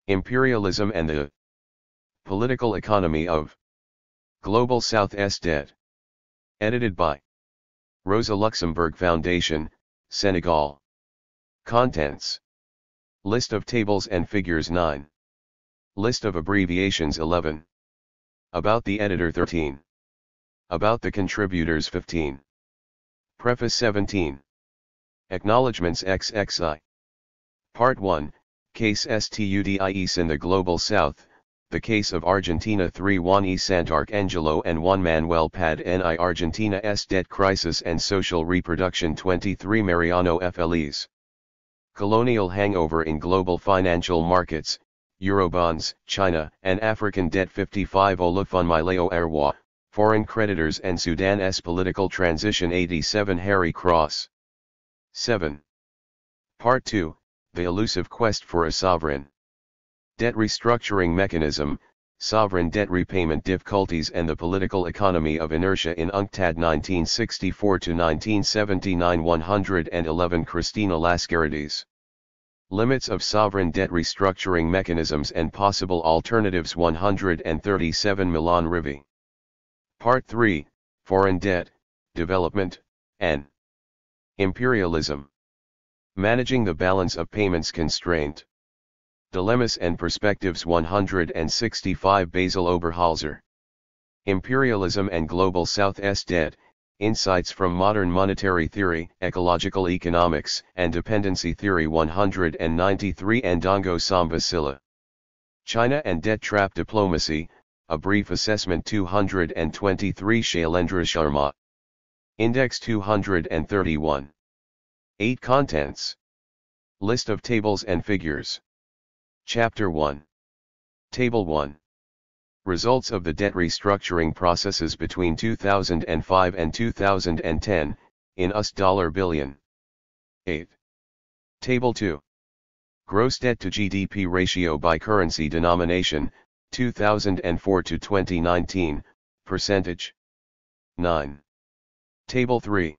Imperialism and the Political Economy of Global South-Est Debt. Edited by Rosa Luxemburg Foundation, Senegal. Contents. List of tables and figures 9. List of abbreviations 11. About the editor 13. About the contributors 15. Preface 17. Acknowledgements XXI. Part 1, Case Studies in the Global South, the case of Argentina 3 Juan y Santarcangelo and Juan Manuel Pad ni Argentina's debt crisis and social reproduction 23 Mariano Feliz. Colonial hangover in global financial markets, Eurobonds, China and African debt 55 Olufunmileo Erwa, foreign creditors and Sudan's political transition 87 Harry Cross. 7. Part 2, the elusive quest for a sovereign debt restructuring mechanism, sovereign debt repayment difficulties and the political economy of inertia in UNCTAD 1964-1979 111 Christina Lascarides. Limits of sovereign debt restructuring mechanisms and possible alternatives 137 Milan Rivi. Part 3, Foreign Debt, Development, and Imperialism. Managing the Balance of Payments Constraint. Dilemmas and Perspectives 165 Basil Oberholzer. Imperialism and Global South-Est Debt, Insights from Modern Monetary Theory, Ecological Economics, and Dependency Theory 193 Ndongo Samba Sylla. China and Debt Trap Diplomacy, A Brief Assessment 223 Shailendra Sharma. Index 231. 8 Contents. List of tables and figures. Chapter 1. Table 1. Results of the debt restructuring processes between 2005 and 2010, in US dollar billion. 8. Table 2. Gross debt to GDP ratio by currency denomination, 2004 to 2019, percentage. 9. Table 3.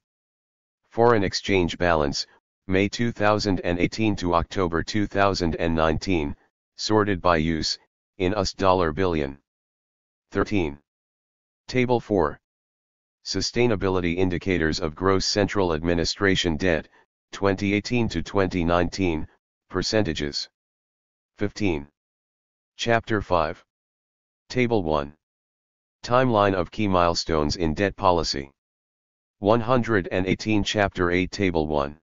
Foreign exchange balance, May 2018 to October 2019, sorted by use, in US dollar billion. 13. Table 4. Sustainability indicators of gross central administration debt, 2018 to 2019, percentages. 15. Chapter 5. Table 1. Timeline of key milestones in debt policy. 118 Chapter 8 Table 1.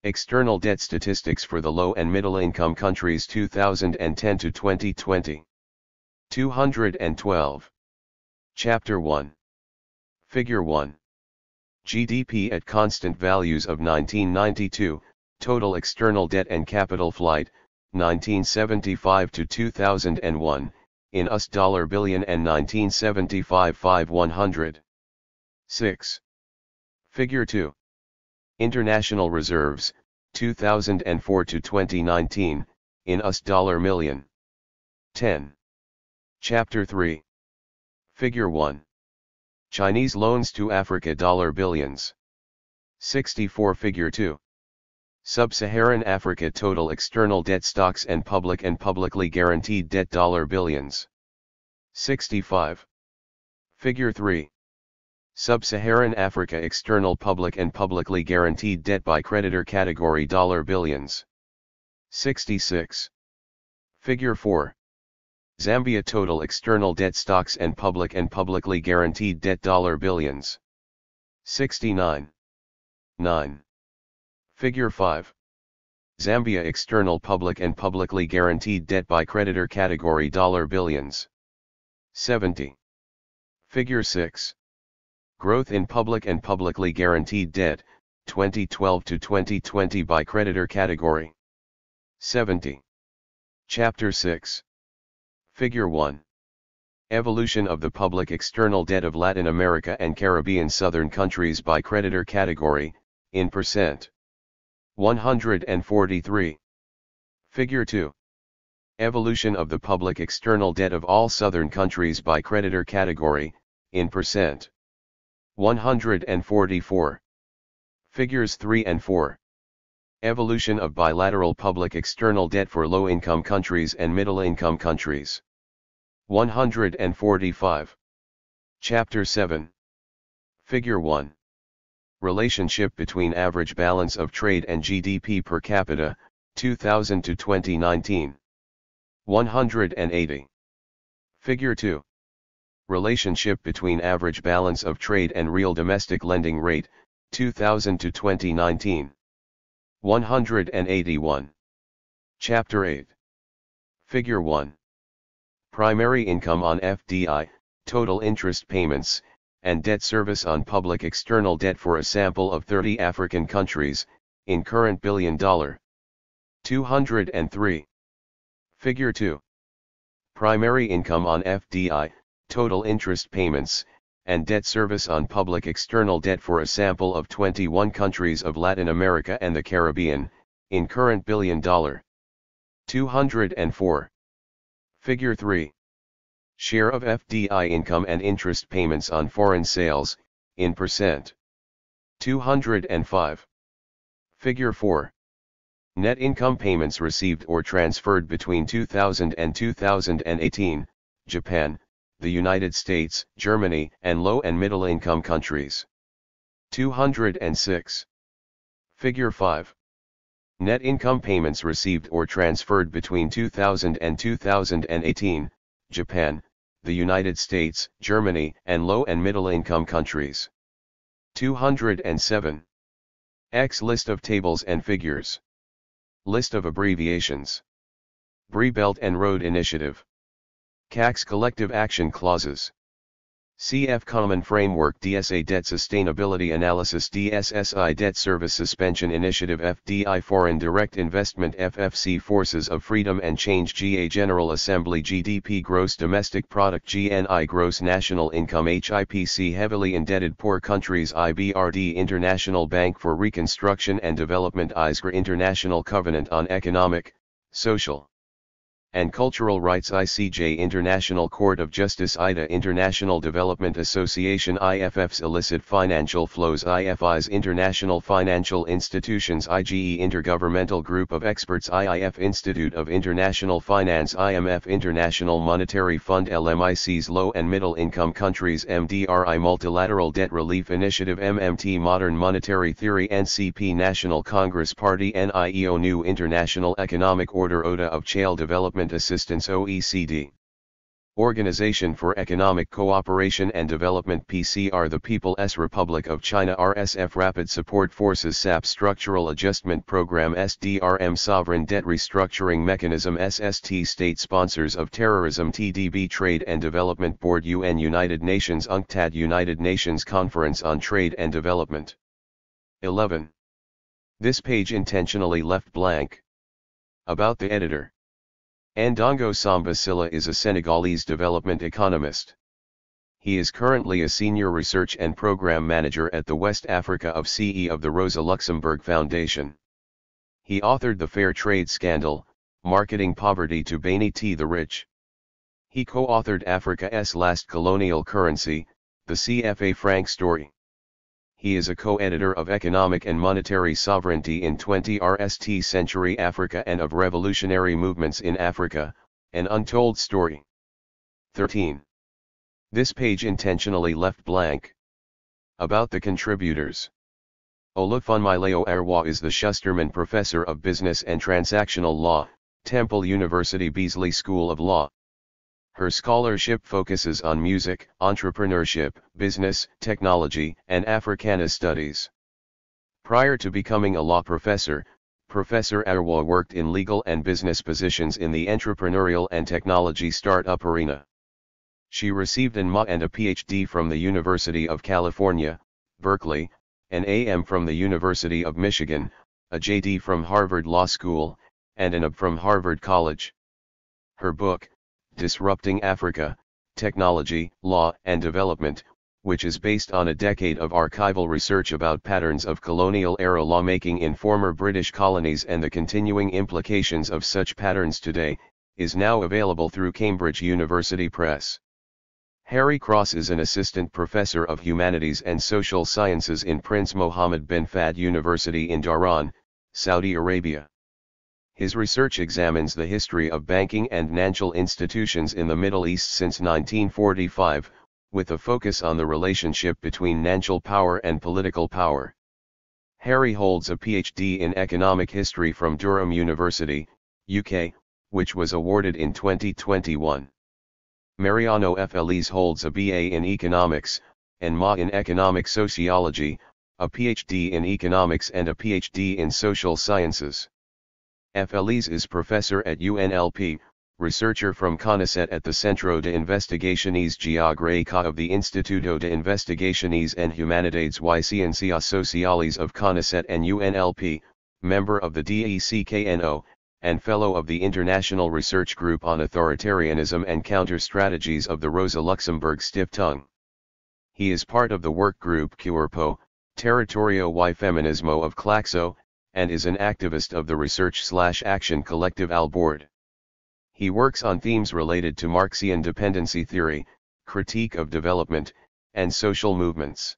External debt statistics for the low and middle income countries 2010 to 2020. 212. Chapter 1. Figure 1. GDP at constant values of 1992, total external debt and capital flight, 1975 to 2001, in US dollar billion and 1975 5/100. 6. Figure 2. International reserves, 2004 to 2019, in US dollar million. 10. Chapter 3. Figure 1. Chinese loans to Africa dollar billions. 64 Figure 2. Sub-Saharan Africa total external debt stocks and publicly guaranteed debt dollar billions. 65. Figure 3. Sub-Saharan Africa external public and publicly guaranteed debt by creditor category dollar billions. 66. Figure 4. Zambia total external debt stocks and publicly guaranteed debt dollar billions. 69. 9. Figure 5. Zambia external public and publicly guaranteed debt by creditor category dollar billions. 70. Figure 6. Growth in public and publicly guaranteed debt, 2012 to 2020 by creditor category. 70. Chapter 6. Figure 1. Evolution of the public external debt of Latin America and Caribbean southern countries by creditor category, in percent. 143. Figure 2. Evolution of the public external debt of all southern countries by creditor category, in percent. 144. Figures 3 and 4. Evolution of bilateral public external debt for low-income countries and middle-income countries. 145. Chapter 7. Figure 1. Relationship between average balance of trade and GDP per capita, 2000 to 2019. 180. Figure 2. Relationship between average balance of trade and real domestic lending rate, 2000 to 2019. 181. Chapter 8. Figure 1. Primary income on FDI, total interest payments, and debt service on public external debt for a sample of 30 African countries, in current $1 billion. 203. Figure 2. Primary income on FDI, total interest payments, and debt service on public external debt for a sample of 21 countries of Latin America and the Caribbean, in current $1 billion. 204. Figure 3. Share of FDI income and interest payments on foreign sales, in percent. 205. Figure 4. Net income payments received or transferred between 2000 and 2018, Japan, the United States, Germany, and low and middle income countries. 206. Figure 5. Net income payments received or transferred between 2000 and 2018, Japan, the United States, Germany, and low and middle income countries. 207. X list of tables and figures. List of abbreviations. BRI Belt and Road Initiative. CAC's Collective Action Clauses. CF Common Framework DSA Debt Sustainability Analysis DSSI Debt Service Suspension Initiative FDI Foreign Direct Investment FFC Forces of Freedom and Change GA General Assembly GDP Gross Domestic Product GNI Gross National Income HIPC Heavily Indebted Poor Countries IBRD International Bank for Reconstruction and Development ISGR International Covenant on Economic, Social, and Cultural Rights ICJ International Court of Justice IDA International Development Association IFF's Illicit Financial Flows IFI's International Financial Institutions IGE Intergovernmental Group of Experts IIF Institute of International Finance IMF International Monetary Fund LMIC's Low and Middle Income Countries MDRI Multilateral Debt Relief Initiative MMT Modern Monetary Theory NCP National Congress Party NIEO New International Economic Order ODA of Child Development Assistance OECD. Organization for Economic Cooperation and Development PCR The People's Republic of China RSF Rapid Support Forces SAP Structural Adjustment Program SDRM Sovereign Debt Restructuring Mechanism SST State Sponsors of Terrorism TDB Trade and Development Board UN United Nations UNCTAD United Nations Conference on Trade and Development. 11. This page intentionally left blank. About the editor. Ndongo Samba Sylla is a Senegalese development economist. He is currently a senior research and program manager at the West Africa of CE of the Rosa Luxemburg Foundation. He authored The Fair Trade Scandal, Marketing Poverty to Banity the Rich. He co-authored Africa's Last Colonial Currency, the CFA franc story. He is a co-editor of Economic and Monetary Sovereignty in 20th Century Africa and of Revolutionary Movements in Africa, An Untold Story. 13. This page intentionally left blank. About the contributors. Olufunmilayo Arwa is the Schusterman Professor of Business and Transactional Law, Temple University Beasley School of Law. Her scholarship focuses on music, entrepreneurship, business, technology, and Africana studies. Prior to becoming a law professor, Professor Arwa worked in legal and business positions in the entrepreneurial and technology startup arena. She received an MA and a PhD from the University of California, Berkeley, an AM from the University of Michigan, a JD from Harvard Law School, and an AB from Harvard College. Her book, Disrupting Africa, Technology, Law and Development, which is based on a decade of archival research about patterns of colonial-era lawmaking in former British colonies and the continuing implications of such patterns today, is now available through Cambridge University Press. Harry Cross is an assistant professor of humanities and social sciences in Prince Mohammed bin Fahd University in Dhahran, Saudi Arabia. His research examines the history of banking and financial institutions in the Middle East since 1945, with a focus on the relationship between financial power and political power. Harry holds a PhD in economic history from Durham University, UK, which was awarded in 2021. Mariano F. Elise holds a BA in economics, and MA in economic sociology, a PhD in economics and a PhD in social sciences. F. Elise is professor at UNLP, researcher from CONICET at the Centro de Investigaciones Geográficas of the Instituto de Investigaciones en Humanidades y Ciencias Sociales of CONICET and UNLP, member of the DECKNO, and fellow of the International Research Group on Authoritarianism and Counter-Strategies of the Rosa Luxemburg Stiftung. He is part of the work group Cuerpo, Territorio y Feminismo of Claxo, and is an activist of the Research/Action Collective Albord. He works on themes related to Marxian dependency theory, critique of development, and social movements.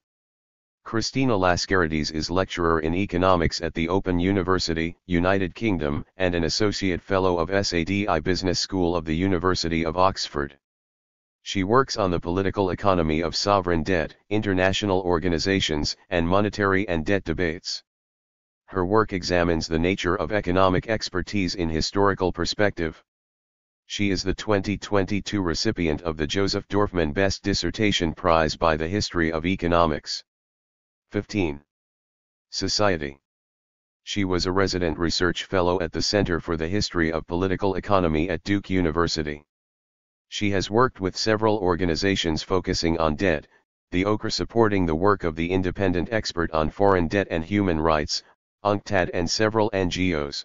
Christina Lascarides is lecturer in economics at the Open University, United Kingdom, and an associate fellow of SADI Business School of the University of Oxford. She works on the political economy of sovereign debt, international organizations, and monetary and debt debates. Her work examines the nature of economic expertise in historical perspective. She is the 2022 recipient of the Joseph Dorfman Best Dissertation Prize by the History of Economics. 15. Society. She was a resident research fellow at the Center for the History of Political Economy at Duke University. She has worked with several organizations focusing on debt, the OCR supporting the work of the Independent Expert on Foreign Debt and Human Rights, UNCTAD, and several NGOs.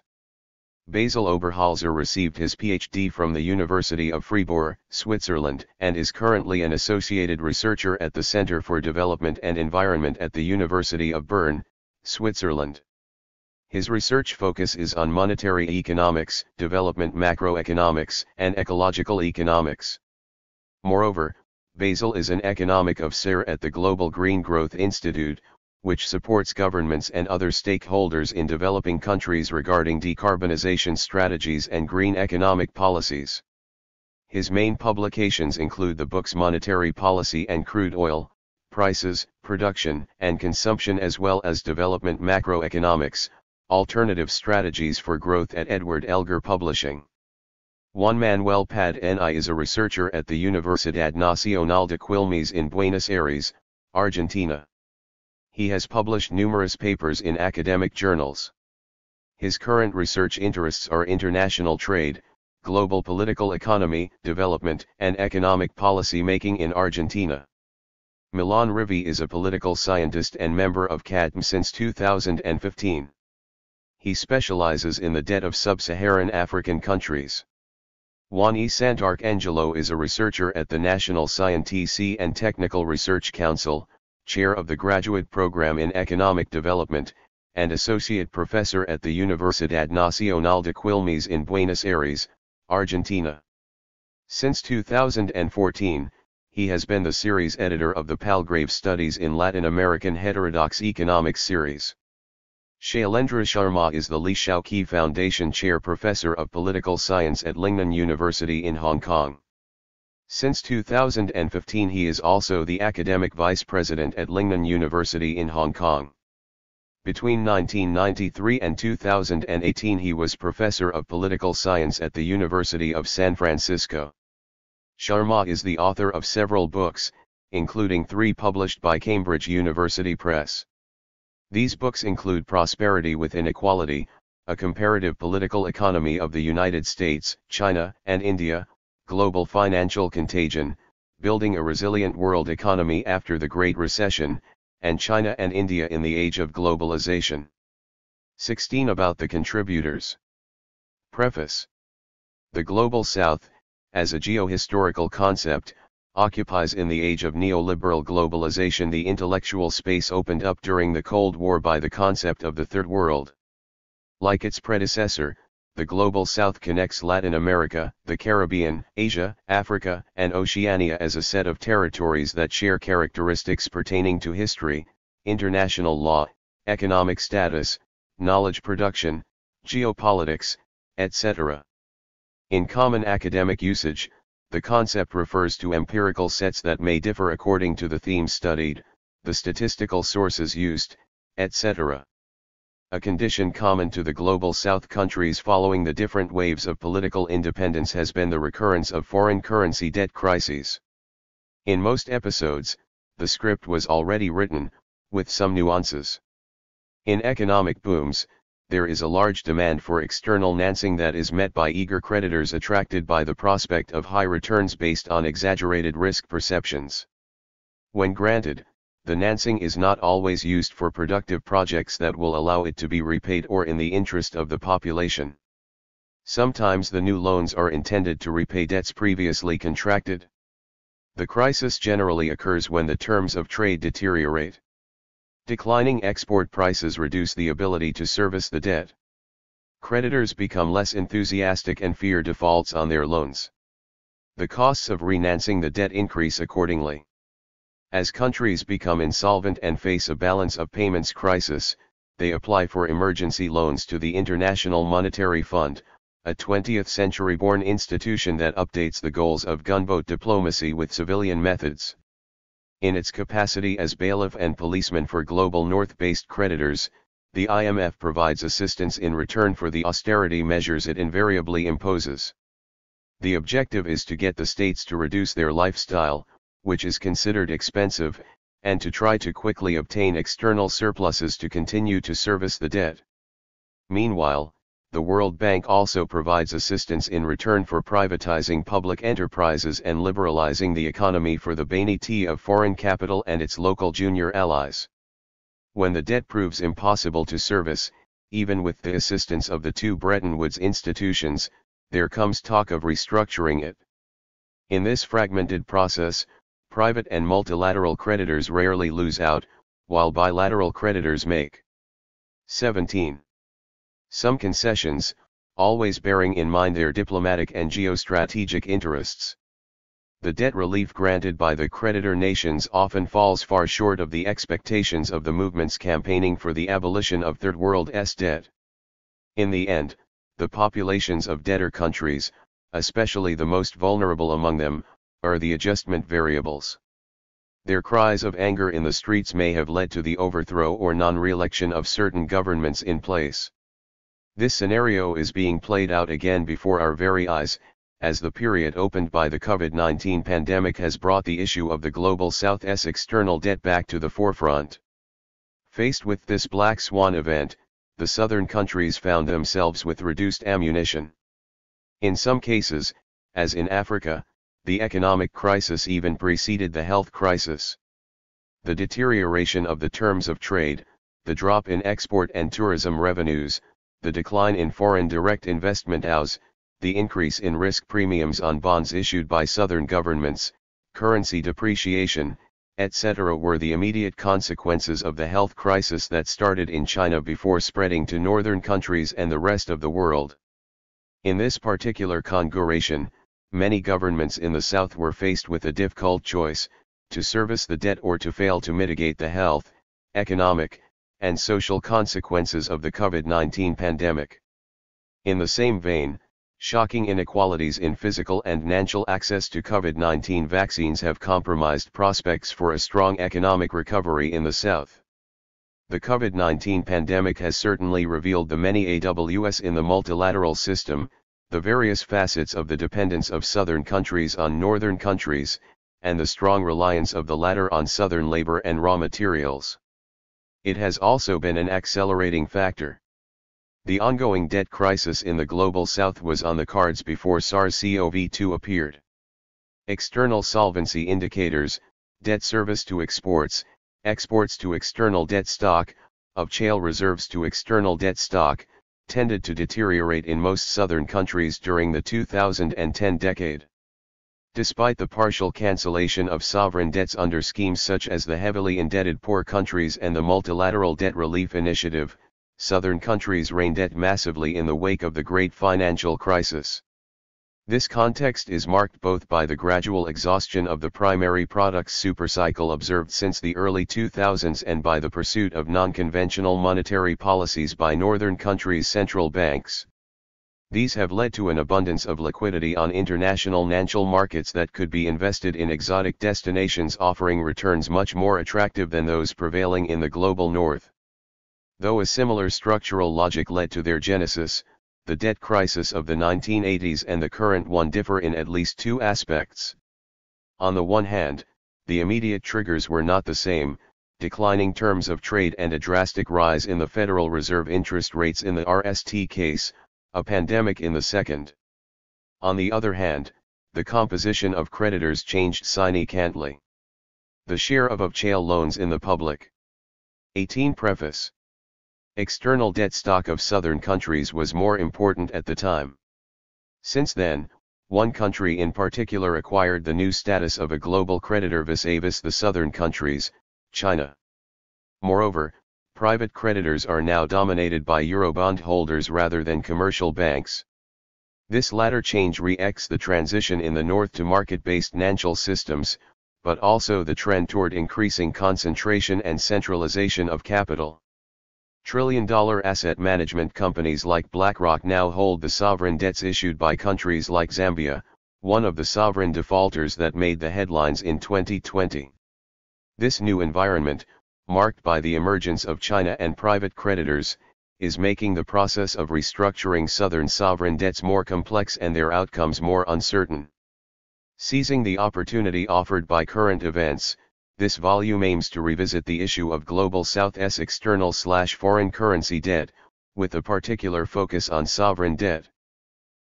Basil Oberholzer received his PhD from the University of Fribourg, Switzerland, and is currently an associated researcher at the Center for Development and Environment at the University of Bern, Switzerland. His research focus is on monetary economics, development macroeconomics, and ecological economics. Moreover, Basil is an economic officer at the Global Green Growth Institute, which supports governments and other stakeholders in developing countries regarding decarbonization strategies and green economic policies. His main publications include the books Monetary Policy and Crude Oil, Prices, Production and Consumption, as well as Development Macroeconomics, Alternative Strategies for Growth at Edward Elgar Publishing. Juan Manuel Pad-Ni is a researcher at the Universidad Nacional de Quilmes in Buenos Aires, Argentina. He has published numerous papers in academic journals. His current research interests are international trade, global political economy, development, and economic policy making in Argentina. Milan Rivi is a political scientist and member of CADM since 2015. He specializes in the debt of sub-Saharan African countries. Juan E. Santarcangelo is a researcher at the National Scientific and Technical Research Council, chair of the graduate program in economic development, and associate professor at the Universidad Nacional de Quilmes in Buenos Aires, Argentina. Since 2014, he has been the series editor of the Palgrave Studies in Latin American Heterodox Economics series. Shailendra Sharma is the Li Shaoqi Foundation Chair Professor of Political Science at Lingnan University in Hong Kong. Since 2015 he is also the Academic Vice President at Lingnan University in Hong Kong. Between 1993 and 2018 he was Professor of Political Science at the University of San Francisco. Sharma is the author of several books, including 3 published by Cambridge University Press. These books include Prosperity with Inequality, A Comparative Political Economy of the United States, China, and India, Global Financial Contagion, Building a Resilient World Economy After the Great Recession, and China and India in the Age of Globalization. 16 About the contributors. Preface. The Global South, as a geohistorical concept, occupies in the age of neoliberal globalization the intellectual space opened up during the Cold War by the concept of the Third World. Like its predecessor, the Global South connects Latin America, the Caribbean, Asia, Africa, and Oceania as a set of territories that share characteristics pertaining to history, international law, economic status, knowledge production, geopolitics, etc. In common academic usage, the concept refers to empirical sets that may differ according to the themes studied, the statistical sources used, etc. A condition common to the Global South countries following the different waves of political independence has been the recurrence of foreign currency debt crises. In most episodes, the script was already written, with some nuances. In economic booms, there is a large demand for external financing that is met by eager creditors attracted by the prospect of high returns based on exaggerated risk perceptions. When granted, the financing is not always used for productive projects that will allow it to be repaid or in the interest of the population. Sometimes the new loans are intended to repay debts previously contracted. The crisis generally occurs when the terms of trade deteriorate. Declining export prices reduce the ability to service the debt. Creditors become less enthusiastic and fear defaults on their loans. The costs of refinancing the debt increase accordingly. As countries become insolvent and face a balance of payments crisis, they apply for emergency loans to the International Monetary Fund, a 20th-century-born institution that updates the goals of gunboat diplomacy with civilian methods. In its capacity as bailiff and policeman for global north-based creditors, the IMF provides assistance in return for the austerity measures it invariably imposes. The objective is to get the states to reduce their lifestyle, which is considered expensive, and to try to quickly obtain external surpluses to continue to service the debt. Meanwhile, the World Bank also provides assistance in return for privatizing public enterprises and liberalizing the economy for the benefit of foreign capital and its local junior allies. When the debt proves impossible to service, even with the assistance of the two Bretton Woods institutions, there comes talk of restructuring it. In this fragmented process, private and multilateral creditors rarely lose out, while bilateral creditors make. 17. Some concessions, always bearing in mind their diplomatic and geostrategic interests. The debt relief granted by the creditor nations often falls far short of the expectations of the movements campaigning for the abolition of Third World's debt. In the end, the populations of debtor countries, especially the most vulnerable among them, are the adjustment variables. Their cries of anger in the streets may have led to the overthrow or non-re-election of certain governments in place. This scenario is being played out again before our very eyes, as the period opened by the COVID-19 pandemic has brought the issue of the Global South's external debt back to the forefront. Faced with this black swan event, the southern countries found themselves with reduced ammunition. In some cases, as in Africa, the economic crisis even preceded the health crisis. The deterioration of the terms of trade, the drop in export and tourism revenues, the decline in foreign direct investment (OUS), the increase in risk premiums on bonds issued by southern governments, currency depreciation, etc. were the immediate consequences of the health crisis that started in China before spreading to northern countries and the rest of the world. In this particular configuration, many governments in the South were faced with a difficult choice, to service the debt or to fail to mitigate the health, economic, and social consequences of the COVID-19 pandemic. In the same vein, shocking inequalities in physical and financial access to COVID-19 vaccines have compromised prospects for a strong economic recovery in the South. The COVID-19 pandemic has certainly revealed the many AWS in the multilateral system, the various facets of the dependence of southern countries on northern countries, and the strong reliance of the latter on southern labor and raw materials. It has also been an accelerating factor. The ongoing debt crisis in the Global South was on the cards before SARS-CoV-2 appeared. External solvency indicators, debt service to exports, exports to external debt stock, of shale reserves to external debt stock, tended to deteriorate in most southern countries during the 2010 decade. Despite the partial cancellation of sovereign debts under schemes such as the Heavily Indebted Poor Countries and the Multilateral Debt Relief Initiative, southern countries rained debt massively in the wake of the great financial crisis. This context is marked both by the gradual exhaustion of the primary products supercycle observed since the early 2000s and by the pursuit of non-conventional monetary policies by northern countries' central banks. These have led to an abundance of liquidity on international financial markets that could be invested in exotic destinations offering returns much more attractive than those prevailing in the global north. Though a similar structural logic led to their genesis, the debt crisis of the 1980s and the current one differ in at least two aspects. On the one hand, the immediate triggers were not the same, declining terms of trade and a drastic rise in the Federal Reserve interest rates in the RST case, a pandemic in the second. On the other hand, the composition of creditors changed significantly. The share of jail loans in the public. 18 Preface. External debt stock of southern countries was more important at the time. Since then, one country in particular acquired the new status of a global creditor vis-a-vis the southern countries, China. Moreover, private creditors are now dominated by Eurobond holders rather than commercial banks. This latter change reflects the transition in the north to market-based financial systems, but also the trend toward increasing concentration and centralization of capital. Trillion-dollar asset management companies like BlackRock now hold the sovereign debts issued by countries like Zambia, one of the sovereign defaulters that made the headlines in 2020. This new environment, marked by the emergence of China and private creditors, is making the process of restructuring southern sovereign debts more complex and their outcomes more uncertain. Seizing the opportunity offered by current events, this volume aims to revisit the issue of Global South's external/foreign currency debt, with a particular focus on sovereign debt.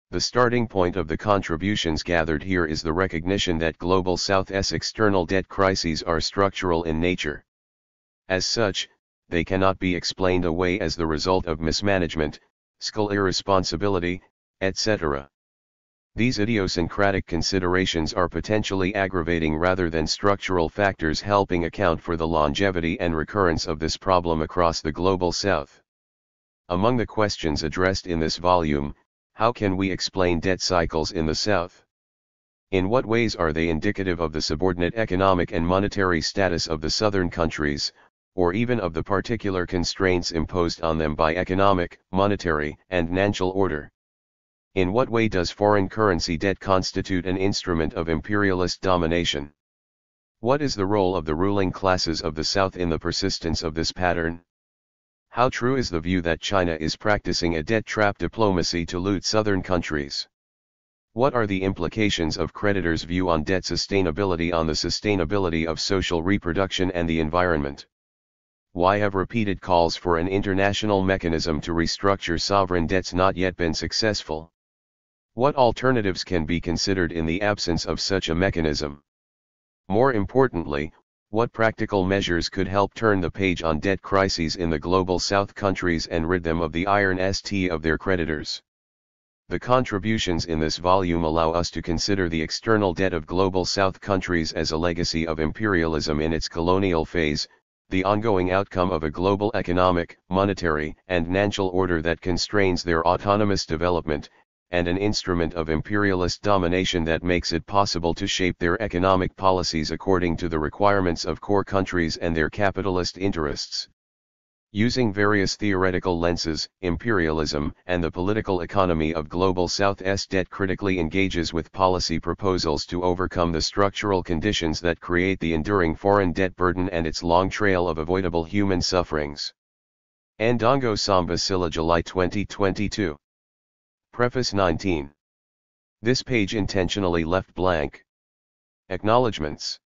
The starting point of the contributions gathered here is the recognition that Global South's external debt crises are structural in nature. As such, they cannot be explained away as the result of mismanagement, fiscal irresponsibility, etc. These idiosyncratic considerations are potentially aggravating rather than structural factors helping account for the longevity and recurrence of this problem across the Global South. Among the questions addressed in this volume, how can we explain debt cycles in the South? In what ways are they indicative of the subordinate economic and monetary status of the southern countries, or even of the particular constraints imposed on them by economic, monetary, and financial order? In what way does foreign currency debt constitute an instrument of imperialist domination? What is the role of the ruling classes of the South in the persistence of this pattern? How true is the view that China is practicing a debt trap diplomacy to loot southern countries? What are the implications of creditors' view on debt sustainability on the sustainability of social reproduction and the environment? Why have repeated calls for an international mechanism to restructure sovereign debts not yet been successful? What alternatives can be considered in the absence of such a mechanism? More importantly, what practical measures could help turn the page on debt crises in the Global South countries and rid them of the iron st of their creditors? The contributions in this volume allow us to consider the external debt of Global South countries as a legacy of imperialism in its colonial phase, the ongoing outcome of a global economic, monetary, and financial order that constrains their autonomous development, and an instrument of imperialist domination that makes it possible to shape their economic policies according to the requirements of core countries and their capitalist interests. Using various theoretical lenses, imperialism and the political economy of Global South's debt critically engages with policy proposals to overcome the structural conditions that create the enduring foreign debt burden and its long trail of avoidable human sufferings. Ndongo Samba Sylla, July 2022. Preface 19. This page intentionally left blank. Acknowledgements.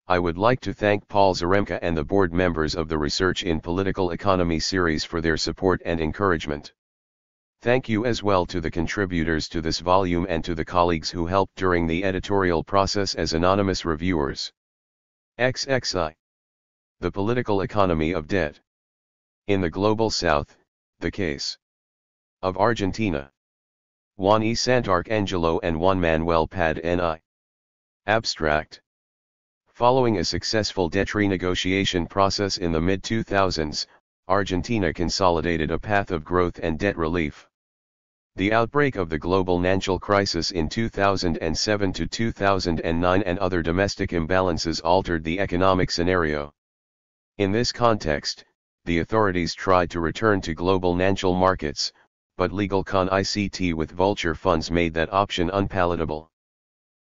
I would like to thank Paul Zaremka and the board members of the Research in Political Economy series for their support and encouragement. Thank you as well to the contributors to this volume and to the colleagues who helped during the editorial process as anonymous reviewers. XXI. The Political Economy of Debt. In the Global South, the case of Argentina. Juan E. Santarcangelo and Juan Manuel Pad-Ni. Abstract. Following a successful debt renegotiation process in the mid-2000s, Argentina consolidated a path of growth and debt relief. The outbreak of the global financial crisis in 2007 to 2009 and other domestic imbalances altered the economic scenario. In this context, the authorities tried to return to global financial markets, but legal connect with vulture funds made that option unpalatable.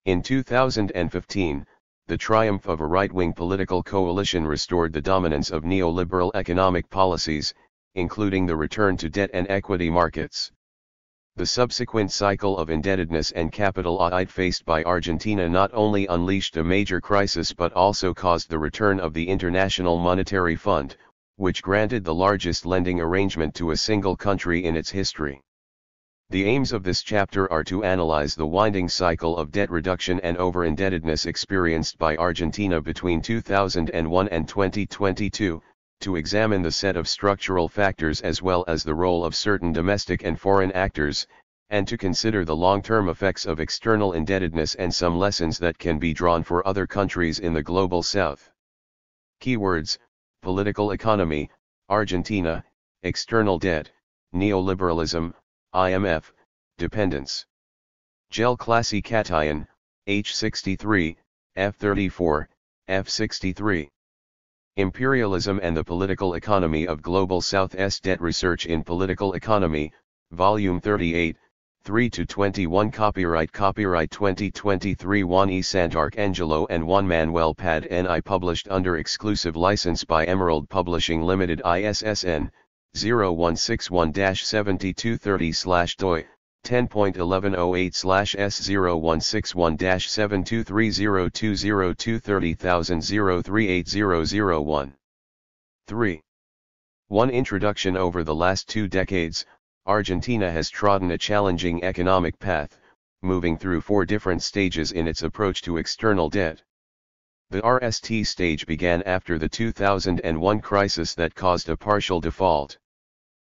In 2015, the triumph of a right-wing political coalition restored the dominance of neoliberal economic policies, including the return to debt and equity markets. The subsequent cycle of indebtedness and capital audit faced by Argentina not only unleashed a major crisis but also caused the return of the International Monetary Fund, which granted the largest lending arrangement to a single country in its history. The aims of this chapter are to analyze the winding cycle of debt reduction and over-indebtedness experienced by Argentina between 2001 and 2022, to examine the set of structural factors as well as the role of certain domestic and foreign actors, and to consider the long-term effects of external indebtedness and some lessons that can be drawn for other countries in the Global South. Keywords: political economy, Argentina, external debt, neoliberalism, IMF, dependence. Gel Classification, H63, F34, F63. Imperialism and the Political Economy of Global South. Debt Research in Political Economy, Volume 38, 3-21. Copyright 2023 Juan E. Santarcangelo and Juan Manuel Pad N.I. Published under exclusive license by Emerald Publishing Limited. ISSN 0161-7230/doi 10.1108/S0161-7230202300038001. 3. 1. Introduction. Over the last 2 decades, Argentina has trodden a challenging economic path, moving through 4 different stages in its approach to external debt. The RST stage began after the 2001 crisis that caused a partial default.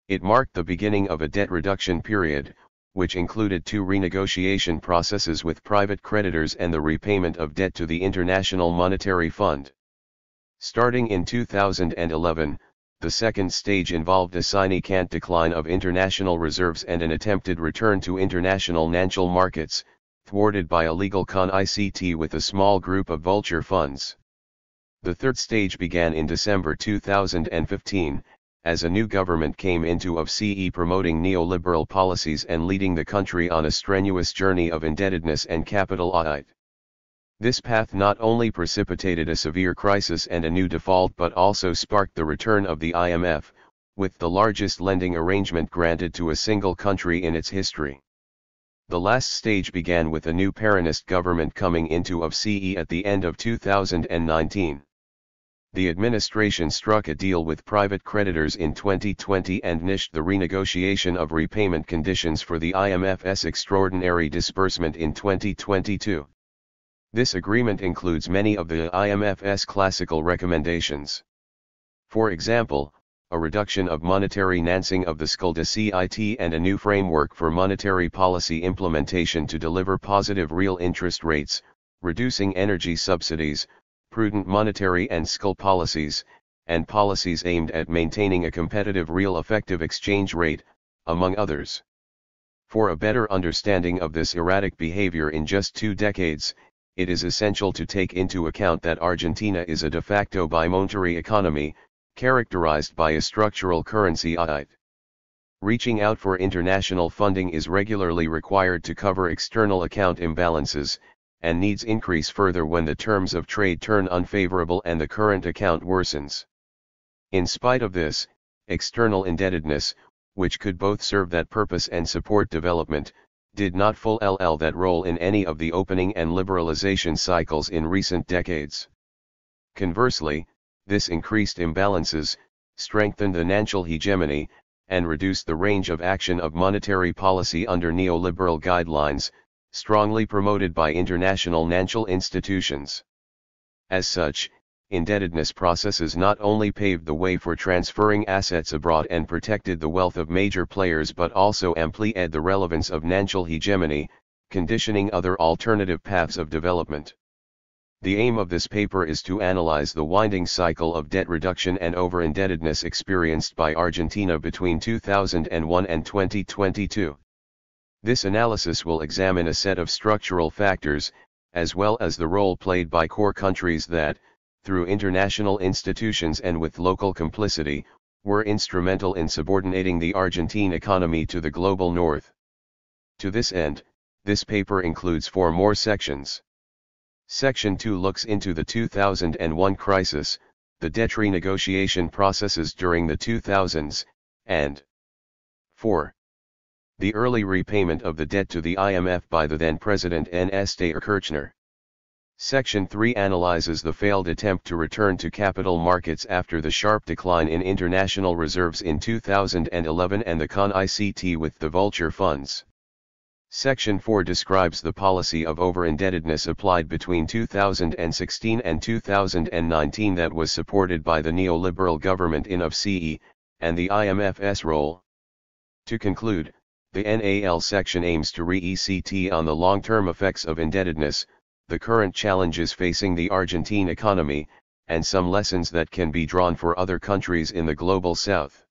It marked the beginning of a debt reduction period, which included 2 renegotiation processes with private creditors and the repayment of debt to the International Monetary Fund. Starting in 2011, the second stage involved a significant decline of international reserves and an attempted return to international financial markets, thwarted by illegal connect with a small group of vulture funds. The third stage began in December 2015, as a new government came into office promoting neoliberal policies and leading the country on a strenuous journey of indebtedness and capital audit. This path not only precipitated a severe crisis and a new default but also sparked the return of the IMF, with the largest lending arrangement granted to a single country in its history. The last stage began with a new Peronist government coming into office at the end of 2019. The administration struck a deal with private creditors in 2020 and initiated the renegotiation of repayment conditions for the IMF's extraordinary disbursement in 2022. This agreement includes many of the IMF's classical recommendations. For example, a reduction of monetary financing of the SCIT and a new framework for monetary policy implementation to deliver positive real interest rates, reducing energy subsidies, prudent monetary and fiscal policies, and policies aimed at maintaining a competitive real effective exchange rate, among others. For a better understanding of this erratic behavior in just 2 decades, it is essential to take into account that Argentina is a de facto bimonetary economy, characterized by a structural currency audit. Reaching out for international funding is regularly required to cover external account imbalances, and needs increase further when the terms of trade turn unfavorable and the current account worsens. In spite of this, external indebtedness, which could both serve that purpose and support development, did not fulfill that role in any of the opening and liberalization cycles in recent decades. Conversely, this increased imbalances, strengthened the financial hegemony, and reduced the range of action of monetary policy under neoliberal guidelines, strongly promoted by international financial institutions. As such, indebtedness processes not only paved the way for transferring assets abroad and protected the wealth of major players but also amplified the relevance of financial hegemony, conditioning other alternative paths of development. The aim of this paper is to analyze the winding cycle of debt reduction and over-indebtedness experienced by Argentina between 2001 and 2022. This analysis will examine a set of structural factors, as well as the role played by core countries that, through international institutions and with local complicity, were instrumental in subordinating the Argentine economy to the global north. To this end, this paper includes 4 more sections. Section 2 looks into the 2001 crisis, the debt renegotiation processes during the 2000s, and 4. The early repayment of the debt to the IMF by the then President N S Sylla. Section 3 analyzes the failed attempt to return to capital markets after the sharp decline in international reserves in 2011 and the con-ICT with the vulture funds. Section 4 describes the policy of over-indebtedness applied between 2016 and 2019 that was supported by the neoliberal government in of CE, and the IMF's role. To conclude, the NAL section aims to re-ECT on the long-term effects of indebtedness, the current challenges facing the Argentine economy, and some lessons that can be drawn for other countries in the global south.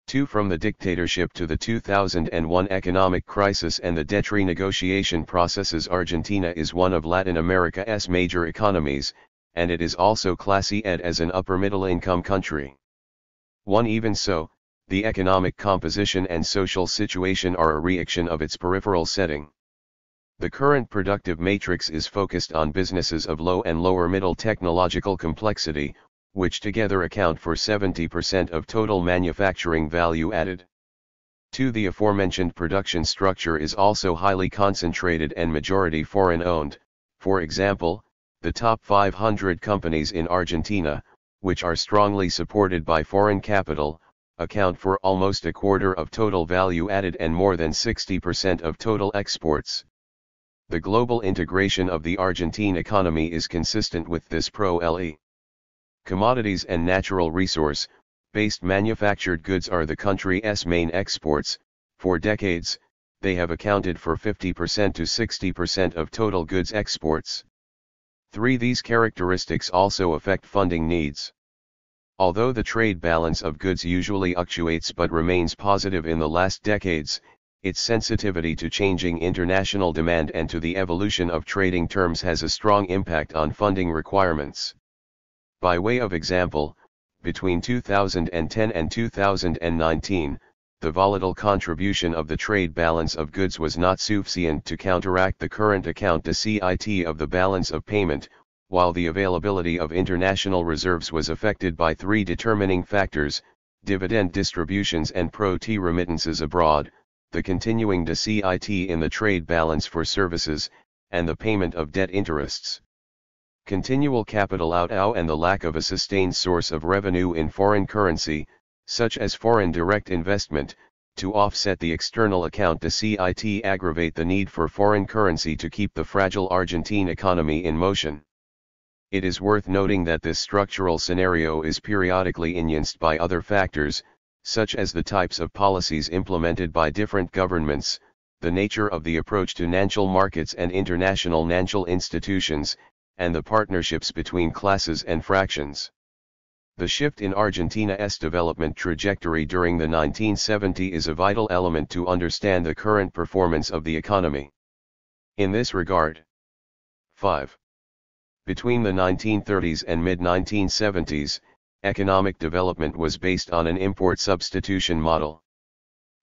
2. From the dictatorship to the 2001 economic crisis and the debt renegotiation processes. Argentina is one of Latin America's major economies, and it is also classified as an upper-middle income country. 1. Even so, the economic composition and social situation are a reaction of its peripheral setting. The current productive matrix is focused on businesses of low and lower middle technological complexity, which together account for 70% of total manufacturing value added. 2. The aforementioned production structure is also highly concentrated and majority foreign-owned. For example, the top 500 companies in Argentina, which are strongly supported by foreign capital, account for almost a quarter of total value added and more than 60% of total exports. The global integration of the Argentine economy is consistent with this pro-LE. Commodities and natural resource-based manufactured goods are the country's main exports. For decades, they have accounted for 50% to 60% of total goods exports. 3. These characteristics also affect funding needs. Although the trade balance of goods usually fluctuates but remains positive in the last decades, its sensitivity to changing international demand and to the evolution of trading terms has a strong impact on funding requirements. By way of example, between 2010 and 2019, the volatile contribution of the trade balance of goods was not sufficient to counteract the current account deficit of the balance of payment, while the availability of international reserves was affected by 3 determining factors: dividend distributions and pro-T remittances abroad, the continuing deficit in the trade balance for services, and the payment of debt interests. Continual capital outflow and the lack of a sustained source of revenue in foreign currency, such as foreign direct investment, to offset the external account deficit aggravate the need for foreign currency to keep the fragile Argentine economy in motion. It is worth noting that this structural scenario is periodically influenced by other factors, such as the types of policies implemented by different governments, the nature of the approach to financial markets and international financial institutions, and the partnerships between classes and fractions. The shift in Argentina's development trajectory during the 1970s is a vital element to understand the current performance of the economy. In this regard, 5. Between the 1930s and mid-1970s, economic development was based on an import substitution model.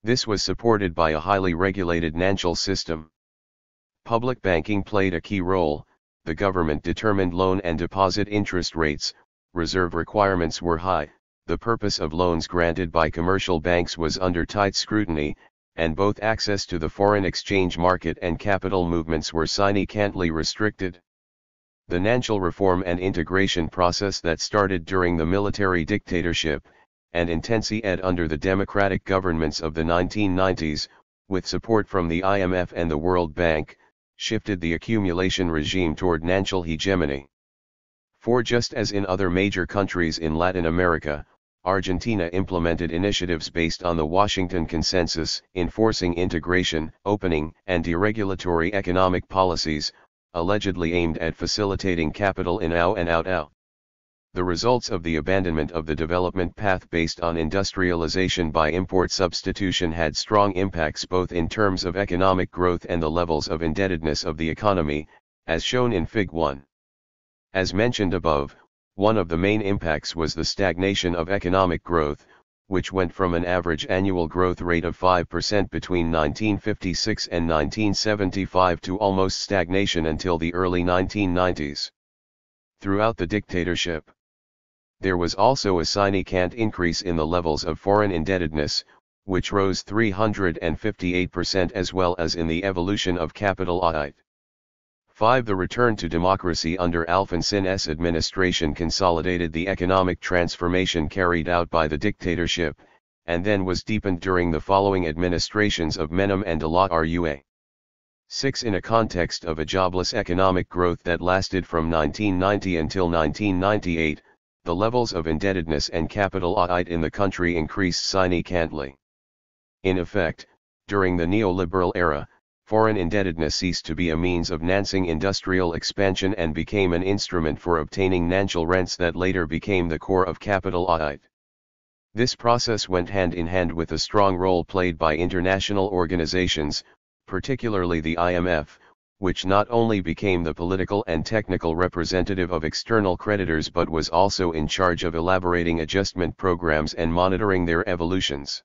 This was supported by a highly regulated financial system. Public banking played a key role. The government determined loan and deposit interest rates, reserve requirements were high, the purpose of loans granted by commercial banks was under tight scrutiny, and both access to the foreign exchange market and capital movements were significantly restricted. The financial reform and integration process that started during the military dictatorship, and intensified under the democratic governments of the 1990s, with support from the IMF and the World Bank, shifted the accumulation regime toward financial hegemony. For just as in other major countries in Latin America, Argentina implemented initiatives based on the Washington Consensus, enforcing integration, opening, and deregulatory economic policies, allegedly aimed at facilitating capital in and out. The results of the abandonment of the development path based on industrialization by import substitution had strong impacts both in terms of economic growth and the levels of indebtedness of the economy, as shown in Fig. 1. As mentioned above, one of the main impacts was the stagnation of economic growth, which went from an average annual growth rate of 5% between 1956 and 1975 to almost stagnation until the early 1990s. Throughout the dictatorship, there was also a significant increase in the levels of foreign indebtedness, which rose 358% as well as in the evolution of capital audit. 5. The return to democracy under Alfonsin's administration consolidated the economic transformation carried out by the dictatorship, and then was deepened during the following administrations of Menem and de la Rue. 6. In a context of a jobless economic growth that lasted from 1990 until 1998, the levels of indebtedness and capital audit in the country increased significantly. In effect, during the neoliberal era, foreign indebtedness ceased to be a means of financing industrial expansion and became an instrument for obtaining national rents that later became the core of capital audit. This process went hand in hand with a strong role played by international organizations, particularly the IMF, which not only became the political and technical representative of external creditors but was also in charge of elaborating adjustment programs and monitoring their evolutions.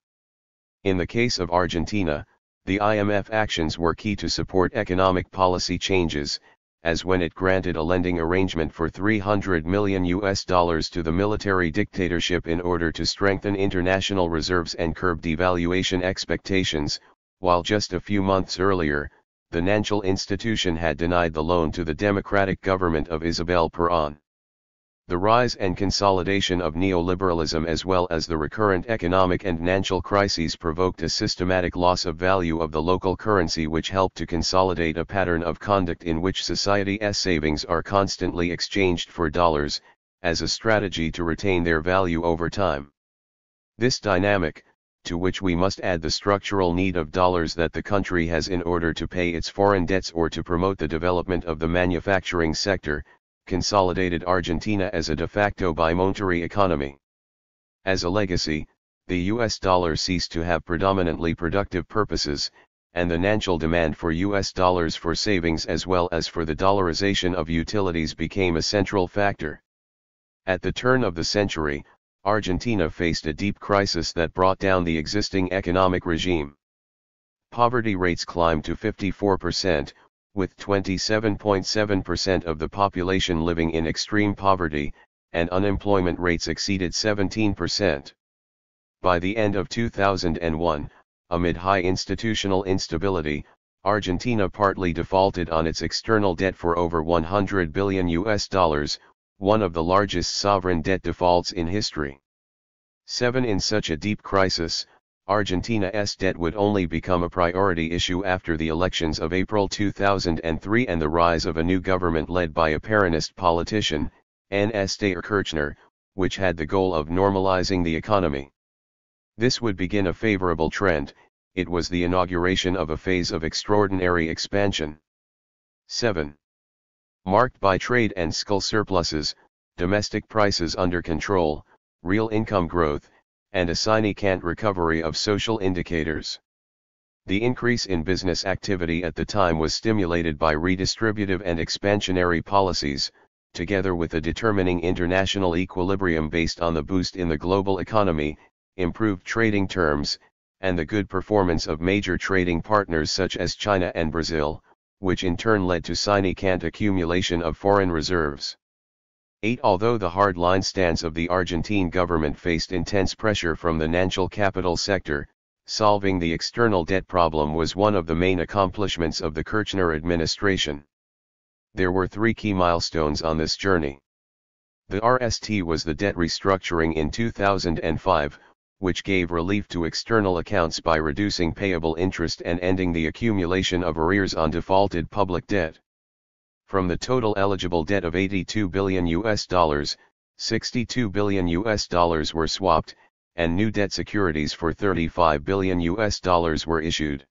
In the case of Argentina, the IMF actions were key to support economic policy changes, as when it granted a lending arrangement for $300 million to the military dictatorship in order to strengthen international reserves and curb devaluation expectations, while just a few months earlier, the financial institution had denied the loan to the democratic government of Isabel Perón. The rise and consolidation of neoliberalism as well as the recurrent economic and financial crises provoked a systematic loss of value of the local currency, which helped to consolidate a pattern of conduct in which society's savings are constantly exchanged for dollars, as a strategy to retain their value over time. This dynamic, to which we must add the structural need of dollars that the country has in order to pay its foreign debts or to promote the development of the manufacturing sector, consolidated Argentina as a de facto bimonetary economy. As a legacy, the US dollar ceased to have predominantly productive purposes, and the financial demand for US dollars for savings as well as for the dollarization of utilities became a central factor. At the turn of the century, Argentina faced a deep crisis that brought down the existing economic regime. Poverty rates climbed to 54%, with 27.7% of the population living in extreme poverty, and unemployment rates exceeded 17%. By the end of 2001, amid high institutional instability, Argentina partly defaulted on its external debt for over $100 billion, one of the largest sovereign debt defaults in history. 7. In such a deep crisis, Argentina's debt would only become a priority issue after the elections of April 2003 and the rise of a new government led by a Peronist politician, N S Sylla, which had the goal of normalizing the economy. This would begin a favorable trend. It was the inauguration of a phase of extraordinary expansion. 7. Marked by trade and skill surpluses, domestic prices under control, real income growth, and a significant recovery of social indicators. The increase in business activity at the time was stimulated by redistributive and expansionary policies, together with a determining international equilibrium based on the boost in the global economy, improved trading terms, and the good performance of major trading partners such as China and Brazil, which in turn led to significant accumulation of foreign reserves. 8. Although the hard-line stance of the Argentine government faced intense pressure from the financial capital sector, solving the external debt problem was one of the main accomplishments of the Kirchner administration. There were 3 key milestones on this journey. The RST was the debt restructuring in 2005, which gave relief to external accounts by reducing payable interest and ending the accumulation of arrears on defaulted public debt. From the total eligible debt of $82 billion, $62 billion were swapped, and new debt securities for $35 billion were issued.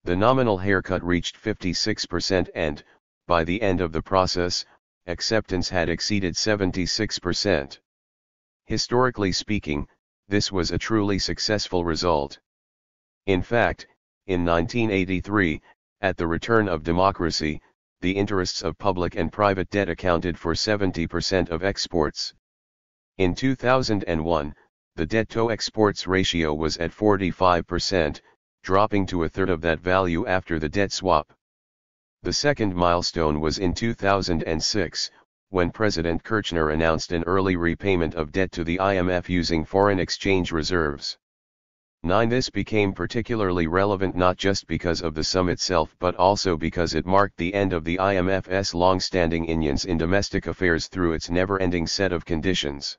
The nominal haircut reached 56% and, by the end of the process, acceptance had exceeded 76%. Historically speaking, this was a truly successful result. In fact, in 1983, at the return of democracy, the interests of public and private debt accounted for 70% of exports. In 2001, the debt-to-exports ratio was at 45%, dropping to a third of that value after the debt swap. The second milestone was in 2006, when President Kirchner announced an early repayment of debt to the IMF using foreign exchange reserves. 9. This became particularly relevant not just because of the sum itself but also because it marked the end of the IMF's long-standing ingenuence in domestic affairs through its never-ending set of conditions.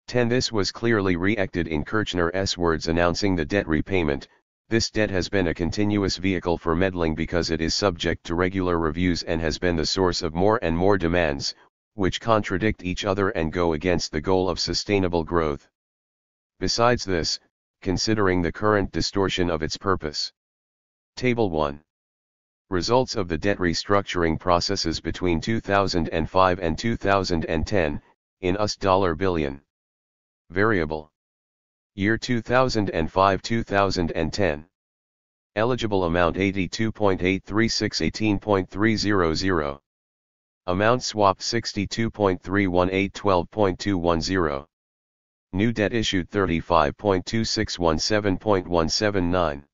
10. This was clearly re-acted in Kirchner's words announcing the debt repayment. This debt has been a continuous vehicle for meddling because it is subject to regular reviews and has been the source of more and more demands, which contradict each other and go against the goal of sustainable growth. Besides this, considering the current distortion of its purpose. Table 1. Results of the debt restructuring processes between 2005 and 2010, in US dollar billion. Variable. Year 2005-2010. Eligible amount 82.836 18.300. Amount swapped 62.318 12.210. New debt issued 35.2617 17.179.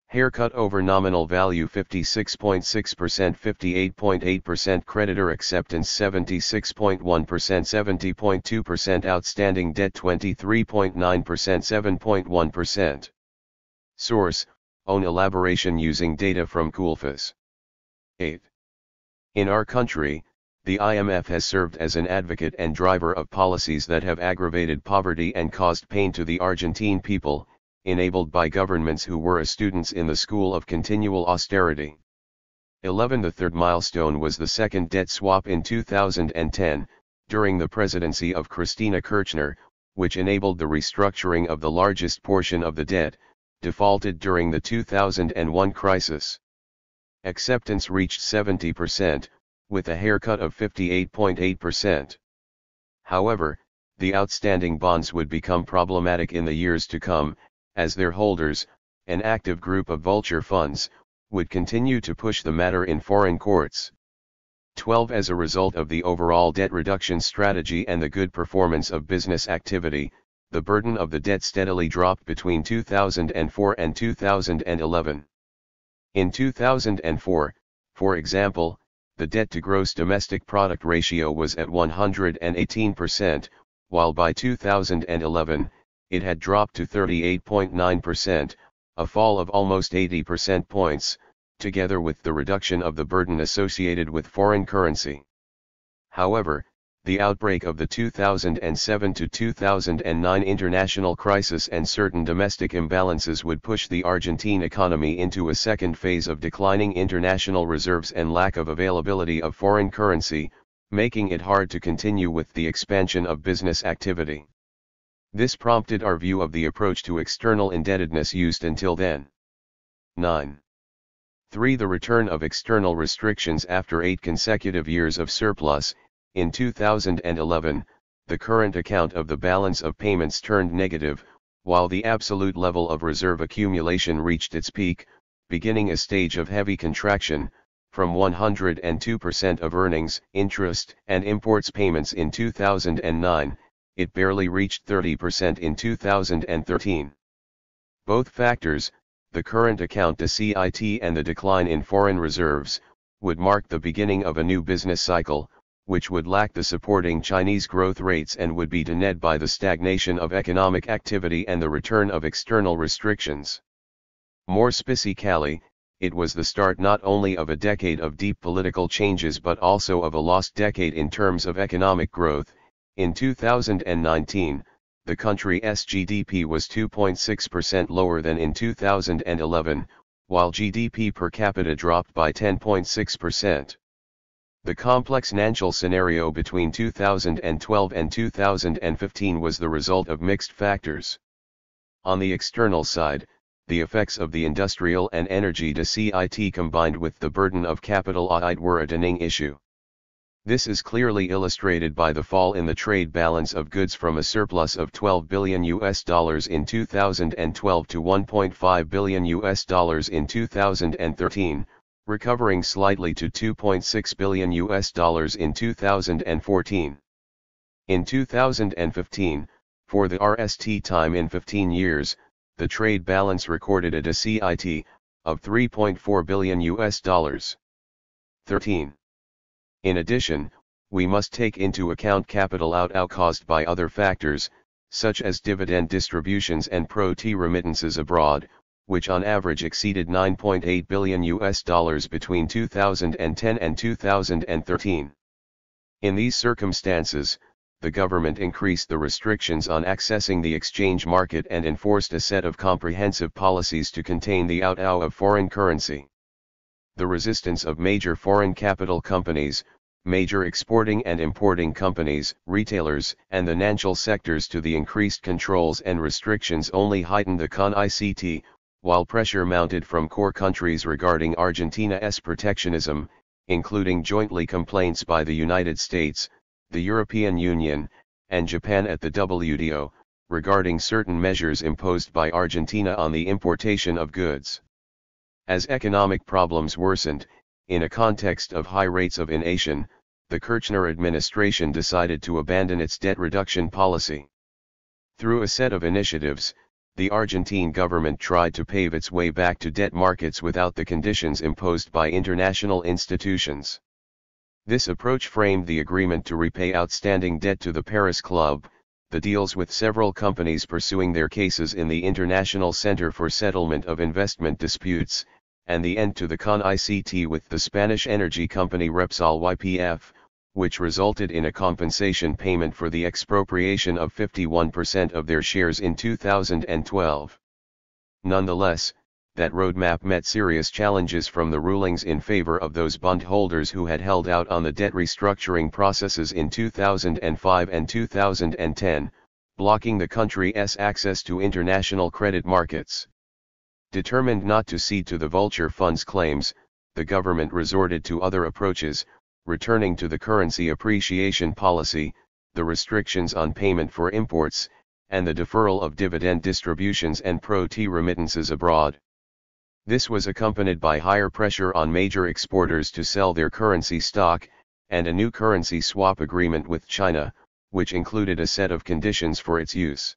Haircut over nominal value 56.6% 58.8% creditor acceptance 76.1% 70.2% outstanding debt 23.9% 7.1%. Source, own elaboration using data from Kulfas. 8. In our country, the IMF has served as an advocate and driver of policies that have aggravated poverty and caused pain to the Argentine people, enabled by governments who were students in the school of continual austerity. 11. The third milestone was the second debt swap in 2010, during the presidency of Christina Kirchner, which enabled the restructuring of the largest portion of the debt, defaulted during the 2001 crisis. Acceptance reached 70%, with a haircut of 58.8%. However, the outstanding bonds would become problematic in the years to come, as their holders, an active group of vulture funds, would continue to push the matter in foreign courts. 12. As a result of the overall debt reduction strategy and the good performance of business activity, the burden of the debt steadily dropped between 2004 and 2011. In 2004, for example, the debt to gross domestic product ratio was at 118%, while by 2011, it had dropped to 38.9%, a fall of almost 80 percent points, together with the reduction of the burden associated with foreign currency. However, the outbreak of the 2007 to 2009 international crisis and certain domestic imbalances would push the Argentine economy into a second phase of declining international reserves and lack of availability of foreign currency, making it hard to continue with the expansion of business activity. This prompted our view of the approach to external indebtedness used until then. 9. 3. The return of external restrictions after 8 consecutive years of surplus. In 2011, the current account of the balance of payments turned negative, while the absolute level of reserve accumulation reached its peak, beginning a stage of heavy contraction, from 102% of earnings, interest and imports payments in 2009, it barely reached 30% in 2013. Both factors, the current account deficit and the decline in foreign reserves, would mark the beginning of a new business cycle, which would lack the supporting Chinese growth rates and would be denuded by the stagnation of economic activity and the return of external restrictions. More specifically, it was the start not only of a decade of deep political changes but also of a lost decade in terms of economic growth. In 2019, the country's GDP was 2.6% lower than in 2011, while GDP per capita dropped by 10.6%. The complex financial scenario between 2012 and 2015 was the result of mixed factors. On the external side, the effects of the industrial and energy deficit combined with the burden of capital aid were a deafening issue. This is clearly illustrated by the fall in the trade balance of goods from a surplus of $12 billion in 2012 to $1.5 billion in 2013, recovering slightly to $2.6 billion in 2014. In 2015, for the RST time in 15 years, the trade balance recorded a deficit of $3.4 billion. 13. In addition, we must take into account capital outflow caused by other factors, such as dividend distributions and pro-T remittances abroad, which on average exceeded $9.8 billion between 2010 and 2013. In these circumstances, the government increased the restrictions on accessing the exchange market and enforced a set of comprehensive policies to contain the outflow of foreign currency. The resistance of major foreign capital companies, major exporting and importing companies, retailers, and the financial sectors to the increased controls and restrictions only heightened the con-ICT, while pressure mounted from core countries regarding Argentina's protectionism, including jointly complaints by the United States, the European Union, and Japan at the WTO, regarding certain measures imposed by Argentina on the importation of goods. As economic problems worsened, in a context of high rates of inflation, the Kirchner administration decided to abandon its debt reduction policy. Through a set of initiatives, the Argentine government tried to pave its way back to debt markets without the conditions imposed by international institutions. This approach framed the agreement to repay outstanding debt to the Paris Club, the deals with several companies pursuing their cases in the International Center for Settlement of Investment Disputes, and the end to the con-ICT with the Spanish energy company Repsol YPF, which resulted in a compensation payment for the expropriation of 51% of their shares in 2012. Nonetheless, that roadmap met serious challenges from the rulings in favor of those bondholders who had held out on the debt restructuring processes in 2005 and 2010, blocking the country's access to international credit markets. Determined not to cede to the vulture funds claims, the government resorted to other approaches, returning to the currency appreciation policy, the restrictions on payment for imports, and the deferral of dividend distributions and pro-T remittances abroad. This was accompanied by higher pressure on major exporters to sell their currency stock, and a new currency swap agreement with China, which included a set of conditions for its use.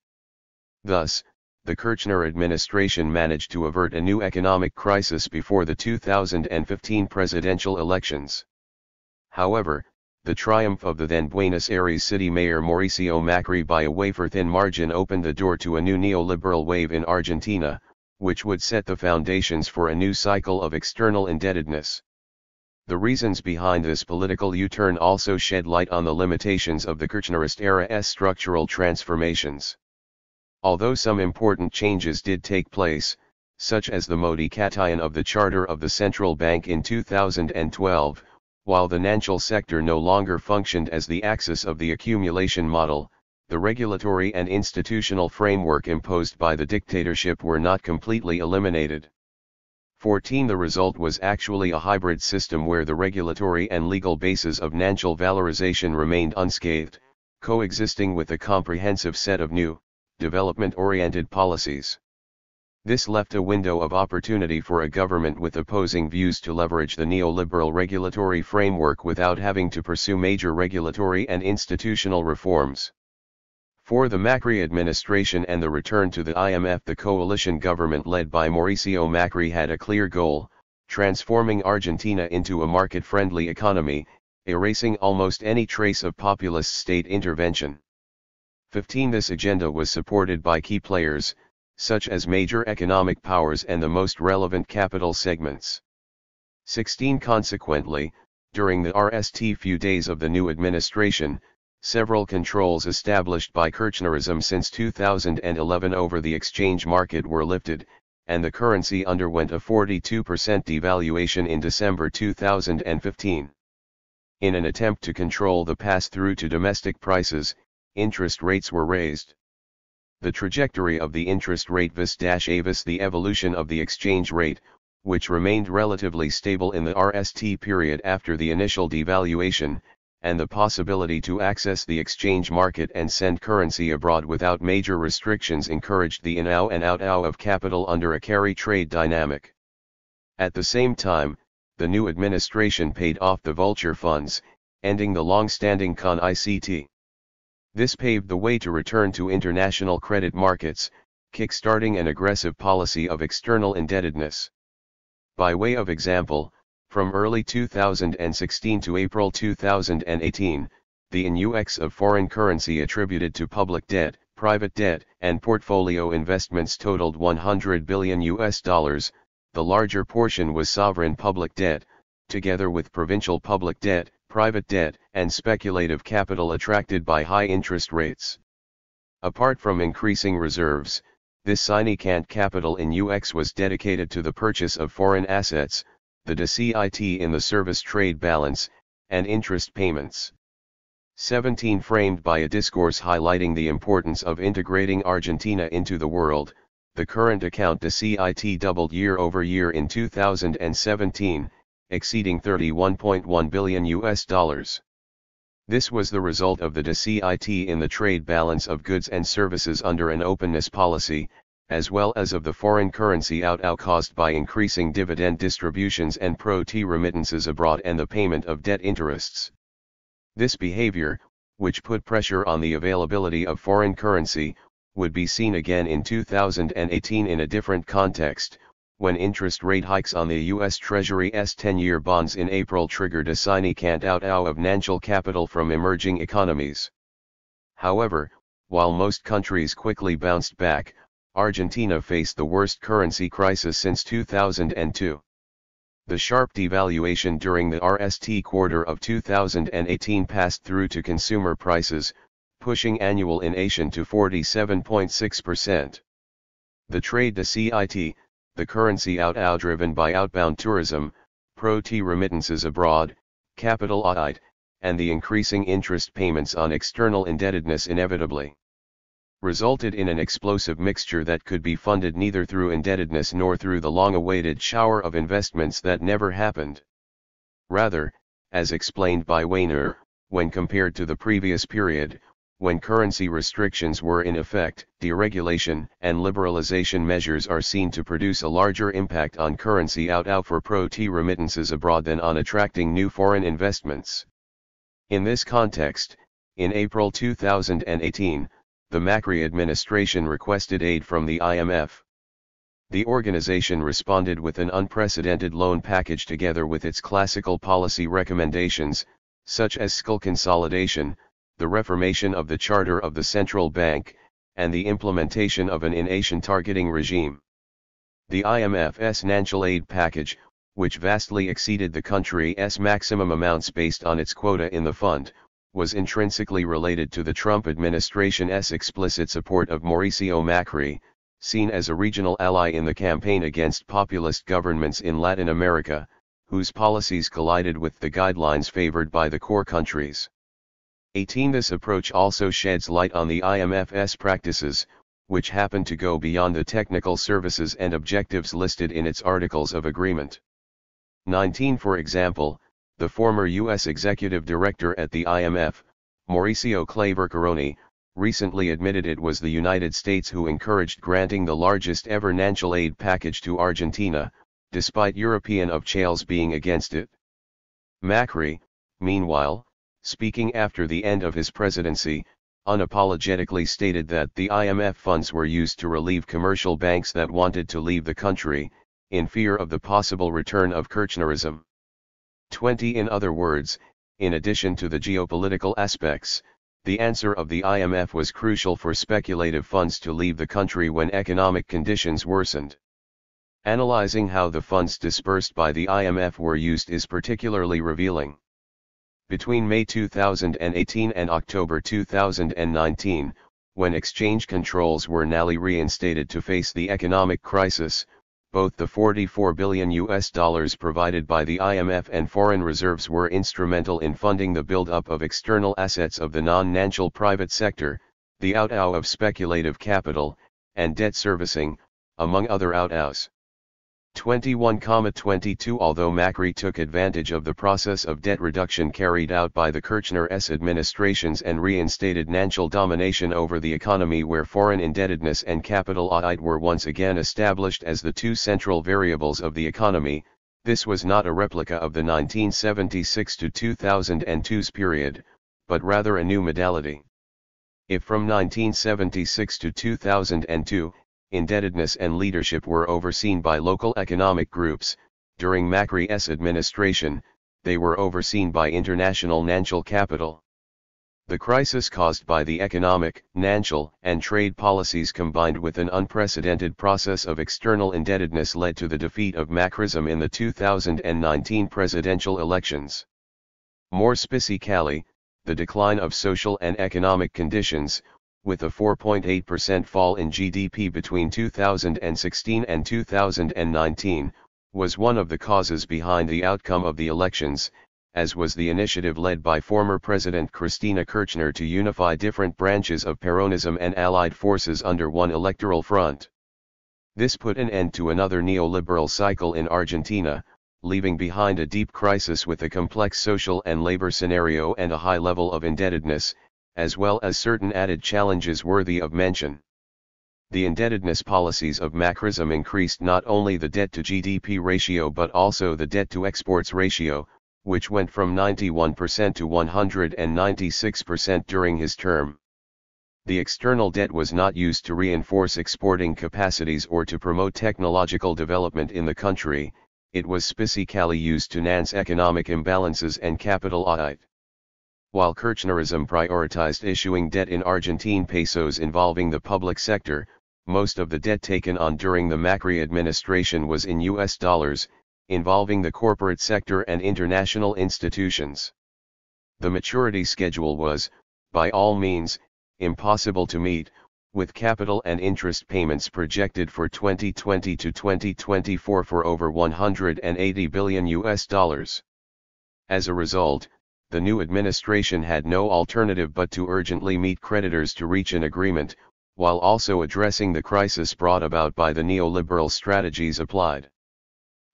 Thus, the Kirchner administration managed to avert a new economic crisis before the 2015 presidential elections. However, the triumph of the then Buenos Aires city mayor Mauricio Macri by a wafer-thin margin opened the door to a new neoliberal wave in Argentina, which would set the foundations for a new cycle of external indebtedness. The reasons behind this political U-turn also shed light on the limitations of the Kirchnerist era's structural transformations. Although some important changes did take place, such as the modification of the charter of the central bank in 2012, while the financial sector no longer functioned as the axis of the accumulation model, the regulatory and institutional framework imposed by the dictatorship were not completely eliminated. 14. The result was actually a hybrid system where the regulatory and legal bases of financial valorization remained unscathed, coexisting with a comprehensive set of new, development-oriented policies. This left a window of opportunity for a government with opposing views to leverage the neoliberal regulatory framework without having to pursue major regulatory and institutional reforms. For the Macri administration and the return to the IMF, the coalition government led by Mauricio Macri had a clear goal: transforming Argentina into a market-friendly economy, erasing almost any trace of populist state intervention. 15. This agenda was supported by key players, such as major economic powers and the most relevant capital segments. 16. Consequently, during the few days of the new administration, several controls established by Kirchnerism since 2011 over the exchange market were lifted, and the currency underwent a 42% devaluation in December 2015. In an attempt to control the pass-through to domestic prices, interest rates were raised. The trajectory of the interest rate vis-a-vis the evolution of the exchange rate, which remained relatively stable in the RST period after the initial devaluation, and the possibility to access the exchange market and send currency abroad without major restrictions encouraged the in-out and out-out of capital under a carry trade dynamic. At the same time, the new administration paid off the vulture funds, ending the long-standing con-ICT. This paved the way to return to international credit markets, kick-starting an aggressive policy of external indebtedness. By way of example, from early 2016 to April 2018, the influx of foreign currency attributed to public debt, private debt, and portfolio investments totaled $100 billion. The larger portion was sovereign public debt, together with provincial public debt, private debt, and speculative capital attracted by high interest rates. Apart from increasing reserves, this significant capital in UX was dedicated to the purchase of foreign assets, the deficit in the service trade balance, and interest payments. 17 Framed by a discourse highlighting the importance of integrating Argentina into the world, the current account deficit doubled year over year in 2017, exceeding $31.1 billion. This was the result of the deficit in the trade balance of goods and services under an openness policy, as well as of the foreign currency out-out caused by increasing dividend distributions and pro-T remittances abroad and the payment of debt interests. This behavior, which put pressure on the availability of foreign currency, would be seen again in 2018 in a different context, when interest rate hikes on the U.S. Treasury's 10-year bonds in April triggered a significant out-out of financial capital from emerging economies. However, while most countries quickly bounced back, Argentina faced the worst currency crisis since 2002. The sharp devaluation during the first quarter of 2018 passed through to consumer prices, pushing annual inflation to 47.6%. The trade deficit, the currency out-out driven by outbound tourism, pro-T remittances abroad, capital out, and the increasing interest payments on external indebtedness inevitably resulted in an explosive mixture that could be funded neither through indebtedness nor through the long-awaited shower of investments that never happened. Rather, as explained by Weiner, when compared to the previous period, when currency restrictions were in effect, deregulation and liberalization measures are seen to produce a larger impact on currency out-out for pro-T remittances abroad than on attracting new foreign investments. In this context, in April 2018, the Macri administration requested aid from the IMF. The organization responded with an unprecedented loan package together with its classical policy recommendations, such as fiscal consolidation, the reformation of the charter of the central bank, and the implementation of an inflation targeting regime. The IMF's financial aid package, which vastly exceeded the country's maximum amounts based on its quota in the fund, was intrinsically related to the Trump administration's explicit support of Mauricio Macri, seen as a regional ally in the campaign against populist governments in Latin America, whose policies collided with the guidelines favored by the core countries. 18 This approach also sheds light on the IMF's practices, which happen to go beyond the technical services and objectives listed in its Articles of Agreement. 19 For example, the former U.S. Executive Director at the IMF, Mauricio Claver-Caroni, recently admitted it was the United States who encouraged granting the largest ever financial aid package to Argentina, despite European officials being against it. Macri, meanwhile, speaking after the end of his presidency, unapologetically stated that the IMF funds were used to relieve commercial banks that wanted to leave the country, in fear of the possible return of Kirchnerism. 20 In other words, in addition to the geopolitical aspects, the answer of the IMF was crucial for speculative funds to leave the country when economic conditions worsened. Analyzing how the funds disbursed by the IMF were used is particularly revealing. Between May 2018 and October 2019, when exchange controls were nearly reinstated to face the economic crisis, both the $44 billion provided by the IMF and foreign reserves were instrumental in funding the build-up of external assets of the non-financial private sector, the out-out of speculative capital, and debt servicing, among other out-outs. 21,22 Although Macri took advantage of the process of debt reduction carried out by the Kirchner-S administrations and reinstated national domination over the economy where foreign indebtedness and capital audit were once again established as the two central variables of the economy, this was not a replica of the 1976 to 2002's period, but rather a new modality. If from 1976 to 2002, indebtedness and leadership were overseen by local economic groups, during Macri's administration, they were overseen by international national capital. The crisis caused by the economic, national, and trade policies combined with an unprecedented process of external indebtedness led to the defeat of Macrism in the 2019 presidential elections. More specifically, the decline of social and economic conditions, with a 4.8% fall in GDP between 2016 and 2019, was one of the causes behind the outcome of the elections, as was the initiative led by former President Cristina Kirchner to unify different branches of Peronism and allied forces under one electoral front. This put an end to another neoliberal cycle in Argentina, leaving behind a deep crisis with a complex social and labor scenario and a high level of indebtedness, as well as certain added challenges worthy of mention. The indebtedness policies of Macrism increased not only the debt-to-GDP ratio but also the debt-to-exports ratio, which went from 91% to 196% during his term. The external debt was not used to reinforce exporting capacities or to promote technological development in the country, it was specifically used to enhance economic imbalances and capital audit. While Kirchnerism prioritized issuing debt in Argentine pesos involving the public sector, most of the debt taken on during the Macri administration was in US dollars, involving the corporate sector and international institutions. The maturity schedule was, by all means, impossible to meet, with capital and interest payments projected for 2020 to 2024 for over 180 billion US dollars. As a result, the new administration had no alternative but to urgently meet creditors to reach an agreement, while also addressing the crisis brought about by the neoliberal strategies applied.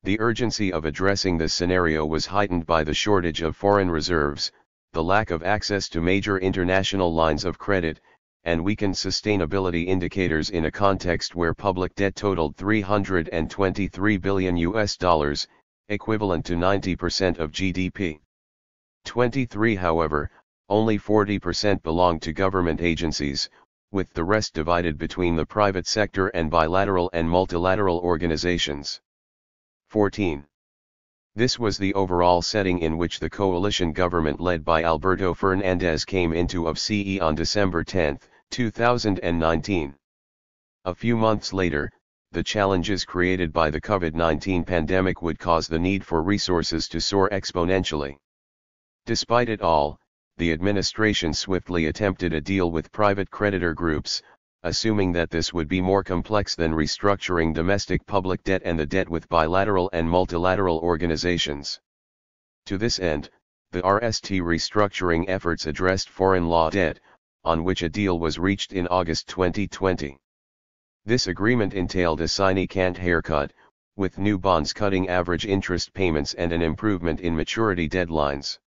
The urgency of addressing this scenario was heightened by the shortage of foreign reserves, the lack of access to major international lines of credit, and weakened sustainability indicators in a context where public debt totaled 323 billion US dollars, equivalent to 90% of GDP. 23 However, only 40% belonged to government agencies, with the rest divided between the private sector and bilateral and multilateral organizations. 14. This was the overall setting in which the coalition government led by Alberto Fernandez came into office on December 10, 2019. A few months later, the challenges created by the COVID-19 pandemic would cause the need for resources to soar exponentially. Despite it all, the administration swiftly attempted a deal with private creditor groups, assuming that this would be more complex than restructuring domestic public debt and the debt with bilateral and multilateral organizations. To this end, the RST restructuring efforts addressed foreign law debt, on which a deal was reached in August 2020. This agreement entailed a significant haircut, with new bonds cutting average interest payments and an improvement in maturity deadlines.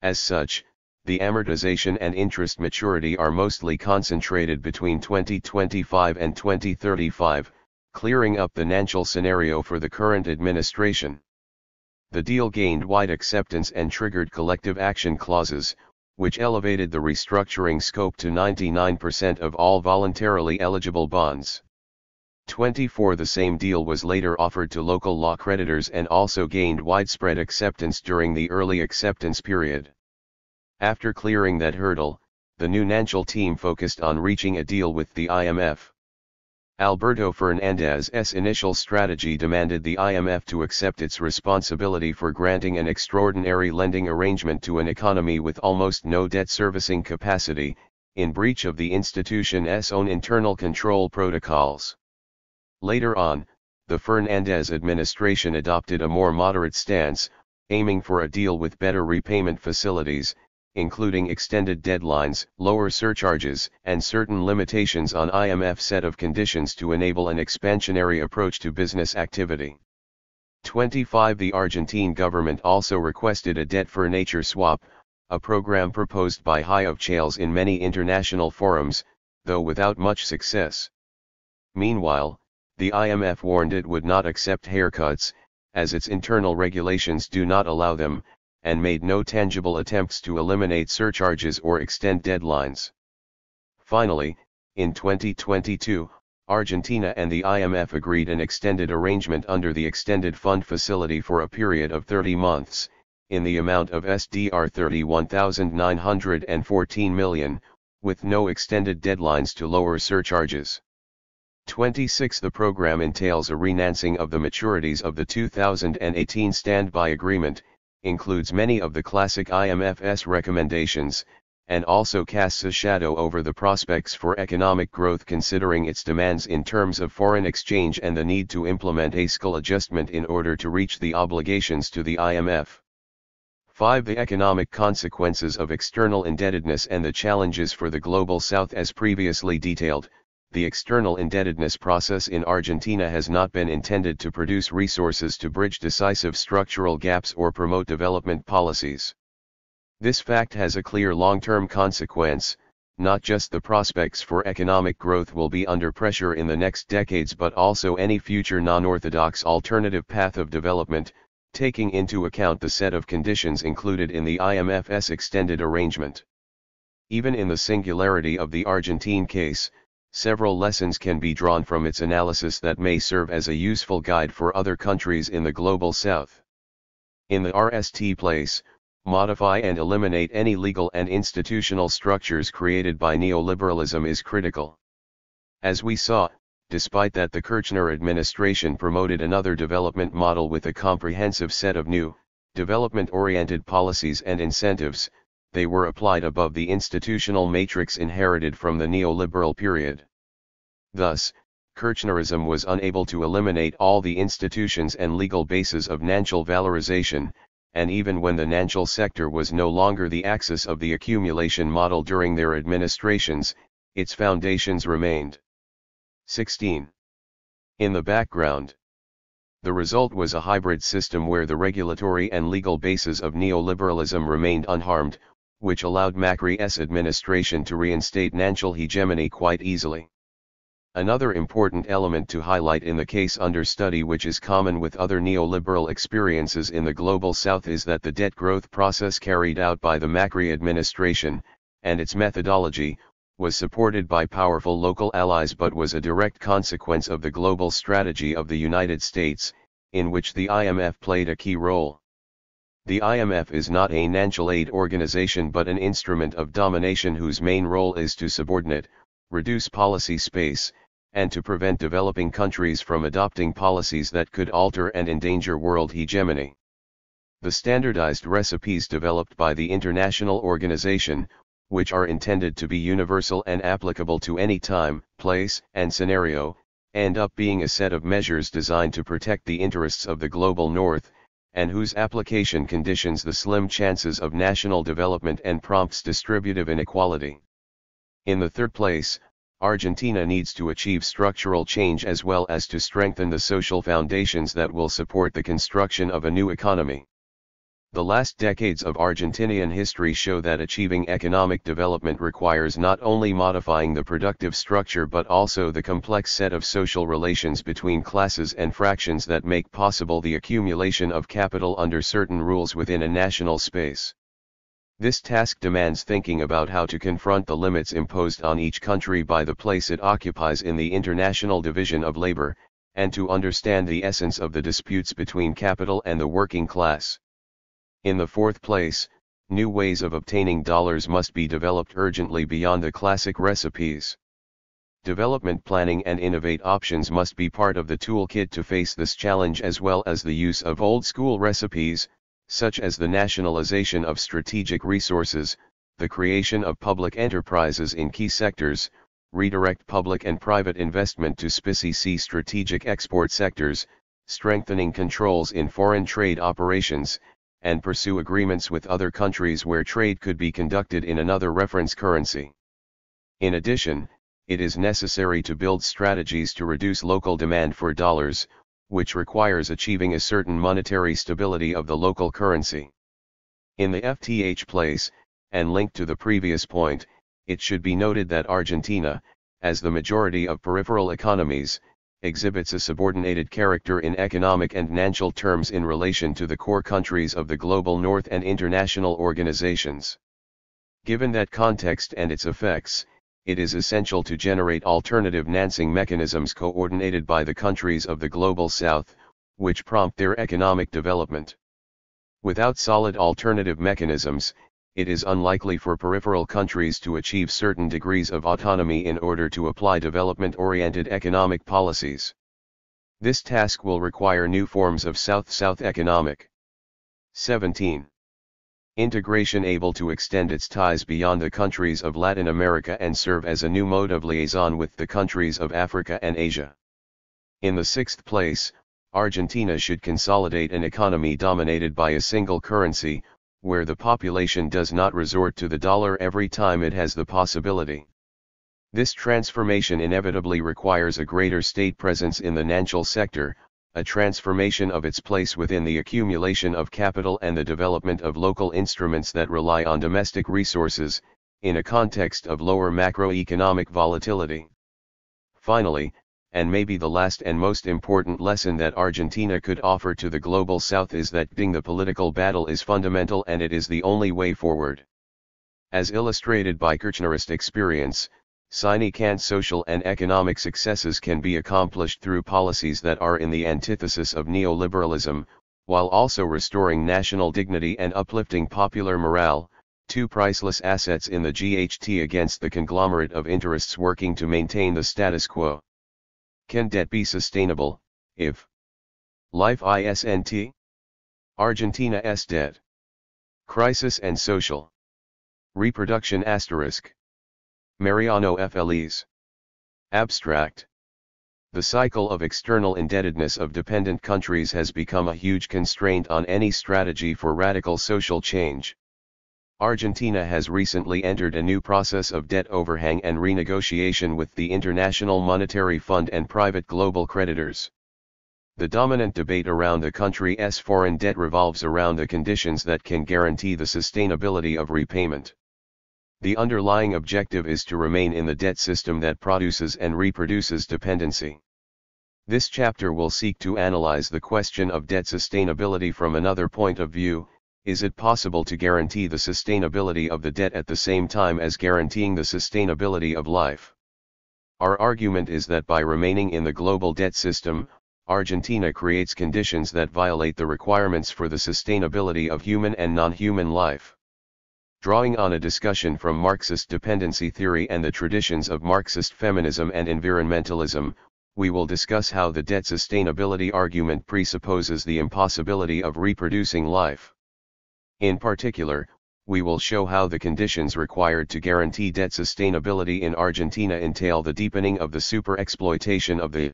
As such, the amortization and interest maturity are mostly concentrated between 2025 and 2035, clearing up the national scenario for the current administration. The deal gained wide acceptance and triggered collective action clauses, which elevated the restructuring scope to 99% of all voluntarily eligible bonds. 24 The same deal was later offered to local law creditors and also gained widespread acceptance during the early acceptance period. After clearing that hurdle, the new national team focused on reaching a deal with the IMF. Alberto Fernandez's initial strategy demanded the IMF to accept its responsibility for granting an extraordinary lending arrangement to an economy with almost no debt servicing capacity, in breach of the institution's own internal control protocols. Later on, the Fernandez administration adopted a more moderate stance, aiming for a deal with better repayment facilities, including extended deadlines, lower surcharges, and certain limitations on IMF set of conditions to enable an expansionary approach to business activity. 25. The Argentine government also requested a debt for nature swap, a program proposed by High of Chales in many international forums, though without much success. Meanwhile, the IMF warned it would not accept haircuts, as its internal regulations do not allow them, and made no tangible attempts to eliminate surcharges or extend deadlines. Finally, in 2022, Argentina and the IMF agreed an extended arrangement under the Extended Fund Facility for a period of 30 months, in the amount of SDR 31,914 million, with no extended deadlines to lower surcharges. 26. The program entails a renouncing of the maturities of the 2018 Standby Agreement, includes many of the classic IMF's recommendations, and also casts a shadow over the prospects for economic growth considering its demands in terms of foreign exchange and the need to implement a fiscal adjustment in order to reach the obligations to the IMF. 5. The economic consequences of external indebtedness and the challenges for the Global South. As previously detailed, the external indebtedness process in Argentina has not been intended to produce resources to bridge decisive structural gaps or promote development policies. This fact has a clear long-term consequence. Not just the prospects for economic growth will be under pressure in the next decades, but also any future non-orthodox alternative path of development, taking into account the set of conditions included in the IMF's extended arrangement. Even in the singularity of the Argentine case, several lessons can be drawn from its analysis that may serve as a useful guide for other countries in the Global South. In the RST place, modify and eliminate any legal and institutional structures created by neoliberalism is critical. As we saw, despite that the Kirchner administration promoted another development model with a comprehensive set of new, development-oriented policies and incentives, they were applied above the institutional matrix inherited from the neoliberal period. Thus, Kirchnerism was unable to eliminate all the institutions and legal bases of national valorization, and even when the national sector was no longer the axis of the accumulation model during their administrations, its foundations remained. 16. In the background, the result was a hybrid system where the regulatory and legal bases of neoliberalism remained unharmed, which allowed Macri's administration to reinstate national hegemony quite easily. Another important element to highlight in the case under study, which is common with other neoliberal experiences in the Global South, is that the debt growth process carried out by the Macri administration, and its methodology, was supported by powerful local allies but was a direct consequence of the global strategy of the United States, in which the IMF played a key role. The IMF is not a national aid organization but an instrument of domination whose main role is to subordinate, reduce policy space, and to prevent developing countries from adopting policies that could alter and endanger world hegemony. The standardized recipes developed by the international organization, which are intended to be universal and applicable to any time, place, and scenario, end up being a set of measures designed to protect the interests of the global north, and whose application conditions the slim chances of national development and prompts distributive inequality. In the third place, Argentina needs to achieve structural change as well as to strengthen the social foundations that will support the construction of a new economy. The last decades of Argentinian history show that achieving economic development requires not only modifying the productive structure but also the complex set of social relations between classes and fractions that make possible the accumulation of capital under certain rules within a national space. This task demands thinking about how to confront the limits imposed on each country by the place it occupies in the international division of labor, and to understand the essence of the disputes between capital and the working class. In the fourth place, new ways of obtaining dollars must be developed urgently beyond the classic recipes. Development planning and innovate options must be part of the toolkit to face this challenge, as well as the use of old-school recipes, such as the nationalization of strategic resources, the creation of public enterprises in key sectors, redirect public and private investment to specific strategic export sectors, strengthening controls in foreign trade operations, and pursue agreements with other countries where trade could be conducted in another reference currency. In addition, it is necessary to build strategies to reduce local demand for dollars, which requires achieving a certain monetary stability of the local currency. In the FTH place, and linked to the previous point, it should be noted that Argentina, as the majority of peripheral economies, exhibits a subordinated character in economic and financial terms in relation to the core countries of the global north and international organizations. Given that context and its effects, it is essential to generate alternative financing mechanisms coordinated by the countries of the global south, which prompt their economic development. Without solid alternative mechanisms, it is unlikely for peripheral countries to achieve certain degrees of autonomy in order to apply development-oriented economic policies. This task will require new forms of South-South economic. 17. Integration able to extend its ties beyond the countries of Latin America and serve as a new mode of liaison with the countries of Africa and Asia. In the sixth place, Argentina should consolidate an economy dominated by a single currency, where the population does not resort to the dollar every time it has the possibility. This transformation inevitably requires a greater state presence in the financial sector, a transformation of its place within the accumulation of capital and the development of local instruments that rely on domestic resources, in a context of lower macroeconomic volatility. Finally, and maybe the last and most important lesson that Argentina could offer to the global south is that winning the political battle is fundamental and it is the only way forward. As illustrated by Kirchnerist experience, significant social and economic successes can be accomplished through policies that are in the antithesis of neoliberalism, while also restoring national dignity and uplifting popular morale, two priceless assets in the GHT against the conglomerate of interests working to maintain the status quo. Can debt be sustainable, if life isn't? Argentina's debt crisis and social reproduction *. Mariano F. Elise. Abstract. The cycle of external indebtedness of dependent countries has become a huge constraint on any strategy for radical social change. Argentina has recently entered a new process of debt overhang and renegotiation with the International Monetary Fund and private global creditors. The dominant debate around the country's foreign debt revolves around the conditions that can guarantee the sustainability of repayment. The underlying objective is to remain in the debt system that produces and reproduces dependency. This chapter will seek to analyze the question of debt sustainability from another point of view. Is it possible to guarantee the sustainability of the debt at the same time as guaranteeing the sustainability of life? Our argument is that by remaining in the global debt system, Argentina creates conditions that violate the requirements for the sustainability of human and non-human life. Drawing on a discussion from Marxist dependency theory and the traditions of Marxist feminism and environmentalism, we will discuss how the debt sustainability argument presupposes the impossibility of reproducing life. In particular, we will show how the conditions required to guarantee debt sustainability in Argentina entail the deepening of the super-exploitation of the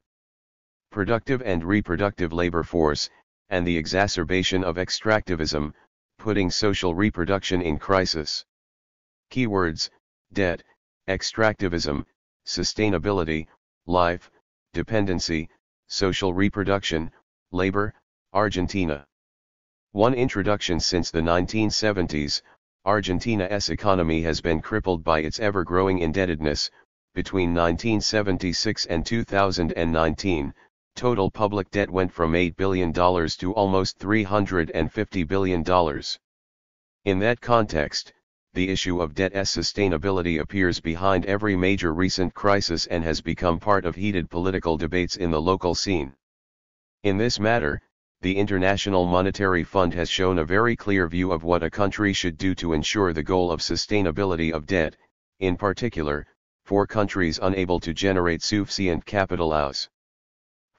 productive and reproductive labor force, and the exacerbation of extractivism, putting social reproduction in crisis. Keywords: debt, extractivism, sustainability, life, dependency, social reproduction, labor, Argentina. 1. Introduction. Since the 1970s, Argentina's economy has been crippled by its ever-growing indebtedness. Between 1976 and 2019, total public debt went from $8 billion to almost $350 billion. In that context, the issue of debt's sustainability appears behind every major recent crisis and has become part of heated political debates in the local scene. In this matter, the International Monetary Fund has shown a very clear view of what a country should do to ensure the goal of sustainability of debt, in particular, for countries unable to generate sufficient capital outs.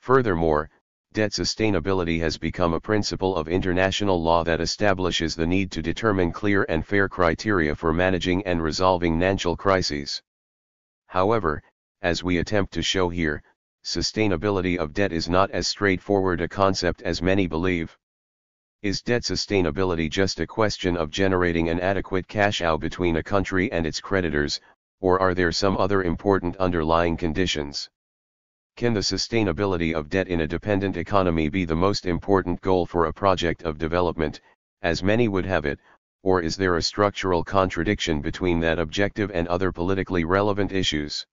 Furthermore, debt sustainability has become a principle of international law that establishes the need to determine clear and fair criteria for managing and resolving financial crises. However, as we attempt to show here, sustainability of debt is not as straightforward a concept as many believe. Is debt sustainability just a question of generating an adequate cash out between a country and its creditors, or are there some other important underlying conditions? Can the sustainability of debt in a dependent economy be the most important goal for a project of development, as many would have it, or is there a structural contradiction between that objective and other politically relevant issues?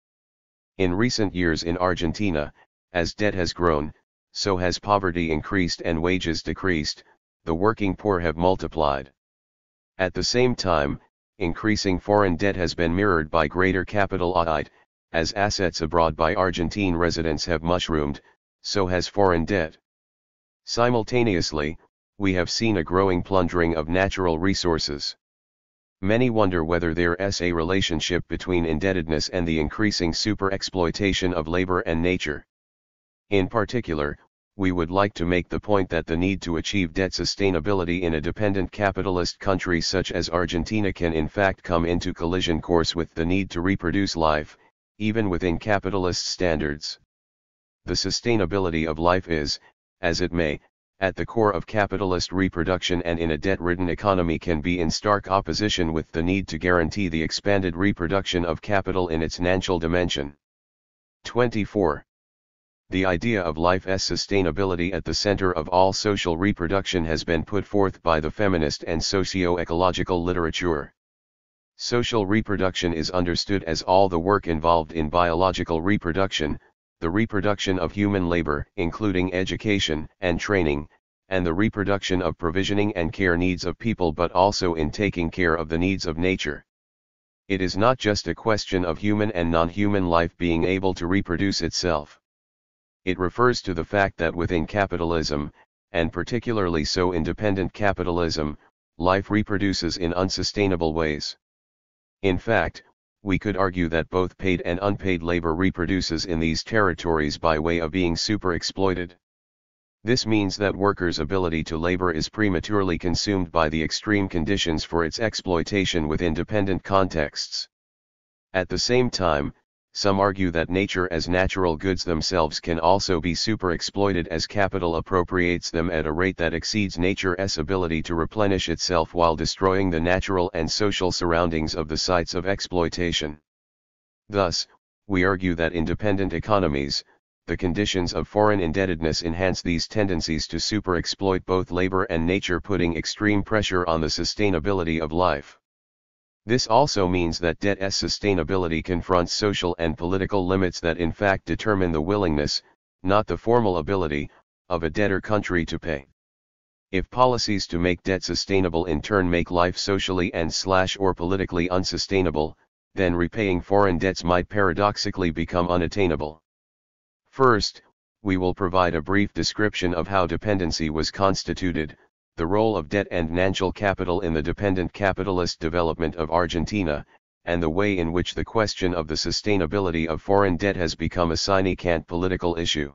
In recent years in Argentina, as debt has grown, so has poverty increased and wages decreased, the working poor have multiplied. At the same time, increasing foreign debt has been mirrored by greater capital outlay, as assets abroad by Argentine residents have mushroomed, so has foreign debt. Simultaneously, we have seen a growing plundering of natural resources. Many wonder whether there is a relationship between indebtedness and the increasing super-exploitation of labor and nature. In particular, we would like to make the point that the need to achieve debt sustainability in a dependent capitalist country such as Argentina can in fact come into collision course with the need to reproduce life, even within capitalist standards. The sustainability of life is, as it may, at the core of capitalist reproduction, and in a debt-ridden economy can be in stark opposition with the need to guarantee the expanded reproduction of capital in its natural dimension. 24. The idea of life as sustainability at the center of all social reproduction has been put forth by the feminist and socio-ecological literature. Social reproduction is understood as all the work involved in biological reproduction, the reproduction of human labor, including education and training, and the reproduction of provisioning and care needs of people, but also in taking care of the needs of nature. It is not just a question of human and non-human life being able to reproduce itself. It refers to the fact that within capitalism, and particularly so independent capitalism, life reproduces in unsustainable ways. In fact, we could argue that both paid and unpaid labor reproduces in these territories by way of being super-exploited. This means that workers' ability to labor is prematurely consumed by the extreme conditions for its exploitation within dependent contexts. At the same time, some argue that nature as natural goods themselves can also be super-exploited as capital appropriates them at a rate that exceeds nature's ability to replenish itself while destroying the natural and social surroundings of the sites of exploitation. Thus, we argue that in dependent economies, the conditions of foreign indebtedness enhance these tendencies to super-exploit both labor and nature, putting extreme pressure on the sustainability of life. This also means that debt's sustainability confronts social and political limits that in fact determine the willingness, not the formal ability, of a debtor country to pay. If policies to make debt sustainable in turn make life socially and/or politically unsustainable, then repaying foreign debts might paradoxically become unattainable. First, we will provide a brief description of how dependency was constituted, the role of debt and natural capital in the dependent capitalist development of Argentina, and the way in which the question of the sustainability of foreign debt has become a sine qua non political issue.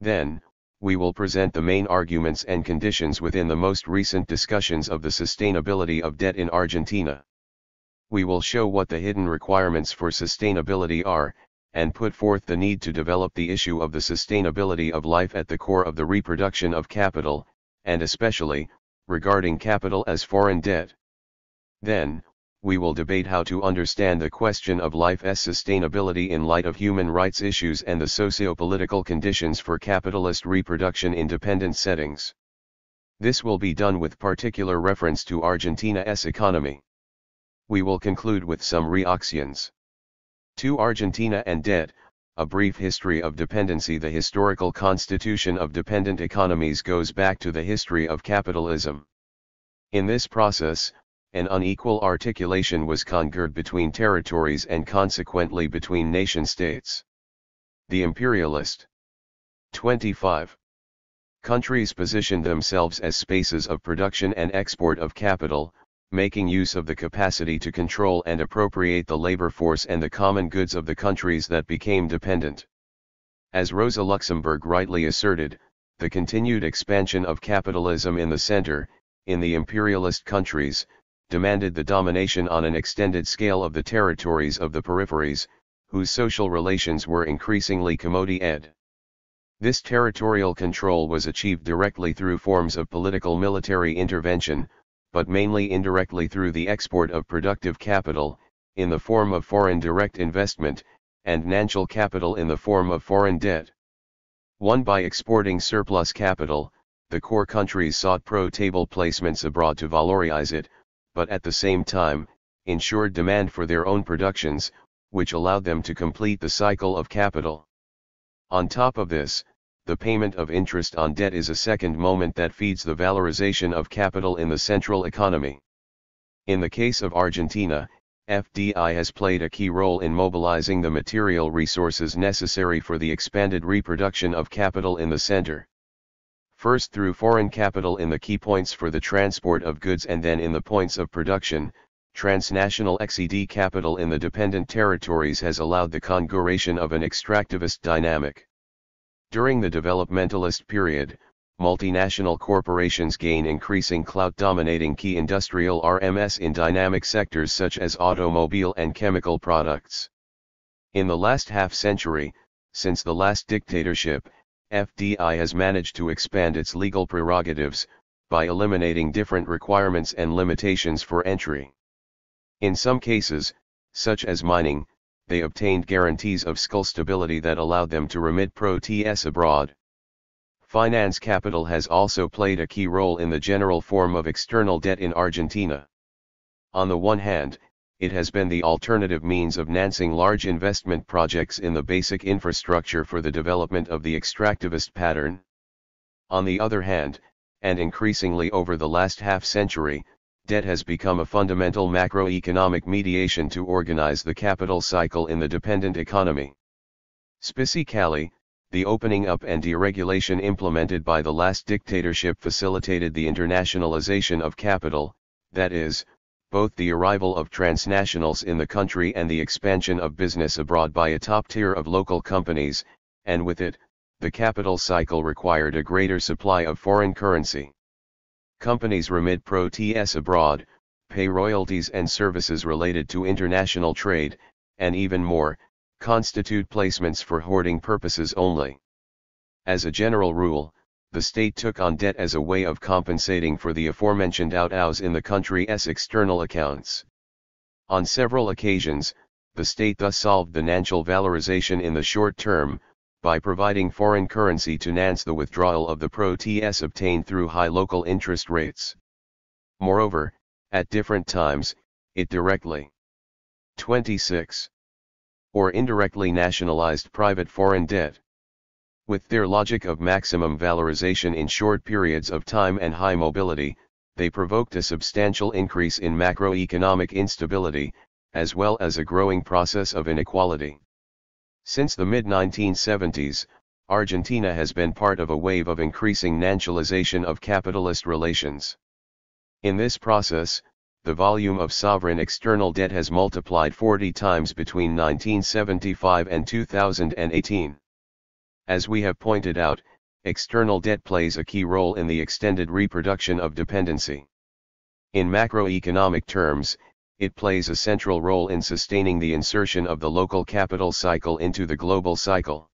Then, we will present the main arguments and conditions within the most recent discussions of the sustainability of debt in Argentina. We will show what the hidden requirements for sustainability are, and put forth the need to develop the issue of the sustainability of life at the core of the reproduction of capital, and especially, regarding capital as foreign debt. Then, we will debate how to understand the question of life's sustainability in light of human rights issues and the socio-political conditions for capitalist reproduction in dependent settings. This will be done with particular reference to Argentina's economy. We will conclude with some reactions to Argentina and debt. A brief history of dependency. The historical constitution of dependent economies goes back to the history of capitalism. In this process, an unequal articulation was conquered between territories and consequently between nation-states. The imperialist 25. Countries positioned themselves as spaces of production and export of capital, making use of the capacity to control and appropriate the labor force and the common goods of the countries that became dependent. As Rosa Luxemburg rightly asserted, the continued expansion of capitalism in the center, in the imperialist countries, demanded the domination on an extended scale of the territories of the peripheries, whose social relations were increasingly commodity-ed. This territorial control was achieved directly through forms of political military intervention, but mainly indirectly through the export of productive capital, in the form of foreign direct investment, and national capital in the form of foreign debt. 1. By exporting surplus capital, the core countries sought pro-table placements abroad to valorize it, but at the same time, ensured demand for their own productions, which allowed them to complete the cycle of capital. On top of this, the payment of interest on debt is a second moment that feeds the valorization of capital in the central economy. In the case of Argentina, FDI has played a key role in mobilizing the material resources necessary for the expanded reproduction of capital in the center. First through foreign capital in the key points for the transport of goods, and then in the points of production, transnational XED capital in the dependent territories has allowed the configuration of an extractivist dynamic. During the developmentalist period, multinational corporations gain increasing clout, dominating key industrial RMS in dynamic sectors such as automobile and chemical products. In the last half-century, since the last dictatorship, FDI has managed to expand its legal prerogatives, by eliminating different requirements and limitations for entry. In some cases, such as mining, they obtained guarantees of fiscal stability that allowed them to remit pro-TS abroad. Finance capital has also played a key role in the general form of external debt in Argentina. On the one hand, it has been the alternative means of financing large investment projects in the basic infrastructure for the development of the extractivist pattern. On the other hand, and increasingly over the last half-century, debt has become a fundamental macroeconomic mediation to organize the capital cycle in the dependent economy. Specifically, the opening up and deregulation implemented by the last dictatorship facilitated the internationalization of capital, that is, both the arrival of transnationals in the country and the expansion of business abroad by a top tier of local companies, and with it, the capital cycle required a greater supply of foreign currency. Companies remit pro-TS abroad, pay royalties and services related to international trade, and even more, constitute placements for hoarding purposes only. As a general rule, the state took on debt as a way of compensating for the aforementioned outflows in the country's external accounts. On several occasions, the state thus solved the national valorization in the short term, by providing foreign currency to finance the withdrawal of the pro-TS obtained through high local interest rates. Moreover, at different times, it directly 26. Or indirectly nationalized private foreign debt. With their logic of maximum valorization in short periods of time and high mobility, they provoked a substantial increase in macroeconomic instability, as well as a growing process of inequality. Since the mid-1970s, Argentina has been part of a wave of increasing nationalization of capitalist relations. In this process, the volume of sovereign external debt has multiplied 40 times between 1975 and 2018. As we have pointed out, external debt plays a key role in the extended reproduction of dependency. In macroeconomic terms, it plays a central role in sustaining the insertion of the local capital cycle into the global cycle.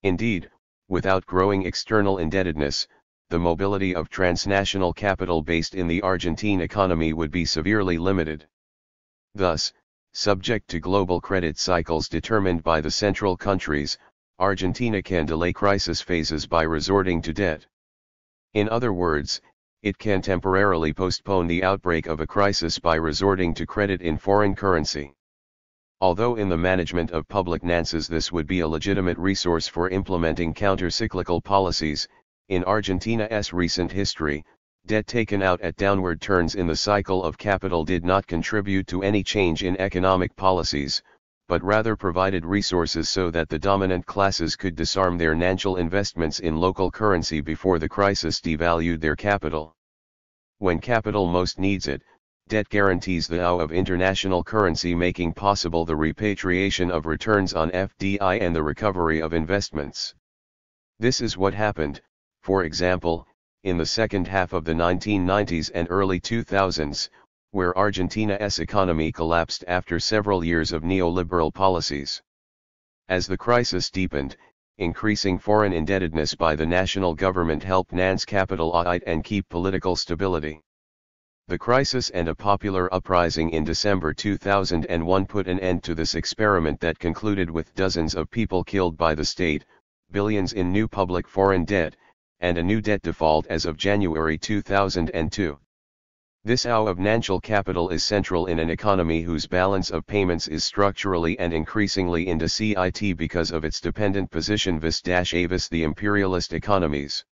Indeed, without growing external indebtedness, the mobility of transnational capital based in the Argentine economy would be severely limited. Thus, subject to global credit cycles determined by the central countries, Argentina can delay crisis phases by resorting to debt. In other words, it can temporarily postpone the outbreak of a crisis by resorting to credit in foreign currency. Although in the management of public finances this would be a legitimate resource for implementing counter-cyclical policies, in Argentina's recent history, debt taken out at downward turns in the cycle of capital did not contribute to any change in economic policies, but rather provided resources so that the dominant classes could disarm their national investments in local currency before the crisis devalued their capital. When capital most needs it, debt guarantees the flow of international currency, making possible the repatriation of returns on FDI and the recovery of investments. This is what happened, for example, in the second half of the 1990s and early 2000s, where Argentina's economy collapsed after several years of neoliberal policies. As the crisis deepened, increasing foreign indebtedness by the national government helped finance capital and keep political stability. The crisis and a popular uprising in December 2001 put an end to this experiment that concluded with dozens of people killed by the state, billions in new public foreign debt, and a new debt default as of January 2002. This out of national capital is central in an economy whose balance of payments is structurally and increasingly in deficit because of its dependent position vis-a-vis the imperialist economies.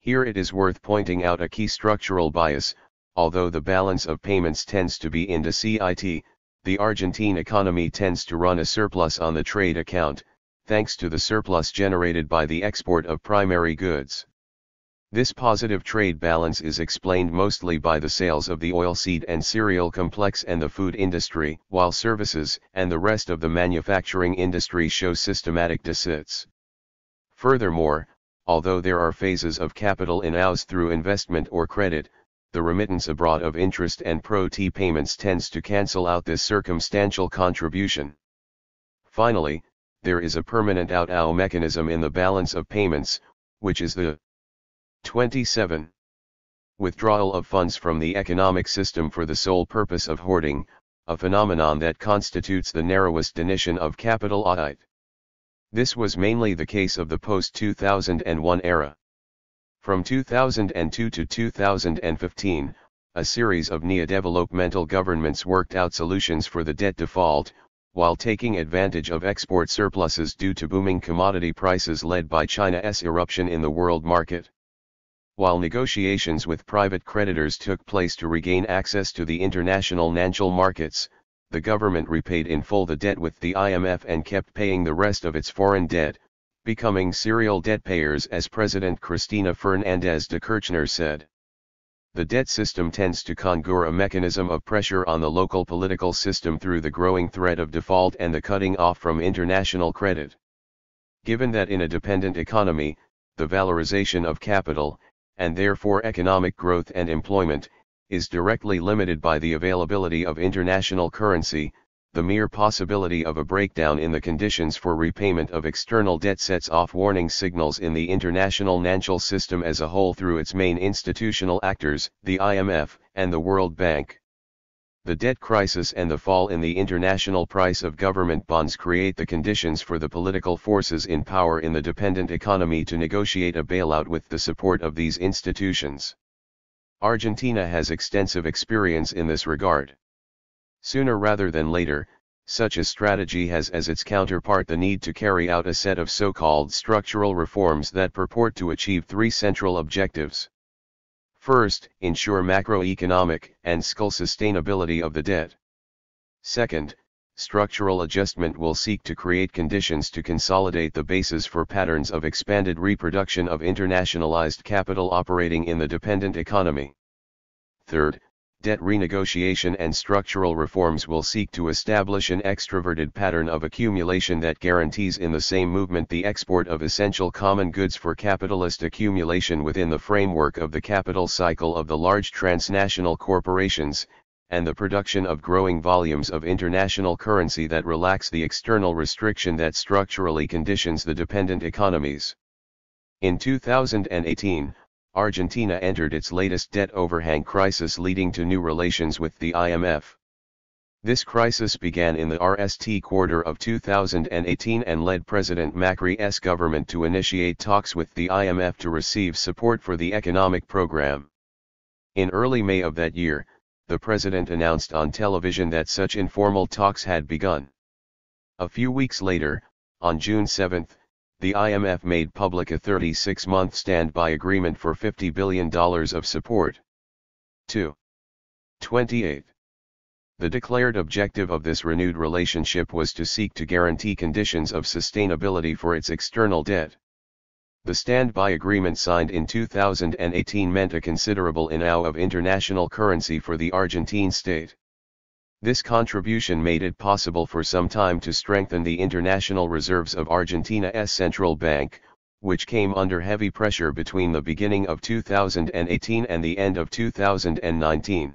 Here it is worth pointing out a key structural bias. Although the balance of payments tends to be in deficit, the Argentine economy tends to run a surplus on the trade account, thanks to the surplus generated by the export of primary goods. This positive trade balance is explained mostly by the sales of the oilseed and cereal complex and the food industry, while services and the rest of the manufacturing industry show systematic deficits. Furthermore, although there are phases of capital in-house through investment or credit, the remittance abroad of interest and pro-T payments tends to cancel out this circumstantial contribution. Finally, there is a permanent out-out mechanism in the balance of payments, which is the 27. Withdrawal of funds from the economic system for the sole purpose of hoarding, a phenomenon that constitutes the narrowest definition of capital out. This was mainly the case of the post-2001 era. From 2002 to 2015, a series of neo-developmental governments worked out solutions for the debt default, while taking advantage of export surpluses due to booming commodity prices led by China's eruption in the world market. While negotiations with private creditors took place to regain access to the international financial markets, the government repaid in full the debt with the IMF and kept paying the rest of its foreign debt, becoming serial debt payers, as President Cristina Fernández de Kirchner said. The debt system tends to conjure a mechanism of pressure on the local political system through the growing threat of default and the cutting off from international credit. Given that in a dependent economy, the valorization of capital, and therefore economic growth and employment, is directly limited by the availability of international currency, the mere possibility of a breakdown in the conditions for repayment of external debt sets off warning signals in the international financial system as a whole through its main institutional actors, the IMF and the World Bank. The debt crisis and the fall in the international price of government bonds create the conditions for the political forces in power in the dependent economy to negotiate a bailout with the support of these institutions. Argentina has extensive experience in this regard. Sooner rather than later, such a strategy has as its counterpart the need to carry out a set of so-called structural reforms that purport to achieve three central objectives. First, ensure macroeconomic and fiscal sustainability of the debt. Second, structural adjustment will seek to create conditions to consolidate the basis for patterns of expanded reproduction of internationalized capital operating in the dependent economy. Third, debt renegotiation and structural reforms will seek to establish an extroverted pattern of accumulation that guarantees in the same movement the export of essential common goods for capitalist accumulation within the framework of the capital cycle of the large transnational corporations, and the production of growing volumes of international currency that relax the external restriction that structurally conditions the dependent economies. In 2018, Argentina entered its latest debt overhang crisis, leading to new relations with the IMF. This crisis began in the first quarter of 2018 and led President Macri's government to initiate talks with the IMF to receive support for the economic program. In early May of that year, the president announced on television that such informal talks had begun. A few weeks later, on June 7, the IMF made public a 36-month standby agreement for $50 billion of support. 28. The declared objective of this renewed relationship was to seek to guarantee conditions of sustainability for its external debt. The standby agreement signed in 2018 meant a considerable inflow of international currency for the Argentine state. This contribution made it possible for some time to strengthen the international reserves of Argentina's central bank, which came under heavy pressure between the beginning of 2018 and the end of 2019.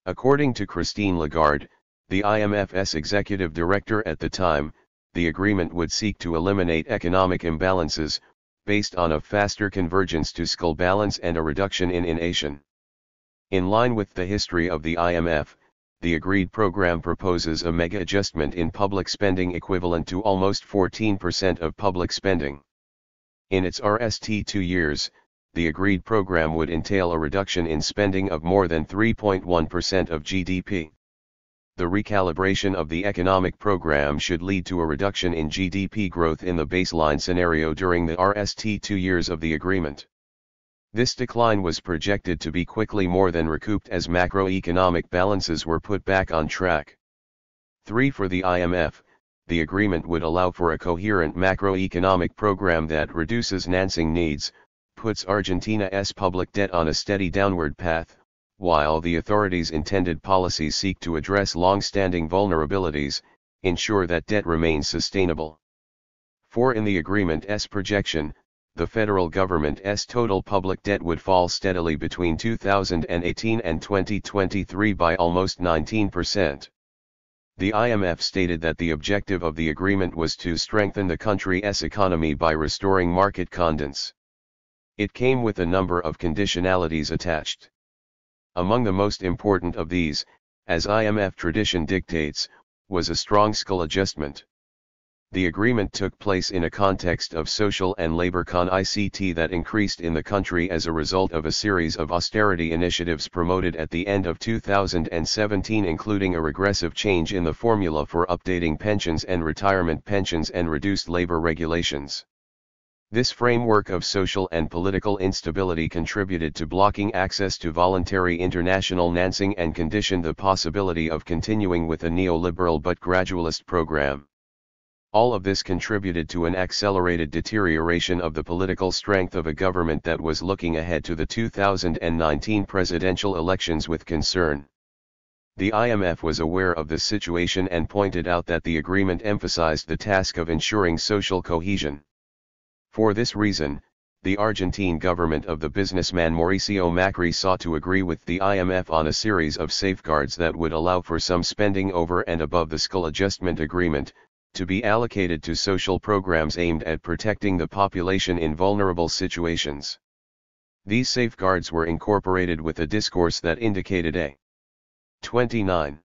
According to Christine Lagarde, the IMF's executive director at the time, the agreement would seek to eliminate economic imbalances, based on a faster convergence to fiscal balance and a reduction in inflation. In line with the history of the IMF, the agreed program proposes a mega adjustment in public spending equivalent to almost 14% of public spending. In its first 2 years, the agreed program would entail a reduction in spending of more than 3.1% of GDP. The recalibration of the economic program should lead to a reduction in GDP growth in the baseline scenario during the first 2 years of the agreement. This decline was projected to be quickly more than recouped as macroeconomic balances were put back on track. 3. For the IMF, the agreement would allow for a coherent macroeconomic program that reduces financing needs, puts Argentina's public debt on a steady downward path, while the authorities' intended policies seek to address long-standing vulnerabilities, ensure that debt remains sustainable. 4. In the agreement's projection, the federal government's total public debt would fall steadily between 2018 and 2023 by almost 19%. The IMF stated that the objective of the agreement was to strengthen the country's economy by restoring market confidence. It came with a number of conditionalities attached. Among the most important of these, as IMF tradition dictates, was a strong fiscal adjustment. The agreement took place in a context of social and labor conflict that increased in the country as a result of a series of austerity initiatives promoted at the end of 2017, including a regressive change in the formula for updating pensions and retirement pensions and reduced labor regulations. This framework of social and political instability contributed to blocking access to voluntary international financing and conditioned the possibility of continuing with a neoliberal but gradualist program. All of this contributed to an accelerated deterioration of the political strength of a government that was looking ahead to the 2019 presidential elections with concern. The IMF was aware of this situation and pointed out that the agreement emphasized the task of ensuring social cohesion. For this reason, the Argentine government of the businessman Mauricio Macri sought to agree with the IMF on a series of safeguards that would allow for some spending over and above the fiscal adjustment agreement, to be allocated to social programs aimed at protecting the population in vulnerable situations. These safeguards were incorporated with a discourse that indicated a 29.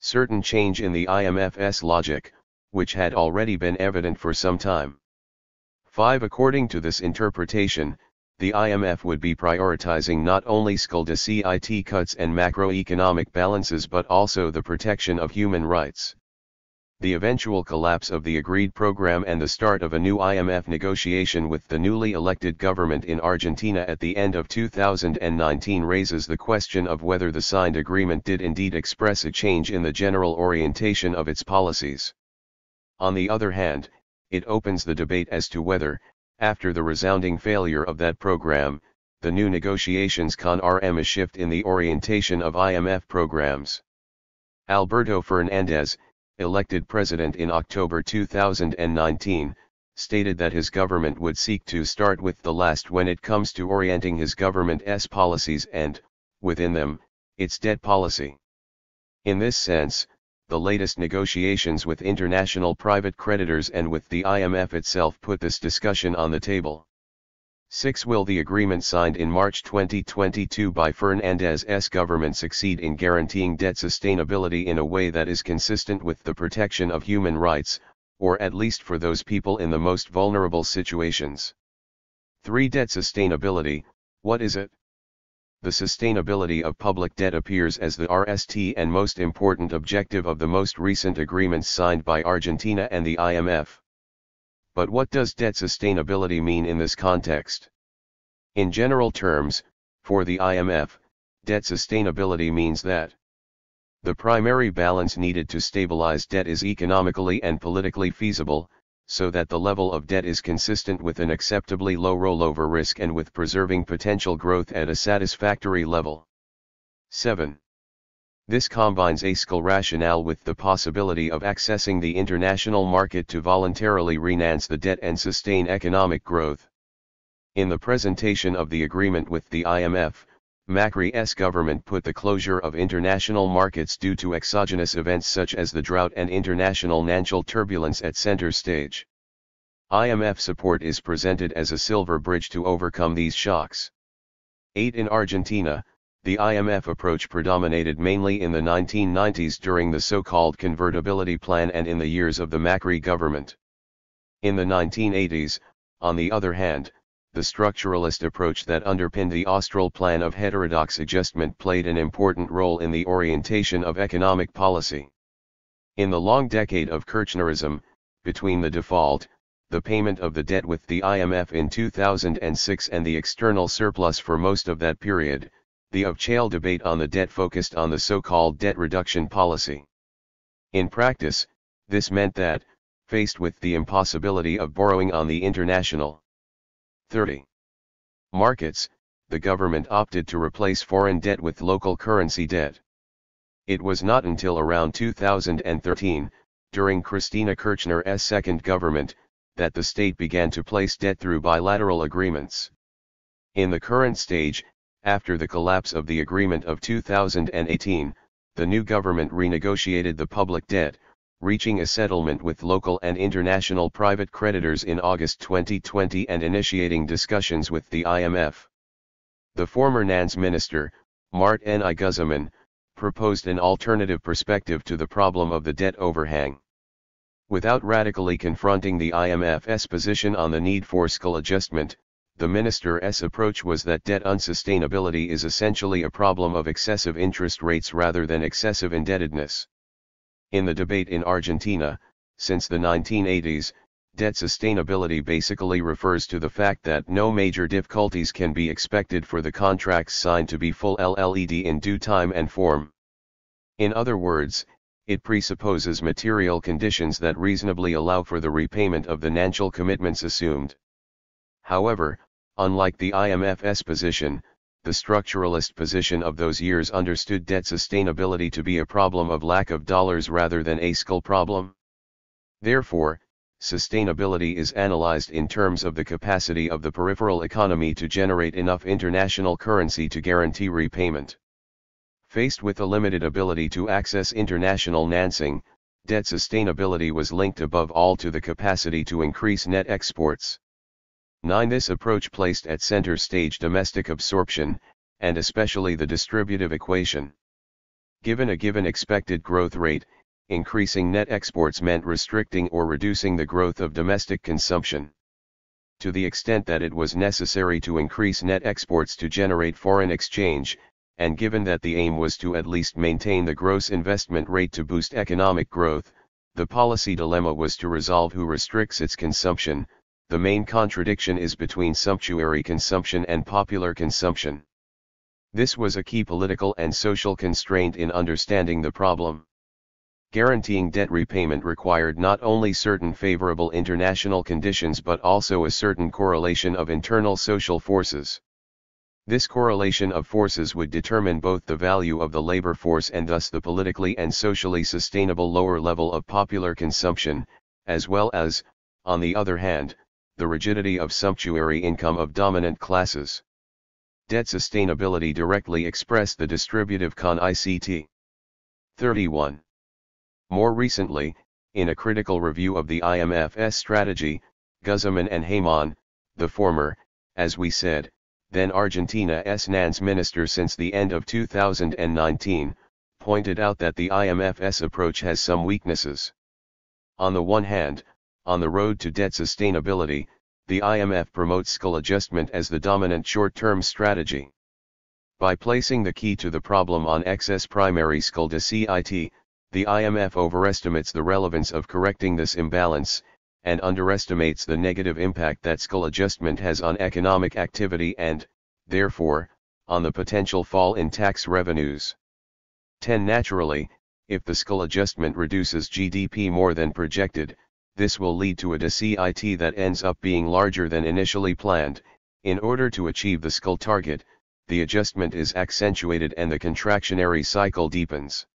certain change in the IMF's logic, which had already been evident for some time. 5. According to this interpretation, the IMF would be prioritizing not only fiscal deficit cuts and macroeconomic balances but also the protection of human rights. The eventual collapse of the agreed program and the start of a new IMF negotiation with the newly elected government in Argentina at the end of 2019 raises the question of whether the signed agreement did indeed express a change in the general orientation of its policies. On the other hand, it opens the debate as to whether, after the resounding failure of that program, the new negotiations confirm a shift in the orientation of IMF programs. Alberto Fernandez, elected president in October 2019, stated that his government would seek to start with the last when it comes to orienting his government's policies and, within them, its debt policy. In this sense, the latest negotiations with international private creditors and with the IMF itself put this discussion on the table. 6. Will the agreement signed in March 2022 by Fernandez's government succeed in guaranteeing debt sustainability in a way that is consistent with the protection of human rights, or at least for those people in the most vulnerable situations? 3. Debt sustainability, what is it? The sustainability of public debt appears as the first and most important objective of the most recent agreements signed by Argentina and the IMF. But what does debt sustainability mean in this context? In general terms, for the IMF, debt sustainability means that the primary balance needed to stabilize debt is economically and politically feasible, so that the level of debt is consistent with an acceptably low rollover risk and with preserving potential growth at a satisfactory level. 7. This combines a fiscal rationale with the possibility of accessing the international market to voluntarily refinance the debt and sustain economic growth. In the presentation of the agreement with the IMF, Macri's government put the closure of international markets due to exogenous events such as the drought and international financial turbulence at center stage. IMF support is presented as a silver bridge to overcome these shocks. 8. In Argentina, The IMF approach predominated mainly in the 1990s during the so-called convertibility plan and in the years of the Macri government. In the 1980s, on the other hand, the structuralist approach that underpinned the Austral plan of heterodox adjustment played an important role in the orientation of economic policy. In the long decade of Kirchnerism, between the default, the payment of the debt with the IMF in 2006 and the external surplus for most of that period, the of-chail debate on the debt focused on the so-called debt reduction policy. In practice, this meant that, faced with the impossibility of borrowing on the international 30 markets, the government opted to replace foreign debt with local currency debt. It was not until around 2013, during Christina Kirchner's second government, that the state began to place debt through bilateral agreements. In the current stage, after the collapse of the agreement of 2018, the new government renegotiated the public debt, reaching a settlement with local and international private creditors in August 2020 and initiating discussions with the IMF. The former NANS minister, Martin Guzman, proposed an alternative perspective to the problem of the debt overhang. Without radically confronting the IMF's position on the need for fiscal adjustment, the minister's approach was that debt unsustainability is essentially a problem of excessive interest rates rather than excessive indebtedness. In the debate in Argentina, since the 1980s, debt sustainability basically refers to the fact that no major difficulties can be expected for the contracts signed to be full LLED in due time and form. In other words, it presupposes material conditions that reasonably allow for the repayment of the financial commitments assumed. However, unlike the IMF's position, the structuralist position of those years understood debt sustainability to be a problem of lack of dollars rather than a fiscal problem. Therefore, sustainability is analyzed in terms of the capacity of the peripheral economy to generate enough international currency to guarantee repayment. Faced with a limited ability to access international financing, debt sustainability was linked above all to the capacity to increase net exports. 9. This approach placed at center stage domestic absorption, and especially the distributive equation. Given a given expected growth rate, increasing net exports meant restricting or reducing the growth of domestic consumption. To the extent that it was necessary to increase net exports to generate foreign exchange, and given that the aim was to at least maintain the gross investment rate to boost economic growth, the policy dilemma was to resolve who restricts its consumption. The main contradiction is between sumptuary consumption and popular consumption. This was a key political and social constraint in understanding the problem. Guaranteeing debt repayment required not only certain favorable international conditions but also a certain correlation of internal social forces. This correlation of forces would determine both the value of the labor force and thus the politically and socially sustainable lower level of popular consumption, as well as, on the other hand, the rigidity of sumptuary income of dominant classes. Debt sustainability directly expressed the distributive con-ICT. 31. More recently, in a critical review of the IMF's strategy, Guzman and Heyman, the former, as we said, then Argentina's NANS minister since the end of 2019, pointed out that the IMF's approach has some weaknesses. On the one hand, on the road to debt sustainability, the IMF promotes fiscal adjustment as the dominant short-term strategy. By placing the key to the problem on excess primary fiscal deficit, the IMF overestimates the relevance of correcting this imbalance, and underestimates the negative impact that fiscal adjustment has on economic activity and, therefore, on the potential fall in tax revenues. 10. Naturally, if the fiscal adjustment reduces GDP more than projected, this will lead to a deficit that ends up being larger than initially planned. In order to achieve the fiscal target, the adjustment is accentuated and the contractionary cycle deepens.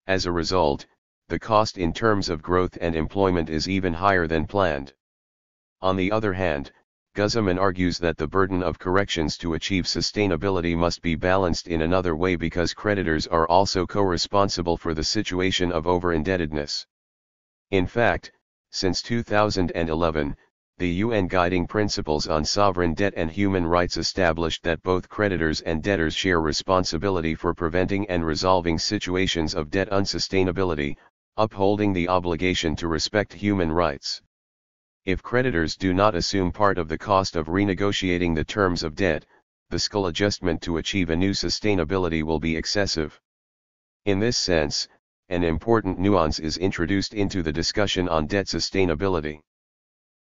As a result, the cost in terms of growth and employment is even higher than planned. On the other hand, Guzman argues that the burden of corrections to achieve sustainability must be balanced in another way because creditors are also co-responsible for the situation of over-indebtedness. In fact, since 2011, The UN Guiding Principles on Sovereign Debt and Human Rights established that both creditors and debtors share responsibility for preventing and resolving situations of debt unsustainability, upholding the obligation to respect human rights. If creditors do not assume part of the cost of renegotiating the terms of debt, the skull adjustment to achieve a new sustainability will be excessive. In this sense, an important nuance is introduced into the discussion on debt sustainability.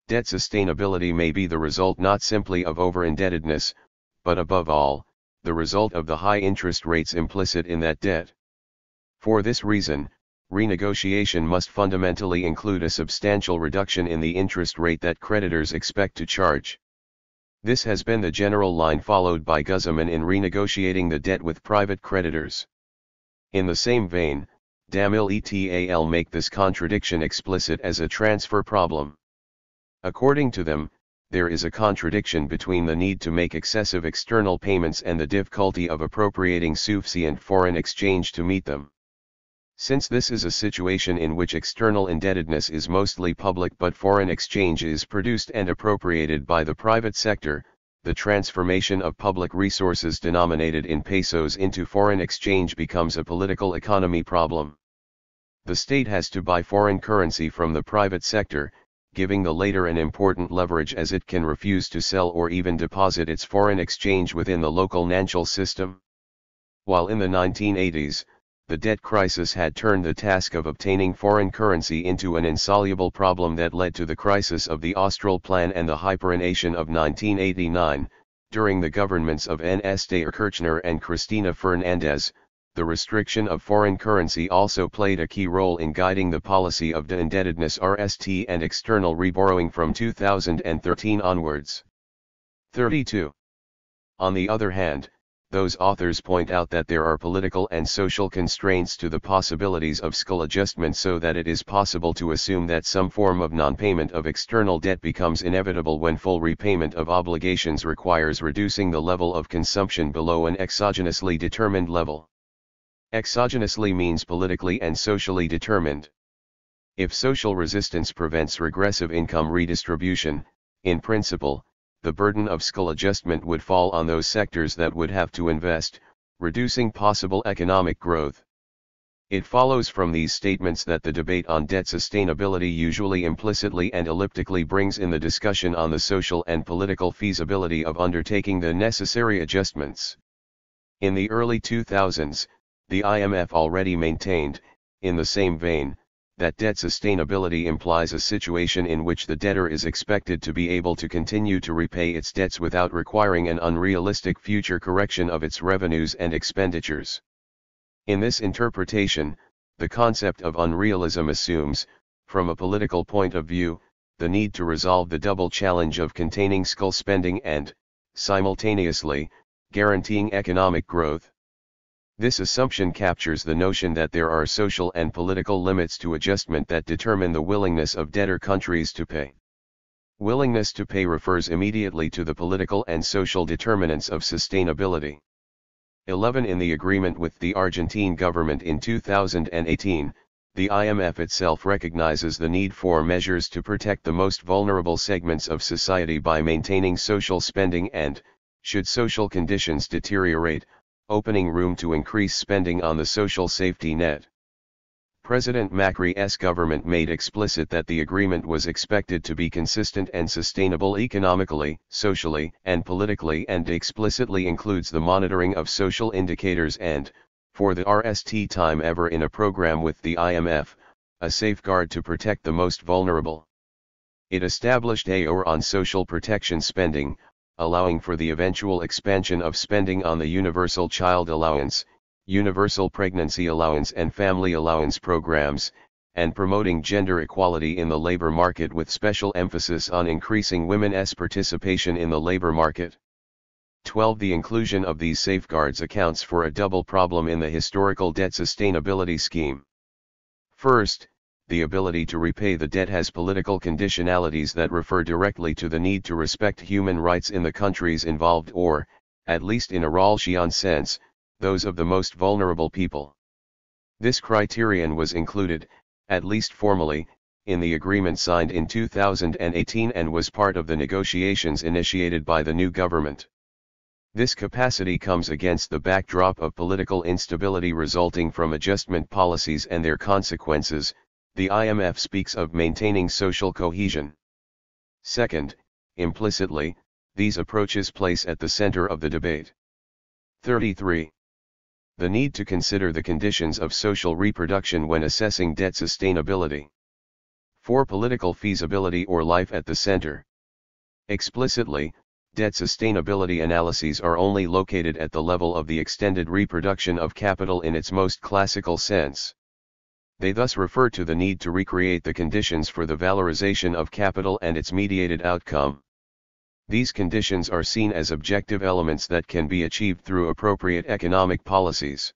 Debt sustainability may be the result not simply of over-indebtedness, but above all, the result of the high interest rates implicit in that debt. For this reason, renegotiation must fundamentally include a substantial reduction in the interest rate that creditors expect to charge. This has been the general line followed by government in renegotiating the debt with private creditors. In the same vein, Damil et al. Make this contradiction explicit as a transfer problem. According to them, there is a contradiction between the need to make excessive external payments and the difficulty of appropriating sufficient foreign exchange to meet them. Since this is a situation in which external indebtedness is mostly public but foreign exchange is produced and appropriated by the private sector, the transformation of public resources denominated in pesos into foreign exchange becomes a political economy problem. The state has to buy foreign currency from the private sector, giving the latter an important leverage as it can refuse to sell or even deposit its foreign exchange within the local financial system. While in the 1980s, the debt crisis had turned the task of obtaining foreign currency into an insoluble problem that led to the crisis of the Austral Plan and the hyperinflation of 1989, during the governments of N S Sylla Kirchner and Cristina Fernandez. The restriction of foreign currency also played a key role in guiding the policy of de-indebtedness (RST) and external reborrowing from 2013 onwards. 32. On the other hand, those authors point out that there are political and social constraints to the possibilities of skull adjustment so that it is possible to assume that some form of non-payment of external debt becomes inevitable when full repayment of obligations requires reducing the level of consumption below an exogenously determined level. Exogenously means politically and socially determined. If social resistance prevents regressive income redistribution, in principle, the burden of skull adjustment would fall on those sectors that would have to invest, reducing possible economic growth. It follows from these statements that the debate on debt sustainability usually implicitly and elliptically brings in the discussion on the social and political feasibility of undertaking the necessary adjustments. In the early 2000s, the IMF already maintained, in the same vein, that debt sustainability implies a situation in which the debtor is expected to be able to continue to repay its debts without requiring an unrealistic future correction of its revenues and expenditures. In this interpretation, the concept of unrealism assumes, from a political point of view, the need to resolve the double challenge of containing skull spending and, simultaneously, guaranteeing economic growth. This assumption captures the notion that there are social and political limits to adjustment that determine the willingness of debtor countries to pay. Willingness to pay refers immediately to the political and social determinants of sustainability. 11. In the agreement with the Argentine government in 2018, the IMF itself recognizes the need for measures to protect the most vulnerable segments of society by maintaining social spending and, should social conditions deteriorate, opening room to increase spending on the social safety net. President Macri's government made explicit that the agreement was expected to be consistent and sustainable economically, socially, and politically, and explicitly includes the monitoring of social indicators and, for the first time ever in a program with the IMF, a safeguard to protect the most vulnerable. It established a floor on social protection spending, allowing for the eventual expansion of spending on the Universal Child Allowance, Universal Pregnancy Allowance and Family Allowance programs, and promoting gender equality in the labor market with special emphasis on increasing women's participation in the labor market. 12. The inclusion of these safeguards accounts for a double problem in the historical debt sustainability scheme. First, the ability to repay the debt has political conditionalities that refer directly to the need to respect human rights in the countries involved or, at least in a Rawlsian sense, those of the most vulnerable people. This criterion was included, at least formally, in the agreement signed in 2018 and was part of the negotiations initiated by the new government. This capacity comes against the backdrop of political instability resulting from adjustment policies and their consequences. The IMF speaks of maintaining social cohesion. Second, implicitly, these approaches place at the center of the debate. 33. The need to consider the conditions of social reproduction when assessing debt sustainability. 4. Political feasibility or life at the center. Explicitly, debt sustainability analyses are only located at the level of the extended reproduction of capital in its most classical sense. They thus refer to the need to recreate the conditions for the valorization of capital and its mediated outcome. These conditions are seen as objective elements that can be achieved through appropriate economic policies.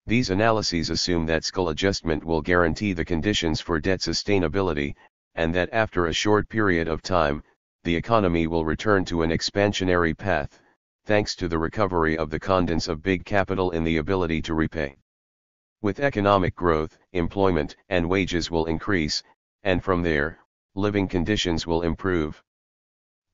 These analyses assume that Sylla adjustment will guarantee the conditions for debt sustainability, and that after a short period of time, the economy will return to an expansionary path, thanks to the recovery of the conditions of big capital in the ability to repay. With economic growth, employment and wages will increase, and from there, living conditions will improve.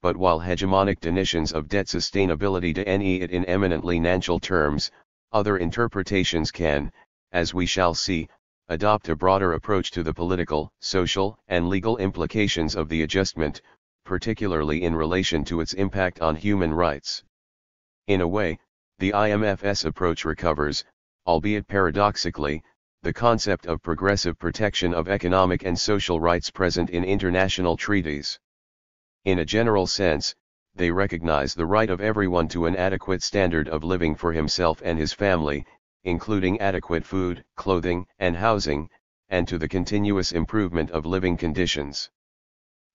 But while hegemonic definitions of debt sustainability deny it in eminently natural terms, other interpretations can, as we shall see, adopt a broader approach to the political, social, and legal implications of the adjustment, particularly in relation to its impact on human rights. In a way, the IMF's approach recovers, albeit paradoxically, the concept of progressive protection of economic and social rights present in international treaties. In a general sense, they recognize the right of everyone to an adequate standard of living for himself and his family, including adequate food, clothing, and housing, and to the continuous improvement of living conditions.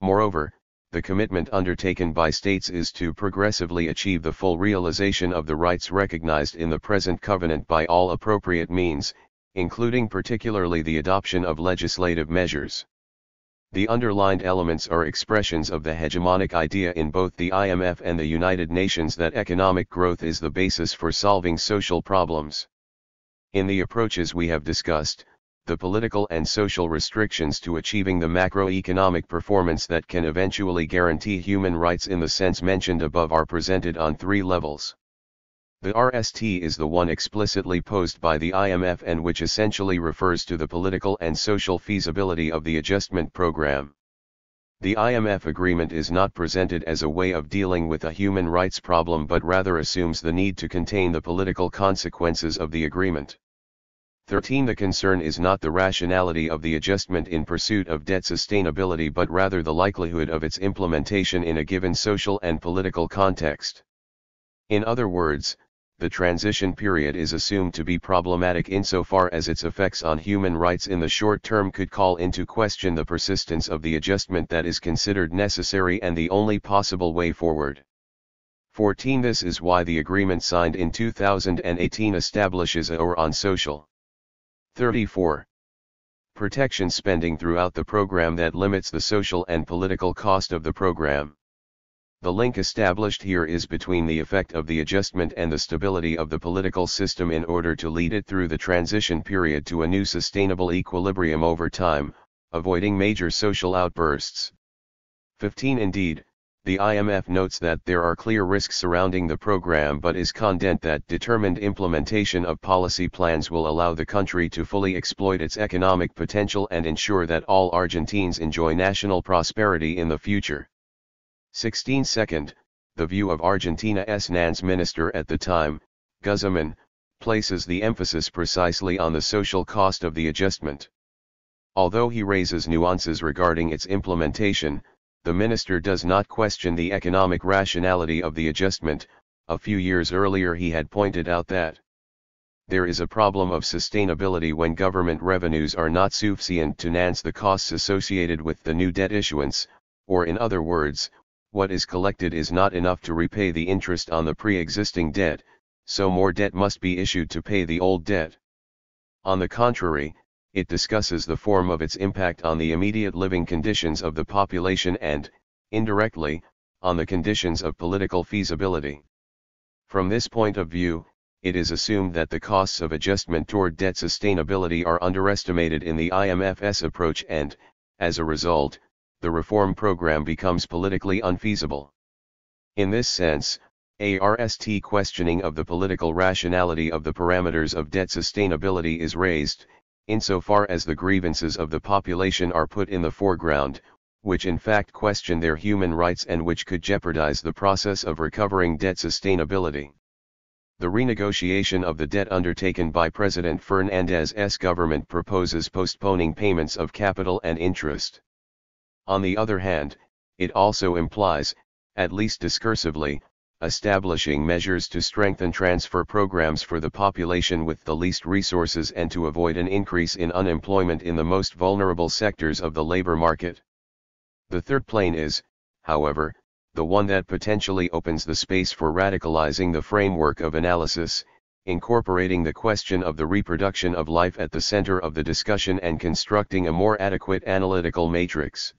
Moreover, the commitment undertaken by states is to progressively achieve the full realization of the rights recognized in the present covenant by all appropriate means, including particularly the adoption of legislative measures. The underlined elements are expressions of the hegemonic idea in both the IMF and the United Nations that economic growth is the basis for solving social problems. In the approaches we have discussed, the political and social restrictions to achieving the macroeconomic performance that can eventually guarantee human rights in the sense mentioned above are presented on three levels. The RST is the one explicitly posed by the IMF and which essentially refers to the political and social feasibility of the adjustment program. The IMF agreement is not presented as a way of dealing with a human rights problem but rather assumes the need to contain the political consequences of the agreement. 13. The concern is not the rationality of the adjustment in pursuit of debt sustainability but rather the likelihood of its implementation in a given social and political context. In other words, the transition period is assumed to be problematic insofar as its effects on human rights in the short term could call into question the persistence of the adjustment that is considered necessary and the only possible way forward. 14. This is why the agreement signed in 2018 establishes a or on social. 34. Protection spending throughout the program that limits the social and political cost of the program. The link established here is between the effect of the adjustment and the stability of the political system in order to lead it through the transition period to a new sustainable equilibrium over time, avoiding major social outbursts. 15. Indeed, the IMF notes that there are clear risks surrounding the program but is content that determined implementation of policy plans will allow the country to fully exploit its economic potential and ensure that all Argentines enjoy national prosperity in the future. 16. Second, the view of Argentina's finance minister at the time, Guzman, places the emphasis precisely on the social cost of the adjustment. Although he raises nuances regarding its implementation, the minister does not question the economic rationality of the adjustment. A few years earlier he had pointed out that there is a problem of sustainability when government revenues are not sufficient to finance the costs associated with the new debt issuance, or in other words, what is collected is not enough to repay the interest on the pre-existing debt, so more debt must be issued to pay the old debt. On the contrary, it discusses the form of its impact on the immediate living conditions of the population and, indirectly, on the conditions of political feasibility. From this point of view, it is assumed that the costs of adjustment toward debt sustainability are underestimated in the IMF's approach and, As a result, the reform program becomes politically unfeasible. In this sense, ARST questioning of the political rationality of the parameters of debt sustainability is raised, insofar as the grievances of the population are put in the foreground, which in fact question their human rights and which could jeopardize the process of recovering debt sustainability. The renegotiation of the debt undertaken by President Fernandez's government proposes postponing payments of capital and interest. On the other hand, it also implies, at least discursively, establishing measures to strengthen transfer programs for the population with the least resources and to avoid an increase in unemployment in the most vulnerable sectors of the labor market. The third plane is, however, the one that potentially opens the space for radicalizing the framework of analysis, incorporating the question of the reproduction of life at the center of the discussion and constructing a more adequate analytical matrix.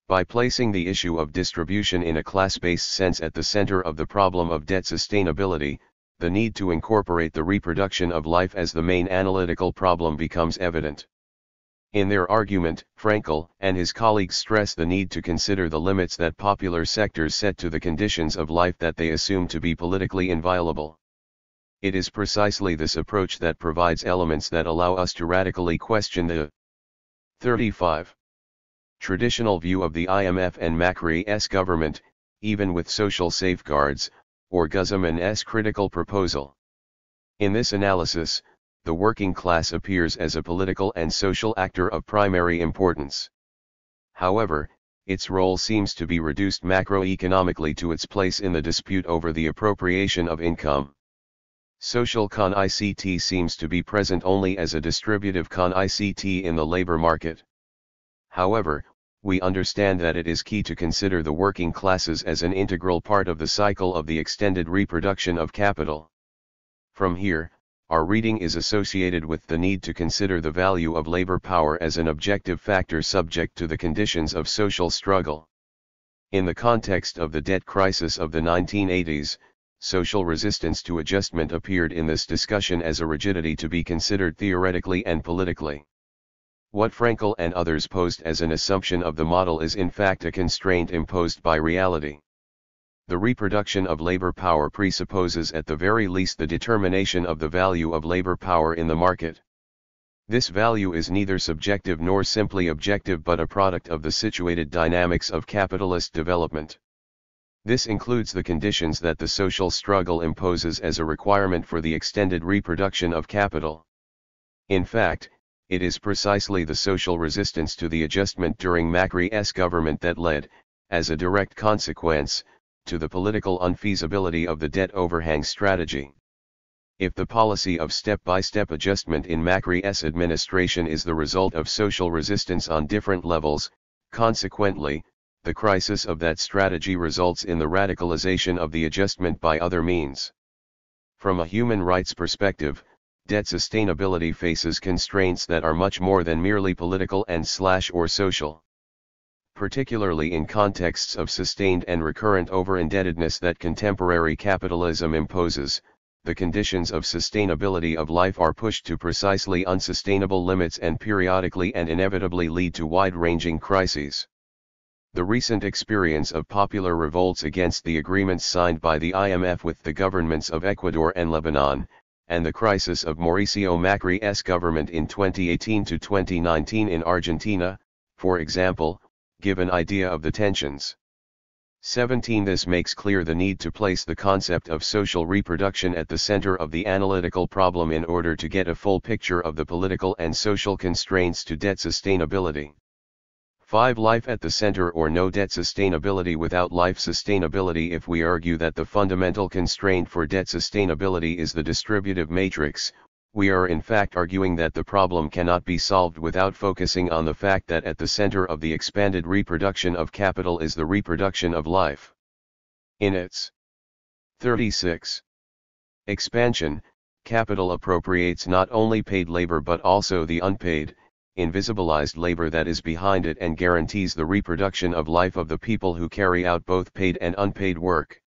By placing the issue of distribution in a class-based sense at the center of the problem of debt sustainability, the need to incorporate the reproduction of life as the main analytical problem becomes evident. In their argument, Frankel and his colleagues stress the need to consider the limits that popular sectors set to the conditions of life that they assume to be politically inviolable. It is precisely this approach that provides elements that allow us to radically question the 35. Traditional view of the IMF and Macri's government, even with social safeguards, or Guzman's critical proposal. In this analysis, the working class appears as a political and social actor of primary importance. However, its role seems to be reduced macroeconomically to its place in the dispute over the appropriation of income. Social con-ICT seems to be present only as a distributive con-ICT in the labor market. However, we understand that it is key to consider the working classes as an integral part of the cycle of the extended reproduction of capital. From here, our reading is associated with the need to consider the value of labor power as an objective factor subject to the conditions of social struggle. In the context of the debt crisis of the 1980s, social resistance to adjustment appeared in this discussion as a rigidity to be considered theoretically and politically. What Frankel and others posed as an assumption of the model is in fact a constraint imposed by reality. The reproduction of labor power presupposes at the very least the determination of the value of labor power in the market. This value is neither subjective nor simply objective but a product of the situated dynamics of capitalist development. This includes the conditions that the social struggle imposes as a requirement for the extended reproduction of capital. In fact, it is precisely the social resistance to the adjustment during Macri's government that led, as a direct consequence, to the political unfeasibility of the debt overhang strategy. If the policy of step-by-step adjustment in Macri's administration is the result of social resistance on different levels, consequently, the crisis of that strategy results in the radicalization of the adjustment by other means. From a human rights perspective, debt sustainability faces constraints that are much more than merely political and/or social. Particularly in contexts of sustained and recurrent over-indebtedness that contemporary capitalism imposes, the conditions of sustainability of life are pushed to precisely unsustainable limits and periodically and inevitably lead to wide-ranging crises. The recent experience of popular revolts against the agreements signed by the IMF with the governments of Ecuador and Lebanon, and the crisis of Mauricio Macri's government in 2018 to 2019 in Argentina, for example, give an idea of the tensions. 17. This makes clear the need to place the concept of social reproduction at the center of the analytical problem in order to get a full picture of the political and social constraints to debt sustainability. 5. Life at the center or no debt sustainability without life sustainability. If we argue that the fundamental constraint for debt sustainability is the distributive matrix, we are in fact arguing that the problem cannot be solved without focusing on the fact that at the center of the expanded reproduction of capital is the reproduction of life. In its 36. Expansion, capital appropriates not only paid labor but also the unpaid, invisibilized labor that is behind it and guarantees the reproduction of life of the people who carry out both paid and unpaid work.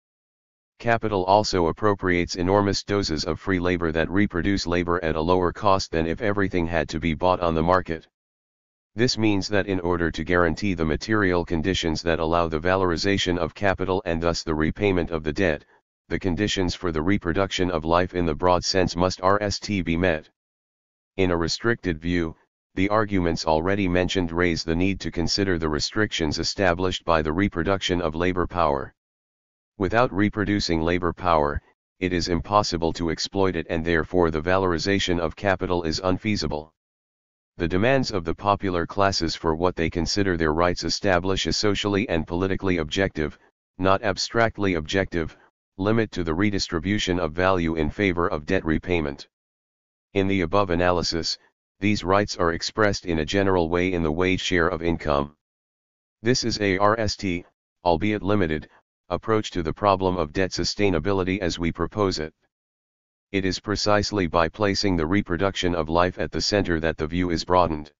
Capital also appropriates enormous doses of free labor that reproduce labor at a lower cost than if everything had to be bought on the market. This means that in order to guarantee the material conditions that allow the valorization of capital and thus the repayment of the debt, the conditions for the reproduction of life in the broad sense must be met. In a restricted view, the arguments already mentioned raise the need to consider the restrictions established by the reproduction of labor power. Without reproducing labor power, it is impossible to exploit it, and therefore the valorization of capital is unfeasible. The demands of the popular classes for what they consider their rights establish a socially and politically objective, not abstractly objective, limit to the redistribution of value in favor of debt repayment. In the above analysis, these rights are expressed in a general way in the wage share of income. This is a albeit limited, approach to the problem of debt sustainability as we propose it. It is precisely by placing the reproduction of life at the center that the view is broadened.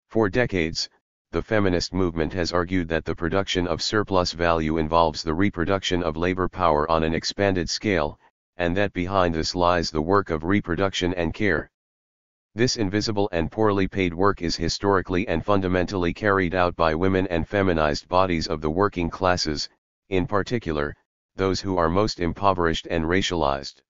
For decades, the feminist movement has argued that the production of surplus value involves the reproduction of labor power on an expanded scale, and that behind this lies the work of reproduction and care. This invisible and poorly paid work is historically and fundamentally carried out by women and feminized bodies of the working classes, in particular, those who are most impoverished and racialized.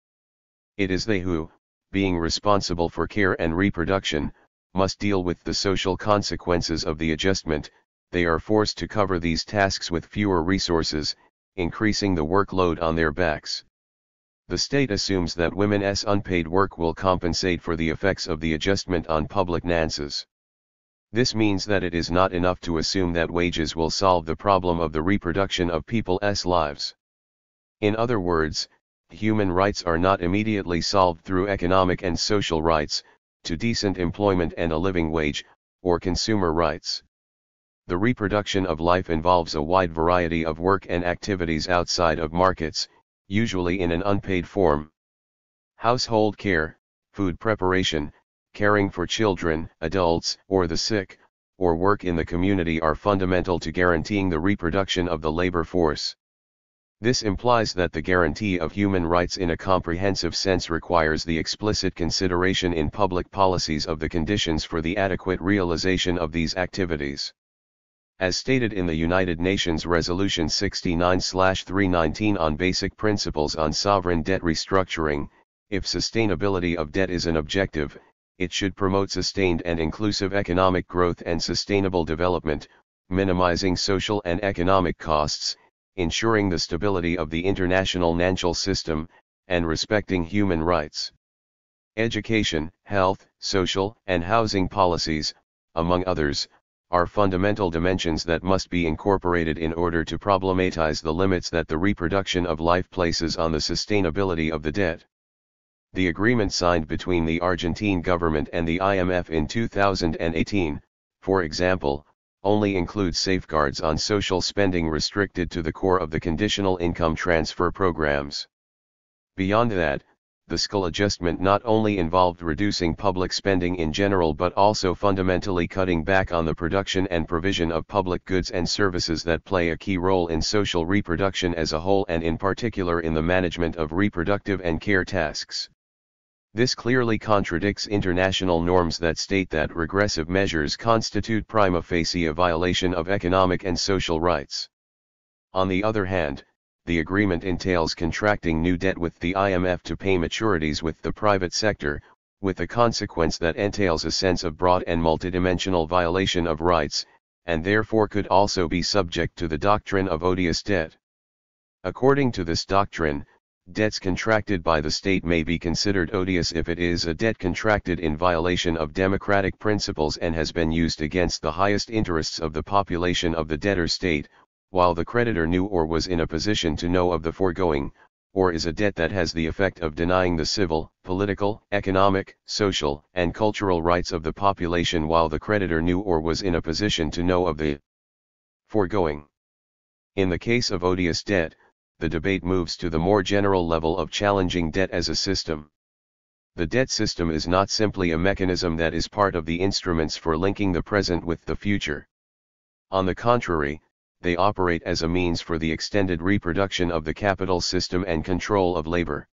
It is they who, being responsible for care and reproduction, must deal with the social consequences of the adjustment. They are forced to cover these tasks with fewer resources, increasing the workload on their backs. The state assumes that women's unpaid work will compensate for the effects of the adjustment on public finances. This means that it is not enough to assume that wages will solve the problem of the reproduction of people's lives. In other words, human rights are not immediately solved through economic and social rights, to decent employment and a living wage, or consumer rights. The reproduction of life involves a wide variety of work and activities outside of markets, usually in an unpaid form. Household care, food preparation, caring for children, adults, or the sick, or work in the community are fundamental to guaranteeing the reproduction of the labor force. This implies that the guarantee of human rights in a comprehensive sense requires the explicit consideration in public policies of the conditions for the adequate realization of these activities. As stated in the United Nations Resolution 69/319 on Basic Principles on Sovereign Debt Restructuring, if sustainability of debt is an objective, it should promote sustained and inclusive economic growth and sustainable development, minimizing social and economic costs, ensuring the stability of the international financial system, and respecting human rights. Education, health, social, and housing policies, among others, are fundamental dimensions that must be incorporated in order to problematize the limits that the reproduction of life places on the sustainability of the debt. The agreement signed between the Argentine government and the IMF in 2018, for example, only includes safeguards on social spending restricted to the core of the conditional income transfer programs. Beyond that, the Sylla adjustment not only involved reducing public spending in general but also fundamentally cutting back on the production and provision of public goods and services that play a key role in social reproduction as a whole and in particular in the management of reproductive and care tasks. This clearly contradicts international norms that state that regressive measures constitute prima facie a violation of economic and social rights. On the other hand, the agreement entails contracting new debt with the IMF to pay maturities with the private sector, with the consequence that entails a sense of broad and multidimensional violation of rights, and therefore could also be subject to the doctrine of odious debt. According to this doctrine, debts contracted by the state may be considered odious if it is a debt contracted in violation of democratic principles and has been used against the highest interests of the population of the debtor state, while the creditor knew or was in a position to know of the foregoing, or is a debt that has the effect of denying the civil, political, economic, social, and cultural rights of the population while the creditor knew or was in a position to know of the foregoing. In the case of odious debt, the debate moves to the more general level of challenging debt as a system. The debt system is not simply a mechanism that is part of the instruments for linking the present with the future. On the contrary, they operate as a means for the extended reproduction of the capital system and control of labor.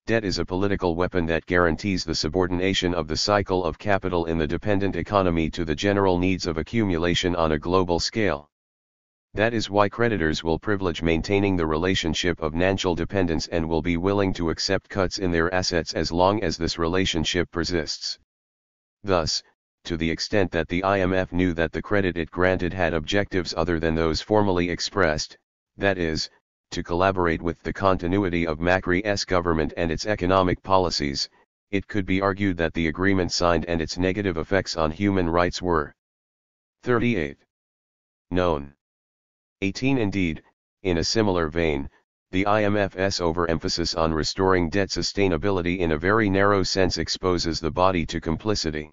Debt is a political weapon that guarantees the subordination of the cycle of capital in the dependent economy to the general needs of accumulation on a global scale. That is why creditors will privilege maintaining the relationship of financial dependence and will be willing to accept cuts in their assets as long as this relationship persists. Thus, to the extent that the IMF knew that the credit it granted had objectives other than those formally expressed, that is, to collaborate with the continuity of Macri's government and its economic policies, it could be argued that the agreement signed and its negative effects on human rights were 38. Known. 18. Indeed, in a similar vein, the IMF's overemphasis on restoring debt sustainability in a very narrow sense exposes the body to complicity.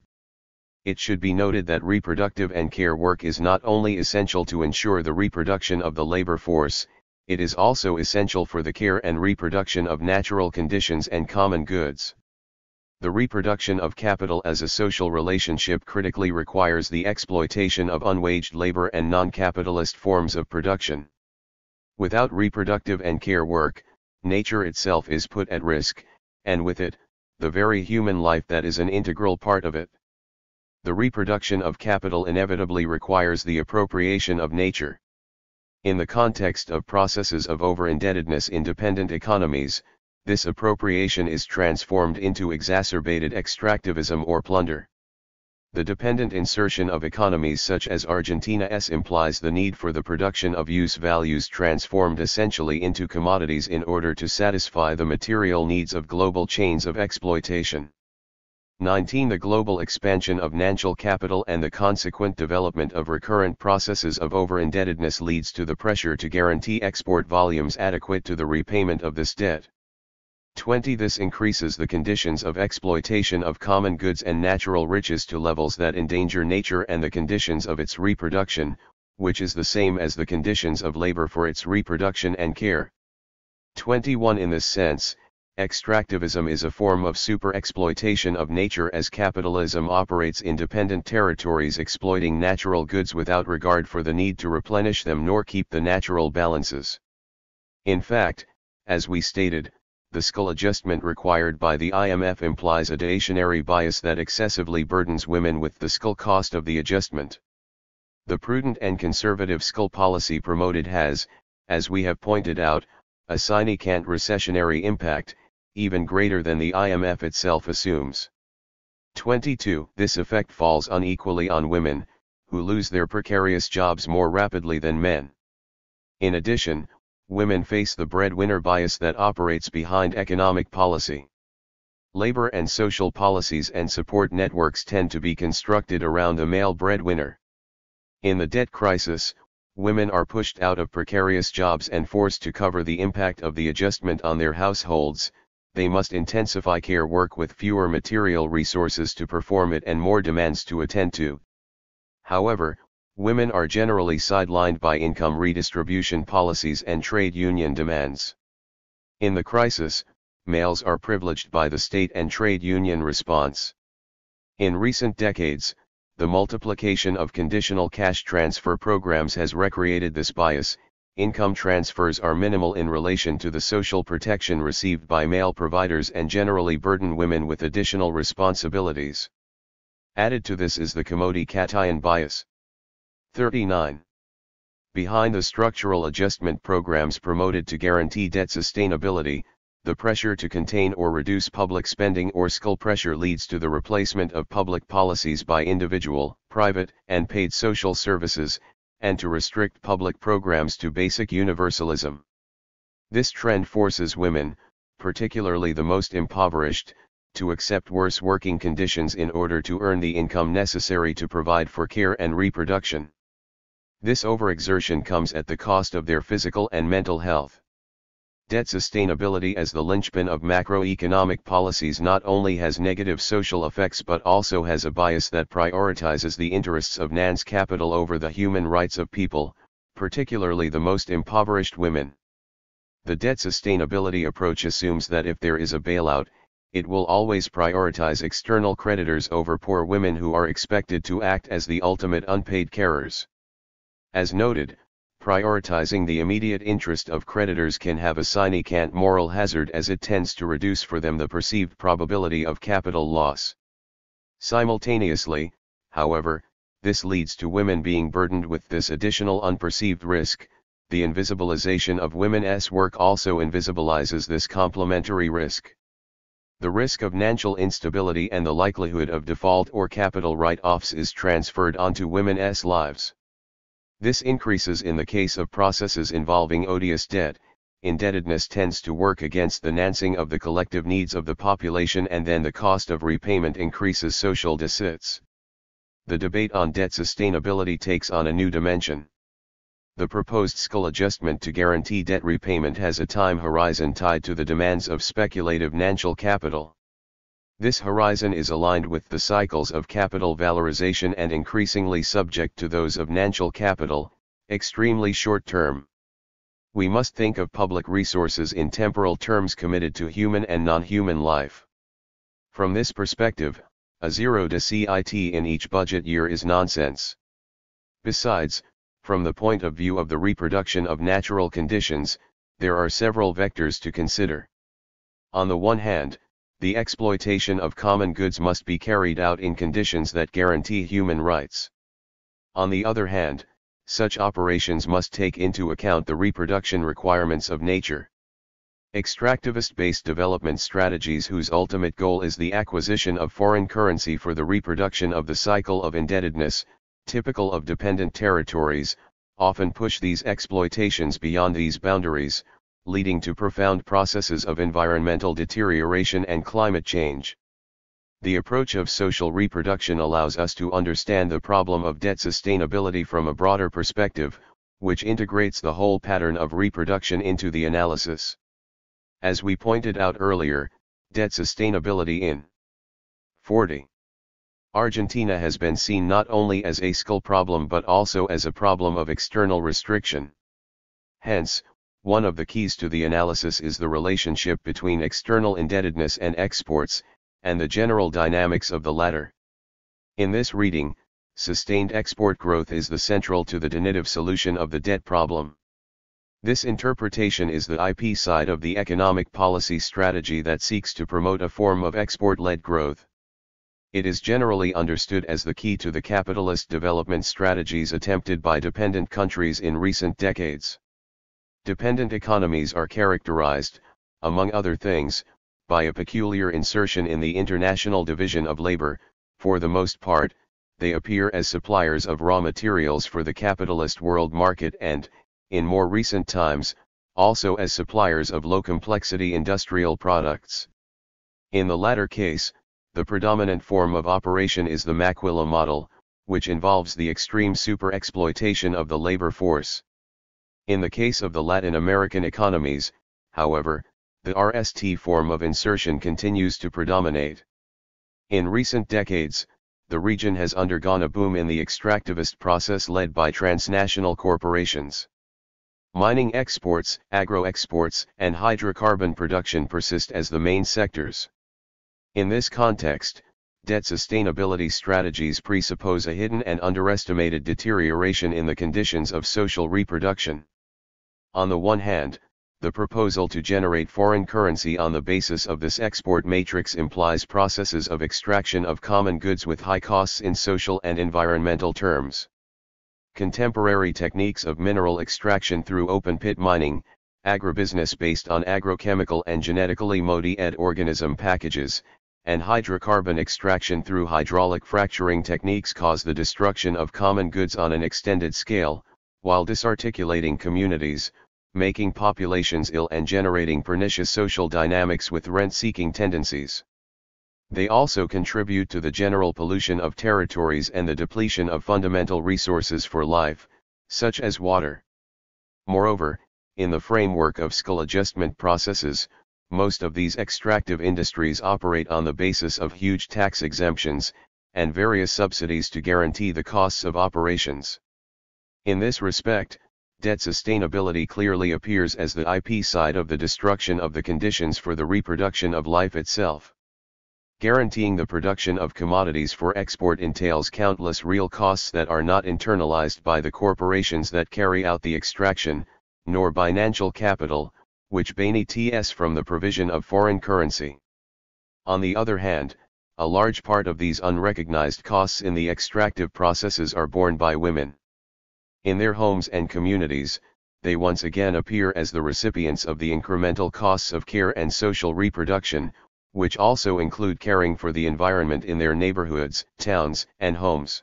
It should be noted that reproductive and care work is not only essential to ensure the reproduction of the labor force, it is also essential for the care and reproduction of natural conditions and common goods. The reproduction of capital as a social relationship critically requires the exploitation of unwaged labor and non-capitalist forms of production. Without reproductive and care work, nature itself is put at risk, and with it, the very human life that is an integral part of it. The reproduction of capital inevitably requires the appropriation of nature. In the context of processes of over-indebtedness in dependent economies, this appropriation is transformed into exacerbated extractivism or plunder. The dependent insertion of economies such as Argentina's implies the need for the production of use values transformed essentially into commodities in order to satisfy the material needs of global chains of exploitation. 19. The global expansion of financial capital and the consequent development of recurrent processes of over-indebtedness leads to the pressure to guarantee export volumes adequate to the repayment of this debt. 20. This increases the conditions of exploitation of common goods and natural riches to levels that endanger nature and the conditions of its reproduction, which is the same as the conditions of labor for its reproduction and care. 21. In this sense, extractivism is a form of super-exploitation of nature as capitalism operates in dependent territories exploiting natural goods without regard for the need to replenish them nor keep the natural balances. In fact, as we stated, the skull adjustment required by the IMF implies a dietary bias that excessively burdens women with the skull cost of the adjustment. The prudent and conservative skull policy promoted has, as we have pointed out, a significant recessionary impact, even greater than the IMF itself assumes. 22. This effect falls unequally on women, who lose their precarious jobs more rapidly than men. In addition, women face the breadwinner bias that operates behind economic policy. Labor and social policies and support networks tend to be constructed around the male breadwinner. In the debt crisis, women are pushed out of precarious jobs and forced to cover the impact of the adjustment on their households. They must intensify care work with fewer material resources to perform it and more demands to attend to. However, women are generally sidelined by income redistribution policies and trade union demands. In the crisis, males are privileged by the state and trade union response. In recent decades, the multiplication of conditional cash transfer programs has recreated this bias. Income transfers are minimal in relation to the social protection received by male providers and generally burden women with additional responsibilities. Added to this is the commodity-cation bias. 39. Behind the structural adjustment programs promoted to guarantee debt sustainability, the pressure to contain or reduce public spending or skull pressure leads to the replacement of public policies by individual, private, and paid social services, and to restrict public programs to basic universalism. This trend forces women, particularly the most impoverished, to accept worse working conditions in order to earn the income necessary to provide for care and reproduction. This overexertion comes at the cost of their physical and mental health. Debt sustainability as the linchpin of macroeconomic policies not only has negative social effects but also has a bias that prioritizes the interests of financial capital over the human rights of people, particularly the most impoverished women. The debt sustainability approach assumes that if there is a bailout, it will always prioritize external creditors over poor women who are expected to act as the ultimate unpaid carers. As noted, Prioritizing the immediate interest of creditors can have a significant moral hazard, as it tends to reduce for them the perceived probability of capital loss. Simultaneously, however, this leads to women being burdened with this additional unperceived risk. The invisibilization of women's work also invisibilizes this complementary risk. The risk of financial instability and the likelihood of default or capital write-offs is transferred onto women's lives. This increases in the case of processes involving odious debt. Indebtedness tends to work against the financing of the collective needs of the population, and then the cost of repayment increases social debts. The debate on debt sustainability takes on a new dimension. The proposed Sylla adjustment to guarantee debt repayment has a time horizon tied to the demands of speculative financial capital. This horizon is aligned with the cycles of capital valorization and increasingly subject to those of financial capital, extremely short-term. We must think of public resources in temporal terms committed to human and non-human life. From this perspective, a zero debt in each budget year is nonsense. Besides, from the point of view of the reproduction of natural conditions, there are several vectors to consider. On the one hand, the exploitation of common goods must be carried out in conditions that guarantee human rights. On the other hand, such operations must take into account the reproduction requirements of nature. Extractivist-based development strategies whose ultimate goal is the acquisition of foreign currency for the reproduction of the cycle of indebtedness, typical of dependent territories, often push these exploitations beyond these boundaries, leading to profound processes of environmental deterioration and climate change. The approach of social reproduction allows us to understand the problem of debt sustainability from a broader perspective, which integrates the whole pattern of reproduction into the analysis. As we pointed out earlier, debt sustainability in 40. Argentina has been seen not only as a skill problem but also as a problem of external restriction. Hence, one of the keys to the analysis is the relationship between external indebtedness and exports, and the general dynamics of the latter. In this reading, sustained export growth is the central to the definitive solution of the debt problem. This interpretation is the IP side of the economic policy strategy that seeks to promote a form of export-led growth. It is generally understood as the key to the capitalist development strategies attempted by dependent countries in recent decades. Dependent economies are characterized, among other things, by a peculiar insertion in the international division of labor. For the most part, they appear as suppliers of raw materials for the capitalist world market and, in more recent times, also as suppliers of low-complexity industrial products. In the latter case, the predominant form of operation is the Maquila model, which involves the extreme super-exploitation of the labor force. In the case of the Latin American economies, however, the RST form of insertion continues to predominate. In recent decades, the region has undergone a boom in the extractivist process led by transnational corporations. Mining exports, agro-exports, and hydrocarbon production persist as the main sectors. In this context, debt sustainability strategies presuppose a hidden and underestimated deterioration in the conditions of social reproduction. On the one hand, the proposal to generate foreign currency on the basis of this export matrix implies processes of extraction of common goods with high costs in social and environmental terms. Contemporary techniques of mineral extraction through open-pit mining, agribusiness based on agrochemical and genetically modified organism packages, and hydrocarbon extraction through hydraulic fracturing techniques cause the destruction of common goods on an extended scale, while disarticulating communities, making populations ill and generating pernicious social dynamics with rent-seeking tendencies. They also contribute to the general pollution of territories and the depletion of fundamental resources for life, such as water. Moreover, in the framework of skill adjustment processes, most of these extractive industries operate on the basis of huge tax exemptions, and various subsidies to guarantee the costs of operations. In this respect, debt sustainability clearly appears as the IP side of the destruction of the conditions for the reproduction of life itself. Guaranteeing the production of commodities for export entails countless real costs that are not internalized by the corporations that carry out the extraction, nor by financial capital, which benefits from the provision of foreign currency. On the other hand, a large part of these unrecognized costs in the extractive processes are borne by women. In their homes and communities, they once again appear as the recipients of the incremental costs of care and social reproduction, which also include caring for the environment in their neighborhoods, towns, and homes.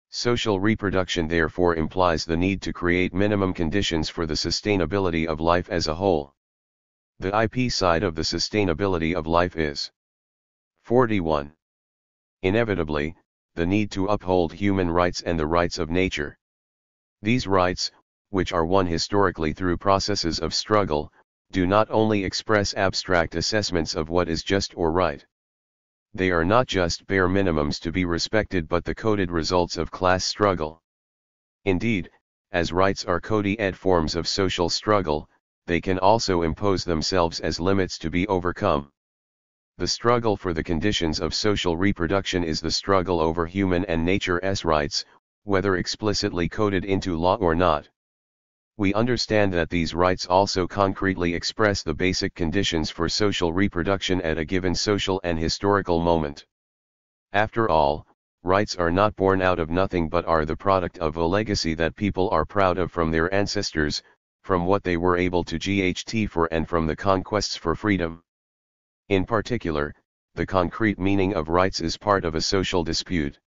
Social reproduction therefore implies the need to create minimum conditions for the sustainability of life as a whole. The IP side of the sustainability of life is 41. Inevitably, the need to uphold human rights and the rights of nature. These rights, which are won historically through processes of struggle, do not only express abstract assessments of what is just or right. They are not just bare minimums to be respected but the coded results of class struggle. Indeed, as rights are coded forms of social struggle, they can also impose themselves as limits to be overcome. The struggle for the conditions of social reproduction is the struggle over human and nature's rights, whether explicitly coded into law or not. We understand that these rights also concretely express the basic conditions for social reproduction at a given social and historical moment. After all, rights are not born out of nothing but are the product of a legacy that people are proud of from their ancestors, from what they were able to get for and from the conquests for freedom. In particular, the concrete meaning of rights is part of a social dispute.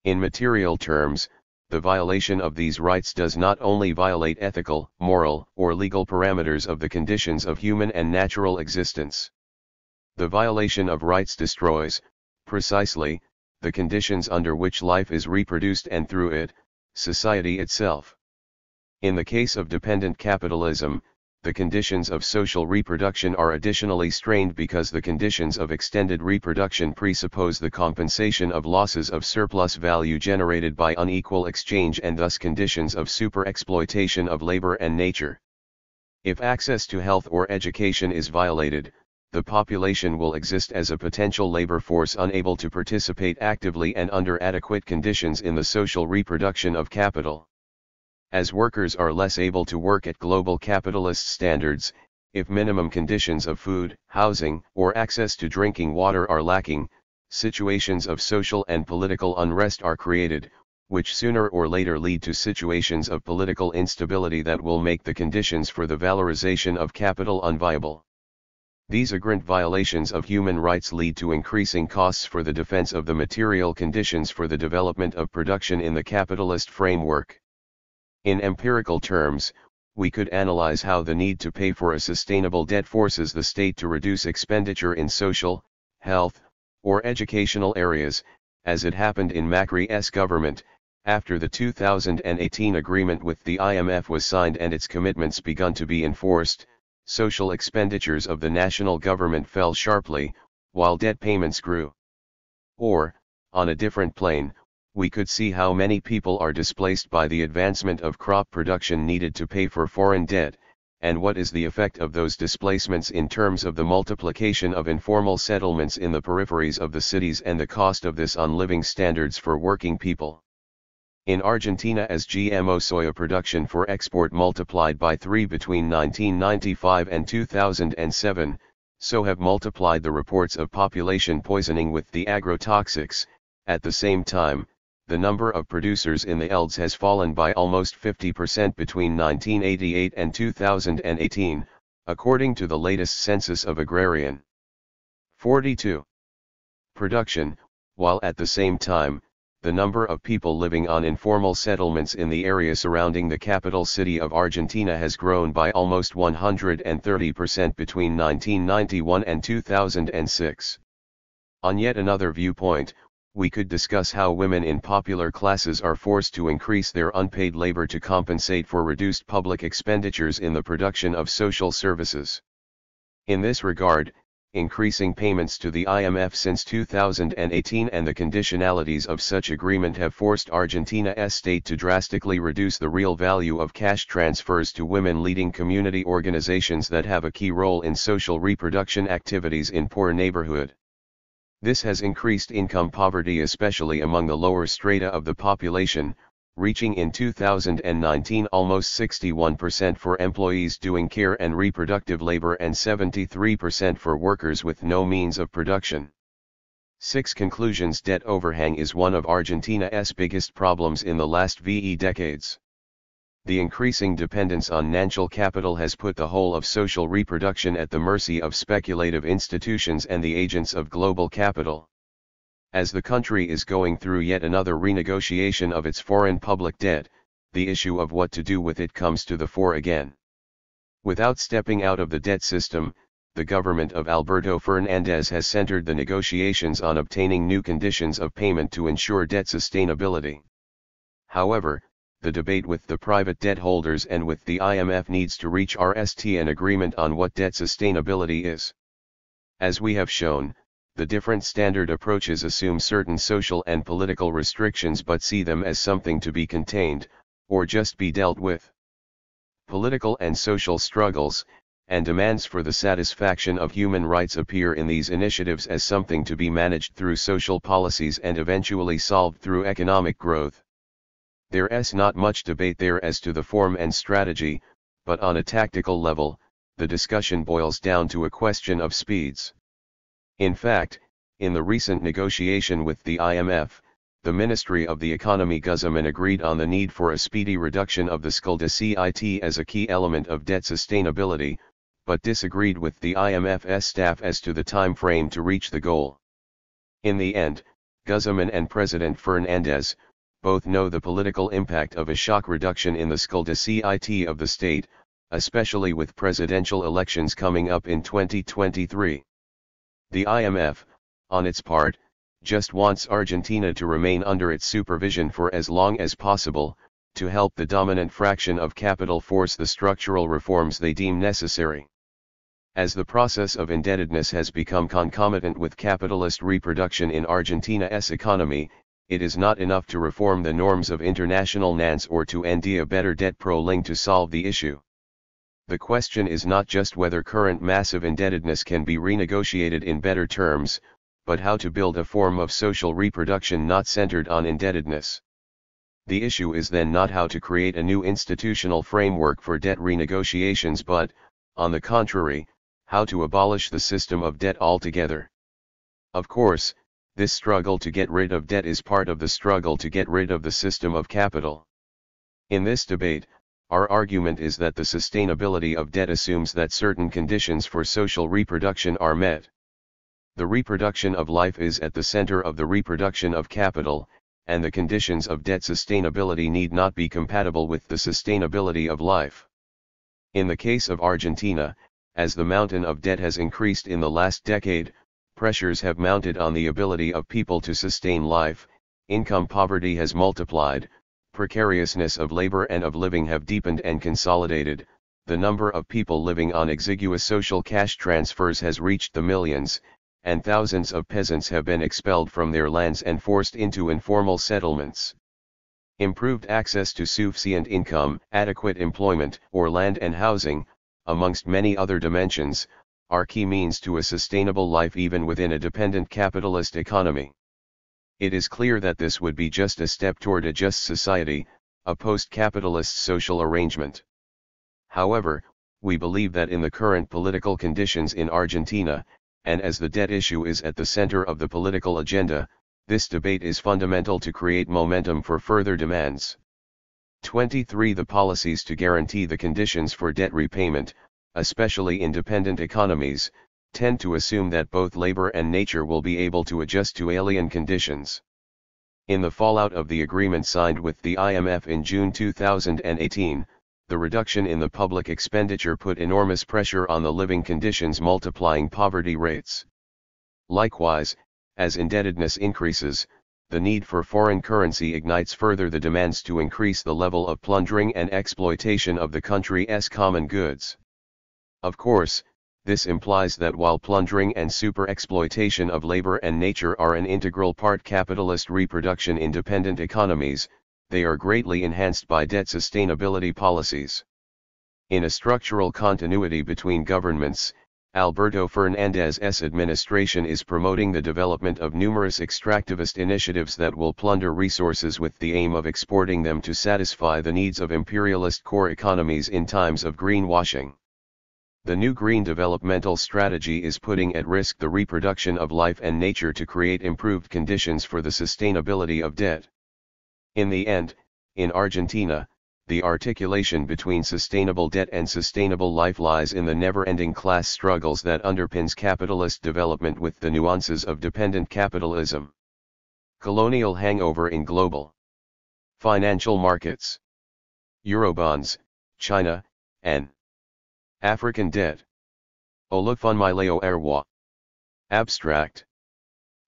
In material terms, the violation of these rights does not only violate ethical, moral, or legal parameters of the conditions of human and natural existence. The violation of rights destroys, precisely, the conditions under which life is reproduced and through it, society itself. In the case of dependent capitalism, the conditions of social reproduction are additionally strained because the conditions of extended reproduction presuppose the compensation of losses of surplus value generated by unequal exchange and thus conditions of super-exploitation of labor and nature. If access to health or education is violated, the population will exist as a potential labor force unable to participate actively and under adequate conditions in the social reproduction of capital. As workers are less able to work at global capitalist standards, if minimum conditions of food, housing, or access to drinking water are lacking, situations of social and political unrest are created, which sooner or later lead to situations of political instability that will make the conditions for the valorization of capital unviable. These flagrant violations of human rights lead to increasing costs for the defense of the material conditions for the development of production in the capitalist framework. In empirical terms, we could analyze how the need to pay for a sustainable debt forces the state to reduce expenditure in social, health, or educational areas, as it happened in Macri's government, after the 2018 agreement with the IMF was signed and its commitments begun to be enforced. Social expenditures of the national government fell sharply, while debt payments grew. Or, on a different plane, we could see how many people are displaced by the advancement of crop production needed to pay for foreign debt, and what is the effect of those displacements in terms of the multiplication of informal settlements in the peripheries of the cities and the cost of this on living standards for working people. In Argentina, as GMO soya production for export multiplied by 3 between 1995 and 2007, so have multiplied the reports of population poisoning with the agrotoxics. At the same time, the number of producers in the ELDs has fallen by almost 50% between 1988 and 2018, according to the latest census of Agrarian. 42. Production, while at the same time, the number of people living on informal settlements in the area surrounding the capital city of Argentina has grown by almost 130% between 1991 and 2006. On yet another viewpoint, we could discuss how women in popular classes are forced to increase their unpaid labor to compensate for reduced public expenditures in the production of social services. In this regard, increasing payments to the IMF since 2018 and the conditionalities of such agreement have forced Argentina's state to drastically reduce the real value of cash transfers to women leading community organizations that have a key role in social reproduction activities in poor neighborhood. This has increased income poverty especially among the lower strata of the population, reaching in 2019 almost 61% for employees doing care and reproductive labor and 73% for workers with no means of production. 6. Conclusions. Debt overhang is one of Argentina's biggest problems in the last decades. The increasing dependence on natural capital has put the whole of social reproduction at the mercy of speculative institutions and the agents of global capital. As the country is going through yet another renegotiation of its foreign public debt, the issue of what to do with it comes to the fore again. Without stepping out of the debt system, the government of Alberto Fernandez has centered the negotiations on obtaining new conditions of payment to ensure debt sustainability. However, the debate with the private debt holders and with the IMF needs to reach an agreement on what debt sustainability is. As we have shown, the different standard approaches assume certain social and political restrictions but see them as something to be contained, or just be dealt with. Political and social struggles, and demands for the satisfaction of human rights appear in these initiatives as something to be managed through social policies and eventually solved through economic growth. There's not much debate there as to the form and strategy, but on a tactical level, the discussion boils down to a question of speeds. In fact, in the recent negotiation with the IMF, the Ministry of the Economy government agreed on the need for a speedy reduction of the skulda as a key element of debt sustainability, but disagreed with the IMF's staff as to the time frame to reach the goal. In the end, government and President Fernandez both know the political impact of a shock reduction in the skulda of the state, especially with presidential elections coming up in 2023. The IMF, on its part, just wants Argentina to remain under its supervision for as long as possible, to help the dominant fraction of capital force the structural reforms they deem necessary. As the process of indebtedness has become concomitant with capitalist reproduction in Argentina's economy, it is not enough to reform the norms of international finance or to end a better debt proling to solve the issue. The question is not just whether current massive indebtedness can be renegotiated in better terms, but how to build a form of social reproduction not centered on indebtedness. The issue is then not how to create a new institutional framework for debt renegotiations but, on the contrary, how to abolish the system of debt altogether. Of course, this struggle to get rid of debt is part of the struggle to get rid of the system of capital. In this debate, our argument is that the sustainability of debt assumes that certain conditions for social reproduction are met. The reproduction of life is at the center of the reproduction of capital, and the conditions of debt sustainability need not be compatible with the sustainability of life. In the case of Argentina, as the mountain of debt has increased in the last decade, pressures have mounted on the ability of people to sustain life, income poverty has multiplied, precariousness of labor and of living have deepened and consolidated, the number of people living on exiguous social cash transfers has reached the millions, and thousands of peasants have been expelled from their lands and forced into informal settlements. Improved access to sufficient income, adequate employment, or land and housing, amongst many other dimensions, are key means to a sustainable life even within a dependent capitalist economy. It is clear that this would be just a step toward a just society, a post-capitalist social arrangement. However, we believe that in the current political conditions in Argentina, and as the debt issue is at the center of the political agenda, this debate is fundamental to create momentum for further demands. 23. The policies to guarantee the conditions for debt repayment, especially in dependent economies, tend to assume that both labor and nature will be able to adjust to alien conditions. In the fallout of the agreement signed with the IMF in June 2018, the reduction in the public expenditure put enormous pressure on the living conditions, multiplying poverty rates. Likewise, as indebtedness increases, the need for foreign currency ignites further the demands to increase the level of plundering and exploitation of the country's common goods. Of course, this implies that while plundering and super-exploitation of labor and nature are an integral part capitalist reproduction in dependent economies, they are greatly enhanced by debt sustainability policies. In a structural continuity between governments, Alberto Fernandez's administration is promoting the development of numerous extractivist initiatives that will plunder resources with the aim of exporting them to satisfy the needs of imperialist core economies in times of greenwashing. The new green developmental strategy is putting at risk the reproduction of life and nature to create improved conditions for the sustainability of debt. In the end, in Argentina, the articulation between sustainable debt and sustainable life lies in the never-ending class struggles that underpins capitalist development with the nuances of dependent capitalism. Colonial hangover in global financial markets. Eurobonds, China, N. African debt. Olufunmilayo Erwa. Abstract.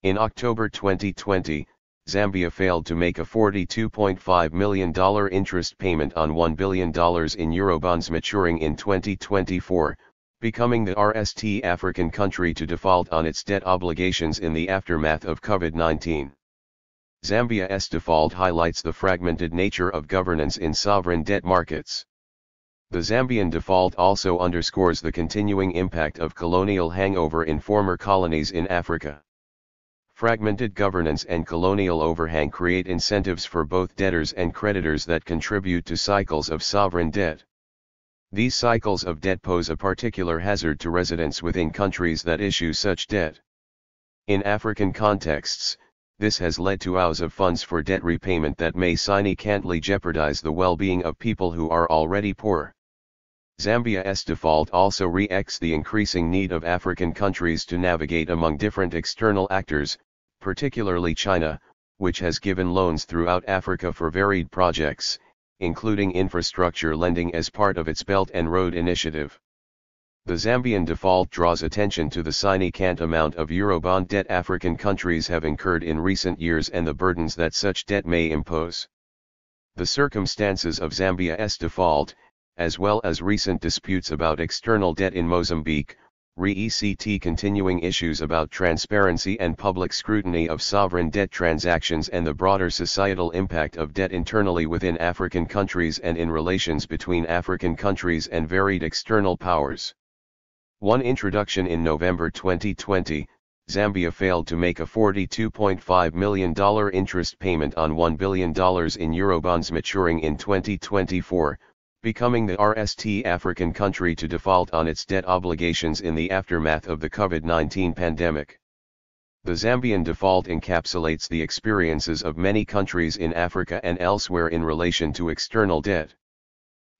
In October 2020, Zambia failed to make a $42.5 million interest payment on $1 billion in Eurobonds maturing in 2024, becoming the first African country to default on its debt obligations in the aftermath of COVID-19. Zambia's default highlights the fragmented nature of governance in sovereign debt markets. The Zambian default also underscores the continuing impact of colonial hangover in former colonies in Africa. Fragmented governance and colonial overhang create incentives for both debtors and creditors that contribute to cycles of sovereign debt. These cycles of debt pose a particular hazard to residents within countries that issue such debt. In African contexts, this has led to outflows of funds for debt repayment that may significantly jeopardize the well-being of people who are already poor. Zambia's default also reflects the increasing need of African countries to navigate among different external actors, particularly China, which has given loans throughout Africa for varied projects, including infrastructure lending as part of its Belt and Road Initiative. The Zambian default draws attention to the significant amount of Eurobond debt African countries have incurred in recent years and the burdens that such debt may impose. The circumstances of Zambia's default, as well as recent disputes about external debt in Mozambique, re-ECT continuing issues about transparency and public scrutiny of sovereign debt transactions and the broader societal impact of debt internally within African countries and in relations between African countries and varied external powers. 1. Introduction. In November 2020, Zambia failed to make a $42.5 million interest payment on $1 billion in Eurobonds maturing in 2024, becoming the first African country to default on its debt obligations in the aftermath of the COVID-19 pandemic. The Zambian default encapsulates the experiences of many countries in Africa and elsewhere in relation to external debt.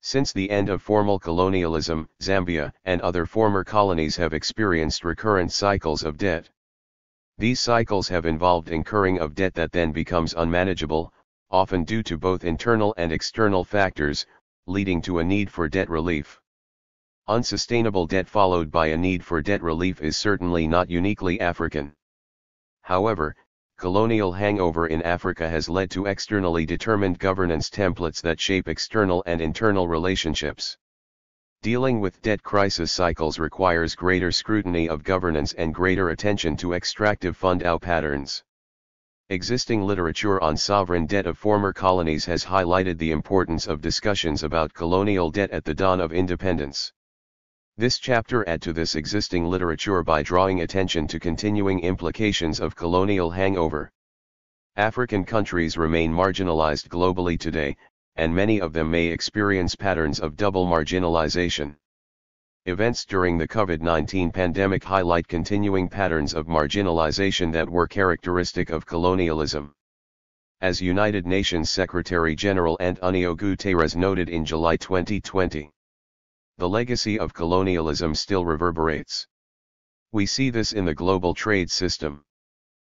Since the end of formal colonialism, Zambia and other former colonies have experienced recurrent cycles of debt. These cycles have involved incurring of debt that then becomes unmanageable, often due to both internal and external factors, leading to a need for debt relief. Unsustainable debt followed by a need for debt relief is certainly not uniquely African. However, colonial hangover in Africa has led to externally determined governance templates that shape external and internal relationships. Dealing with debt crisis cycles requires greater scrutiny of governance and greater attention to extractive fund out patterns. Existing literature on sovereign debt of former colonies has highlighted the importance of discussions about colonial debt at the dawn of independence. This chapter adds to this existing literature by drawing attention to continuing implications of colonial hangover. African countries remain marginalized globally today, and many of them may experience patterns of double marginalization. Events during the COVID-19 pandemic highlight continuing patterns of marginalization that were characteristic of colonialism. As United Nations Secretary-General Antonio Guterres noted in July 2020, the legacy of colonialism still reverberates. We see this in the global trade system.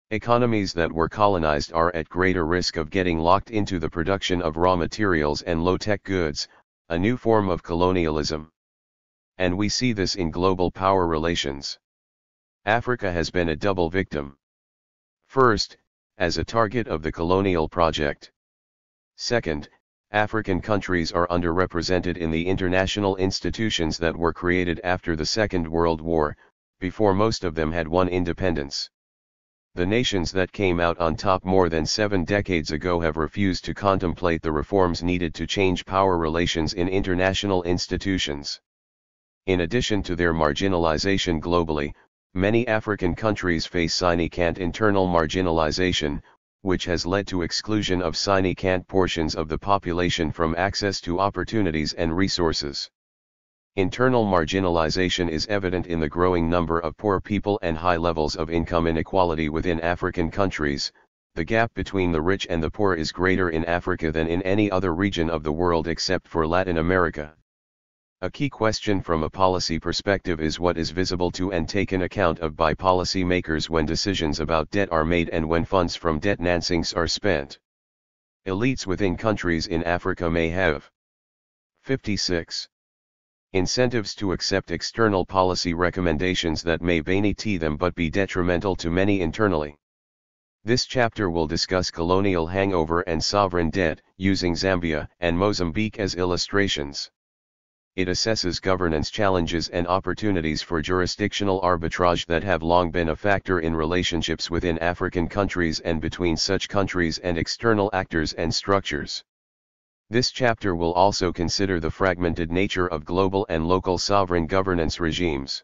Economies that were colonized are at greater risk of getting locked into the production of raw materials and low-tech goods, a new form of colonialism. And we see this in global power relations. Africa has been a double victim. First, as a target of the colonial project. Second, African countries are underrepresented in the international institutions that were created after the Second World War, before most of them had won independence. The nations that came out on top more than 7 decades ago have refused to contemplate the reforms needed to change power relations in international institutions. In addition to their marginalization globally, many African countries face significant internal marginalization, which has led to exclusion of significant portions of the population from access to opportunities and resources. Internal marginalization is evident in the growing number of poor people and high levels of income inequality within African countries. The gap between the rich and the poor is greater in Africa than in any other region of the world except for Latin America. A key question from a policy perspective is what is visible to and taken account of by policy makers when decisions about debt are made and when funds from debt financings are spent. Elites within countries in Africa may have 56. Incentives to accept external policy recommendations that may benefit them but be detrimental to many internally. This chapter will discuss colonial hangover and sovereign debt, using Zambia and Mozambique as illustrations. It assesses governance challenges and opportunities for jurisdictional arbitrage that have long been a factor in relationships within African countries and between such countries and external actors and structures. This chapter will also consider the fragmented nature of global and local sovereign governance regimes.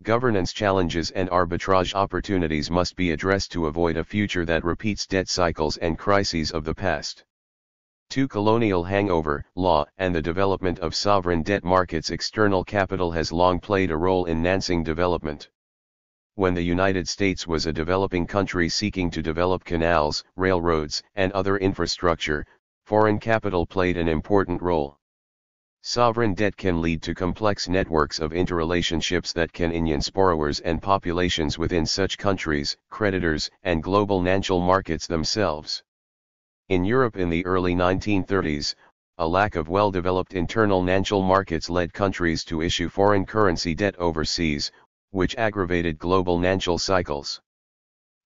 Governance challenges and arbitrage opportunities must be addressed to avoid a future that repeats debt cycles and crises of the past. 2. Colonial hangover, law, and the development of sovereign debt markets. External capital has long played a role in financing development. When the United States was a developing country seeking to develop canals, railroads, and other infrastructure, foreign capital played an important role. Sovereign debt can lead to complex networks of interrelationships that can influence borrowers and populations within such countries, creditors, and global financial markets themselves. In Europe in the early 1930s, a lack of well-developed internal financial markets led countries to issue foreign currency debt overseas, which aggravated global financial cycles.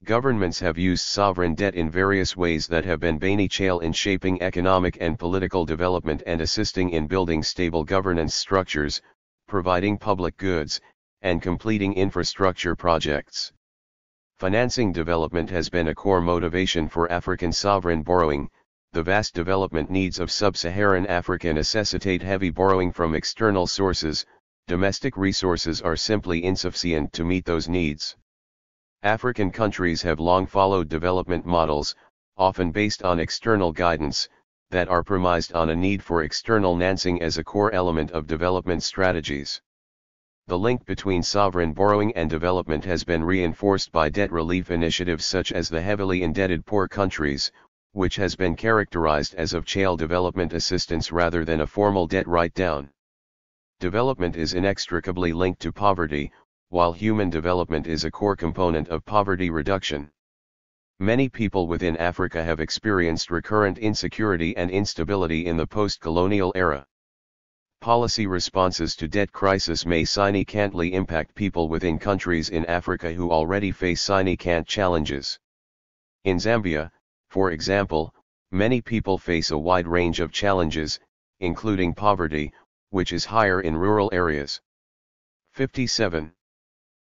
Governments have used sovereign debt in various ways that have been beneficial in shaping economic and political development and assisting in building stable governance structures, providing public goods, and completing infrastructure projects. Financing development has been a core motivation for African sovereign borrowing. The vast development needs of sub-Saharan Africa necessitate heavy borrowing from external sources. Domestic resources are simply insufficient to meet those needs. African countries have long followed development models, often based on external guidance, that are premised on a need for external financing as a core element of development strategies. The link between sovereign borrowing and development has been reinforced by debt relief initiatives such as the heavily indebted poor countries, which has been characterized as of child development assistance rather than a formal debt write-down. Development is inextricably linked to poverty, while human development is a core component of poverty reduction. Many people within Africa have experienced recurrent insecurity and instability in the post-colonial era. Policy responses to debt crisis may significantly impact people within countries in Africa who already face significant challenges. In Zambia, for example, many people face a wide range of challenges, including poverty, which is higher in rural areas. 57.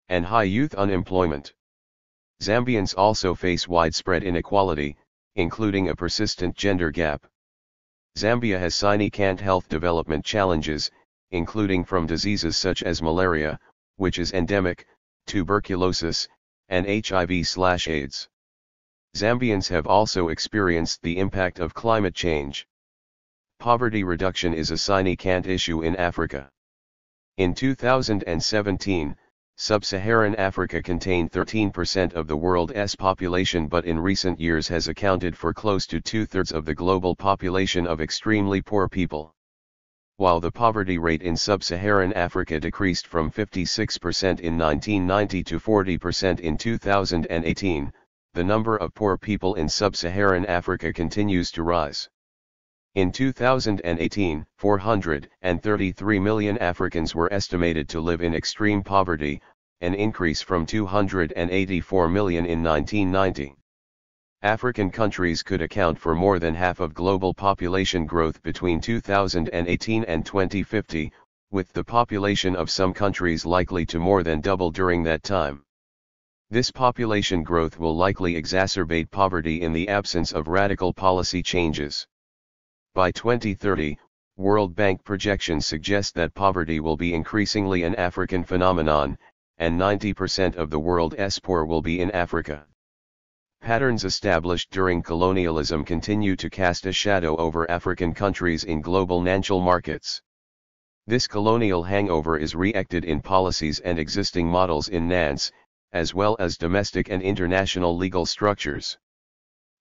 And high youth unemployment. Zambians also face widespread inequality, including a persistent gender gap. Zambia has significant health development challenges, including from diseases such as malaria, which is endemic, tuberculosis, and HIV/AIDS. Zambians have also experienced the impact of climate change. Poverty reduction is a significant issue in Africa. In 2017, Sub-Saharan Africa contained 13% of the world's population, but in recent years has accounted for close to two-thirds of the global population of extremely poor people. While the poverty rate in Sub-Saharan Africa decreased from 56% in 1990 to 40% in 2018, the number of poor people in Sub-Saharan Africa continues to rise. In 2018, 433 million Africans were estimated to live in extreme poverty, an increase from 284 million in 1990. African countries could account for more than half of global population growth between 2018 and 2050, with the population of some countries likely to more than double during that time. This population growth will likely exacerbate poverty in the absence of radical policy changes. By 2030, World Bank projections suggest that poverty will be increasingly an African phenomenon, and 90% of the world's poor will be in Africa. Patterns established during colonialism continue to cast a shadow over African countries in global financial markets. This colonial hangover is reacted in policies and existing models in NANS, as well as domestic and international legal structures.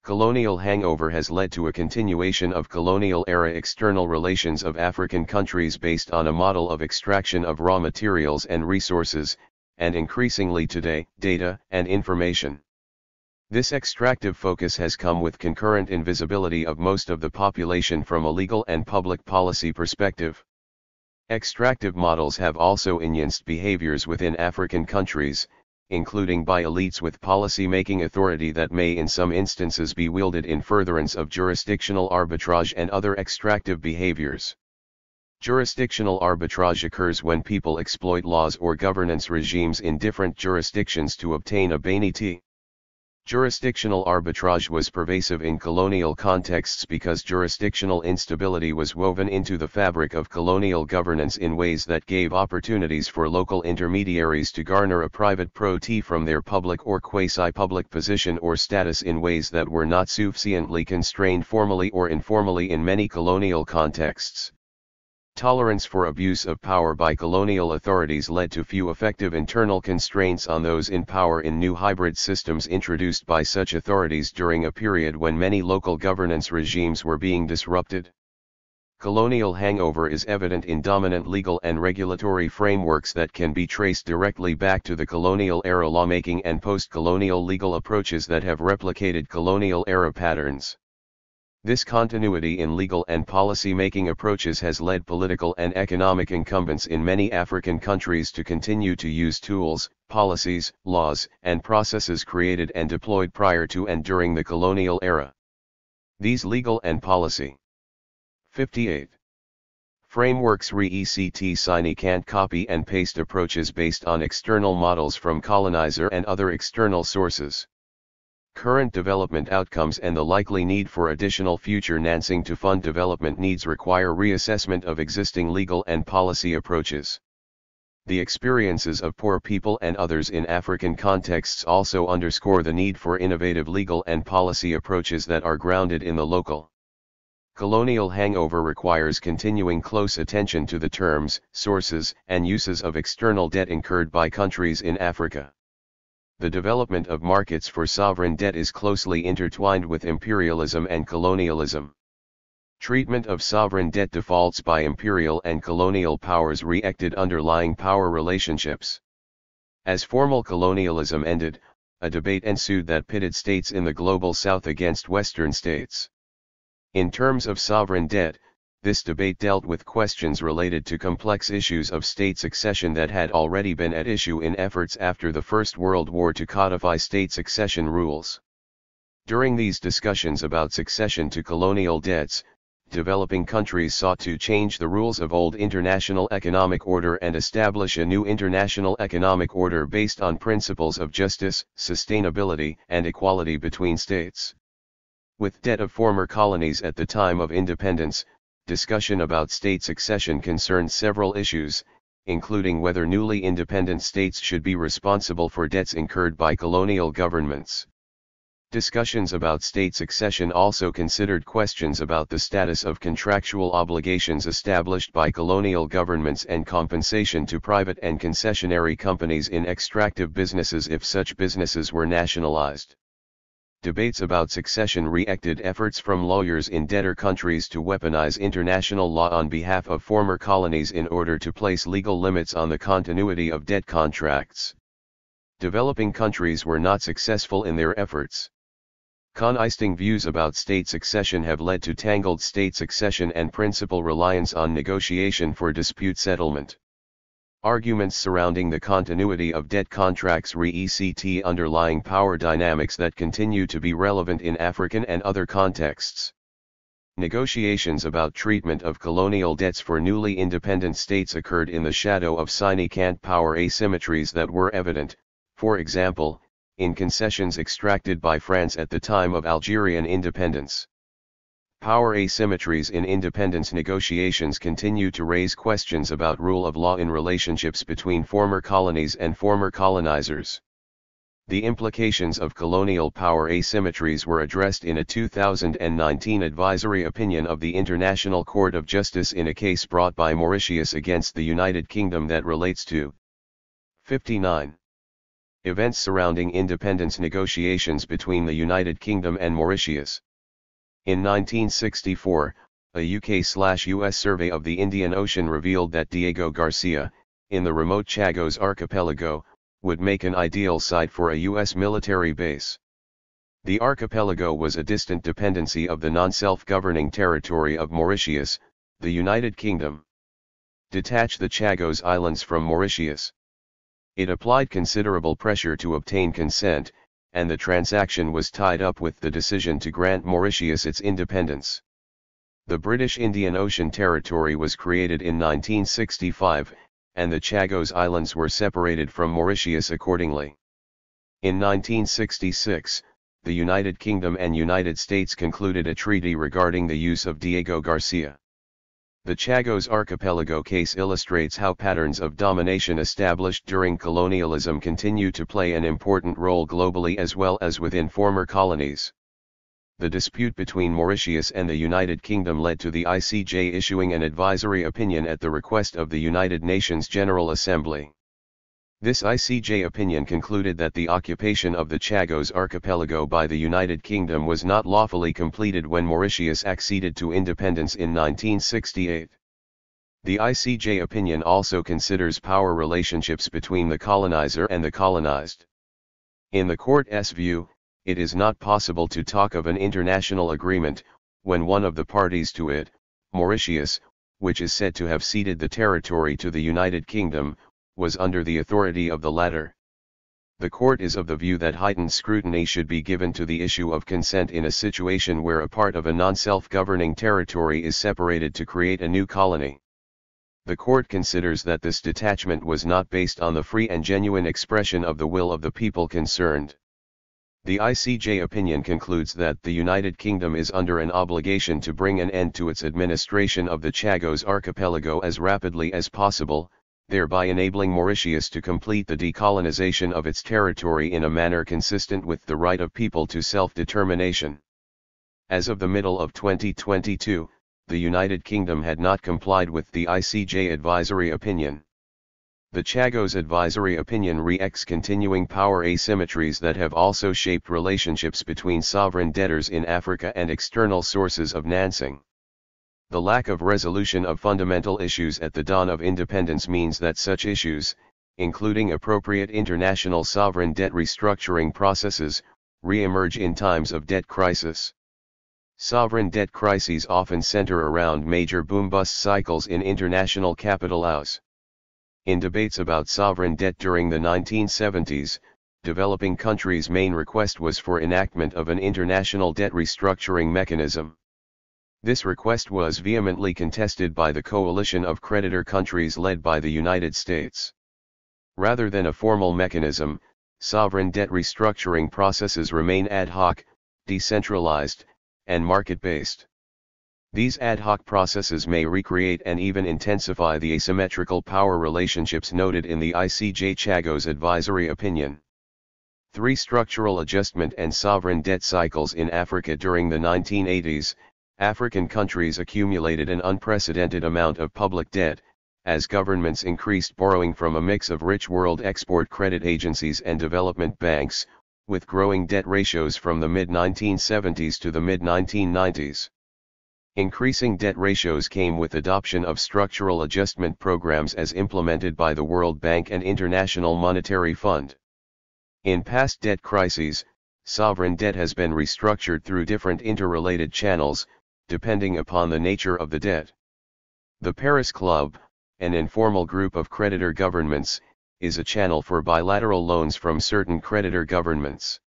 Colonial hangover has led to a continuation of colonial-era external relations of African countries based on a model of extraction of raw materials and resources, and increasingly today, data and information. This extractive focus has come with concurrent invisibility of most of the population from a legal and public policy perspective. Extractive models have also enhanced behaviors within African countries, including by elites with policy-making authority that may in some instances be wielded in furtherance of jurisdictional arbitrage and other extractive behaviors. Jurisdictional arbitrage occurs when people exploit laws or governance regimes in different jurisdictions to obtain a benefit. Jurisdictional arbitrage was pervasive in colonial contexts because jurisdictional instability was woven into the fabric of colonial governance in ways that gave opportunities for local intermediaries to garner a private profit from their public or quasi-public position or status in ways that were not sufficiently constrained formally or informally in many colonial contexts. Tolerance for abuse of power by colonial authorities led to few effective internal constraints on those in power in new hybrid systems introduced by such authorities during a period when many local governance regimes were being disrupted. Colonial hangover is evident in dominant legal and regulatory frameworks that can be traced directly back to the colonial-era lawmaking and post-colonial legal approaches that have replicated colonial-era patterns. This continuity in legal and policy-making approaches has led political and economic incumbents in many African countries to continue to use tools, policies, laws, and processes created and deployed prior to and during the colonial era. These legal and policy 58. Frameworks re-ECT Sini can't copy and paste approaches based on external models from colonizer and other external sources. Current development outcomes and the likely need for additional future financing to fund development needs require reassessment of existing legal and policy approaches. The experiences of poor people and others in African contexts also underscore the need for innovative legal and policy approaches that are grounded in the local. Colonial hangover requires continuing close attention to the terms, sources, and uses of external debt incurred by countries in Africa. The development of markets for sovereign debt is closely intertwined with imperialism and colonialism. Treatment of sovereign debt defaults by imperial and colonial powers reacted underlying power relationships. As formal colonialism ended, a debate ensued that pitted states in the global south against Western states. In terms of sovereign debt, this debate dealt with questions related to complex issues of state succession that had already been at issue in efforts after the First World War to codify state succession rules. During these discussions about succession to colonial debts, developing countries sought to change the rules of old international economic order and establish a new international economic order based on principles of justice, sustainability, and equality between states. With debt of former colonies at the time of independence, discussion about state succession concerned several issues, including whether newly independent states should be responsible for debts incurred by colonial governments. Discussions about state succession also considered questions about the status of contractual obligations established by colonial governments and compensation to private and concessionary companies in extractive businesses if such businesses were nationalized. Debates about succession reacted efforts from lawyers in debtor countries to weaponize international law on behalf of former colonies in order to place legal limits on the continuity of debt contracts. Developing countries were not successful in their efforts. Contesting views about state succession have led to tangled state succession and principal reliance on negotiation for dispute settlement. Arguments surrounding the continuity of debt contracts re-ECT underlying power dynamics that continue to be relevant in African and other contexts. Negotiations about treatment of colonial debts for newly independent states occurred in the shadow of significant power asymmetries that were evident, for example, in concessions extracted by France at the time of Algerian independence. Power asymmetries in independence negotiations continue to raise questions about rule of law in relationships between former colonies and former colonizers. The implications of colonial power asymmetries were addressed in a 2019 advisory opinion of the International Court of Justice in a case brought by Mauritius against the United Kingdom that relates to 59. Events surrounding independence negotiations between the United Kingdom and Mauritius. In 1964, a UK/US survey of the Indian Ocean revealed that Diego Garcia, in the remote Chagos archipelago, would make an ideal site for a US military base. The archipelago was a distant dependency of the non-self-governing territory of Mauritius, the United Kingdom. Detach the Chagos Islands from Mauritius. It applied considerable pressure to obtain consent, and the transaction was tied up with the decision to grant Mauritius its independence. The British Indian Ocean Territory was created in 1965, and the Chagos Islands were separated from Mauritius accordingly. In 1966, the United Kingdom and United States concluded a treaty regarding the use of Diego Garcia. The Chagos Archipelago case illustrates how patterns of domination established during colonialism continue to play an important role globally as well as within former colonies. The dispute between Mauritius and the United Kingdom led to the ICJ issuing an advisory opinion at the request of the United Nations General Assembly. This ICJ opinion concluded that the occupation of the Chagos Archipelago by the United Kingdom was not lawfully completed when Mauritius acceded to independence in 1968. The ICJ opinion also considers power relationships between the colonizer and the colonized. In the court's view, it is not possible to talk of an international agreement, when one of the parties to it, Mauritius, which is said to have ceded the territory to the United Kingdom, was under the authority of the latter. The court is of the view that heightened scrutiny should be given to the issue of consent in a situation where a part of a non-self-governing territory is separated to create a new colony. The court considers that this detachment was not based on the free and genuine expression of the will of the people concerned. The ICJ opinion concludes that the United Kingdom is under an obligation to bring an end to its administration of the Chagos Archipelago as rapidly as possible, thereby enabling Mauritius to complete the decolonization of its territory in a manner consistent with the right of people to self-determination. As of the middle of 2022, the United Kingdom had not complied with the ICJ advisory opinion. The Chagos advisory opinion re-ex continuing power asymmetries that have also shaped relationships between sovereign debtors in Africa and external sources of financing. The lack of resolution of fundamental issues at the dawn of independence means that such issues, including appropriate international sovereign debt restructuring processes, re-emerge in times of debt crisis. Sovereign debt crises often center around major boom-bust cycles in international capital flows. In debates about sovereign debt during the 1970s, developing countries' main request was for enactment of an international debt restructuring mechanism. This request was vehemently contested by the coalition of creditor countries led by the United States. Rather than a formal mechanism, sovereign debt restructuring processes remain ad hoc, decentralized, and market-based. These ad hoc processes may recreate and even intensify the asymmetrical power relationships noted in the ICJ Chagos advisory opinion. 3 structural adjustment and sovereign debt cycles in Africa during the 1980s, African countries accumulated an unprecedented amount of public debt, as governments increased borrowing from a mix of rich world export credit agencies and development banks, with growing debt ratios from the mid-1970s to the mid-1990s. Increasing debt ratios came with adoption of structural adjustment programs as implemented by the World Bank and International Monetary Fund. In past debt crises, sovereign debt has been restructured through different interrelated channels, depending upon the nature of the debt. The Paris Club, an informal group of creditor governments, is a channel for bilateral loans from certain creditor governments.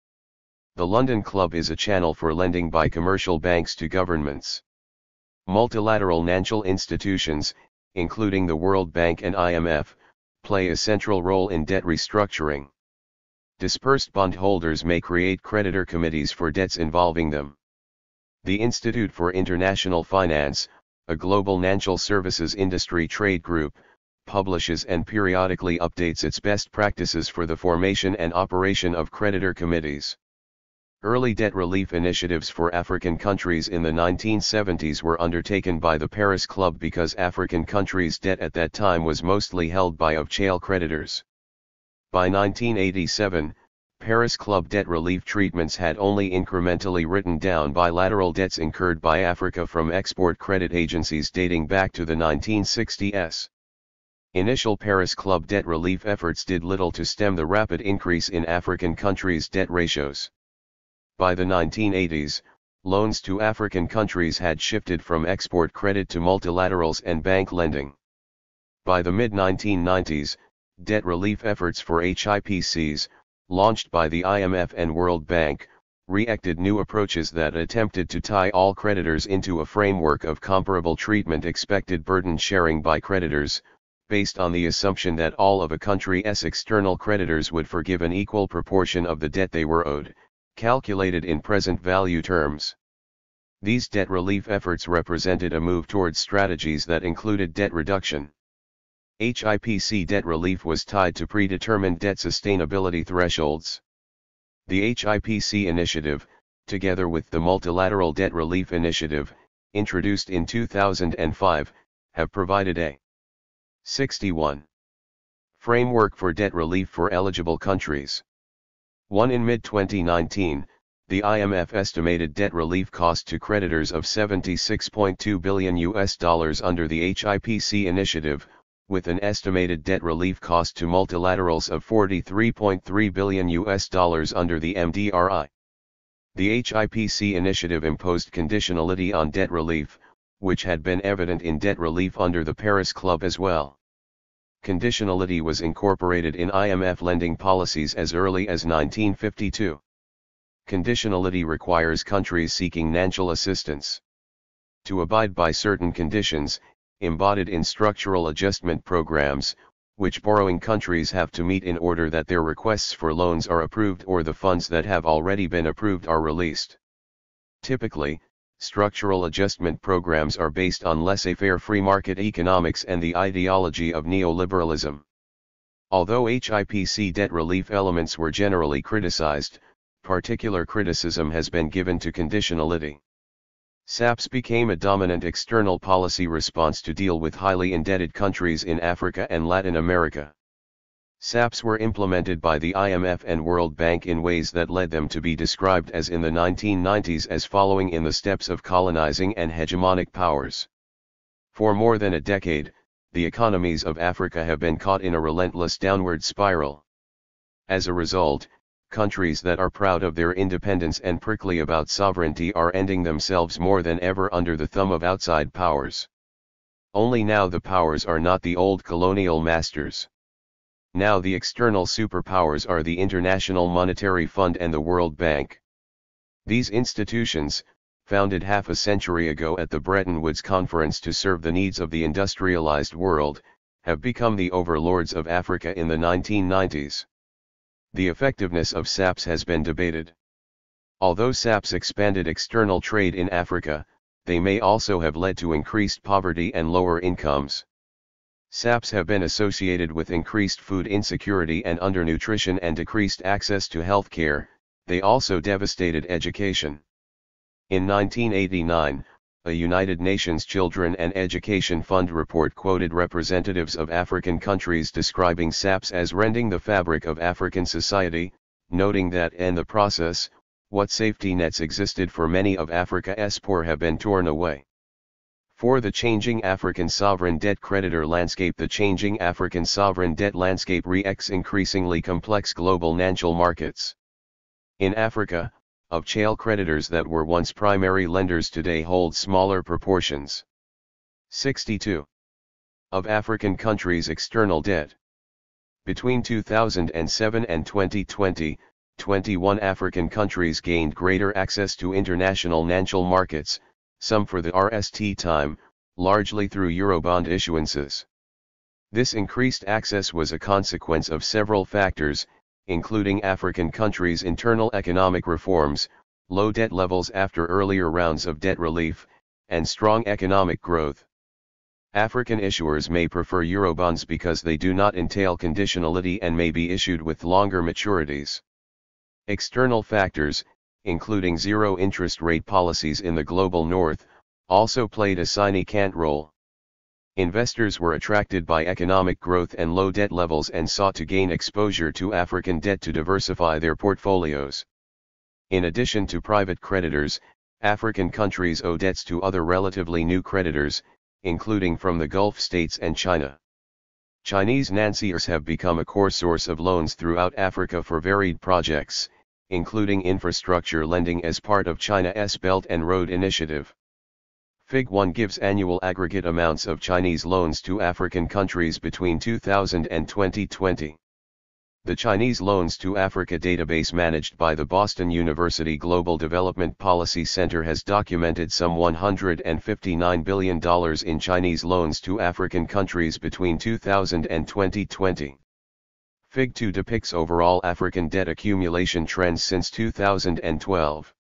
The London Club is a channel for lending by commercial banks to governments. Multilateral financial institutions, including the World Bank and IMF, play a central role in debt restructuring. Dispersed bondholders may create creditor committees for debts involving them. The Institute for International Finance, a global financial services industry trade group, publishes and periodically updates its best practices for the formation and operation of creditor committees. Early debt relief initiatives for African countries in the 1970s were undertaken by the Paris Club because African countries' debt at that time was mostly held by of-chain creditors. By 1987, Paris Club debt relief treatments had only incrementally written down bilateral debts incurred by Africa from export credit agencies dating back to the 1960s. Initial Paris Club debt relief efforts did little to stem the rapid increase in African countries' debt ratios. By the 1980s, loans to African countries had shifted from export credit to multilaterals and bank lending. By the mid-1990s, debt relief efforts for HIPCs, launched by the IMF and World Bank, reacted new approaches that attempted to tie all creditors into a framework of comparable treatment, expected burden sharing by creditors, based on the assumption that all of a country's external creditors would forgive an equal proportion of the debt they were owed, calculated in present value terms. These debt relief efforts represented a move towards strategies that included debt reduction. HIPC debt relief was tied to predetermined debt sustainability thresholds. The HIPC initiative, together with the Multilateral Debt Relief Initiative, introduced in 2005, have provided a 61. Framework for debt relief for eligible countries. 1. In mid-2019, the IMF estimated debt relief cost to creditors of $76.2 billion under the HIPC initiative, with an estimated debt relief cost to multilaterals of $43.3 billion under the MDRI. The HIPC initiative imposed conditionality on debt relief, which had been evident in debt relief under the Paris Club as well. Conditionality was incorporated in IMF lending policies as early as 1952. Conditionality requires countries seeking financial assistance to abide by certain conditions, embodied in structural adjustment programs, which borrowing countries have to meet in order that their requests for loans are approved or the funds that have already been approved are released. Typically, structural adjustment programs are based on laissez-faire free market economics and the ideology of neoliberalism. Although HIPC debt relief elements were generally criticized, particular criticism has been given to conditionality. SAPs became a dominant external policy response to deal with highly indebted countries in Africa and Latin America. SAPs were implemented by the IMF and World Bank in ways that led them to be described as in the 1990s as following in the steps of colonizing and hegemonic powers. For more than a decade, the economies of Africa have been caught in a relentless downward spiral. As a result, countries that are proud of their independence and prickly about sovereignty are ending themselves more than ever under the thumb of outside powers. Only now the powers are not the old colonial masters. Now the external superpowers are the International Monetary Fund and the World Bank. These institutions, founded half a century ago at the Bretton Woods Conference to serve the needs of the industrialized world, have become the overlords of Africa in the 1990s. The effectiveness of SAPs has been debated. Although SAPs expanded external trade in Africa, they may also have led to increased poverty and lower incomes. SAPs have been associated with increased food insecurity and undernutrition and decreased access to health care. They also devastated education. In 1989, a United Nations Children and Education Fund report quoted representatives of African countries describing SAPs as rending the fabric of African society, noting that in the process, what safety nets existed for many of Africa's poor have been torn away. For the changing African sovereign debt creditor landscape, the changing African sovereign debt landscape reflects increasingly complex global financial markets. In Africa, of-chain creditors that were once primary lenders today hold smaller proportions. 62. Of African countries' external debt. Between 2007 and 2020, 21 African countries gained greater access to international financial markets, some for the RST time, largely through Eurobond issuances. This increased access was a consequence of several factors, including African countries' internal economic reforms, low debt levels after earlier rounds of debt relief, and strong economic growth. African issuers may prefer Eurobonds because they do not entail conditionality and may be issued with longer maturities. External factors, including zero interest rate policies in the global north, also played a significant role. Investors were attracted by economic growth and low debt levels and sought to gain exposure to African debt to diversify their portfolios. In addition to private creditors, African countries owe debts to other relatively new creditors, including from the Gulf states and China. Chinese financiers have become a core source of loans throughout Africa for varied projects, including infrastructure lending as part of China's Belt and Road Initiative. Fig 1 gives annual aggregate amounts of Chinese loans to African countries between 2000 and 2020. The Chinese Loans to Africa database managed by the Boston University Global Development Policy Center has documented some $159 billion in Chinese loans to African countries between 2000 and 2020. Fig 2 depicts overall African debt accumulation trends since 2012.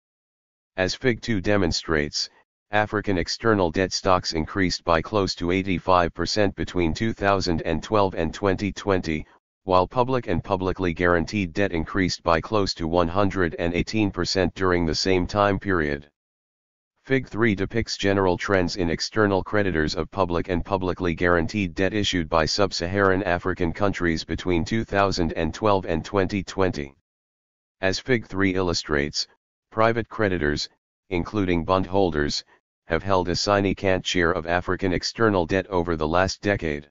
As Fig 2 demonstrates, African external debt stocks increased by close to 85% between 2012 and 2020, while public and publicly guaranteed debt increased by close to 118% during the same time period. Fig 3 depicts general trends in external creditors of public and publicly guaranteed debt issued by sub-Saharan African countries between 2012 and 2020. As Fig 3 illustrates, private creditors, including bondholders, have held a significant share of African external debt over the last decade.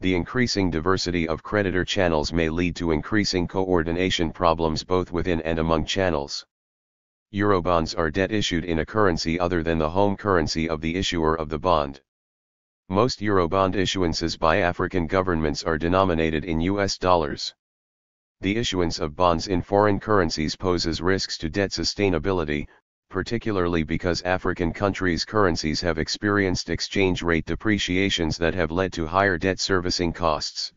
The increasing diversity of creditor channels may lead to increasing coordination problems both within and among channels. Eurobonds are debt issued in a currency other than the home currency of the issuer of the bond. Most Eurobond issuances by African governments are denominated in US dollars. The issuance of bonds in foreign currencies poses risks to debt sustainability, particularly because African countries' currencies have experienced exchange rate depreciations that have led to higher debt servicing costs.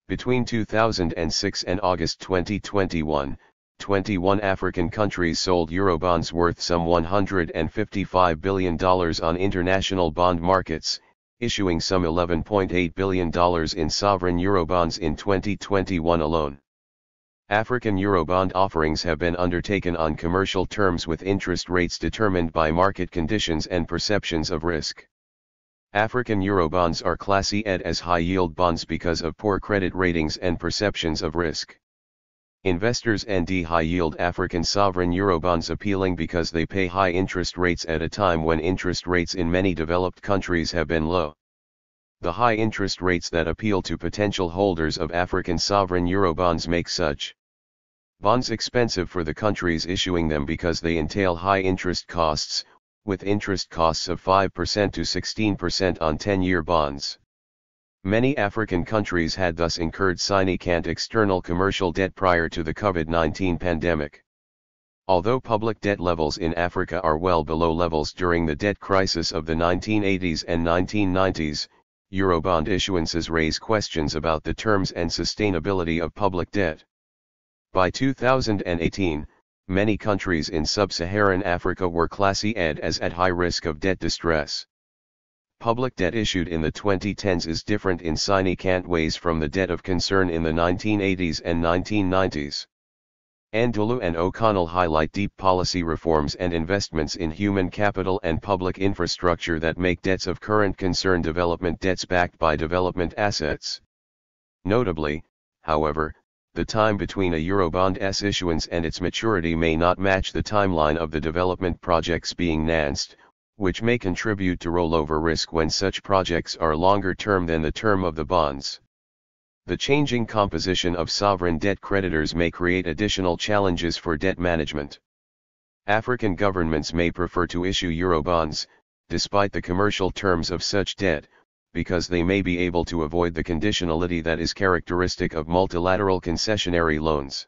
Between 2006 and August 2021, 21 African countries sold Eurobonds worth some $155 billion on international bond markets, issuing some $11.8 billion in sovereign Eurobonds in 2021 alone. African Eurobond offerings have been undertaken on commercial terms with interest rates determined by market conditions and perceptions of risk. African Eurobonds are classed as high-yield bonds because of poor credit ratings and perceptions of risk. Investors find high-yield African sovereign Eurobonds appealing because they pay high interest rates at a time when interest rates in many developed countries have been low. The high interest rates that appeal to potential holders of African sovereign Eurobonds make such bonds expensive for the countries issuing them because they entail high interest costs, with interest costs of 5% to 16% on 10-year bonds. Many African countries had thus incurred significant external commercial debt prior to the COVID-19 pandemic. Although public debt levels in Africa are well below levels during the debt crisis of the 1980s and 1990s, Eurobond issuances raise questions about the terms and sustainability of public debt. By 2018, many countries in sub-Saharan Africa were classed as at high risk of debt distress. Public debt issued in the 2010s is different in significant ways from the debt of concern in the 1980s and 1990s. Ndulu and O'Connell highlight deep policy reforms and investments in human capital and public infrastructure that make debts of current concern development debts backed by development assets. Notably, however, the time between a Eurobond's issuance and its maturity may not match the timeline of the development projects being financed, which may contribute to rollover risk when such projects are longer term than the term of the bonds. The changing composition of sovereign debt creditors may create additional challenges for debt management. African governments may prefer to issue Eurobonds, despite the commercial terms of such debt, because they may be able to avoid the conditionality that is characteristic of multilateral concessionary loans.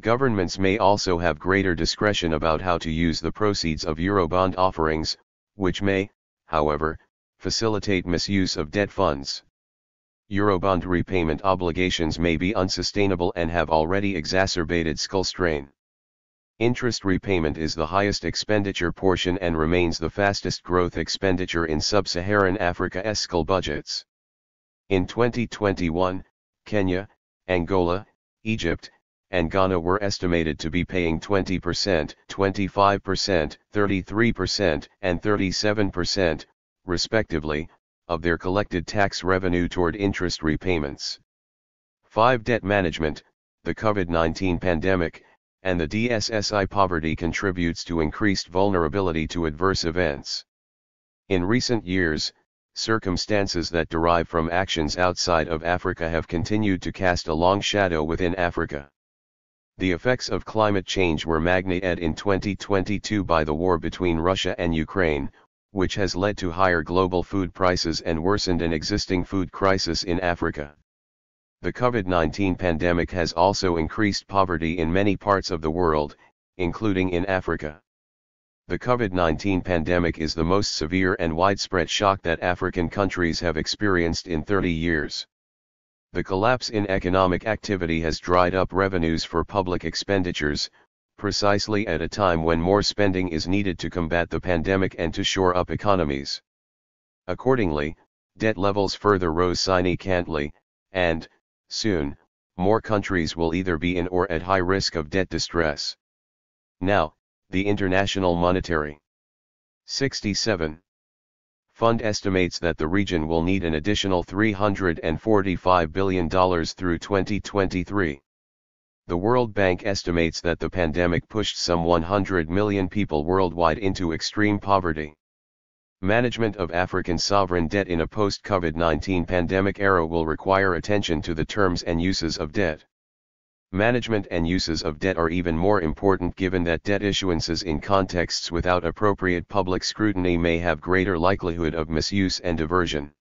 Governments may also have greater discretion about how to use the proceeds of Eurobond offerings, which may, however, facilitate misuse of debt funds. Eurobond repayment obligations may be unsustainable and have already exacerbated skull strain. Interest repayment is the highest expenditure portion and remains the fastest growth expenditure in sub-Saharan Africa's school budgets. In 2021, Kenya, Angola, Egypt, and Ghana were estimated to be paying 20%, 25%, 33%, and 37%, respectively, of their collected tax revenue toward interest repayments. 5. Debt management. The COVID-19 pandemic, and the DSSI poverty contributes to increased vulnerability to adverse events. In recent years, circumstances that derive from actions outside of Africa have continued to cast a long shadow within Africa. The effects of climate change were magnified in 2022 by the war between Russia and Ukraine, which has led to higher global food prices and worsened an existing food crisis in Africa. The COVID-19 pandemic has also increased poverty in many parts of the world, including in Africa. The COVID-19 pandemic is the most severe and widespread shock that African countries have experienced in 30 years. The collapse in economic activity has dried up revenues for public expenditures, precisely at a time when more spending is needed to combat the pandemic and to shore up economies. Accordingly, debt levels further rose significantly, and, soon, more countries will either be in or at high risk of debt distress. Now, the International Monetary 67 Fund estimates that the region will need an additional $345 billion through 2023. The World Bank estimates that the pandemic pushed some 100 million people worldwide into extreme poverty. Management of African sovereign debt in a post-COVID-19 pandemic era will require attention to the terms and uses of debt. Management and uses of debt are even more important given that debt issuances in contexts without appropriate public scrutiny may have greater likelihood of misuse and diversion.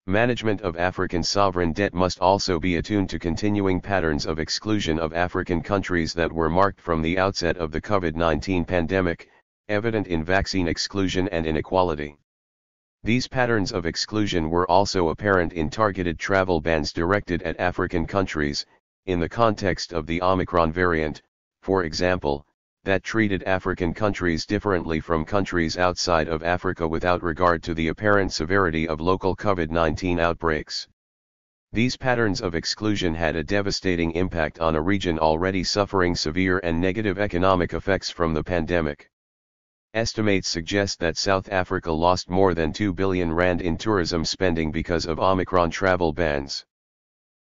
Management of African sovereign debt must also be attuned to continuing patterns of exclusion of African countries that were marked from the outset of the COVID-19 pandemic, evident in vaccine exclusion and inequality. These patterns of exclusion were also apparent in targeted travel bans directed at African countries, in the context of the Omicron variant, for example, that treated African countries differently from countries outside of Africa without regard to the apparent severity of local COVID-19 outbreaks. These patterns of exclusion had a devastating impact on a region already suffering severe and negative economic effects from the pandemic. Estimates suggest that South Africa lost more than 2 billion rand in tourism spending because of Omicron travel bans.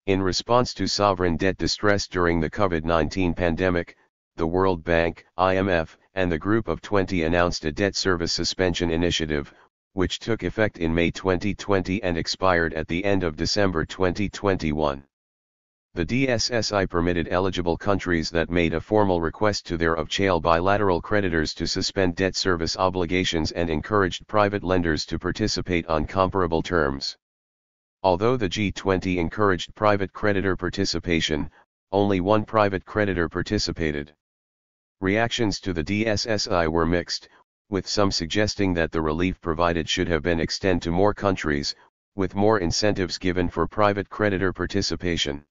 In response to sovereign debt distress during the COVID-19 pandemic, the World Bank, IMF, and the Group of 20 announced a debt service suspension initiative, which took effect in May 2020 and expired at the end of December 2021. The DSSI permitted eligible countries that made a formal request to their of-chain bilateral creditors to suspend debt service obligations and encouraged private lenders to participate on comparable terms. Although the G20 encouraged private creditor participation, only one private creditor participated. Reactions to the DSSI were mixed, with some suggesting that the relief provided should have been extended to more countries, with more incentives given for private creditor participation.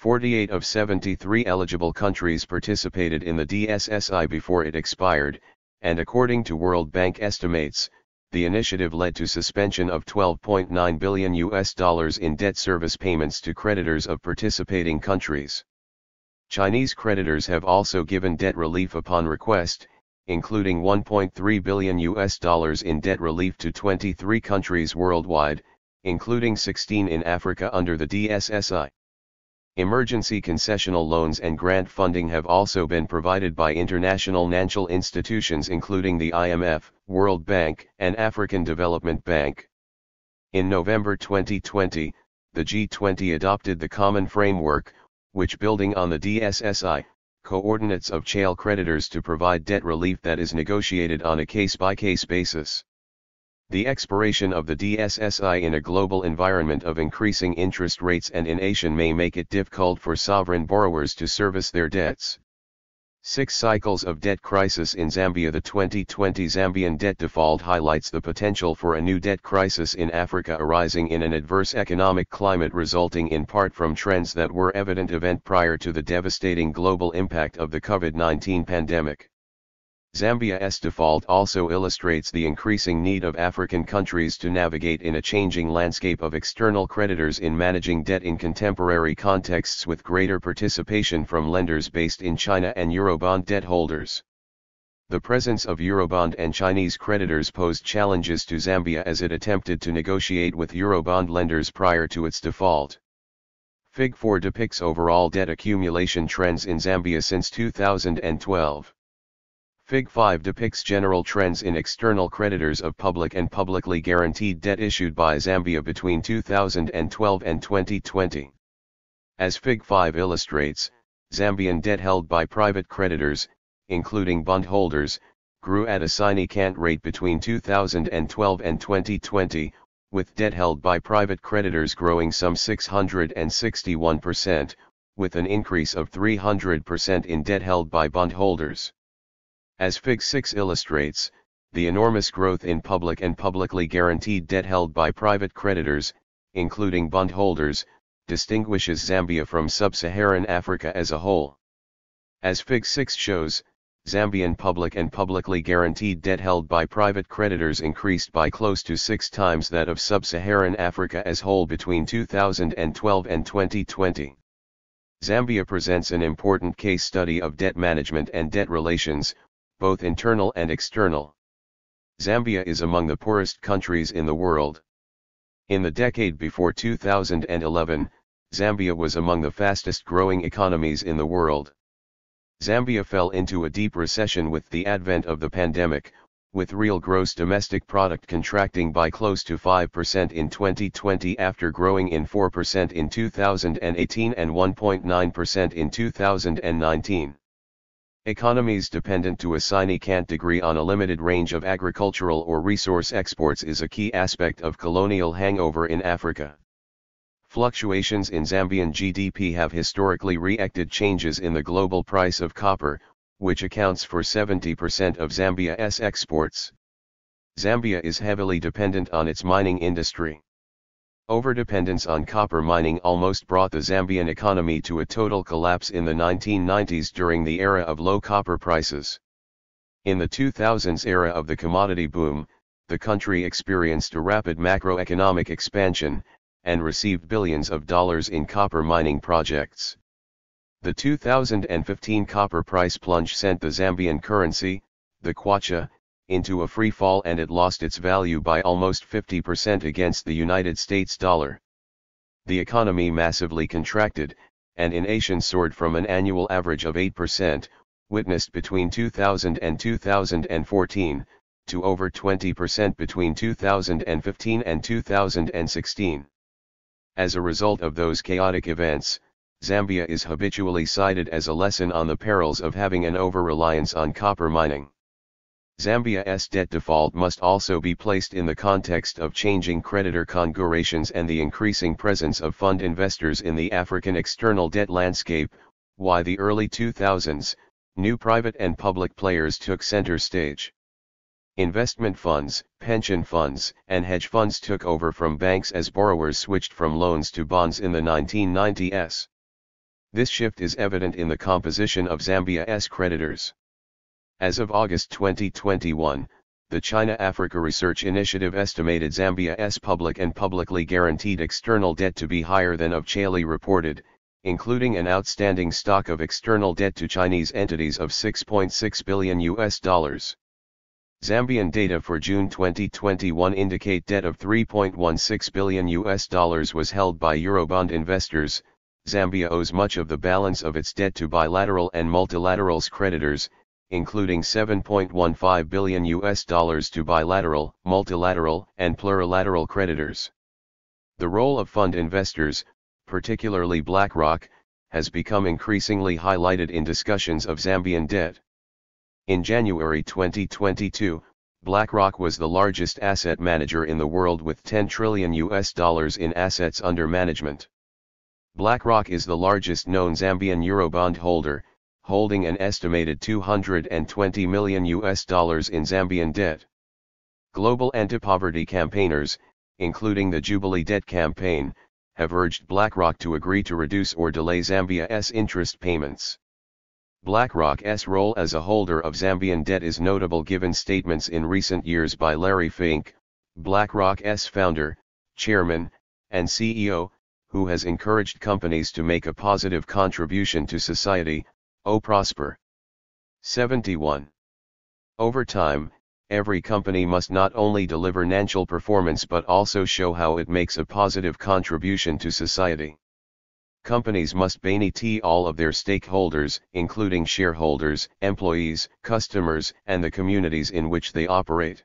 48 of 73 eligible countries participated in the DSSI before it expired, and according to World Bank estimates, the initiative led to suspension of $12.9 billion in debt service payments to creditors of participating countries. Chinese creditors have also given debt relief upon request, including $1.3 billion in debt relief to 23 countries worldwide, including 16 in Africa under the DSSI. Emergency concessional loans and grant funding have also been provided by international financial institutions including the IMF, World Bank, and African Development Bank. In November 2020, the G20 adopted the Common Framework, which, building on the DSSI, coordinates of-chain creditors to provide debt relief that is negotiated on a case-by-case basis. The expiration of the DSSI in a global environment of increasing interest rates and inflation may make it difficult for sovereign borrowers to service their debts. 6 cycles of debt crisis in Zambia. The 2020 Zambian debt default highlights the potential for a new debt crisis in Africa arising in an adverse economic climate resulting in part from trends that were evident prior to the devastating global impact of the COVID-19 pandemic. Zambia's default also illustrates the increasing need of African countries to navigate in a changing landscape of external creditors in managing debt in contemporary contexts with greater participation from lenders based in China and Eurobond debt holders. The presence of Eurobond and Chinese creditors posed challenges to Zambia as it attempted to negotiate with Eurobond lenders prior to its default. Fig 4 depicts overall debt accumulation trends in Zambia since 2012. Fig 5 depicts general trends in external creditors of public and publicly guaranteed debt issued by Zambia between 2012 and 2020. As Fig 5 illustrates, Zambian debt held by private creditors, including bondholders, grew at a significant rate between 2012 and 2020, with debt held by private creditors growing some 661%, with an increase of 300% in debt held by bondholders. As Fig 6 illustrates, the enormous growth in public and publicly guaranteed debt held by private creditors, including bondholders, distinguishes Zambia from sub-Saharan Africa as a whole. As Fig 6 shows, Zambian public and publicly guaranteed debt held by private creditors increased by close to 6 times that of sub-Saharan Africa as whole between 2012 and 2020. Zambia presents an important case study of debt management and debt relations, both internal and external. Zambia is among the poorest countries in the world. In the decade before 2011, Zambia was among the fastest growing economies in the world. Zambia fell into a deep recession with the advent of the pandemic, with real gross domestic product contracting by close to 5% in 2020 after growing in 4% in 2018 and 1.9% in 2019. Economies dependent to a significant degree on a limited range of agricultural or resource exports is a key aspect of colonial hangover in Africa. Fluctuations in Zambian GDP have historically reacted changes in the global price of copper, which accounts for 70% of Zambia's exports. Zambia is heavily dependent on its mining industry. Overdependence on copper mining almost brought the Zambian economy to a total collapse in the 1990s during the era of low copper prices. In the 2000s era of the commodity boom, the country experienced a rapid macroeconomic expansion, and received billions of dollars in copper mining projects. The 2015 copper price plunge sent the Zambian currency, the kwacha, into a free fall and it lost its value by almost 50% against the United States dollar. The economy massively contracted, and inflation soared from an annual average of 8%, witnessed between 2000 and 2014, to over 20% between 2015 and 2016. As a result of those chaotic events, Zambia is habitually cited as a lesson on the perils of having an over-reliance on copper mining. Zambia's debt default must also be placed in the context of changing creditor configurations and the increasing presence of fund investors in the African external debt landscape. By the early 2000s, new private and public players took center stage. Investment funds, pension funds, and hedge funds took over from banks as borrowers switched from loans to bonds in the 1990s. This shift is evident in the composition of Zambia's creditors. As of August 2021, the China-Africa Research Initiative estimated Zambia's public and publicly guaranteed external debt to be higher than of Chile reported, including an outstanding stock of external debt to Chinese entities of $6.6 billion. Zambian data for June 2021 indicate debt of $3.16 billion was held by Eurobond investors. Zambia owes much of the balance of its debt to bilateral and multilateral creditors, including $7.15 billion to bilateral, multilateral, and plurilateral creditors. The role of fund investors, particularly BlackRock, has become increasingly highlighted in discussions of Zambian debt. In January 2022, BlackRock was the largest asset manager in the world with $10 trillion in assets under management. BlackRock is the largest known Zambian Eurobond holder, holding an estimated $220 million in Zambian debt. Global anti-poverty campaigners, including the Jubilee Debt Campaign, have urged BlackRock to agree to reduce or delay Zambia's interest payments. BlackRock's role as a holder of Zambian debt is notable given statements in recent years by Larry Fink, BlackRock's founder, chairman, and CEO, who has encouraged companies to make a positive contribution to society, prosper. 71. Over time, every company must not only deliver financial performance but also show how it makes a positive contribution to society. Companies must benefit all of their stakeholders, including shareholders, employees, customers, and the communities in which they operate.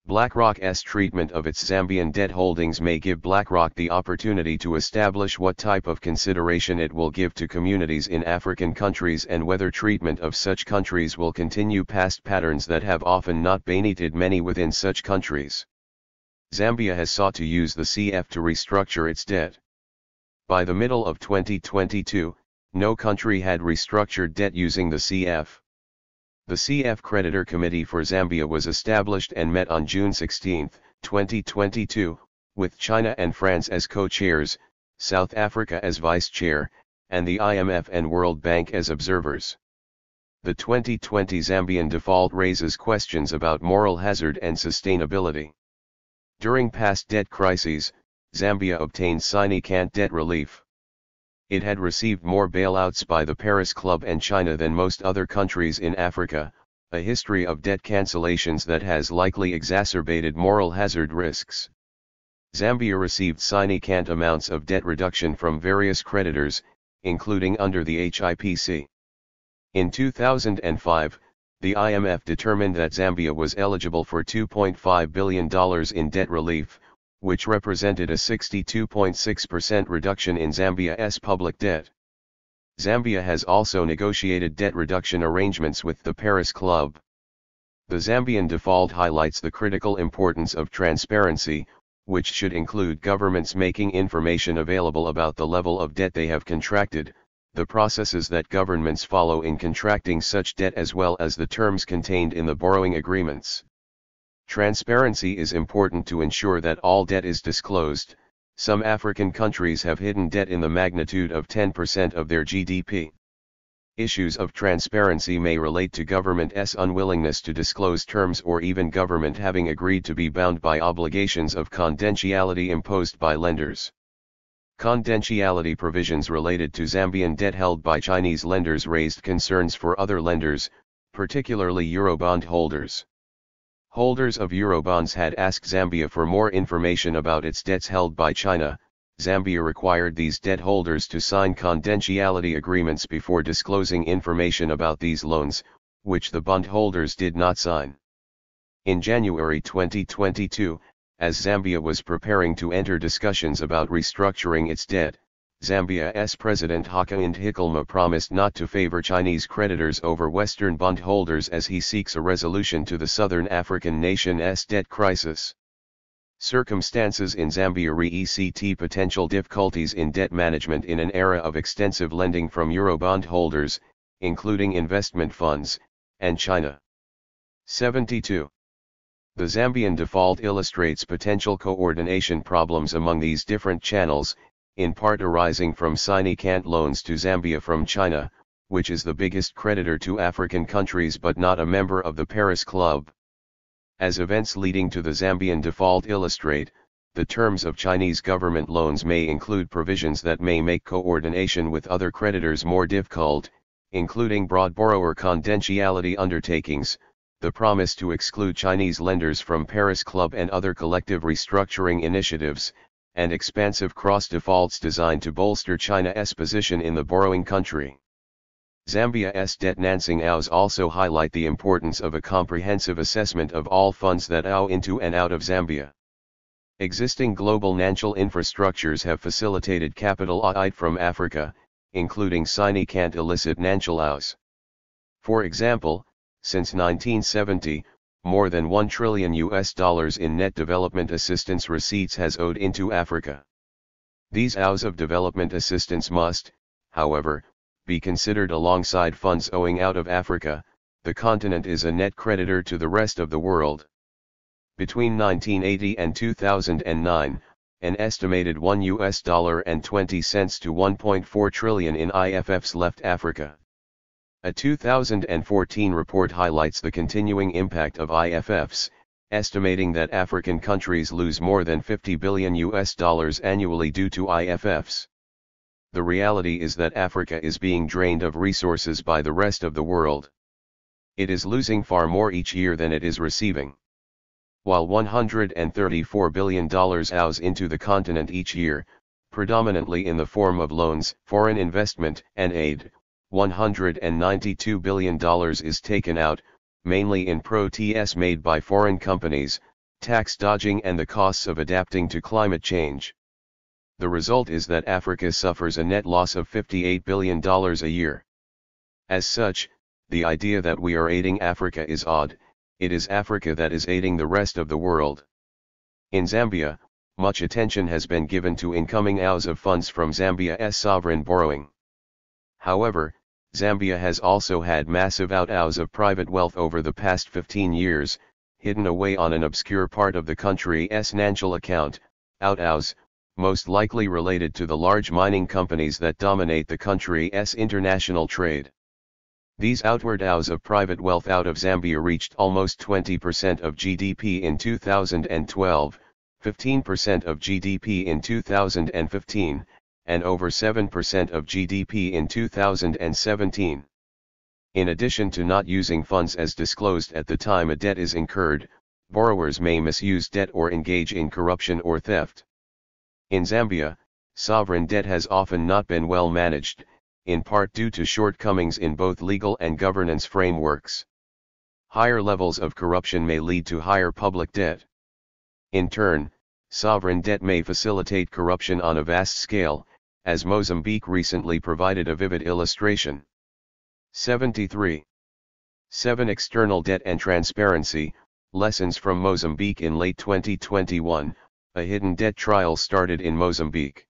BlackRock's treatment of its Zambian debt holdings may give BlackRock the opportunity to establish what type of consideration it will give to communities in African countries and whether treatment of such countries will continue past patterns that have often not benefited many within such countries. Zambia has sought to use the CF to restructure its debt. By the middle of 2022, no country had restructured debt using the CF. The CF Creditor Committee for Zambia was established and met on June 16, 2022, with China and France as co-chairs, South Africa as vice-chair, and the IMF and World Bank as observers. The 2020 Zambian default raises questions about moral hazard and sustainability. During past debt crises, Zambia obtained significant debt relief. It had received more bailouts by the Paris Club and China than most other countries in Africa, a history of debt cancellations that has likely exacerbated moral hazard risks. Zambia received significant amounts of debt reduction from various creditors, including under the HIPC. In 2005, the IMF determined that Zambia was eligible for $2.5 billion in debt relief, which represented a 62.6% reduction in Zambia's public debt. Zambia has also negotiated debt reduction arrangements with the Paris Club. The Zambian default highlights the critical importance of transparency, which should include governments making information available about the level of debt they have contracted, the processes that governments follow in contracting such debt as well as the terms contained in the borrowing agreements. Transparency is important to ensure that all debt is disclosed. Some African countries have hidden debt in the magnitude of 10% of their GDP. Issues of transparency may relate to government's unwillingness to disclose terms or even government having agreed to be bound by obligations of confidentiality imposed by lenders. Confidentiality provisions related to Zambian debt held by Chinese lenders raised concerns for other lenders, particularly Eurobond holders. Holders of Eurobonds had asked Zambia for more information about its debts held by China. Zambia required these debt holders to sign confidentiality agreements before disclosing information about these loans, which the bondholders did not sign. In January 2022, as Zambia was preparing to enter discussions about restructuring its debt, Zambia's President Hakainde Hichilema promised not to favor Chinese creditors over Western bondholders as he seeks a resolution to the southern African nation's debt crisis. Circumstances in Zambia re-ECT potential difficulties in debt management in an era of extensive lending from Eurobond holders, including investment funds, and China. 72. The Zambian default illustrates potential coordination problems among these different channels, in part arising from significant loans to Zambia from China, which is the biggest creditor to African countries but not a member of the Paris Club. As events leading to the Zambian default illustrate, the terms of Chinese government loans may include provisions that may make coordination with other creditors more difficult, including broad borrower confidentiality undertakings, the promise to exclude Chinese lenders from Paris Club and other collective restructuring initiatives, and expansive cross-defaults designed to bolster China's position in the borrowing country. Zambia's debt financing ows also highlight the importance of a comprehensive assessment of all funds that owe into and out of Zambia. Existing global financial infrastructures have facilitated capital out from Africa, including significant illicit financial ows. For example, since 1970, more than $1 trillion in net development assistance receipts has owed into Africa. These ows of development assistance must, however, be considered alongside funds owing out of Africa, the continent is a net creditor to the rest of the world. Between 1980 and 2009, an estimated $1.20 to 1.4 trillion in IFFs left Africa. A 2014 report highlights the continuing impact of IFFs, estimating that African countries lose more than $50 billion annually due to IFFs. The reality is that Africa is being drained of resources by the rest of the world. It is losing far more each year than it is receiving. While $134 billion ows into the continent each year, predominantly in the form of loans, foreign investment, and aid, $192 billion is taken out, mainly in protests made by foreign companies, tax dodging and the costs of adapting to climate change. The result is that Africa suffers a net loss of $58 billion a year. As such, the idea that we are aiding Africa is odd. It is Africa that is aiding the rest of the world. In Zambia, much attention has been given to incoming ows of funds from Zambia's sovereign borrowing. However, Zambia has also had massive outflows of private wealth over the past 15 years, hidden away on an obscure part of the country's financial account, outflows, most likely related to the large mining companies that dominate the country's international trade. These outward outflows of private wealth out of Zambia reached almost 20% of GDP in 2012, 15% of GDP in 2015, and over 7% of GDP in 2017. In addition to not using funds as disclosed at the time a debt is incurred, borrowers may misuse debt or engage in corruption or theft. In Zambia, sovereign debt has often not been well managed, in part due to shortcomings in both legal and governance frameworks. Higher levels of corruption may lead to higher public debt. In turn, sovereign debt may facilitate corruption on a vast scale, as Mozambique recently provided a vivid illustration. 73. 7. External debt and transparency, lessons from Mozambique. In late 2021, a hidden debt trial started in Mozambique.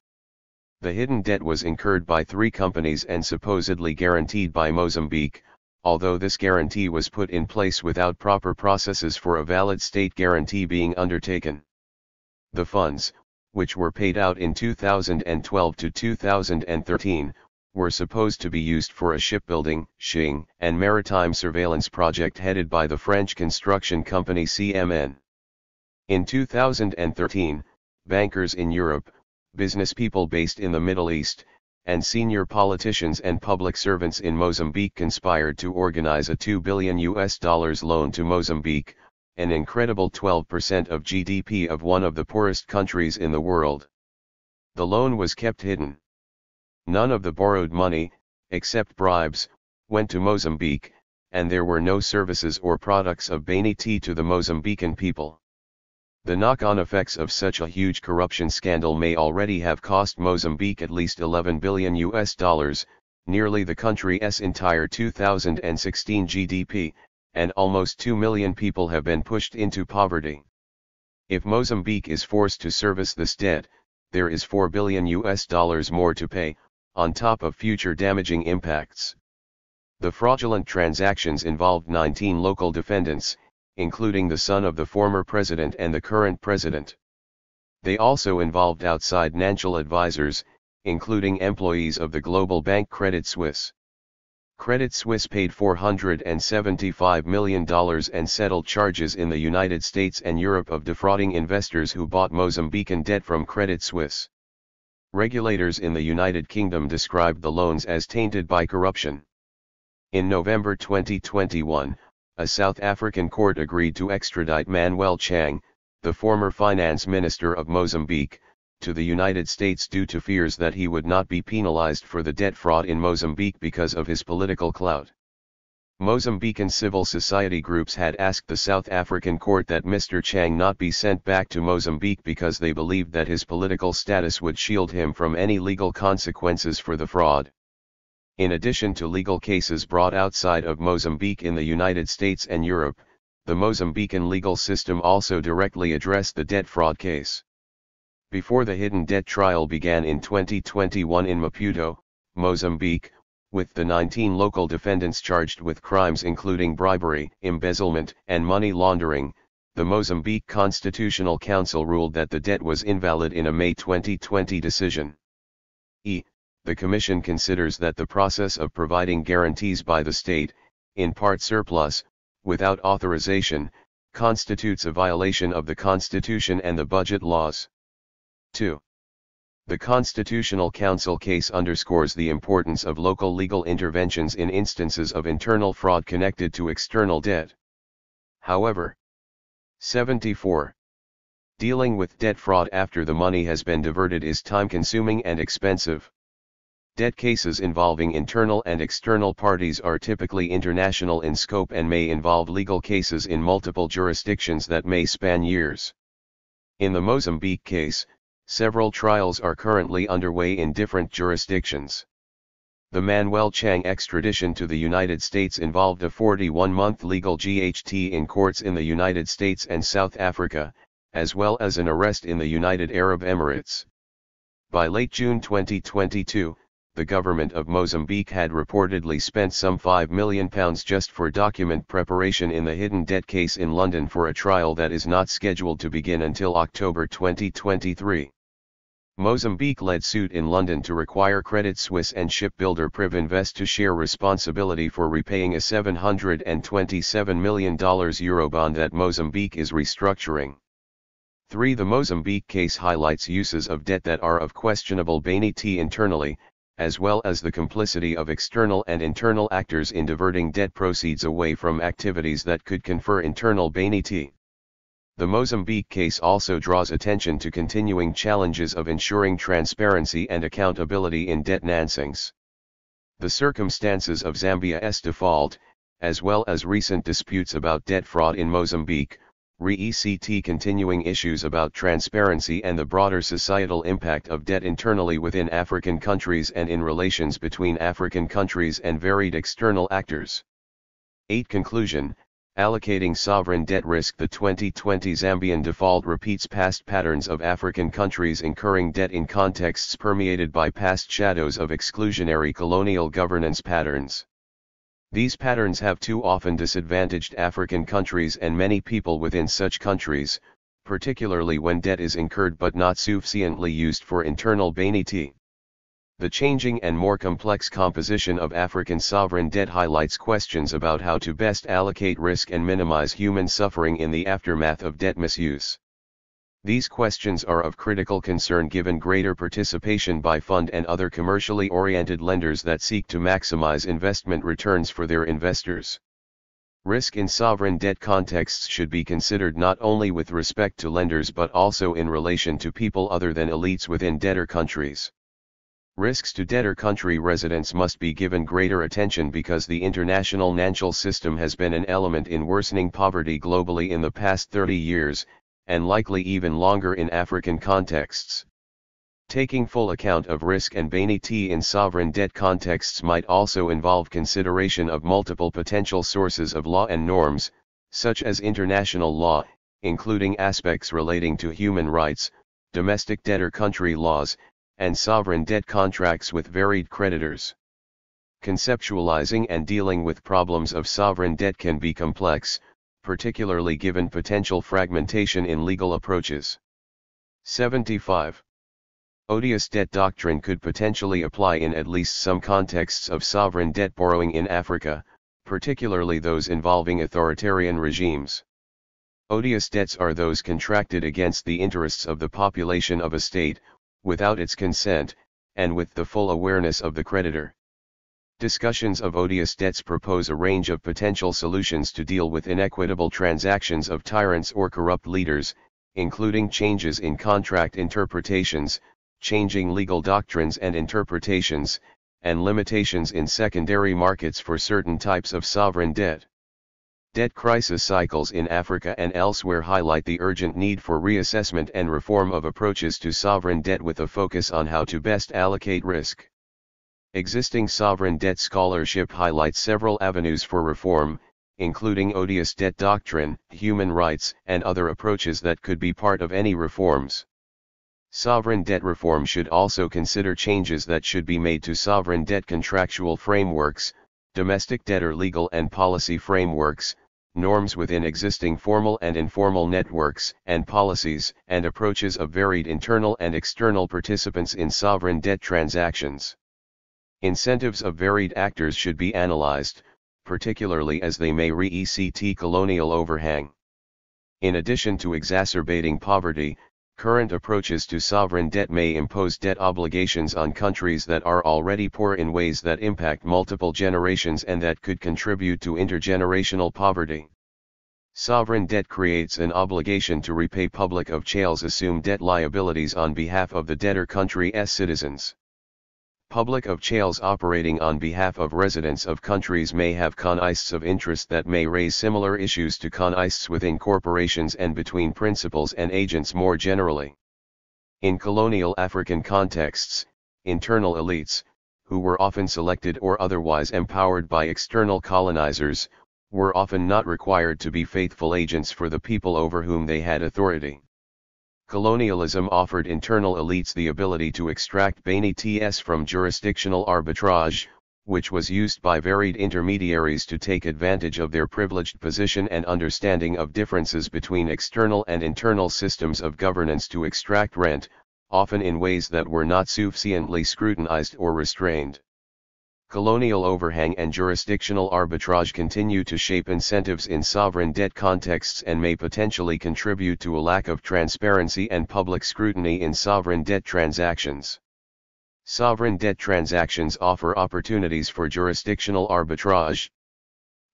The hidden debt was incurred by 3 companies and supposedly guaranteed by Mozambique, although this guarantee was put in place without proper processes for a valid state guarantee being undertaken. The funds, which were paid out in 2012 to 2013, were supposed to be used for a shipbuilding, and maritime surveillance project headed by the French construction company CMN. In 2013, bankers in Europe, businesspeople based in the Middle East, and senior politicians and public servants in Mozambique conspired to organize a $2 billion loan to Mozambique, an incredible 12% of GDP of one of the poorest countries in the world. The loan was kept hidden. None of the borrowed money, except bribes, went to Mozambique, and there were no services or products of Bainiti to the Mozambican people. The knock-on effects of such a huge corruption scandal may already have cost Mozambique at least $11 billion, nearly the country's entire 2016 GDP, and almost 2 million people have been pushed into poverty. If Mozambique is forced to service this debt, there is $4 billion more to pay, on top of future damaging impacts. The fraudulent transactions involved 19 local defendants, including the son of the former president and the current president. They also involved outside financial advisors, including employees of the global bank Credit Suisse. Credit Suisse paid $475 million and settled charges in the United States and Europe of defrauding investors who bought Mozambican debt from Credit Suisse. Regulators in the United Kingdom described the loans as tainted by corruption. In November 2021, a South African court agreed to extradite Manuel Chang, the former finance minister of Mozambique, to the United States due to fears that he would not be penalized for the debt fraud in Mozambique because of his political clout. Mozambican civil society groups had asked the South African court that Mr. Chang not be sent back to Mozambique because they believed that his political status would shield him from any legal consequences for the fraud. In addition to legal cases brought outside of Mozambique in the United States and Europe, the Mozambican legal system also directly addressed the debt fraud case. Before the hidden debt trial began in 2021 in Maputo, Mozambique, with the 19 local defendants charged with crimes including bribery, embezzlement, and money laundering. The Mozambique Constitutional Council ruled that the debt was invalid in a May 2020 decision. The Commission considers that the process of providing guarantees by the state, in part surplus, without authorization, constitutes a violation of the Constitution and the budget laws. 2. The Constitutional Council case underscores the importance of local legal interventions in instances of internal fraud connected to external debt. However, 74. Dealing with debt fraud after the money has been diverted is time-consuming and expensive. Debt cases involving internal and external parties are typically international in scope and may involve legal cases in multiple jurisdictions that may span years. In the Mozambique case, several trials are currently underway in different jurisdictions. The Manuel Chang extradition to the United States involved a 41-month legal GHT in courts in the United States and South Africa, as well as an arrest in the United Arab Emirates. By late June 2022, the government of Mozambique had reportedly spent some £5 million just for document preparation in the hidden debt case in London for a trial that is not scheduled to begin until October 2023. Mozambique led suit in London to require Credit Suisse and shipbuilder Privinvest to share responsibility for repaying a $727 million Eurobond that Mozambique is restructuring. 3. The Mozambique case highlights uses of debt that are of questionable bonity internally, as well as the complicity of external and internal actors in diverting debt proceeds away from activities that could confer internal bonity. The Mozambique case also draws attention to continuing challenges of ensuring transparency and accountability in debt financings. The circumstances of Zambia's default, as well as recent disputes about debt fraud in Mozambique, re-ECT continuing issues about transparency and the broader societal impact of debt internally within African countries and in relations between African countries and varied external actors. 8. Conclusion: allocating sovereign debt risk. The 2020 Zambian default repeats past patterns of African countries incurring debt in contexts permeated by past shadows of exclusionary colonial governance patterns. These patterns have too often disadvantaged African countries and many people within such countries, particularly when debt is incurred but not sufficiently used for internal bonity. The changing and more complex composition of African sovereign debt highlights questions about how to best allocate risk and minimize human suffering in the aftermath of debt misuse. These questions are of critical concern given greater participation by fund and other commercially oriented lenders that seek to maximize investment returns for their investors. Risk in sovereign debt contexts should be considered not only with respect to lenders but also in relation to people other than elites within debtor countries. Risks to debtor country residents must be given greater attention because the international financial system has been an element in worsening poverty globally in the past 30 years, and likely even longer in African contexts. Taking full account of risk and bonity in sovereign debt contexts might also involve consideration of multiple potential sources of law and norms, such as international law, including aspects relating to human rights, domestic debtor country laws, and sovereign debt contracts with varied creditors. Conceptualizing and dealing with problems of sovereign debt can be complex, particularly given potential fragmentation in legal approaches. 75. Odious debt doctrine could potentially apply in at least some contexts of sovereign debt borrowing in Africa, particularly those involving authoritarian regimes. Odious debts are those contracted against the interests of the population of a state, without its consent, and with the full awareness of the creditor. Discussions of odious debts propose a range of potential solutions to deal with inequitable transactions of tyrants or corrupt leaders, including changes in contract interpretations, changing legal doctrines and interpretations, and limitations in secondary markets for certain types of sovereign debt. Debt crisis cycles in Africa and elsewhere highlight the urgent need for reassessment and reform of approaches to sovereign debt with a focus on how to best allocate risk. Existing sovereign debt scholarship highlights several avenues for reform, including odious debt doctrine, human rights, and other approaches that could be part of any reforms. Sovereign debt reform should also consider changes that should be made to sovereign debt contractual frameworks, domestic debtor legal and policy frameworks, norms within existing formal and informal networks and policies and approaches of varied internal and external participants in sovereign debt transactions. Incentives of varied actors should be analyzed, particularly as they may re-ECT colonial overhang. In addition to exacerbating poverty, current approaches to sovereign debt may impose debt obligations on countries that are already poor in ways that impact multiple generations and that could contribute to intergenerational poverty. Sovereign debt creates an obligation to repay public officials assumed debt liabilities on behalf of the debtor country's citizens. Public officials operating on behalf of residents of countries may have conflicts of interest that may raise similar issues to conflicts within corporations and between principals and agents more generally. In colonial African contexts, internal elites, who were often selected or otherwise empowered by external colonizers, were often not required to be faithful agents for the people over whom they had authority. Colonialism offered internal elites the ability to extract benefits from jurisdictional arbitrage, which was used by varied intermediaries to take advantage of their privileged position and understanding of differences between external and internal systems of governance to extract rent, often in ways that were not sufficiently scrutinized or restrained. Colonial overhang and jurisdictional arbitrage continue to shape incentives in sovereign debt contexts and may potentially contribute to a lack of transparency and public scrutiny in sovereign debt transactions. Sovereign debt transactions offer opportunities for jurisdictional arbitrage.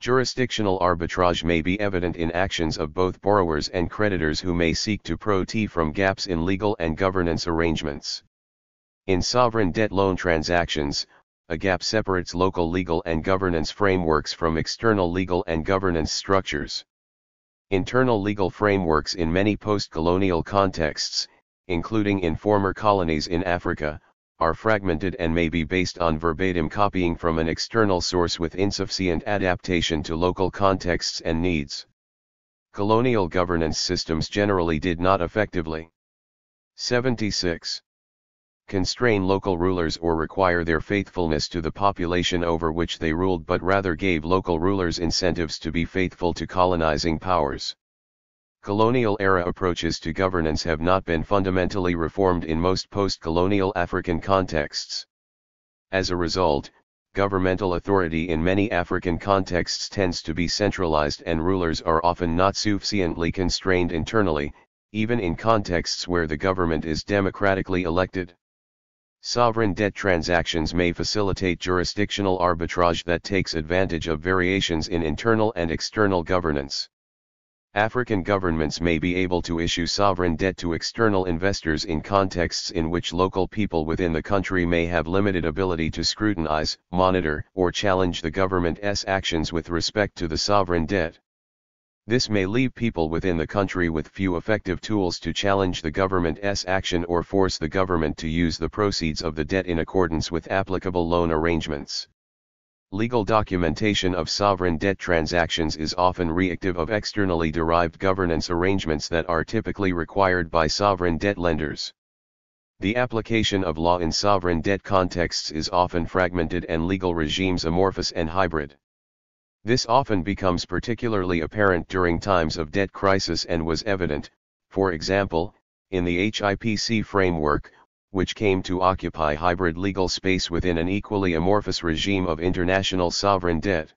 Jurisdictional arbitrage may be evident in actions of both borrowers and creditors who may seek to profit from gaps in legal and governance arrangements. In sovereign debt loan transactions, a gap separates local legal and governance frameworks from external legal and governance structures. Internal legal frameworks in many post-colonial contexts, including in former colonies in Africa, are fragmented and may be based on verbatim copying from an external source with insufficient adaptation to local contexts and needs. Colonial governance systems generally did not effectively 76. Constrain local rulers or require their faithfulness to the population over which they ruled, but rather gave local rulers incentives to be faithful to colonizing powers. Colonial-era approaches to governance have not been fundamentally reformed in most post-colonial African contexts. As a result, governmental authority in many African contexts tends to be centralized and rulers are often not sufficiently constrained internally, even in contexts where the government is democratically elected. Sovereign debt transactions may facilitate jurisdictional arbitrage that takes advantage of variations in internal and external governance. African governments may be able to issue sovereign debt to external investors in contexts in which local people within the country may have limited ability to scrutinize, monitor, or challenge the government's actions with respect to the sovereign debt. This may leave people within the country with few effective tools to challenge the government's action or force the government to use the proceeds of the debt in accordance with applicable loan arrangements. Legal documentation of sovereign debt transactions is often reactive of externally derived governance arrangements that are typically required by sovereign debt lenders. The application of law in sovereign debt contexts is often fragmented and legal regimes amorphous and hybrid. This often becomes particularly apparent during times of debt crisis and was evident, for example, in the HIPC framework, which came to occupy hybrid legal space within an equally amorphous regime of international sovereign debt.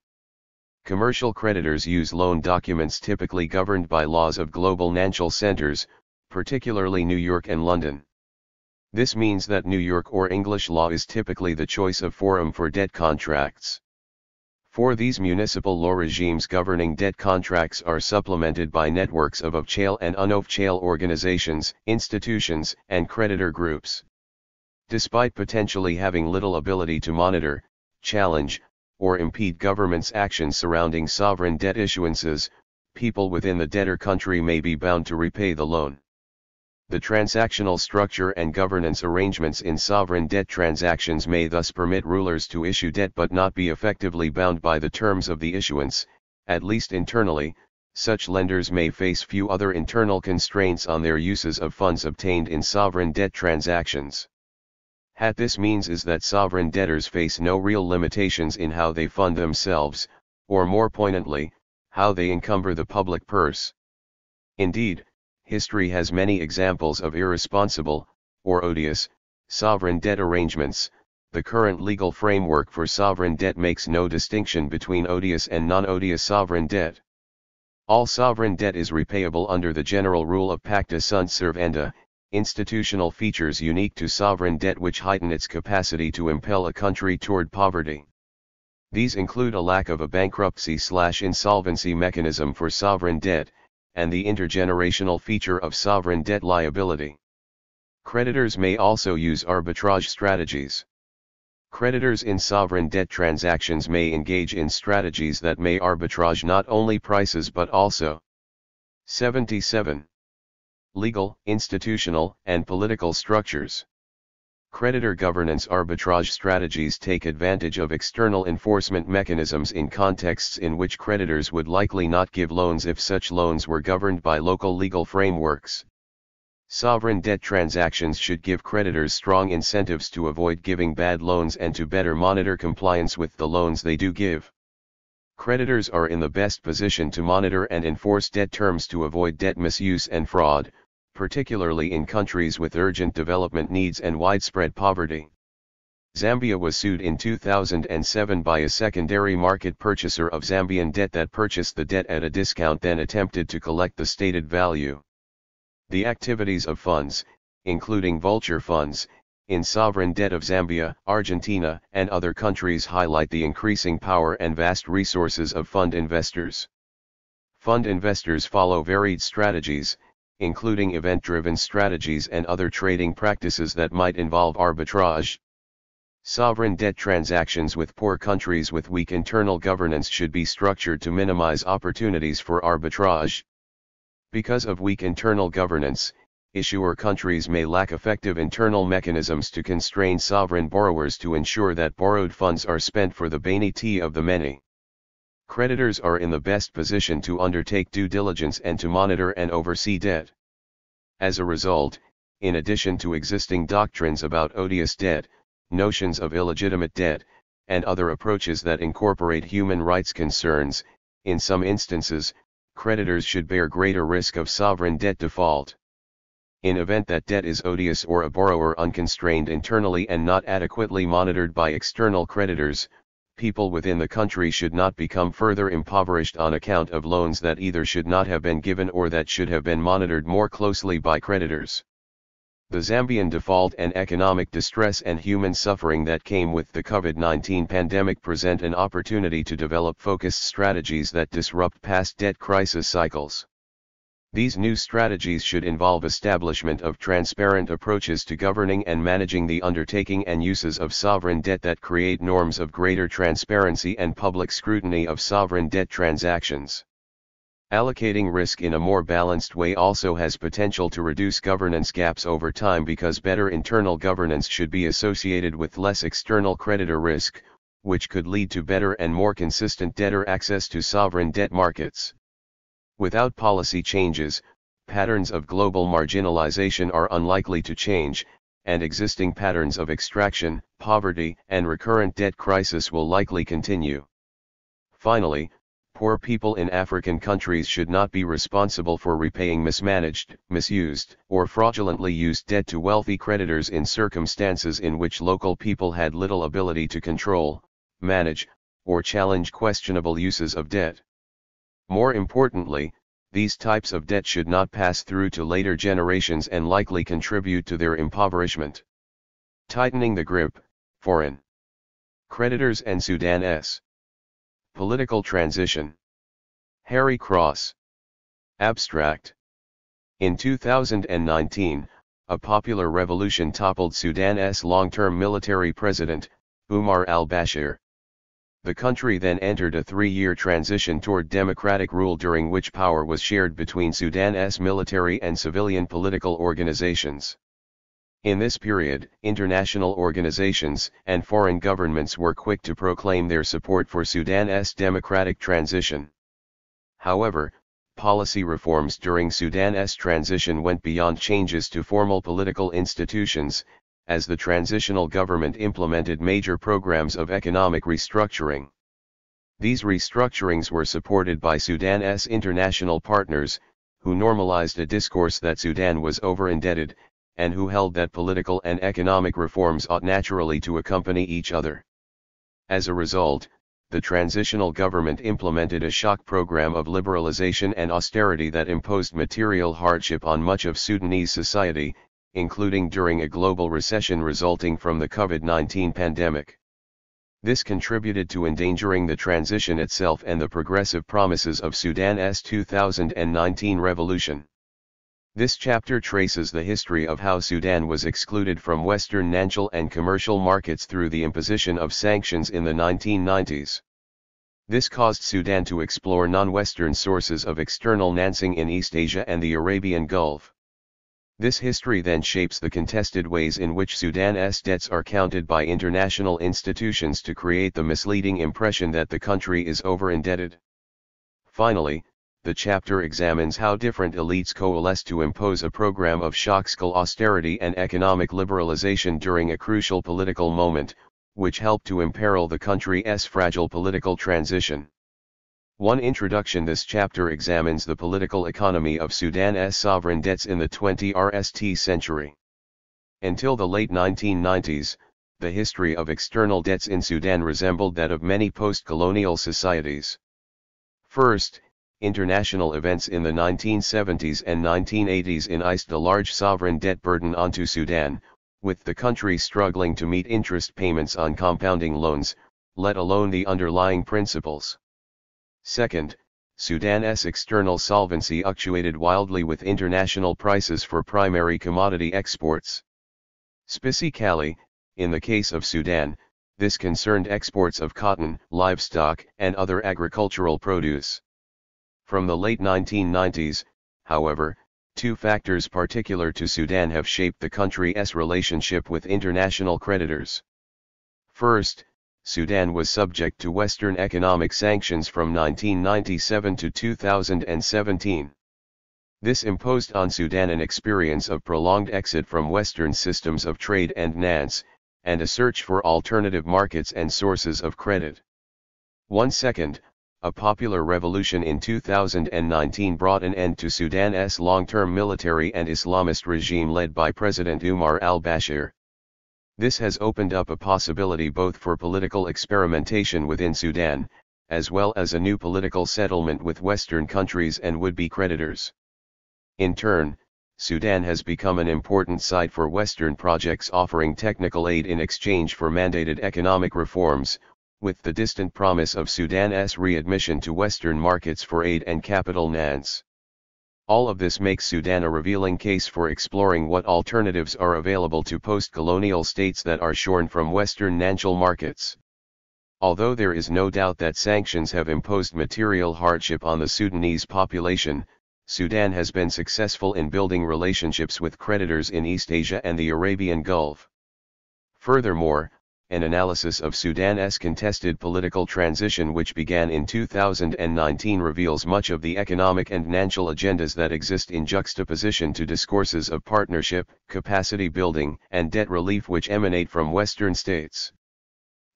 Commercial creditors use loan documents typically governed by laws of global financial centers, particularly New York and London. This means that New York or English law is typically the choice of forum for debt contracts. For these municipal law regimes governing debt contracts are supplemented by networks of official and unofficial organizations, institutions, and creditor groups. Despite potentially having little ability to monitor, challenge, or impede government's actions surrounding sovereign debt issuances, people within the debtor country may be bound to repay the loan. The transactional structure and governance arrangements in sovereign debt transactions may thus permit rulers to issue debt but not be effectively bound by the terms of the issuance, at least internally, such lenders may face few other internal constraints on their uses of funds obtained in sovereign debt transactions. What this means is that sovereign debtors face no real limitations in how they fund themselves, or more poignantly, how they encumber the public purse. Indeed, history has many examples of irresponsible, or odious, sovereign debt arrangements. The current legal framework for sovereign debt makes no distinction between odious and non-odious sovereign debt. All sovereign debt is repayable under the general rule of pacta sunt servanda, institutional features unique to sovereign debt which heighten its capacity to impel a country toward poverty. These include a lack of a bankruptcy/insolvency mechanism for sovereign debt, and the intergenerational feature of sovereign debt liability. Creditors may also use arbitrage strategies. Creditors in sovereign debt transactions may engage in strategies that may arbitrage not only prices but also 77. Legal, institutional, and political structures. Creditor governance arbitrage strategies take advantage of external enforcement mechanisms in contexts in which creditors would likely not give loans if such loans were governed by local legal frameworks. Sovereign debt transactions should give creditors strong incentives to avoid giving bad loans and to better monitor compliance with the loans they do give. Creditors are in the best position to monitor and enforce debt terms to avoid debt misuse and fraud, particularly in countries with urgent development needs and widespread poverty. Zambia was sued in 2007 by a secondary market purchaser of Zambian debt that purchased the debt at a discount then attempted to collect the stated value. The activities of funds, including vulture funds, in sovereign debt of Zambia, Argentina, and other countries highlight the increasing power and vast resources of fund investors. Fund investors follow varied strategies, including event-driven strategies and other trading practices that might involve arbitrage. Sovereign debt transactions with poor countries with weak internal governance should be structured to minimize opportunities for arbitrage. Because of weak internal governance, issuer countries may lack effective internal mechanisms to constrain sovereign borrowers to ensure that borrowed funds are spent for the benefit of the many. Creditors are in the best position to undertake due diligence and to monitor and oversee debt. As a result, in addition to existing doctrines about odious debt, notions of illegitimate debt, and other approaches that incorporate human rights concerns, in some instances, creditors should bear greater risk of sovereign debt default. In event that debt is odious or a borrower unconstrained internally and not adequately monitored by external creditors, people within the country should not become further impoverished on account of loans that either should not have been given or that should have been monitored more closely by creditors. The Zambian default and economic distress and human suffering that came with the COVID-19 pandemic present an opportunity to develop focused strategies that disrupt past debt crisis cycles. These new strategies should involve establishment of transparent approaches to governing and managing the undertaking and uses of sovereign debt that create norms of greater transparency and public scrutiny of sovereign debt transactions. Allocating risk in a more balanced way also has potential to reduce governance gaps over time because better internal governance should be associated with less external creditor risk, which could lead to better and more consistent debtor access to sovereign debt markets. Without policy changes, patterns of global marginalization are unlikely to change, and existing patterns of extraction, poverty, and recurrent debt crisis will likely continue. Finally, poor people in African countries should not be responsible for repaying mismanaged, misused, or fraudulently used debt to wealthy creditors in circumstances in which local people had little ability to control, manage, or challenge questionable uses of debt. More importantly, these types of debt should not pass through to later generations and likely contribute to their impoverishment. Tightening the grip, foreign creditors and Sudan's political transition. Harry Cross. Abstract. In 2019, a popular revolution toppled Sudan's long-term military president, Umar al-Bashir. The country then entered a 3-year transition toward democratic rule during which power was shared between Sudan's military and civilian political organizations. In this period, international organizations and foreign governments were quick to proclaim their support for Sudan's democratic transition. However, Policy reforms during Sudan's transition went beyond changes to formal political institutions, as the transitional government implemented major programs of economic restructuring. These restructurings were supported by Sudan's international partners, who normalized a discourse that Sudan was over-indebted, and who held that political and economic reforms ought naturally to accompany each other. As a result, the transitional government implemented a shock program of liberalization and austerity that imposed material hardship on much of Sudanese society, including during a global recession resulting from the COVID-19 pandemic. This contributed to endangering the transition itself and the progressive promises of Sudan's 2019 revolution. This chapter traces the history of how Sudan was excluded from Western financial and commercial markets through the imposition of sanctions in the 1990s. This caused Sudan to explore non-Western sources of external financing in East Asia and the Arabian Gulf. This history then shapes the contested ways in which Sudan's debts are counted by international institutions to create the misleading impression that the country is over-indebted. Finally, the chapter examines how different elites coalesce to impose a program of shock-scale austerity and economic liberalization during a crucial political moment, which helped to imperil the country's fragile political transition. 1. Introduction. This chapter examines the political economy of Sudan's sovereign debts in the 20th century. Until the late 1990s, the history of external debts in Sudan resembled that of many post-colonial societies. First, international events in the 1970s and 1980s increased the large sovereign debt burden onto Sudan, with the country struggling to meet interest payments on compounding loans, let alone the underlying principles. Second, Sudan's external solvency fluctuated wildly with international prices for primary commodity exports. Specifically, in the case of Sudan, this concerned exports of cotton, livestock, and other agricultural produce. From the late 1990s, however, two factors particular to Sudan have shaped the country's relationship with international creditors. First, Sudan was subject to Western economic sanctions from 1997 to 2017. This imposed on Sudan an experience of prolonged exit from Western systems of trade and finance, and a search for alternative markets and sources of credit. 2. A popular revolution in 2019 brought an end to Sudan's long-term military and Islamist regime led by President Umar al-Bashir. This has opened up a possibility both for political experimentation within Sudan, as well as a new political settlement with Western countries and would-be creditors. In turn, Sudan has become an important site for Western projects offering technical aid in exchange for mandated economic reforms, with the distant promise of Sudan's readmission to Western markets for aid and capital finance. All of this makes Sudan a revealing case for exploring what alternatives are available to post-colonial states that are shorn from Western financial markets. Although there is no doubt that sanctions have imposed material hardship on the Sudanese population, Sudan has been successful in building relationships with creditors in East Asia and the Arabian Gulf. Furthermore, an analysis of Sudan's contested political transition which began in 2019 reveals much of the economic and financial agendas that exist in juxtaposition to discourses of partnership, capacity building, and debt relief which emanate from Western states.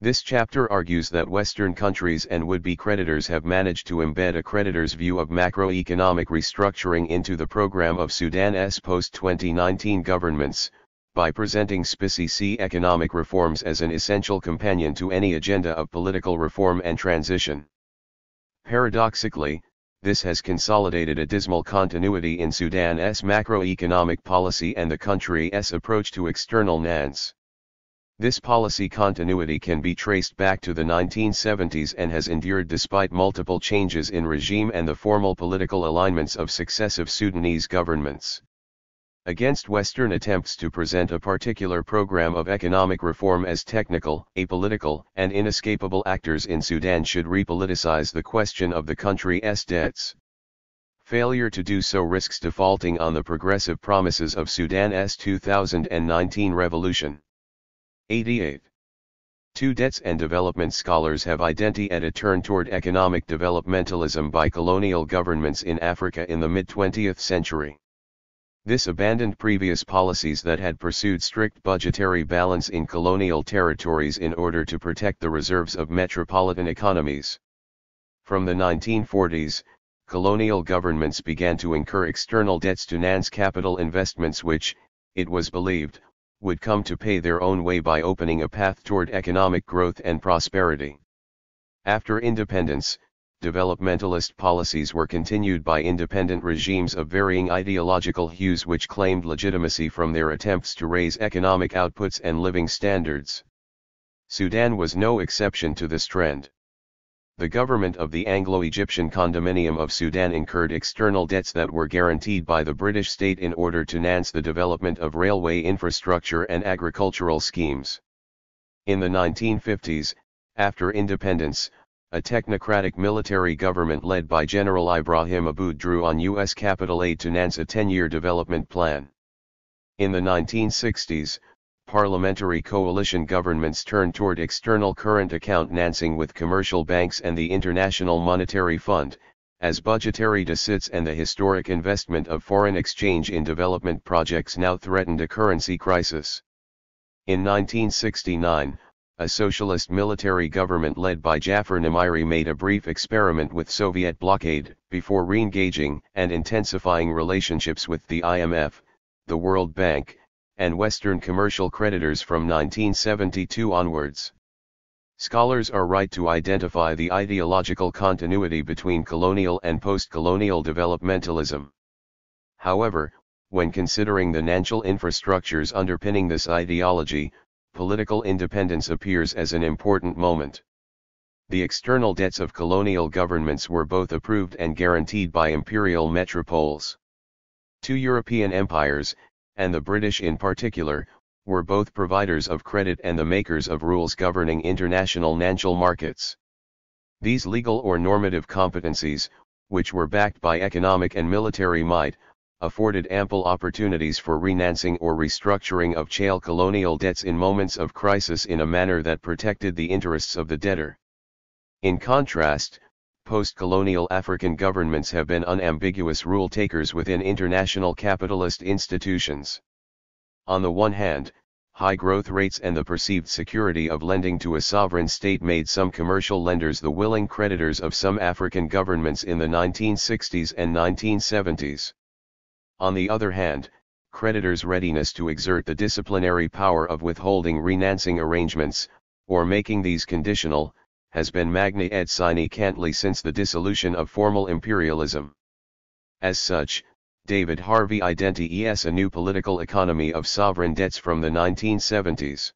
This chapter argues that Western countries and would-be creditors have managed to embed a creditor's view of macroeconomic restructuring into the program of Sudan's post-2019 governments, by presenting specific economic reforms as an essential companion to any agenda of political reform and transition. Paradoxically, this has consolidated a dismal continuity in Sudan's macroeconomic policy and the country's approach to external finance. This policy continuity can be traced back to the 1970s and has endured despite multiple changes in regime and the formal political alignments of successive Sudanese governments. Against Western attempts to present a particular program of economic reform as technical, apolitical, and inescapable, actors in Sudan should repoliticize the question of the country's debts. Failure to do so risks defaulting on the progressive promises of Sudan's 2019 revolution. 88. Two debts and development scholars have identified a turn toward economic developmentalism by colonial governments in Africa in the mid-20th century. This abandoned previous policies that had pursued strict budgetary balance in colonial territories in order to protect the reserves of metropolitan economies. From the 1940s, colonial governments began to incur external debts to finance capital investments which, it was believed, would come to pay their own way by opening a path toward economic growth and prosperity. After independence, developmentalist policies were continued by independent regimes of varying ideological hues which claimed legitimacy from their attempts to raise economic outputs and living standards. Sudan was no exception to this trend. The government of the Anglo-Egyptian Condominium of Sudan incurred external debts that were guaranteed by the British state in order to finance the development of railway infrastructure and agricultural schemes. In the 1950s, after independence, a technocratic military government led by General Ibrahim Aboud drew on U.S. capital aid to finance a 10-year development plan. In the 1960s, parliamentary coalition governments turned toward external current account financing with commercial banks and the International Monetary Fund, as budgetary deficits and the historic investment of foreign exchange in development projects now threatened a currency crisis. In 1969, a socialist military government led by Jafar Nimiri made a brief experiment with Soviet blockade, before re-engaging and intensifying relationships with the IMF, the World Bank, and Western commercial creditors from 1972 onwards. Scholars are right to identify the ideological continuity between colonial and post-colonial developmentalism. However, when considering the financial infrastructures underpinning this ideology, political independence appears as an important moment. The external debts of colonial governments were both approved and guaranteed by imperial metropoles. Two European empires, and the British in particular, were both providers of credit and the makers of rules governing international financial markets. These legal or normative competencies, which were backed by economic and military might, afforded ample opportunities for renouncing or restructuring of chalé colonial debts in moments of crisis in a manner that protected the interests of the debtor. In contrast, post-colonial African governments have been unambiguous rule takers within international capitalist institutions. On the one hand, high growth rates and the perceived security of lending to a sovereign state made some commercial lenders the willing creditors of some African governments in the 1960s and 1970s. On the other hand, creditors' readiness to exert the disciplinary power of withholding renouncing arrangements, or making these conditional, has been magna et sine cantlie since the dissolution of formal imperialism. As such, David Harvey identifies a new political economy of sovereign debts from the 1970s.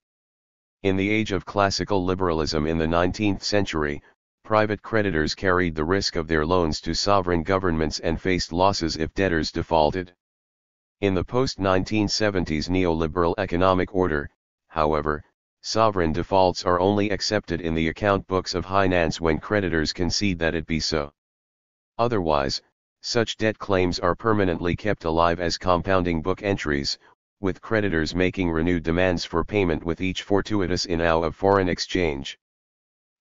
In the age of classical liberalism in the 19th century, private creditors carried the risk of their loans to sovereign governments and faced losses if debtors defaulted. In the post-1970s neoliberal economic order, however, sovereign defaults are only accepted in the account books of finance when creditors concede that it be so. Otherwise, such debt claims are permanently kept alive as compounding book entries, with creditors making renewed demands for payment with each fortuitous in-ow of foreign exchange.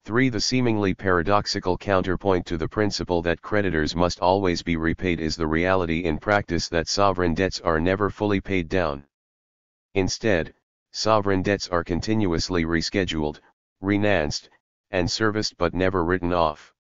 3. The seemingly paradoxical counterpoint to the principle that creditors must always be repaid is the reality in practice that sovereign debts are never fully paid down. Instead, sovereign debts are continuously rescheduled, renounced, and serviced but never written off.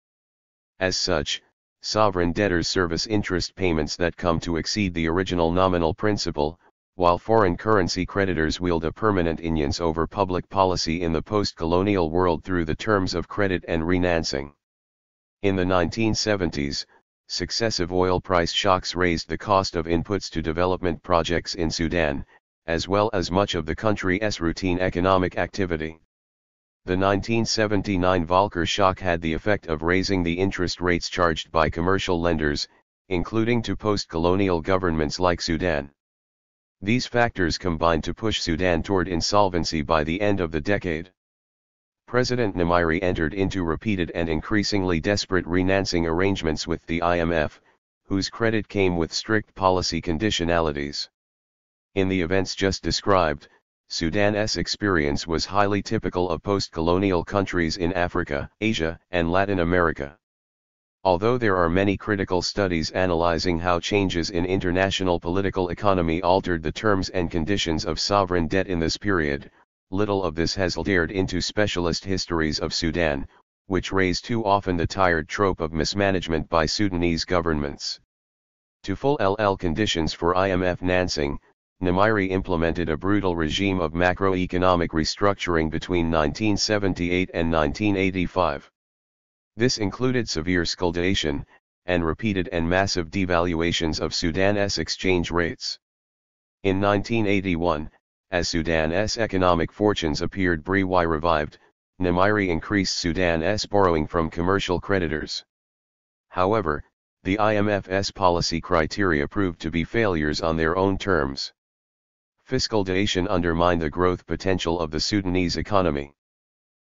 As such, sovereign debtors service interest payments that come to exceed the original nominal principal, while foreign currency creditors wield a permanent influence over public policy in the post-colonial world through the terms of credit and renouncing. In the 1970s, successive oil price shocks raised the cost of inputs to development projects in Sudan, as well as much of the country's routine economic activity. The 1979 Volcker shock had the effect of raising the interest rates charged by commercial lenders, including to post-colonial governments like Sudan. These factors combined to push Sudan toward insolvency by the end of the decade. President Nimiri entered into repeated and increasingly desperate renouncing arrangements with the IMF, whose credit came with strict policy conditionalities. In the events just described, Sudan's experience was highly typical of post-colonial countries in Africa, Asia, and Latin America. Although there are many critical studies analyzing how changes in international political economy altered the terms and conditions of sovereign debt in this period, little of this has adhered into specialist histories of Sudan, which raise too often the tired trope of mismanagement by Sudanese governments. To fulfill conditions for IMF financing, Nimiri implemented a brutal regime of macroeconomic restructuring between 1978 and 1985. This included severe sculdation, and repeated and massive devaluations of Sudan's exchange rates. In 1981, as Sudan's economic fortunes appeared revived, Nimiri increased Sudan's borrowing from commercial creditors. However, the IMF's policy criteria proved to be failures on their own terms. Fiscalization undermined the growth potential of the Sudanese economy.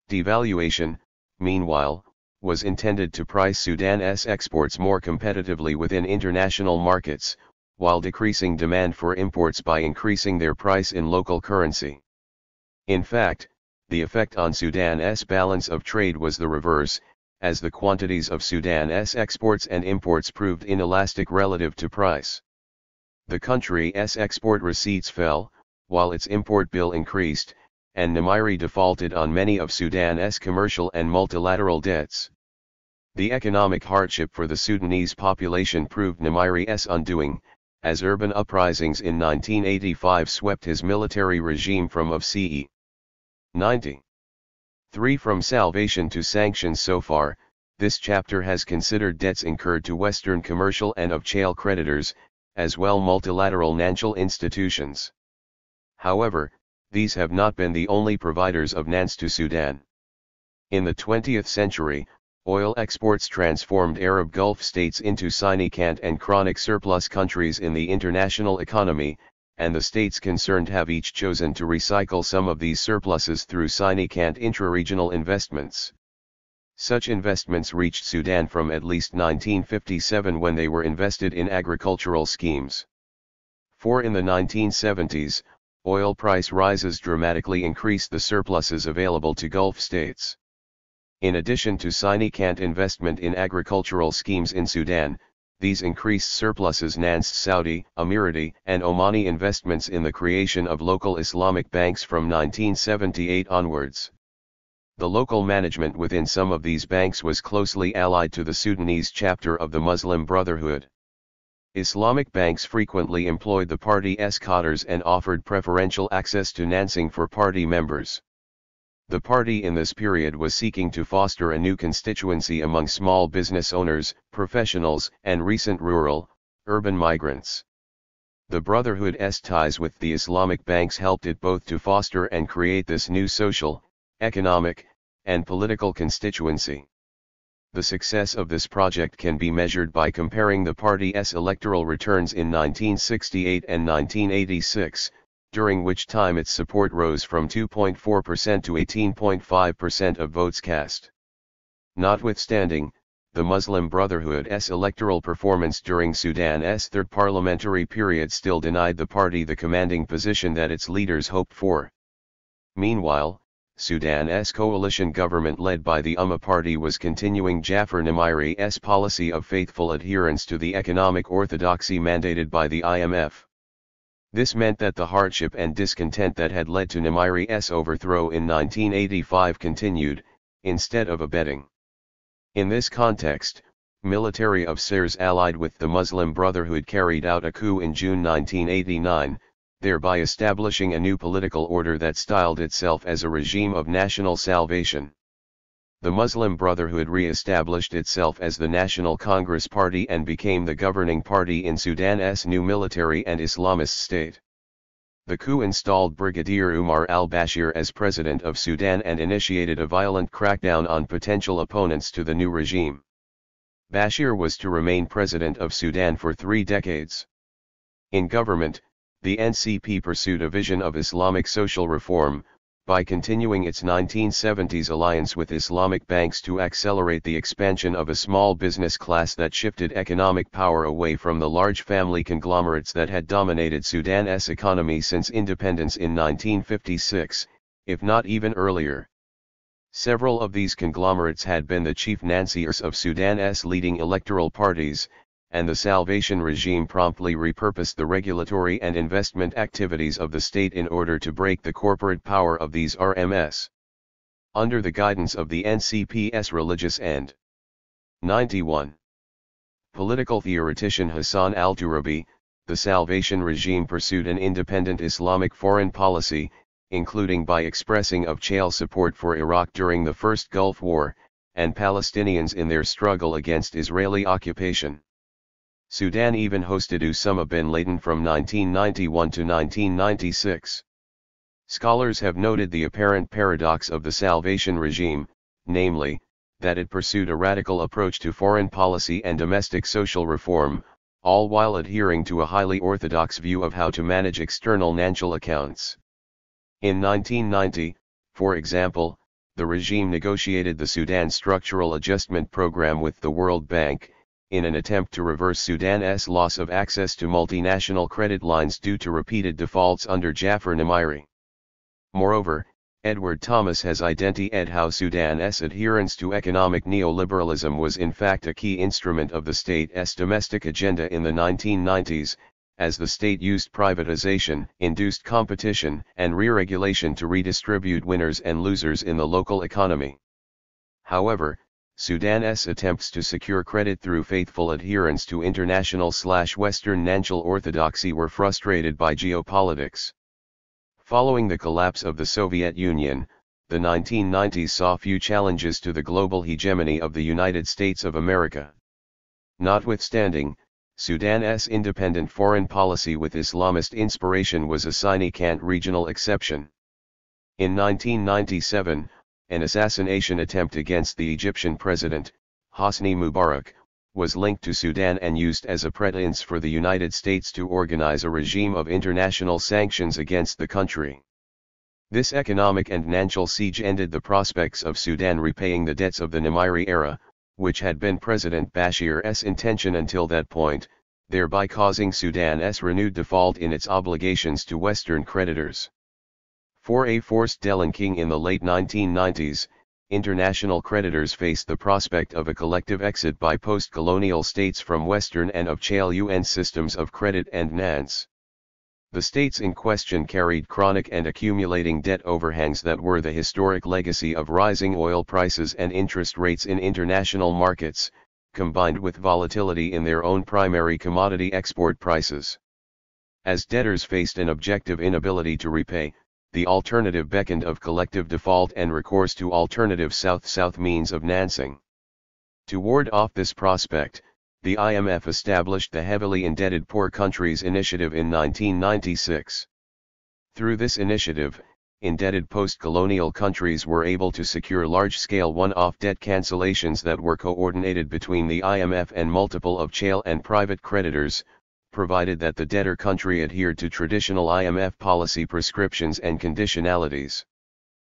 Devaluation, meanwhile, was intended to price Sudan's exports more competitively within international markets, while decreasing demand for imports by increasing their price in local currency. In fact, the effect on Sudan's balance of trade was the reverse, as the quantities of Sudan's exports and imports proved inelastic relative to price. The country's export receipts fell, while its import bill increased, and Nimiri defaulted on many of Sudan's commercial and multilateral debts. The economic hardship for the Sudanese population proved Nimiri's undoing, as urban uprisings in 1985 swept his military regime from of CE. 90. 3. From salvation to sanctions. So far, this chapter has considered debts incurred to Western commercial and of-scale creditors, as well multilateral financial institutions. However, these have not been the only providers of finance to Sudan. In the 20th century, oil exports transformed Arab Gulf states into significant and chronic surplus countries in the international economy, and the states concerned have each chosen to recycle some of these surpluses through significant intra-regional investments. Such investments reached Sudan from at least 1957 when they were invested in agricultural schemes. For in the 1970s, oil price rises dramatically increased the surpluses available to Gulf states. In addition to significant investment in agricultural schemes in Sudan, these increased surpluses financed Saudi, Emirati, and Omani investments in the creation of local Islamic banks from 1978 onwards. The local management within some of these banks was closely allied to the Sudanese chapter of the Muslim Brotherhood. Islamic banks frequently employed the party's cadres and offered preferential access to financing for party members. The party in this period was seeking to foster a new constituency among small business owners, professionals, and recent rural, urban migrants. The Brotherhood's ties with the Islamic banks helped it both to foster and create this new social, economic, and political constituency. The success of this project can be measured by comparing the party's electoral returns in 1968 and 1986, during which time its support rose from 2.4% to 18.5% of votes cast. Notwithstanding, the Muslim Brotherhood's electoral performance during Sudan's third parliamentary period still denied the party the commanding position that its leaders hoped for. Meanwhile, Sudan's coalition government led by the Ummah Party was continuing Jafar Nimiri's policy of faithful adherence to the economic orthodoxy mandated by the IMF. This meant that the hardship and discontent that had led to Nimiri's overthrow in 1985 continued, instead of abating. In this context, military officers allied with the Muslim Brotherhood carried out a coup in June 1989, thereby establishing a new political order that styled itself as a regime of national salvation. The Muslim Brotherhood re-established itself as the National Congress Party and became the governing party in Sudan's new military and Islamist state. The coup installed Brigadier Umar al-Bashir as president of Sudan and initiated a violent crackdown on potential opponents to the new regime. Bashir was to remain president of Sudan for 3 decades. In government, the NCP pursued a vision of Islamic social reform, by continuing its 1970s alliance with Islamic banks to accelerate the expansion of a small business class that shifted economic power away from the large family conglomerates that had dominated Sudan's economy since independence in 1956, if not even earlier. Several of these conglomerates had been the chief financiers of Sudan's leading electoral parties, and the Salvation regime promptly repurposed the regulatory and investment activities of the state in order to break the corporate power of these RMS. Under the guidance of the NCP's religious and 91. Political theoretician Hassan al-Turabi, the Salvation regime pursued an independent Islamic foreign policy, including by expressing of child support for Iraq during the First Gulf War, and Palestinians in their struggle against Israeli occupation. Sudan even hosted Osama bin Laden from 1991 to 1996. Scholars have noted the apparent paradox of the Salvation regime, namely, that it pursued a radical approach to foreign policy and domestic social reform, all while adhering to a highly orthodox view of how to manage external financial accounts. In 1990, for example, the regime negotiated the Sudan Structural Adjustment Program with the World Bank, in an attempt to reverse Sudan's loss of access to multinational credit lines due to repeated defaults under Jafar Nimiri. Moreover, Edward Thomas has identified how Sudan's adherence to economic neoliberalism was in fact a key instrument of the state's domestic agenda in the 1990s, as the state used privatization, induced competition, and re-regulation to redistribute winners and losers in the local economy. However, Sudan's attempts to secure credit through faithful adherence to international/Western financial orthodoxy were frustrated by geopolitics. Following the collapse of the Soviet Union, the 1990s saw few challenges to the global hegemony of the United States of America. Notwithstanding, Sudan's independent foreign policy with Islamist inspiration was a sine qua non regional exception. In 1997, an assassination attempt against the Egyptian president, Hosni Mubarak, was linked to Sudan and used as a pretense for the United States to organize a regime of international sanctions against the country. This economic and financial siege ended the prospects of Sudan repaying the debts of the Nimiri era, which had been President Bashir's intention until that point, thereby causing Sudan's renewed default in its obligations to Western creditors. For a forced delinquing in the late 1990s, international creditors faced the prospect of a collective exit by post-colonial states from Western and of Chale UN systems of credit and finance. The states in question carried chronic and accumulating debt overhangs that were the historic legacy of rising oil prices and interest rates in international markets, combined with volatility in their own primary commodity export prices. As debtors faced an objective inability to repay, the alternative beckoned of collective default and recourse to alternative South-South means of financing. To ward off this prospect, the IMF established the Heavily Indebted Poor Countries Initiative in 1996. Through this initiative, indebted post-colonial countries were able to secure large-scale one-off debt cancellations that were coordinated between the IMF and multiple of Chale and private creditors, provided that the debtor country adhered to traditional IMF policy prescriptions and conditionalities.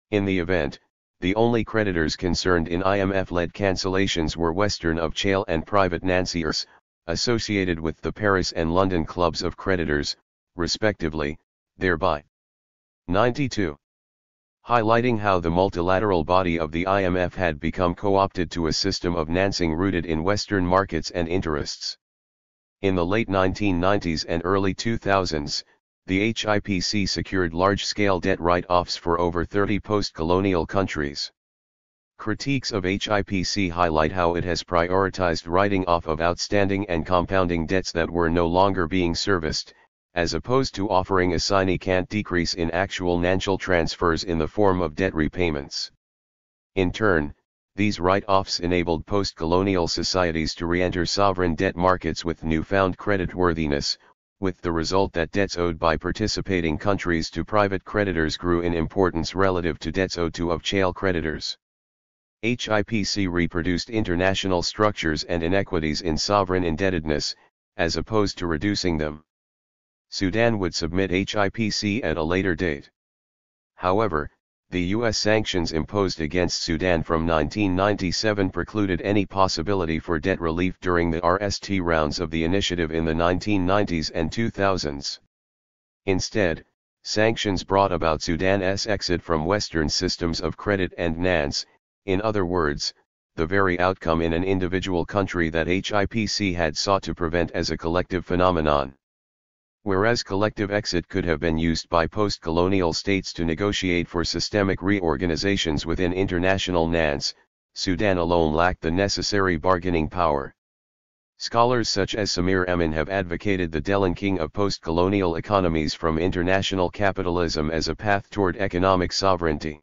In the event, the only creditors concerned in IMF-led cancellations were Western of Chale and private financiers, associated with the Paris and London clubs of creditors, respectively, thereby 92. Highlighting how the multilateral body of the IMF had become co-opted to a system of financing rooted in Western markets and interests. In the late 1990s and early 2000s, the HIPC secured large-scale debt write-offs for over 30 post-colonial countries. Critiques of HIPC highlight how it has prioritized writing off of outstanding and compounding debts that were no longer being serviced, as opposed to offering a sine qua non decrease in actual financial transfers in the form of debt repayments. In turn, these write-offs enabled post-colonial societies to re-enter sovereign debt markets with newfound creditworthiness, with the result that debts owed by participating countries to private creditors grew in importance relative to debts owed to of Chale creditors. HIPC reproduced international structures and inequities in sovereign indebtedness, as opposed to reducing them. Sudan would submit HIPC at a later date. However, The U.S. sanctions imposed against Sudan from 1997 precluded any possibility for debt relief during the RST rounds of the initiative in the 1990s and 2000s. Instead, sanctions brought about Sudan's exit from Western systems of credit and NANS, in other words, the very outcome in an individual country that HIPC had sought to prevent as a collective phenomenon. Whereas collective exit could have been used by post-colonial states to negotiate for systemic reorganizations within international NANS, Sudan alone lacked the necessary bargaining power. Scholars such as Samir Amin have advocated the delinking of post-colonial economies from international capitalism as a path toward economic sovereignty.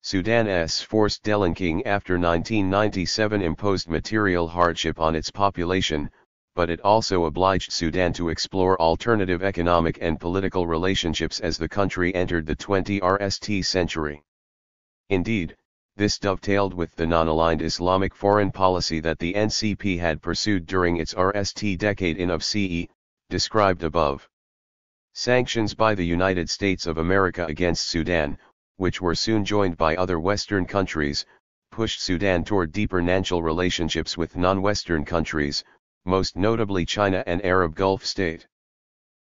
Sudan's forced delinking after 1997 imposed material hardship on its population, but it also obliged Sudan to explore alternative economic and political relationships as the country entered the 20th century. Indeed, this dovetailed with the non-aligned Islamic foreign policy that the NCP had pursued during its RST decade in of CE, described above. Sanctions by the United States of America against Sudan, which were soon joined by other Western countries, pushed Sudan toward deeper financial relationships with non-Western countries, most notably China and Arab Gulf state.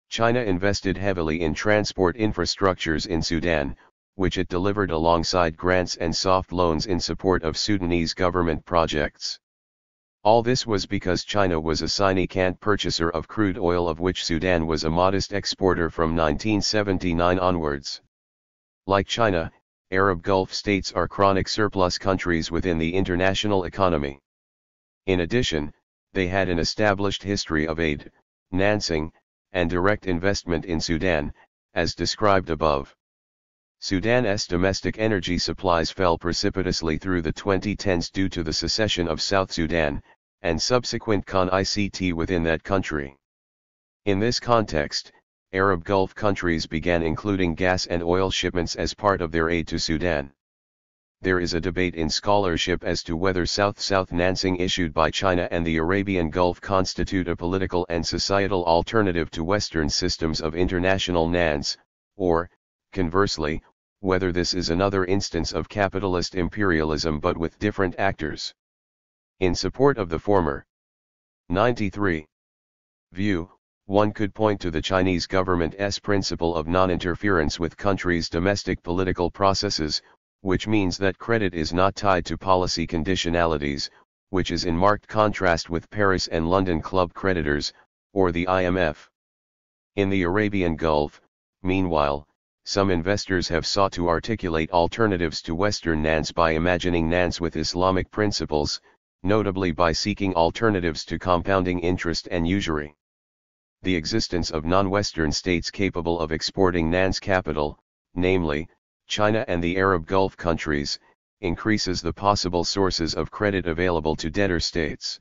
China invested heavily in transport infrastructures in Sudan, which it delivered alongside grants and soft loans in support of Sudanese government projects. All this was because China was a significant purchaser of crude oil, of which Sudan was a modest exporter from 1979 onwards. Like China, Arab Gulf states are chronic surplus countries within the international economy. In addition, they had an established history of aid, financing, and direct investment in Sudan, as described above. Sudan's domestic energy supplies fell precipitously through the 2010s due to the secession of South Sudan, and subsequent conflict within that country. In this context, Arab Gulf countries began including gas and oil shipments as part of their aid to Sudan. There is a debate in scholarship as to whether South-South financing issued by China and the Arabian Gulf constitute a political and societal alternative to Western systems of international NANS, or, conversely, whether this is another instance of capitalist imperialism but with different actors. In support of the former 93 view, one could point to the Chinese government's principle of non-interference with countries' domestic political processes, which means that credit is not tied to policy conditionalities, which is in marked contrast with Paris and London club creditors, or the IMF. In the Arabian Gulf, meanwhile, some investors have sought to articulate alternatives to Western NANS by imagining NANS with Islamic principles, notably by seeking alternatives to compounding interest and usury. The existence of non-Western states capable of exporting NANS capital, namely, China and the Arab Gulf countries, increases the possible sources of credit available to debtor states.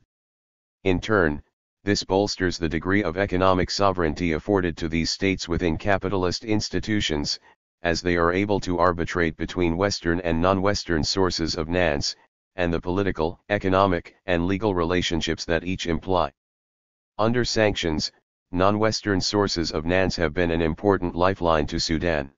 In turn, this bolsters the degree of economic sovereignty afforded to these states within capitalist institutions, as they are able to arbitrate between Western and non-Western sources of NANS, and the political, economic, and legal relationships that each imply. Under sanctions, non-Western sources of NANS have been an important lifeline to Sudan.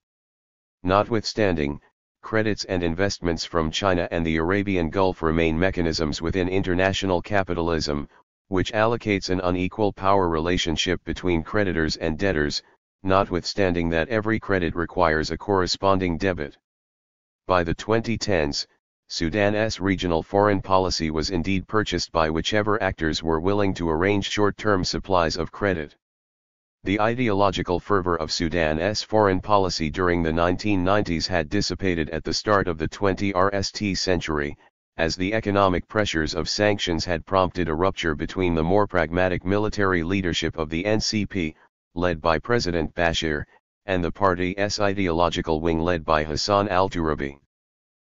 Notwithstanding, credits and investments from China and the Arabian Gulf remain mechanisms within international capitalism, which allocates an unequal power relationship between creditors and debtors, notwithstanding that every credit requires a corresponding debit. By the 2010s, Sudan's regional foreign policy was indeed purchased by whichever actors were willing to arrange short-term supplies of credit. The ideological fervor of Sudan's foreign policy during the 1990s had dissipated at the start of the 20th century, as the economic pressures of sanctions had prompted a rupture between the more pragmatic military leadership of the NCP, led by President Bashir, and the party's ideological wing led by Hassan al-Turabi.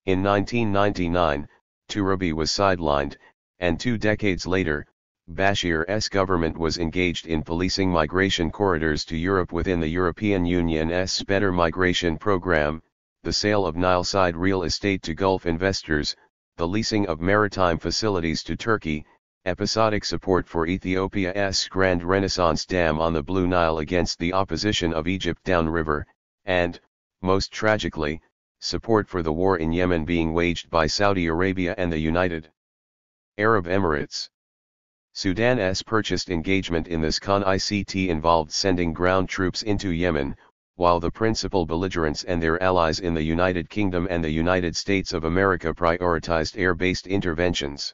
In 1999, Turabi was sidelined, and 2 decades later, Bashir's government was engaged in policing migration corridors to Europe within the European Union's Better Migration Program, the sale of Nile-side real estate to Gulf investors, the leasing of maritime facilities to Turkey, episodic support for Ethiopia's Grand Renaissance Dam on the Blue Nile against the opposition of Egypt downriver, and, most tragically, support for the war in Yemen being waged by Saudi Arabia and the United Arab Emirates. Sudan's purchased engagement in this conflict involved sending ground troops into Yemen, while the principal belligerents and their allies in the United Kingdom and the United States of America prioritized air-based interventions.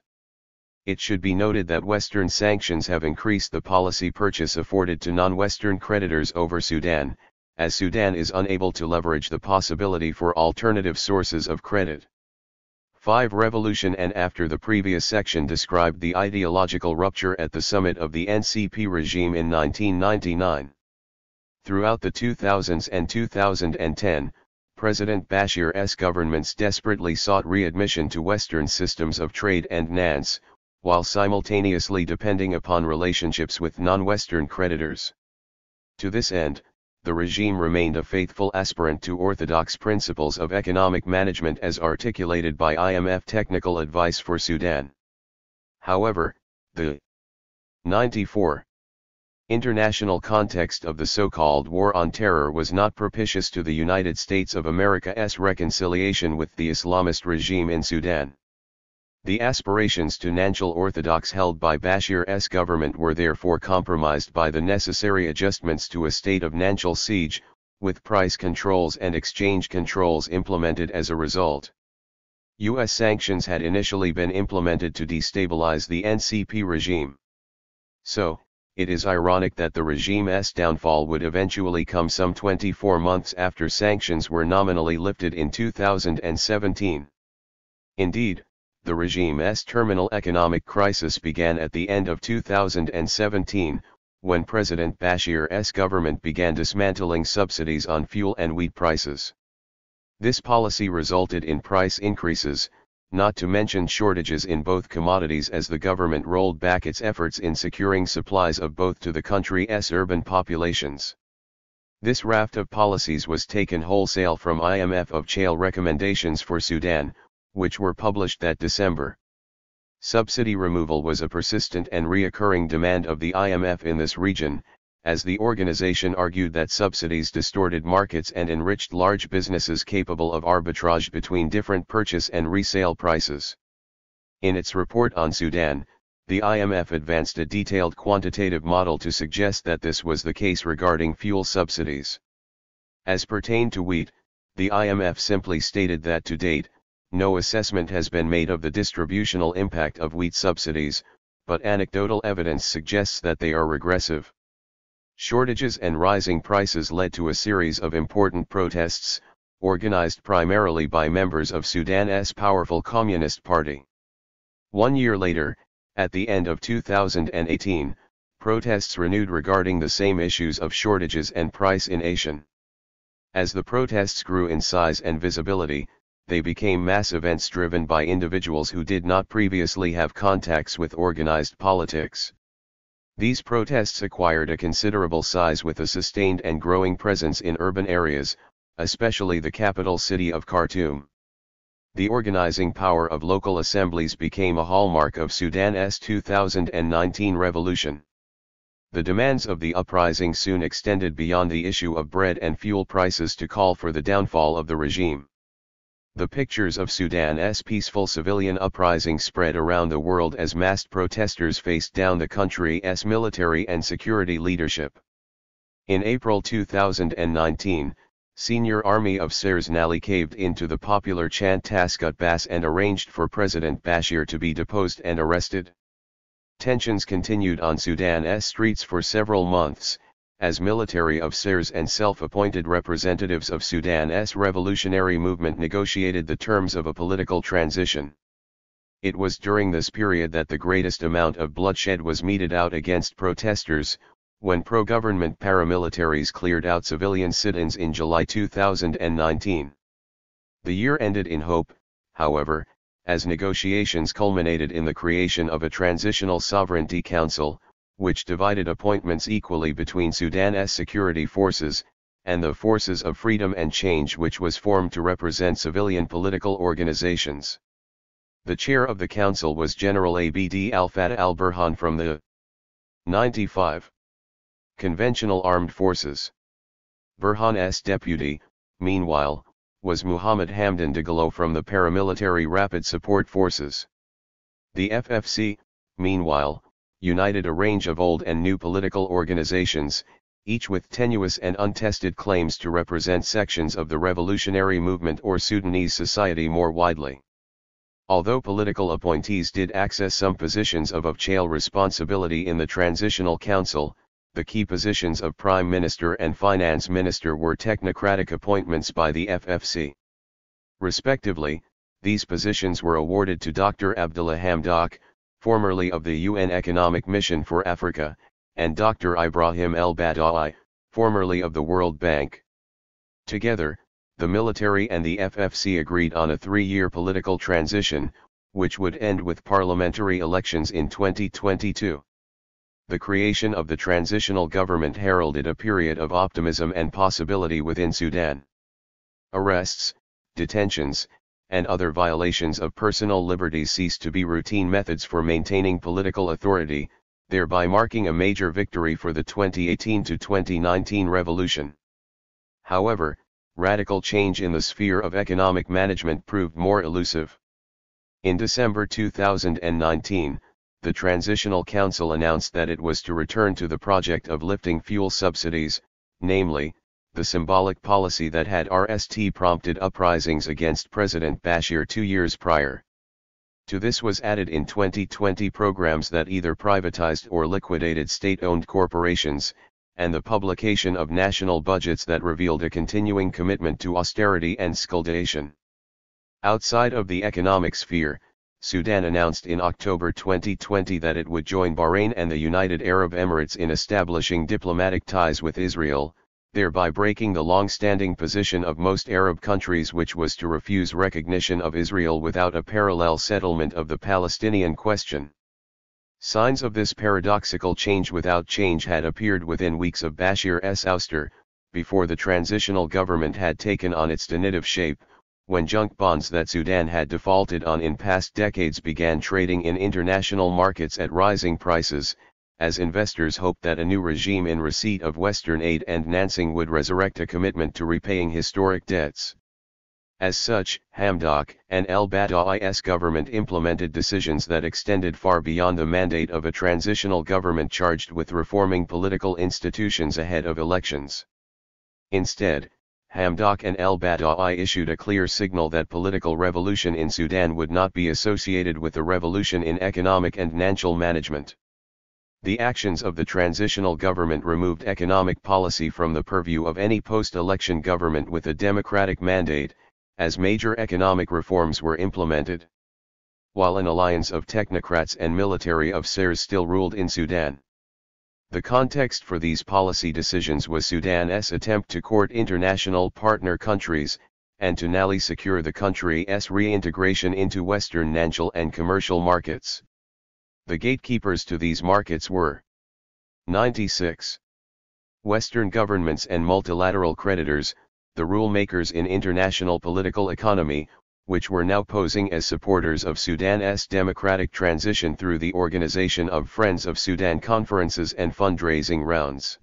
It should be noted that Western sanctions have increased the policy purchase afforded to non-Western creditors over Sudan, as Sudan is unable to leverage the possibility for alternative sources of credit. 5. Revolution and after the previous section described the ideological rupture at the summit of the NCP regime in 1999. Throughout the 2000s and 2010, President Bashir's governments desperately sought readmission to Western systems of trade and finance, while simultaneously depending upon relationships with non-Western creditors. To this end, the regime remained a faithful aspirant to orthodox principles of economic management as articulated by IMF technical advice for Sudan. However, the 94 international context of the so-called War on Terror was not propitious to the United States of America's reconciliation with the Islamist regime in Sudan. The aspirations to national orthodox held by Bashir's government were therefore compromised by the necessary adjustments to a state of national siege, with price controls and exchange controls implemented as a result. U.S. sanctions had initially been implemented to destabilize the NCP regime. So, it is ironic that the regime's downfall would eventually come some 24 months after sanctions were nominally lifted in 2017. Indeed, the regime's terminal economic crisis began at the end of 2017, when President Bashir's government began dismantling subsidies on fuel and wheat prices. This policy resulted in price increases, not to mention shortages in both commodities as the government rolled back its efforts in securing supplies of both to the country's urban populations. This raft of policies was taken wholesale from IMF of Chale recommendations for Sudan, which were published that December. Subsidy removal was a persistent and reoccurring demand of the IMF in this region, as the organization argued that subsidies distorted markets and enriched large businesses capable of arbitrage between different purchase and resale prices. In its report on Sudan, the IMF advanced a detailed quantitative model to suggest that this was the case regarding fuel subsidies. As pertained to wheat, the IMF simply stated that to date, no assessment has been made of the distributional impact of wheat subsidies, but anecdotal evidence suggests that they are regressive. Shortages and rising prices led to a series of important protests, organized primarily by members of Sudan's powerful Communist Party. 1 year later, at the end of 2018, protests renewed regarding the same issues of shortages and price inflation. As the protests grew in size and visibility, they became mass events driven by individuals who did not previously have contacts with organized politics. These protests acquired a considerable size with a sustained and growing presence in urban areas, especially the capital city of Khartoum. The organizing power of local assemblies became a hallmark of Sudan's 2019 revolution. The demands of the uprising soon extended beyond the issue of bread and fuel prices to call for the downfall of the regime. The pictures of Sudan's peaceful civilian uprising spread around the world as massed protesters faced down the country's military and security leadership. In April 2019, senior army officers Nali caved into the popular chant Taskut Bas and arranged for President Bashir to be deposed and arrested. Tensions continued on Sudan's streets for several months, as military officers and self-appointed representatives of Sudan's revolutionary movement negotiated the terms of a political transition. It was during this period that the greatest amount of bloodshed was meted out against protesters, when pro-government paramilitaries cleared out civilian sit-ins in July 2019. The year ended in hope, however, as negotiations culminated in the creation of a Transitional Sovereignty Council, which divided appointments equally between Sudan's security forces, and the Forces of Freedom and Change, which was formed to represent civilian political organizations. The chair of the council was General Abd al-Fattah al-Burhan from the 95 Conventional Armed Forces. Burhan's deputy, meanwhile, was Muhammad Hamdan Dagalo from the paramilitary Rapid Support Forces. The FFC, meanwhile, united a range of old and new political organizations, each with tenuous and untested claims to represent sections of the revolutionary movement or Sudanese society more widely. Although political appointees did access some positions of official responsibility in the Transitional Council, the key positions of Prime Minister and Finance Minister were technocratic appointments by the FFC. Respectively, these positions were awarded to Dr. Abdullah Hamdok, formerly of the UN Economic Mission for Africa, and Dr. Ibrahim El-Badawi, formerly of the World Bank. Together, the military and the FFC agreed on a 3-year political transition, which would end with parliamentary elections in 2022. The creation of the transitional government heralded a period of optimism and possibility within Sudan. Arrests, detentions, and other violations of personal liberties ceased to be routine methods for maintaining political authority, thereby marking a major victory for the 2018 to 2019 revolution. However, radical change in the sphere of economic management proved more elusive. In December 2019, the Transitional Council announced that it was to return to the project of lifting fuel subsidies, namely, the symbolic policy that had prompted uprisings against President Bashir 2 years prior. To this was added in 2020 programs that either privatized or liquidated state-owned corporations, and the publication of national budgets that revealed a continuing commitment to austerity and skulldation. Outside of the economic sphere, Sudan announced in October 2020 that it would join Bahrain and the United Arab Emirates in establishing diplomatic ties with Israel, thereby breaking the long-standing position of most Arab countries, which was to refuse recognition of Israel without a parallel settlement of the Palestinian question. Signs of this paradoxical change without change had appeared within weeks of Bashir's ouster, before the transitional government had taken on its definitive shape, when junk bonds that Sudan had defaulted on in past decades began trading in international markets at rising prices, as investors hoped that a new regime in receipt of Western aid and financing would resurrect a commitment to repaying historic debts. As such, Hamdok and El-Badawi's government implemented decisions that extended far beyond the mandate of a transitional government charged with reforming political institutions ahead of elections. Instead, Hamdok and El-Badawi issued a clear signal that political revolution in Sudan would not be associated with a revolution in economic and financial management. The actions of the transitional government removed economic policy from the purview of any post-election government with a democratic mandate, as major economic reforms were implemented. While an alliance of technocrats and military officers still ruled in Sudan. The context for these policy decisions was Sudan's attempt to court international partner countries, and to narrowly secure the country's reintegration into Western financial and commercial markets. The gatekeepers to these markets were 96. Western governments and multilateral creditors, the rule makers in international political economy, which were now posing as supporters of Sudan's democratic transition through the organization of Friends of Sudan conferences and fundraising rounds.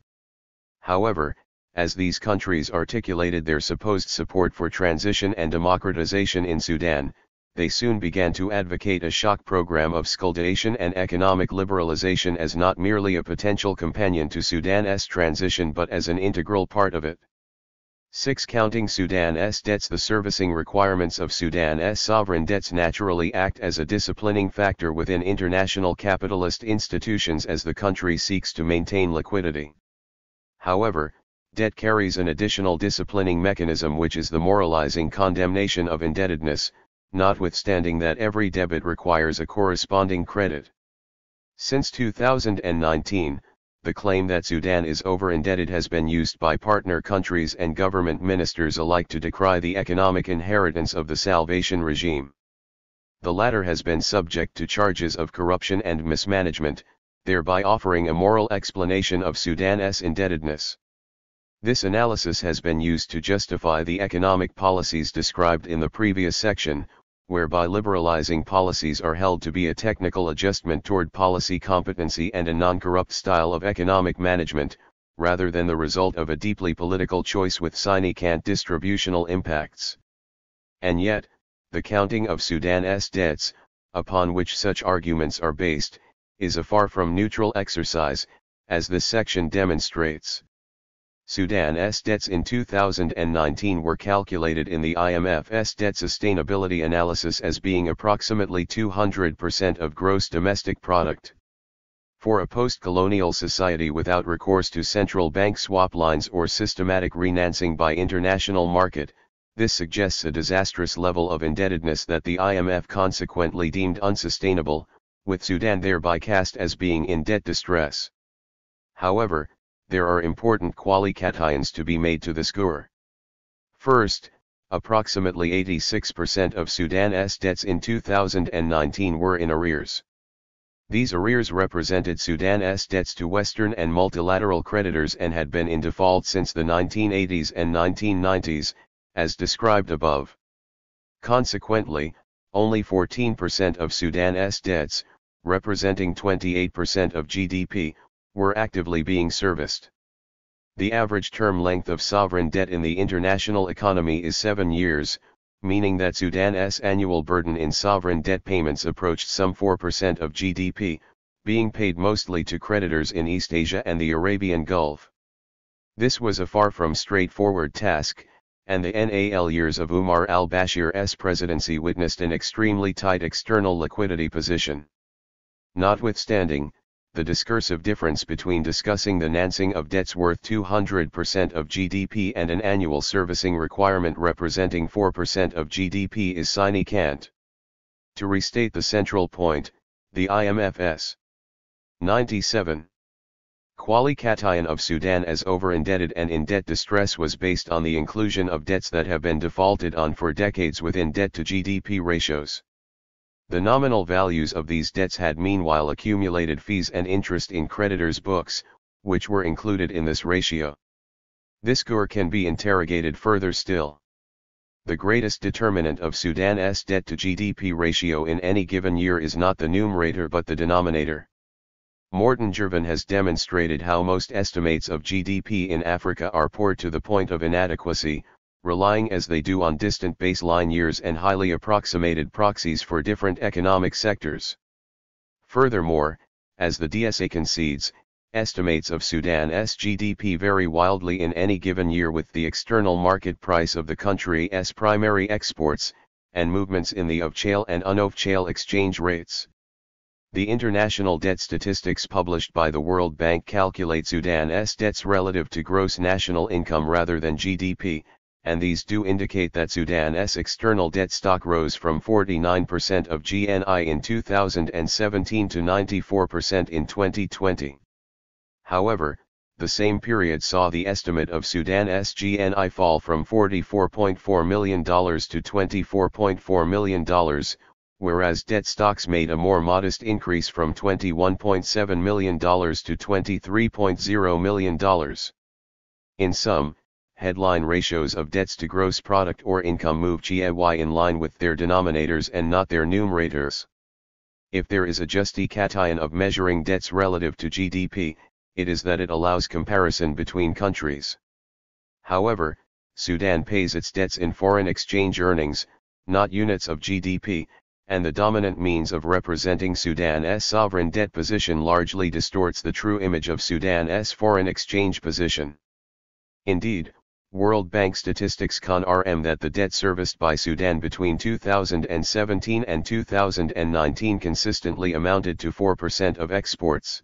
However, as these countries articulated their supposed support for transition and democratization in Sudan, they soon began to advocate a shock program of skulldation and economic liberalization as not merely a potential companion to Sudan's transition but as an integral part of it. 6. Counting Sudan's debts. The servicing requirements of Sudan's sovereign debts naturally act as a disciplining factor within international capitalist institutions as the country seeks to maintain liquidity. However, debt carries an additional disciplining mechanism, which is the moralizing condemnation of indebtedness, notwithstanding that every debit requires a corresponding credit. Since 2019, the claim that Sudan is over-indebted has been used by partner countries and government ministers alike to decry the economic inheritance of the Salvation regime. The latter has been subject to charges of corruption and mismanagement, thereby offering a moral explanation of Sudan's indebtedness. This analysis has been used to justify the economic policies described in the previous section, whereby liberalizing policies are held to be a technical adjustment toward policy competency and a non-corrupt style of economic management, rather than the result of a deeply political choice with significant distributional impacts. And yet, the counting of Sudan's debts, upon which such arguments are based, is a far from neutral exercise, as this section demonstrates. Sudan's debts in 2019 were calculated in the IMF's debt sustainability analysis as being approximately 200% of gross domestic product. For a post-colonial society without recourse to central bank swap lines or systematic refinancing by international market, this suggests a disastrous level of indebtedness that the IMF consequently deemed unsustainable, with Sudan thereby cast as being in debt distress. However, there are important qualifications to be made to this score. First, approximately 86% of Sudan's debts in 2019 were in arrears. These arrears represented Sudan's debts to Western and multilateral creditors and had been in default since the 1980s and 1990s, as described above. Consequently, only 14% of Sudan's debts, representing 28% of GDP, were actively being serviced. The average term length of sovereign debt in the international economy is 7 years, meaning that Sudan's annual burden in sovereign debt payments approached some 4% of GDP, being paid mostly to creditors in East Asia and the Arabian Gulf. This was a far from straightforward task, and the NAL years of Umar al-Bashir's presidency witnessed an extremely tight external liquidity position. Notwithstanding, the discursive difference between discussing the financing of debts worth 200% of GDP and an annual servicing requirement representing 4% of GDP is significant. To restate the central point, the IMF's 97 qualification of Sudan as over-indebted and in debt distress was based on the inclusion of debts that have been defaulted on for decades within debt-to-GDP ratios. The nominal values of these debts had meanwhile accumulated fees and interest in creditors' books, which were included in this ratio. This score can be interrogated further still. The greatest determinant of Sudan's debt-to-GDP ratio in any given year is not the numerator but the denominator. Morten Jervin has demonstrated how most estimates of GDP in Africa are poor to the point of inadequacy, relying as they do on distant baseline years and highly approximated proxies for different economic sectors. Furthermore, as the DSA concedes, estimates of Sudan's GDP vary wildly in any given year with the external market price of the country's primary exports, and movements in the of-shale and un-of-shale exchange rates. The international debt statistics published by the World Bank calculate Sudan's debts relative to gross national income rather than GDP, and these do indicate that Sudan's external debt stock rose from 49% of GNI in 2017 to 94% in 2020. However, the same period saw the estimate of Sudan's GNI fall from $44.4 million to $24.4 million, whereas debt stocks made a more modest increase from $21.7 million to $23.0 million. In sum, headline ratios of debts to gross product or income move GAY in line with their denominators and not their numerators. If there is a justification of measuring debts relative to GDP, it is that it allows comparison between countries. However, Sudan pays its debts in foreign exchange earnings, not units of GDP, and the dominant means of representing Sudan's sovereign debt position largely distorts the true image of Sudan's foreign exchange position. Indeed, World Bank statistics confirm that the debt serviced by Sudan between 2017 and 2019 consistently amounted to 4% of exports.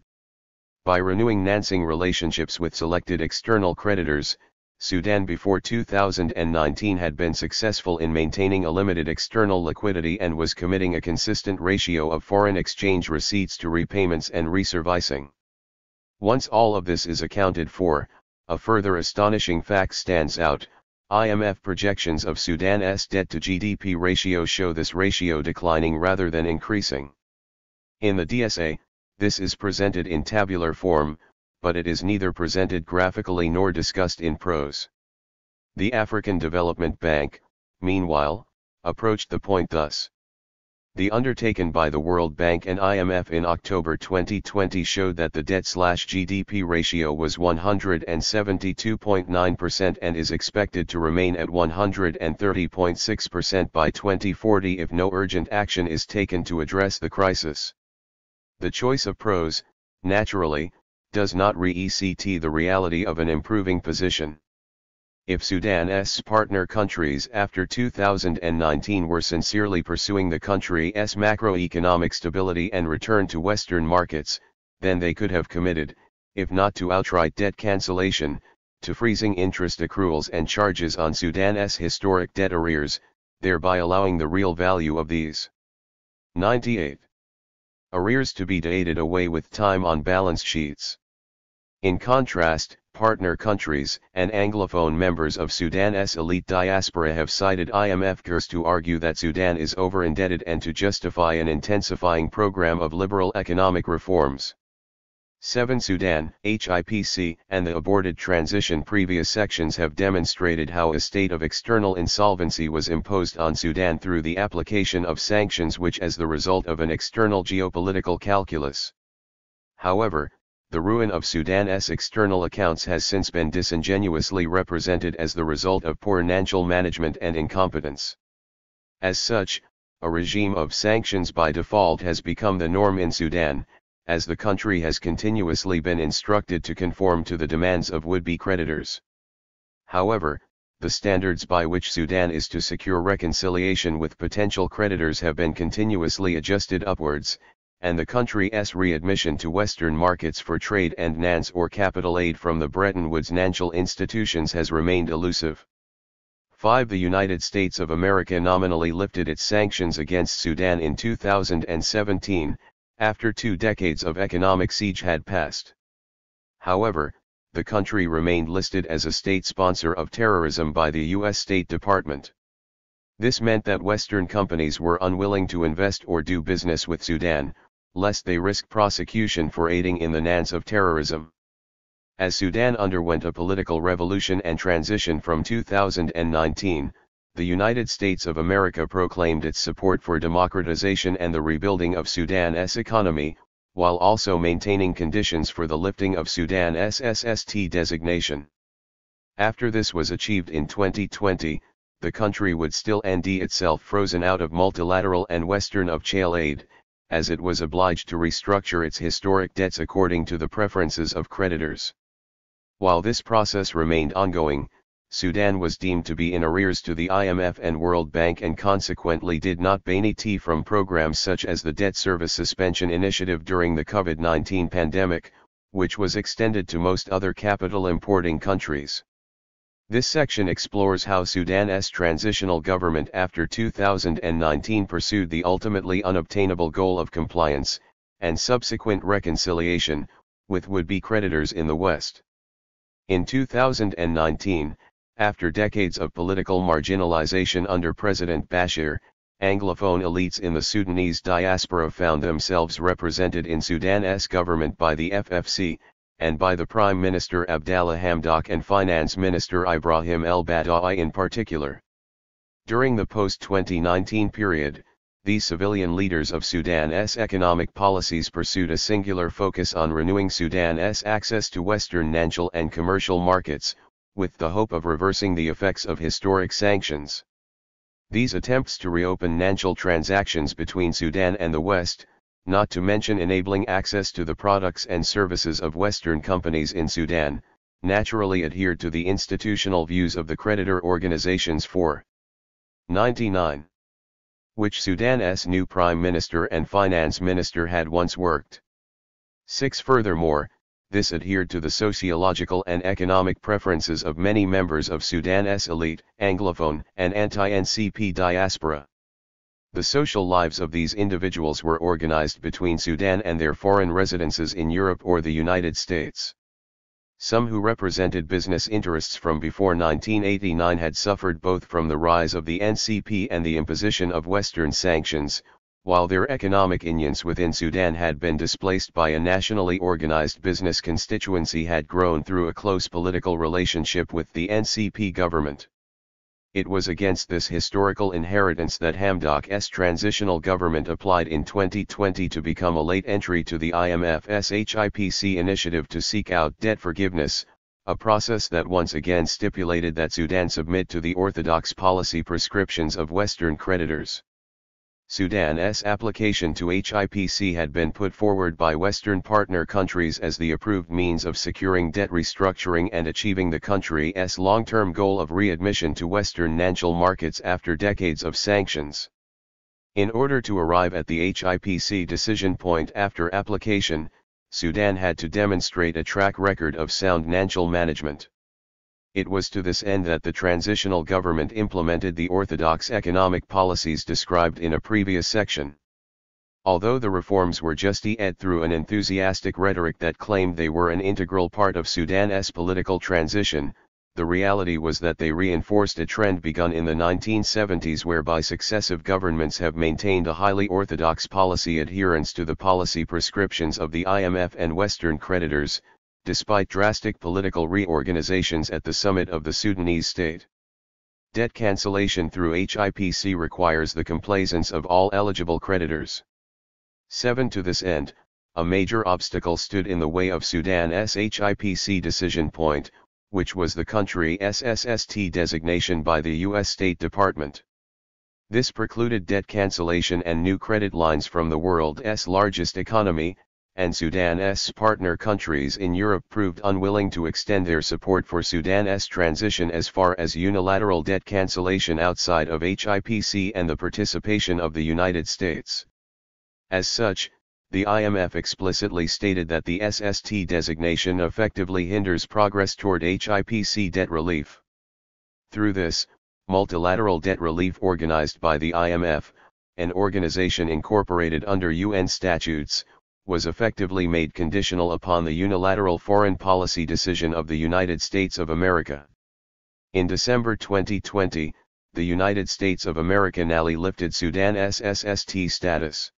By renewing financing relationships with selected external creditors, Sudan before 2019 had been successful in maintaining a limited external liquidity and was committing a consistent ratio of foreign exchange receipts to repayments and reservicing. Once all of this is accounted for, a further astonishing fact stands out. IMF projections of Sudan's debt-to-GDP ratio show this ratio declining rather than increasing. In the DSA, this is presented in tabular form, but it is neither presented graphically nor discussed in prose. The African Development Bank, meanwhile, approached the point thus. The undertaken by the World Bank and IMF in October 2020 showed that the debt/GDP ratio was 172.9% and is expected to remain at 130.6% by 2040 if no urgent action is taken to address the crisis. The choice of pros, naturally, does not re-ECT the reality of an improving position. If Sudan's partner countries after 2019 were sincerely pursuing the country's macroeconomic stability and return to Western markets, then they could have committed, if not to outright debt cancellation, to freezing interest accruals and charges on Sudan's historic debt arrears, thereby allowing the real value of these 98 arrears to be dated away with time on balance sheets. In contrast, partner countries and Anglophone members of Sudan's elite diaspora have cited IMF figures to argue that Sudan is over-indebted and to justify an intensifying program of liberal economic reforms. 7. Sudan, HIPC, and the aborted transition. Previous sections have demonstrated how a state of external insolvency was imposed on Sudan through the application of sanctions which as the result of an external geopolitical calculus. However, the ruin of Sudan's external accounts has since been disingenuously represented as the result of poor financial management and incompetence. As such, a regime of sanctions by default has become the norm in Sudan, as the country has continuously been instructed to conform to the demands of would-be creditors. However, the standards by which Sudan is to secure reconciliation with potential creditors have been continuously adjusted upwards, and the country's readmission to Western markets for trade and finance or capital aid from the Bretton Woods financial institutions has remained elusive. 5. The United States of America nominally lifted its sanctions against Sudan in 2017, after 2 decades of economic siege had passed. However, the country remained listed as a state sponsor of terrorism by the U.S. State Department. This meant that Western companies were unwilling to invest or do business with Sudan, lest they risk prosecution for aiding in the finance of terrorism. As Sudan underwent a political revolution and transition from 2019, the United States of America proclaimed its support for democratization and the rebuilding of Sudan's economy, while also maintaining conditions for the lifting of Sudan's SST designation. After this was achieved in 2020, the country would still end itself frozen out of multilateral and Western of-chain aid, as it was obliged to restructure its historic debts according to the preferences of creditors. While this process remained ongoing, Sudan was deemed to be in arrears to the IMF and World Bank and consequently did not benefit from programs such as the Debt Service Suspension Initiative during the COVID-19 pandemic, which was extended to most other capital importing countries. This section explores how Sudan's transitional government after 2019 pursued the ultimately unobtainable goal of compliance, and subsequent reconciliation, with would-be creditors in the West. In 2019, after decades of political marginalization under President Bashir, Anglophone elites in the Sudanese diaspora found themselves represented in Sudan's government by the FFC, and by the Prime Minister Abdallah Hamdok and Finance Minister Ibrahim El-Badawi in particular. During the post-2019 period, these civilian leaders of Sudan's economic policies pursued a singular focus on renewing Sudan's access to Western financial and commercial markets, with the hope of reversing the effects of historic sanctions. These attempts to reopen financial transactions between Sudan and the West, not to mention enabling access to the products and services of Western companies in Sudan, naturally adhered to the institutional views of the creditor organizations for 99, which Sudan's new Prime Minister and Finance Minister had once worked. 6. Furthermore, this adhered to the sociological and economic preferences of many members of Sudan's elite, Anglophone, and anti-NCP diaspora. The social lives of these individuals were organized between Sudan and their foreign residences in Europe or the United States. Some who represented business interests from before 1989 had suffered both from the rise of the NCP and the imposition of Western sanctions, while their economic unions within Sudan had been displaced by a nationally organized business constituency had grown through a close political relationship with the NCP government. It was against this historical inheritance that Hamdok's transitional government applied in 2020 to become a late entry to the IMF's HIPC initiative to seek out debt forgiveness, a process that once again stipulated that Sudan submit to the orthodox policy prescriptions of Western creditors. Sudan's application to HIPC had been put forward by Western partner countries as the approved means of securing debt restructuring and achieving the country's long-term goal of readmission to Western financial markets after decades of sanctions. In order to arrive at the HIPC decision point after application, Sudan had to demonstrate a track record of sound financial management. It was to this end that the transitional government implemented the orthodox economic policies described in a previous section. Although the reforms were justified through an enthusiastic rhetoric that claimed they were an integral part of Sudan's political transition, the reality was that they reinforced a trend begun in the 1970s whereby successive governments have maintained a highly orthodox policy adherence to the policy prescriptions of the IMF and Western creditors, despite drastic political reorganizations at the summit of the Sudanese state. Debt cancellation through HIPC requires the complaisance of all eligible creditors. 7. To this end, a major obstacle stood in the way of Sudan's HIPC decision point, which was the country's SST designation by the U.S. State Department. This precluded debt cancellation and new credit lines from the world's largest economy, and Sudan's partner countries in Europe proved unwilling to extend their support for Sudan's transition as far as unilateral debt cancellation outside of HIPC and the participation of the United States. As such, the IMF explicitly stated that the SST designation effectively hinders progress toward HIPC debt relief. Through this, multilateral debt relief organized by the IMF, an organization incorporated under UN statutes, was effectively made conditional upon the unilateral foreign policy decision of the United States of America. In December 2020, the United States of America narrowly lifted Sudan's SST status.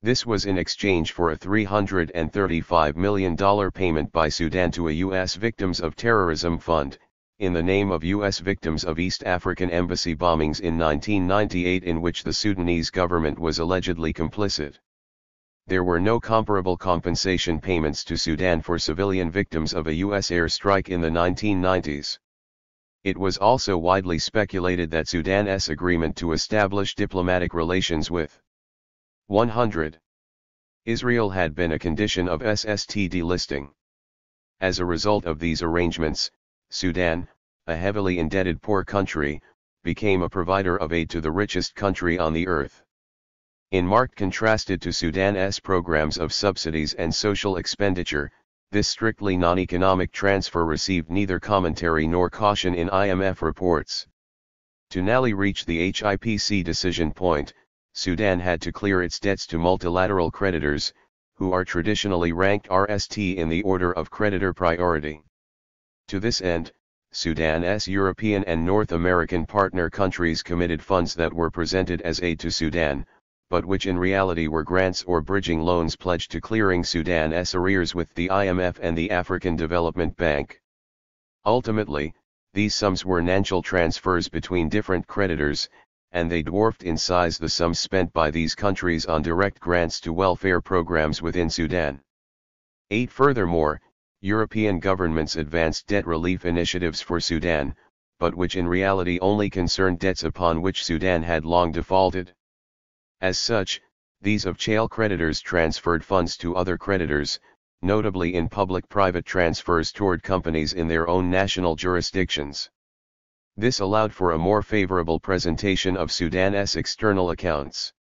This was in exchange for a $335 million payment by Sudan to a U.S. Victims of Terrorism Fund, in the name of U.S. victims of East African embassy bombings in 1998 in which the Sudanese government was allegedly complicit. There were no comparable compensation payments to Sudan for civilian victims of a U.S. airstrike in the 1990s. It was also widely speculated that Sudan's agreement to establish diplomatic relations with 100. Israel had been a condition of SST delisting. As a result of these arrangements, Sudan, a heavily indebted poor country, became a provider of aid to the richest country on the earth. In marked contrasted to Sudan's programs of subsidies and social expenditure, this strictly non-economic transfer received neither commentary nor caution in IMF reports. To narrowly reach the HIPC decision point, Sudan had to clear its debts to multilateral creditors, who are traditionally ranked RST in the order of creditor priority. To this end, Sudan's European and North American partner countries committed funds that were presented as aid to Sudan, but which in reality were grants or bridging loans pledged to clearing Sudan's arrears with the IMF and the African Development Bank. Ultimately, these sums were financial transfers between different creditors, and they dwarfed in size the sums spent by these countries on direct grants to welfare programs within Sudan. 8. Furthermore, European governments advanced debt relief initiatives for Sudan, but which in reality only concerned debts upon which Sudan had long defaulted. As such, these of-chain creditors transferred funds to other creditors, notably in public-private transfers toward companies in their own national jurisdictions. This allowed for a more favorable presentation of Sudan's external accounts.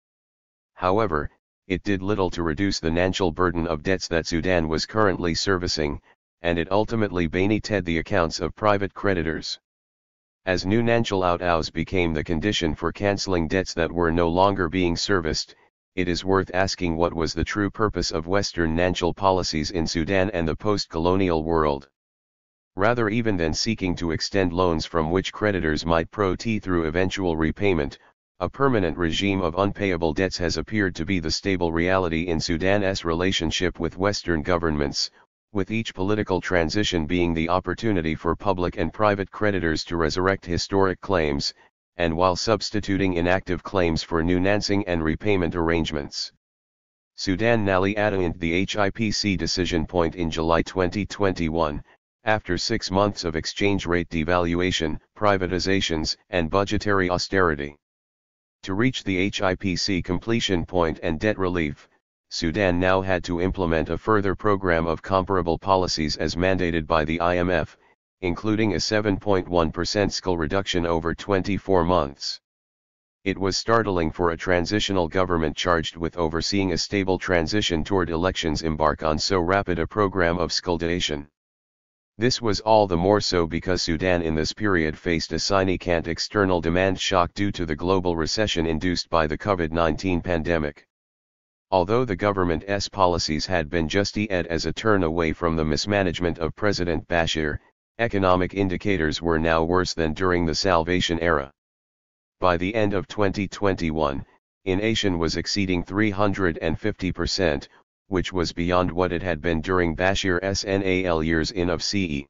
However, it did little to reduce the financial burden of debts that Sudan was currently servicing, and it ultimately benefited the accounts of private creditors. As new financial outflows became the condition for cancelling debts that were no longer being serviced, it is worth asking what was the true purpose of Western financial policies in Sudan and the post-colonial world. Rather even than seeking to extend loans from which creditors might profit through eventual repayment, a permanent regime of unpayable debts has appeared to be the stable reality in Sudan's relationship with Western governments, with each political transition being the opportunity for public and private creditors to resurrect historic claims, and while substituting inactive claims for new financing and repayment arrangements. Sudan Nali attained the HIPC decision point in July 2021, after 6 months of exchange rate devaluation, privatizations, and budgetary austerity. To reach the HIPC completion point and debt relief, Sudan now had to implement a further program of comparable policies as mandated by the IMF, including a 7.1% SCL reduction over 24 months. It was startling for a transitional government charged with overseeing a stable transition toward elections embark on so rapid a program of sculdation. This was all the more so because Sudan in this period faced a significant external demand shock due to the global recession induced by the COVID-19 pandemic. Although the government's policies had been just as a turn away from the mismanagement of President Bashir, economic indicators were now worse than during the Salvation era. By the end of 2021, inflation was exceeding 350%, which was beyond what it had been during Bashir's NAL years in of CE.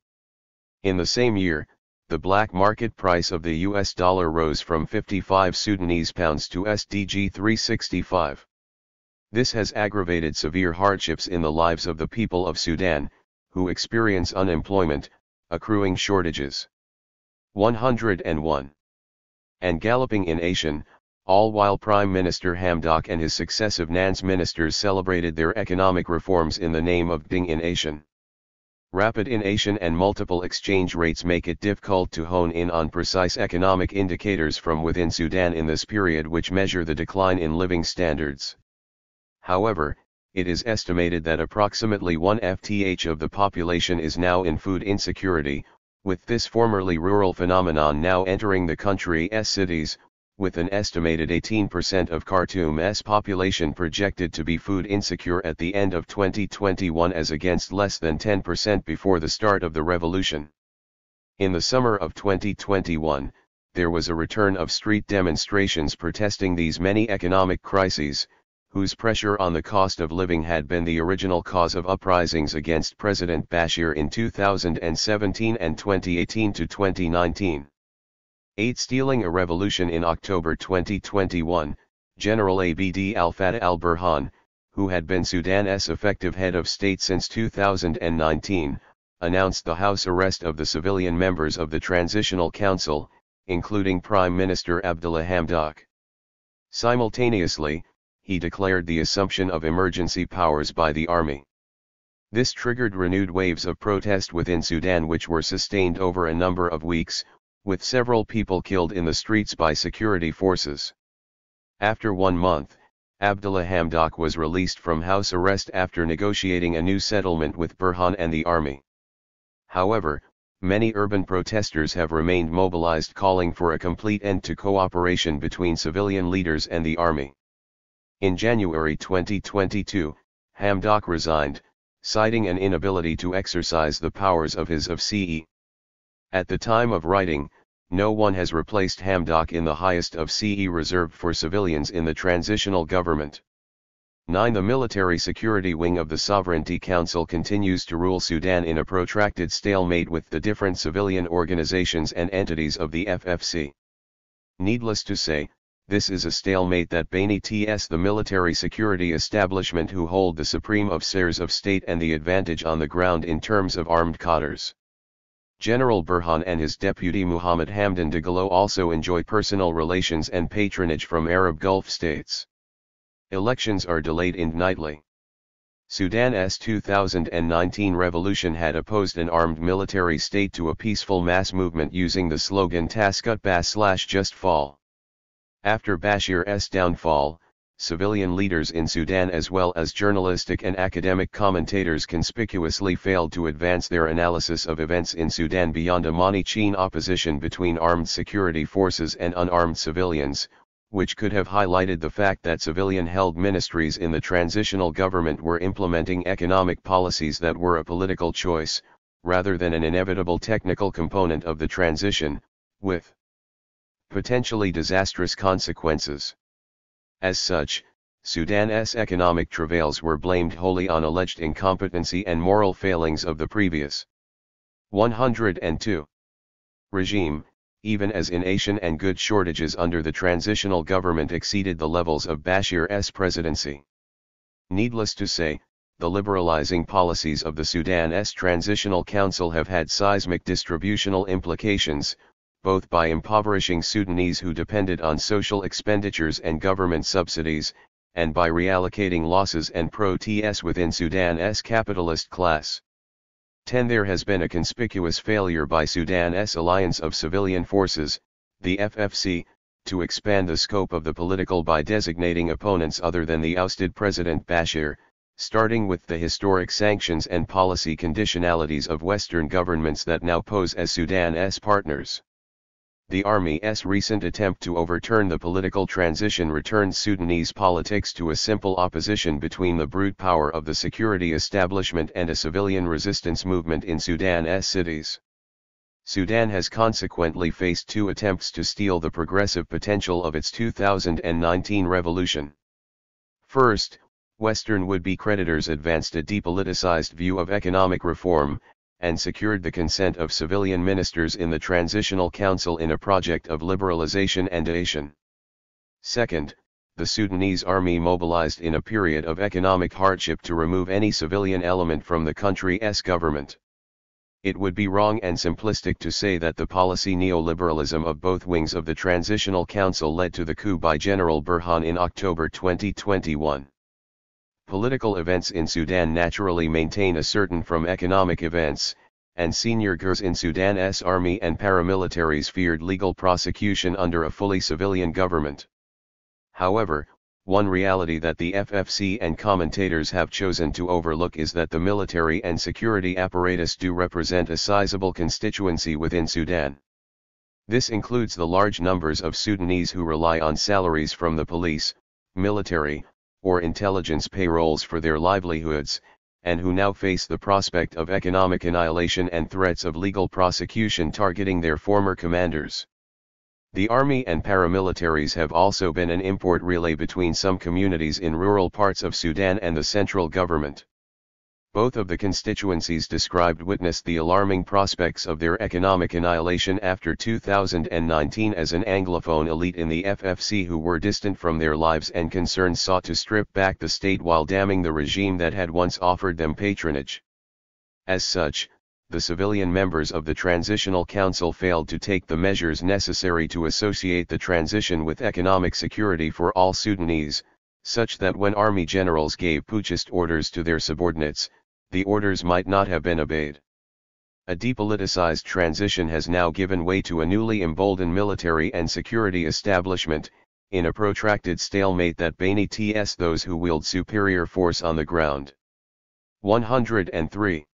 In the same year, the black market price of the US dollar rose from 55 Sudanese pounds to SDG 365. This has aggravated severe hardships in the lives of the people of Sudan, who experience unemployment, accruing shortages. 101. And galloping inflation, all while Prime Minister Hamdok and his successive NANS ministers celebrated their economic reforms in the name of ending inflation. Rapid inflation and multiple exchange rates make it difficult to hone in on precise economic indicators from within Sudan in this period which measure the decline in living standards. However, it is estimated that approximately 1/4 of the population is now in food insecurity, with this formerly rural phenomenon now entering the country's cities, with an estimated 18% of Khartoum's population projected to be food insecure at the end of 2021 as against less than 10% before the start of the revolution. In the summer of 2021, there was a return of street demonstrations protesting these many economic crises, whose pressure on the cost of living had been the original cause of uprisings against President Bashir in 2017 and 2018 to 2019. 8. Stealing a revolution. In October 2021, General Abd al-Fattah al-Burhan, who had been Sudan's effective head of state since 2019, announced the house arrest of the civilian members of the Transitional Council, including Prime Minister Abdullah Hamdok. Simultaneously, he declared the assumption of emergency powers by the army. This triggered renewed waves of protest within Sudan which were sustained over a number of weeks, with several people killed in the streets by security forces. After 1 month, Abdullah Hamdok was released from house arrest after negotiating a new settlement with Burhan and the army. However, many urban protesters have remained mobilized calling for a complete end to cooperation between civilian leaders and the army. In January 2022, Hamdok resigned, citing an inability to exercise the powers of his of CE. At the time of writing, no one has replaced Hamdok in the highest of CE reserved for civilians in the transitional government. 9. The military security wing of the Sovereignty Council continues to rule Sudan in a protracted stalemate with the different civilian organizations and entities of the FFC. Needless to say, this is a stalemate that beneath the military security establishment who hold the supreme affairs of state and the advantage on the ground in terms of armed cadres. General Burhan and his deputy Muhammad Hamdan Dagalo also enjoy personal relations and patronage from Arab Gulf states. Elections are delayed indefinitely. Sudan's 2019 revolution had opposed an armed military state to a peaceful mass movement using the slogan Taskut Bas/Just Fall. After Bashir's downfall, civilian leaders in Sudan as well as journalistic and academic commentators conspicuously failed to advance their analysis of events in Sudan beyond a money-chain opposition between armed security forces and unarmed civilians, which could have highlighted the fact that civilian-held ministries in the transitional government were implementing economic policies that were a political choice, rather than an inevitable technical component of the transition, with potentially disastrous consequences. As such, Sudan's economic travails were blamed wholly on alleged incompetency and moral failings of the previous 102 regime, even as innovation and goods shortages under the transitional government exceeded the levels of Bashir's presidency. Needless to say, the liberalizing policies of the Sudan's Transitional Council have had seismic distributional implications, both by impoverishing Sudanese who depended on social expenditures and government subsidies, and by reallocating losses and protests within Sudan's capitalist class. 10. There has been a conspicuous failure by Sudan's Alliance of Civilian Forces, the FFC, to expand the scope of the political by designating opponents other than the ousted President Bashir, starting with the historic sanctions and policy conditionalities of Western governments that now pose as Sudan's partners. The army's recent attempt to overturn the political transition returned Sudanese politics to a simple opposition between the brute power of the security establishment and a civilian resistance movement in Sudan's cities. Sudan has consequently faced two attempts to steal the progressive potential of its 2019 revolution. First, Western would-be creditors advanced a depoliticized view of economic reform, and secured the consent of civilian ministers in the Transitional Council in a project of liberalization and innovation. Second, the Sudanese army mobilized in a period of economic hardship to remove any civilian element from the country's government. It would be wrong and simplistic to say that the policy neoliberalism of both wings of the Transitional Council led to the coup by General Burhan in October 2021. Political events in Sudan naturally maintain a certain from economic events, and senior gurs in Sudan's army and paramilitaries feared legal prosecution under a fully civilian government. However, one reality that the FFC and commentators have chosen to overlook is that the military and security apparatus do represent a sizable constituency within Sudan. This includes the large numbers of Sudanese who rely on salaries from the police, military, or intelligence payrolls for their livelihoods, and who now face the prospect of economic annihilation and threats of legal prosecution targeting their former commanders. The army and paramilitaries have also been an import relay between some communities in rural parts of Sudan and the central government. Both of the constituencies described witnessed the alarming prospects of their economic annihilation after 2019 as an Anglophone elite in the FFC who were distant from their lives and concerns sought to strip back the state while damning the regime that had once offered them patronage. As such, the civilian members of the Transitional Council failed to take the measures necessary to associate the transition with economic security for all Sudanese, such that when army generals gave putschist orders to their subordinates, the orders might not have been obeyed. A depoliticized transition has now given way to a newly emboldened military and security establishment, in a protracted stalemate that beneath those who wield superior force on the ground. 103.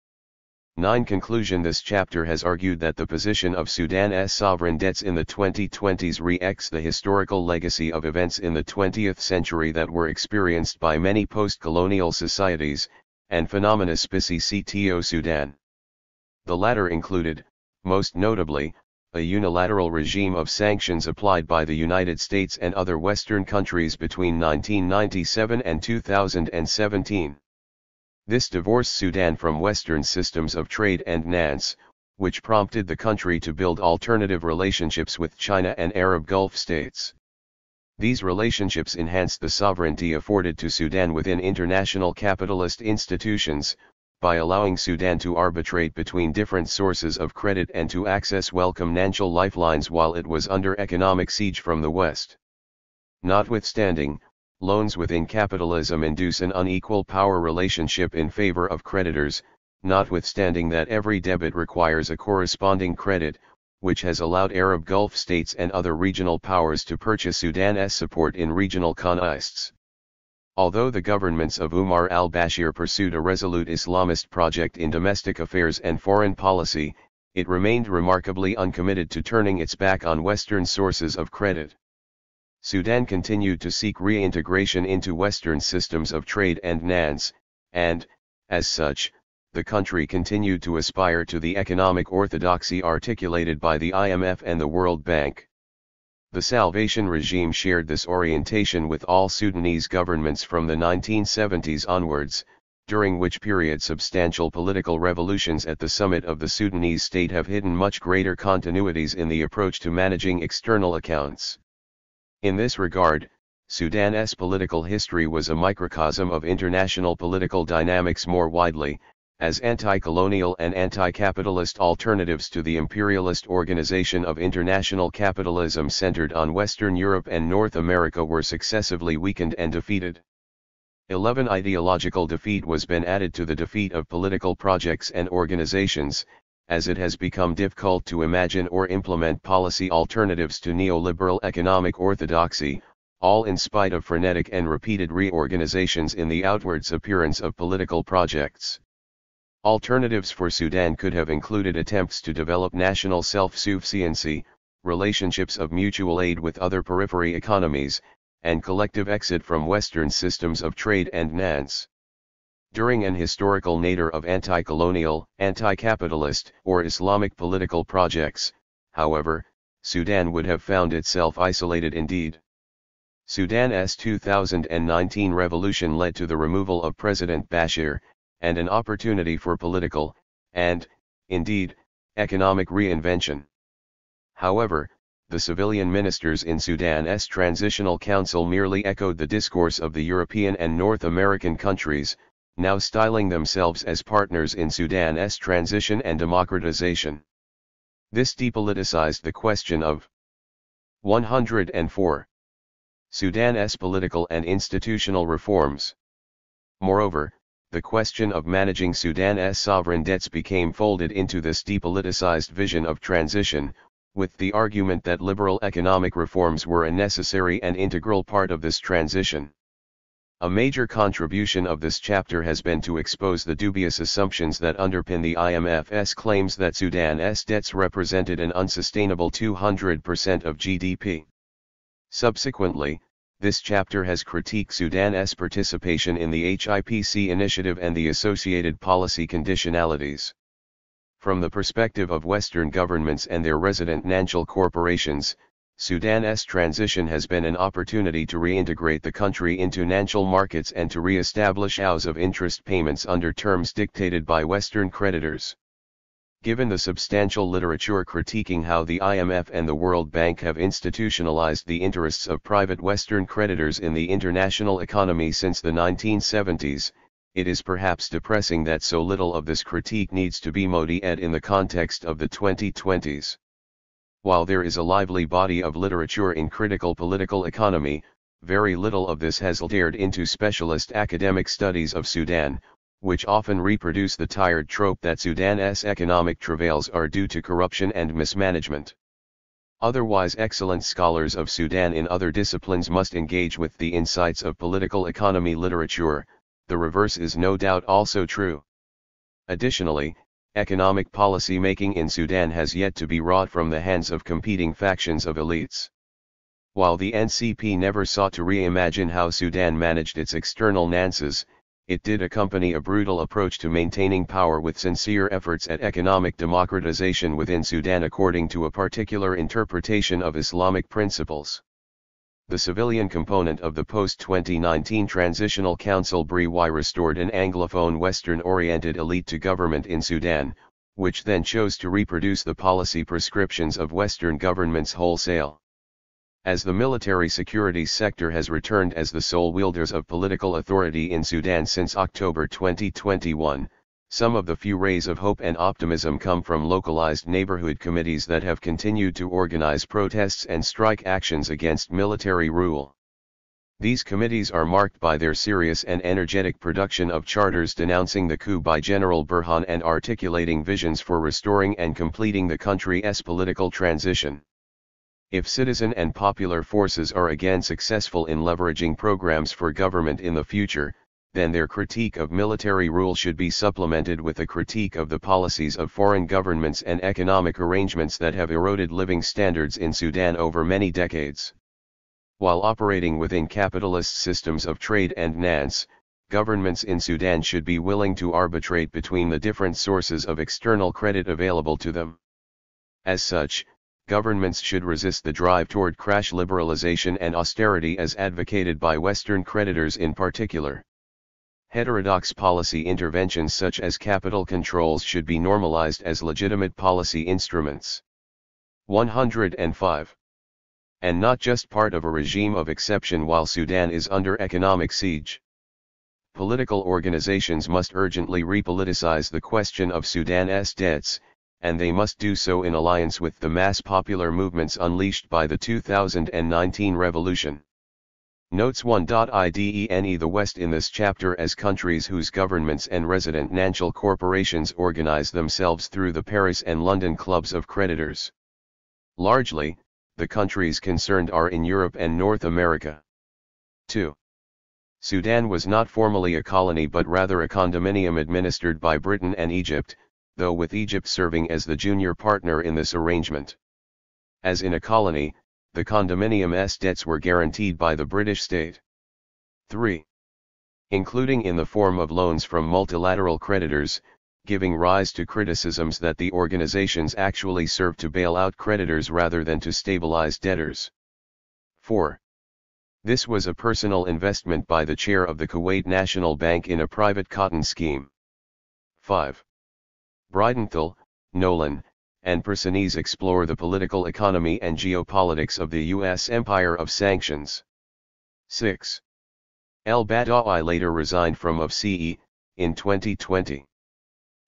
9. Conclusion. This chapter has argued that the position of Sudan's sovereign debts in the 2020s re-echoes the historical legacy of events in the 20th century that were experienced by many post-colonial societies, and phenomena specifico Sudan. The latter included, most notably, a unilateral regime of sanctions applied by the United States and other Western countries between 1997 and 2017. This divorced Sudan from Western systems of trade and finance, which prompted the country to build alternative relationships with China and Arab Gulf states. These relationships enhanced the sovereignty afforded to Sudan within international capitalist institutions, by allowing Sudan to arbitrate between different sources of credit and to access welcome financial lifelines while it was under economic siege from the West. Notwithstanding, loans within capitalism induce an unequal power relationship in favor of creditors, notwithstanding that every debit requires a corresponding credit, which has allowed Arab Gulf states and other regional powers to purchase Sudan's support in regional conflicts. Although the governments of Umar al-Bashir pursued a resolute Islamist project in domestic affairs and foreign policy, it remained remarkably uncommitted to turning its back on Western sources of credit. Sudan continued to seek reintegration into Western systems of trade and finance, and, as such, the country continued to aspire to the economic orthodoxy articulated by the IMF and the World Bank. The Salvation regime shared this orientation with all Sudanese governments from the 1970s onwards, during which period substantial political revolutions at the summit of the Sudanese state have hidden much greater continuities in the approach to managing external accounts. In this regard, Sudan's political history was a microcosm of international political dynamics more widely, as anti-colonial and anti-capitalist alternatives to the imperialist organization of international capitalism centered on Western Europe and North America were successively weakened and defeated. 11. Ideological defeat was been added to the defeat of political projects and organizations, as it has become difficult to imagine or implement policy alternatives to neoliberal economic orthodoxy, all in spite of frenetic and repeated reorganizations in the outwards appearance of political projects. Alternatives for Sudan could have included attempts to develop national self-sufficiency, relationships of mutual aid with other periphery economies, and collective exit from Western systems of trade and finance. During an historical nadir of anti-colonial, anti-capitalist, or Islamic political projects, however, Sudan would have found itself isolated indeed. Sudan's 2019 revolution led to the removal of President Bashir, and an opportunity for political, and, indeed, economic reinvention. However, the civilian ministers in Sudan's Transitional Council merely echoed the discourse of the European and North American countries, now styling themselves as partners in Sudan's transition and democratization. This depoliticized the question of 104. Sudan's political and institutional reforms. Moreover, the question of managing Sudan's sovereign debts became folded into this depoliticized vision of transition, with the argument that liberal economic reforms were a necessary and integral part of this transition. A major contribution of this chapter has been to expose the dubious assumptions that underpin the IMF's claims that Sudan's debts represented an unsustainable 200% of GDP. Subsequently, this chapter has critiqued Sudan's participation in the HIPC initiative and the associated policy conditionalities. From the perspective of Western governments and their resident financial corporations, Sudan's transition has been an opportunity to reintegrate the country into financial markets and to re-establish hours of interest payments under terms dictated by Western creditors. Given the substantial literature critiquing how the IMF and the World Bank have institutionalized the interests of private Western creditors in the international economy since the 1970s, it is perhaps depressing that so little of this critique needs to be modified in the context of the 2020s. While there is a lively body of literature in critical political economy, very little of this has dared into specialist academic studies of Sudan, which often reproduce the tired trope that Sudan's economic travails are due to corruption and mismanagement. Otherwise, excellent scholars of Sudan in other disciplines must engage with the insights of political economy literature. The reverse is no doubt also true. Additionally, economic policy making in Sudan has yet to be wrought from the hands of competing factions of elites. While the NCP never sought to reimagine how Sudan managed its external finances, it did accompany a brutal approach to maintaining power with sincere efforts at economic democratization within Sudan according to a particular interpretation of Islamic principles. The civilian component of the post-2019 Transitional Council restored an Anglophone Western-oriented elite to government in Sudan, which then chose to reproduce the policy prescriptions of Western governments wholesale. As the military security sector has returned as the sole wielders of political authority in Sudan since October 2021, some of the few rays of hope and optimism come from localized neighborhood committees that have continued to organize protests and strike actions against military rule. These committees are marked by their serious and energetic production of charters denouncing the coup by General Burhan and articulating visions for restoring and completing the country's political transition. If citizen and popular forces are again successful in leveraging programs for government in the future, then their critique of military rule should be supplemented with a critique of the policies of foreign governments and economic arrangements that have eroded living standards in Sudan over many decades. While operating within capitalist systems of trade and finance, governments in Sudan should be willing to arbitrate between the different sources of external credit available to them. As such, governments should resist the drive toward crash liberalization and austerity as advocated by Western creditors in particular. Heterodox policy interventions such as capital controls should be normalized as legitimate policy instruments. 105. And not just part of a regime of exception while Sudan is under economic siege. Political organizations must urgently repoliticize the question of Sudan's debts, and they must do so in alliance with the mass popular movements unleashed by the 2019 revolution. Notes 1.idene the West in this chapter as countries whose governments and residential corporations organize themselves through the Paris and London clubs of creditors. Largely, the countries concerned are in Europe and North America. 2. Sudan was not formally a colony but rather a condominium administered by Britain and Egypt, though with Egypt serving as the junior partner in this arrangement. As in a colony, the condominium's debts were guaranteed by the British state. 3. Including in the form of loans from multilateral creditors, giving rise to criticisms that the organizations actually serve to bail out creditors rather than to stabilize debtors. 4. This was a personal investment by the chair of the Kuwait National Bank in a private cotton scheme. 5. Bridenthal, Nolan, and Persinese explore the political economy and geopolitics of the U.S. empire of sanctions. 6. El-Badawi later resigned from OFCE, in 2020.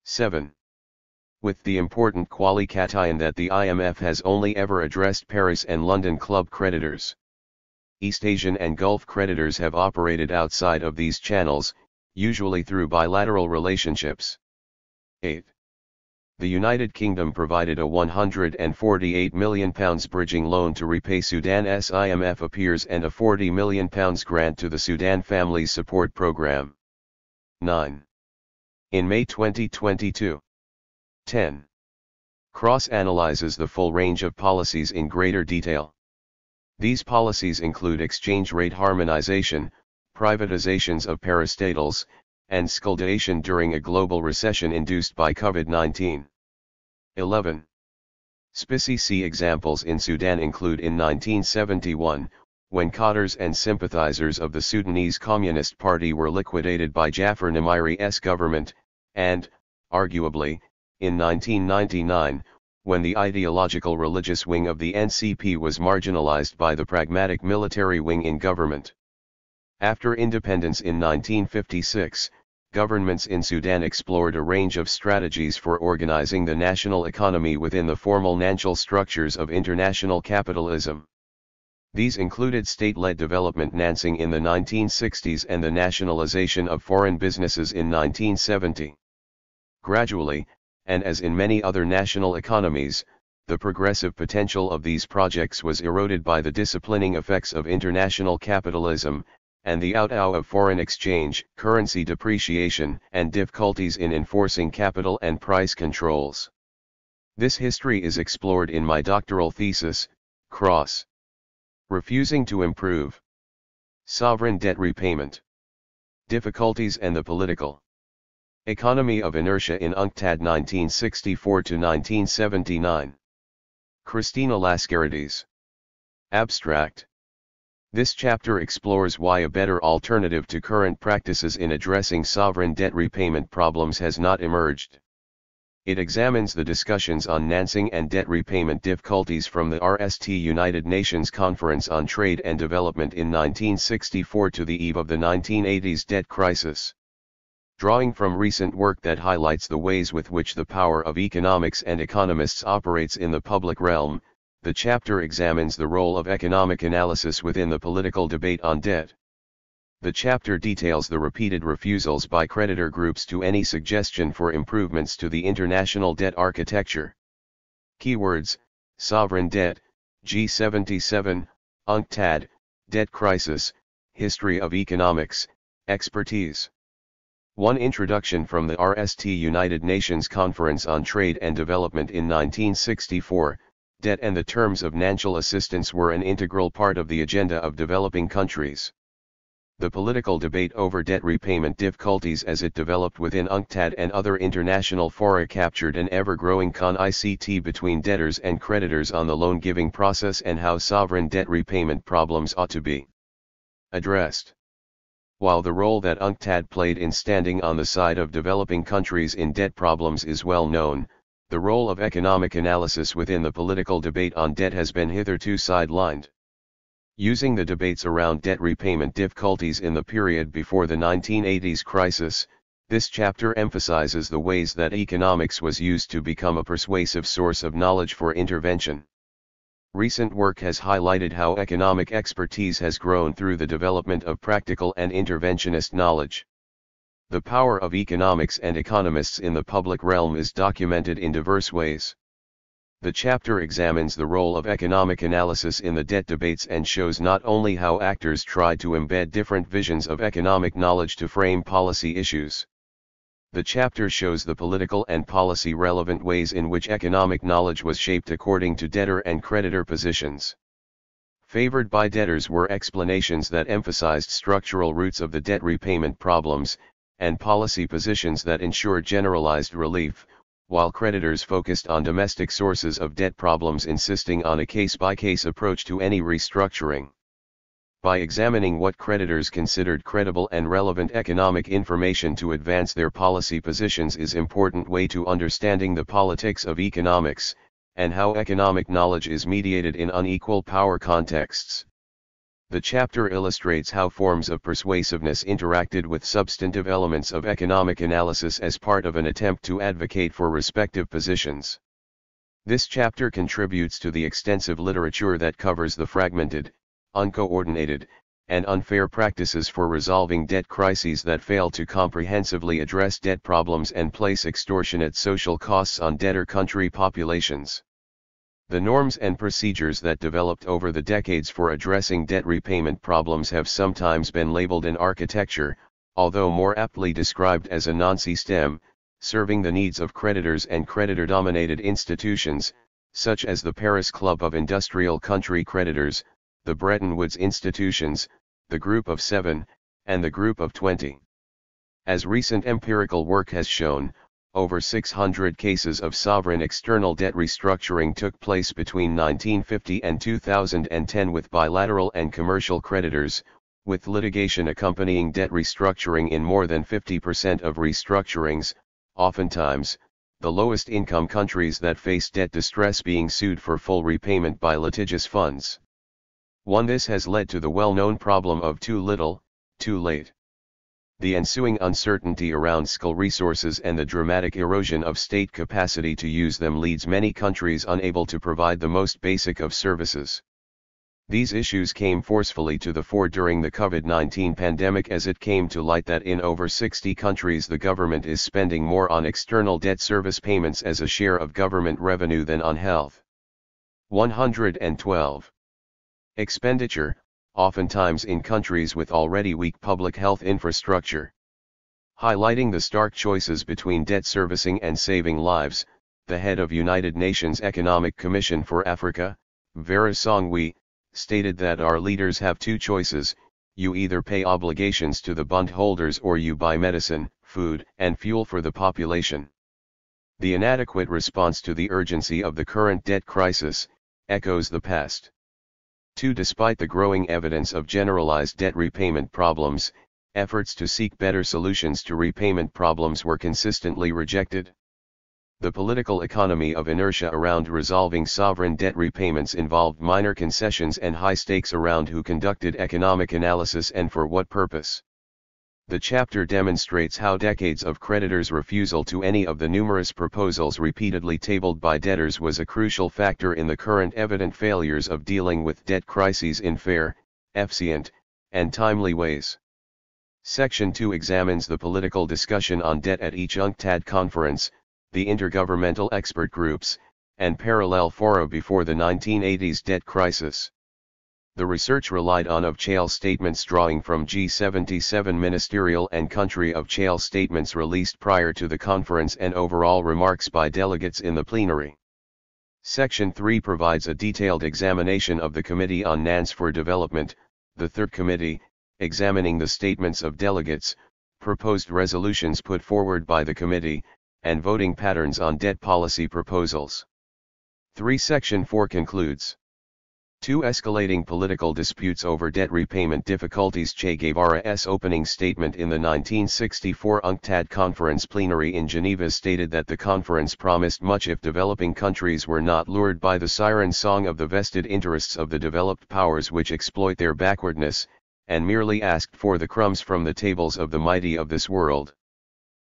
7. With the important qualication that the IMF has only ever addressed Paris and London club creditors. East Asian and Gulf creditors have operated outside of these channels, usually through bilateral relationships. 8. The United Kingdom provided a £148 million bridging loan to repay Sudan's IMF appears and a £40 million grant to the Sudan Family Support Programme. 9. In May 2022. 10. Cross analyzes the full range of policies in greater detail. These policies include exchange rate harmonization, privatizations of parastatals, and skuldation during a global recession induced by COVID-19. 11. Specific examples in Sudan include in 1971, when cadres and sympathizers of the Sudanese Communist Party were liquidated by Jafar Namiri's government, and, arguably, in 1999, when the ideological religious wing of the NCP was marginalized by the pragmatic military wing in government. After independence in 1956, governments in Sudan explored a range of strategies for organizing the national economy within the formal financial structures of international capitalism. These included state-led development financing in the 1960s and the nationalization of foreign businesses in 1970. Gradually, and as in many other national economies, the progressive potential of these projects was eroded by the disciplining effects of international capitalism, and the outflow of foreign exchange, currency depreciation, and difficulties in enforcing capital and price controls. This history is explored in my doctoral thesis, Cross. Refusing to improve. Sovereign debt repayment. Difficulties and the political economy of inertia in UNCTAD 1964-1979. Christina Lascarides. Abstract. This chapter explores why a better alternative to current practices in addressing sovereign debt repayment problems has not emerged. It examines the discussions on financing and debt repayment difficulties from the RST United Nations Conference on Trade and Development in 1964 to the eve of the 1980s debt crisis. Drawing from recent work that highlights the ways with which the power of economics and economists operates in the public realm, the chapter examines the role of economic analysis within the political debate on debt. The chapter details the repeated refusals by creditor groups to any suggestion for improvements to the international debt architecture. Keywords: sovereign debt, G77, UNCTAD, debt crisis, history of economics, expertise. 1. Introduction from the RST United Nations Conference on Trade and Development in 1964. Debt and the terms of financial assistance were an integral part of the agenda of developing countries. The political debate over debt repayment difficulties as it developed within UNCTAD and other international fora captured an ever-growing conflict between debtors and creditors on the loan-giving process and how sovereign debt repayment problems ought to be addressed. While the role that UNCTAD played in standing on the side of developing countries in debt problems is well known, the role of economic analysis within the political debate on debt has been hitherto sidelined. Using the debates around debt repayment difficulties in the period before the 1980s crisis, this chapter emphasizes the ways that economics was used to become a persuasive source of knowledge for intervention. Recent work has highlighted how economic expertise has grown through the development of practical and interventionist knowledge. The power of economics and economists in the public realm is documented in diverse ways. The chapter examines the role of economic analysis in the debt debates and shows not only how actors tried to embed different visions of economic knowledge to frame policy issues. The chapter shows the political and policy relevant ways in which economic knowledge was shaped according to debtor and creditor positions. Favored by debtors were explanations that emphasized structural roots of the debt repayment problems, and policy positions that ensured generalized relief, while creditors focused on domestic sources of debt problems, insisting on a case-by-case approach to any restructuring. By examining what creditors considered credible and relevant economic information to advance their policy positions is an important way to understanding the politics of economics, and how economic knowledge is mediated in unequal power contexts. The chapter illustrates how forms of persuasiveness interacted with substantive elements of economic analysis as part of an attempt to advocate for respective positions. This chapter contributes to the extensive literature that covers the fragmented, uncoordinated, and unfair practices for resolving debt crises that fail to comprehensively address debt problems and place extortionate social costs on debtor country populations. The norms and procedures that developed over the decades for addressing debt repayment problems have sometimes been labeled an architecture, although more aptly described as a non-system, serving the needs of creditors and creditor-dominated institutions, such as the Paris Club of Industrial Country Creditors, the Bretton Woods institutions, the Group of Seven, and the Group of 20. As recent empirical work has shown, over 600 cases of sovereign external debt restructuring took place between 1950 and 2010 with bilateral and commercial creditors, with litigation accompanying debt restructuring in more than 50% of restructurings, oftentimes, the lowest income countries that face debt distress being sued for full repayment by litigious funds. This has led to the well-known problem of too little, too late. The ensuing uncertainty around skill resources and the dramatic erosion of state capacity to use them leads many countries unable to provide the most basic of services. These issues came forcefully to the fore during the COVID-19 pandemic as it came to light that in over 60 countries the government is spending more on external debt service payments as a share of government revenue than on health. 112. Expenditure, oftentimes in countries with already weak public health infrastructure. Highlighting the stark choices between debt servicing and saving lives, the head of United Nations Economic Commission for Africa, Vera Songwe, stated that our leaders have two choices: you either pay obligations to the bondholders or you buy medicine, food, and fuel for the population. The inadequate response to the urgency of the current debt crisis echoes the past. Despite the growing evidence of generalized debt repayment problems, efforts to seek better solutions to repayment problems were consistently rejected. The political economy of inertia around resolving sovereign debt repayments involved minor concessions and high stakes around who conducted economic analysis and for what purpose. The chapter demonstrates how decades of creditors' refusal to any of the numerous proposals repeatedly tabled by debtors was a crucial factor in the current evident failures of dealing with debt crises in fair, efficient, and timely ways. Section 2 examines the political discussion on debt at each UNCTAD conference, the intergovernmental expert groups, and parallel fora before the 1980s debt crisis. The research relied on of-Chale statements drawing from G77 ministerial and country of-Chale statements released prior to the conference and overall remarks by delegates in the plenary. Section 3 provides a detailed examination of the Committee on Finance for Development, the Third Committee, examining the statements of delegates, proposed resolutions put forward by the committee, and voting patterns on debt policy proposals. 3. Section 4 concludes. 2. Escalating political disputes over debt repayment difficulties. Che Guevara's opening statement in the 1964 UNCTAD conference plenary in Geneva stated that the conference promised much if developing countries were not lured by the siren song of the vested interests of the developed powers which exploit their backwardness, and merely asked for the crumbs from the tables of the mighty of this world.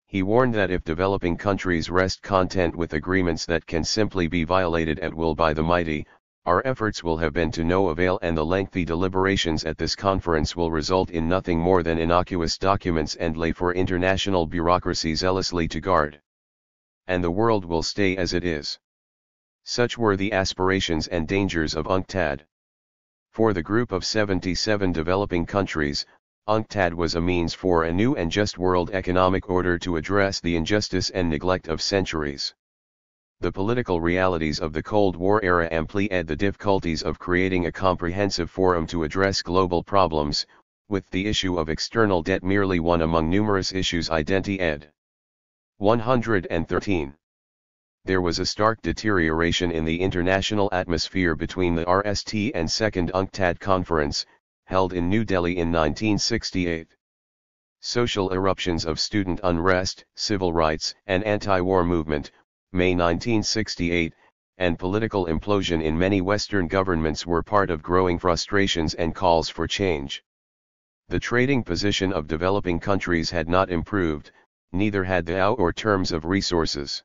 He warned that if developing countries rest content with agreements that can simply be violated at will by the mighty, our efforts will have been to no avail, and the lengthy deliberations at this conference will result in nothing more than innocuous documents and lay for international bureaucracy zealously to guard. And the world will stay as it is. Such were the aspirations and dangers of UNCTAD. For the group of 77 developing countries, UNCTAD was a means for a new and just world economic order to address the injustice and neglect of centuries. The political realities of the Cold War era amplified the difficulties of creating a comprehensive forum to address global problems, with the issue of external debt merely one among numerous issues. Ed. 113. There was a stark deterioration in the international atmosphere between the RST and Second UNCTAD Conference, held in New Delhi in 1968. Social eruptions of student unrest, civil rights and anti-war movement, May 1968, and political implosion in many Western governments were part of growing frustrations and calls for change. The trading position of developing countries had not improved, neither had the or terms of resources.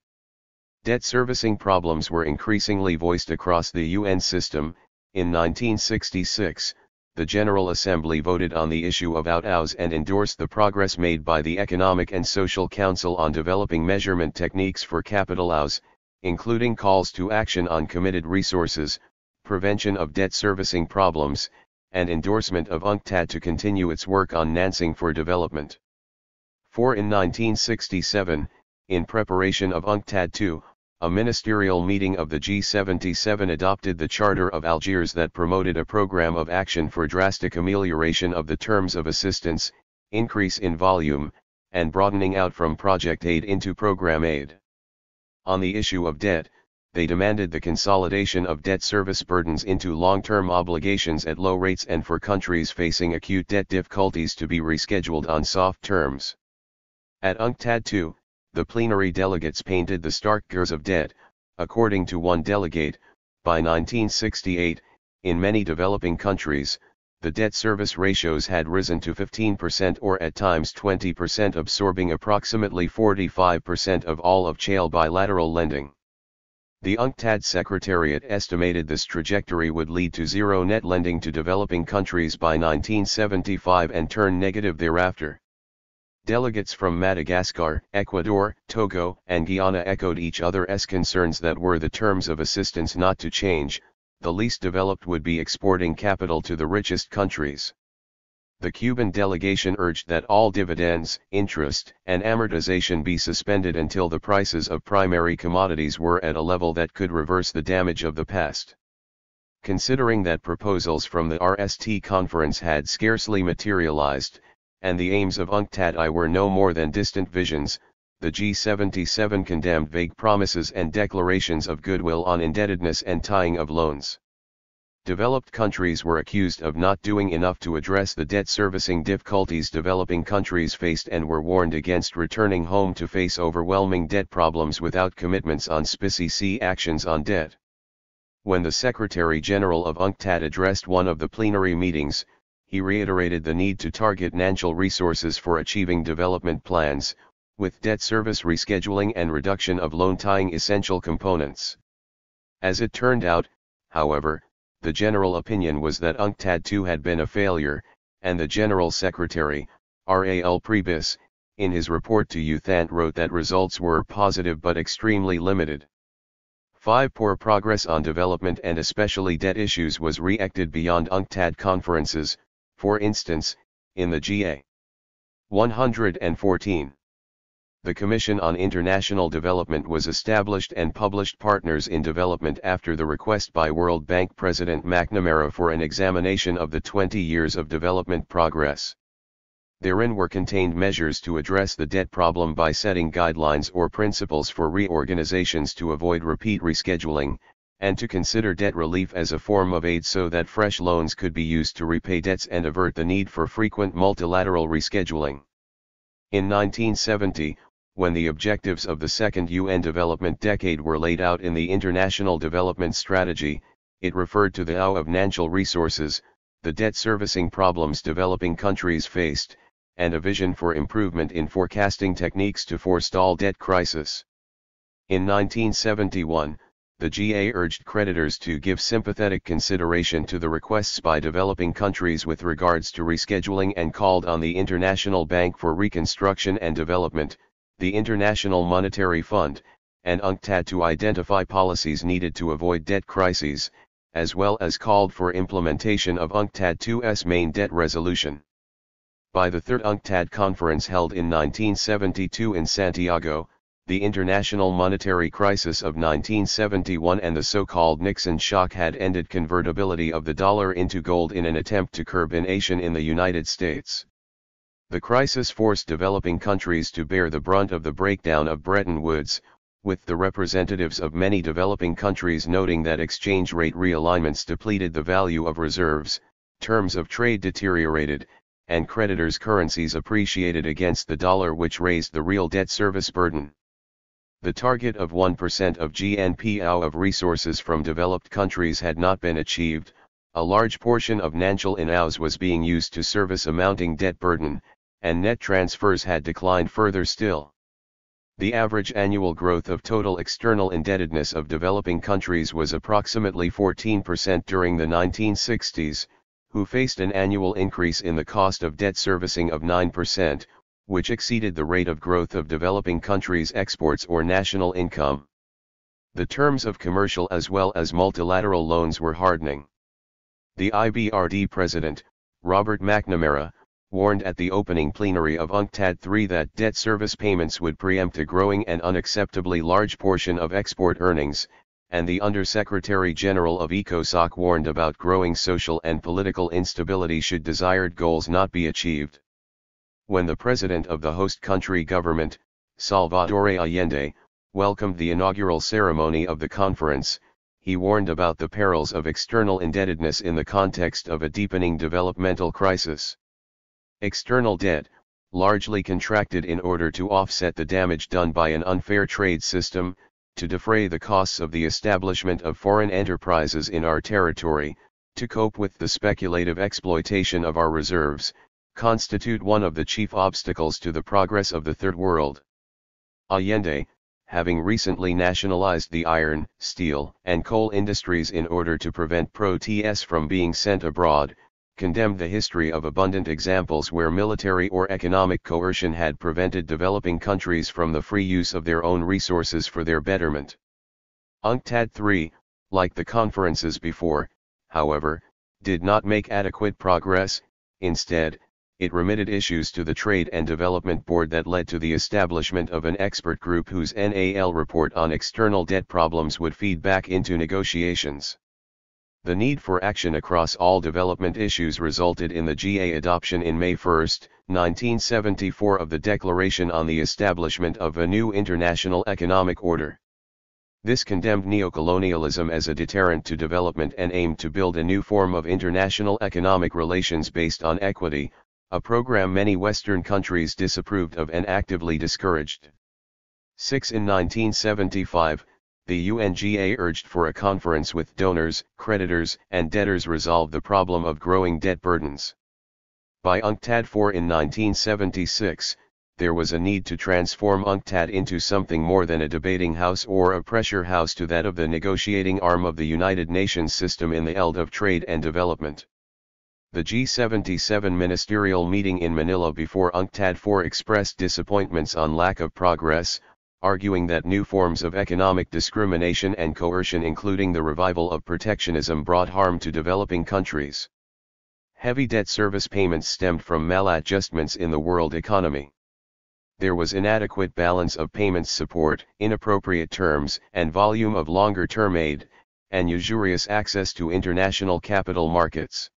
Debt servicing problems were increasingly voiced across the UN system. In 1966, the General Assembly voted on the issue of outlaws and endorsed the progress made by the Economic and Social Council on developing measurement techniques for capital outlaws, including calls to action on committed resources, prevention of debt servicing problems, and endorsement of UNCTAD to continue its work on financing for development. 4. In 1967, in preparation of UNCTAD II, a ministerial meeting of the G77 adopted the Charter of Algiers that promoted a program of action for drastic amelioration of the terms of assistance, increase in volume, and broadening out from project aid into program aid. On the issue of debt, they demanded the consolidation of debt service burdens into long-term obligations at low rates and for countries facing acute debt difficulties to be rescheduled on soft terms. At UNCTAD II, the plenary delegates painted the stark curves of debt. According to one delegate, by 1968, in many developing countries, the debt service ratios had risen to 15% or at times 20%, absorbing approximately 45% of all of CHAL bilateral lending. The UNCTAD Secretariat estimated this trajectory would lead to zero net lending to developing countries by 1975 and turn negative thereafter. Delegates from Madagascar, Ecuador, Togo, and Guyana echoed each other's concerns that were the terms of assistance not to change, the least developed would be exporting capital to the richest countries. The Cuban delegation urged that all dividends, interest, and amortization be suspended until the prices of primary commodities were at a level that could reverse the damage of the past. Considering that proposals from the RST conference had scarcely materialized, and the aims of UNCTAD I were no more than distant visions, the G77 condemned vague promises and declarations of goodwill on indebtedness and tying of loans. Developed countries were accused of not doing enough to address the debt servicing difficulties developing countries faced and were warned against returning home to face overwhelming debt problems without commitments on specific actions on debt. When the Secretary General of UNCTAD addressed one of the plenary meetings, he reiterated the need to target financial resources for achieving development plans, with debt service rescheduling and reduction of loan tying essential components. As it turned out, however, the general opinion was that UNCTAD II had been a failure, and the General Secretary, Ral Prebis, in his report to UNCTAD wrote that results were positive but extremely limited. 5. Poor progress on development and especially debt issues was reacted beyond UNCTAD conferences, for instance, in the GA. 114. The Commission on International Development was established and published Partners in Development after the request by World Bank President McNamara for an examination of the 20 years of development progress. Therein were contained measures to address the debt problem by setting guidelines or principles for reorganizations to avoid repeat rescheduling, and to consider debt relief as a form of aid so that fresh loans could be used to repay debts and avert the need for frequent multilateral rescheduling. In 1970, when the objectives of the second UN development decade were laid out in the International Development Strategy, it referred to the of natural resources, the debt servicing problems developing countries faced, and a vision for improvement in forecasting techniques to forestall debt crisis. In 1971, the GA urged creditors to give sympathetic consideration to the requests by developing countries with regards to rescheduling and called on the International Bank for Reconstruction and Development, the International Monetary Fund, and UNCTAD to identify policies needed to avoid debt crises, as well as called for implementation of UNCTAD II's main debt resolution. By the third UNCTAD conference held in 1972 in Santiago, the international monetary crisis of 1971 and the so-called Nixon shock had ended convertibility of the dollar into gold in an attempt to curb inflation in the United States. The crisis forced developing countries to bear the brunt of the breakdown of Bretton Woods, with the representatives of many developing countries noting that exchange rate realignments depleted the value of reserves, terms of trade deteriorated, and creditors' currencies appreciated against the dollar, which raised the real debt service burden. The target of 1% of GNP of resources from developed countries had not been achieved. A large portion of natural in-ows was being used to service a mounting debt burden, and net transfers had declined further still. The average annual growth of total external indebtedness of developing countries was approximately 14% during the 1960s, who faced an annual increase in the cost of debt servicing of 9%, which exceeded the rate of growth of developing countries' exports or national income. The terms of commercial as well as multilateral loans were hardening. The IBRD President, Robert McNamara, warned at the opening plenary of UNCTAD III that debt service payments would preempt a growing and unacceptably large portion of export earnings, and the Undersecretary General of ECOSOC warned about growing social and political instability should desired goals not be achieved. When the president of the host country government, Salvador Allende, welcomed the inaugural ceremony of the conference, he warned about the perils of external indebtedness in the context of a deepening developmental crisis. External debt, largely contracted in order to offset the damage done by an unfair trade system, to defray the costs of the establishment of foreign enterprises in our territory, to cope with the speculative exploitation of our reserves, constitute one of the chief obstacles to the progress of the Third World. Allende, having recently nationalized the iron, steel, and coal industries in order to prevent protests from being sent abroad, condemned the history of abundant examples where military or economic coercion had prevented developing countries from the free use of their own resources for their betterment. UNCTAD III, like the conferences before, however, did not make adequate progress. Instead, it remitted issues to the Trade and Development Board that led to the establishment of an expert group whose NAL report on external debt problems would feed back into negotiations. The need for action across all development issues resulted in the GA adoption in May 1, 1974 of the Declaration on the Establishment of a New International Economic Order. This condemned neocolonialism as a deterrent to development and aimed to build a new form of international economic relations based on equity, a program many Western countries disapproved of and actively discouraged. 6. In 1975, the UNGA urged for a conference with donors, creditors, and debtors resolve the problem of growing debt burdens. By UNCTAD IV in 1976, there was a need to transform UNCTAD into something more than a debating house or a pressure house to that of the negotiating arm of the United Nations system in the field of trade and development. The G77 ministerial meeting in Manila before UNCTAD IV expressed disappointments on lack of progress, arguing that new forms of economic discrimination and coercion, including the revival of protectionism, brought harm to developing countries. Heavy debt service payments stemmed from maladjustments in the world economy. There was inadequate balance of payments support, inappropriate terms and volume of longer-term aid, and usurious access to international capital markets.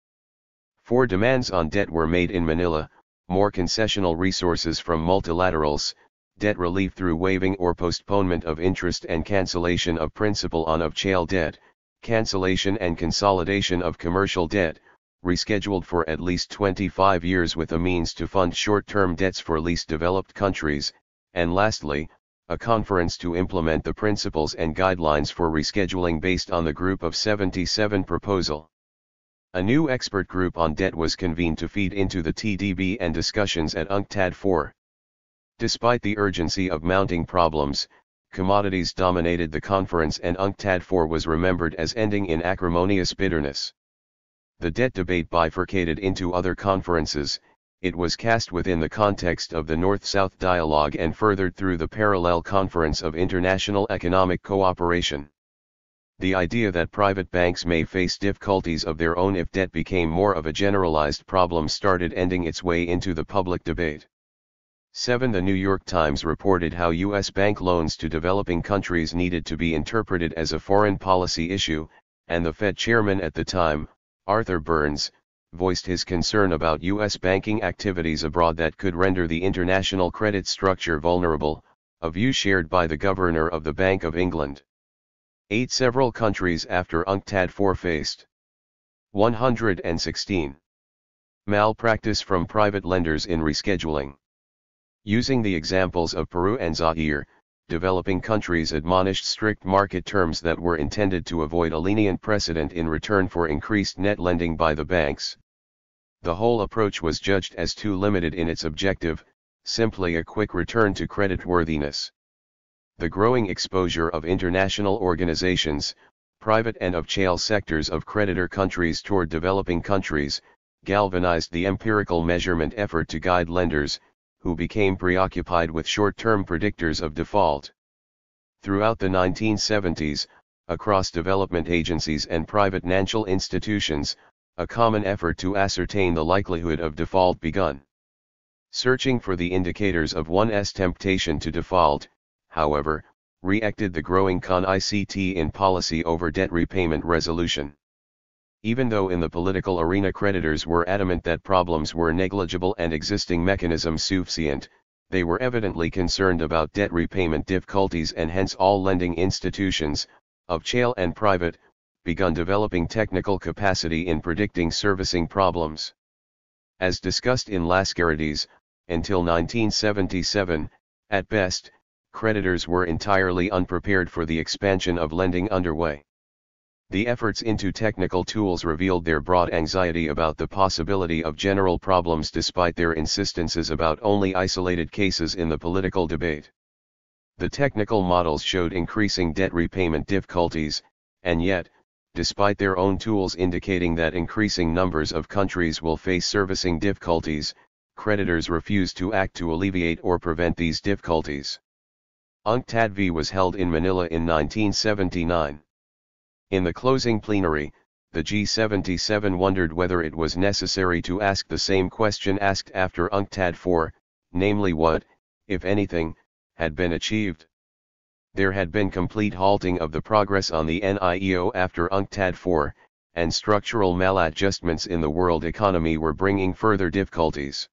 4 demands on debt were made in Manila: more concessional resources from multilaterals, debt relief through waiving or postponement of interest and cancellation of principal on of-chale debt, cancellation and consolidation of commercial debt, rescheduled for at least 25 years with a means to fund short-term debts for least developed countries, and lastly, a conference to implement the principles and guidelines for rescheduling based on the Group of 77 proposal. A new expert group on debt was convened to feed into the TDB and discussions at UNCTAD 4. Despite the urgency of mounting problems, commodities dominated the conference, and UNCTAD 4 was remembered as ending in acrimonious bitterness. The debt debate bifurcated into other conferences. It was cast within the context of the North-South dialogue and furthered through the parallel Conference of International Economic Cooperation. The idea that private banks may face difficulties of their own if debt became more of a generalized problem started ending its way into the public debate. 7. The New York Times reported how U.S. bank loans to developing countries needed to be interpreted as a foreign policy issue, and the Fed chairman at the time, Arthur Burns, voiced his concern about U.S. banking activities abroad that could render the international credit structure vulnerable, a view shared by the Governor of the Bank of England. 8. Several countries after UNCTAD 4 faced 116. Malpractice from private lenders in rescheduling. Using the examples of Peru and Zaire, developing countries admonished strict market terms that were intended to avoid a lenient precedent in return for increased net lending by the banks. The whole approach was judged as too limited in its objective, simply a quick return to creditworthiness. The growing exposure of international organizations, private and of-chale sectors of creditor countries toward developing countries, galvanized the empirical measurement effort to guide lenders, who became preoccupied with short-term predictors of default. Throughout the 1970s, across development agencies and private financial institutions, a common effort to ascertain the likelihood of default begun. Searching for the indicators of one's temptation to default, however, reacted the growing con-ICT in policy over debt repayment resolution. Even though in the political arena creditors were adamant that problems were negligible and existing mechanisms sufficient, they were evidently concerned about debt repayment difficulties, and hence all lending institutions, of-chale and private, begun developing technical capacity in predicting servicing problems. As discussed in Lascarides, until 1977, at best, creditors were entirely unprepared for the expansion of lending underway. The efforts into technical tools revealed their broad anxiety about the possibility of general problems despite their insistences about only isolated cases in the political debate. The technical models showed increasing debt repayment difficulties, and yet, despite their own tools indicating that increasing numbers of countries will face servicing difficulties, creditors refused to act to alleviate or prevent these difficulties. UNCTAD V was held in Manila in 1979. In the closing plenary, the G77 wondered whether it was necessary to ask the same question asked after UNCTAD 4, namely what, if anything, had been achieved. There had been complete halting of the progress on the NIEO after UNCTAD 4, and structural maladjustments in the world economy were bringing further difficulties.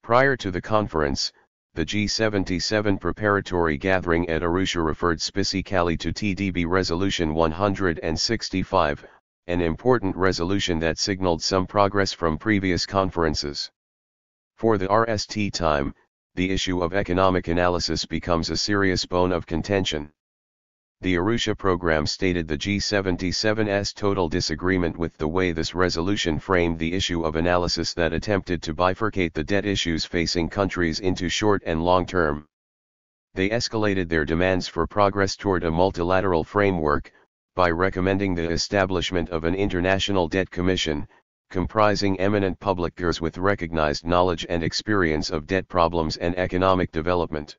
Prior to the conference, the G77 preparatory gathering at Arusha referred specifically to TDB Resolution 165, an important resolution that signaled some progress from previous conferences. For the RST time, the issue of economic analysis becomes a serious bone of contention. The Arusha program stated the G77's total disagreement with the way this resolution framed the issue of analysis that attempted to bifurcate the debt issues facing countries into short and long term. They escalated their demands for progress toward a multilateral framework, by recommending the establishment of an international debt commission, comprising eminent public figures with recognized knowledge and experience of debt problems and economic development.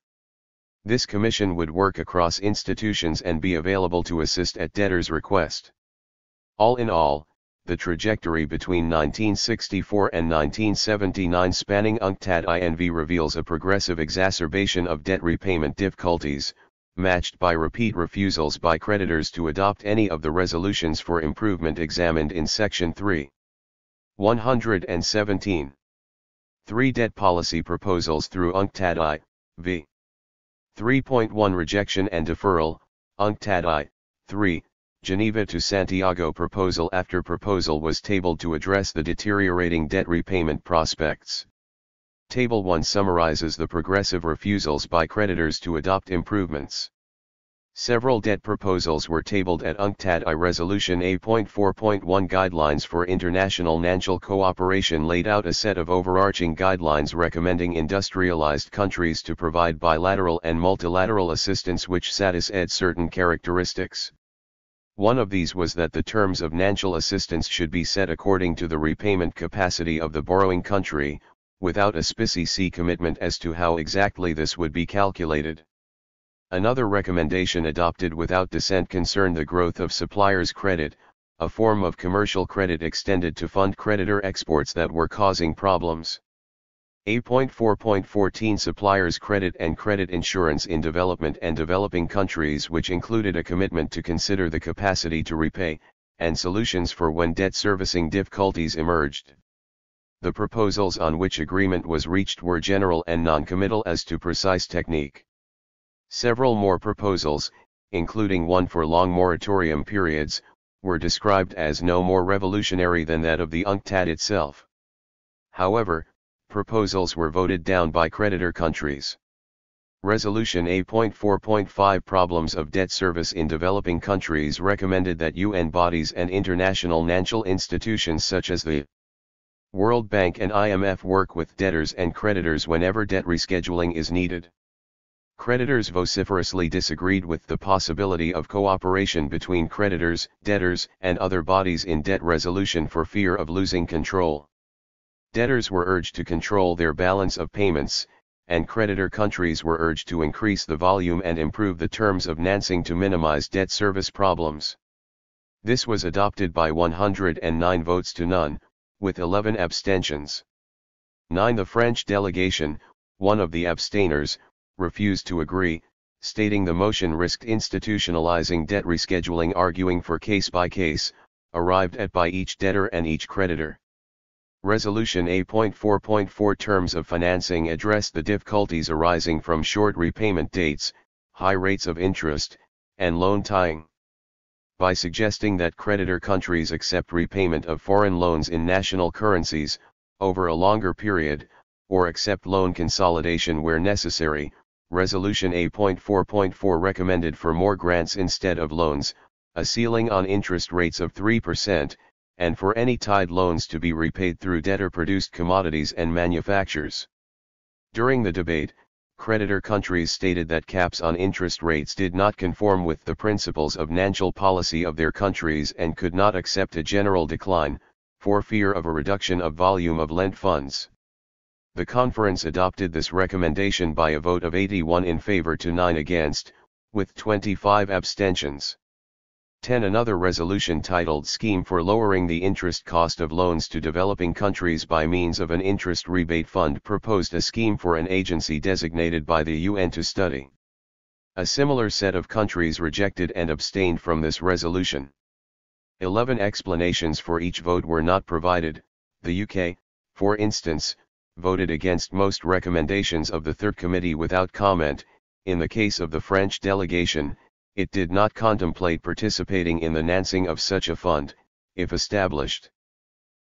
This commission would work across institutions and be available to assist at debtors' request. All in all, the trajectory between 1964 and 1979 spanning UNCTAD INV reveals a progressive exacerbation of debt repayment difficulties, matched by repeat refusals by creditors to adopt any of the resolutions for improvement examined in Section 3. 117. 3 Debt policy proposals through UNCTAD I.V. 3.1 Rejection and deferral, UNCTAD I.3. Geneva to Santiago proposal after proposal was tabled to address the deteriorating debt repayment prospects. Table 1 summarizes the progressive refusals by creditors to adopt improvements. Several debt proposals were tabled at UNCTAD I. Resolution A.4.1 Guidelines for International Financial Cooperation laid out a set of overarching guidelines recommending industrialized countries to provide bilateral and multilateral assistance which satisfied certain characteristics. One of these was that the terms of financial assistance should be set according to the repayment capacity of the borrowing country, without a specific commitment as to how exactly this would be calculated. Another recommendation adopted without dissent concerned the growth of suppliers' credit, a form of commercial credit extended to fund creditor exports that were causing problems. A.4.14 Suppliers' credit and credit insurance in development and developing countries, which included a commitment to consider the capacity to repay, and solutions for when debt servicing difficulties emerged. The proposals on which agreement was reached were general and non-committal as to precise technique. Several more proposals, including one for long moratorium periods, were described as no more revolutionary than that of the UNCTAD itself. However, proposals were voted down by creditor countries. Resolution A.4.5 Problems of debt service in developing countries recommended that UN bodies and international financial institutions such as the World Bank and IMF work with debtors and creditors whenever debt rescheduling is needed. Creditors vociferously disagreed with the possibility of cooperation between creditors, debtors, and other bodies in debt resolution for fear of losing control. Debtors were urged to control their balance of payments, and creditor countries were urged to increase the volume and improve the terms of financing to minimize debt service problems. This was adopted by 109 votes to none, with 11 abstentions. 9. The French delegation, one of the abstainers, refused to agree, stating the motion risked institutionalizing debt rescheduling, arguing for case-by-case, arrived at by each debtor and each creditor. Resolution A.4.4 Terms of financing addressed the difficulties arising from short repayment dates, high rates of interest, and loan tying. By suggesting that creditor countries accept repayment of foreign loans in national currencies, over a longer period, or accept loan consolidation where necessary, Resolution A.4.4 recommended for more grants instead of loans, a ceiling on interest rates of 3%, and for any tied loans to be repaid through debtor-produced commodities and manufactures. During the debate, creditor countries stated that caps on interest rates did not conform with the principles of financial policy of their countries and could not accept a general decline, for fear of a reduction of volume of lent funds. The conference adopted this recommendation by a vote of 81 in favor to 9 against, with 25 abstentions. 10. Another resolution titled Scheme for Lowering the Interest Cost of Loans to Developing Countries by Means of an Interest Rebate Fund proposed a scheme for an agency designated by the UN to study. A similar set of countries rejected and abstained from this resolution. 11 explanations for each vote were not provided. The UK, for instance, voted against most recommendations of the Third Committee without comment. In the case of the French delegation, it did not contemplate participating in the financing of such a fund, if established.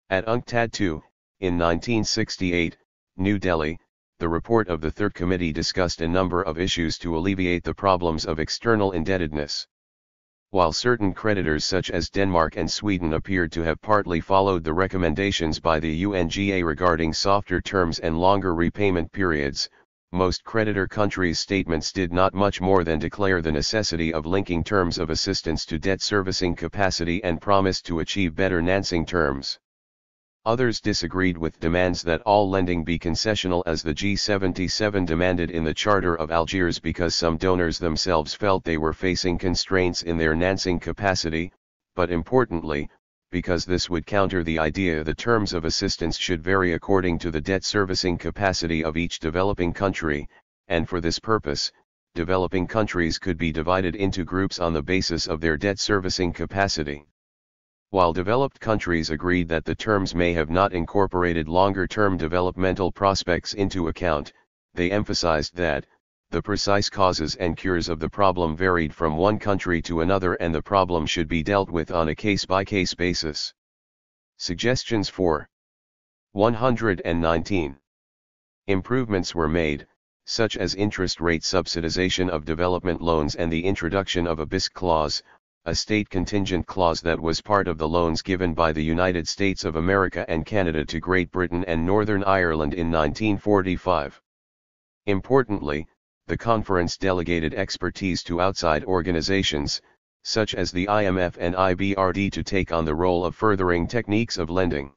At UNCTAD II, in 1968, New Delhi, the report of the Third Committee discussed a number of issues to alleviate the problems of external indebtedness. While certain creditors such as Denmark and Sweden appeared to have partly followed the recommendations by the UNGA regarding softer terms and longer repayment periods, most creditor countries' statements did not much more than declare the necessity of linking terms of assistance to debt servicing capacity and promised to achieve better financing terms. Others disagreed with demands that all lending be concessional as the G77 demanded in the Charter of Algiers because some donors themselves felt they were facing constraints in their financing capacity, but importantly, because this would counter the idea the terms of assistance should vary according to the debt servicing capacity of each developing country, and for this purpose, developing countries could be divided into groups on the basis of their debt servicing capacity. While developed countries agreed that the terms may have not incorporated longer-term developmental prospects into account, they emphasized that, the precise causes and cures of the problem varied from one country to another and the problem should be dealt with on a case-by-case basis. Suggestions for 119. Improvements were made, such as interest rate subsidization of development loans and the introduction of a BISC clause, a state contingent clause that was part of the loans given by the United States of America and Canada to Great Britain and Northern Ireland in 1945. Importantly, the conference delegated expertise to outside organizations, such as the IMF and IBRD, to take on the role of furthering techniques of lending.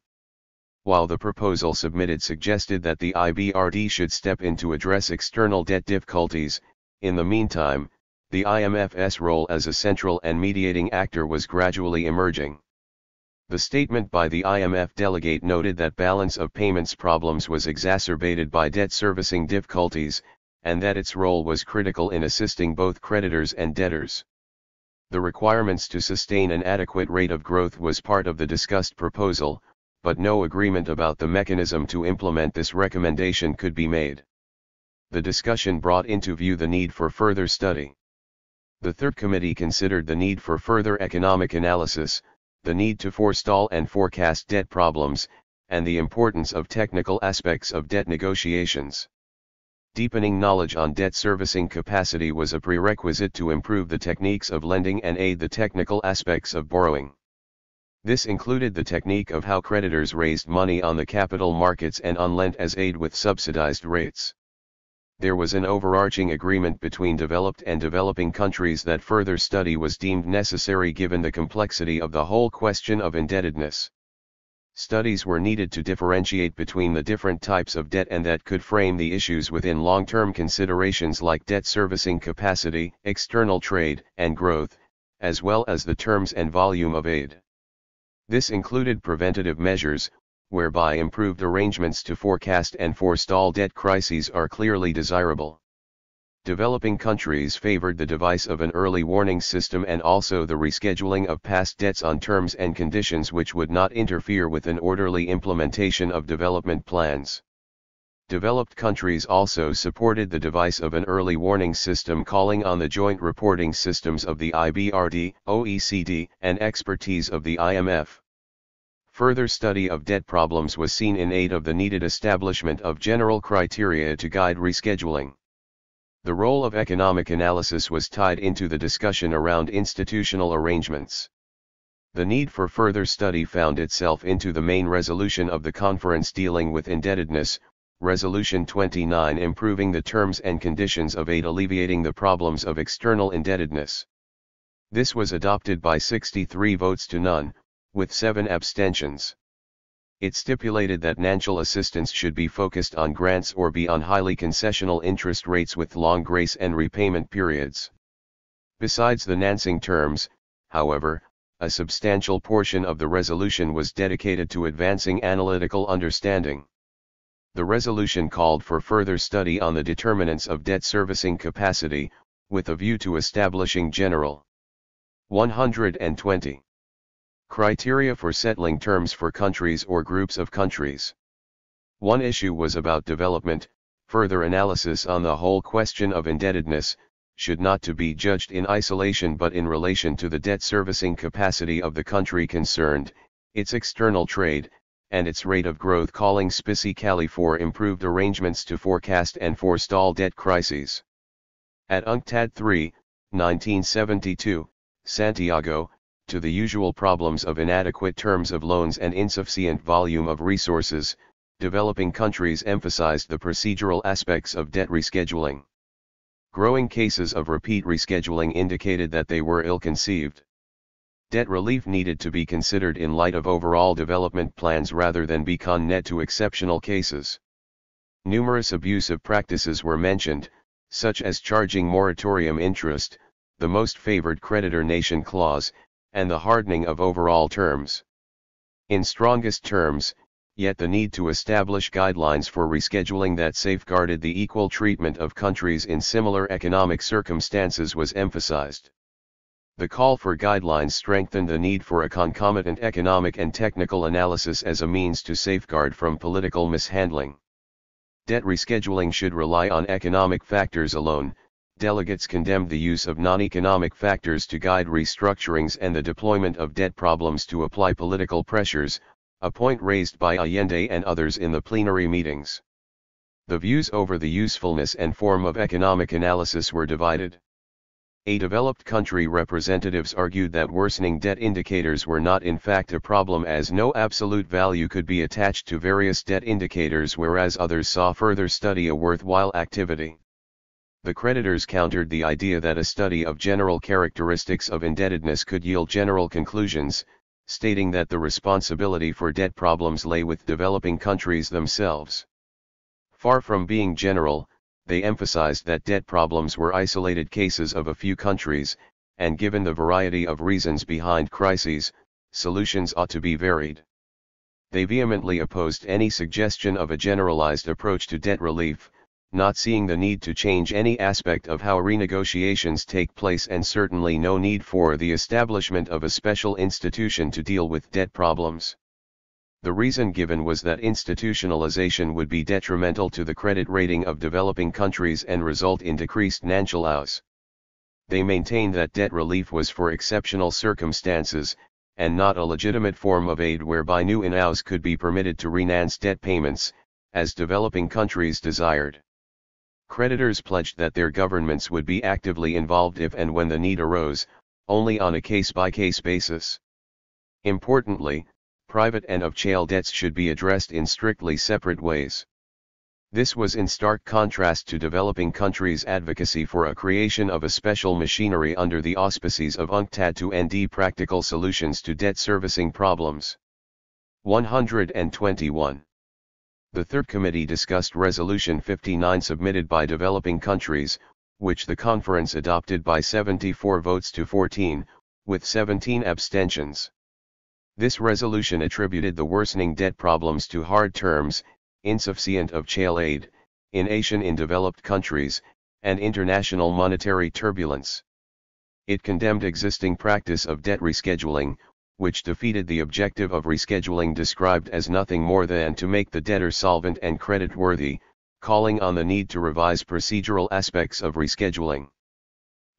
While the proposal submitted suggested that the IBRD should step in to address external debt difficulties, in the meantime, the IMF's role as a central and mediating actor was gradually emerging. The statement by the IMF delegate noted that balance of payments problems was exacerbated by debt servicing difficulties, and that its role was critical in assisting both creditors and debtors. The requirements to sustain an adequate rate of growth was part of the discussed proposal, but no agreement about the mechanism to implement this recommendation could be made. The discussion brought into view the need for further study. The Third Committee considered the need for further economic analysis, the need to forestall and forecast debt problems, and the importance of technical aspects of debt negotiations. Deepening knowledge on debt servicing capacity was a prerequisite to improve the techniques of lending and aid the technical aspects of borrowing. This included the technique of how creditors raised money on the capital markets and on lent as aid with subsidized rates. There was an overarching agreement between developed and developing countries that further study was deemed necessary given the complexity of the whole question of indebtedness. Studies were needed to differentiate between the different types of debt and that could frame the issues within long-term considerations like debt servicing capacity, external trade, and growth, as well as the terms and volume of aid. This included preventative measures, whereby improved arrangements to forecast and forestall debt crises are clearly desirable. Developing countries favored the device of an early warning system and also the rescheduling of past debts on terms and conditions which would not interfere with an orderly implementation of development plans. Developed countries also supported the device of an early warning system, calling on the joint reporting systems of the IBRD, OECD, and expertise of the IMF. Further study of debt problems was seen in aid of the needed establishment of general criteria to guide rescheduling. The role of economic analysis was tied into the discussion around institutional arrangements. The need for further study found itself into the main resolution of the conference dealing with indebtedness, Resolution 29, improving the terms and conditions of aid, alleviating the problems of external indebtedness. This was adopted by 63 votes to none, with 7 abstentions. It stipulated that financial assistance should be focused on grants or be on highly concessional interest rates with long grace and repayment periods. Besides the financing terms, however, a substantial portion of the resolution was dedicated to advancing analytical understanding. The resolution called for further study on the determinants of debt servicing capacity, with a view to establishing general 120 criteria for settling terms for countries or groups of countries. One issue was about development. Further analysis on the whole question of indebtedness should not to be judged in isolation but in relation to the debt servicing capacity of the country concerned, its external trade, and its rate of growth, calling specifically for improved arrangements to forecast and forestall debt crises. At UNCTAD 3, 1972, Santiago, to the usual problems of inadequate terms of loans and insufficient volume of resources, developing countries emphasized the procedural aspects of debt rescheduling. Growing cases of repeat rescheduling indicated that they were ill-conceived. Debt relief needed to be considered in light of overall development plans rather than be net to exceptional cases. Numerous abusive practices were mentioned, such as charging moratorium interest, the most favored creditor nation clause, and the hardening of overall terms. In strongest terms, yet the need to establish guidelines for rescheduling that safeguarded the equal treatment of countries in similar economic circumstances was emphasized. The call for guidelines strengthened the need for a concomitant economic and technical analysis as a means to safeguard from political mishandling. Debt rescheduling should rely on economic factors alone. Delegates condemned the use of non-economic factors to guide restructurings and the deployment of debt problems to apply political pressures, a point raised by Allende and others in the plenary meetings. The views over the usefulness and form of economic analysis were divided. A developed country representatives argued that worsening debt indicators were not in fact a problem as no absolute value could be attached to various debt indicators, whereas others saw further study a worthwhile activity. The creditors countered the idea that a study of general characteristics of indebtedness could yield general conclusions, stating that the responsibility for debt problems lay with developing countries themselves. Far from being general, they emphasized that debt problems were isolated cases of a few countries, and given the variety of reasons behind crises, solutions ought to be varied. They vehemently opposed any suggestion of a generalized approach to debt relief, not seeing the need to change any aspect of how renegotiations take place and certainly no need for the establishment of a special institution to deal with debt problems. The reason given was that institutionalization would be detrimental to the credit rating of developing countries and result in decreased financial outlays. They maintained that debt relief was for exceptional circumstances, and not a legitimate form of aid whereby new outlays could be permitted to refinance debt payments, as developing countries desired. Creditors pledged that their governments would be actively involved if and when the need arose, only on a case-by-case basis. Importantly, private and of-child debts should be addressed in strictly separate ways. This was in stark contrast to developing countries' advocacy for a creation of a special machinery under the auspices of UNCTAD to end practical solutions to debt servicing problems. 121. The Third Committee discussed Resolution 59 submitted by developing countries, which the conference adopted by 74 votes to 14, with 17 abstentions. This resolution attributed the worsening debt problems to hard terms, insufficient of-child aid, inaction in developed countries, and international monetary turbulence. It condemned existing practice of debt rescheduling, which defeated the objective of rescheduling described as nothing more than to make the debtor solvent and creditworthy, calling on the need to revise procedural aspects of rescheduling.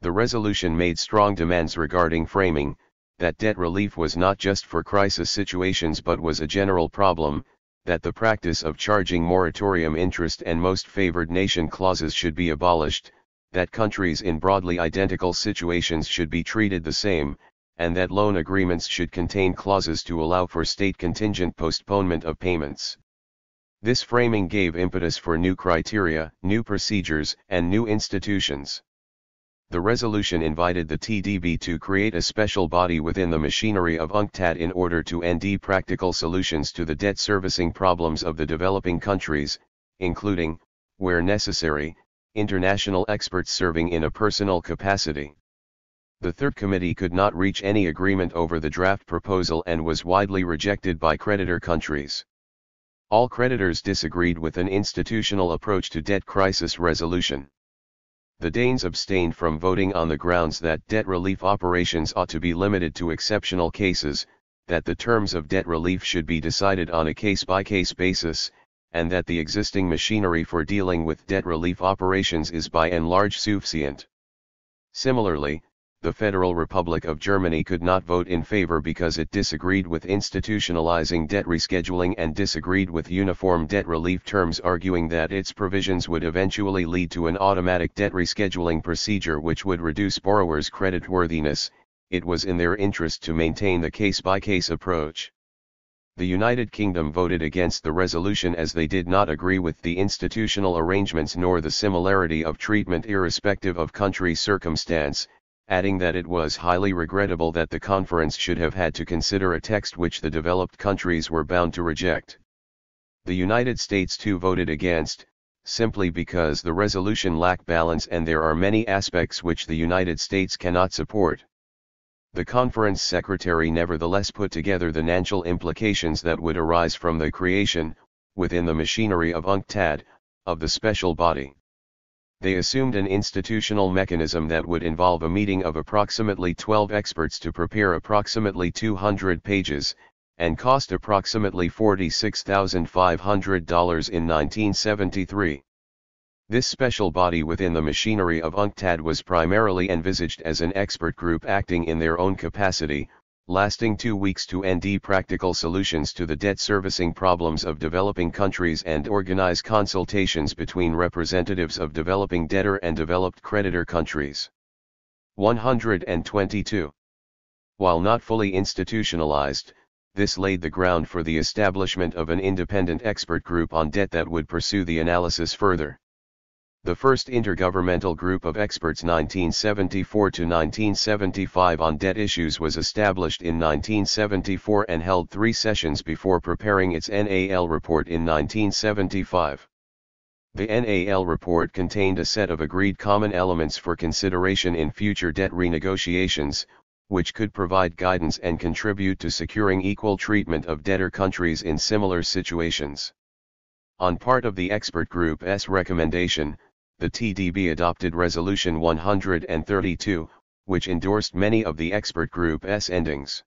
The resolution made strong demands regarding framing, that debt relief was not just for crisis situations but was a general problem, that the practice of charging moratorium interest and most favored nation clauses should be abolished, that countries in broadly identical situations should be treated the same, and that loan agreements should contain clauses to allow for state contingent postponement of payments. This framing gave impetus for new criteria, new procedures, and new institutions. The resolution invited the TDB to create a special body within the machinery of UNCTAD in order to end practical solutions to the debt servicing problems of the developing countries, including, where necessary, international experts serving in a personal capacity. The Third Committee could not reach any agreement over the draft proposal and was widely rejected by creditor countries. All creditors disagreed with an institutional approach to debt crisis resolution. The Danes abstained from voting on the grounds that debt relief operations ought to be limited to exceptional cases, that the terms of debt relief should be decided on a case-by-case basis, and that the existing machinery for dealing with debt relief operations is by and large sufficient. Similarly, the Federal Republic of Germany could not vote in favor because it disagreed with institutionalizing debt rescheduling and disagreed with uniform debt relief terms, arguing that its provisions would eventually lead to an automatic debt rescheduling procedure which would reduce borrowers' creditworthiness. It was in their interest to maintain the case-by-case approach. The United Kingdom voted against the resolution as they did not agree with the institutional arrangements nor the similarity of treatment irrespective of country circumstance, adding that it was highly regrettable that the conference should have had to consider a text which the developed countries were bound to reject. The United States too voted against, simply because the resolution lacked balance and there are many aspects which the United States cannot support. The conference secretary nevertheless put together the financial implications that would arise from the creation, within the machinery of UNCTAD, of the special body. They assumed an institutional mechanism that would involve a meeting of approximately 12 experts to prepare approximately 200 pages, and cost approximately $46,500 in 1973. This special body within the machinery of UNCTAD was primarily envisaged as an expert group acting in their own capacity, lasting 2 weeks to end practical solutions to the debt servicing problems of developing countries and organize consultations between representatives of developing debtor and developed creditor countries. 122. While not fully institutionalized, this laid the ground for the establishment of an independent expert group on debt that would pursue the analysis further. The first intergovernmental group of experts 1974 to 1975 on debt issues was established in 1974 and held 3 sessions before preparing its NAL report in 1975. The NAL report contained a set of agreed common elements for consideration in future debt renegotiations, which could provide guidance and contribute to securing equal treatment of debtor countries in similar situations. On part of the expert group's recommendation, the TDB adopted Resolution 132, which endorsed many of the expert group's endings.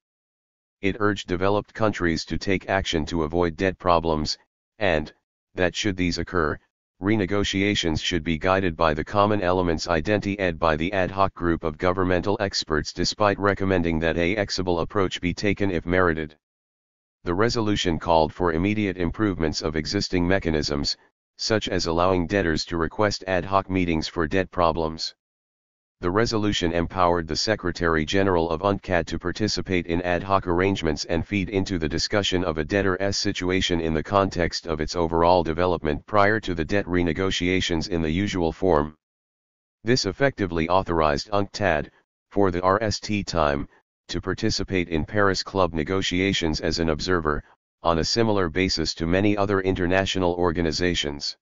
It urged developed countries to take action to avoid debt problems, and, that should these occur, renegotiations should be guided by the common elements identified by the ad hoc group of governmental experts despite recommending that a flexible approach be taken if merited. The resolution called for immediate improvements of existing mechanisms, such as allowing debtors to request ad hoc meetings for debt problems. The resolution empowered the Secretary General of UNCTAD to participate in ad hoc arrangements and feed into the discussion of a debtor's situation in the context of its overall development prior to the debt renegotiations in the usual form. This effectively authorized UNCTAD, for the RST time, to participate in Paris Club negotiations as an observer, on a similar basis to many other international organizations.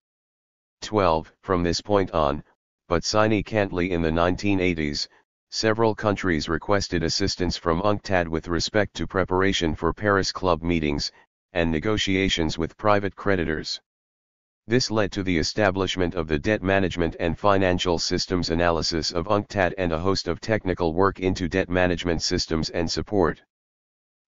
12. From this point on, but significantly in the 1980s, several countries requested assistance from UNCTAD with respect to preparation for Paris Club meetings, and negotiations with private creditors. This led to the establishment of the Debt Management and Financial Systems Analysis of UNCTAD and a host of technical work into debt management systems and support.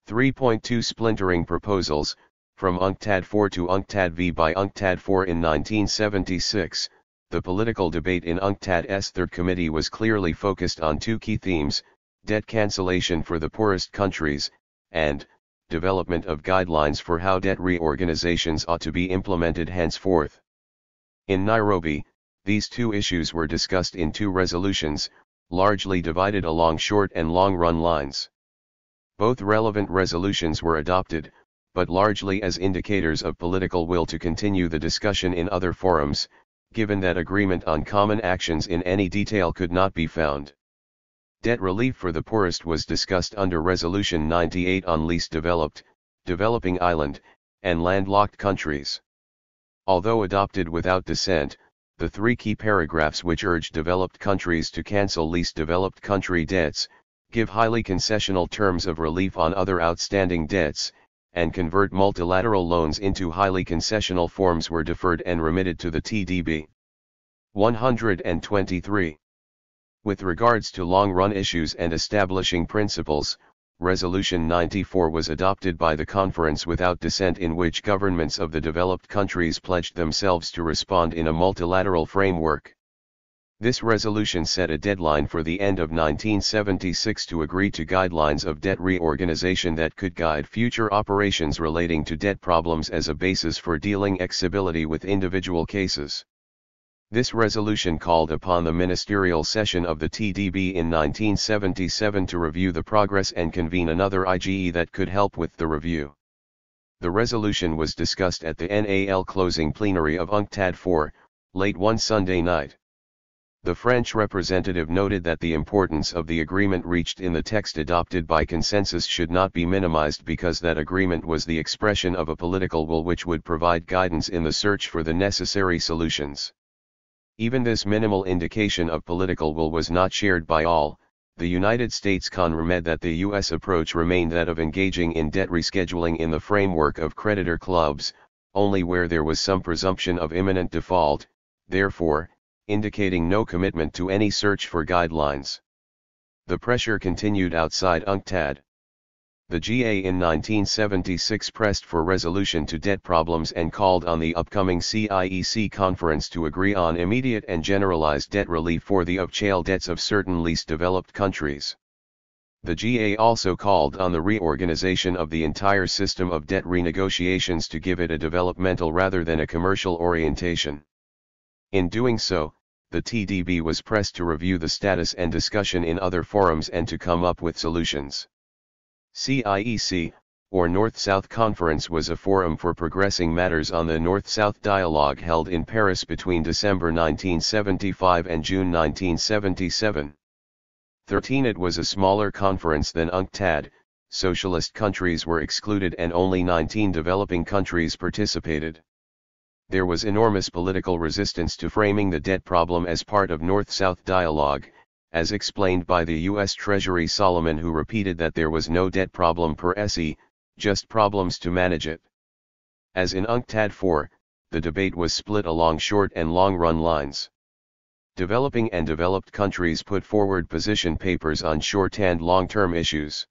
3.2 Splintering proposals, from UNCTAD 4 to UNCTAD V by UNCTAD 4 in 1976, the political debate in UNCTAD's Third Committee was clearly focused on 2 key themes: debt cancellation for the poorest countries, and development of guidelines for how debt reorganizations ought to be implemented henceforth. In Nairobi, these 2 issues were discussed in 2 resolutions, largely divided along short and long-run lines. Both relevant resolutions were adopted, but largely as indicators of political will to continue the discussion in other forums, given that agreement on common actions in any detail could not be found. Debt relief for the poorest was discussed under Resolution 98 on least developed, developing island, and landlocked countries. Although adopted without dissent, the 3 key paragraphs which urge developed countries to cancel least developed country debts, give highly concessional terms of relief on other outstanding debts, and convert multilateral loans into highly concessional forms were deferred and remitted to the TDB. 123. With regards to long-run issues and establishing principles, Resolution 94 was adopted by the conference without dissent, in which governments of the developed countries pledged themselves to respond in a multilateral framework. This resolution set a deadline for the end of 1976 to agree to guidelines of debt reorganization that could guide future operations relating to debt problems as a basis for dealing flexibility with individual cases. This resolution called upon the ministerial session of the TDB in 1977 to review the progress and convene another IGE that could help with the review. The resolution was discussed at the NAL closing plenary of UNCTAD 4, late one Sunday night. The French representative noted that the importance of the agreement reached in the text adopted by consensus should not be minimized, because that agreement was the expression of a political will which would provide guidance in the search for the necessary solutions. Even this minimal indication of political will was not shared by all. The United States confirmed that the U.S. approach remained that of engaging in debt rescheduling in the framework of creditor clubs, only where there was some presumption of imminent default, therefore, indicating no commitment to any search for guidelines. The pressure continued outside UNCTAD. The GA in 1976 pressed for resolution to debt problems and called on the upcoming CIEC conference to agree on immediate and generalized debt relief for the of-shale debts of certain least developed countries. The GA also called on the reorganization of the entire system of debt renegotiations to give it a developmental rather than a commercial orientation. In doing so, the TDB was pressed to review the status and discussion in other forums and to come up with solutions. CIEC, or North-South Conference, was a forum for progressing matters on the North-South dialogue held in Paris between December 1975 and June 1977. 13. It was a smaller conference than UNCTAD, socialist countries were excluded and only 19 developing countries participated. There was enormous political resistance to framing the debt problem as part of North-South dialogue, as explained by the U.S. Treasury Solomon, who repeated that there was no debt problem per se, just problems to manage it. As in UNCTAD 4, the debate was split along short and long-run lines. Developing and developed countries put forward position papers on short and long-term issues.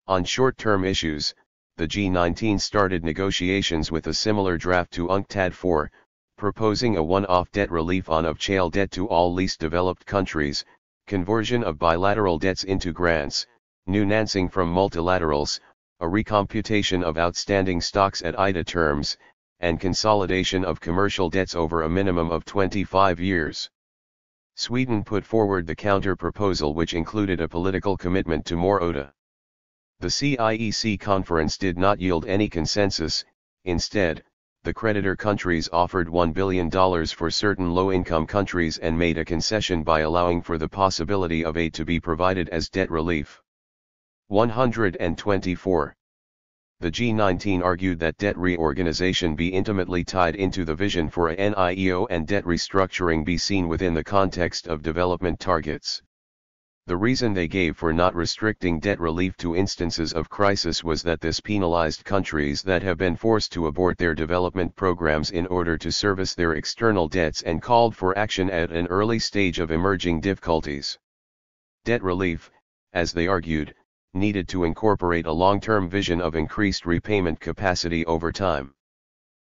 On short-term issues, the G19 started negotiations with a similar draft to UNCTAD 4, proposing a one-off debt relief on of-shale debt to all least developed countries, conversion of bilateral debts into grants, new financing from multilaterals, a recomputation of outstanding stocks at IDA terms, and consolidation of commercial debts over a minimum of 25 years. Sweden put forward the counter-proposal, which included a political commitment to more ODA. The CIEC conference did not yield any consensus. Instead, the creditor countries offered $1 billion for certain low-income countries and made a concession by allowing for the possibility of aid to be provided as debt relief. 124. The G19 argued that debt reorganization be intimately tied into the vision for a NIEO and debt restructuring be seen within the context of development targets. The reason they gave for not restricting debt relief to instances of crisis was that this penalized countries that have been forced to abort their development programs in order to service their external debts and called for action at an early stage of emerging difficulties. Debt relief, as they argued, needed to incorporate a long-term vision of increased repayment capacity over time.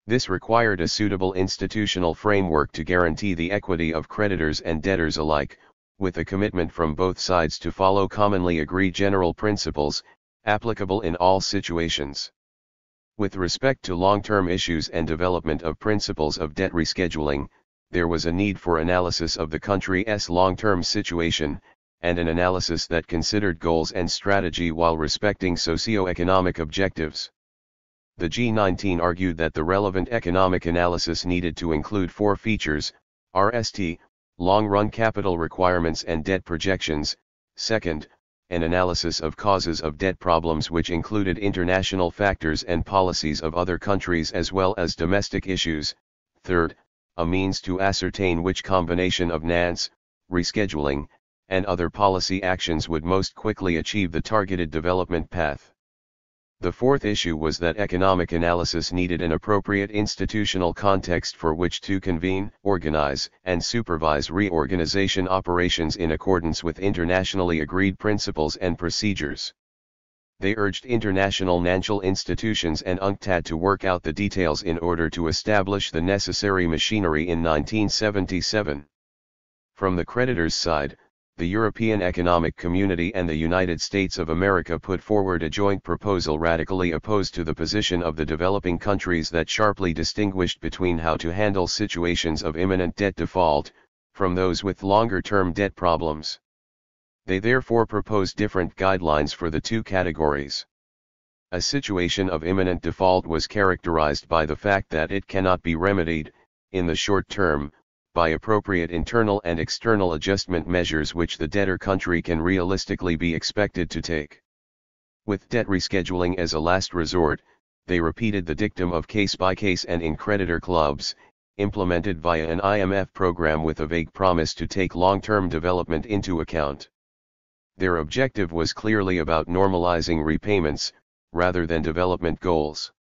This required a suitable institutional framework to guarantee the equity of creditors and debtors alike, with a commitment from both sides to follow commonly agreed general principles, applicable in all situations. With respect to long-term issues and development of principles of debt rescheduling, there was a need for analysis of the country's long-term situation, and an analysis that considered goals and strategy while respecting socio-economic objectives. The G19 argued that the relevant economic analysis needed to include four features: RST, long-run capital requirements and debt projections; second, an analysis of causes of debt problems, which included international factors and policies of other countries as well as domestic issues; third, a means to ascertain which combination of NANS, rescheduling, and other policy actions would most quickly achieve the targeted development path. The fourth issue was that economic analysis needed an appropriate institutional context for which to convene, organize, and supervise reorganization operations in accordance with internationally agreed principles and procedures. They urged international financial institutions and UNCTAD to work out the details in order to establish the necessary machinery in 1977. From the creditors' side, the European Economic Community and the United States of America put forward a joint proposal radically opposed to the position of the developing countries that sharply distinguished between how to handle situations of imminent debt default, from those with longer-term debt problems. They therefore proposed different guidelines for the two categories. A situation of imminent default was characterized by the fact that it cannot be remedied, in the short term, by appropriate internal and external adjustment measures which the debtor country can realistically be expected to take. With debt rescheduling as a last resort, they repeated the dictum of case-by-case and in creditor clubs, implemented via an IMF program with a vague promise to take long-term development into account. Their objective was clearly about normalizing repayments, rather than development goals.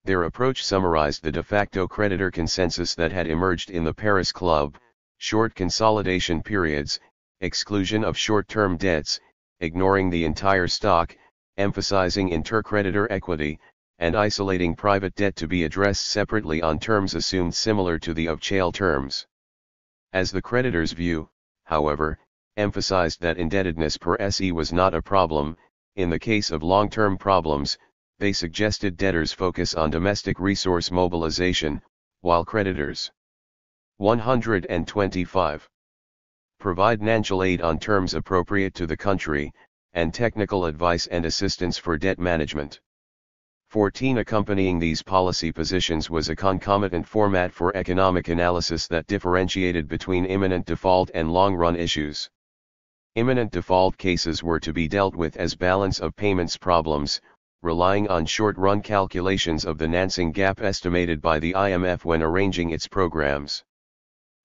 Their approach summarized the de facto creditor consensus that had emerged in the Paris Club: short consolidation periods, exclusion of short-term debts, ignoring the entire stock, emphasizing intercreditor equity, and isolating private debt to be addressed separately on terms assumed similar to the of CHAIL terms. As the creditors' view, however, emphasized that indebtedness per se was not a problem, in the case of long-term problems, they suggested debtors focus on domestic resource mobilization, while creditors 125 provide financial aid on terms appropriate to the country, and technical advice and assistance for debt management. 14. Accompanying these policy positions was a concomitant format for economic analysis that differentiated between imminent default and long-run issues. Imminent default cases were to be dealt with as balance of payments problems, relying on short-run calculations of the financing gap estimated by the IMF when arranging its programs.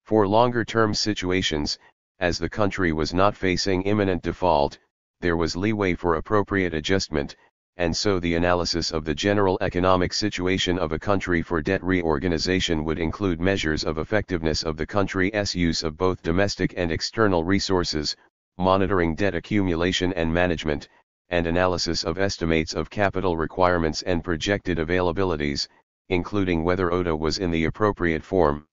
For longer-term situations, as the country was not facing imminent default, there was leeway for appropriate adjustment, and so the analysis of the general economic situation of a country for debt reorganization would include measures of effectiveness of the country's use of both domestic and external resources, monitoring debt accumulation and management, and analysis of estimates of capital requirements and projected availabilities, including whether ODA was in the appropriate form.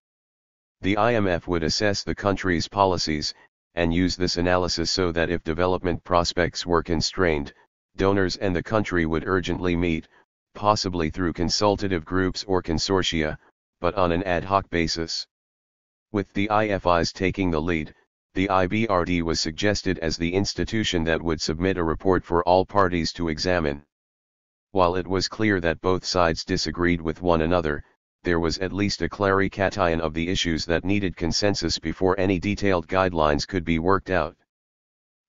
The IMF would assess the country's policies, and use this analysis so that if development prospects were constrained, donors and the country would urgently meet, possibly through consultative groups or consortia, but on an ad hoc basis. With the IFIs taking the lead, the IBRD was suggested as the institution that would submit a report for all parties to examine. While it was clear that both sides disagreed with one another, there was at least a clarification of the issues that needed consensus before any detailed guidelines could be worked out.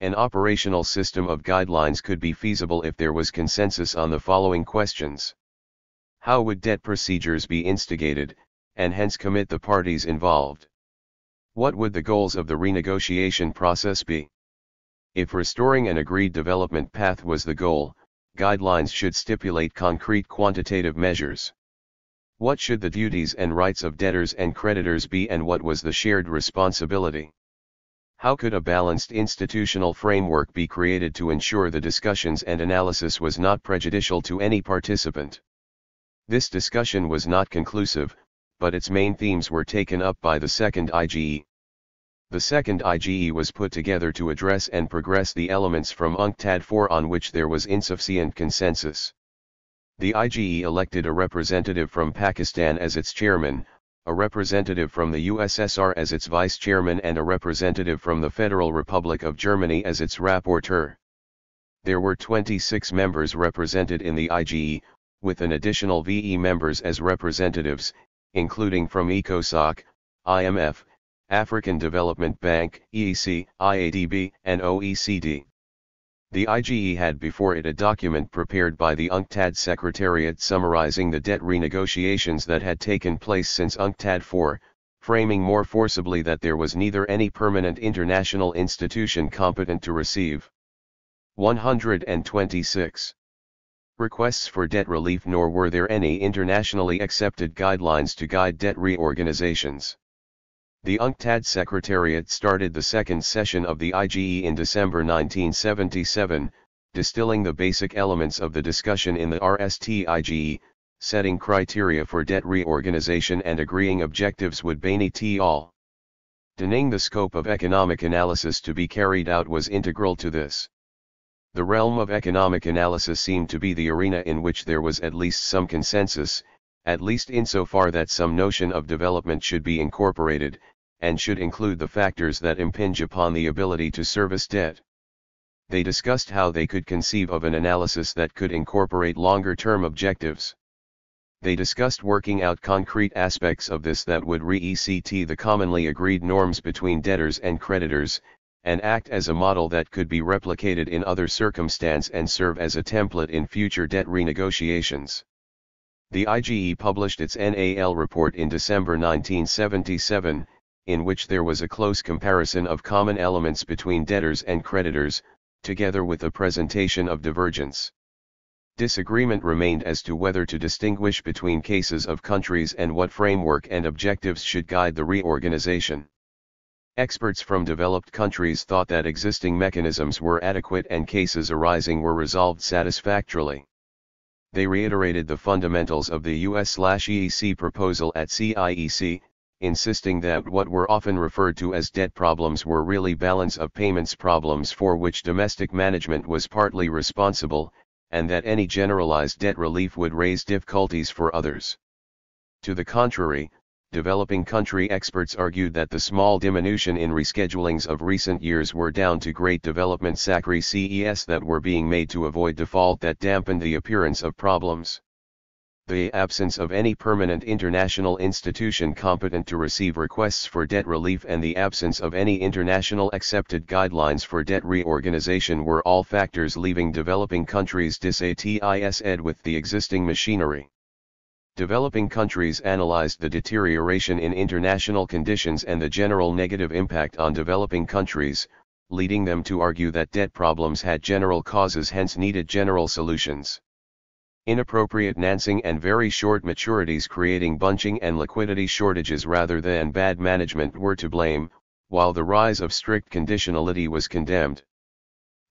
An operational system of guidelines could be feasible if there was consensus on the following questions. How would debt procedures be instigated, and hence commit the parties involved? What would the goals of the renegotiation process be? If restoring an agreed development path was the goal, guidelines should stipulate concrete quantitative measures. What should the duties and rights of debtors and creditors be, and what was the shared responsibility? How could a balanced institutional framework be created to ensure the discussions and analysis was not prejudicial to any participant? This discussion was not conclusive, but its main themes were taken up by the second IGE. The second IGE was put together to address and progress the elements from UNCTAD 4 on which there was insufficient consensus. The IGE elected a representative from Pakistan as its chairman, a representative from the USSR as its vice chairman, and a representative from the Federal Republic of Germany as its rapporteur. There were 26 members represented in the IGE, with an additional VE members as representatives, including from ECOSOC, IMF, African Development Bank, EEC, IADB, and OECD. The IGE had before it a document prepared by the UNCTAD Secretariat summarizing the debt renegotiations that had taken place since UNCTAD 4, framing more forcibly that there was neither any permanent international institution competent to receive 126 requests for debt relief, nor were there any internationally accepted guidelines to guide debt reorganizations. The UNCTAD Secretariat started the second session of the IGE in December 1977, distilling the basic elements of the discussion in the RST-IGE, setting criteria for debt reorganization and agreeing objectives with Bainey et al. Denying the scope of economic analysis to be carried out was integral to this. The realm of economic analysis seemed to be the arena in which there was at least some consensus, at least insofar that some notion of development should be incorporated, and should include the factors that impinge upon the ability to service debt. They discussed how they could conceive of an analysis that could incorporate longer-term objectives. They discussed working out concrete aspects of this that would re-ECT the commonly agreed norms between debtors and creditors, and act as a model that could be replicated in other circumstances and serve as a template in future debt renegotiations. The IGE published its NAL report in December 1977, in which there was a close comparison of common elements between debtors and creditors, together with a presentation of divergence. Disagreement remained as to whether to distinguish between cases of countries and what framework and objectives should guide the reorganization. Experts from developed countries thought that existing mechanisms were adequate and cases arising were resolved satisfactorily. They reiterated the fundamentals of the US/EEC proposal at CIEC, insisting that what were often referred to as debt problems were really balance of payments problems for which domestic management was partly responsible, and that any generalized debt relief would raise difficulties for others. To the contrary, developing country experts argued that the small diminution in reschedulings of recent years were down to great development sacrifices that were being made to avoid default that dampened the appearance of problems. The absence of any permanent international institution competent to receive requests for debt relief and the absence of any international accepted guidelines for debt reorganization were all factors leaving developing countries dissatisfied with the existing machinery. Developing countries analyzed the deterioration in international conditions and the general negative impact on developing countries, leading them to argue that debt problems had general causes, hence needed general solutions. Inappropriate financing and very short maturities creating bunching and liquidity shortages rather than bad management were to blame, while the rise of strict conditionality was condemned.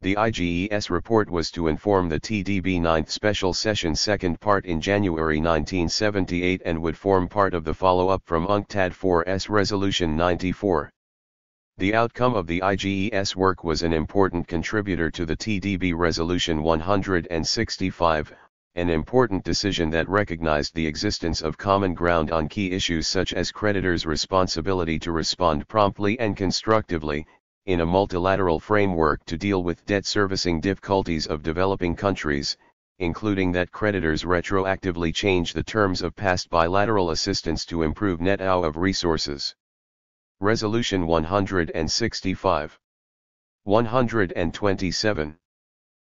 The IGES report was to inform the TDB 9th Special Session second part in January 1978 and would form part of the follow-up from UNCTAD 4's Resolution 94. The outcome of the IGES work was an important contributor to the TDB Resolution 165, an important decision that recognized the existence of common ground on key issues such as creditors' responsibility to respond promptly and constructively, in a multilateral framework to deal with debt servicing difficulties of developing countries, including that creditors retroactively change the terms of past bilateral assistance to improve net out of resources. Resolution 165. 127.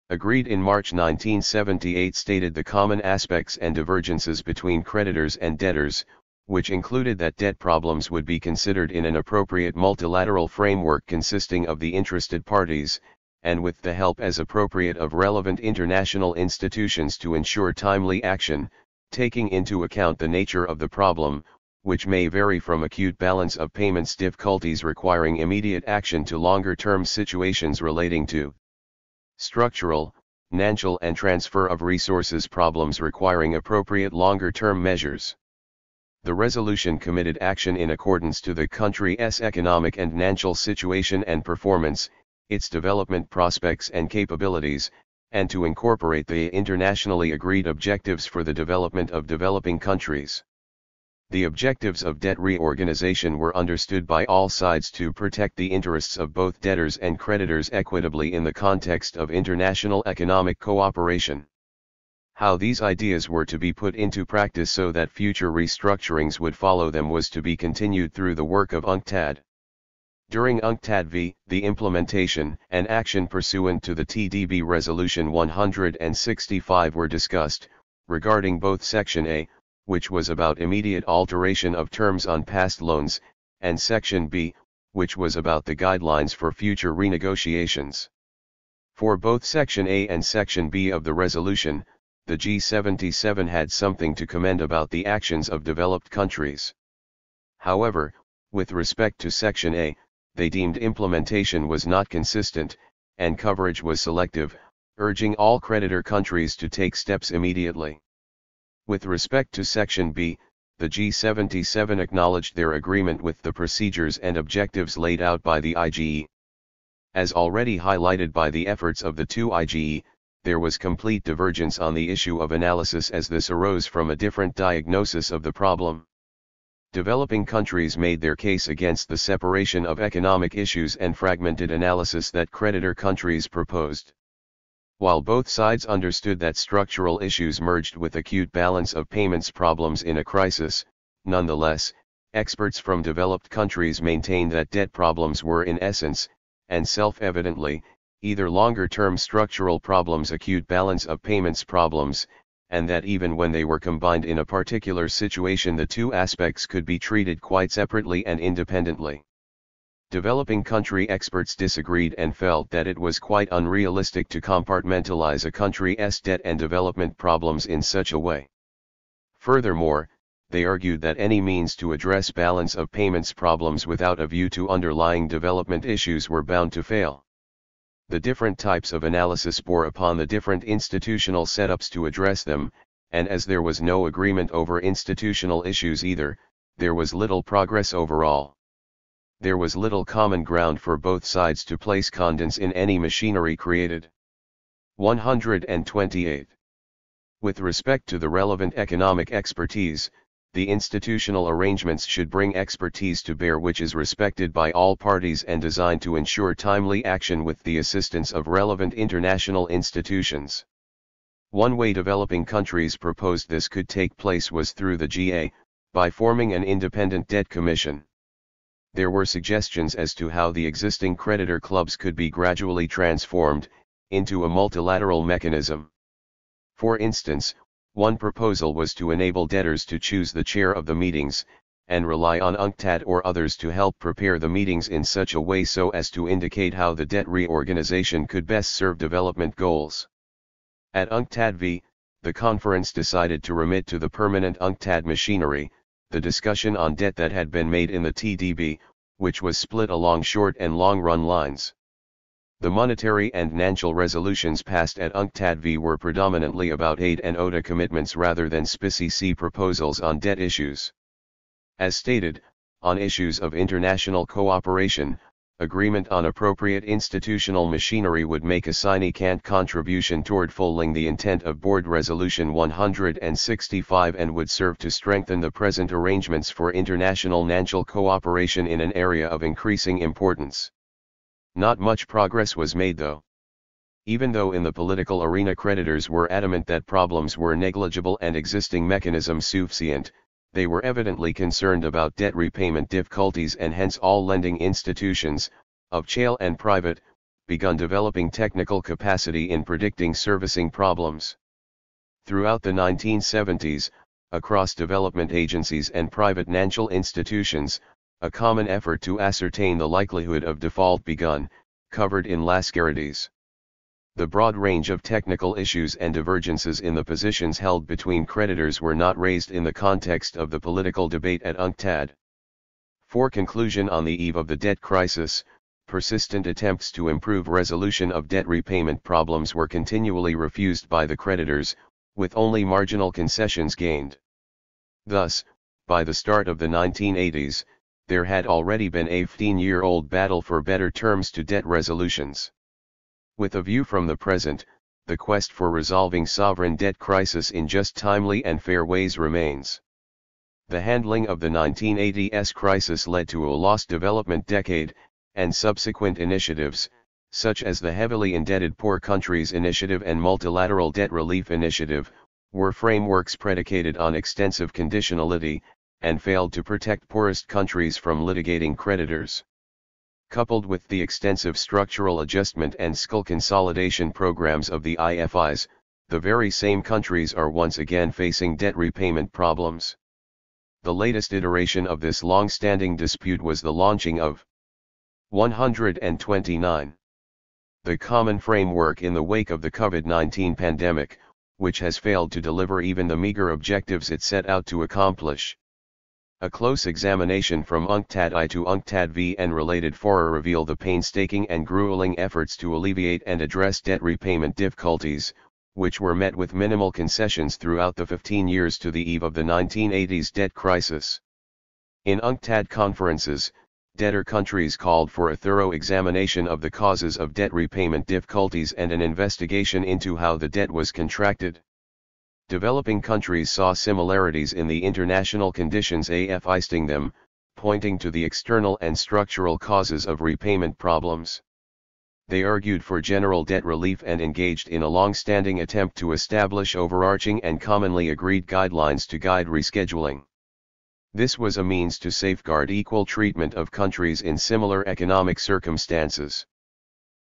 Agreed in March 1978 stated the common aspects and divergences between creditors and debtors, which included that debt problems would be considered in an appropriate multilateral framework consisting of the interested parties, and with the help as appropriate of relevant international institutions to ensure timely action, taking into account the nature of the problem, which may vary from acute balance of payments difficulties requiring immediate action to longer-term situations relating to structural, financial and transfer of resources problems requiring appropriate longer-term measures. The resolution committed action in accordance to the country's economic and financial situation and performance, its development prospects and capabilities, and to incorporate the internationally agreed objectives for the development of developing countries. The objectives of debt reorganization were understood by all sides to protect the interests of both debtors and creditors equitably in the context of international economic cooperation. How these ideas were to be put into practice so that future restructurings would follow them was to be continued through the work of UNCTAD. During UNCTAD V, the implementation and action pursuant to the TDB Resolution 165 were discussed, regarding both Section A, which was about immediate alteration of terms on past loans, and Section B, which was about the guidelines for future renegotiations. For both Section A and Section B of the resolution, the G77 had something to commend about the actions of developed countries. However, with respect to Section A, they deemed implementation was not consistent, and coverage was selective, urging all creditor countries to take steps immediately. With respect to Section B, the G77 acknowledged their agreement with the procedures and objectives laid out by the IGE. As already highlighted by the efforts of the two IGE, there was complete divergence on the issue of analysis as this arose from a different diagnosis of the problem. Developing countries made their case against the separation of economic issues and fragmented analysis that creditor countries proposed. While both sides understood that structural issues merged with acute balance of payments problems in a crisis, nonetheless, experts from developed countries maintained that debt problems were in essence, and self-evidently, either longer-term structural problems, acute balance of payments problems, and that even when they were combined in a particular situation the two aspects could be treated quite separately and independently. Developing country experts disagreed and felt that it was quite unrealistic to compartmentalize a country's debt and development problems in such a way. Furthermore, they argued that any means to address balance of payments problems without a view to underlying development issues were bound to fail. The different types of analysis bore upon the different institutional setups to address them, and as there was no agreement over institutional issues either, there was little progress overall. There was little common ground for both sides to place confidence in any machinery created. 128. With respect to the relevant economic expertise, the institutional arrangements should bring expertise to bear which is respected by all parties and designed to ensure timely action with the assistance of relevant international institutions. One way developing countries proposed this could take place was through the GA, by forming an independent debt commission. There were suggestions as to how the existing creditor clubs could be gradually transformed into a multilateral mechanism. For instance, one proposal was to enable debtors to choose the chair of the meetings, and rely on UNCTAD or others to help prepare the meetings in such a way so as to indicate how the debt reorganization could best serve development goals. At UNCTAD v, the conference decided to remit to the permanent UNCTAD machinery the discussion on debt that had been made in the TDB, which was split along short and long-run lines. The monetary and financial resolutions passed at UNCTAD v were predominantly about aid and ODA commitments rather than specific proposals on debt issues. As stated, on issues of international cooperation, agreement on appropriate institutional machinery would make a significant contribution toward fulfilling the intent of Board Resolution 165 and would serve to strengthen the present arrangements for international financial cooperation in an area of increasing importance. Not much progress was made though. Even though in the political arena creditors were adamant that problems were negligible and existing mechanisms sufficient, they were evidently concerned about debt repayment difficulties and hence all lending institutions, of public and private, begun developing technical capacity in predicting servicing problems. Throughout the 1970s, across development agencies and private financial institutions, a common effort to ascertain the likelihood of default begun, covered in Lascarides. The broad range of technical issues and divergences in the positions held between creditors were not raised in the context of the political debate at UNCTAD. For conclusion, on the eve of the debt crisis, persistent attempts to improve resolution of debt repayment problems were continually refused by the creditors, with only marginal concessions gained. Thus, by the start of the 1980s, there had already been a 15-year-old battle for better terms to debt resolutions. With a view from the present, the quest for resolving sovereign debt crisis in just timely and fair ways remains. The handling of the 1980s crisis led to a lost development decade, and subsequent initiatives, such as the Heavily Indebted Poor Countries Initiative and Multilateral Debt Relief Initiative, were frameworks predicated on extensive conditionality, and failed to protect poorest countries from litigating creditors. Coupled with the extensive structural adjustment and skill consolidation programs of the IFIs, the very same countries are once again facing debt repayment problems. The latest iteration of this long-standing dispute was the launching of 129. The common framework in the wake of the COVID-19 pandemic, which has failed to deliver even the meager objectives it set out to accomplish. A close examination from UNCTAD I to UNCTAD V and related fora reveal the painstaking and grueling efforts to alleviate and address debt repayment difficulties, which were met with minimal concessions throughout the 15 years to the eve of the 1980s debt crisis. In UNCTAD conferences, debtor countries called for a thorough examination of the causes of debt repayment difficulties and an investigation into how the debt was contracted. Developing countries saw similarities in the international conditions affecting them, pointing to the external and structural causes of repayment problems. They argued for general debt relief and engaged in a long-standing attempt to establish overarching and commonly agreed guidelines to guide rescheduling. This was a means to safeguard equal treatment of countries in similar economic circumstances.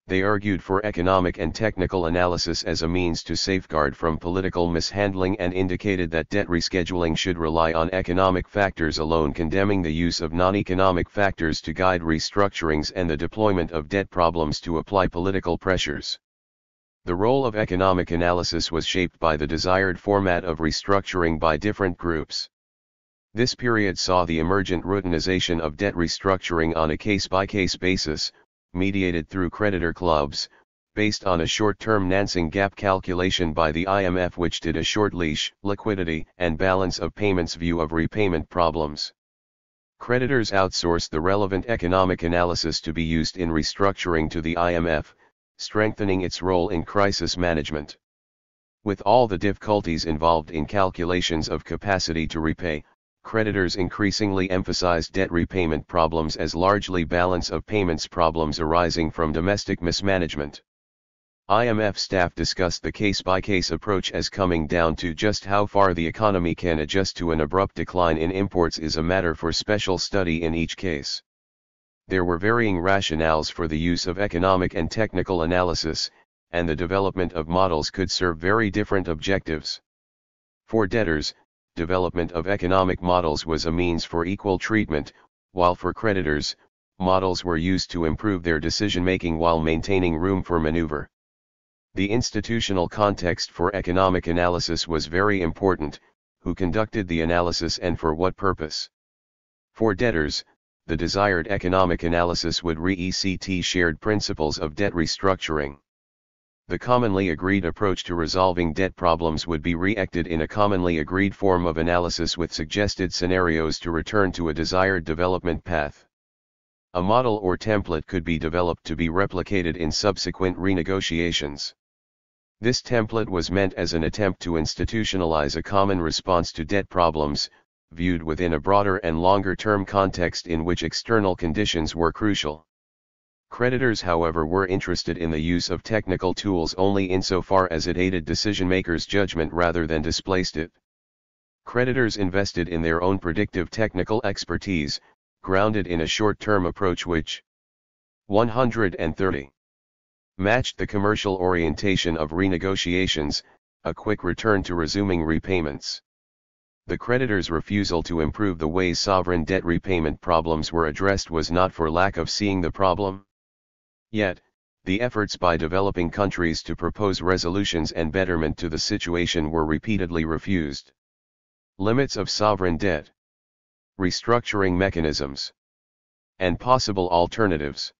They argued for economic and technical analysis as a means to safeguard from political mishandling and indicated that debt rescheduling should rely on economic factors alone, condemning the use of non-economic factors to guide restructurings and the deployment of debt problems to apply political pressures. The role of economic analysis was shaped by the desired format of restructuring by different groups. This period saw the emergent routinization of debt restructuring on a case-by-case basis, mediated through creditor clubs, based on a short-term Nansing gap calculation by the IMF, which did a short leash, liquidity, and balance of payments view of repayment problems. Creditors outsourced the relevant economic analysis to be used in restructuring to the IMF, strengthening its role in crisis management. With all the difficulties involved in calculations of capacity to repay, creditors increasingly emphasized debt repayment problems as largely balance of payments problems arising from domestic mismanagement. IMF staff discussed the case-by-case approach as coming down to just how far the economy can adjust to an abrupt decline in imports is a matter for special study in each case. There were varying rationales for the use of economic and technical analysis, and the development of models could serve very different objectives. For debtors, development of economic models was a means for equal treatment, while for creditors, models were used to improve their decision-making while maintaining room for maneuver. The institutional context for economic analysis was very important: who conducted the analysis and for what purpose. For debtors, the desired economic analysis would re-ECT shared principles of debt restructuring. The commonly agreed approach to resolving debt problems would be re-acted in a commonly agreed form of analysis with suggested scenarios to return to a desired development path. A model or template could be developed to be replicated in subsequent renegotiations. This template was meant as an attempt to institutionalize a common response to debt problems, viewed within a broader and longer-term context in which external conditions were crucial. Creditors, however, were interested in the use of technical tools only insofar as it aided decision-makers' judgment rather than displaced it. Creditors invested in their own predictive technical expertise, grounded in a short-term approach which 130 matched the commercial orientation of renegotiations, a quick return to resuming repayments. The creditors' refusal to improve the way sovereign debt repayment problems were addressed was not for lack of seeing the problem. Yet, the efforts by developing countries to propose resolutions and betterment to the situation were repeatedly refused. Limits of sovereign debt, restructuring mechanisms, and possible alternatives.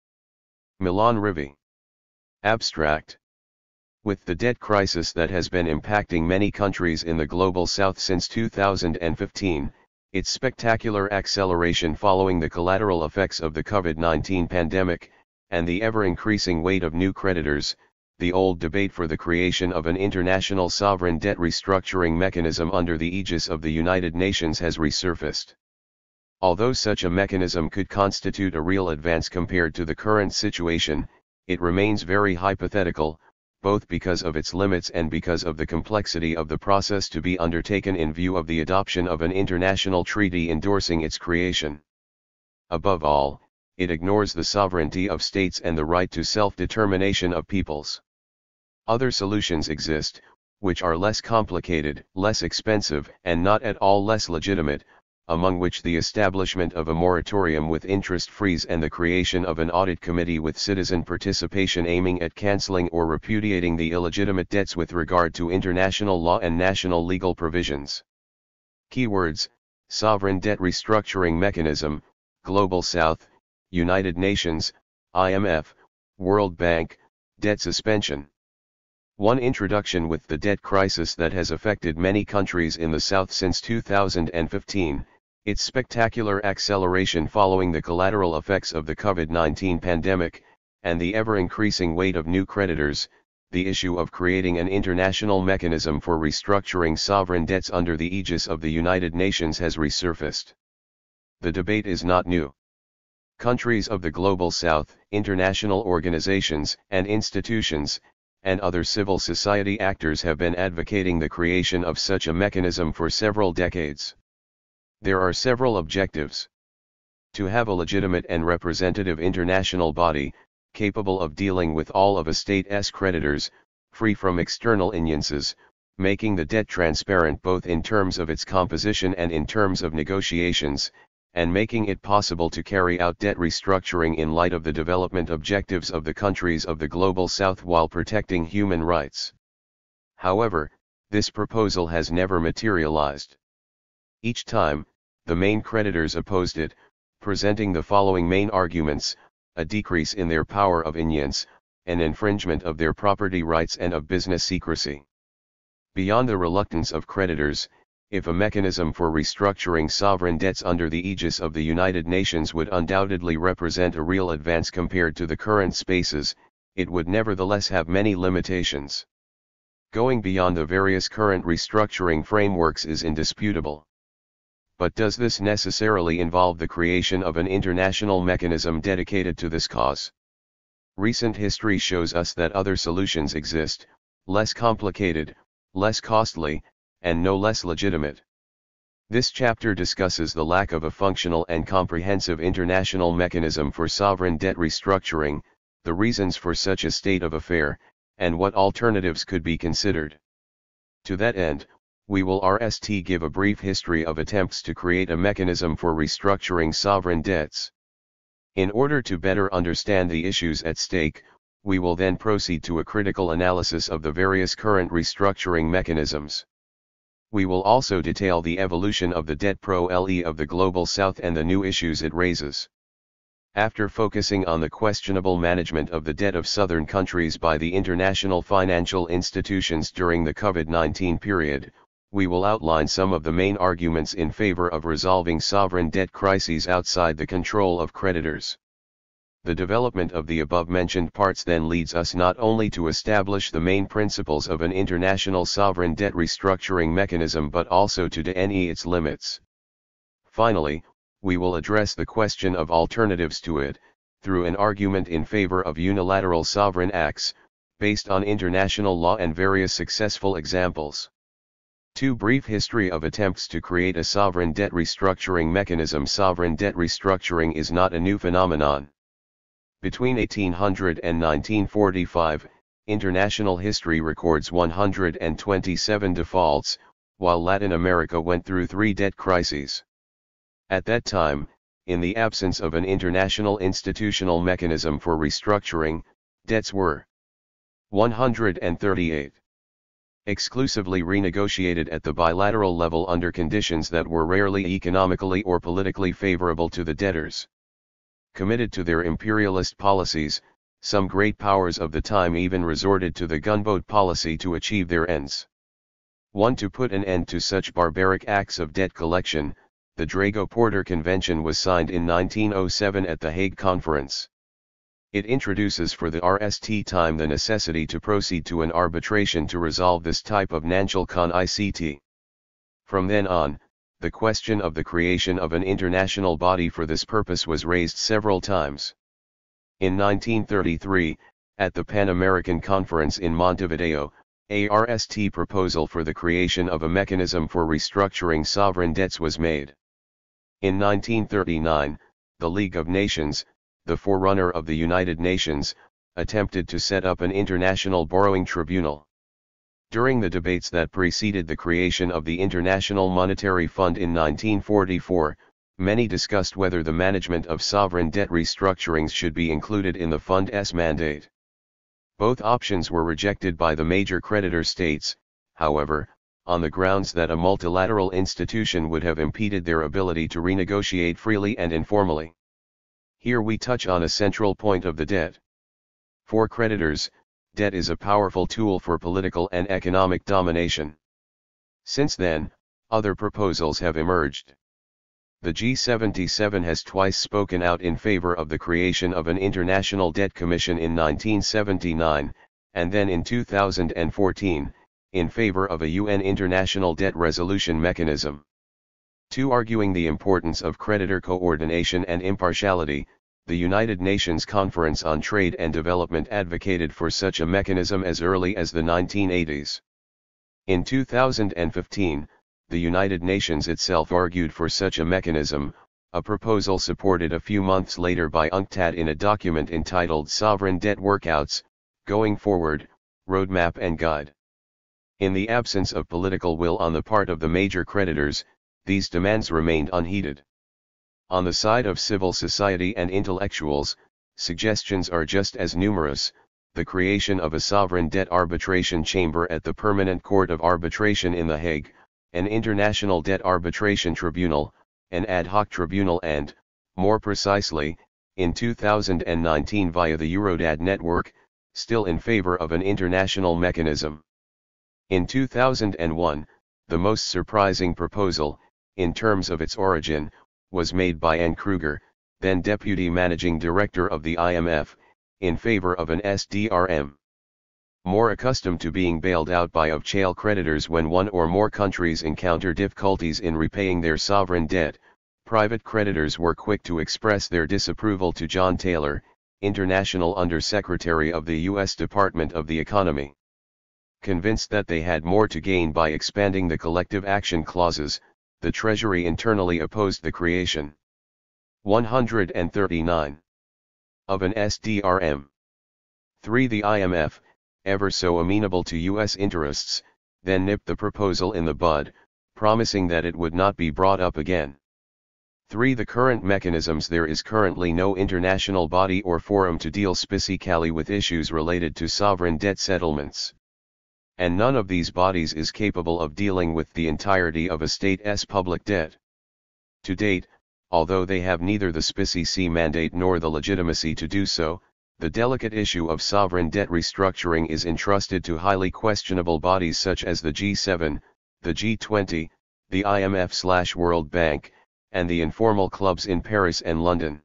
Milan Rivi. Abstract. With the debt crisis that has been impacting many countries in the Global South since 2015, its spectacular acceleration following the collateral effects of the COVID-19 pandemic, and the ever-increasing weight of new creditors, the old debate for the creation of an international sovereign debt restructuring mechanism under the aegis of the United Nations has resurfaced. Although such a mechanism could constitute a real advance compared to the current situation, it remains very hypothetical, both because of its limits and because of the complexity of the process to be undertaken in view of the adoption of an international treaty endorsing its creation. Above all, it ignores the sovereignty of states and the right to self-determination of peoples. Other solutions exist, which are less complicated, less expensive, and not at all less legitimate, among which the establishment of a moratorium with interest freeze and the creation of an audit committee with citizen participation aiming at cancelling or repudiating the illegitimate debts with regard to international law and national legal provisions. Keywords: Sovereign Debt Restructuring Mechanism, Global South, United Nations, IMF, World Bank, Debt Suspension. 1. Introduction. With the debt crisis that has affected many countries in the South since 2015, its spectacular acceleration following the collateral effects of the COVID-19 pandemic, and the ever-increasing weight of new creditors, the issue of creating an international mechanism for restructuring sovereign debts under the aegis of the United Nations has resurfaced. The debate is not new. Countries of the Global South, international organizations and institutions, and other civil society actors have been advocating the creation of such a mechanism for several decades. There are several objectives. To have a legitimate and representative international body, capable of dealing with all of a state's creditors, free from external hindrances, making the debt transparent both in terms of its composition and in terms of negotiations, and making it possible to carry out debt restructuring in light of the development objectives of the countries of the Global South while protecting human rights. However, this proposal has never materialized. Each time, the main creditors opposed it, presenting the following main arguments: a decrease in their power of influence, an infringement of their property rights and of business secrecy. Beyond the reluctance of creditors, if a mechanism for restructuring sovereign debts under the aegis of the United Nations would undoubtedly represent a real advance compared to the current spaces, it would nevertheless have many limitations. Going beyond the various current restructuring frameworks is indisputable. But does this necessarily involve the creation of an international mechanism dedicated to this cause? Recent history shows us that other solutions exist, less complicated, less costly, and no less legitimate. This chapter discusses the lack of a functional and comprehensive international mechanism for sovereign debt restructuring, the reasons for such a state of affair, and what alternatives could be considered. To that end, we will give a brief history of attempts to create a mechanism for restructuring sovereign debts. In order to better understand the issues at stake, we will then proceed to a critical analysis of the various current restructuring mechanisms. We will also detail the evolution of the debt pro-LE of the Global South and the new issues it raises. After focusing on the questionable management of the debt of southern countries by the international financial institutions during the COVID-19 period, we will outline some of the main arguments in favor of resolving sovereign debt crises outside the control of creditors. The development of the above-mentioned parts then leads us not only to establish the main principles of an international sovereign debt restructuring mechanism but also to delineate its limits. Finally, we will address the question of alternatives to it, through an argument in favor of unilateral sovereign acts, based on international law and various successful examples. 2. Brief history of attempts to create a sovereign debt restructuring mechanism. Sovereign debt restructuring is not a new phenomenon. Between 1800 and 1945, international history records 127 defaults, while Latin America went through 3 debt crises. At that time, in the absence of an international institutional mechanism for restructuring, debts were 138. Exclusively renegotiated at the bilateral level under conditions that were rarely economically or politically favorable to the debtors. Committed to their imperialist policies, some great powers of the time even resorted to the gunboat policy to achieve their ends. 1. To put an end to such barbaric acts of debt collection, the Drago-Porter Convention was signed in 1907 at the Hague Conference. It introduces for the RST time the necessity to proceed to an arbitration to resolve this type of financial conflict. From then on, the question of the creation of an international body for this purpose was raised several times. In 1933, at the Pan American Conference in Montevideo, a RST proposal for the creation of a mechanism for restructuring sovereign debts was made. In 1939, the League of Nations, the forerunner of the United Nations, attempted to set up an international borrowing tribunal. During the debates that preceded the creation of the International Monetary Fund in 1944, many discussed whether the management of sovereign debt restructurings should be included in the fund's mandate. Both options were rejected by the major creditor states, however, on the grounds that a multilateral institution would have impeded their ability to renegotiate freely and informally. Here we touch on a central point of the debt. For creditors, debt is a powerful tool for political and economic domination. Since then, other proposals have emerged. The G77 has twice spoken out in favor of the creation of an International Debt Commission in 1979, and then in 2014, in favor of a UN International Debt Resolution Mechanism. 2. Arguing the importance of creditor coordination and impartiality, the United Nations Conference on Trade and Development advocated for such a mechanism as early as the 1980s. In 2015, the United Nations itself argued for such a mechanism, a proposal supported a few months later by UNCTAD in a document entitled Sovereign Debt Workouts, Going Forward, Roadmap and Guide. In the absence of political will on the part of the major creditors, these demands remained unheeded. On the side of civil society and intellectuals, suggestions are just as numerous: the creation of a sovereign debt arbitration chamber at the Permanent Court of Arbitration in The Hague, an international debt arbitration tribunal, an ad hoc tribunal and, more precisely, in 2019 via the Eurodad network, still in favor of an international mechanism. In 2001, the most surprising proposal, in terms of its origin, was made by N. Kruger, then Deputy Managing Director of the IMF, in favor of an SDRM. More accustomed to being bailed out by of-chail creditors when one or more countries encounter difficulties in repaying their sovereign debt, private creditors were quick to express their disapproval to John Taylor, International Under-Secretary of the U.S. Department of the Economy. Convinced that they had more to gain by expanding the collective action clauses, the Treasury internally opposed the creation. 139. Of an SDRM. 3. The IMF, ever so amenable to U.S. interests, then nipped the proposal in the bud, promising that it would not be brought up again. 3. The current mechanisms. There is currently no international body or forum to deal specifically with issues related to sovereign debt settlements. And none of these bodies is capable of dealing with the entirety of a state's public debt. To date, although they have neither the specific mandate nor the legitimacy to do so, the delicate issue of sovereign debt restructuring is entrusted to highly questionable bodies such as the G7, the G20, the IMF/World Bank, and the informal clubs in Paris and London.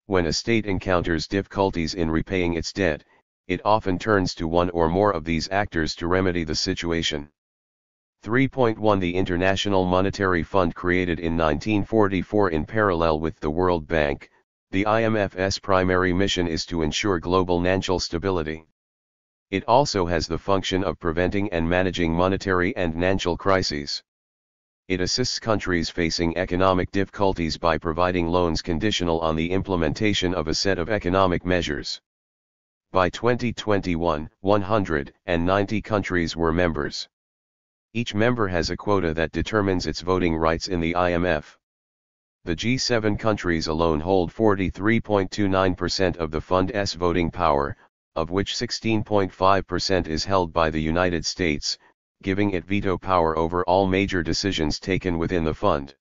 When a state encounters difficulties in repaying its debt, it often turns to one or more of these actors to remedy the situation. 3.1 The International Monetary Fund, created in 1944 in parallel with the World Bank, the IMF's primary mission is to ensure global financial stability. It also has the function of preventing and managing monetary and financial crises. It assists countries facing economic difficulties by providing loans conditional on the implementation of a set of economic measures. By 2021, 190 countries were members. Each member has a quota that determines its voting rights in the IMF. The G7 countries alone hold 43.29% of the fund's voting power, of which 16.5% is held by the United States, giving it veto power over all major decisions taken within the fund.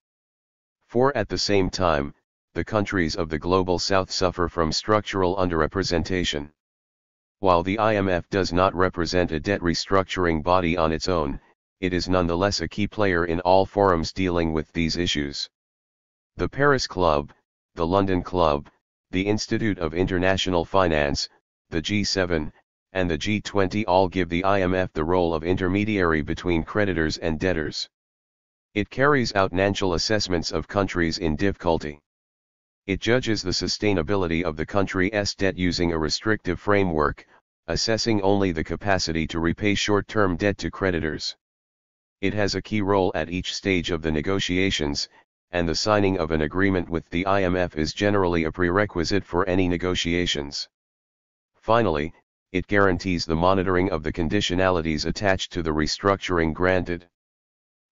4. At the same time, the countries of the Global South suffer from structural underrepresentation. While the IMF does not represent a debt restructuring body on its own, it is nonetheless a key player in all forums dealing with these issues. The Paris Club, the London Club, the Institute of International Finance, the G7, and the G20 all give the IMF the role of intermediary between creditors and debtors. It carries out financial assessments of countries in difficulty. It judges the sustainability of the country's debt using a restrictive framework, assessing only the capacity to repay short-term debt to creditors. It has a key role at each stage of the negotiations, and the signing of an agreement with the IMF is generally a prerequisite for any negotiations. Finally, it guarantees the monitoring of the conditionalities attached to the restructuring granted.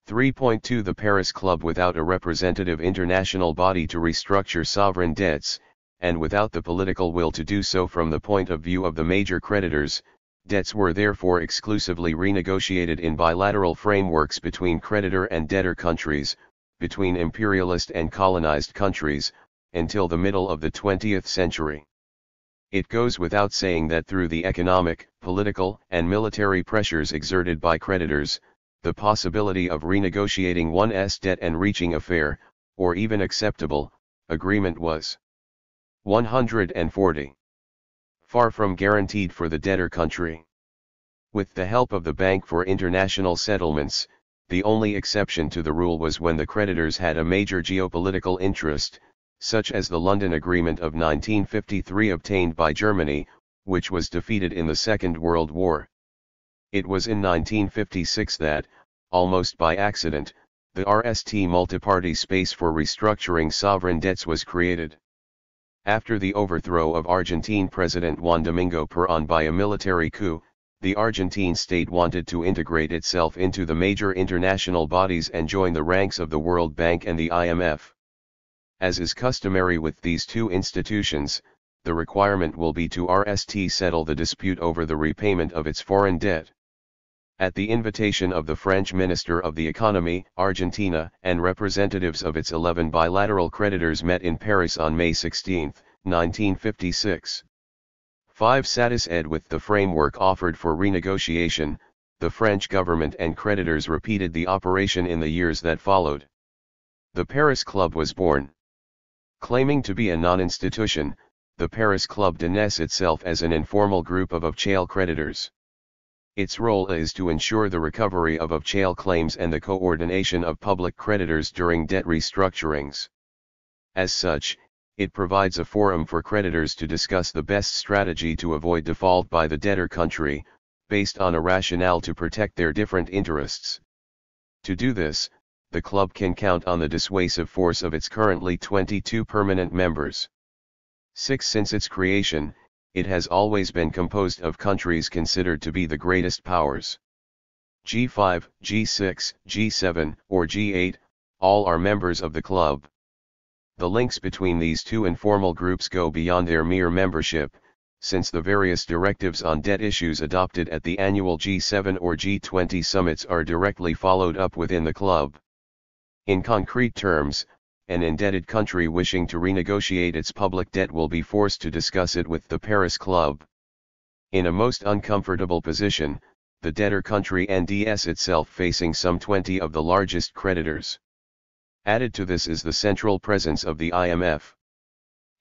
3.2 The Paris Club, without a representative international body to restructure sovereign debts, and without the political will to do so from the point of view of the major creditors, debts were therefore exclusively renegotiated in bilateral frameworks between creditor and debtor countries, between imperialist and colonized countries, until the middle of the 20th century. It goes without saying that through the economic, political, and military pressures exerted by creditors, the possibility of renegotiating one's debt and reaching a fair, or even acceptable, agreement was 140. Far from guaranteed for the debtor country. With the help of the Bank for International Settlements, the only exception to the rule was when the creditors had a major geopolitical interest, such as the London Agreement of 1953 obtained by Germany, which was defeated in the Second World War. It was in 1956 that, almost by accident, The RST multiparty space for restructuring sovereign debts was created. After the overthrow of Argentine President Juan Domingo Perón by a military coup, the Argentine state wanted to integrate itself into the major international bodies and join the ranks of the World Bank and the IMF. As is customary with these two institutions, the requirement will be to RST settle the dispute over the repayment of its foreign debt. At the invitation of the French Minister of the Economy, Argentina, and representatives of its 11 bilateral creditors met in Paris on May 16, 1956. 5. Satisfied with the framework offered for renegotiation, the French government and creditors repeated the operation in the years that followed. The Paris Club was born. Claiming to be a non-institution, the Paris Club denies itself as an informal group of of-chail creditors. Its role is to ensure the recovery of of-chail claims and the coordination of public creditors during debt restructurings. As such, it provides a forum for creditors to discuss the best strategy to avoid default by the debtor country, based on a rationale to protect their different interests. To do this, the club can count on the dissuasive force of its currently 22 permanent members. 6. Since its creation, it has always been composed of countries considered to be the greatest powers. G5, G6, G7, or G8, all are members of the club. The links between these two informal groups go beyond their mere membership, since the various directives on debt issues adopted at the annual G7 or G20 summits are directly followed up within the club. In concrete terms, an indebted country wishing to renegotiate its public debt will be forced to discuss it with the Paris Club. In a most uncomfortable position, the debtor country NDS itself facing some 20 of the largest creditors. Added to this is the central presence of the IMF.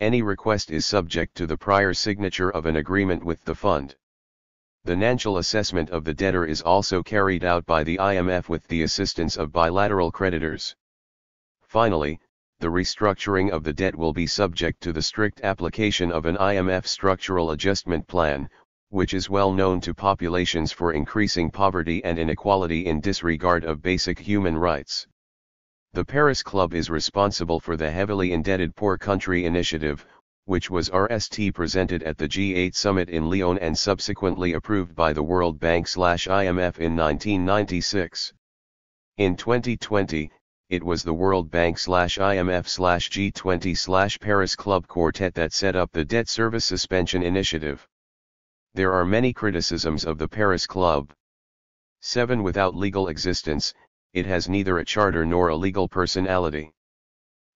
Any request is subject to the prior signature of an agreement with the fund. The financial assessment of the debtor is also carried out by the IMF with the assistance of bilateral creditors. Finally, the restructuring of the debt will be subject to the strict application of an IMF structural adjustment plan, which is well known to populations for increasing poverty and inequality in disregard of basic human rights. The Paris Club is responsible for the heavily indebted poor country initiative, which was RST presented at the G8 summit in Lyon and subsequently approved by the World Bank/IMF in 1996. In 2020, it was the World Bank/IMF/G20/Paris Club Quartet that set up the Debt Service Suspension Initiative. There are many criticisms of the Paris Club. 7. Without legal existence, it has neither a charter nor a legal personality.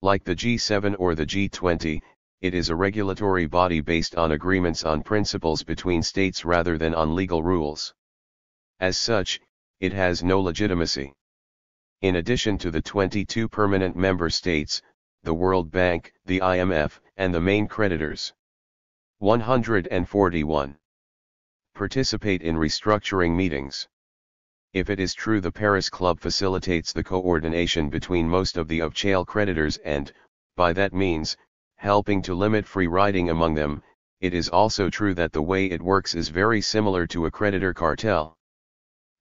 Like the G7 or the G20, it is a regulatory body based on agreements on principles between states rather than on legal rules. As such, it has no legitimacy. In addition to the 22 permanent member states, the World Bank, the IMF, and the main creditors. 141. Participate in restructuring meetings. If it is true the Paris Club facilitates the coordination between most of the of-chail creditors and, by that means, helping to limit free riding among them, it is also true that the way it works is very similar to a creditor cartel.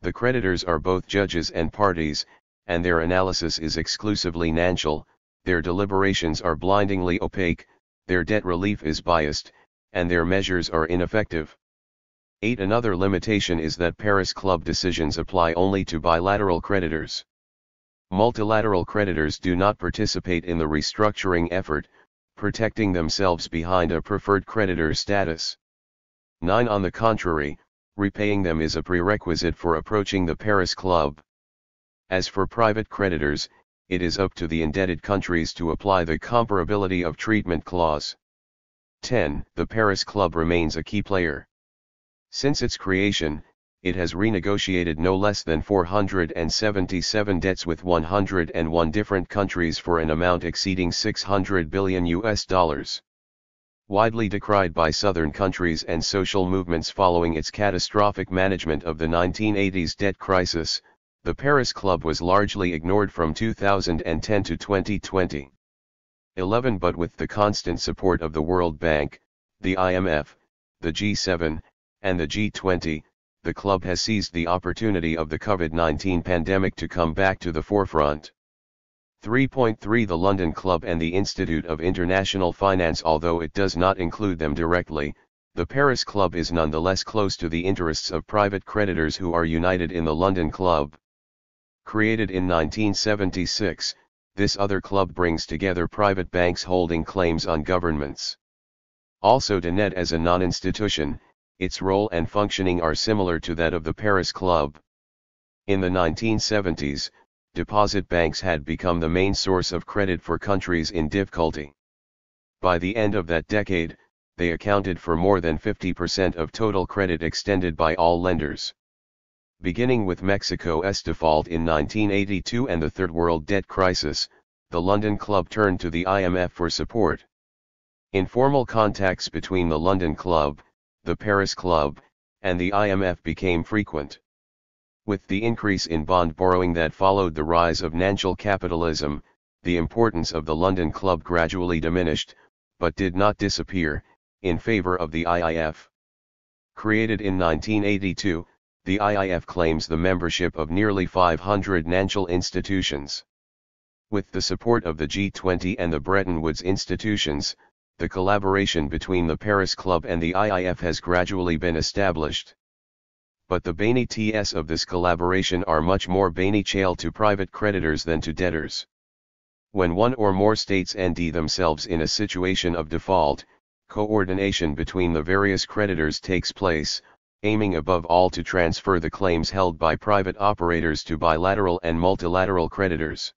The creditors are both judges and parties, and their analysis is exclusively financial, their deliberations are blindingly opaque, their debt relief is biased, and their measures are ineffective. 8. Another limitation is that Paris Club decisions apply only to bilateral creditors. Multilateral creditors do not participate in the restructuring effort, protecting themselves behind a preferred creditor status. 9. On the contrary, repaying them is a prerequisite for approaching the Paris Club. As for private creditors, it is up to the indebted countries to apply the comparability of treatment clause. 10. The Paris Club remains a key player. Since its creation, it has renegotiated no less than 477 debts with 101 different countries for an amount exceeding $600 billion. Widely decried by Southern countries and social movements following its catastrophic management of the 1980s debt crisis, the Paris Club was largely ignored from 2010 to 2020. 11. But with the constant support of the World Bank, the IMF, the G7, and the G20, the club has seized the opportunity of the COVID-19 pandemic to come back to the forefront. 3.3 The London Club and the Institute of International Finance. Although it does not include them directly, the Paris Club is nonetheless close to the interests of private creditors who are united in the London Club. Created in 1976, this other club brings together private banks holding claims on governments. Also DNED as a non-institution, its role and functioning are similar to that of the Paris Club. In the 1970s, deposit banks had become the main source of credit for countries in difficulty. By the end of that decade, they accounted for more than 50% of total credit extended by all lenders. Beginning with Mexico's default in 1982 and the Third World Debt Crisis, the London Club turned to the IMF for support. Informal contacts between the London Club, the Paris Club, and the IMF became frequent. With the increase in bond borrowing that followed the rise of financial capitalism, the importance of the London Club gradually diminished, but did not disappear, in favor of the IIF. Created in 1982, the IIF claims the membership of nearly 500 financial institutions. With the support of the G20 and the Bretton Woods institutions, the collaboration between the Paris Club and the IIF has gradually been established. But the benefits of this collaboration are much more beneficial to private creditors than to debtors. When one or more states find themselves in a situation of default, coordination between the various creditors takes place, aiming above all to transfer the claims held by private operators to bilateral and multilateral creditors.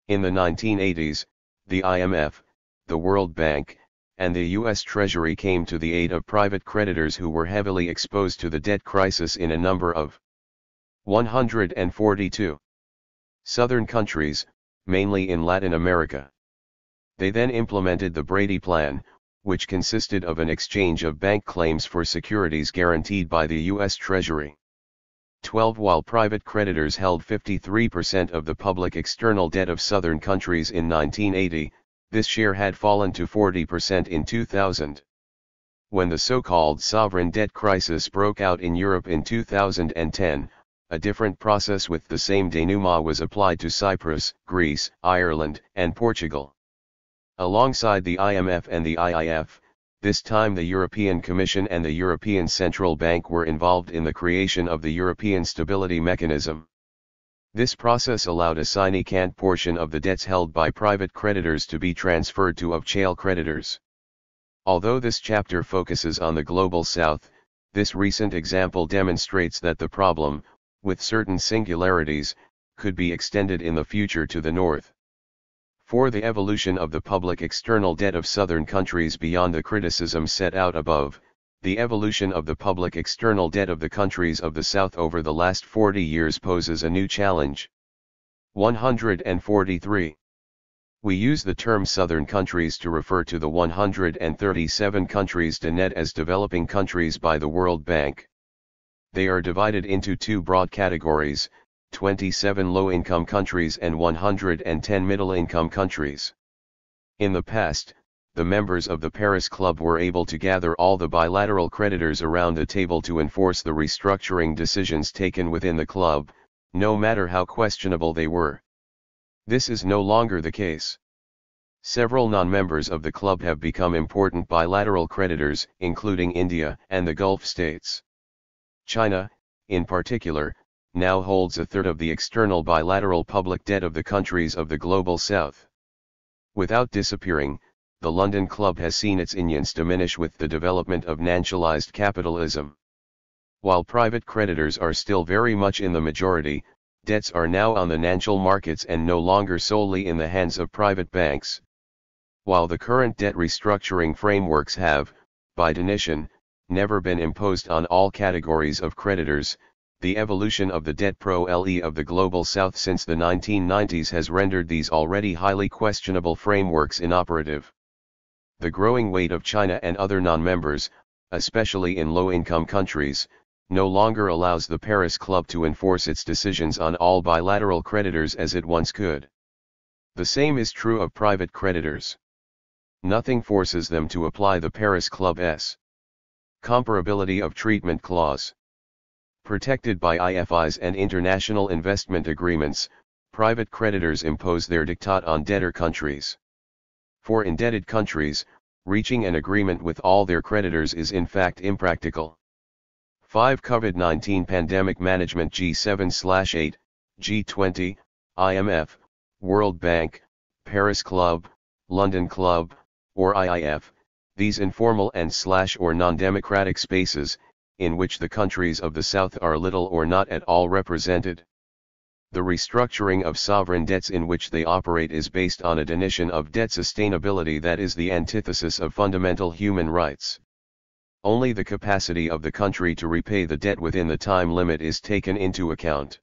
In the 1980s, the IMF, the World Bank, and the U.S. Treasury came to the aid of private creditors who were heavily exposed to the debt crisis in a number of 142 southern countries, mainly in Latin America. They then implemented the Brady Plan, which consisted of an exchange of bank claims for securities guaranteed by the U.S. Treasury. 12 While private creditors held 53% of the public external debt of southern countries in 1980, this share had fallen to 40% in 2000. When the so-called sovereign debt crisis broke out in Europe in 2010, a different process with the same denouement was applied to Cyprus, Greece, Ireland, and Portugal. Alongside the IMF and the IIF, this time the European Commission and the European Central Bank were involved in the creation of the European Stability Mechanism. This process allowed a significant portion of the debts held by private creditors to be transferred to off-chain creditors. Although this chapter focuses on the Global South, this recent example demonstrates that the problem, with certain singularities, could be extended in the future to the North. For the evolution of the public external debt of southern countries beyond the criticism set out above, the evolution of the public external debt of the countries of the South over the last 40 years poses a new challenge. 143. We use the term southern countries to refer to the 137 countries designated as developing countries by the World Bank. They are divided into two broad categories, 27 low-income countries and 110 middle-income countries. In the past, the members of the Paris Club were able to gather all the bilateral creditors around the table to enforce the restructuring decisions taken within the club, no matter how questionable they were. This is no longer the case. Several non-members of the club have become important bilateral creditors, including India and the Gulf states. China, in particular, now holds a third of the external bilateral public debt of the countries of the Global South. Without disappearing, the London Club has seen its influence diminish with the development of financialized capitalism. While private creditors are still very much in the majority, debts are now on the financial markets and no longer solely in the hands of private banks. While the current debt restructuring frameworks have, by definition, never been imposed on all categories of creditors, the evolution of the debt profile of the Global South since the 1990s has rendered these already highly questionable frameworks inoperative. The growing weight of China and other non-members, especially in low-income countries, no longer allows the Paris Club to enforce its decisions on all bilateral creditors as it once could. The same is true of private creditors. Nothing forces them to apply the Paris Club's comparability of treatment clause. Protected by IFIs and international investment agreements, private creditors impose their diktat on debtor countries. For indebted countries, reaching an agreement with all their creditors is in fact impractical. 5. COVID-19 Pandemic Management G7/8, G20, IMF, World Bank, Paris Club, London Club, or IIF, these informal and/or non-democratic spaces, in which the countries of the South are little or not at all represented. The restructuring of sovereign debts in which they operate is based on a definition of debt sustainability that is the antithesis of fundamental human rights. Only the capacity of the country to repay the debt within the time limit is taken into account.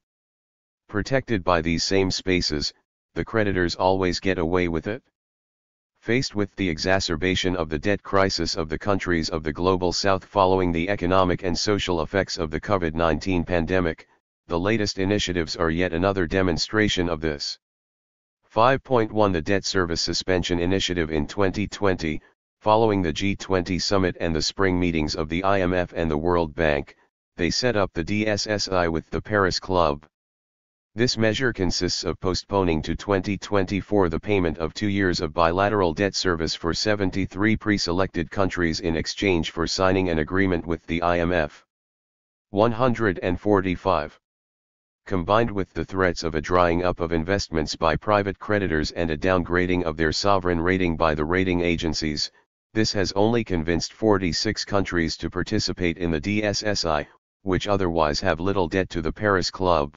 Protected by these same spaces, the creditors always get away with it. Faced with the exacerbation of the debt crisis of the countries of the global South following the economic and social effects of the COVID-19 pandemic, the latest initiatives are yet another demonstration of this. 5.1 The Debt Service Suspension Initiative in 2020, following the G20 summit and the spring meetings of the IMF and the World Bank, they set up the DSSI with the Paris Club. This measure consists of postponing to 2024 the payment of 2 years of bilateral debt service for 73 pre-selected countries in exchange for signing an agreement with the IMF. 145. Combined with the threats of a drying up of investments by private creditors and a downgrading of their sovereign rating by the rating agencies, this has only convinced 46 countries to participate in the DSSI, which otherwise have little debt to the Paris Club.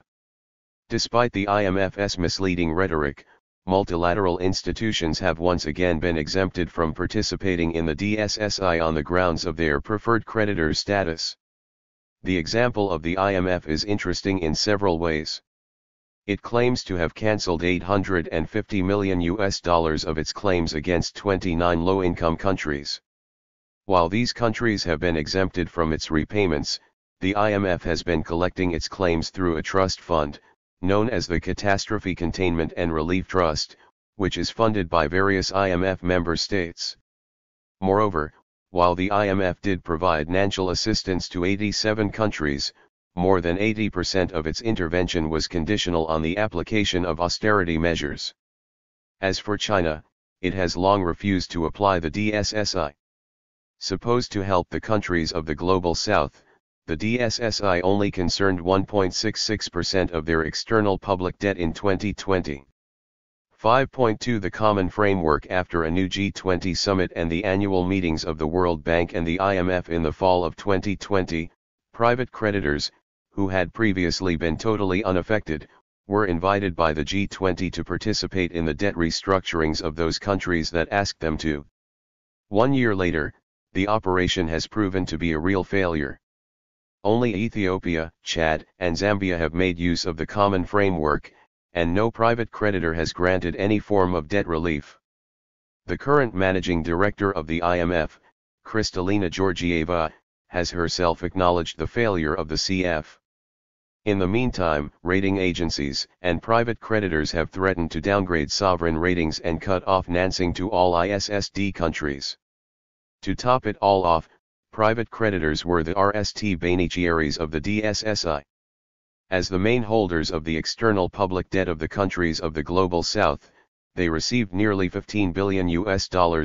Despite the IMF's misleading rhetoric, multilateral institutions have once again been exempted from participating in the DSSI on the grounds of their preferred creditor status. The example of the IMF is interesting in several ways. It claims to have cancelled $850 million of its claims against 29 low-income countries. While these countries have been exempted from its repayments, the IMF has been collecting its claims through a trust fund, known as the Catastrophe Containment and Relief Trust, which is funded by various IMF member states. Moreover, while the IMF did provide financial assistance to 87 countries, more than 80% of its intervention was conditional on the application of austerity measures. As for China, it has long refused to apply the DSSI. Supposed to help the countries of the global South, the DSSI only concerned 1.66% of their external public debt in 2020. 5.2 The common framework after a new G20 summit and the annual meetings of the World Bank and the IMF in the fall of 2020, private creditors, who had previously been totally unaffected, were invited by the G20 to participate in the debt restructurings of those countries that asked them to. 1 year later, the operation has proven to be a real failure. Only Ethiopia, Chad, and Zambia have made use of the common framework, and no private creditor has granted any form of debt relief. The current managing director of the IMF, Kristalina Georgieva, has herself acknowledged the failure of the CF. In the meantime, rating agencies and private creditors have threatened to downgrade sovereign ratings and cut off financing to all ISSD countries. To top it all off, private creditors were the RST beneficiaries of the DSSI. As the main holders of the external public debt of the countries of the global South, they received nearly $15 billion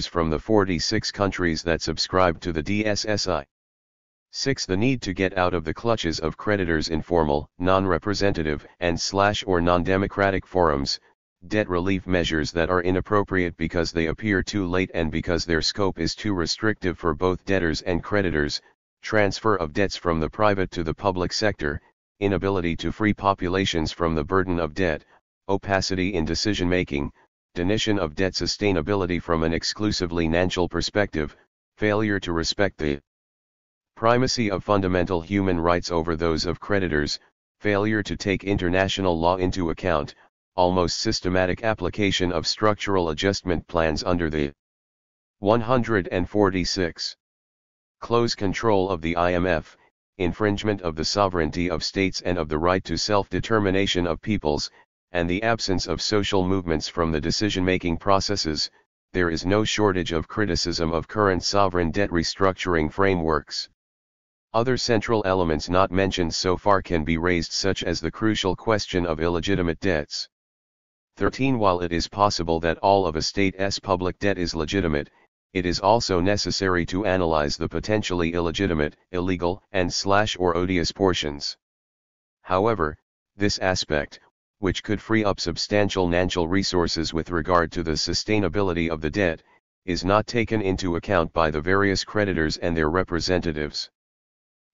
from the 46 countries that subscribed to the DSSI. 6. The need to get out of the clutches of creditors' informal, non-representative and/or non-democratic forums, debt relief measures that are inappropriate because they appear too late and because their scope is too restrictive for both debtors and creditors, transfer of debts from the private to the public sector, inability to free populations from the burden of debt, opacity in decision-making, definition of debt sustainability from an exclusively financial perspective, failure to respect the primacy of fundamental human rights over those of creditors, failure to take international law into account, almost systematic application of structural adjustment plans under the 146. Close control of the IMF, infringement of the sovereignty of states and of the right to self-determination of peoples, and the absence of social movements from the decision-making processes, there is no shortage of criticism of current sovereign debt restructuring frameworks. Other central elements not mentioned so far can be raised, such as the crucial question of illegitimate debts. 13. While it is possible that all of a state's public debt is legitimate, it is also necessary to analyze the potentially illegitimate, illegal, and/or odious portions. However, this aspect, which could free up substantial financial resources with regard to the sustainability of the debt, is not taken into account by the various creditors and their representatives.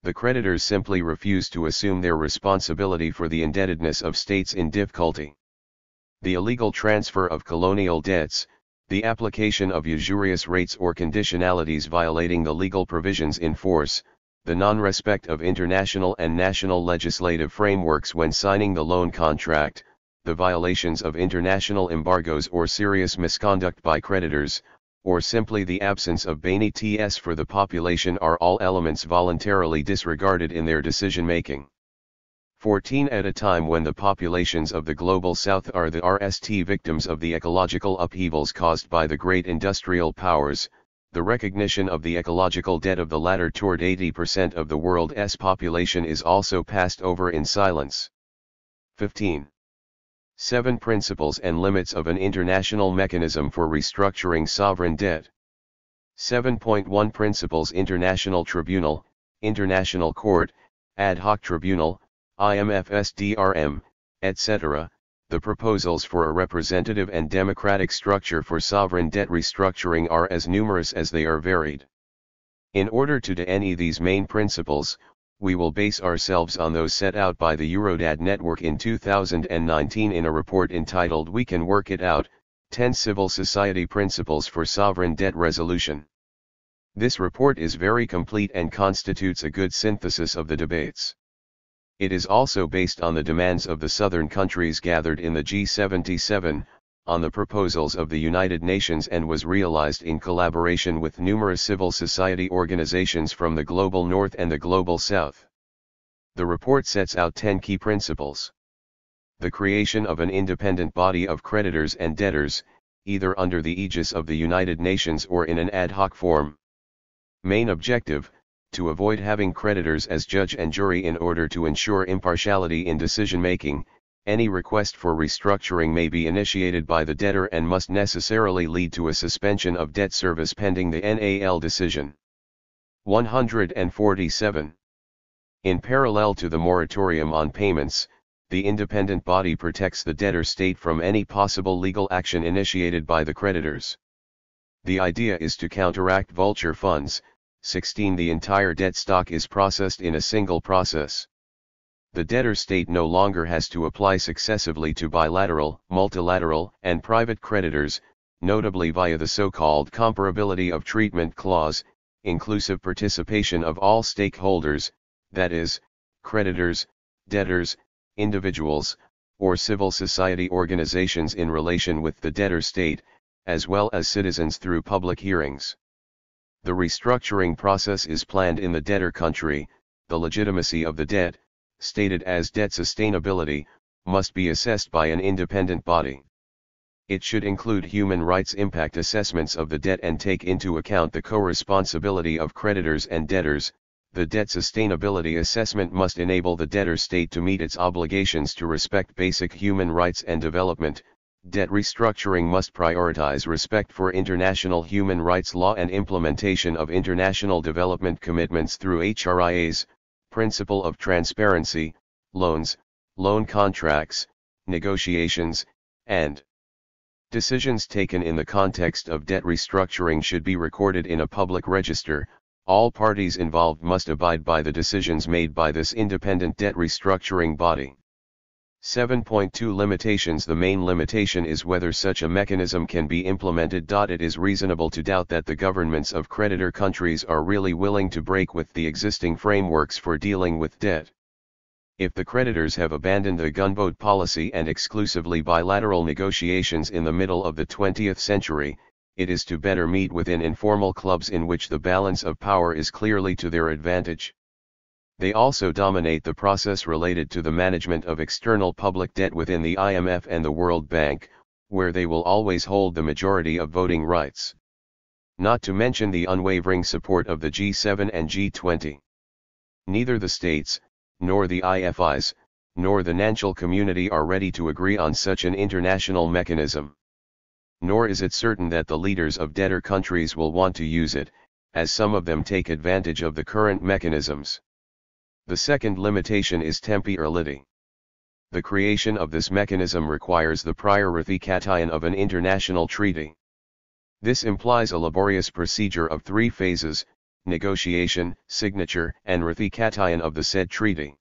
The creditors simply refuse to assume their responsibility for the indebtedness of states in difficulty. The illegal transfer of colonial debts, the application of usurious rates or conditionalities violating the legal provisions in force, the non-respect of international and national legislative frameworks when signing the loan contract, the violations of international embargoes or serious misconduct by creditors, or simply the absence of benefits for the population are all elements voluntarily disregarded in their decision-making. 14. At a time when the populations of the Global South are the victims of the ecological upheavals caused by the great industrial powers, the recognition of the ecological debt of the latter toward 80% of the world's population is also passed over in silence. 15. 7. Principles and limits of an international mechanism for restructuring sovereign debt. 7.1 Principles: International Tribunal, International Court, Ad hoc Tribunal, IMF SDRM, etc. The proposals for a representative and democratic structure for sovereign debt restructuring are as numerous as they are varied. In order to define these main principles, we will base ourselves on those set out by the Eurodad network in 2019 in a report entitled "We Can Work It Out: 10 Civil Society Principles for Sovereign Debt Resolution." This report is very complete and constitutes a good synthesis of the debates. It is also based on the demands of the southern countries gathered in the G77, on the proposals of the United Nations, and was realized in collaboration with numerous civil society organizations from the Global North and the Global South. The report sets out 10 key principles. The creation of an independent body of creditors and debtors, either under the aegis of the United Nations or in an ad hoc form. Main objective: to avoid having creditors as judge and jury in order to ensure impartiality in decision-making. Any request for restructuring may be initiated by the debtor and must necessarily lead to a suspension of debt service pending the NAL decision. 147. In parallel to the moratorium on payments, the independent body protects the debtor state from any possible legal action initiated by the creditors. The idea is to counteract vulture funds. 16. The entire debt stock is processed in a single process. The debtor state no longer has to apply successively to bilateral, multilateral, and private creditors, notably via the so-called comparability of treatment clause, inclusive participation of all stakeholders, that is, creditors, debtors, individuals, or civil society organizations in relation with the debtor state, as well as citizens through public hearings. The restructuring process is planned in the debtor country. The legitimacy of the debt, stated as debt sustainability, must be assessed by an independent body. It should include human rights impact assessments of the debt and take into account the co-responsibility of creditors and debtors. The debt sustainability assessment must enable the debtor state to meet its obligations to respect basic human rights and development. Debt restructuring must prioritize respect for international human rights law and implementation of international development commitments through HRIAs, principle of transparency, loans, loan contracts, negotiations, and decisions taken in the context of debt restructuring should be recorded in a public register. All parties involved must abide by the decisions made by this independent debt restructuring body. 7.2 Limitations. The main limitation is whether such a mechanism can be implemented. It is reasonable to doubt that the governments of creditor countries are really willing to break with the existing frameworks for dealing with debt. If the creditors have abandoned the gunboat policy and exclusively bilateral negotiations in the middle of the 20th century, it is to better meet within informal clubs in which the balance of power is clearly to their advantage. They also dominate the process related to the management of external public debt within the IMF and the World Bank, where they will always hold the majority of voting rights. Not to mention the unwavering support of the G7 and G20. Neither the states, nor the IFIs, nor the financial community are ready to agree on such an international mechanism. Nor is it certain that the leaders of debtor countries will want to use it, as some of them take advantage of the current mechanisms. The second limitation is temporality. The creation of this mechanism requires the prior ratification of an international treaty. This implies a laborious procedure of 3 phases: negotiation, signature, and ratification of the said treaty.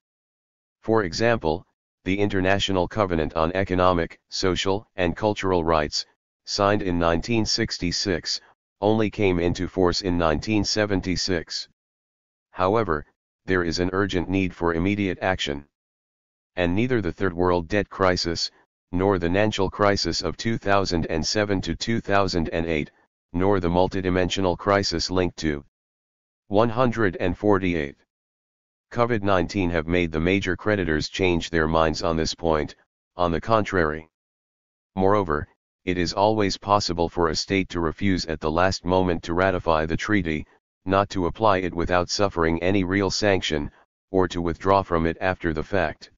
For example, the International Covenant on Economic, Social, and Cultural Rights, signed in 1966, only came into force in 1976. However, there is an urgent need for immediate action. And neither the Third World Debt Crisis, nor the financial crisis of 2007 to 2008, nor the multidimensional crisis linked to 148. COVID-19 have made the major creditors change their minds on this point. On the contrary. Moreover, it is always possible for a state to refuse at the last moment to ratify the treaty, not to apply it without suffering any real sanction, or to withdraw from it after the fact.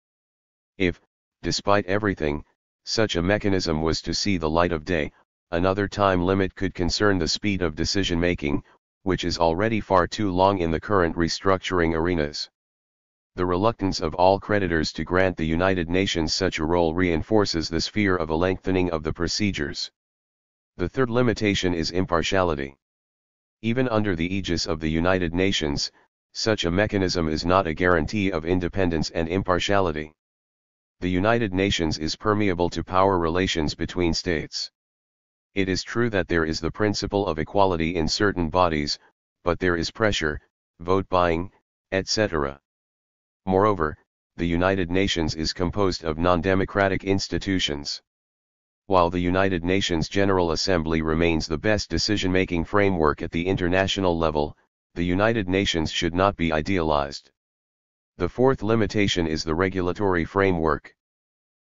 If, despite everything, such a mechanism was to see the light of day, another time limit could concern the speed of decision-making, which is already far too long in the current restructuring arenas. The reluctance of all creditors to grant the United Nations such a role reinforces this fear of a lengthening of the procedures. The third limitation is impartiality. Even under the aegis of the United Nations, such a mechanism is not a guarantee of independence and impartiality. The United Nations is permeable to power relations between states. It is true that there is the principle of equality in certain bodies, but there is pressure, vote buying, etc. Moreover, the United Nations is composed of non-democratic institutions. While the United Nations General Assembly remains the best decision-making framework at the international level, the United Nations should not be idealized. The fourth limitation is the regulatory framework.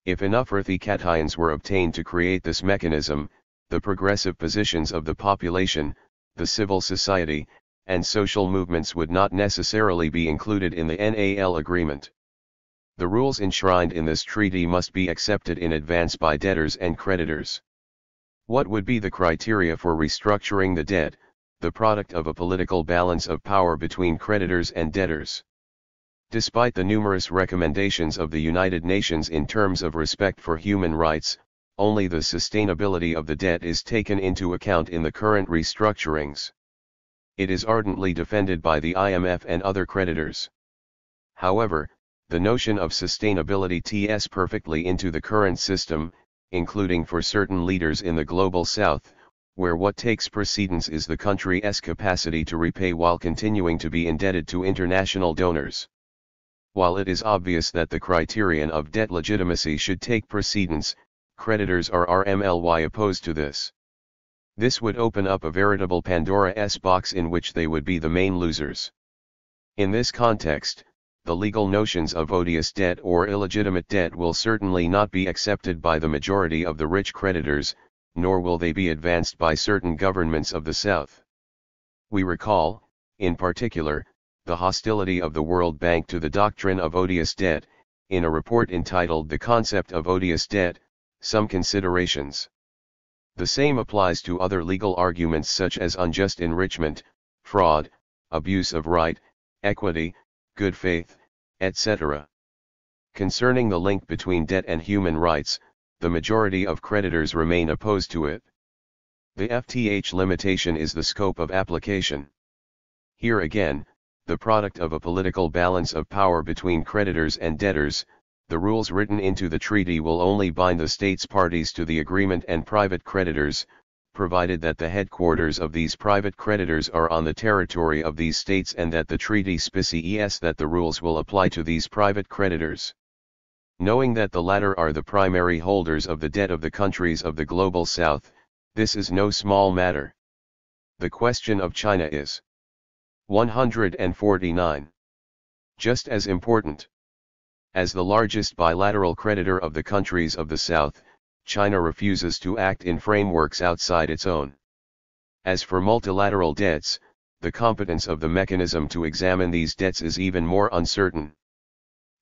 If enough ratifications were obtained to create this mechanism, the progressive positions of the population, the civil society, and social movements would not necessarily be included in the NAL agreement. The rules enshrined in this treaty must be accepted in advance by debtors and creditors. What would be the criteria for restructuring the debt, the product of a political balance of power between creditors and debtors? Despite the numerous recommendations of the United Nations in terms of respect for human rights, only the sustainability of the debt is taken into account in the current restructurings. It is ardently defended by the IMF and other creditors. However, the notion of sustainability ties perfectly into the current system, including for certain leaders in the Global South, where what takes precedence is the country's capacity to repay while continuing to be indebted to international donors. While it is obvious that the criterion of debt legitimacy should take precedence, creditors are RMLY opposed to this. This would open up a veritable Pandora's box in which they would be the main losers. In this context, the legal notions of odious debt or illegitimate debt will certainly not be accepted by the majority of the rich creditors, nor will they be advanced by certain governments of the South. We recall, in particular, the hostility of the World Bank to the doctrine of odious debt, in a report entitled The Concept of Odious Debt, Some Considerations. The same applies to other legal arguments such as unjust enrichment, fraud, abuse of right, equity, good faith, etc. Concerning the link between debt and human rights, the majority of creditors remain opposed to it. The FTH limitation is the scope of application. Here again, the product of a political balance of power between creditors and debtors, the rules written into the treaty will only bind the states parties to the agreement and private creditors, provided that the headquarters of these private creditors are on the territory of these states and that the treaty specifies that the rules will apply to these private creditors. Knowing that the latter are the primary holders of the debt of the countries of the Global South, this is no small matter. The question of China is 149. Just as important. As the largest bilateral creditor of the countries of the South, China refuses to act in frameworks outside its own. As for multilateral debts, the competence of the mechanism to examine these debts is even more uncertain.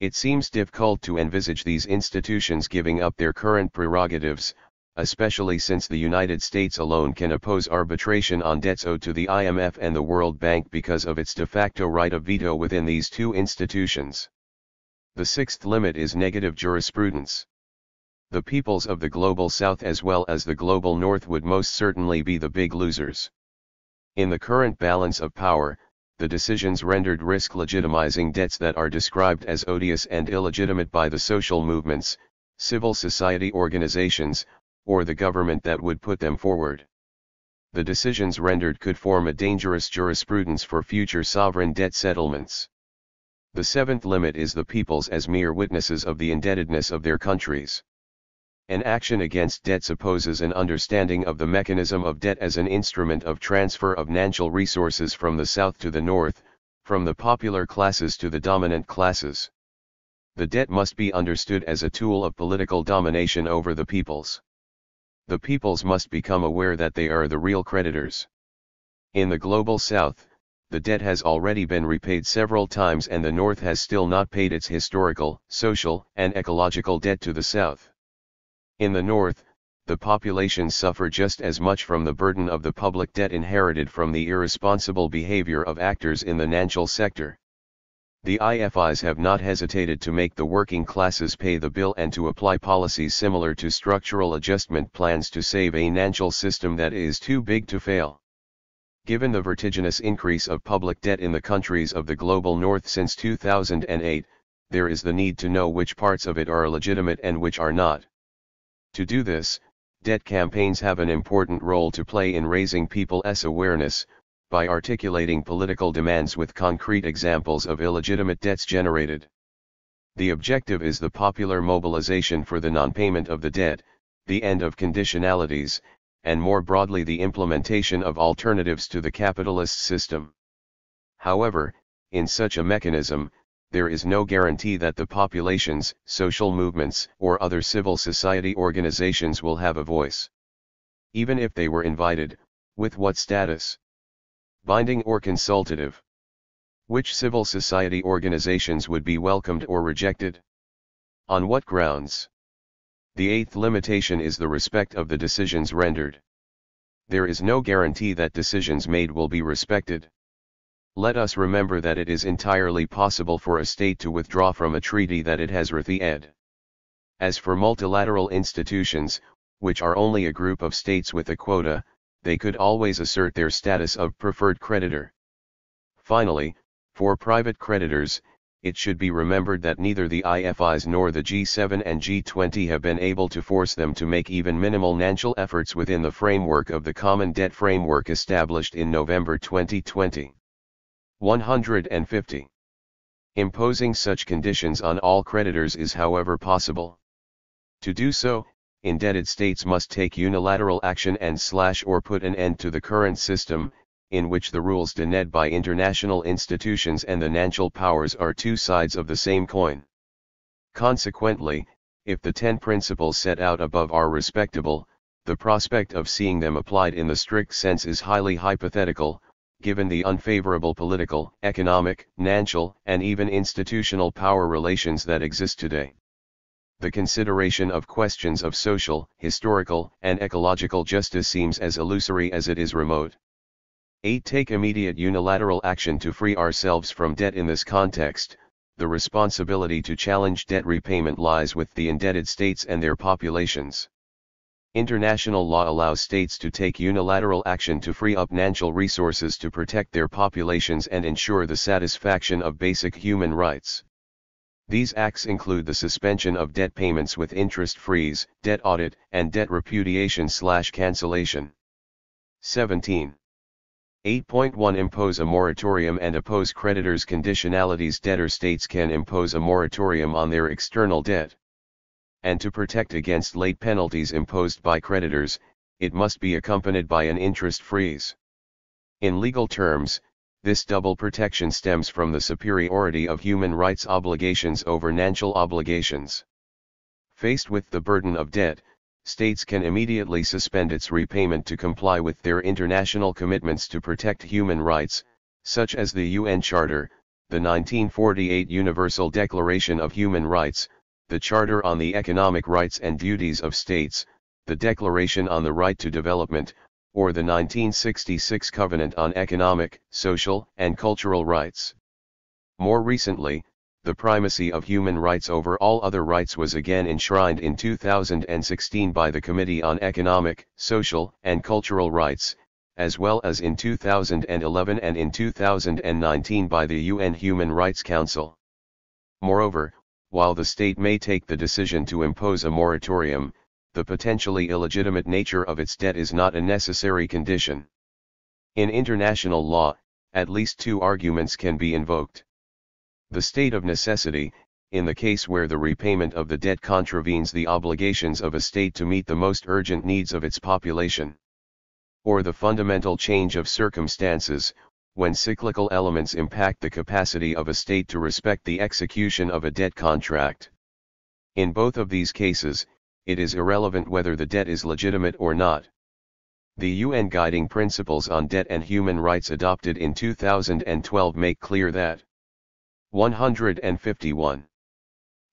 It seems difficult to envisage these institutions giving up their current prerogatives, especially since the United States alone can oppose arbitration on debts owed to the IMF and the World Bank because of its de facto right of veto within these two institutions. The sixth limit is negative jurisprudence. The peoples of the global south as well as the global north would most certainly be the big losers. In the current balance of power, the decisions rendered risk legitimizing debts that are described as odious and illegitimate by the social movements, civil society organizations, or the government that would put them forward. The decisions rendered could form a dangerous jurisprudence for future sovereign debt settlements. The seventh limit is the peoples as mere witnesses of the indebtedness of their countries. An action against debt supposes an understanding of the mechanism of debt as an instrument of transfer of natural resources from the south to the north, from the popular classes to the dominant classes. The debt must be understood as a tool of political domination over the peoples. The peoples must become aware that they are the real creditors. In the global south, the debt has already been repaid several times and the north has still not paid its historical, social, and ecological debt to the south. In the north, the populations suffer just as much from the burden of the public debt inherited from the irresponsible behavior of actors in the natural sector. The IFIs have not hesitated to make the working classes pay the bill and to apply policies similar to structural adjustment plans to save a natural system that is too big to fail. Given the vertiginous increase of public debt in the countries of the global north since 2008, there is the need to know which parts of it are legitimate and which are not. To do this, debt campaigns have an important role to play in raising people's awareness, by articulating political demands with concrete examples of illegitimate debts generated. The objective is the popular mobilization for the non-payment of the debt, the end of conditionalities, and more broadly the implementation of alternatives to the capitalist system. However, in such a mechanism, there is no guarantee that the populations, social movements, or other civil society organizations will have a voice. Even if they were invited, with what status? Binding or consultative? Which civil society organizations would be welcomed or rejected? On what grounds? The eighth limitation is the respect of the decisions rendered. There is no guarantee that decisions made will be respected. Let us remember that it is entirely possible for a state to withdraw from a treaty that it has ratified. As for multilateral institutions, which are only a group of states with a quota, they could always assert their status of preferred creditor. Finally, for private creditors, it should be remembered that neither the IFIs nor the G7 and G20 have been able to force them to make even minimal natural efforts within the framework of the Common Debt Framework established in November 2020. 150. Imposing such conditions on all creditors is however possible. To do so, indebted states must take unilateral action and or put an end to the current system, in which the rules dened by international institutions and the natural powers are two sides of the same coin. Consequently, if the 10 principles set out above are respectable, the prospect of seeing them applied in the strict sense is highly hypothetical, given the unfavorable political, economic, natural, and even institutional power relations that exist today. The consideration of questions of social, historical, and ecological justice seems as illusory as it is remote. 8. Take immediate unilateral action to free ourselves from debt. In this context, the responsibility to challenge debt repayment lies with the indebted states and their populations. International law allows states to take unilateral action to free up natural resources to protect their populations and ensure the satisfaction of basic human rights. These acts include the suspension of debt payments with interest freeze, debt audit, and debt repudiation/cancellation. 17. 8.1 Impose a moratorium and oppose creditors' conditionalities. Debtor states can impose a moratorium on their external debt. And to protect against late penalties imposed by creditors, it must be accompanied by an interest freeze. In legal terms, this double protection stems from the superiority of human rights obligations over natural obligations. Faced with the burden of debt, states can immediately suspend its repayment to comply with their international commitments to protect human rights, such as the UN Charter, the 1948 Universal Declaration of Human Rights, the Charter on the Economic Rights and Duties of States, the Declaration on the Right to Development, or the 1966 Covenant on Economic, Social, and Cultural Rights. More recently, the primacy of human rights over all other rights was again enshrined in 2016 by the Committee on Economic, Social, and Cultural Rights, as well as in 2011 and in 2019 by the UN Human Rights Council. Moreover, while the state may take the decision to impose a moratorium, the potentially illegitimate nature of its debt is not a necessary condition. In international law, at least two arguments can be invoked. The state of necessity, in the case where the repayment of the debt contravenes the obligations of a state to meet the most urgent needs of its population. Or the fundamental change of circumstances, when cyclical elements impact the capacity of a state to respect the execution of a debt contract. In both of these cases, it is irrelevant whether the debt is legitimate or not. The UN Guiding Principles on Debt and Human Rights adopted in 2012 make clear that 151.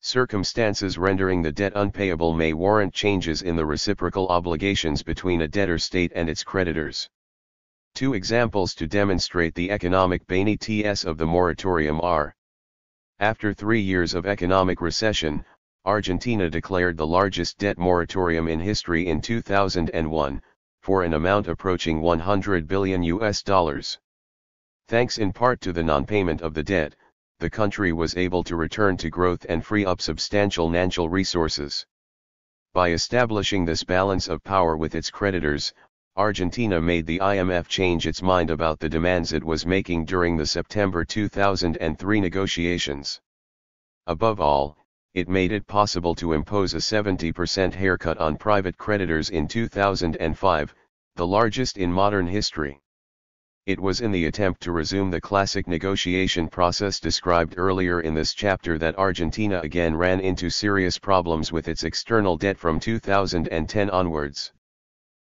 Circumstances rendering the debt unpayable may warrant changes in the reciprocal obligations between a debtor state and its creditors. Two examples to demonstrate the economic benefits of the moratorium are: after 3 years of economic recession, Argentina declared the largest debt moratorium in history in 2001, for an amount approaching $100 billion. Thanks in part to the non-payment of the debt, the country was able to return to growth and free up substantial financial resources. By establishing this balance of power with its creditors, Argentina made the IMF change its mind about the demands it was making during the September 2003 negotiations. Above all, it made it possible to impose a 70% haircut on private creditors in 2005, the largest in modern history. It was in the attempt to resume the classic negotiation process described earlier in this chapter that Argentina again ran into serious problems with its external debt from 2010 onwards.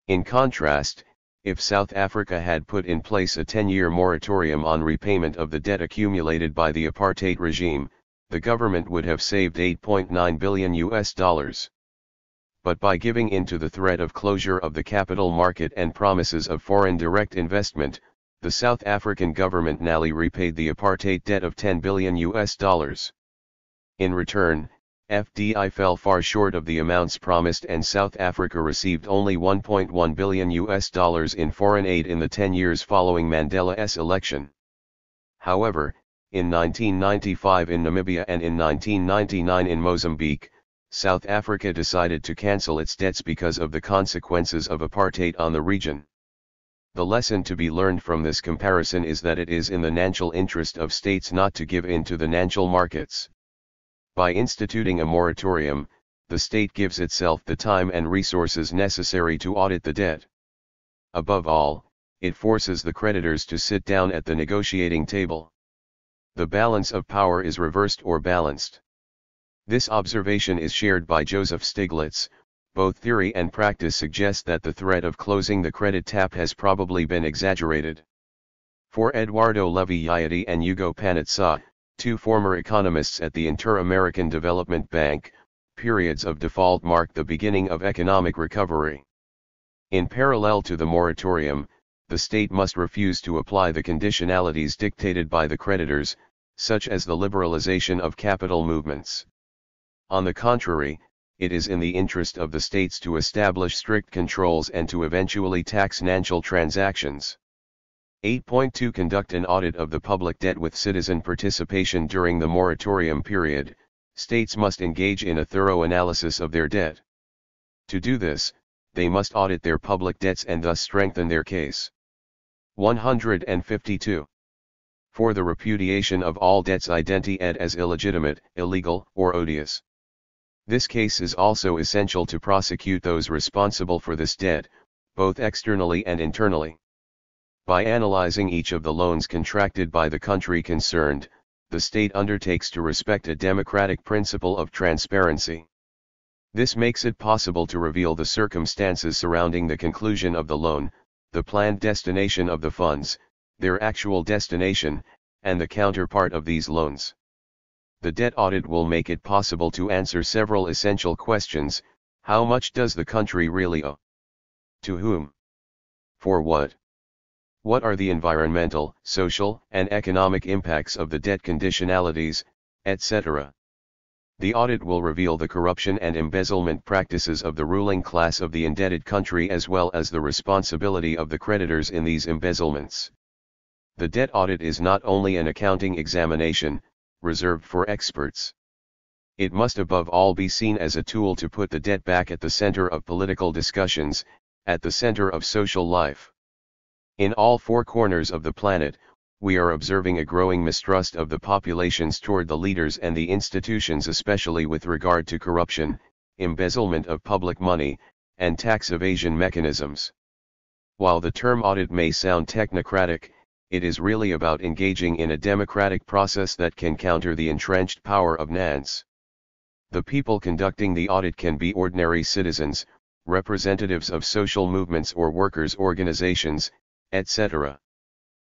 In contrast, if South Africa had put in place a 10-year moratorium on repayment of the debt accumulated by the apartheid regime, the government would have saved $8.9 billion. But by giving in to the threat of closure of the capital market and promises of foreign direct investment, the South African government narrowly repaid the apartheid debt of $10 billion. In return, FDI fell far short of the amounts promised and South Africa received only $1.1 billion in foreign aid in the 10 years following Mandela's election. However, in 1995 in Namibia and in 1999 in Mozambique, South Africa decided to cancel its debts because of the consequences of apartheid on the region. The lesson to be learned from this comparison is that it is in the national interest of states not to give in to the national markets. By instituting a moratorium, the state gives itself the time and resources necessary to audit the debt. Above all, it forces the creditors to sit down at the negotiating table. The balance of power is reversed or balanced. This observation is shared by Joseph Stiglitz. Both theory and practice suggest that the threat of closing the credit tap has probably been exaggerated. For Eduardo Levi and Hugo Panizza, two former economists at the Inter-American Development Bank, periods of default mark the beginning of economic recovery. In parallel to the moratorium, the state must refuse to apply the conditionalities dictated by the creditors, such as the liberalization of capital movements. On the contrary, it is in the interest of the states to establish strict controls and to eventually tax financial transactions. 8.2 Conduct an audit of the public debt with citizen participation during the moratorium period. States must engage in a thorough analysis of their debt. To do this, they must audit their public debts and thus strengthen their case. 152. For the repudiation of all debts identified as illegitimate, illegal, or odious. This case is also essential to prosecute those responsible for this debt, both externally and internally. By analyzing each of the loans contracted by the country concerned, the state undertakes to respect a democratic principle of transparency. This makes it possible to reveal the circumstances surrounding the conclusion of the loan, the planned destination of the funds, their actual destination, and the counterpart of these loans. The debt audit will make it possible to answer several essential questions. How much does the country really owe? To whom? For what? What are the environmental, social, and economic impacts of the debt conditionalities, etc.? The audit will reveal the corruption and embezzlement practices of the ruling class of the indebted country as well as the responsibility of the creditors in these embezzlements. The debt audit is not only an accounting examination, reserved for experts. It must above all be seen as a tool to put the debt back at the center of political discussions, at the center of social life. In all four corners of the planet, we are observing a growing mistrust of the populations toward the leaders and the institutions, especially with regard to corruption, embezzlement of public money, and tax evasion mechanisms. While the term audit may sound technocratic, it is really about engaging in a democratic process that can counter the entrenched power of NANS. The people conducting the audit can be ordinary citizens, representatives of social movements or workers' organizations, etc.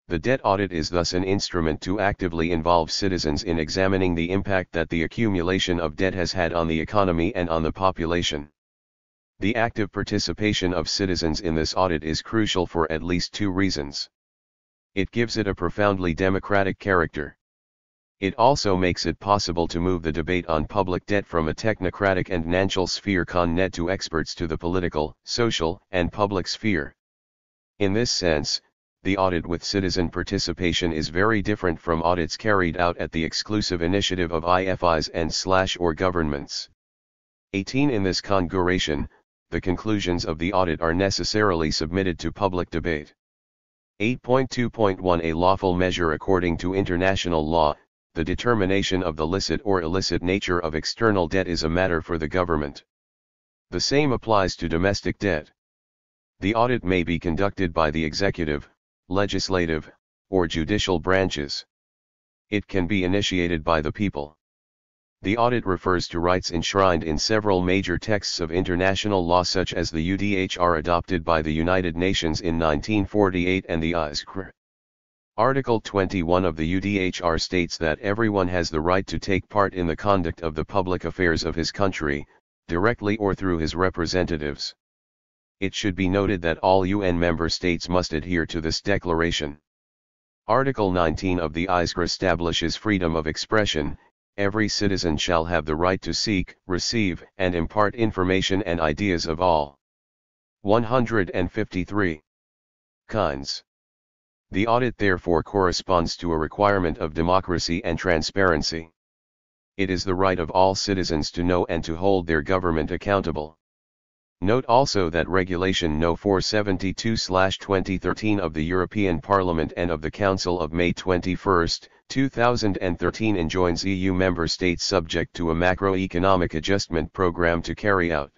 The debt audit is thus an instrument to actively involve citizens in examining the impact that the accumulation of debt has had on the economy and on the population. The active participation of citizens in this audit is crucial for at least two reasons. It gives it a profoundly democratic character. It also makes it possible to move the debate on public debt from a technocratic and financial sphere connected to experts to the political, social, and public sphere. In this sense, the audit with citizen participation is very different from audits carried out at the exclusive initiative of IFIs and/or governments. 18. In this configuration, the conclusions of the audit are necessarily submitted to public debate. 8.2.1 A lawful measure. According to international law, the determination of the licit or illicit nature of external debt is a matter for the government. The same applies to domestic debt. The audit may be conducted by the executive, legislative, or judicial branches. It can be initiated by the people. The audit refers to rights enshrined in several major texts of international law such as the UDHR adopted by the United Nations in 1948 and the ISCR. Article 21 of the UDHR states that everyone has the right to take part in the conduct of the public affairs of his country, directly or through his representatives. It should be noted that all UN member states must adhere to this declaration. Article 19 of the ISCR establishes freedom of expression. Every citizen shall have the right to seek, receive, and impart information and ideas of all. 153. Kinds. The audit therefore corresponds to a requirement of democracy and transparency. It is the right of all citizens to know and to hold their government accountable. Note also that Regulation No. 472/2013 of the European Parliament and of the Council of May 21, 2013 enjoins EU member states subject to a macroeconomic adjustment program to carry out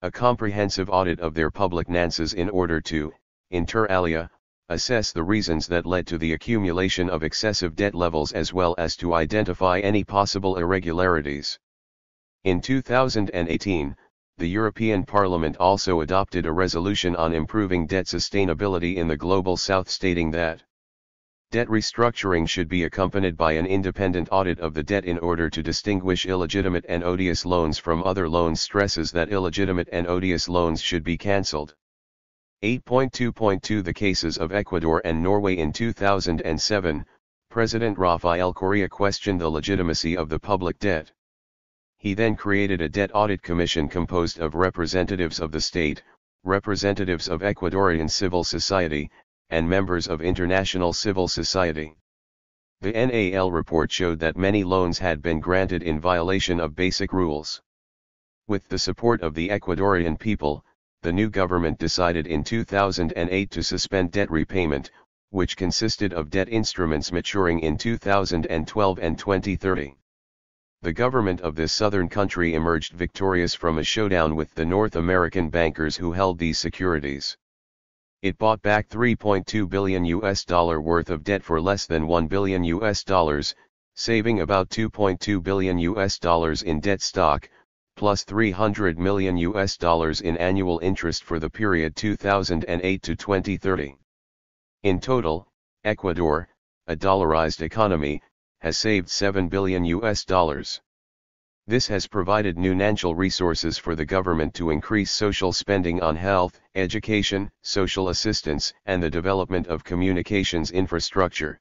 a comprehensive audit of their public finances in order to, inter alia, assess the reasons that led to the accumulation of excessive debt levels as well as to identify any possible irregularities. In 2018, the European Parliament also adopted a resolution on improving debt sustainability in the Global South, stating that debt restructuring should be accompanied by an independent audit of the debt in order to distinguish illegitimate and odious loans from other loans. Stresses that illegitimate and odious loans should be cancelled. 8.2.2 The cases of Ecuador and Norway. In 2007, President Rafael Correa questioned the legitimacy of the public debt. He then created a debt audit commission composed of representatives of the state, representatives of Ecuadorian civil society, and members of international civil society. The NAL report showed that many loans had been granted in violation of basic rules. With the support of the Ecuadorian people, the new government decided in 2008 to suspend debt repayment, which consisted of debt instruments maturing in 2012 and 2030. The government of this southern country emerged victorious from a showdown with the North American bankers who held these securities. It bought back $3.2 billion worth of debt for less than $1 billion, saving about $2.2 billion in debt stock, plus $300 million in annual interest for the period 2008 to 2030. In total, Ecuador, a dollarized economy, has saved $7 billion US. This has provided new natural resources for the government to increase social spending on health, education, social assistance, and the development of communications infrastructure.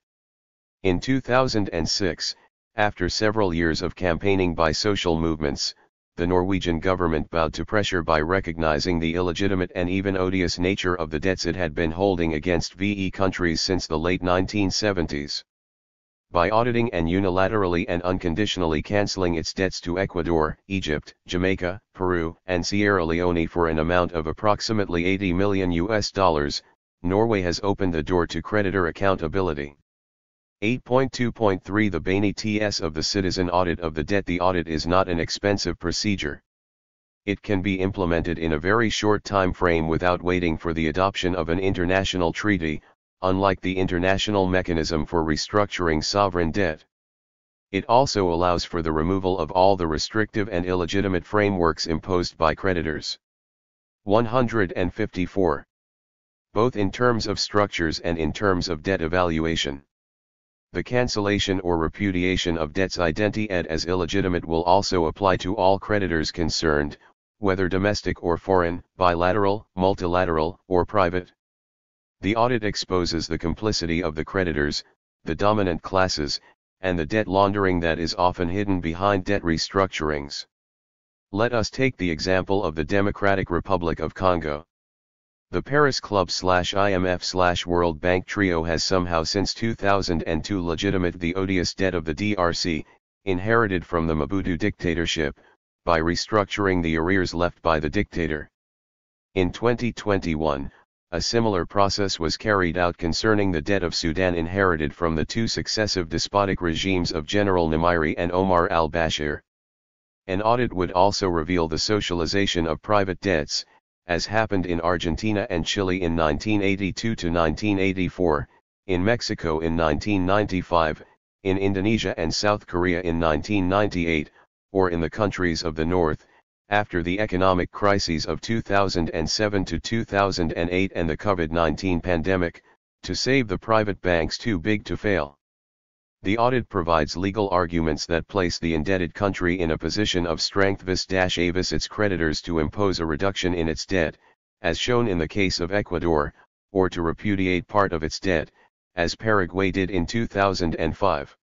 In 2006, after several years of campaigning by social movements, the Norwegian government bowed to pressure by recognizing the illegitimate and even odious nature of the debts it had been holding against VE countries since the late 1970s. By auditing and unilaterally and unconditionally canceling its debts to Ecuador, Egypt, Jamaica, Peru, and Sierra Leone for an amount of approximately $80 million US, Norway has opened the door to creditor accountability. 8.2.3 The benefits of the citizen audit of the debt. The audit is not an expensive procedure. It can be implemented in a very short time frame without waiting for the adoption of an international treaty, unlike the international mechanism for restructuring sovereign debt. It also allows for the removal of all the restrictive and illegitimate frameworks imposed by creditors. 154. Both in terms of structures and in terms of debt evaluation. The cancellation or repudiation of debts identified as illegitimate will also apply to all creditors concerned, whether domestic or foreign, bilateral, multilateral, or private. The audit exposes the complicity of the creditors, the dominant classes, and the debt laundering that is often hidden behind debt restructurings. Let us take the example of the Democratic Republic of Congo. The Paris Club/IMF/World Bank trio has somehow since 2002 legitimated the odious debt of the DRC, inherited from the Mobutu dictatorship, by restructuring the arrears left by the dictator. In 2021, a similar process was carried out concerning the debt of Sudan inherited from the two successive despotic regimes of General Nimiri and Omar al-Bashir. An audit would also reveal the socialization of private debts, as happened in Argentina and Chile in 1982 to 1984, in Mexico in 1995, in Indonesia and South Korea in 1998, or in the countries of the North, after the economic crises of 2007 to 2008 and the COVID-19 pandemic, to save the private banks too big to fail. The audit provides legal arguments that place the indebted country in a position of strength vis-a-vis its creditors to impose a reduction in its debt, as shown in the case of Ecuador, or to repudiate part of its debt, as Paraguay did in 2005.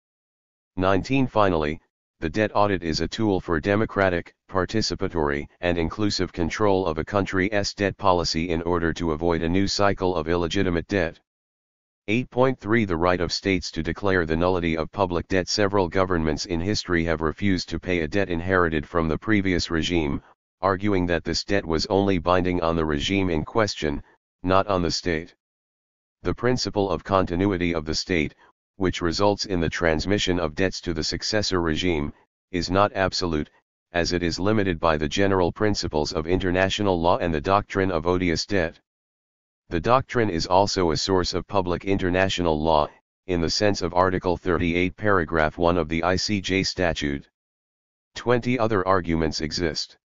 19. Finally, the debt audit is a tool for democratic, participatory, and inclusive control of a country's debt policy in order to avoid a new cycle of illegitimate debt. 8.3 The right of states to declare the nullity of public debt. Several governments in history have refused to pay a debt inherited from the previous regime, arguing that this debt was only binding on the regime in question, not on the state. The principle of continuity of the state, which results in the transmission of debts to the successor regime, is not absolute, as it is limited by the general principles of international law and the doctrine of odious debt. The doctrine is also a source of public international law, in the sense of Article 38 paragraph 1 of the ICJ statute. 20 Other arguments exist.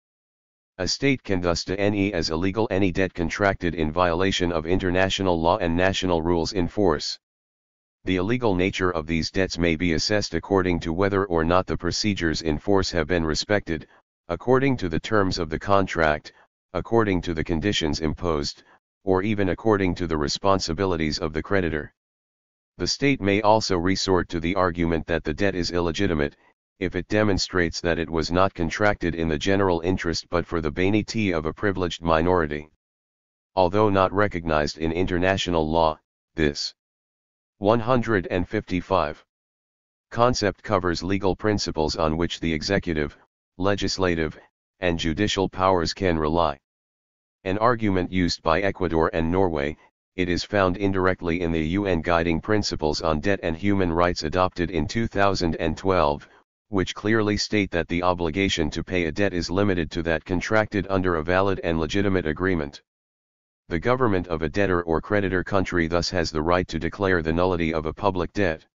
A state can thus deny as illegal any debt contracted in violation of international law and national rules in force. The illegal nature of these debts may be assessed according to whether or not the procedures in force have been respected, according to the terms of the contract, according to the conditions imposed, or even according to the responsibilities of the creditor. The state may also resort to the argument that the debt is illegitimate, if it demonstrates that it was not contracted in the general interest but for the benefit of a privileged minority. Although not recognized in international law, this 155 concept covers legal principles on which the executive, legislative, and judicial powers can rely. An argument used by Ecuador and Norway, it is found indirectly in the UN Guiding Principles on Debt and Human Rights adopted in 2012, which clearly state that the obligation to pay a debt is limited to that contracted under a valid and legitimate agreement. The government of a debtor or creditor country thus has the right to declare the nullity of a public debt.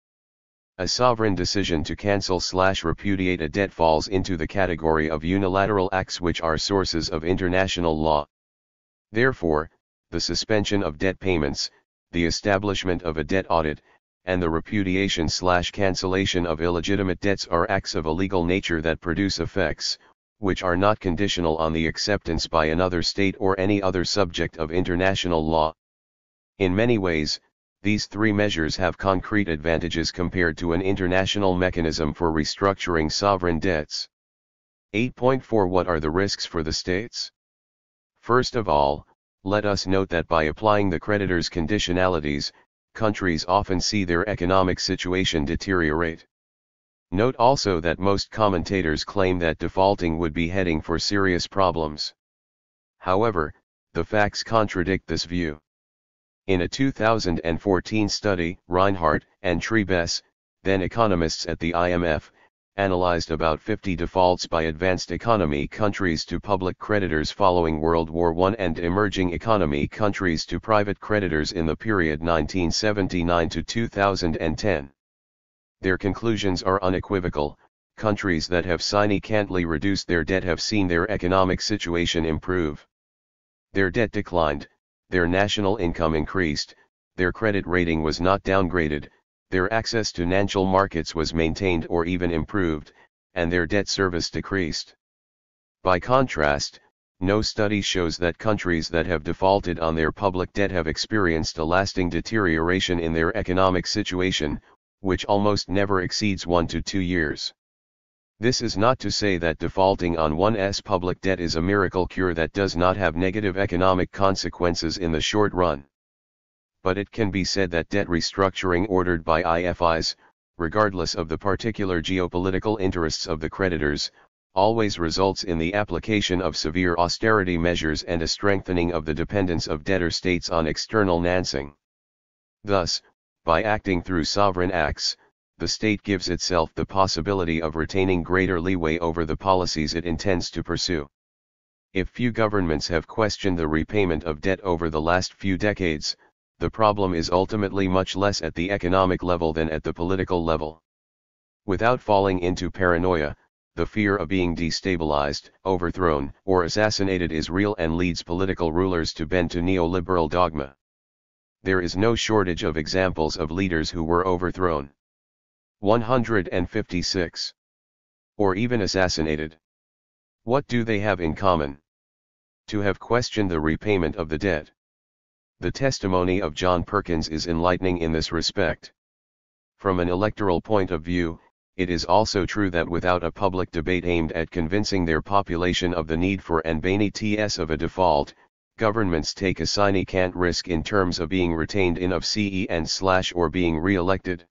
A sovereign decision to cancel/repudiate a debt falls into the category of unilateral acts which are sources of international law. Therefore, the suspension of debt payments, the establishment of a debt audit, and the repudiation/cancellation of illegitimate debts are acts of a legal nature that produce effects, which are not conditional on the acceptance by another state or any other subject of international law. In many ways, these three measures have concrete advantages compared to an international mechanism for restructuring sovereign debts. 8.4 What are the risks for the states? First of all, let us note that by applying the creditor's conditionalities, countries often see their economic situation deteriorate. Note also that most commentators claim that defaulting would be heading for serious problems. However, the facts contradict this view. In a 2014 study, Reinhardt and Trebes, then economists at the IMF, analyzed about 50 defaults by advanced economy countries to public creditors following World War I and emerging economy countries to private creditors in the period 1979 to 2010. Their conclusions are unequivocal. Countries that have significantly reduced their debt have seen their economic situation improve. Their debt declined, their national income increased, their credit rating was not downgraded, their access to financial markets was maintained or even improved, and their debt service decreased. By contrast, no study shows that countries that have defaulted on their public debt have experienced a lasting deterioration in their economic situation, which almost never exceeds 1 to 2 years. This is not to say that defaulting on one's public debt is a miracle cure that does not have negative economic consequences in the short run. But it can be said that debt restructuring ordered by IFIs, regardless of the particular geopolitical interests of the creditors, always results in the application of severe austerity measures and a strengthening of the dependence of debtor states on external financing. Thus, by acting through sovereign acts, the state gives itself the possibility of retaining greater leeway over the policies it intends to pursue. If few governments have questioned the repayment of debt over the last few decades, the problem is ultimately much less at the economic level than at the political level. Without falling into paranoia, the fear of being destabilized, overthrown, or assassinated is real and leads political rulers to bend to neoliberal dogma. There is no shortage of examples of leaders who were overthrown. 156. Or even assassinated. What do they have in common? To have questioned the repayment of the debt. The testimony of John Perkins is enlightening in this respect. From an electoral point of view, it is also true that without a public debate aimed at convincing their population of the need for and benefits of a default, governments take a significant risk in terms of being retained in of or being re-elected.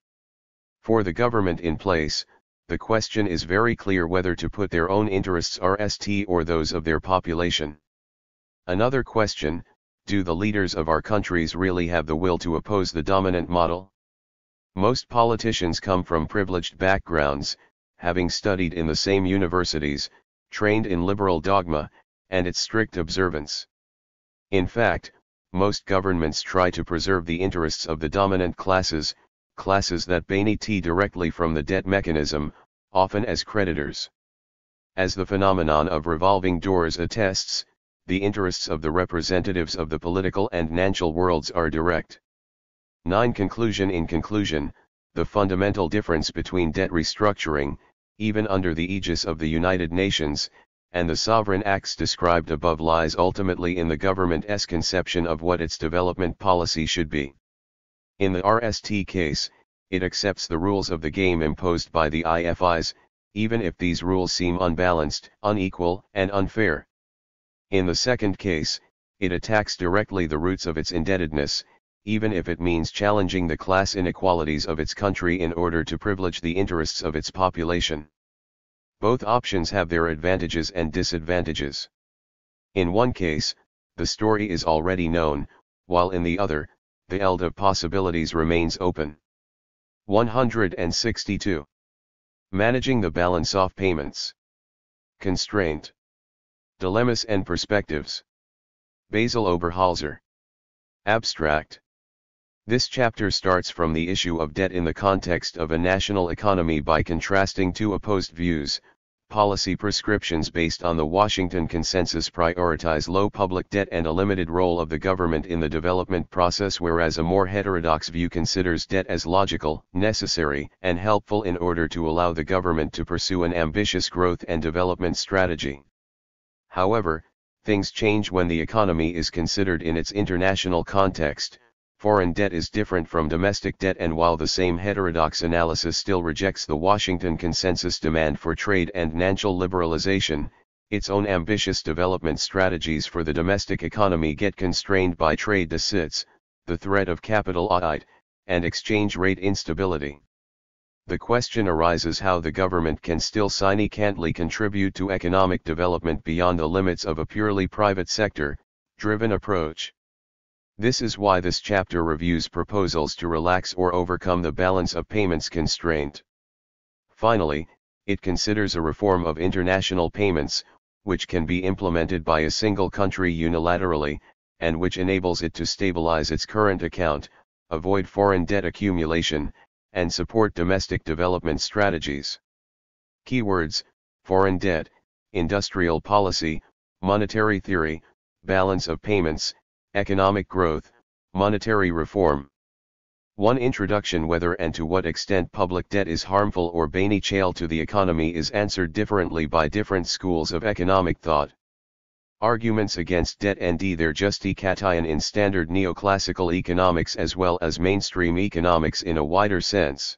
For the government in place, the question is very clear whether to put their own interests first or those of their population. Another question: do the leaders of our countries really have the will to oppose the dominant model? Most politicians come from privileged backgrounds, having studied in the same universities, trained in liberal dogma, and its strict observance. In fact, most governments try to preserve the interests of the dominant classes that benefit directly from the debt mechanism, often as creditors. As the phenomenon of revolving doors attests, the interests of the representatives of the political and financial worlds are direct. 9. Conclusion. In conclusion, the fundamental difference between debt restructuring, even under the aegis of the United Nations, and the sovereign acts described above lies ultimately in the government's conception of what its development policy should be. In the RST case, it accepts the rules of the game imposed by the IFIs, even if these rules seem unbalanced, unequal, and unfair. In the second case, it attacks directly the roots of its indebtedness, even if it means challenging the class inequalities of its country in order to privilege the interests of its population. Both options have their advantages and disadvantages. In one case, the story is already known, while in the other, the field of possibilities remains open. 162. Managing the balance of payments. Constraint. Dilemmas and perspectives. Basil Oberholzer. Abstract. This chapter starts from the issue of debt in the context of a national economy by contrasting two opposed views, Policy prescriptions based on the Washington Consensus prioritize low public debt and a limited role of the government in the development process, whereas a more heterodox view considers debt as logical, necessary, and helpful in order to allow the government to pursue an ambitious growth and development strategy. However, things change when the economy is considered in its international context. Foreign debt is different from domestic debt, and while the same heterodox analysis still rejects the Washington Consensus demand for trade and financial liberalization, its own ambitious development strategies for the domestic economy get constrained by trade deficits, the threat of capital audit, and exchange rate instability. The question arises how the government can still significantly contribute to economic development beyond the limits of a purely private sector-driven approach. This is why this chapter reviews proposals to relax or overcome the balance of payments constraint. Finally, it considers a reform of international payments, which can be implemented by a single country unilaterally, and which enables it to stabilize its current account, avoid foreign debt accumulation, and support domestic development strategies. Keywords: foreign debt, industrial policy, monetary theory, balance of payments, economic growth, monetary reform. 1. Introduction. Whether and to what extent public debt is harmful or beneficial to the economy is answered differently by different schools of economic thought. Arguments against debt and their justification in standard neoclassical economics as well as mainstream economics in a wider sense.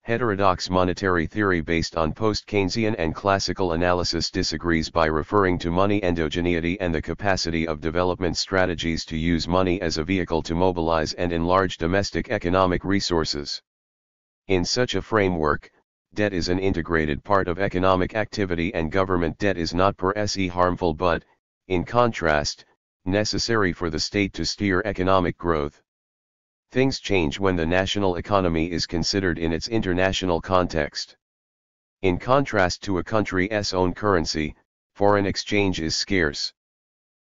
Heterodox monetary theory based on post-Keynesian and classical analysis disagrees by referring to money endogeneity and the capacity of development strategies to use money as a vehicle to mobilize and enlarge domestic economic resources. In such a framework, debt is an integrated part of economic activity and government debt is not per se harmful but, in contrast, necessary for the state to steer economic growth. Things change when the national economy is considered in its international context. In contrast to a country's own currency, foreign exchange is scarce.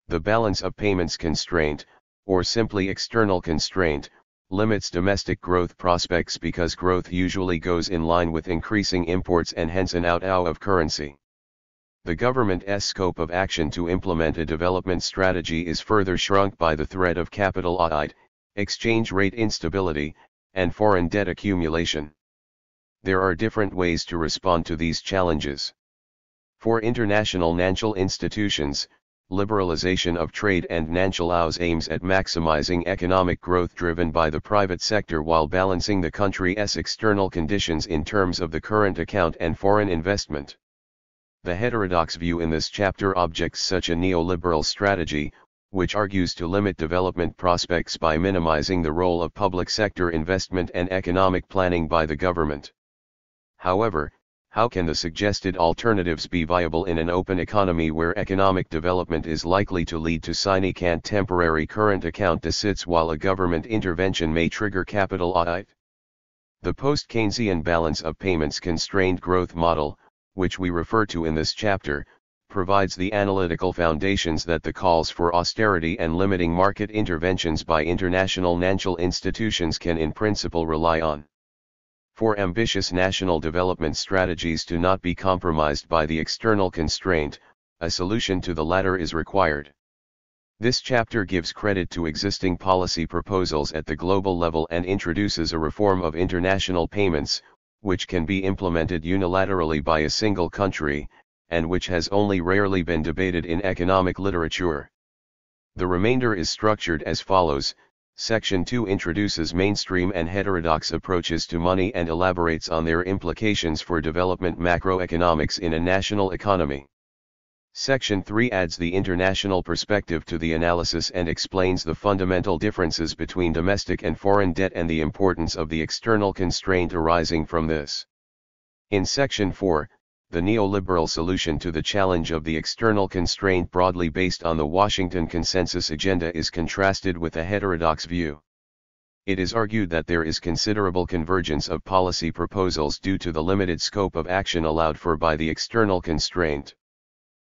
The balance of payments constraint, or simply external constraint, limits domestic growth prospects because growth usually goes in line with increasing imports and hence an outflow of currency. The government's scope of action to implement a development strategy is further shrunk by the threat of capital audit, exchange rate instability, and foreign debt accumulation. There are different ways to respond to these challenges. For international financial institutions, liberalization of trade and financial laws aims at maximizing economic growth driven by the private sector while balancing the country's external conditions in terms of the current account and foreign investment. The heterodox view in this chapter objects such a neoliberal strategy, which argues to limit development prospects by minimizing the role of public sector investment and economic planning by the government. However, how can the suggested alternatives be viable in an open economy where economic development is likely to lead to significant temporary current account deficits while a government intervention may trigger capital audit? The post-Keynesian balance of payments constrained growth model, which we refer to in this chapter, provides the analytical foundations that the calls for austerity and limiting market interventions by international financial institutions can in principle rely on. For ambitious national development strategies to not be compromised by the external constraint, a solution to the latter is required. This chapter gives credit to existing policy proposals at the global level and introduces a reform of international payments, which can be implemented unilaterally by a single country, and which has only rarely been debated in economic literature. The remainder is structured as follows. Section 2 introduces mainstream and heterodox approaches to money and elaborates on their implications for development macroeconomics in a national economy. Section 3 adds the international perspective to the analysis and explains the fundamental differences between domestic and foreign debt and the importance of the external constraint arising from this. In Section 4, the neoliberal solution to the challenge of the external constraint broadly based on the Washington Consensus agenda is contrasted with a heterodox view. It is argued that there is considerable convergence of policy proposals due to the limited scope of action allowed for by the external constraint.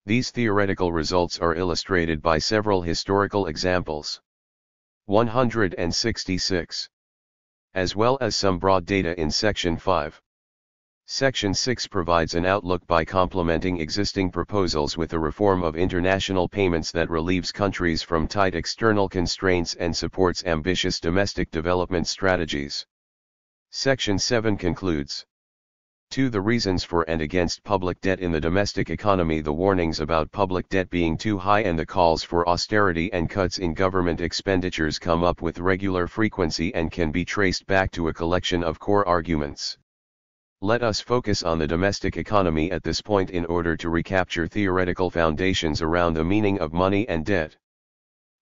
These theoretical results are illustrated by several historical examples. 166. As well as some broad data in Section 5. Section 6 provides an outlook by complementing existing proposals with a reform of international payments that relieves countries from tight external constraints and supports ambitious domestic development strategies. Section 7 concludes. 2. The reasons for and against public debt in the domestic economy. The warnings about public debt being too high and the calls for austerity and cuts in government expenditures come up with regular frequency and can be traced back to a collection of core arguments. Let us focus on the domestic economy at this point in order to recapture theoretical foundations around the meaning of money and debt.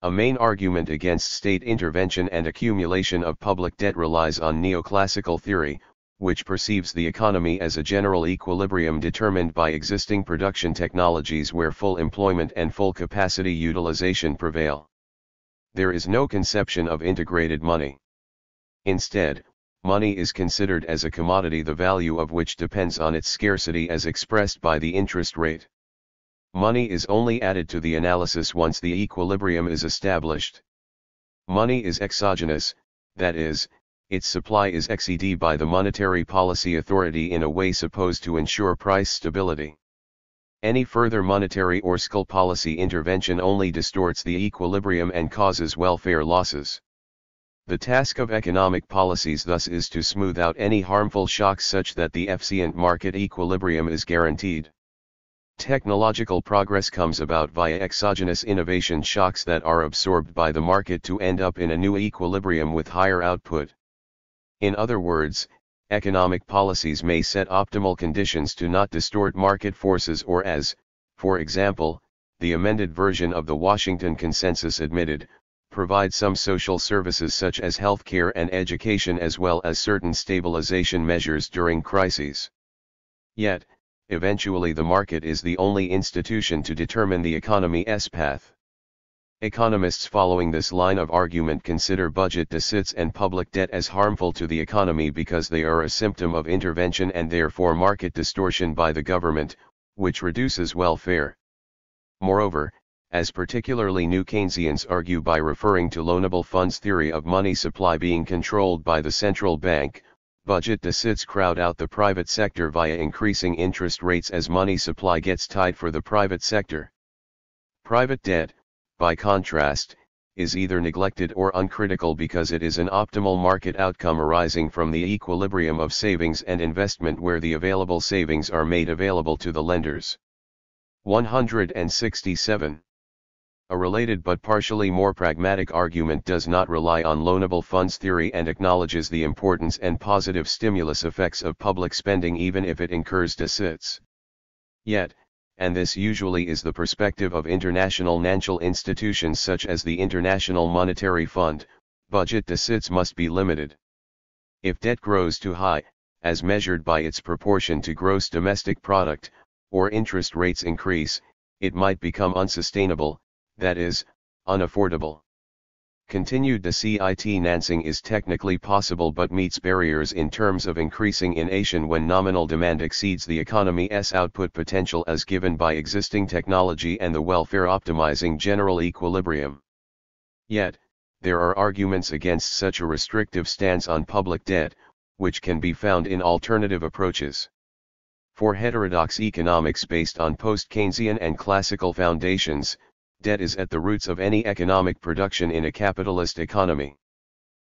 A main argument against state intervention and accumulation of public debt relies on neoclassical theory, which perceives the economy as a general equilibrium determined by existing production technologies where full employment and full capacity utilization prevail. There is no conception of integrated money. Instead, money is considered as a commodity the value of which depends on its scarcity as expressed by the interest rate. Money is only added to the analysis once the equilibrium is established. Money is exogenous, that is, its supply is exceeded by the monetary policy authority in a way supposed to ensure price stability. Any further monetary or fiscal policy intervention only distorts the equilibrium and causes welfare losses. The task of economic policies thus is to smooth out any harmful shocks such that the efficient market equilibrium is guaranteed. Technological progress comes about via exogenous innovation shocks that are absorbed by the market to end up in a new equilibrium with higher output. In other words, economic policies may set optimal conditions to not distort market forces or as, for example, the amended version of the Washington Consensus admitted, provide some social services such as healthcare and education as well as certain stabilization measures during crises. Yet, eventually the market is the only institution to determine the economy's path. Economists following this line of argument consider budget deficits and public debt as harmful to the economy because they are a symptom of intervention and therefore market distortion by the government, which reduces welfare. Moreover, as particularly new Keynesians argue by referring to loanable funds theory of money supply being controlled by the central bank, budget deficits crowd out the private sector via increasing interest rates as money supply gets tight for the private sector. Private debt, by contrast, is either neglected or uncritical because it is an optimal market outcome arising from the equilibrium of savings and investment where the available savings are made available to the lenders. 167. A related but partially more pragmatic argument does not rely on loanable funds theory and acknowledges the importance and positive stimulus effects of public spending even if it incurs deficits. Yet, and this usually is the perspective of international financial institutions such as the International Monetary Fund, budget deficits must be limited. If debt grows too high, as measured by its proportion to gross domestic product, or interest rates increase, it might become unsustainable, that is, unaffordable. Continued deficit financing is technically possible but meets barriers in terms of increasing innovation when nominal demand exceeds the economy's output potential as given by existing technology and the welfare-optimizing general equilibrium. Yet, there are arguments against such a restrictive stance on public debt, which can be found in alternative approaches. For heterodox economics based on post-Keynesian and classical foundations, debt is at the roots of any economic production in a capitalist economy.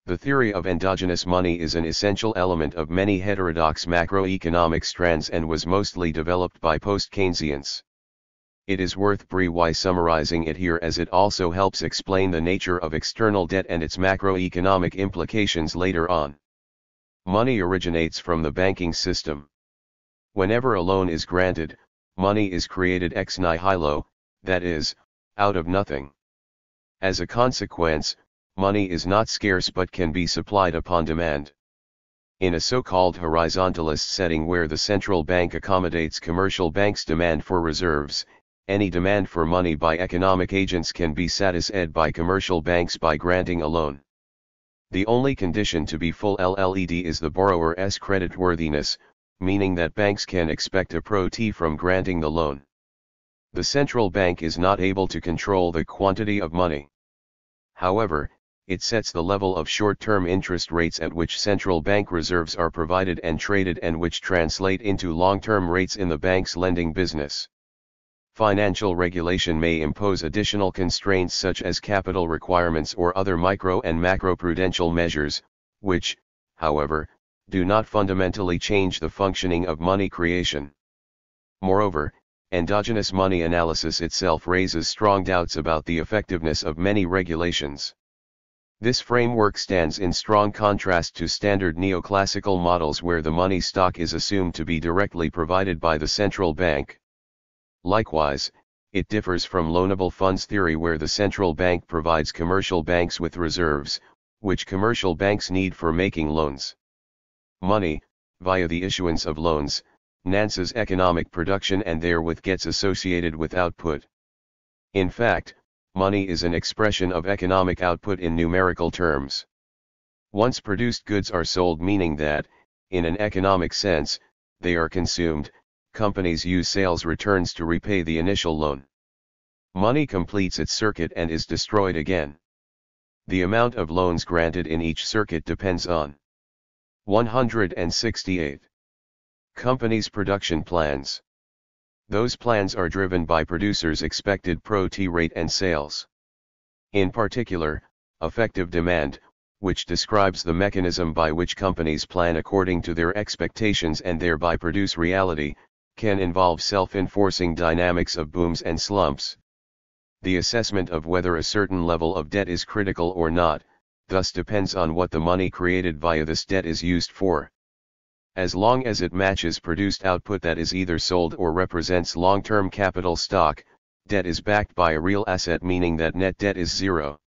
The theory of endogenous money is an essential element of many heterodox macroeconomic strands and was mostly developed by post-Keynesians. It is worth briefly summarizing it here as it also helps explain the nature of external debt and its macroeconomic implications later on. Money originates from the banking system. Whenever a loan is granted, money is created ex nihilo, that is, out of nothing. As a consequence, money is not scarce but can be supplied upon demand. In a so-called horizontalist setting where the central bank accommodates commercial banks' demand for reserves, any demand for money by economic agents can be satisfied by commercial banks by granting a loan. The only condition to be full LLED is the borrower's creditworthiness, meaning that banks can expect a pro-T from granting the loan. The central bank is not able to control the quantity of money. However, it sets the level of short-term interest rates at which central bank reserves are provided and traded and which translate into long-term rates in the bank's lending business. Financial regulation may impose additional constraints such as capital requirements or other micro and macroprudential measures, which, however, do not fundamentally change the functioning of money creation. Moreover, endogenous money analysis itself raises strong doubts about the effectiveness of many regulations. This framework stands in strong contrast to standard neoclassical models where the money stock is assumed to be directly provided by the central bank. Likewise, it differs from loanable funds theory where the central bank provides commercial banks with reserves, which commercial banks need for making loans. Money, via the issuance of loans, enhances economic production and therewith gets associated with output. In fact, money is an expression of economic output in numerical terms. Once produced goods are sold, meaning that, in an economic sense, they are consumed. Companies use sales returns to repay the initial loan. Money completes its circuit and is destroyed again. The amount of loans granted in each circuit depends on 168. Companies' production plans. Those plans are driven by producers' expected pro-T rate and sales. In particular, effective demand, which describes the mechanism by which companies plan according to their expectations and thereby produce reality, can involve self-enforcing dynamics of booms and slumps. The assessment of whether a certain level of debt is critical or not, thus depends on what the money created via this debt is used for. As long as it matches produced output that is either sold or represents long-term capital stock, debt is backed by a real asset, meaning that net debt is zero.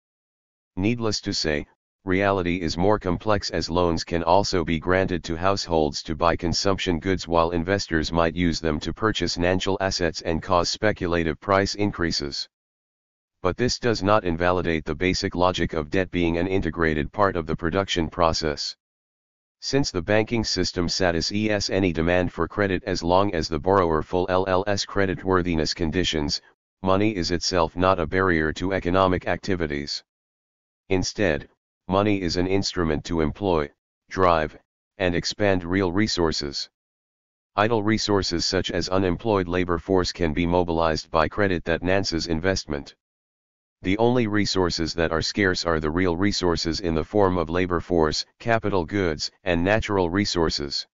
Needless to say, reality is more complex as loans can also be granted to households to buy consumption goods while investors might use them to purchase financial assets and cause speculative price increases. But this does not invalidate the basic logic of debt being an integrated part of the production process. Since the banking system satisfies any demand for credit as long as the borrower fulfills creditworthiness conditions, money is itself not a barrier to economic activities. Instead, money is an instrument to employ, drive, and expand real resources. Idle resources such as unemployed labor force can be mobilized by credit that enhances investment. The only resources that are scarce are the real resources in the form of labor force, capital goods, and natural resources.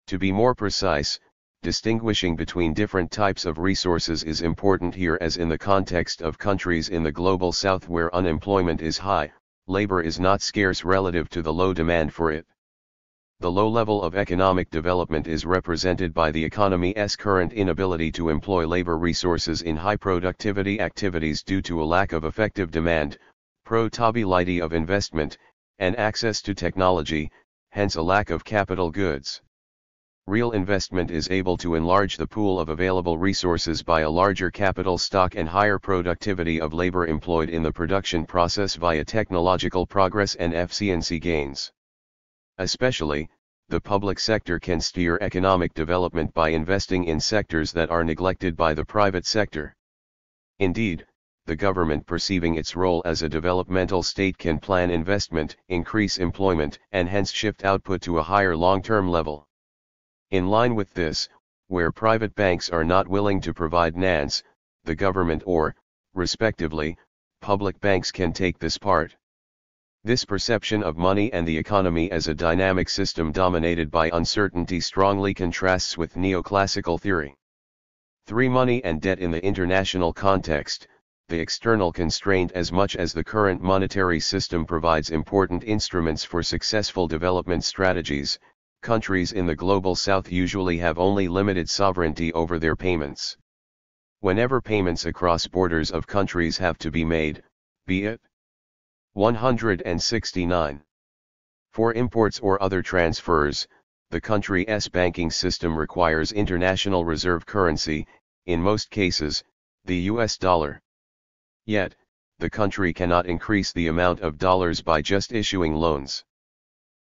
To be more precise, distinguishing between different types of resources is important here, as in the context of countries in the global south where unemployment is high, labor is not scarce relative to the low demand for it. The low level of economic development is represented by the economy's current inability to employ labor resources in high productivity activities due to a lack of effective demand, profitability of investment, and access to technology, hence a lack of capital goods. Real investment is able to enlarge the pool of available resources by a larger capital stock and higher productivity of labor employed in the production process via technological progress and efficiency gains. Especially, the public sector can steer economic development by investing in sectors that are neglected by the private sector. Indeed, the government, perceiving its role as a developmental state, can plan investment, increase employment, and hence shift output to a higher long-term level. In line with this, where private banks are not willing to provide finance, the government or, respectively, public banks can take this part. This perception of money and the economy as a dynamic system dominated by uncertainty strongly contrasts with neoclassical theory. 3. Money and debt in the international context. The external constraint, as much as the current monetary system provides important instruments for successful development strategies, countries in the global south usually have only limited sovereignty over their payments. Whenever payments across borders of countries have to be made, be it 169. For imports or other transfers, the country's banking system requires international reserve currency, in most cases, the US dollar. Yet, the country cannot increase the amount of dollars by just issuing loans.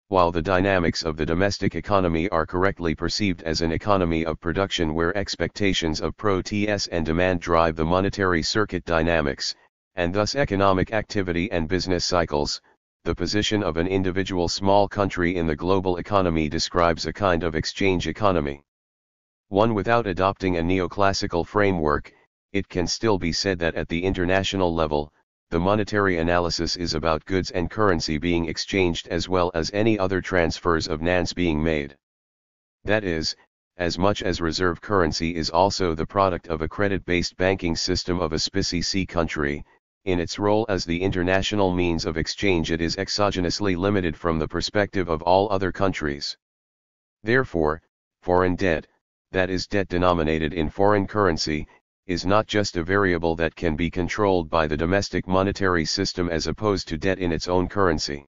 While the dynamics of the domestic economy are correctly perceived as an economy of production where expectations of productivity and demand drive the monetary circuit dynamics, and thus economic activity and business cycles. The position of an individual small country in the global economy describes a kind of exchange economy. One without adopting a neoclassical framework, it can still be said that at the international level, the monetary analysis is about goods and currency being exchanged as well as any other transfers of nans being made. That is, as much as reserve currency is also the product of a credit-based banking system of a SPCC country, in its role as the international means of exchange it is exogenously limited from the perspective of all other countries. Therefore, foreign debt, that is debt denominated in foreign currency, is not just a variable that can be controlled by the domestic monetary system as opposed to debt in its own currency.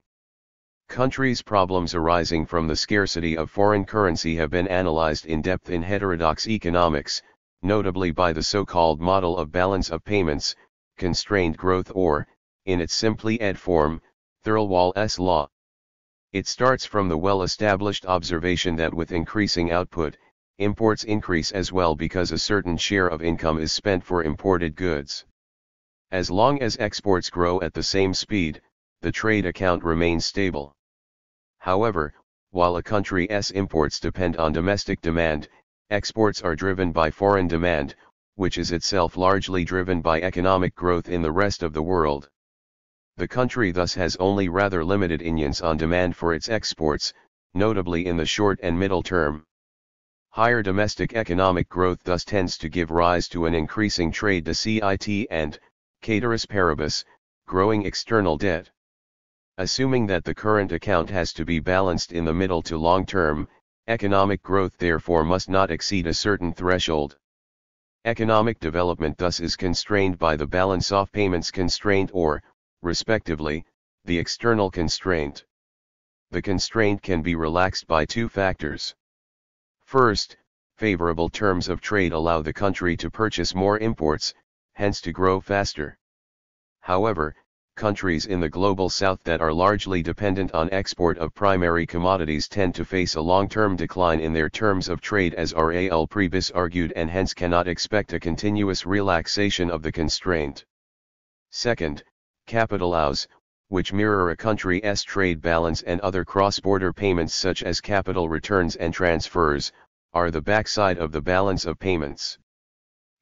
Countries' problems arising from the scarcity of foreign currency have been analyzed in depth in heterodox economics, notably by the so-called model of balance of payments, constrained growth or, in its simply ed form, THIRD-WORLDISM law. It starts from the well-established observation that with increasing output, imports increase as well because a certain share of income is spent for imported goods. As long as exports grow at the same speed, the trade account remains stable. However, while a country's imports depend on domestic demand, exports are driven by foreign demand, which is itself largely driven by economic growth in the rest of the world. The country thus has only rather limited influence on demand for its exports, notably in the short and middle term. Higher domestic economic growth thus tends to give rise to an increasing trade deficit and, ceteris paribus, growing external debt. Assuming that the current account has to be balanced in the middle to long term, economic growth therefore must not exceed a certain threshold. Economic development thus is constrained by the balance of payments constraint or, respectively, the external constraint. The constraint can be relaxed by two factors. First, favorable terms of trade allow the country to purchase more imports, hence to grow faster. However, countries in the global south that are largely dependent on export of primary commodities tend to face a long-term decline in their terms of trade as Ral Prebis argued and hence cannot expect a continuous relaxation of the constraint. Second, capital outflows, which mirror a country's trade balance and other cross-border payments such as capital returns and transfers, are the backside of the balance of payments.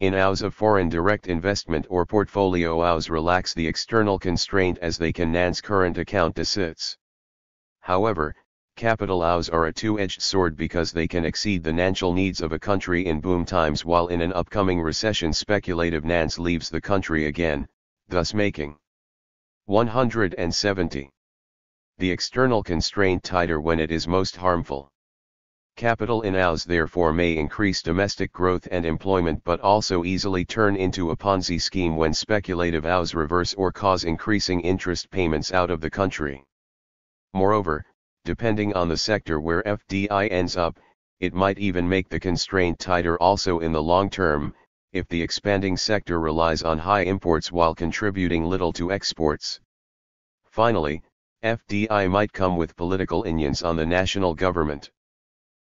In outflows of foreign direct investment or portfolio outflows relax the external constraint as they can enhance current account deficits. However, capital outflows are a two-edged sword because they can exceed the financial needs of a country in boom times while in an upcoming recession speculative finance leaves the country again, thus making 170. The external constraint tighter when it is most harmful. Capital outflows therefore may increase domestic growth and employment but also easily turn into a Ponzi scheme when speculative outflows reverse or cause increasing interest payments out of the country. Moreover, depending on the sector where FDI ends up, it might even make the constraint tighter also in the long term, if the expanding sector relies on high imports while contributing little to exports. Finally, FDI might come with political influence on the national government.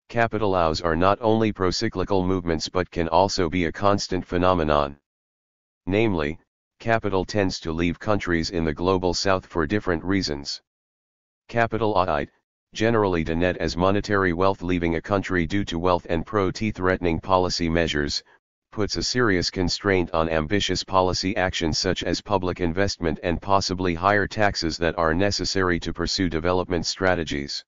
Capital outflows are not only procyclical movements but can also be a constant phenomenon. Namely, capital tends to leave countries in the global south for different reasons. Capital outflows, generally to net as monetary wealth leaving a country due to wealth and threatening policy measures, puts a serious constraint on ambitious policy actions such as public investment and possibly higher taxes that are necessary to pursue development strategies.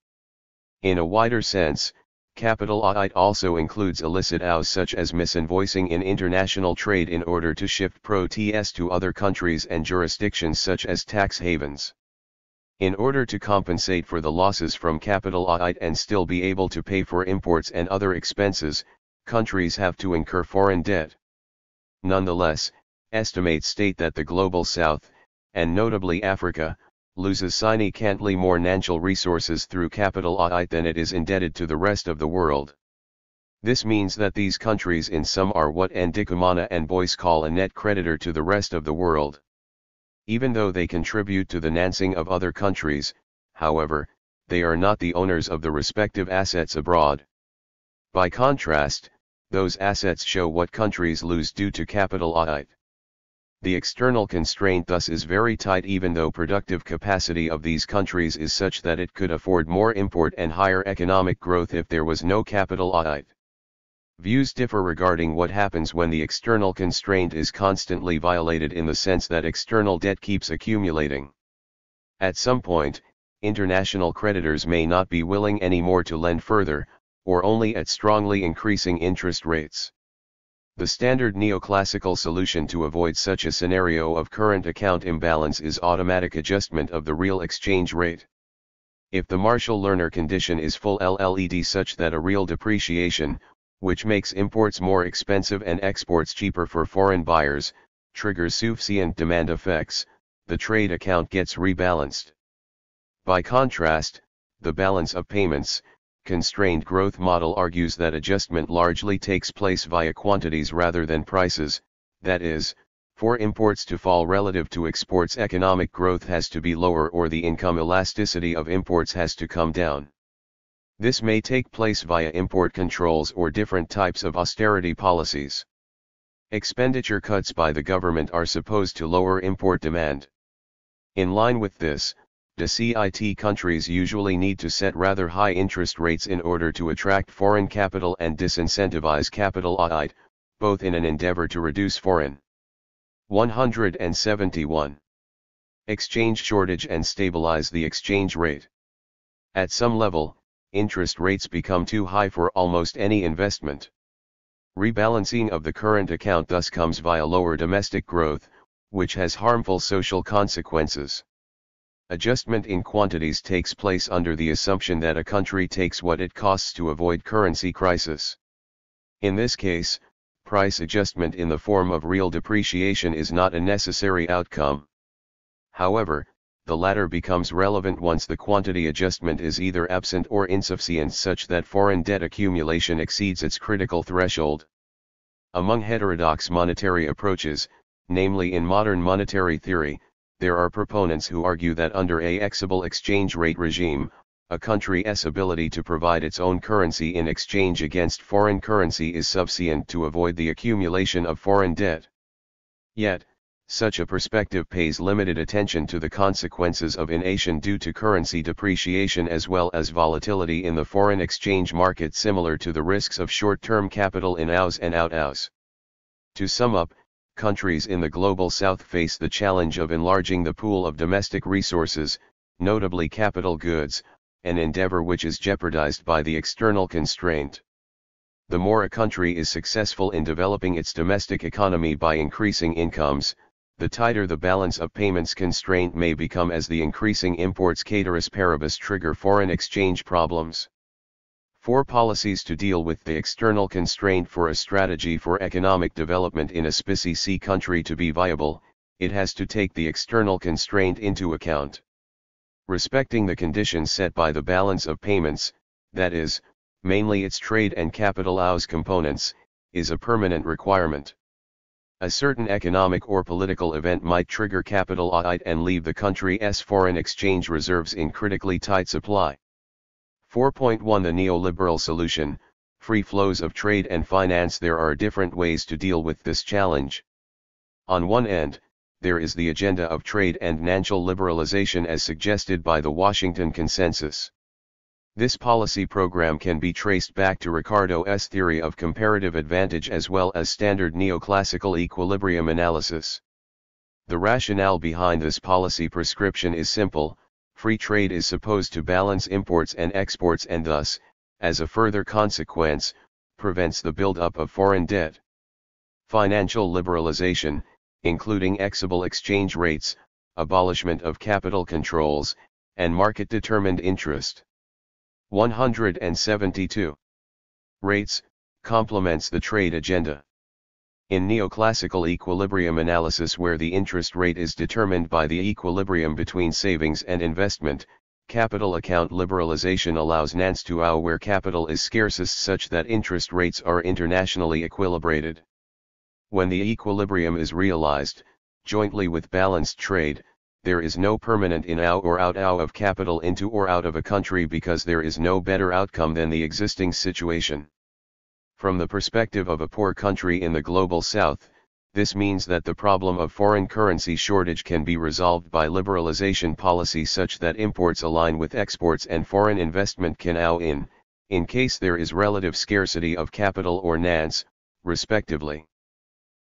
In a wider sense, capital outflows also includes illicit outflows such as misinvoicing in international trade in order to shift protests to other countries and jurisdictions such as tax havens. In order to compensate for the losses from capital outflows and still be able to pay for imports and other expenses, countries have to incur foreign debt. Nonetheless, estimates state that the global south, and notably Africa, loses significantly more natural resources through capital outflows than it is indebted to the rest of the world. This means that these countries in sum are what Ndikumana and Boyce call a net creditor to the rest of the world. Even though they contribute to the financing of other countries, however, they are not the owners of the respective assets abroad. By contrast, those assets show what countries lose due to capital outflows. The external constraint thus is very tight, even though productive capacity of these countries is such that it could afford more import and higher economic growth if there was no capital audit. Views differ regarding what happens when the external constraint is constantly violated, in the sense that external debt keeps accumulating. At some point, international creditors may not be willing anymore to lend further, or only at strongly increasing interest rates. The standard neoclassical solution to avoid such a scenario of current account imbalance is automatic adjustment of the real exchange rate. If the Marshall-Lerner condition is full LLED, such that a real depreciation, which makes imports more expensive and exports cheaper for foreign buyers, triggers sufficient demand effects, the trade account gets rebalanced. By contrast, the balance of payments constrained growth model argues that adjustment largely takes place via quantities rather than prices, that is, for imports to fall relative to exports, economic growth has to be lower or the income elasticity of imports has to come down. This may take place via import controls or different types of austerity policies. Expenditure cuts by the government are supposed to lower import demand. In line with this, DCIT countries usually need to set rather high interest rates in order to attract foreign capital and disincentivize capital audit, both in an endeavor to reduce foreign 171 exchange shortage and stabilize the exchange rate. At some level, interest rates become too high for almost any investment. Rebalancing of the current account thus comes via lower domestic growth, which has harmful social consequences. Adjustment in quantities takes place under the assumption that a country takes what it costs to avoid currency crisis. In this case, price adjustment in the form of real depreciation is not a necessary outcome. However, the latter becomes relevant once the quantity adjustment is either absent or insufficient, such that foreign debt accumulation exceeds its critical threshold. Among heterodox monetary approaches, namely in modern monetary theory, there are proponents who argue that under a flexible exchange rate regime, a country's ability to provide its own currency in exchange against foreign currency is sufficient to avoid the accumulation of foreign debt. Yet, such a perspective pays limited attention to the consequences of inflation due to currency depreciation as well as volatility in the foreign exchange market, similar to the risks of short-term capital in-house and out-house. To sum up, countries in the global south face the challenge of enlarging the pool of domestic resources, notably capital goods, an endeavor which is jeopardized by the external constraint. The more a country is successful in developing its domestic economy by increasing incomes, the tighter the balance of payments constraint may become, as the increasing imports ceteris paribus trigger foreign exchange problems. For policies to deal with the external constraint for a strategy for economic development in a SPCC country to be viable, it has to take the external constraint into account. Respecting the conditions set by the balance of payments, that is, mainly its trade and capital outflows components, is a permanent requirement. A certain economic or political event might trigger capital audit and leave the country's foreign exchange reserves in critically tight supply. 4.1 The neoliberal solution, free flows of trade and finance. There are different ways to deal with this challenge. On one end, there is the agenda of trade and financial liberalization as suggested by the Washington Consensus. This policy program can be traced back to Ricardo's theory of comparative advantage as well as standard neoclassical equilibrium analysis. The rationale behind this policy prescription is simple: free trade is supposed to balance imports and exports and thus, as a further consequence, prevents the buildup of foreign debt. Financial liberalization, including flexible exchange rates, abolishment of capital controls, and market-determined interest. 172. Rates, complements the trade agenda. In neoclassical equilibrium analysis, where the interest rate is determined by the equilibrium between savings and investment, capital account liberalization allows finance to occur where capital is scarcest such that interest rates are internationally equilibrated. When the equilibrium is realized, jointly with balanced trade, there is no permanent in-out or out-out of capital into or out of a country because there is no better outcome than the existing situation. From the perspective of a poor country in the global south, This means that the problem of foreign currency shortage can be resolved by liberalization policy such that imports align with exports and foreign investment can allow in case there is relative scarcity of capital or NANS, respectively.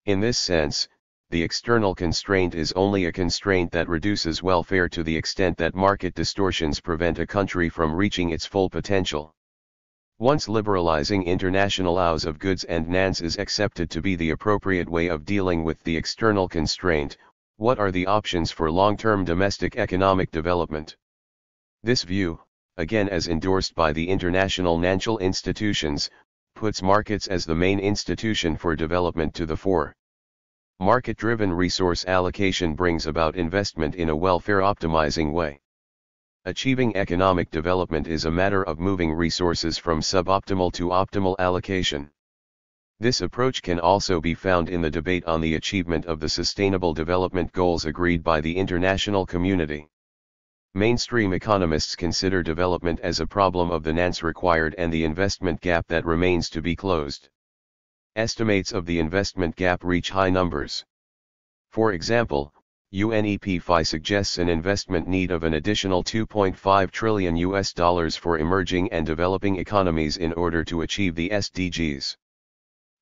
In this sense, the external constraint is only a constraint that reduces welfare to the extent that market distortions prevent a country from reaching its full potential. Once liberalizing international flows of goods and NANS is accepted to be the appropriate way of dealing with the external constraint, what are the options for long-term domestic economic development? This view, again as endorsed by the international financial institutions, puts markets as the main institution for development to the fore. Market-driven resource allocation brings about investment in a welfare-optimizing way. Achieving economic development is a matter of moving resources from suboptimal to optimal allocation. This approach can also be found in the debate on the achievement of the Sustainable Development Goals agreed by the international community. Mainstream economists consider development as a problem of the NANS required and the investment gap that remains to be closed. Estimates of the investment gap reach high numbers. For example, UNEP suggests an investment need of an additional $2.5 trillion for emerging and developing economies in order to achieve the SDGs.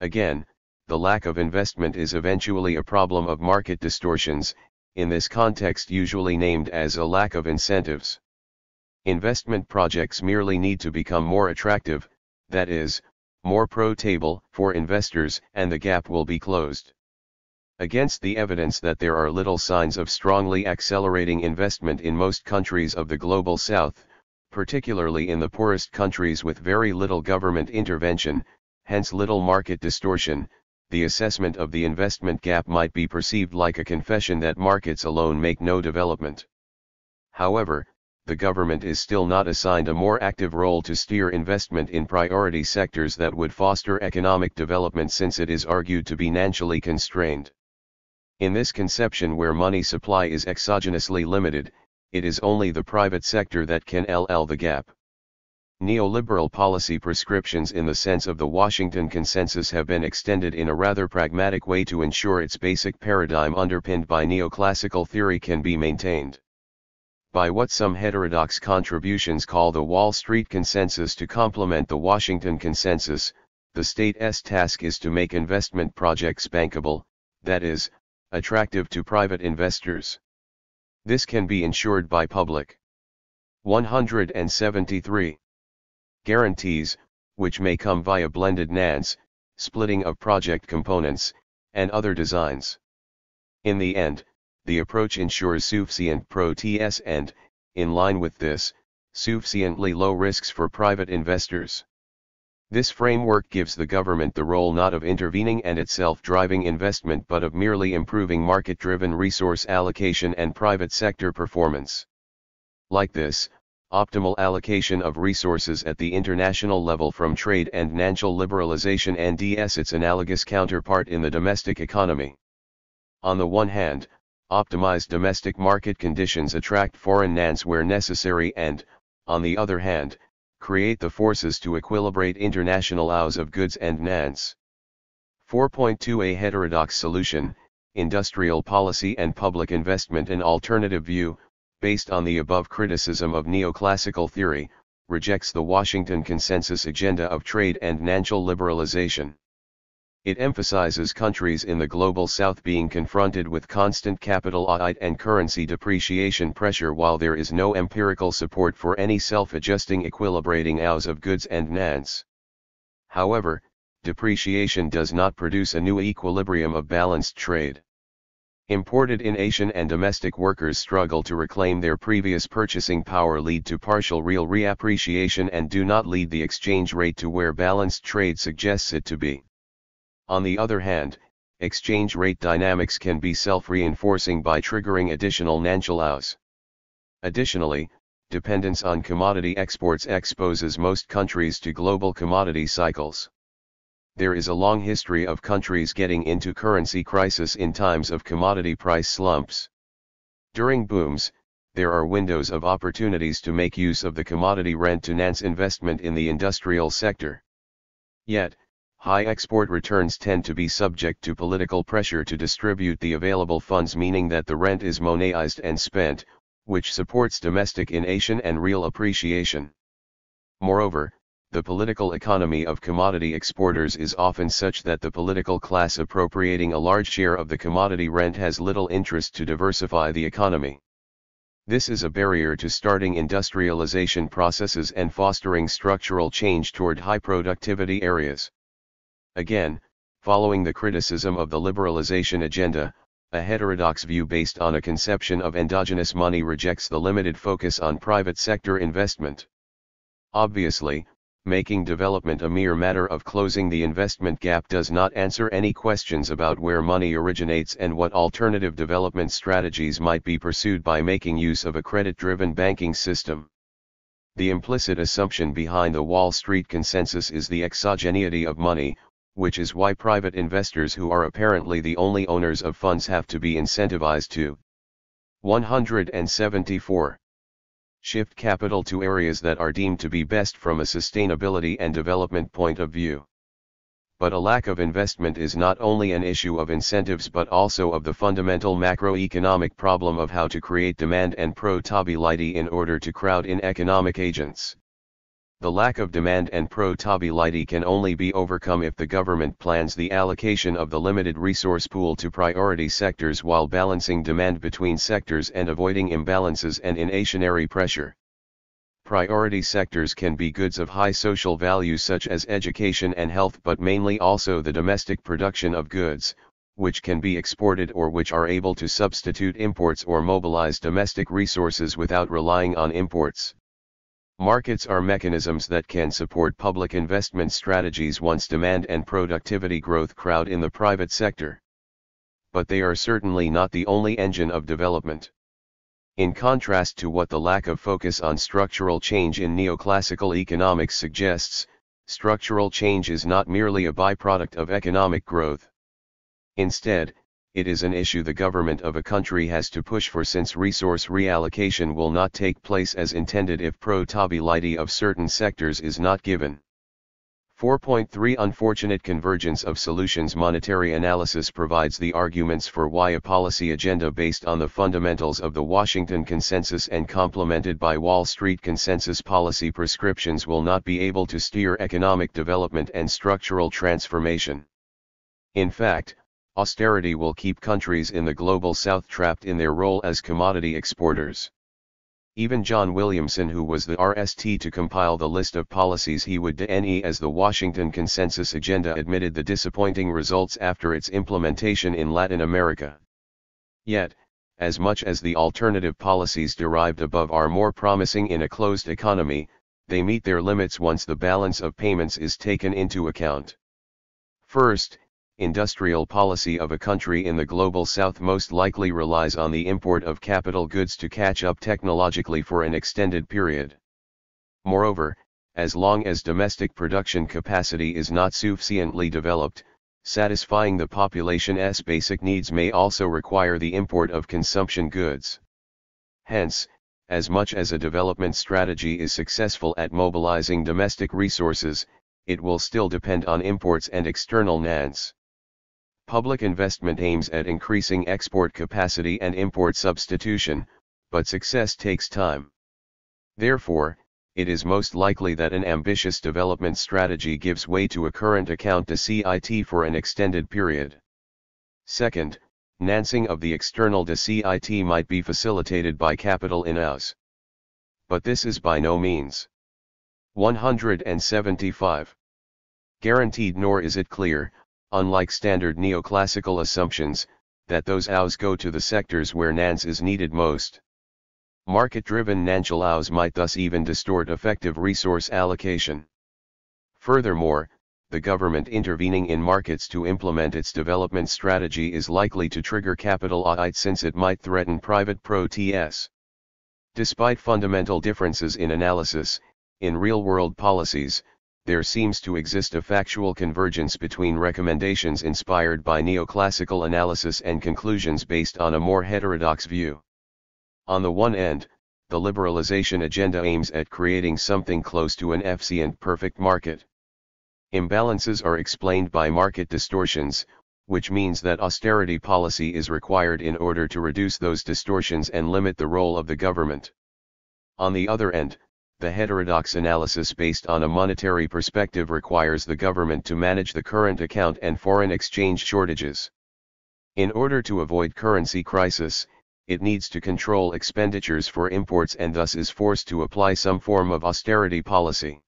Again, the lack of investment is eventually a problem of market distortions, in this context usually named as a lack of incentives. Investment projects merely need to become more attractive, that is, more profitable for investors, and the gap will be closed. Against the evidence that there are little signs of strongly accelerating investment in most countries of the Global South, particularly in the poorest countries with very little government intervention, hence little market distortion, the assessment of the investment gap might be perceived like a confession that markets alone make no development. However, the government is still not assigned a more active role to steer investment in priority sectors that would foster economic development since it is argued to be financially constrained. In this conception where money supply is exogenously limited, it is only the private sector that can fill the gap. Neoliberal policy prescriptions in the sense of the Washington Consensus have been extended in a rather pragmatic way to ensure its basic paradigm underpinned by neoclassical theory can be maintained. By what some heterodox contributions call the Wall Street Consensus to complement the Washington Consensus, the state's task is to make investment projects bankable, that is, attractive to private investors. This can be ensured by public 173 guarantees, which may come via blended NANS, splitting of project components, and other designs. In the end, the approach ensures sufficient proteus and, in line with this, sufficiently low risks for private investors. This framework gives the government the role not of intervening and itself driving investment but of merely improving market-driven resource allocation and private sector performance. Like this, optimal allocation of resources at the international level from trade and financial liberalization and its analogous counterpart in the domestic economy. On the one hand, optimized domestic market conditions attract foreign NANS where necessary and, on the other hand, create the forces to equilibrate international flows of goods and NANS. 4.2 A heterodox solution, industrial policy and public investment. An alternative view, based on the above criticism of neoclassical theory, rejects the Washington Consensus agenda of trade and financial liberalization. It emphasizes countries in the Global South being confronted with constant capital and currency depreciation pressure while there is no empirical support for any self-adjusting equilibrating flows of goods and NANS. However, depreciation does not produce a new equilibrium of balanced trade. Imported in Asian and domestic workers struggle to reclaim their previous purchasing power lead to partial real reappreciation and do not lead the exchange rate to where balanced trade suggests it to be. On the other hand, exchange rate dynamics can be self-reinforcing by triggering additional financial flows. Additionally, dependence on commodity exports exposes most countries to global commodity cycles. There is a long history of countries getting into currency crisis in times of commodity price slumps. During booms, there are windows of opportunities to make use of the commodity rent to NANS investment in the industrial sector. Yet, High export returns tend to be subject to political pressure to distribute the available funds, meaning that the rent is moneized and spent, which supports domestic innovation and real appreciation. Moreover, the political economy of commodity exporters is often such that the political class appropriating a large share of the commodity rent has little interest to diversify the economy. This is a barrier to starting industrialization processes and fostering structural change toward high productivity areas. Again, following the criticism of the liberalization agenda, a heterodox view based on a conception of endogenous money rejects the limited focus on private sector investment. Obviously, making development a mere matter of closing the investment gap does not answer any questions about where money originates and what alternative development strategies might be pursued by making use of a credit-driven banking system. The implicit assumption behind the Wall Street consensus is the exogeneity of money, which is why private investors who are apparently the only owners of funds have to be incentivized to 174. Shift capital to areas that are deemed to be best from a sustainability and development point of view. But a lack of investment is not only an issue of incentives but also of the fundamental macroeconomic problem of how to create demand and profitability in order to crowd in economic agents. The lack of demand and profitability can only be overcome if the government plans the allocation of the limited resource pool to priority sectors while balancing demand between sectors and avoiding imbalances and inflationary pressure. Priority sectors can be goods of high social value such as education and health, but mainly also the domestic production of goods, which can be exported or which are able to substitute imports or mobilize domestic resources without relying on imports. Markets are mechanisms that can support public investment strategies once demand and productivity growth crowd in the private sector. But they are certainly not the only engine of development. In contrast to what the lack of focus on structural change in neoclassical economics suggests, structural change is not merely a byproduct of economic growth. Instead, it is an issue the government of a country has to push for, since resource reallocation will not take place as intended if profitability of certain sectors is not given. 4.3 Unfortunate convergence of solutions. Monetary analysis provides the arguments for why a policy agenda based on the fundamentals of the Washington Consensus and complemented by Wall Street Consensus policy prescriptions will not be able to steer economic development and structural transformation. In fact, austerity will keep countries in the global south trapped in their role as commodity exporters. Even John Williamson, who was the RST to compile the list of policies he would dene as the Washington Consensus agenda, admitted the disappointing results after its implementation in Latin America. Yet, as much as the alternative policies derived above are more promising in a closed economy, they meet their limits once the balance of payments is taken into account. First, industrial policy of a country in the global south most likely relies on the import of capital goods to catch up technologically for an extended period. Moreover, as long as domestic production capacity is not sufficiently developed, satisfying the population's basic needs may also require the import of consumption goods. Hence, as much as a development strategy is successful at mobilizing domestic resources, it will still depend on imports and external needs. Public investment aims at increasing export capacity and import substitution, but success takes time. Therefore, it is most likely that an ambitious development strategy gives way to a current account deficit for an extended period. Second, financing of the external deficit might be facilitated by capital in-house. But this is by no means 175. Guaranteed, nor is it clear, unlike standard neoclassical assumptions, that those outs go to the sectors where NANS is needed most. Market-driven financial outs might thus even distort effective resource allocation. Furthermore, the government intervening in markets to implement its development strategy is likely to trigger capital outs, since it might threaten private protests. Despite fundamental differences in analysis, in real-world policies, there seems to exist a factual convergence between recommendations inspired by neoclassical analysis and conclusions based on a more heterodox view. On the one end, the liberalization agenda aims at creating something close to an efficient perfect market. Imbalances are explained by market distortions, which means that austerity policy is required in order to reduce those distortions and limit the role of the government. On the other end, the heterodox analysis based on a monetary perspective requires the government to manage the current account and foreign exchange shortages. In order to avoid currency crisis, it needs to control expenditures for imports and thus is forced to apply some form of austerity policy.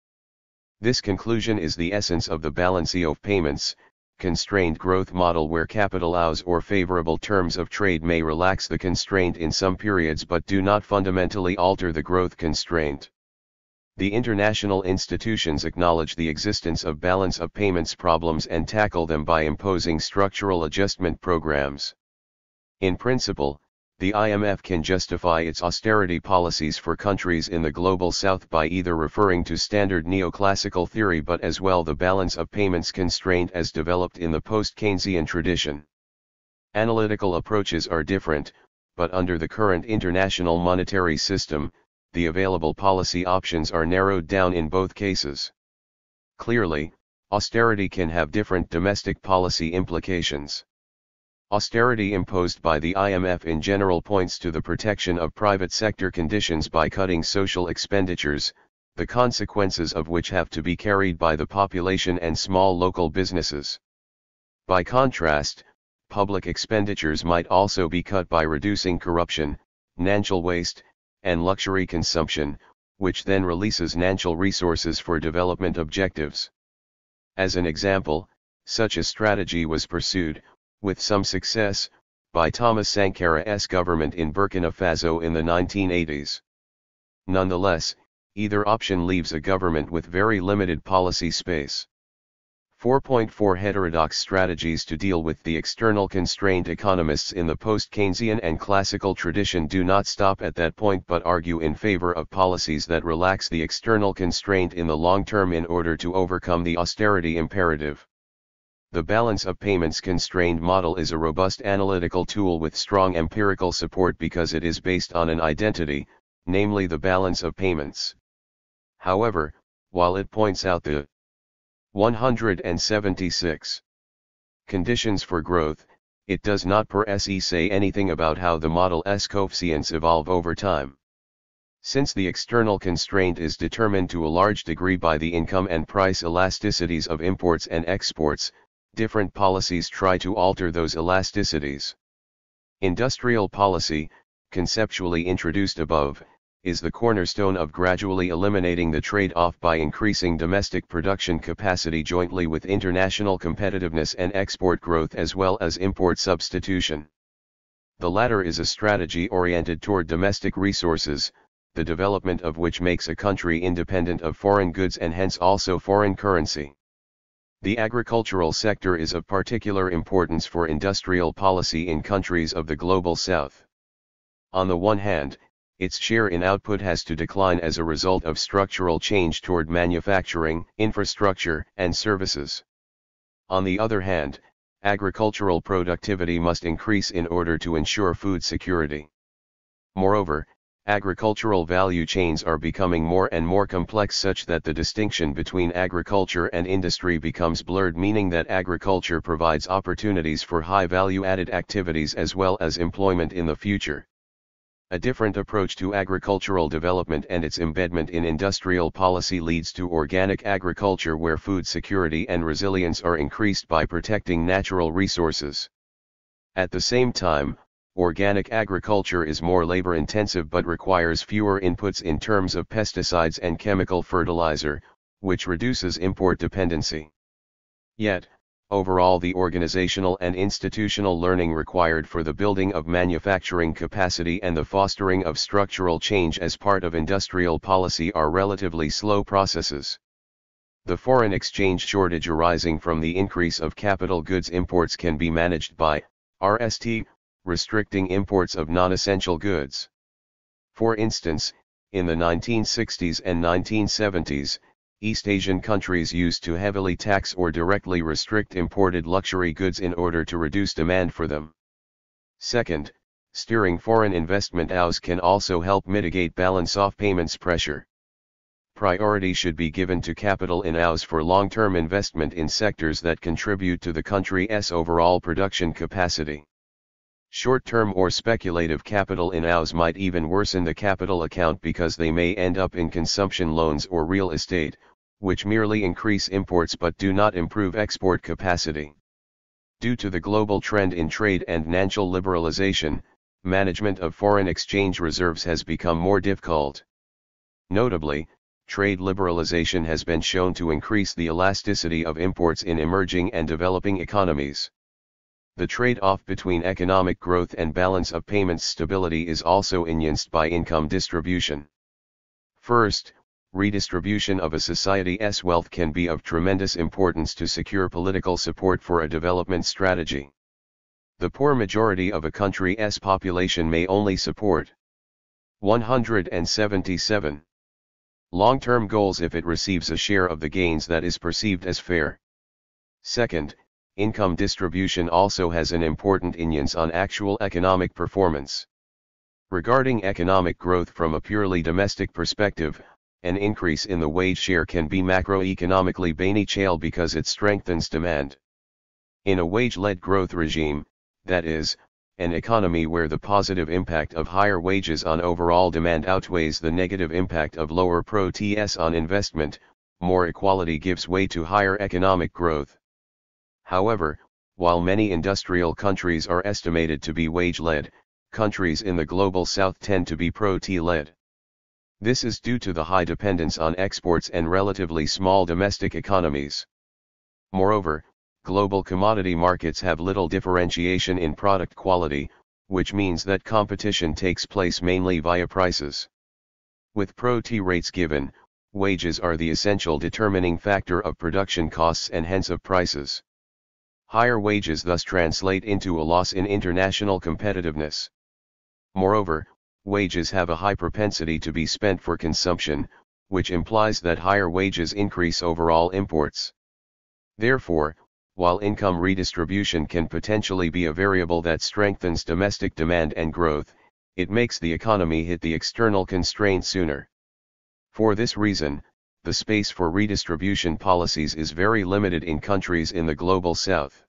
This conclusion is the essence of the balance of payments, constrained growth model where capital outflows or favorable terms of trade may relax the constraint in some periods but do not fundamentally alter the growth constraint. The international institutions acknowledge the existence of balance of payments problems and tackle them by imposing structural adjustment programs. In principle, the IMF can justify its austerity policies for countries in the global south by either referring to standard neoclassical theory but as well the balance of payments constraint as developed in the post-Keynesian tradition. Analytical approaches are different, but under the current international monetary system, the available policy options are narrowed down in both cases. Clearly, austerity can have different domestic policy implications. Austerity imposed by the IMF in general points to the protection of private sector conditions by cutting social expenditures, the consequences of which have to be carried by the population and small local businesses. By contrast, public expenditures might also be cut by reducing corruption, financial waste, and luxury consumption, which then releases financial resources for development objectives. As an example, such a strategy was pursued, with some success, by Thomas Sankara's government in Burkina Faso in the 1980s. Nonetheless, either option leaves a government with very limited policy space. 4.4 Heterodox strategies to deal with the external constraint. Economists in the post-Keynesian and classical tradition do not stop at that point but argue in favor of policies that relax the external constraint in the long term in order to overcome the austerity imperative. The balance of payments constrained model is a robust analytical tool with strong empirical support because it is based on an identity, namely the balance of payments. However, while it points out the 176 conditions for growth, it does not per se say anything about how the model's coefficients evolve over time. Since the external constraint is determined to a large degree by the income and price elasticities of imports and exports, different policies try to alter those elasticities. Industrial policy, conceptually introduced above, is the cornerstone of gradually eliminating the trade-off by increasing domestic production capacity jointly with international competitiveness and export growth as well as import substitution. The latter is a strategy oriented toward domestic resources, the development of which makes a country independent of foreign goods and hence also foreign currency. The agricultural sector is of particular importance for industrial policy in countries of the global south. On the one hand, its share in output has to decline as a result of structural change toward manufacturing, infrastructure, and services. On the other hand, agricultural productivity must increase in order to ensure food security. Moreover, agricultural value chains are becoming more and more complex such that the distinction between agriculture and industry becomes blurred, meaning that agriculture provides opportunities for high value-added activities as well as employment in the future. A different approach to agricultural development and its embedment in industrial policy leads to organic agriculture where food security and resilience are increased by protecting natural resources. At the same time, organic agriculture is more labor-intensive but requires fewer inputs in terms of pesticides and chemical fertilizer, which reduces import dependency. Yet, overall the organizational and institutional learning required for the building of manufacturing capacity and the fostering of structural change as part of industrial policy are relatively slow processes. The foreign exchange shortage arising from the increase of capital goods imports can be managed by RST, restricting imports of non-essential goods. For instance, in the 1960s and 1970s, East Asian countries used to heavily tax or directly restrict imported luxury goods in order to reduce demand for them. Second, steering foreign investment outflows can also help mitigate balance of payments pressure. priority should be given to capital in-house for long-term investment in sectors that contribute to the country's overall production capacity. Short-term or speculative capital in-house might even worsen the capital account because they may end up in consumption loans or real estate, which merely increase imports but do not improve export capacity. Due to the global trend in trade and financial liberalization, management of foreign exchange reserves has become more difficult. Notably, trade liberalization has been shown to increase the elasticity of imports in emerging and developing economies. The trade-off between economic growth and balance of payments stability is also enhanced by income distribution. First, redistribution of a society's wealth can be of tremendous importance to secure political support for a development strategy. The poor majority of a country's population may only support 177 long-term goals if it receives a share of the gains that is perceived as fair. Second, income distribution also has an important influence on actual economic performance. Regarding economic growth from a purely domestic perspective, an increase in the wage share can be macroeconomically beneficial because it strengthens demand. In a wage-led growth regime, that is, an economy where the positive impact of higher wages on overall demand outweighs the negative impact of lower productivity on investment, more equality gives way to higher economic growth. However, while many industrial countries are estimated to be wage-led, countries in the global south tend to be productivity-led. This is due to the high dependence on exports and relatively small domestic economies. Moreover, global commodity markets have little differentiation in product quality, which means that competition takes place mainly via prices. With productivity rates given, wages are the essential determining factor of production costs and hence of prices. Higher wages thus translate into a loss in international competitiveness. Moreover, wages have a high propensity to be spent for consumption, which implies that higher wages increase overall imports. Therefore, while income redistribution can potentially be a variable that strengthens domestic demand and growth, it makes the economy hit the external constraints sooner. For this reason, the space for redistribution policies is very limited in countries in the global south.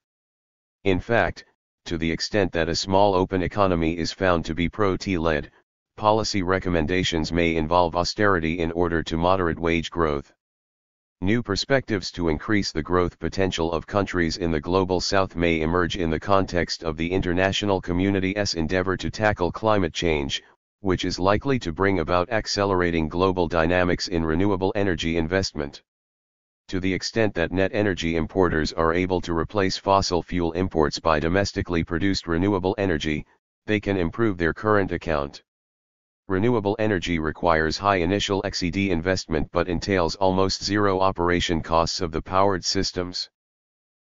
In fact, to the extent that a small open economy is found to be productivity-led, policy recommendations may involve austerity in order to moderate wage growth. New perspectives to increase the growth potential of countries in the global south may emerge in the context of the international community's endeavor to tackle climate change, which is likely to bring about accelerating global dynamics in renewable energy investment. To the extent that net energy importers are able to replace fossil fuel imports by domestically produced renewable energy, they can improve their current account. Renewable energy requires high initial XED investment but entails almost zero operation costs of the powered systems.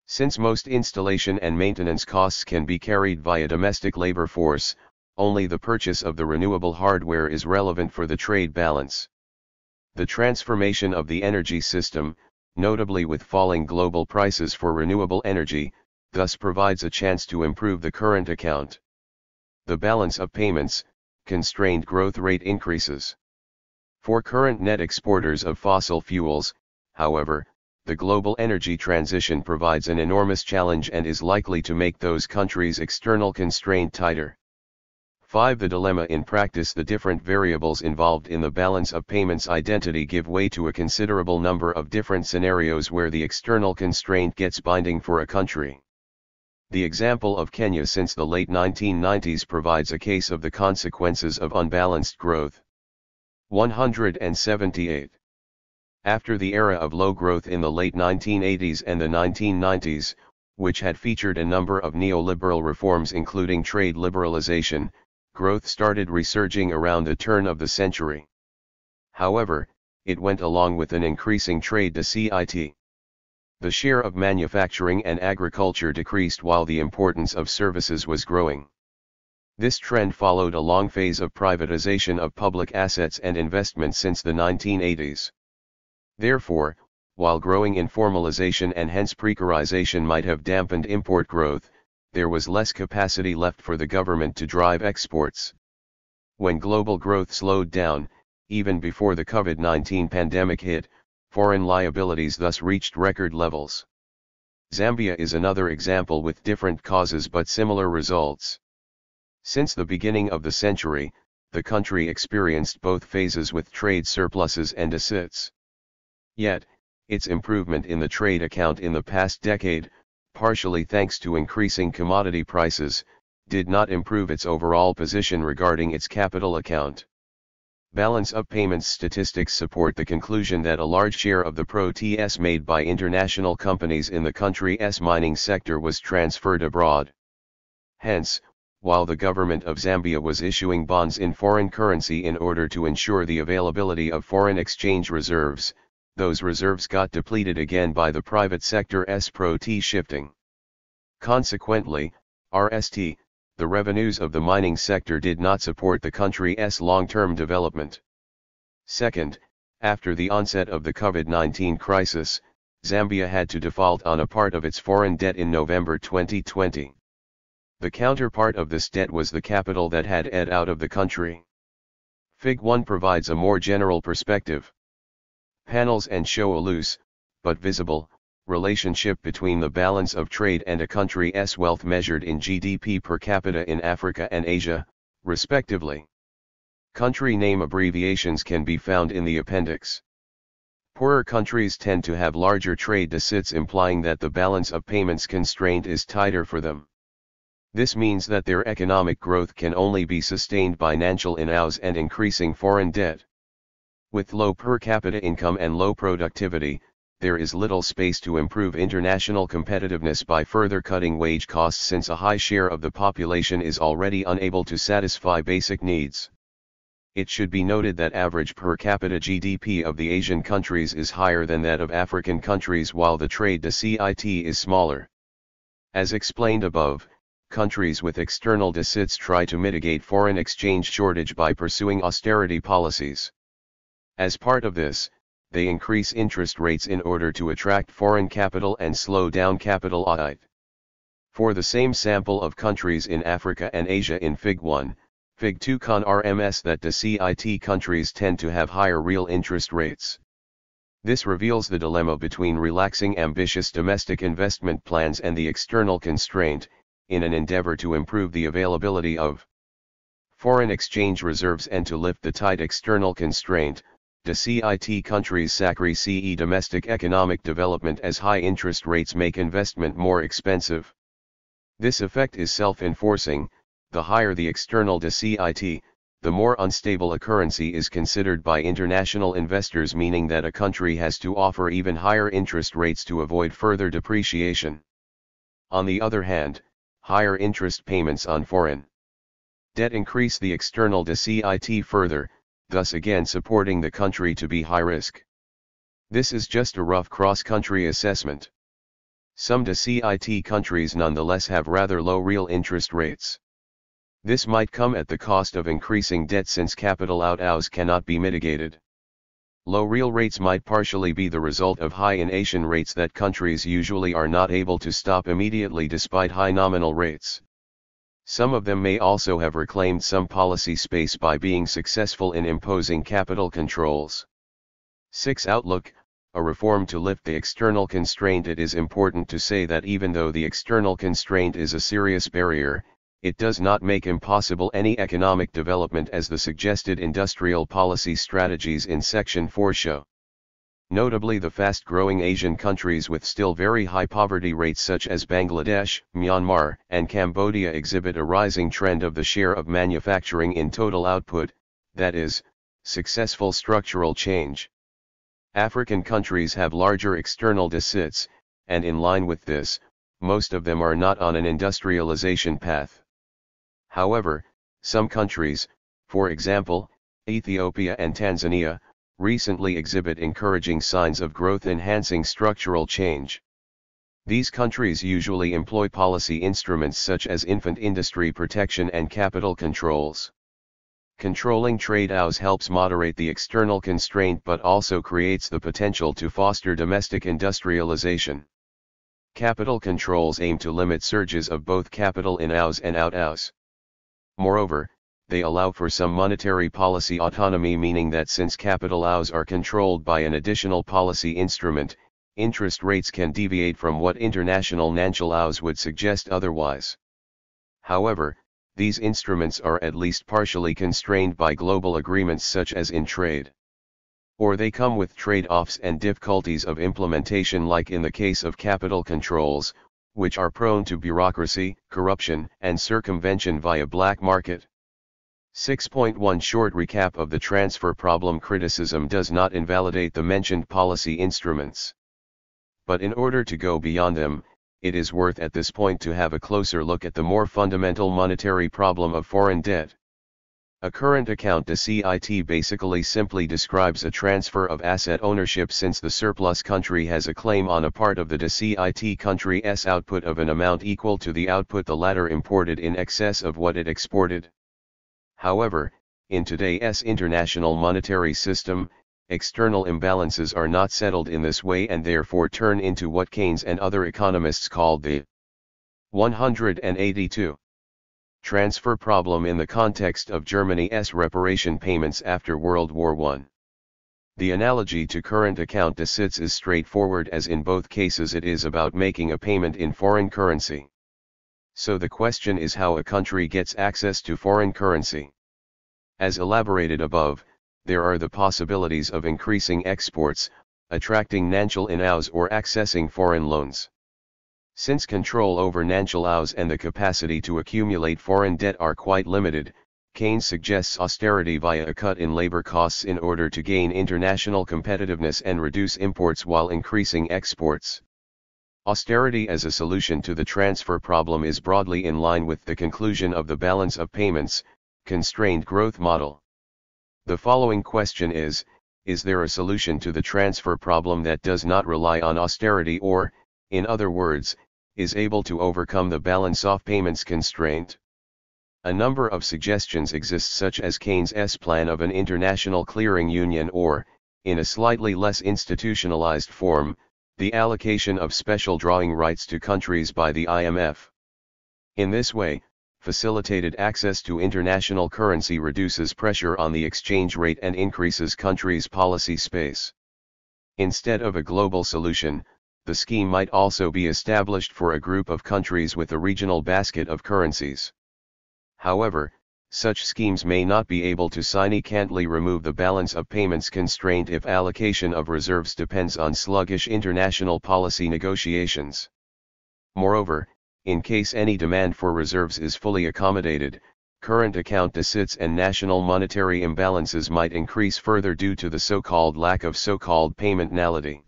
Since most installation and maintenance costs can be carried via domestic labor force, only the purchase of the renewable hardware is relevant for the trade balance. The transformation of the energy system, notably with falling global prices for renewable energy, thus provides a chance to improve the current account. The balance of payments, constrained growth rate increases. For current net exporters of fossil fuels, however, the global energy transition provides an enormous challenge and is likely to make those countries' external constraint tighter. 5. The dilemma in practice. The different variables involved in the balance of payments identity give way to a considerable number of different scenarios where the external constraint gets binding for a country. The example of Kenya since the late 1990s provides a case of the consequences of unbalanced growth. 178. After the era of low growth in the late 1980s and the 1990s, which had featured a number of neoliberal reforms including trade liberalization, growth started resurging around the turn of the century. However, it went along with an increasing trade deficit. The share of manufacturing and agriculture decreased while the importance of services was growing. This trend followed a long phase of privatization of public assets and investment since the 1980s. Therefore, while growing informalization and hence precarization might have dampened import growth, there was less capacity left for the government to drive exports. When global growth slowed down, even before the COVID-19 pandemic hit, foreign liabilities thus reached record levels. Zambia is another example with different causes but similar results. Since the beginning of the century, the country experienced both phases with trade surpluses and deficits. Yet, its improvement in the trade account in the past decade, partially thanks to increasing commodity prices, did not improve its overall position regarding its capital account. Balance of payments statistics support the conclusion that a large share of the protests made by international companies in the country's mining sector was transferred abroad. Hence, while the government of Zambia was issuing bonds in foreign currency in order to ensure the availability of foreign exchange reserves, those reserves got depleted again by the private sector's protests shifting. Consequently, the revenues of the mining sector did not support the country's long-term development. Second, after the onset of the COVID-19 crisis, Zambia had to default on a part of its foreign debt in November 2020. The counterpart of this debt was the capital that had ebbed out of the country. Fig 1 provides a more general perspective. Panels and show a loose, but visible, relationship between the balance of trade and a country's wealth measured in GDP per capita in Africa and Asia, respectively. Country name abbreviations can be found in the appendix. Poorer countries tend to have larger trade deficits, implying that the balance of payments constraint is tighter for them. This means that their economic growth can only be sustained by financial inflows and increasing foreign debt. With low per capita income and low productivity, there is little space to improve international competitiveness by further cutting wage costs, since a high share of the population is already unable to satisfy basic needs. It should be noted that average per capita GDP of the Asian countries is higher than that of African countries, while the trade deficit is smaller. As explained above, countries with external deficits try to mitigate foreign exchange shortage by pursuing austerity policies. As part of this, they increase interest rates in order to attract foreign capital and slow down capital outflow. For the same sample of countries in Africa and Asia in Fig 1, Fig 2 confirms that deficit countries tend to have higher real interest rates. This reveals the dilemma between relaxing ambitious domestic investment plans and the external constraint, in an endeavor to improve the availability of foreign exchange reserves and to lift the tight external constraint. Deficit countries sacrifice domestic economic development as high interest rates make investment more expensive. This effect is self-enforcing. The higher the external deficit, the more unstable a currency is considered by international investors, meaning that a country has to offer even higher interest rates to avoid further depreciation. On the other hand, higher interest payments on foreign debt increase the external deficit further, thus again supporting the country to be high risk. This is just a rough cross-country assessment. Some deficit countries nonetheless have rather low real interest rates. This might come at the cost of increasing debt, since capital outflows cannot be mitigated. Low real rates might partially be the result of high inflation rates that countries usually are not able to stop immediately despite high nominal rates. Some of them may also have reclaimed some policy space by being successful in imposing capital controls. 6. Outlook: a reform to lift the external constraint. It is important to say that even though the external constraint is a serious barrier, it does not make impossible any economic development, as the suggested industrial policy strategies in Section 4 show. Notably, the fast-growing Asian countries with still very high poverty rates such as Bangladesh, Myanmar, and Cambodia exhibit a rising trend of the share of manufacturing in total output, that is, successful structural change. African countries have larger external deficits, and in line with this, most of them are not on an industrialization path. However, some countries, for example, Ethiopia and Tanzania, recently exhibit encouraging signs of growth-enhancing structural change. These countries usually employ policy instruments such as infant industry protection and capital controls. Controlling trade flows helps moderate the external constraint but also creates the potential to foster domestic industrialization. Capital controls aim to limit surges of both capital inflows and outflows. Moreover, they allow for some monetary policy autonomy, meaning that since capital outlays are controlled by an additional policy instrument, interest rates can deviate from what international financial laws would suggest otherwise. However, these instruments are at least partially constrained by global agreements such as in trade. Or they come with trade-offs and difficulties of implementation, like in the case of capital controls, which are prone to bureaucracy, corruption, and circumvention via black market. 6.1 Short recap of the transfer problem. Criticism does not invalidate the mentioned policy instruments. But in order to go beyond them, it is worth at this point to have a closer look at the more fundamental monetary problem of foreign debt. A current account deficit basically simply describes a transfer of asset ownership, since the surplus country has a claim on a part of the deficit country's output of an amount equal to the output the latter imported in excess of what it exported. However, in today's international monetary system, external imbalances are not settled in this way and therefore turn into what Keynes and other economists called the 182 transfer problem in the context of Germany's reparation payments after World War I. The analogy to current account deficits is straightforward, as in both cases it is about making a payment in foreign currency. So the question is how a country gets access to foreign currency. As elaborated above, there are the possibilities of increasing exports, attracting financial inflows, or accessing foreign loans. Since control over financial inflows and the capacity to accumulate foreign debt are quite limited, Keynes suggests austerity via a cut in labor costs in order to gain international competitiveness and reduce imports while increasing exports. Austerity as a solution to the transfer problem is broadly in line with the conclusion of the balance of payments, constrained growth model. The following question is there a solution to the transfer problem that does not rely on austerity, or, in other words, is able to overcome the balance of payments constraint? A number of suggestions exist, such as Keynes's plan of an international clearing union, or, in a slightly less institutionalized form, the allocation of special drawing rights to countries by the IMF. In this way, facilitated access to international currency reduces pressure on the exchange rate and increases countries' policy space. Instead of a global solution, the scheme might also be established for a group of countries with a regional basket of currencies. However, such schemes may not be able to significantly remove the balance of payments constraint if allocation of reserves depends on sluggish international policy negotiations. Moreover, in case any demand for reserves is fully accommodated, current account deficits and national monetary imbalances might increase further due to the so-called lack of so-called payment neutrality.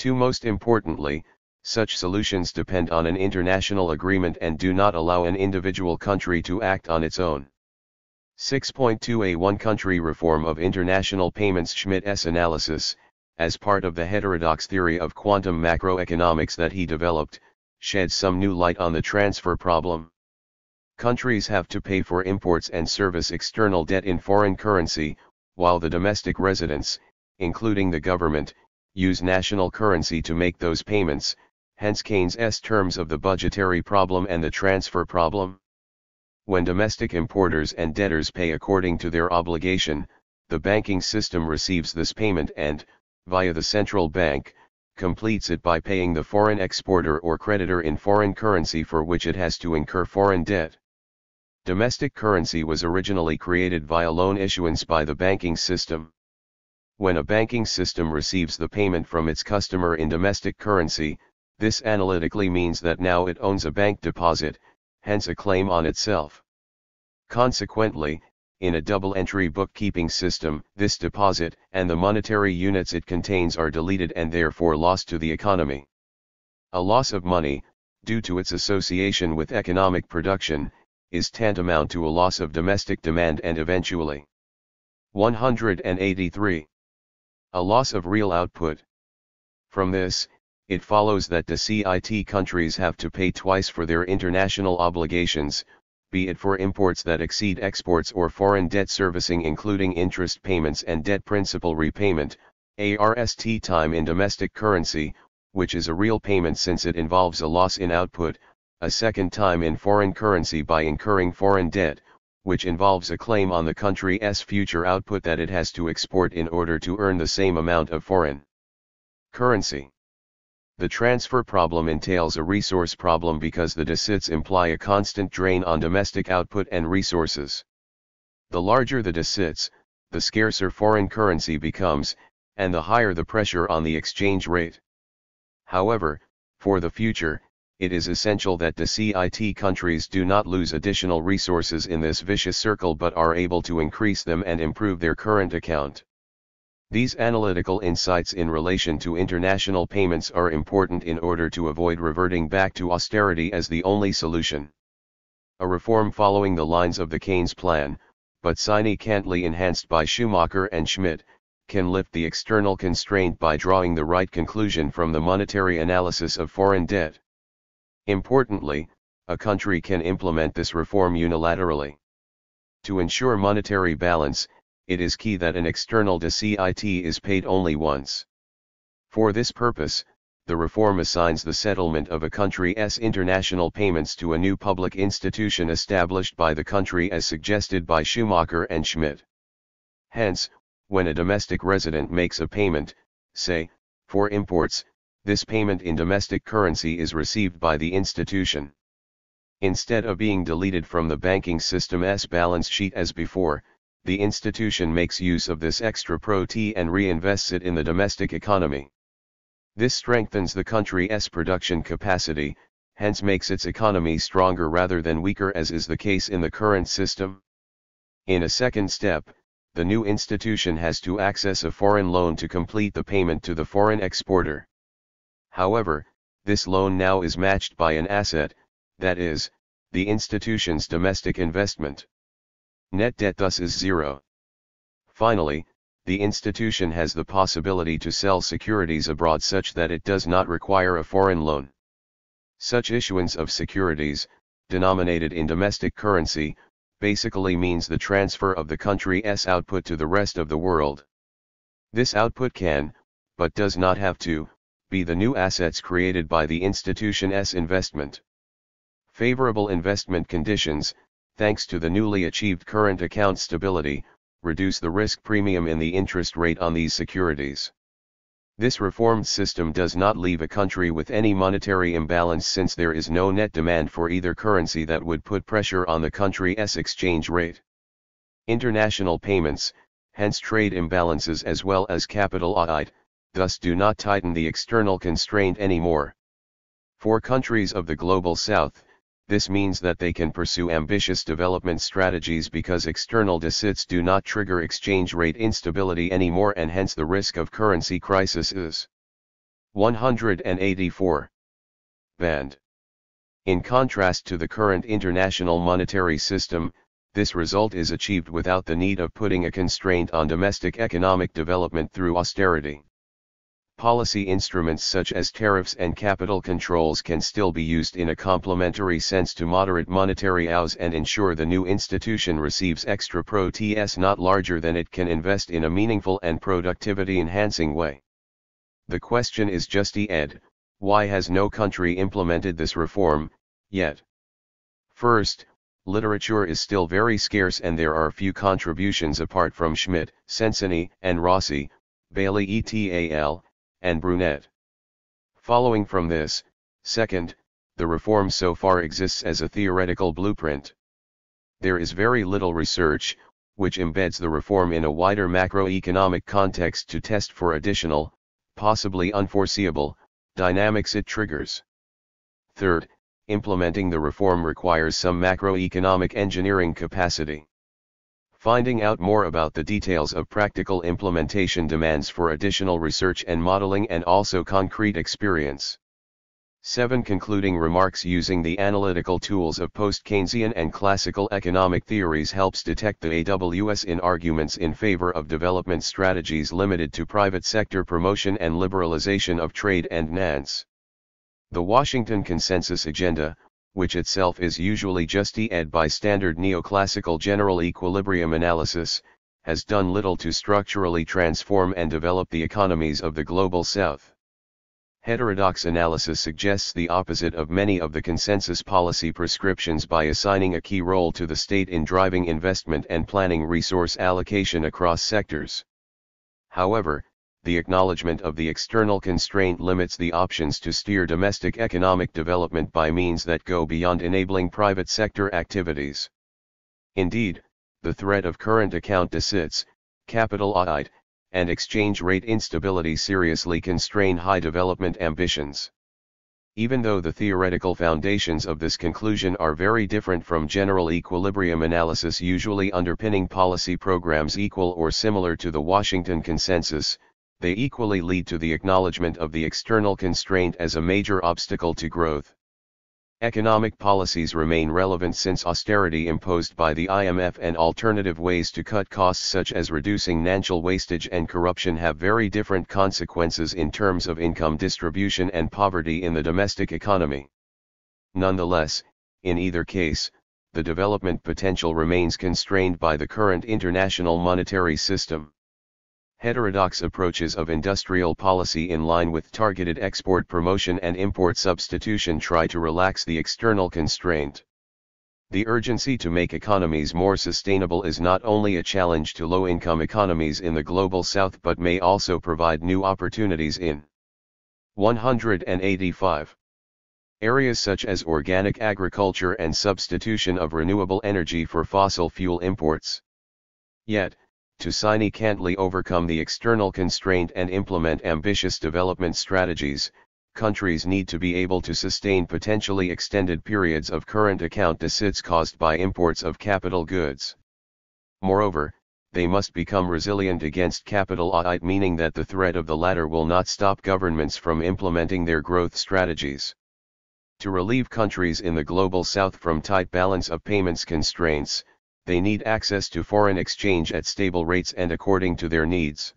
Most importantly, such solutions depend on an international agreement and do not allow an individual country to act on its own. 6.2 One country reform of international payments. Schmidt's analysis, as part of the heterodox theory of quantum macroeconomics that he developed, sheds some new light on the transfer problem. Countries have to pay for imports and service external debt in foreign currency, while the domestic residents, including the government, use national currency to make those payments, hence Keynes's terms of the budgetary problem and the transfer problem. When domestic importers and debtors pay according to their obligation, the banking system receives this payment and, via the central bank, completes it by paying the foreign exporter or creditor in foreign currency for which it has to incur foreign debt. Domestic currency was originally created via loan issuance by the banking system. When a banking system receives the payment from its customer in domestic currency, this analytically means that now it owns a bank deposit, hence a claim on itself. Consequently, in a double-entry bookkeeping system, this deposit and the monetary units it contains are deleted and therefore lost to the economy. A loss of money, due to its association with economic production, is tantamount to a loss of domestic demand and eventually 183. A loss of real output. From this, it follows that deficit countries have to pay twice for their international obligations, be it for imports that exceed exports or foreign debt servicing including interest payments and debt principal repayment, arst time in domestic currency, which is a real payment since it involves a loss in output, a second time in foreign currency by incurring foreign debt, which involves a claim on the country's future output that it has to export in order to earn the same amount of foreign currency. The transfer problem entails a resource problem because the deficits imply a constant drain on domestic output and resources. The larger the deficits, the scarcer foreign currency becomes, and the higher the pressure on the exchange rate. However, for the future, it is essential that the CIT countries do not lose additional resources in this vicious circle but are able to increase them and improve their current account. These analytical insights in relation to international payments are important in order to avoid reverting back to austerity as the only solution. A reform following the lines of the Keynes plan, but significantly enhanced by Schumacher and Schmidt, can lift the external constraint by drawing the right conclusion from the monetary analysis of foreign debt. Importantly, a country can implement this reform unilaterally. To ensure monetary balance, it is key that an external debt is paid only once. For this purpose, the reform assigns the settlement of a country's international payments to a new public institution established by the country as suggested by Schumacher and Schmidt. Hence, when a domestic resident makes a payment, say, for imports, this payment in domestic currency is received by the institution. Instead of being deleted from the banking system's balance sheet as before, the institution makes use of this extra proceeds and reinvests it in the domestic economy. This strengthens the country's production capacity, hence makes its economy stronger rather than weaker as is the case in the current system. In a second step, the new institution has to access a foreign loan to complete the payment to the foreign exporter. However, this loan now is matched by an asset, that is, the institution's domestic investment. Net debt thus is zero. Finally, the institution has the possibility to sell securities abroad such that it does not require a foreign loan. Such issuance of securities, denominated in domestic currency, basically means the transfer of the country's output to the rest of the world. This output can, but does not have to, be the new assets created by the institution's investment. Favorable investment conditions, thanks to the newly achieved current account stability, reduce the risk premium in the interest rate on these securities. This reformed system does not leave a country with any monetary imbalance since there is no net demand for either currency that would put pressure on the country's exchange rate. International payments, hence trade imbalances as well as capital audit, thus do not tighten the external constraint anymore. For countries of the global south, this means that they can pursue ambitious development strategies because external deficits do not trigger exchange rate instability anymore and hence the risk of currency crisis is 184. Banned. In contrast to the current international monetary system, this result is achieved without the need of putting a constraint on domestic economic development through austerity. Policy instruments such as tariffs and capital controls can still be used in a complementary sense to moderate monetary ows and ensure the new institution receives extra proceeds not larger than it can invest in a meaningful and productivity-enhancing way. The question is just why has no country implemented this reform, yet? First, literature is still very scarce and there are few contributions apart from Schmidt, Sensini, and Rossi, Bailey et al., and Brunet. Following from this, second, the reform so far exists as a theoretical blueprint. There is very little research, which embeds the reform in a wider macroeconomic context to test for additional, possibly unforeseeable, dynamics it triggers. Third, implementing the reform requires some macroeconomic engineering capacity. Finding out more about the details of practical implementation demands for additional research and modeling and also concrete experience. 7. Concluding remarks using the analytical tools of post-Keynesian and classical economic theories helps detect the AWS in arguments in favor of development strategies limited to private sector promotion and liberalization of trade and finance. The Washington Consensus Agenda, which itself is usually justified by standard neoclassical general equilibrium analysis, has done little to structurally transform and develop the economies of the global south. Heterodox analysis suggests the opposite of many of the consensus policy prescriptions by assigning a key role to the state in driving investment and planning resource allocation across sectors. However, the acknowledgement of the external constraint limits the options to steer domestic economic development by means that go beyond enabling private sector activities. Indeed, the threat of current account deficits, capital audit, and exchange rate instability seriously constrain high development ambitions. Even though the theoretical foundations of this conclusion are very different from general equilibrium analysis usually underpinning policy programs equal or similar to the Washington Consensus, they equally lead to the acknowledgement of the external constraint as a major obstacle to growth. Economic policies remain relevant since austerity imposed by the IMF and alternative ways to cut costs such as reducing national wastage and corruption have very different consequences in terms of income distribution and poverty in the domestic economy. Nonetheless, in either case, the development potential remains constrained by the current international monetary system. Heterodox approaches of industrial policy in line with targeted export promotion and import substitution try to relax the external constraint. The urgency to make economies more sustainable is not only a challenge to low-income economies in the Global South but may also provide new opportunities in 185 areas such as organic agriculture and substitution of renewable energy for fossil fuel imports. Yet, to significantly overcome the external constraint and implement ambitious development strategies, countries need to be able to sustain potentially extended periods of current account deficits caused by imports of capital goods. Moreover, they must become resilient against capital audit, meaning that the threat of the latter will not stop governments from implementing their growth strategies. To relieve countries in the Global South from tight balance of payments constraints, they need access to foreign exchange at stable rates and according to their needs.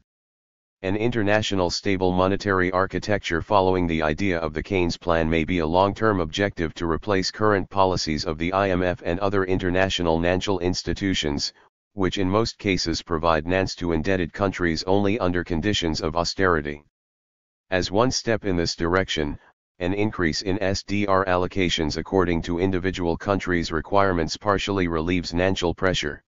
An international stable monetary architecture following the idea of the Keynes Plan may be a long-term objective to replace current policies of the IMF and other international financial institutions, which in most cases provide finance to indebted countries only under conditions of austerity. As one step in this direction, an increase in SDR allocations according to individual countries' requirements partially relieves financial pressure.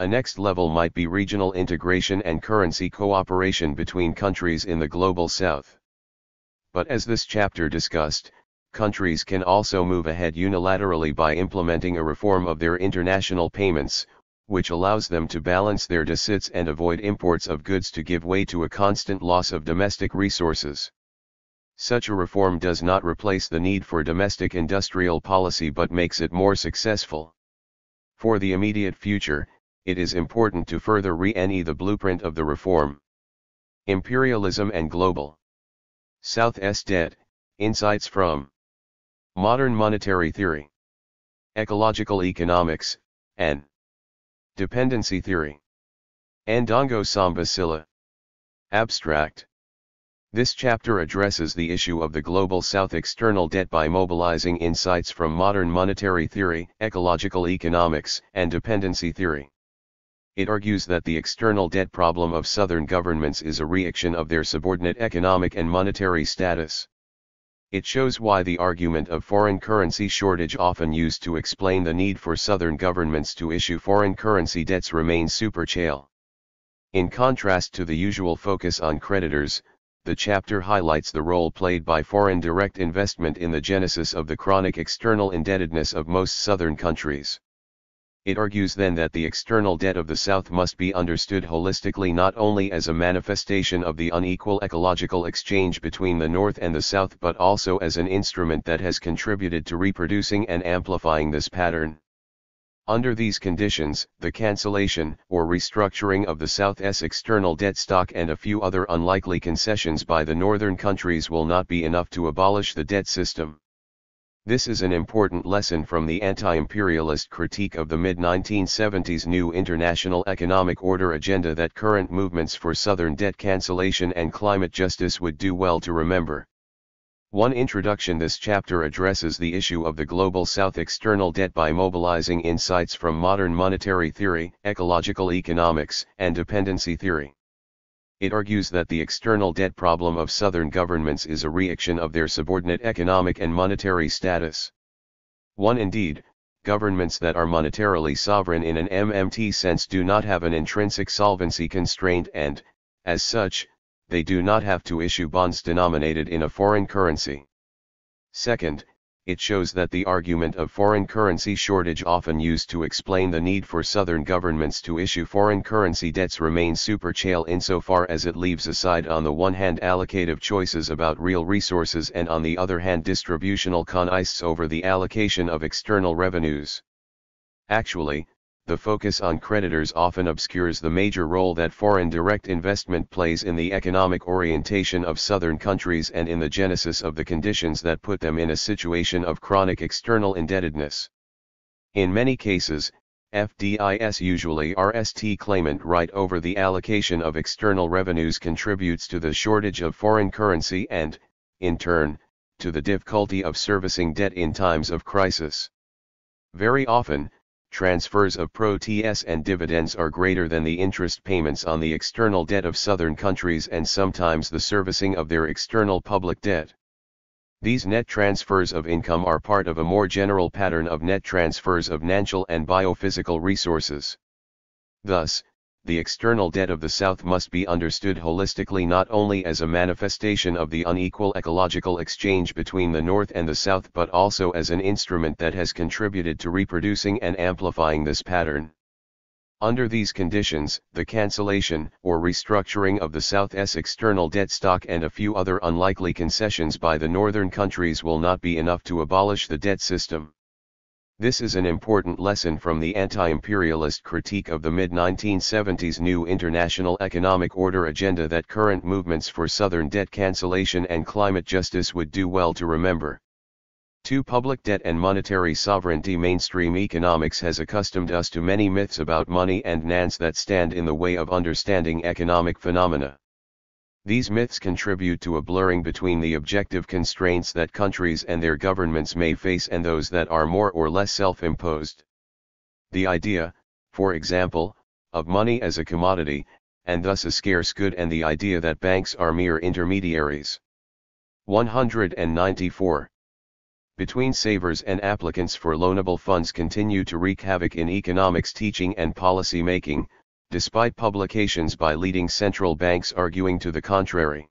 A next level might be regional integration and currency cooperation between countries in the Global South. But as this chapter discussed, countries can also move ahead unilaterally by implementing a reform of their international payments, which allows them to balance their deficits and avoid imports of goods to give way to a constant loss of domestic resources. Such a reform does not replace the need for domestic industrial policy but makes it more successful. For the immediate future, it is important to further re-ene the blueprint of the reform. Imperialism and Global South's Debt, Insights from Modern Monetary Theory, Ecological Economics, and Dependency Theory. Ndongo Samba Sylla. Abstract. This chapter addresses the issue of the Global South external debt by mobilizing insights from modern monetary theory, ecological economics, and dependency theory. It argues that the external debt problem of Southern governments is a reaction of their subordinate economic and monetary status. It shows why the argument of foreign currency shortage often used to explain the need for Southern governments to issue foreign currency debts remains superficial. In contrast to the usual focus on creditors, the chapter highlights the role played by foreign direct investment in the genesis of the chronic external indebtedness of most Southern countries. It argues then that the external debt of the South must be understood holistically, not only as a manifestation of the unequal ecological exchange between the North and the South but also as an instrument that has contributed to reproducing and amplifying this pattern. Under these conditions, the cancellation or restructuring of the South's external debt stock and a few other unlikely concessions by the Northern countries will not be enough to abolish the debt system. This is an important lesson from the anti-imperialist critique of the mid-1970s New International Economic Order agenda that current movements for Southern debt cancellation and climate justice would do well to remember. One introduction. This chapter addresses the issue of the Global South external debt by mobilizing insights from modern monetary theory, ecological economics, and dependency theory. It argues that the external debt problem of Southern governments is a reaction of their subordinate economic and monetary status. One indeed, governments that are monetarily sovereign in an MMT sense do not have an intrinsic solvency constraint and, as such, they do not have to issue bonds denominated in a foreign currency. Second, it shows that the argument of foreign currency shortage often used to explain the need for Southern governments to issue foreign currency debts remains superchale insofar as it leaves aside on the one hand allocative choices about real resources and on the other hand distributional contests over the allocation of external revenues. Actually, the focus on creditors often obscures the major role that foreign direct investment plays in the economic orientation of Southern countries and in the genesis of the conditions that put them in a situation of chronic external indebtedness. In many cases, FDIS, usually RST claimant right over the allocation of external revenues, contributes to the shortage of foreign currency and, in turn, to the difficulty of servicing debt in times of crisis. Very often, transfers of pro-TS and dividends are greater than the interest payments on the external debt of Southern countries and sometimes the servicing of their external public debt. These net transfers of income are part of a more general pattern of net transfers of natural and biophysical resources. Thus, the external debt of the South must be understood holistically, not only as a manifestation of the unequal ecological exchange between the North and the South, but also as an instrument that has contributed to reproducing and amplifying this pattern. Under these conditions, the cancellation or restructuring of the South's external debt stock and a few other unlikely concessions by the Northern countries will not be enough to abolish the debt system. This is an important lesson from the anti-imperialist critique of the mid-1970s new international economic order agenda that current movements for Southern debt cancellation and climate justice would do well to remember. 2. Public debt and monetary sovereignty. Mainstream economics has accustomed us to many myths about money and finance that stand in the way of understanding economic phenomena. These myths contribute to a blurring between the objective constraints that countries and their governments may face and those that are more or less self-imposed. The idea, for example, of money as a commodity, and thus a scarce good, and the idea that banks are mere intermediaries. 194. Between savers and applicants for loanable funds continue to wreak havoc in economics teaching and policy making, despite publications by leading central banks arguing to the contrary.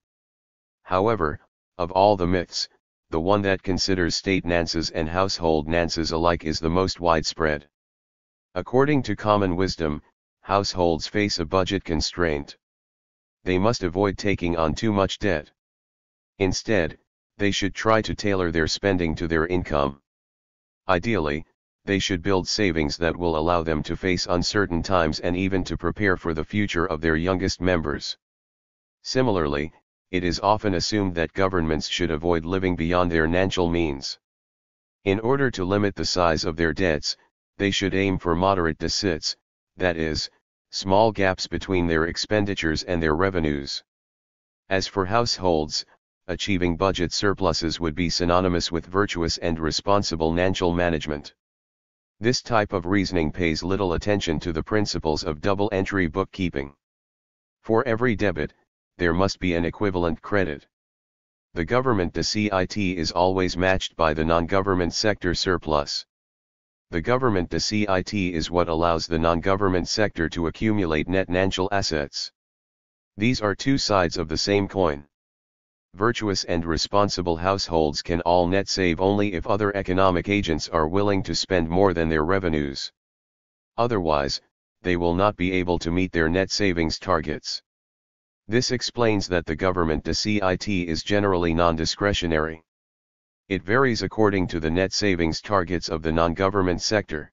However, of all the myths, the one that considers state finances and household finances alike is the most widespread. According to common wisdom, households face a budget constraint. They must avoid taking on too much debt. Instead, they should try to tailor their spending to their income. Ideally, they should build savings that will allow them to face uncertain times and even to prepare for the future of their youngest members. Similarly, it is often assumed that governments should avoid living beyond their financial means. In order to limit the size of their debts, they should aim for moderate deficits, that is, small gaps between their expenditures and their revenues. As for households, achieving budget surpluses would be synonymous with virtuous and responsible financial management. This type of reasoning pays little attention to the principles of double-entry bookkeeping. For every debit, there must be an equivalent credit. The government deficit is always matched by the non-government sector surplus. The government deficit is what allows the non-government sector to accumulate net financial assets. These are two sides of the same coin. Virtuous and responsible households can all net save only if other economic agents are willing to spend more than their revenues. Otherwise, they will not be able to meet their net savings targets. This explains that the government deficit is generally non-discretionary. It varies according to the net savings targets of the non-government sector.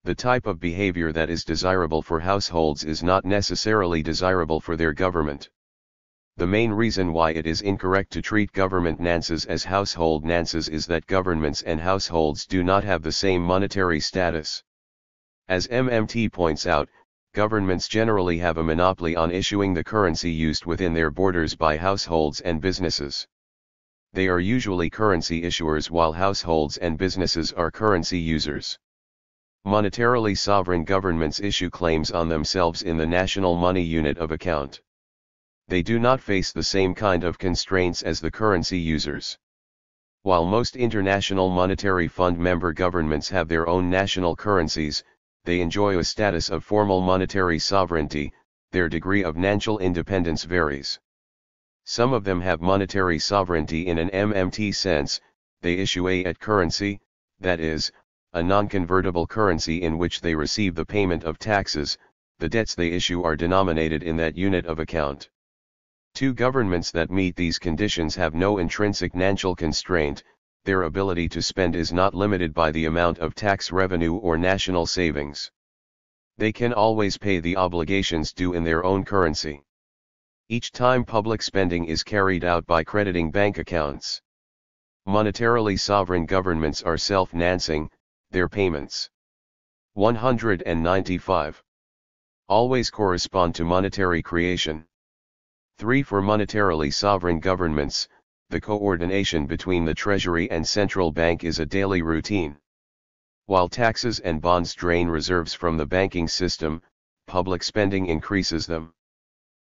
The type of behavior that is desirable for households is not necessarily desirable for their government. The main reason why it is incorrect to treat government finances as household finances is that governments and households do not have the same monetary status. As MMT points out, governments generally have a monopoly on issuing the currency used within their borders by households and businesses. They are usually currency issuers while households and businesses are currency users. Monetarily sovereign governments issue claims on themselves in the national money unit of account. They do not face the same kind of constraints as the currency users. While most International Monetary Fund member governments have their own national currencies, they enjoy a status of formal monetary sovereignty. Their degree of national independence varies. Some of them have monetary sovereignty in an MMT sense. They issue a at currency, that is, a non-convertible currency in which they receive the payment of taxes. The debts they issue are denominated in that unit of account. Two governments that meet these conditions have no intrinsic national constraint. Their ability to spend is not limited by the amount of tax revenue or national savings. They can always pay the obligations due in their own currency. Each time public spending is carried out by crediting bank accounts. Monetarily sovereign governments are self-financing their payments. 195. Always correspond to monetary creation. 3. For monetarily sovereign governments, the coordination between the Treasury and central bank is a daily routine. While taxes and bonds drain reserves from the banking system, public spending increases them.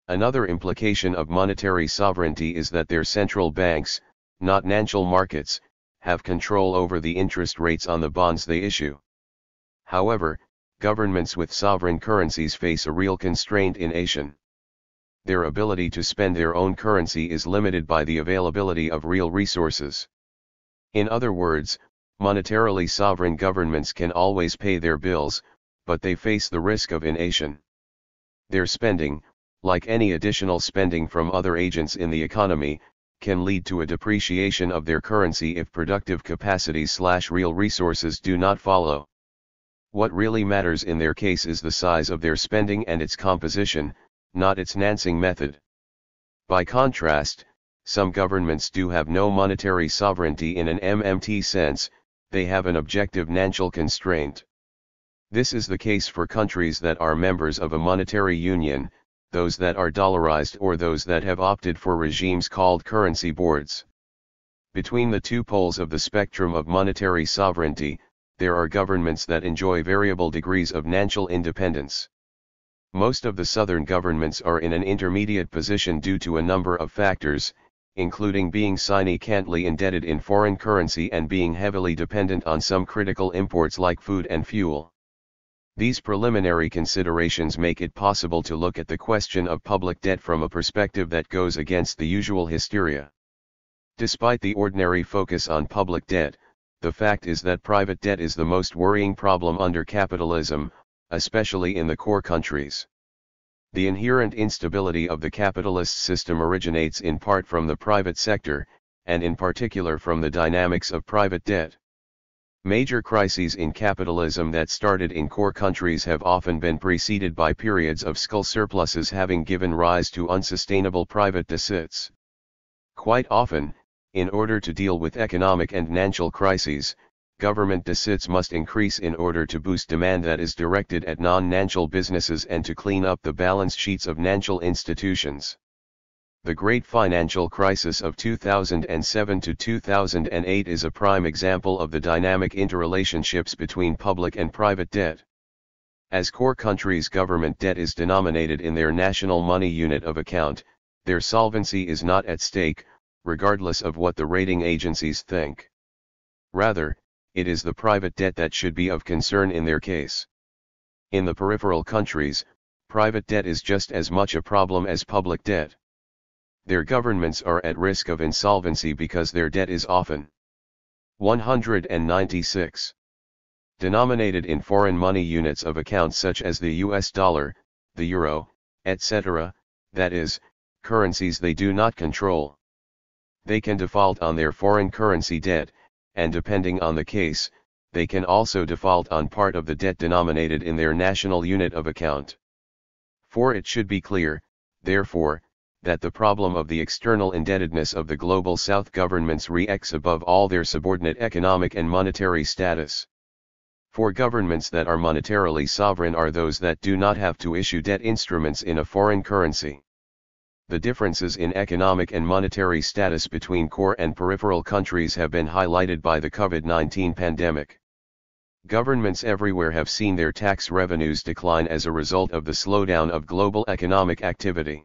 Another implication of monetary sovereignty is that their central banks, not national markets, have control over the interest rates on the bonds they issue. However, governments with sovereign currencies face a real constraint in action. Their ability to spend their own currency is limited by the availability of real resources. In other words, monetarily sovereign governments can always pay their bills, but they face the risk of ination. Their spending, like any additional spending from other agents in the economy, can lead to a depreciation of their currency if productive capacities/real resources do not follow. What really matters in their case is the size of their spending and its composition, not its financing method. By contrast, some governments do have no monetary sovereignty in an MMT sense. They have an objective national constraint. This is the case for countries that are members of a monetary union, those that are dollarized or those that have opted for regimes called currency boards. Between the two poles of the spectrum of monetary sovereignty, there are governments that enjoy variable degrees of national independence. Most of the southern governments are in an intermediate position due to a number of factors, including being significantly indebted in foreign currency and being heavily dependent on some critical imports like food and fuel. These preliminary considerations make it possible to look at the question of public debt from a perspective that goes against the usual hysteria. Despite the ordinary focus on public debt, the fact is that private debt is the most worrying problem under capitalism, especially in the core countries. The inherent instability of the capitalist system originates in part from the private sector, and in particular from the dynamics of private debt. Major crises in capitalism that started in core countries have often been preceded by periods of skull surpluses having given rise to unsustainable private deficits. Quite often, in order to deal with economic and financial crises, government deficits must increase in order to boost demand that is directed at non-financial businesses and to clean up the balance sheets of financial institutions. The great financial crisis of 2007 to 2008 is a prime example of the dynamic interrelationships between public and private debt. As core countries' government debt is denominated in their national money unit of account, their solvency is not at stake, regardless of what the rating agencies think. Rather, it is the private debt that should be of concern in their case. In the peripheral countries, private debt is just as much a problem as public debt. Their governments are at risk of insolvency because their debt is often 196. Denominated in foreign money units of account such as the US dollar, the euro, etc., that is, currencies they do not control. They can default on their foreign currency debt, and depending on the case, they can also default on part of the debt denominated in their national unit of account. For it should be clear, therefore, that the problem of the external indebtedness of the Global South governments reacts above all their subordinate economic and monetary status. For governments that are monetarily sovereign are those that do not have to issue debt instruments in a foreign currency. The differences in economic and monetary status between core and peripheral countries have been highlighted by the COVID-19 pandemic. Governments everywhere have seen their tax revenues decline as a result of the slowdown of global economic activity.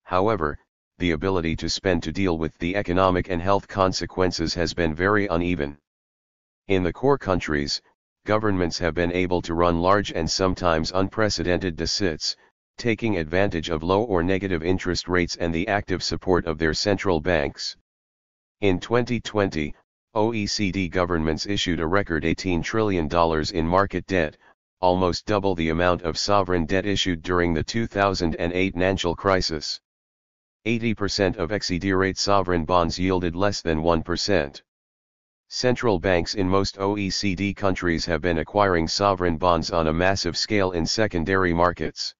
However, the ability to spend to deal with the economic and health consequences has been very uneven. In the core countries, governments have been able to run large and sometimes unprecedented deficits, taking advantage of low or negative interest rates and the active support of their central banks. In 2020, OECD governments issued a record $18 trillion in market debt, almost double the amount of sovereign debt issued during the 2008 financial crisis. 80% of XED-rate sovereign bonds yielded less than 1%. Central banks in most OECD countries have been acquiring sovereign bonds on a massive scale in secondary markets.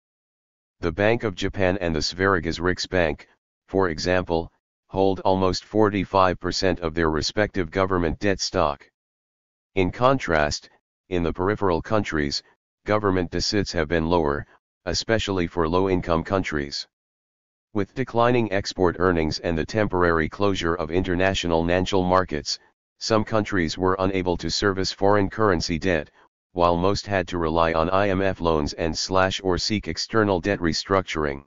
The Bank of Japan and the Sveriges Riksbank, for example, hold almost 45% of their respective government debt stock. In contrast, in the peripheral countries, government deficits have been lower, especially for low-income countries. With declining export earnings and the temporary closure of international financial markets, some countries were unable to service foreign currency debt, while most had to rely on IMF loans and/or seek external debt restructuring.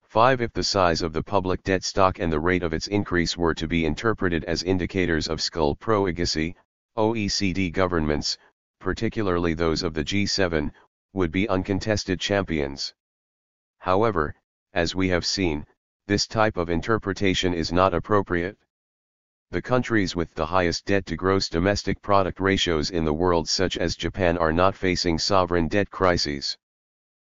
5. If the size of the public debt stock and the rate of its increase were to be interpreted as indicators of skull profligacy, OECD governments, particularly those of the G7, would be uncontested champions. However, as we have seen, this type of interpretation is not appropriate. The countries with the highest debt to gross domestic product ratios in the world, such as Japan, are not facing sovereign debt crises.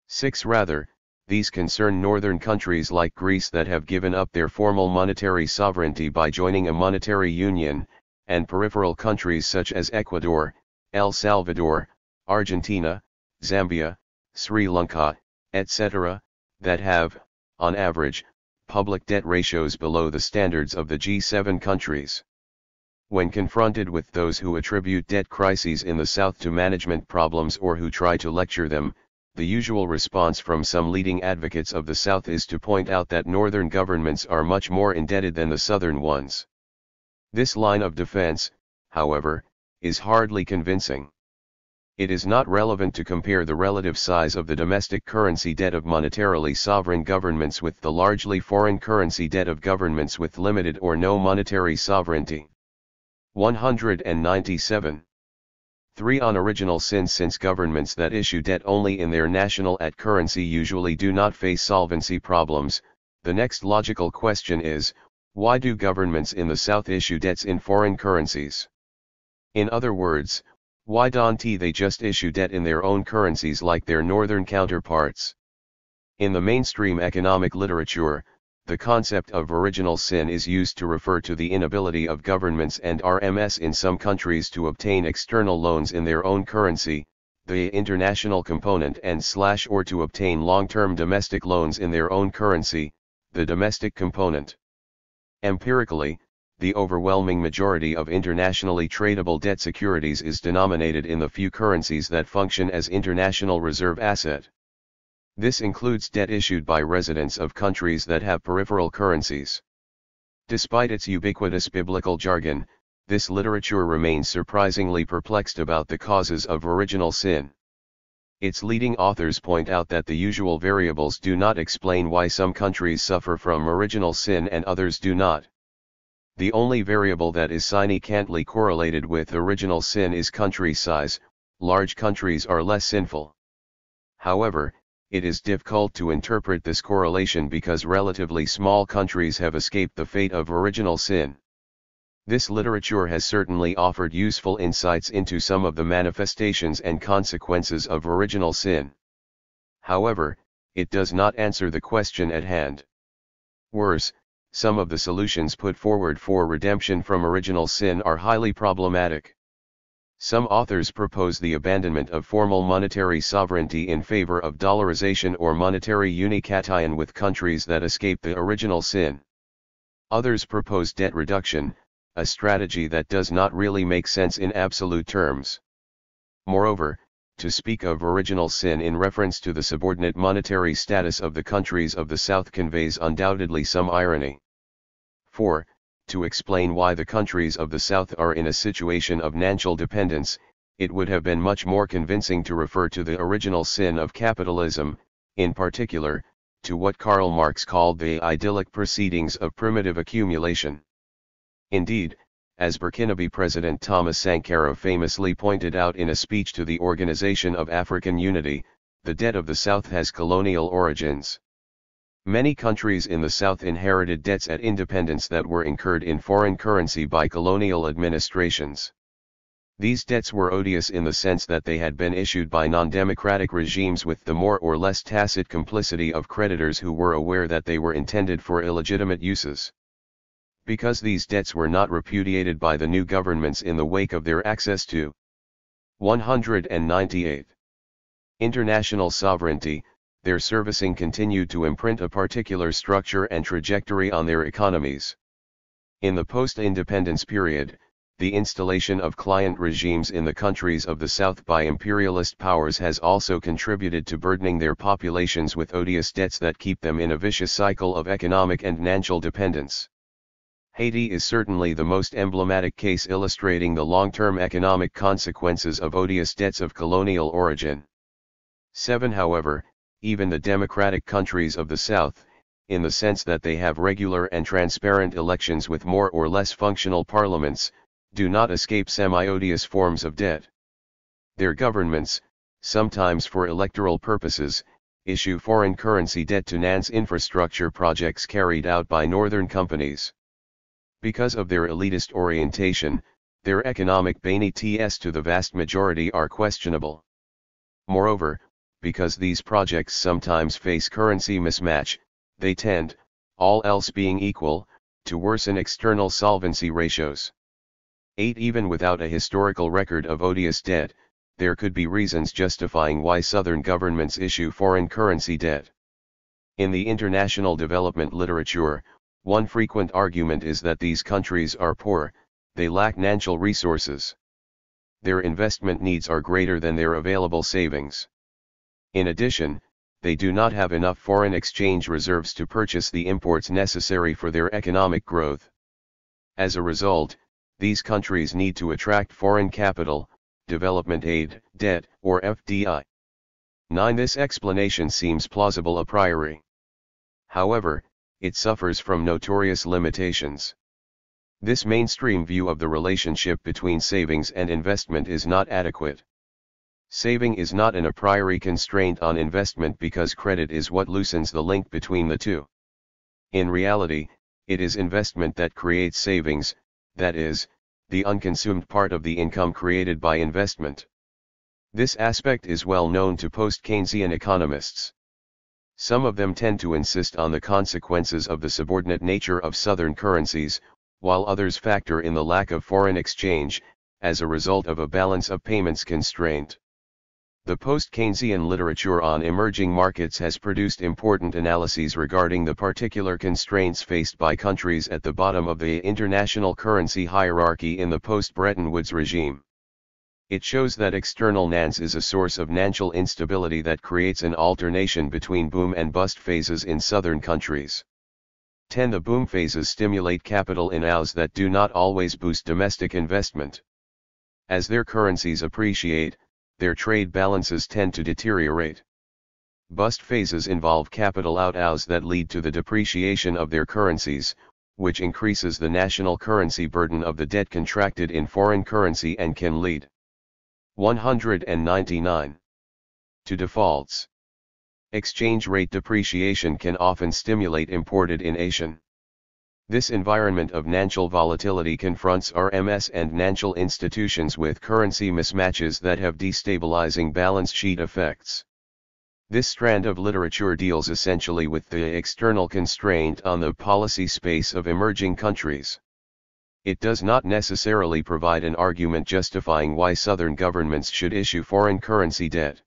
6. Rather, these concern northern countries like Greece that have given up their formal monetary sovereignty by joining a monetary union, and peripheral countries such as Ecuador, El Salvador, Argentina, Zambia, Sri Lanka, etc., that have, on average, public debt ratios below the standards of the G7 countries. When confronted with those who attribute debt crises in the South to management problems or who try to lecture them, the usual response from some leading advocates of the South is to point out that northern governments are much more indebted than the southern ones. This line of defense, however, is hardly convincing. It is not relevant to compare the relative size of the domestic currency debt of monetarily sovereign governments with the largely foreign currency debt of governments with limited or no monetary sovereignty. 197. 3. On original sin. Since governments that issue debt only in their national currency usually do not face solvency problems, the next logical question is, why do governments in the South issue debts in foreign currencies? In other words, why don't they just issue debt in their own currencies like their northern counterparts? In the mainstream economic literature, the concept of original sin is used to refer to the inability of governments and RMS in some countries to obtain external loans in their own currency, the international component, and/or to obtain long-term domestic loans in their own currency, the domestic component. Empirically, the overwhelming majority of internationally tradable debt securities is denominated in the few currencies that function as international reserve asset. This includes debt issued by residents of countries that have peripheral currencies. Despite its ubiquitous biblical jargon, this literature remains surprisingly perplexed about the causes of original sin. Its leading authors point out that the usual variables do not explain why some countries suffer from original sin and others do not. The only variable that is significantly correlated with original sin is country size. Large countries are less sinful. However, it is difficult to interpret this correlation because relatively small countries have escaped the fate of original sin. This literature has certainly offered useful insights into some of the manifestations and consequences of original sin. However, it does not answer the question at hand. Worse, some of the solutions put forward for redemption from original sin are highly problematic. Some authors propose the abandonment of formal monetary sovereignty in favor of dollarization or monetary unication with countries that escape the original sin. Others propose debt reduction, a strategy that does not really make sense in absolute terms. Moreover, to speak of original sin in reference to the subordinate monetary status of the countries of the South conveys undoubtedly some irony. 4. To explain why the countries of the South are in a situation of financial dependence, it would have been much more convincing to refer to the original sin of capitalism, in particular, to what Karl Marx called the idyllic proceedings of primitive accumulation. Indeed, as Burkinabe President Thomas Sankara famously pointed out in a speech to the Organization of African Unity, the debt of the South has colonial origins. Many countries in the South inherited debts at independence that were incurred in foreign currency by colonial administrations. These debts were odious in the sense that they had been issued by non-democratic regimes with the more or less tacit complicity of creditors who were aware that they were intended for illegitimate uses. Because these debts were not repudiated by the new governments in the wake of their access to 198. International sovereignty, their servicing continued to imprint a particular structure and trajectory on their economies. In the post-independence period, the installation of client regimes in the countries of the South by imperialist powers has also contributed to burdening their populations with odious debts that keep them in a vicious cycle of economic and financial dependence. Haiti is certainly the most emblematic case illustrating the long-term economic consequences of odious debts of colonial origin. 7. However, even the democratic countries of the South, in the sense that they have regular and transparent elections with more or less functional parliaments, do not escape semi-odious forms of debt. Their governments, sometimes for electoral purposes, issue foreign currency debt to finance infrastructure projects carried out by northern companies. Because of their elitist orientation, their economic benefits to the vast majority are questionable. Moreover, because these projects sometimes face currency mismatch, they tend, all else being equal, to worsen external solvency ratios. 8. Even without a historical record of odious debt, there could be reasons justifying why Southern governments issue foreign currency debt. In the international development literature, one frequent argument is that these countries are poor, they lack financial resources. Their investment needs are greater than their available savings. In addition, they do not have enough foreign exchange reserves to purchase the imports necessary for their economic growth. As a result, these countries need to attract foreign capital, development aid, debt, or FDI. 9. This explanation seems plausible a priori. However, it suffers from notorious limitations. This mainstream view of the relationship between savings and investment is not adequate. Saving is not an a priori constraint on investment because credit is what loosens the link between the two. In reality, it is investment that creates savings, that is, the unconsumed part of the income created by investment. This aspect is well known to post-Keynesian economists. Some of them tend to insist on the consequences of the subordinate nature of Southern currencies, while others factor in the lack of foreign exchange, as a result of a balance of payments constraint. The post-Keynesian literature on emerging markets has produced important analyses regarding the particular constraints faced by countries at the bottom of the international currency hierarchy in the post-Bretton Woods regime. It shows that external finance is a source of financial instability that creates an alternation between boom and bust phases in southern countries. 10. The boom phases stimulate capital inflows that do not always boost domestic investment. As their currencies appreciate, their trade balances tend to deteriorate. Bust phases involve capital outflows that lead to the depreciation of their currencies, which increases the national currency burden of the debt contracted in foreign currency and can lead 199 to defaults. Exchange rate depreciation can often stimulate imported inflation. This environment of financial volatility confronts RMS and financial institutions with currency mismatches that have destabilizing balance sheet effects. This strand of literature deals essentially with the external constraint on the policy space of emerging countries. It does not necessarily provide an argument justifying why Southern governments should issue foreign currency debt.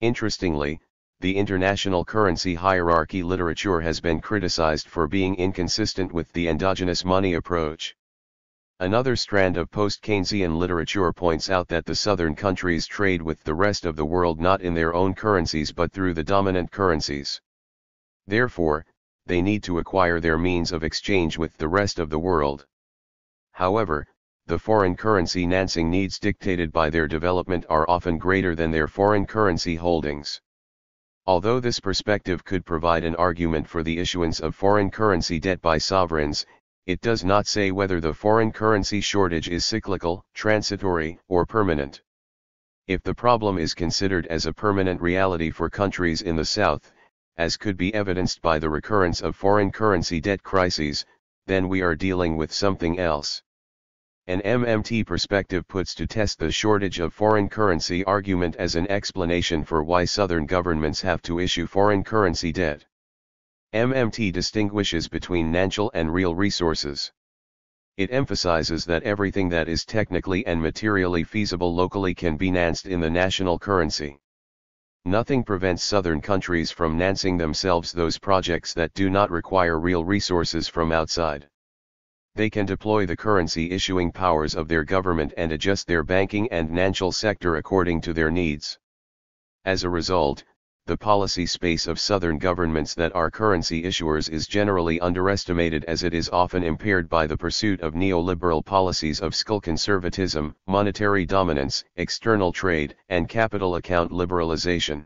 Interestingly, the international currency hierarchy literature has been criticized for being inconsistent with the endogenous money approach. Another strand of post-Keynesian literature points out that the southern countries trade with the rest of the world not in their own currencies but through the dominant currencies. Therefore, they need to acquire their means of exchange with the rest of the world. However, the foreign currency financing needs dictated by their development are often greater than their foreign currency holdings. Although this perspective could provide an argument for the issuance of foreign currency debt by sovereigns, it does not say whether the foreign currency shortage is cyclical, transitory, or permanent. If the problem is considered as a permanent reality for countries in the South, as could be evidenced by the recurrence of foreign currency debt crises, then we are dealing with something else. An MMT perspective puts to test the shortage of foreign currency argument as an explanation for why Southern governments have to issue foreign currency debt. MMT distinguishes between natural and real resources. It emphasizes that everything that is technically and materially feasible locally can be financed in the national currency. Nothing prevents Southern countries from financing themselves those projects that do not require real resources from outside. They can deploy the currency issuing powers of their government and adjust their banking and financial sector according to their needs. As a result, the policy space of Southern governments that are currency issuers is generally underestimated, as it is often impaired by the pursuit of neoliberal policies of fiscal conservatism, monetary dominance, external trade, and capital account liberalization.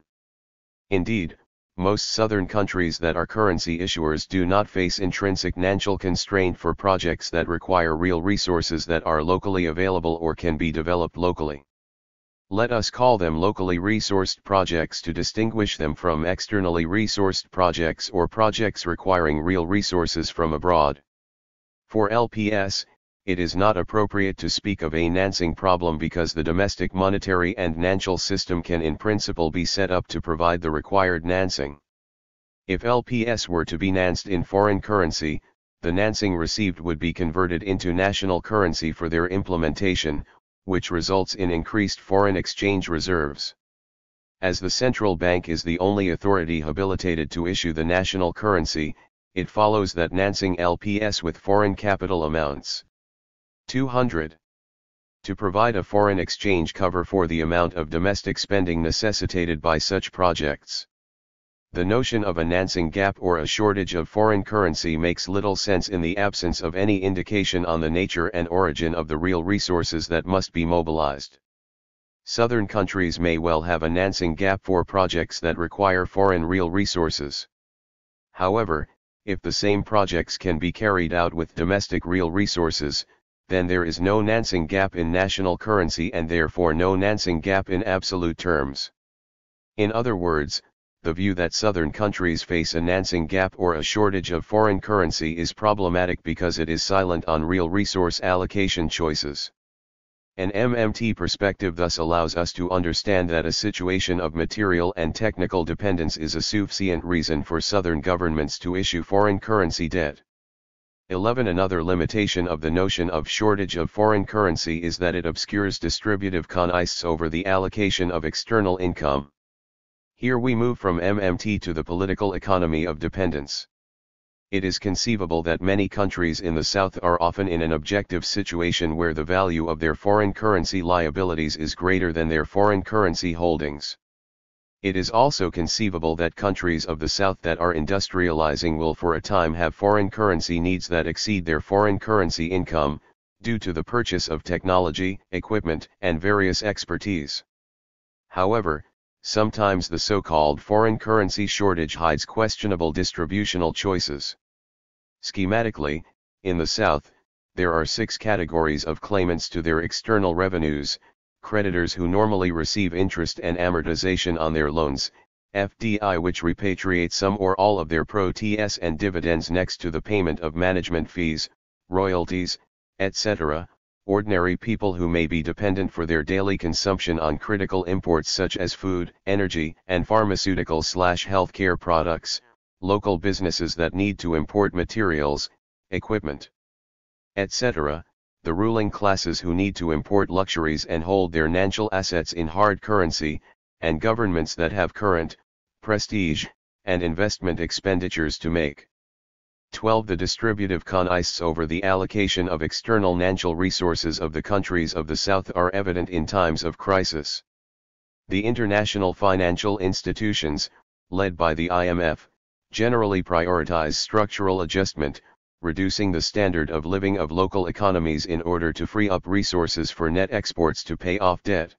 Indeed, most Southern countries that are currency issuers do not face intrinsic financial constraint for projects that require real resources that are locally available or can be developed locally. Let us call them locally resourced projects to distinguish them from externally resourced projects or projects requiring real resources from abroad. For LPS, it is not appropriate to speak of a financing problem because the domestic monetary and financial system can in principle be set up to provide the required financing. If LPS were to be financed in foreign currency, the financing received would be converted into national currency for their implementation, which results in increased foreign exchange reserves. As the central bank is the only authority habilitated to issue the national currency, it follows that financing LPS with foreign capital amounts 200. To provide a foreign exchange cover for the amount of domestic spending necessitated by such projects. The notion of a financing gap or a shortage of foreign currency makes little sense in the absence of any indication on the nature and origin of the real resources that must be mobilized. Southern countries may well have a financing gap for projects that require foreign real resources. However, if the same projects can be carried out with domestic real resources, then there is no financing gap in national currency and therefore no financing gap in absolute terms. In other words, the view that Southern countries face a financing gap or a shortage of foreign currency is problematic because it is silent on real resource allocation choices. An MMT perspective thus allows us to understand that a situation of material and technical dependence is a sufficient reason for Southern governments to issue foreign currency debt. 11. Another limitation of the notion of shortage of foreign currency is that it obscures distributive concepts over the allocation of external income. Here we move from MMT to the political economy of dependence. It is conceivable that many countries in the South are often in an objective situation where the value of their foreign currency liabilities is greater than their foreign currency holdings. It is also conceivable that countries of the South that are industrializing will for a time have foreign currency needs that exceed their foreign currency income, due to the purchase of technology, equipment, and various expertise. However, sometimes the so-called foreign currency shortage hides questionable distributional choices. Schematically, in the South, there are 6 categories of claimants to their external revenues: creditors who normally receive interest and amortization on their loans, FDI which repatriate some or all of their proceeds and dividends next to the payment of management fees, royalties, etc., ordinary people who may be dependent for their daily consumption on critical imports such as food, energy, and pharmaceutical/healthcare products, local businesses that need to import materials, equipment, etc., the ruling classes who need to import luxuries and hold their financial assets in hard currency, and governments that have current, prestige, and investment expenditures to make. 12. The distributive concepts over the allocation of external financial resources of the countries of the South are evident in times of crisis. The international financial institutions, led by the IMF, generally prioritize structural adjustment, reducing the standard of living of local economies in order to free up resources for net exports to pay off debt.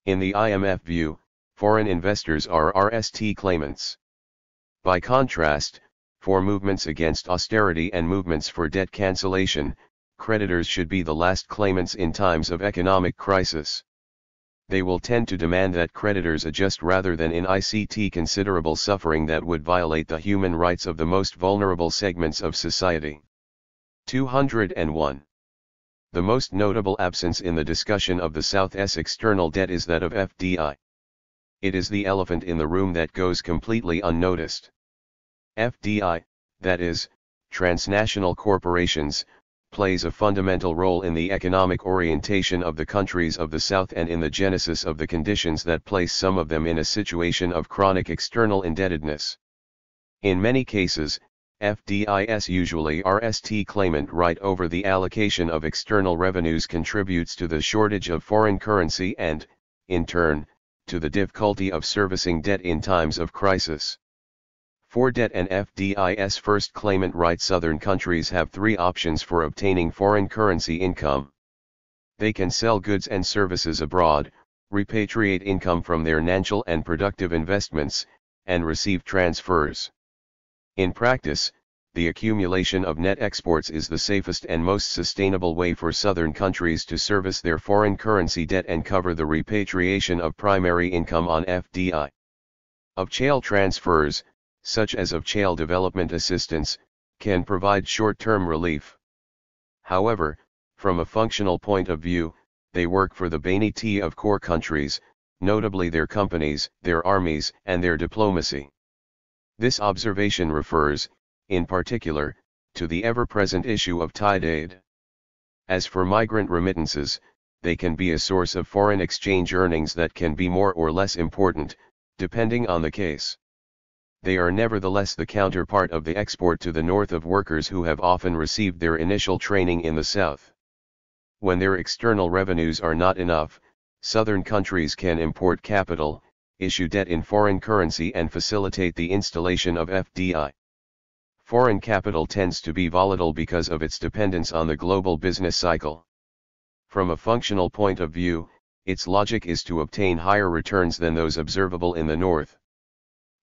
In the IMF view, Foreign investors are RST claimants. By contrast, for movements against austerity and movements for debt cancellation, creditors should be the last claimants in times of economic crisis. They will tend to demand that creditors adjust rather than incite considerable suffering that would violate the human rights of the most vulnerable segments of society. 201. The most notable absence in the discussion of the South's external debt is that of FDI. It is the elephant in the room that goes completely unnoticed. FDI, that is, transnational corporations, plays a fundamental role in the economic orientation of the countries of the South and in the genesis of the conditions that place some of them in a situation of chronic external indebtedness. In many cases, FDIs, usually RST claimant right over the allocation of external revenues, contributes to the shortage of foreign currency and, in turn, to the difficulty of servicing debt in times of crisis. For debt and FDIs first claimant right, southern countries have three options for obtaining foreign currency income. They can sell goods and services abroad, repatriate income from their natural and productive investments, and receive transfers. In practice, the accumulation of net exports is the safest and most sustainable way for southern countries to service their foreign currency debt and cover the repatriation of primary income on FDI. Of CHAL transfers, such as of CHAL development assistance, can provide short-term relief. However, from a functional point of view, they work for the benefit of core countries, notably their companies, their armies, and their diplomacy. This observation refers, in particular, to the ever-present issue of tide aid. As for migrant remittances, they can be a source of foreign exchange earnings that can be more or less important, depending on the case. They are nevertheless the counterpart of the export to the north of workers who have often received their initial training in the south. When their external revenues are not enough, southern countries can import capital, issue debt in foreign currency, and facilitate the installation of FDI. Foreign capital tends to be volatile because of its dependence on the global business cycle. From a functional point of view, its logic is to obtain higher returns than those observable in the north.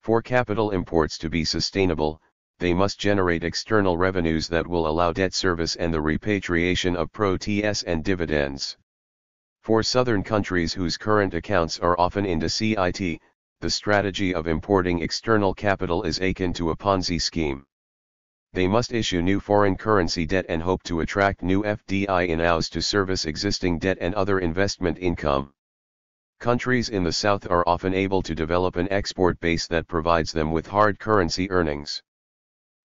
For capital imports to be sustainable, they must generate external revenues that will allow debt service and the repatriation of proceeds and dividends. For southern countries whose current accounts are often in deficit, the strategy of importing external capital is akin to a Ponzi scheme. They must issue new foreign currency debt and hope to attract new FDI in-house to service existing debt and other investment income. Countries in the South are often able to develop an export base that provides them with hard currency earnings.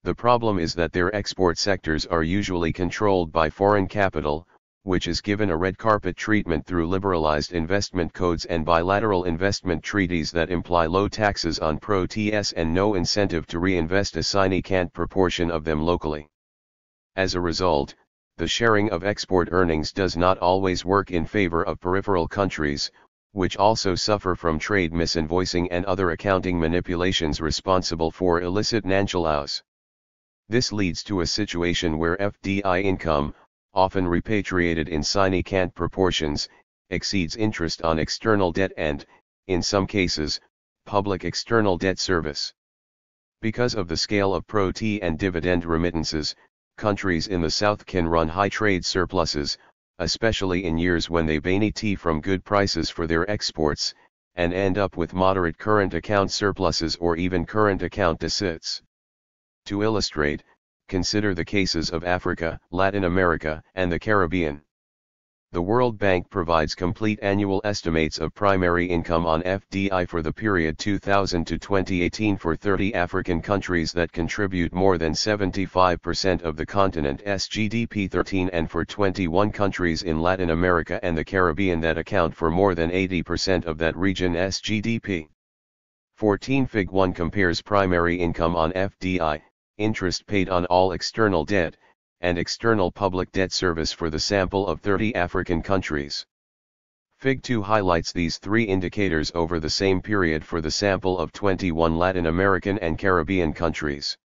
The problem is that their export sectors are usually controlled by foreign capital, which is given a red carpet treatment through liberalized investment codes and bilateral investment treaties that imply low taxes on proceeds and no incentive to reinvest a significant proportion of them locally. As a result, the sharing of export earnings does not always work in favor of peripheral countries, which also suffer from trade misinvoicing and other accounting manipulations responsible for illicit nationals. This leads to a situation where FDI income, often repatriated in significant proportions, exceeds interest on external debt and, in some cases, public external debt service. Because of the scale of proceeds and dividend remittances, countries in the South can run high trade surpluses, especially in years when they benefit from good prices for their exports, and end up with moderate current account surpluses or even current account deficits. To illustrate, consider the cases of Africa, Latin America, and the Caribbean. The World Bank provides complete annual estimates of primary income on FDI for the period 2000 to 2018 for 30 African countries that contribute more than 75% of the continent's GDP, 13 and for 21 countries in Latin America and the Caribbean that account for more than 80% of that region's GDP. 14 Fig 1 compares primary income on FDI, interest paid on all external debt, and external public debt service for the sample of 30 African countries. Fig 2 highlights these three indicators over the same period for the sample of 21 Latin American and Caribbean countries.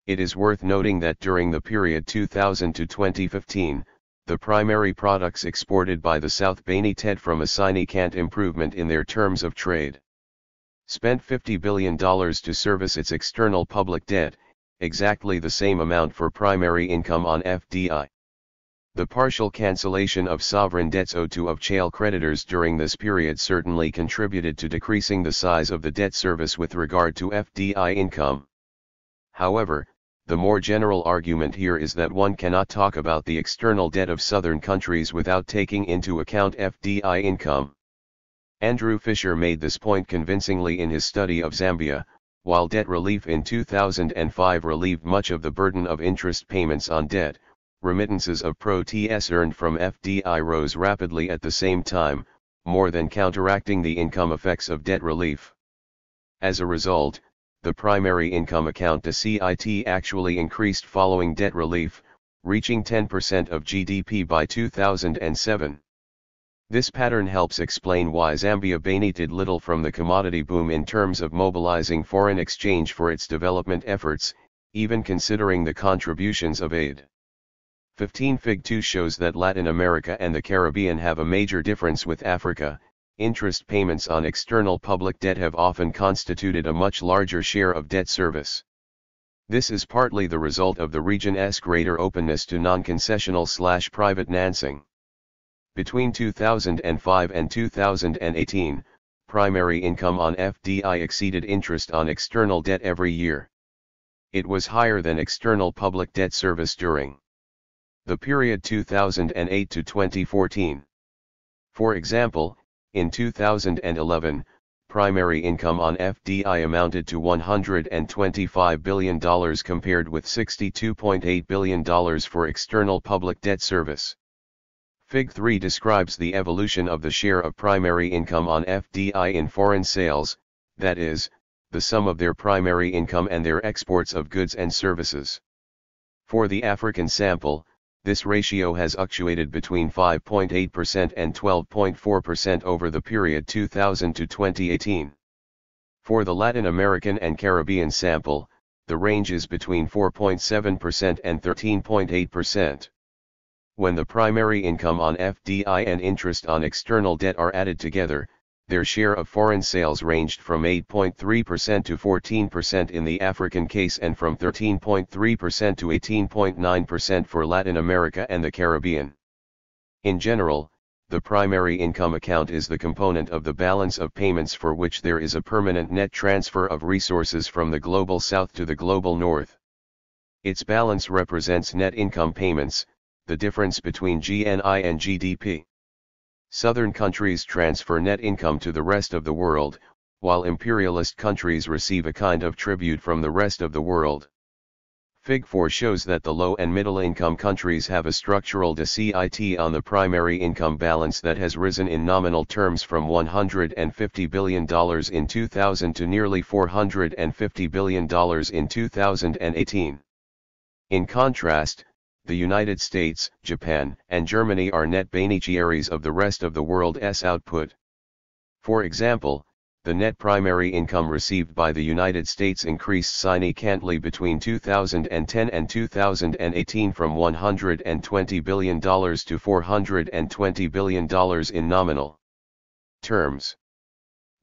It is worth noting that during the period 2000 to 2015, the primary products exported by the South benefited from a significant improvement in their terms of trade. spent $50 billion to service its external public debt, exactly the same amount for primary income on FDI. The partial cancellation of sovereign debts owed to of-chain creditors during this period certainly contributed to decreasing the size of the debt service with regard to FDI income. However, the more general argument here is that one cannot talk about the external debt of southern countries without taking into account FDI income. Andrew Fisher made this point convincingly in his study of Zambia. While debt relief in 2005 relieved much of the burden of interest payments on debt, remittances of pro-TS earned from FDI rose rapidly at the same time, more than counteracting the income effects of debt relief. As a result, the primary income account to CIT actually increased following debt relief, reaching 10% of GDP by 2007. This pattern helps explain why Zambia benefited little from the commodity boom in terms of mobilizing foreign exchange for its development efforts, even considering the contributions of aid. 15 Fig 2 shows that Latin America and the Caribbean have a major difference with Africa. Interest payments on external public debt have often constituted a much larger share of debt service. This is partly the result of the region's greater openness to non-concessional/private financing. Between 2005 and 2018, primary income on FDI exceeded interest on external debt every year. It was higher than external public debt service during the period 2008 to 2014. For example, in 2011, primary income on FDI amounted to $125 billion compared with $62.8 billion for external public debt service. Fig 3 describes the evolution of the share of primary income on FDI in foreign sales, that is, the sum of their primary income and their exports of goods and services. For the African sample, this ratio has fluctuated between 5.8% and 12.4% over the period 2000 to 2018. For the Latin American and Caribbean sample, the range is between 4.7% and 13.8%. When the primary income on FDI and interest on external debt are added together, their share of foreign sales ranged from 8.3% to 14% in the African case and from 13.3% to 18.9% for Latin America and the Caribbean. In general, the primary income account is the component of the balance of payments for which there is a permanent net transfer of resources from the global south to the global north. Its balance represents net income payments, the difference between GNI and GDP. Southern countries transfer net income to the rest of the world, while imperialist countries receive a kind of tribute from the rest of the world. Fig 4 shows that the low and middle income countries have a structural deficit on the primary income balance that has risen in nominal terms from $150 billion in 2000 to nearly $450 billion in 2018. In contrast, the United States, Japan, and Germany are net beneficiaries of the rest of the world's output. For example, the net primary income received by the United States increased significantly between 2010 and 2018 from $120 billion to $420 billion in nominal terms.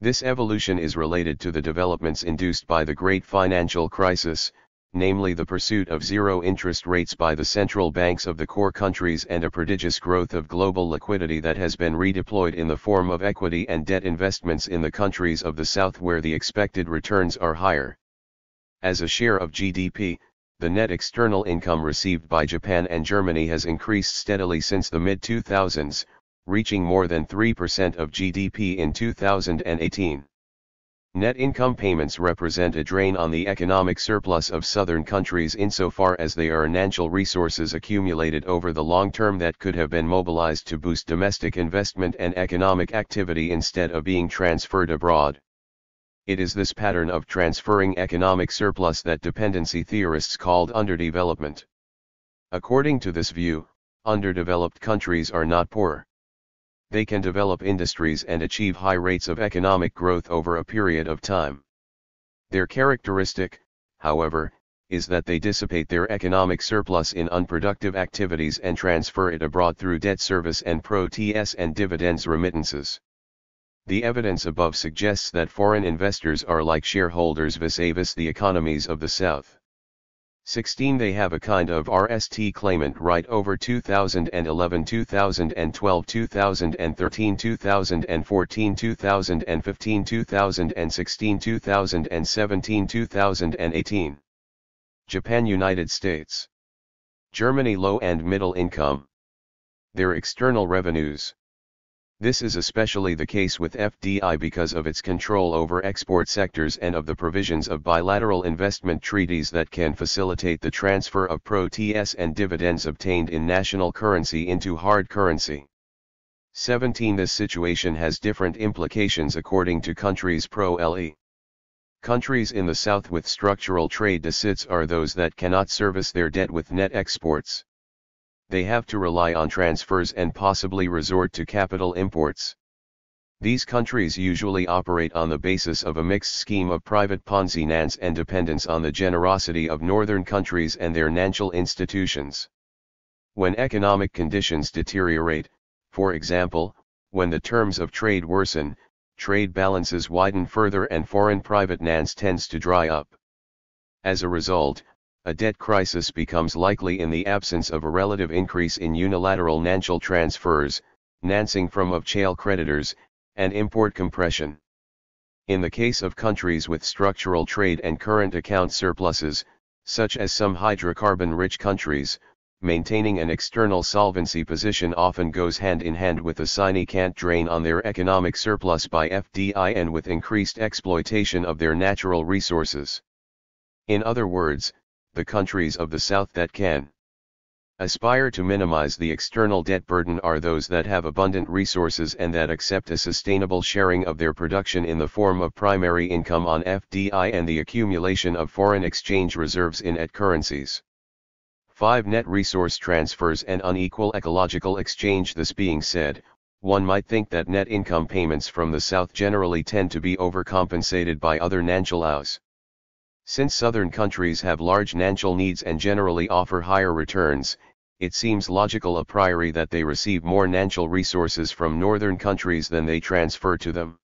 This evolution is related to the developments induced by the Great Financial Crisis, namely the pursuit of zero interest rates by the central banks of the core countries and a prodigious growth of global liquidity that has been redeployed in the form of equity and debt investments in the countries of the South where the expected returns are higher. As a share of GDP, the net external income received by Japan and Germany has increased steadily since the mid-2000s, reaching more than 3% of GDP in 2018. Net income payments represent a drain on the economic surplus of southern countries insofar as they are financial resources accumulated over the long term that could have been mobilized to boost domestic investment and economic activity instead of being transferred abroad. It is this pattern of transferring economic surplus that dependency theorists called underdevelopment. According to this view, underdeveloped countries are not poor. They can develop industries and achieve high rates of economic growth over a period of time. Their characteristic, however, is that they dissipate their economic surplus in unproductive activities and transfer it abroad through debt service and pro-TS and dividends remittances. The evidence above suggests that foreign investors are like shareholders vis-a-vis the economies of the South. 16. They have a kind of RST claimant right over 2011, 2012, 2013, 2014, 2015, 2016, 2017, 2018. Japan, United States. Germany, low and middle income. Their external revenues. This is especially the case with FDI because of its control over export sectors and of the provisions of bilateral investment treaties that can facilitate the transfer of pro-TS and dividends obtained in national currency into hard currency. 17. This situation has different implications according to countries pro-LE. Countries in the South with structural trade deficits are those that cannot service their debt with net exports. They have to rely on transfers and possibly resort to capital imports. These countries usually operate on the basis of a mixed scheme of private Ponzi and dependence on the generosity of northern countries and their financial institutions. When economic conditions deteriorate, for example, when the terms of trade worsen, trade balances widen further and foreign private finance tends to dry up. As a result, a debt crisis becomes likely in the absence of a relative increase in unilateral financial transfers, financing from of-chale creditors, and import compression. In the case of countries with structural trade and current account surpluses, such as some hydrocarbon-rich countries, maintaining an external solvency position often goes hand in hand with a significant drain on their economic surplus by FDI and with increased exploitation of their natural resources. In other words, the countries of the South that can aspire to minimize the external debt burden are those that have abundant resources and that accept a sustainable sharing of their production in the form of primary income on FDI and the accumulation of foreign exchange reserves in net currencies. 5. Net resource transfers and unequal ecological exchange. This being said, one might think that net income payments from the South generally tend to be overcompensated by other financial outlays. Since southern countries have large financial needs and generally offer higher returns, it seems logical a priori that they receive more financial resources from northern countries than they transfer to them.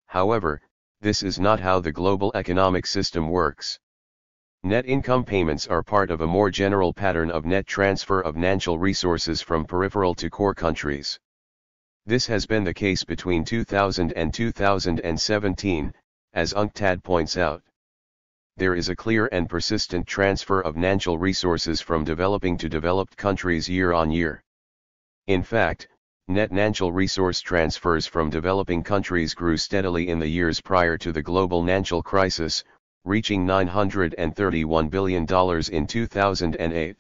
However, this is not how the global economic system works. Net income payments are part of a more general pattern of net transfer of financial resources from peripheral to core countries. This has been the case between 2000 and 2017, as UNCTAD points out. There is a clear and persistent transfer of financial resources from developing to developed countries year on year. In fact, net financial resource transfers from developing countries grew steadily in the years prior to the global financial crisis, reaching $931 billion in 2008.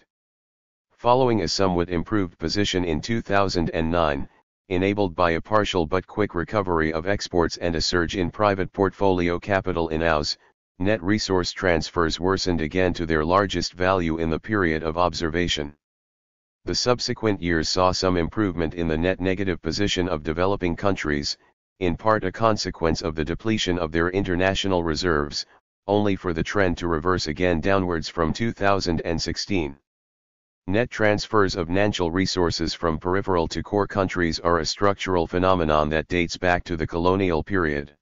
Following a somewhat improved position in 2009, enabled by a partial but quick recovery of exports and a surge in private portfolio capital in AUs, net resource transfers worsened again to their largest value in the period of observation. The subsequent years saw some improvement in the net negative position of developing countries, in part a consequence of the depletion of their international reserves, only for the trend to reverse again downwards from 2016. Net transfers of financial resources from peripheral to core countries are a structural phenomenon that dates back to the colonial period.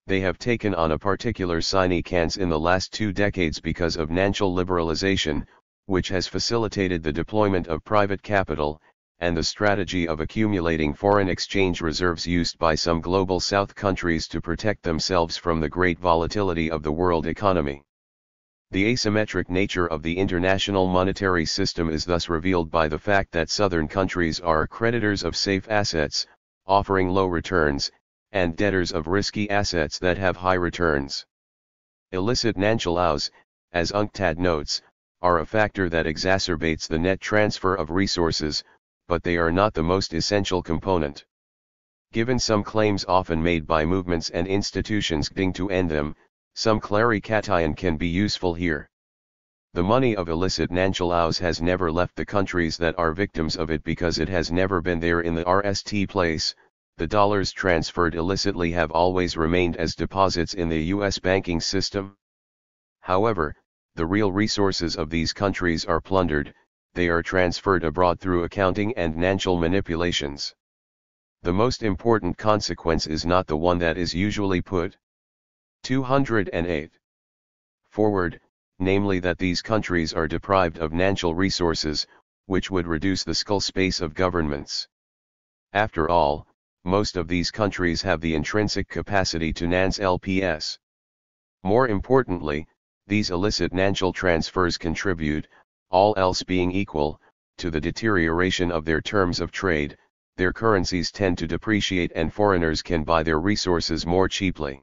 They have taken on a particular significance in the last 2 decades because of financial liberalization, which has facilitated the deployment of private capital, and the strategy of accumulating foreign exchange reserves used by some global South countries to protect themselves from the great volatility of the world economy. The asymmetric nature of the international monetary system is thus revealed by the fact that Southern countries are creditors of safe assets, offering low returns, and debtors of risky assets that have high returns. Illicit financial outlays, as UNCTAD notes, are a factor that exacerbates the net transfer of resources, but they are not the most essential component. Given some claims often made by movements and institutions claiming to end them, some clarification can be useful here. The money of illicit financial outlays has never left the countries that are victims of it because it has never been there in the RST place. The dollars transferred illicitly have always remained as deposits in the U.S. banking system. However, the real resources of these countries are plundered, they are transferred abroad through accounting and financial manipulations. The most important consequence is not the one that is usually put 208 forward, namely that these countries are deprived of natural resources, which would reduce the skull space of governments. After all, most of these countries have the intrinsic capacity to nance LPS. More importantly, these illicit natural transfers contribute, all else being equal, to the deterioration of their terms of trade. Their currencies tend to depreciate and foreigners can buy their resources more cheaply.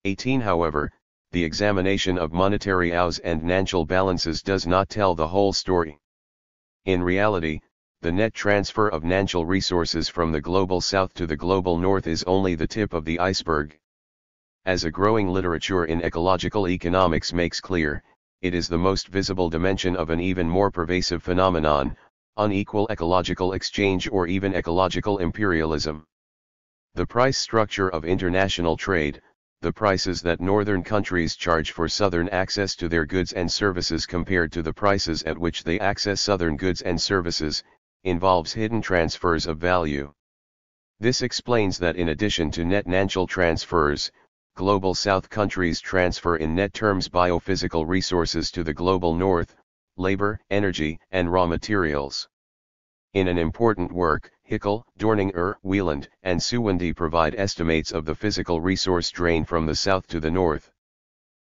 18. However, the examination of monetary ows and natural balances does not tell the whole story. In reality, the net transfer of natural resources from the global south to the global north is only the tip of the iceberg. As a growing literature in ecological economics makes clear, it is the most visible dimension of an even more pervasive phenomenon, unequal ecological exchange or even ecological imperialism. The price structure of international trade, the prices that northern countries charge for southern access to their goods and services compared to the prices at which they access southern goods and services, involves hidden transfers of value. This explains that in addition to net natural transfers, global south countries transfer in net terms biophysical resources to the global north, labor, energy, and raw materials. In an important work, Hickel, Dorninger, Wieland, and Suwandi provide estimates of the physical resource drain from the south to the north.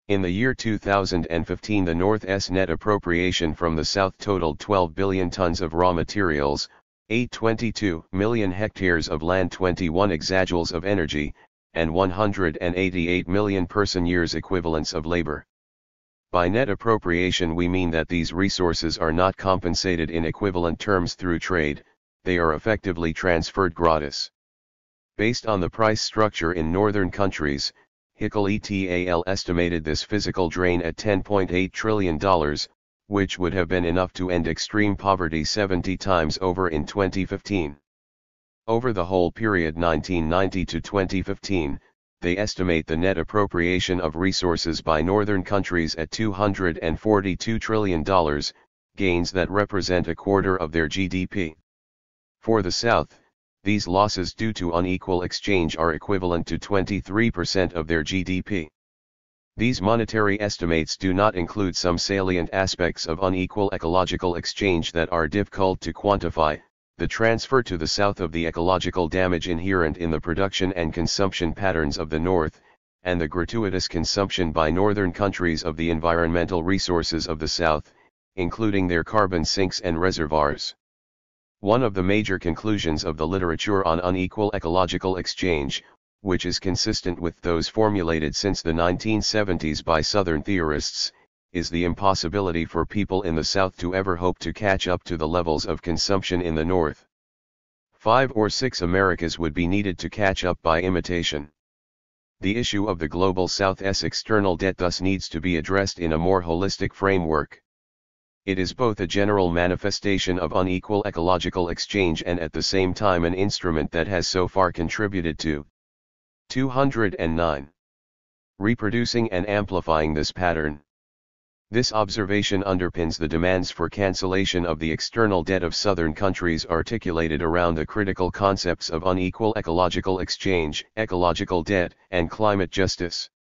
In the year 2015, the North's net appropriation from the south totaled 12 billion tons of raw materials, 822 million hectares of land, 21 exajoules of energy, and 188 million person-years equivalents of labor. By net appropriation we mean that these resources are not compensated in equivalent terms through trade, they are effectively transferred gratis. Based on the price structure in northern countries, Hickel et al. Estimated this physical drain at $10.8 trillion, which would have been enough to end extreme poverty 70 times over in 2015. Over the whole period 1990 to 2015, they estimate the net appropriation of resources by northern countries at $242 trillion, gains that represent a quarter of their GDP. For the South, these losses due to unequal exchange are equivalent to 23% of their GDP. These monetary estimates do not include some salient aspects of unequal ecological exchange that are difficult to quantify, the transfer to the south of the ecological damage inherent in the production and consumption patterns of the north, and the gratuitous consumption by northern countries of the environmental resources of the south, including their carbon sinks and reservoirs. One of the major conclusions of the literature on unequal ecological exchange, which is consistent with those formulated since the 1970s by Southern theorists, is the impossibility for people in the South to ever hope to catch up to the levels of consumption in the North. 5 or 6 Americas would be needed to catch up by imitation. The issue of the global South's external debt thus needs to be addressed in a more holistic framework. It is both a general manifestation of unequal ecological exchange and at the same time an instrument that has so far contributed to 209. Reproducing and amplifying this pattern. This observation underpins the demands for cancellation of the external debt of southern countries articulated around the critical concepts of unequal ecological exchange, ecological debt, and climate justice.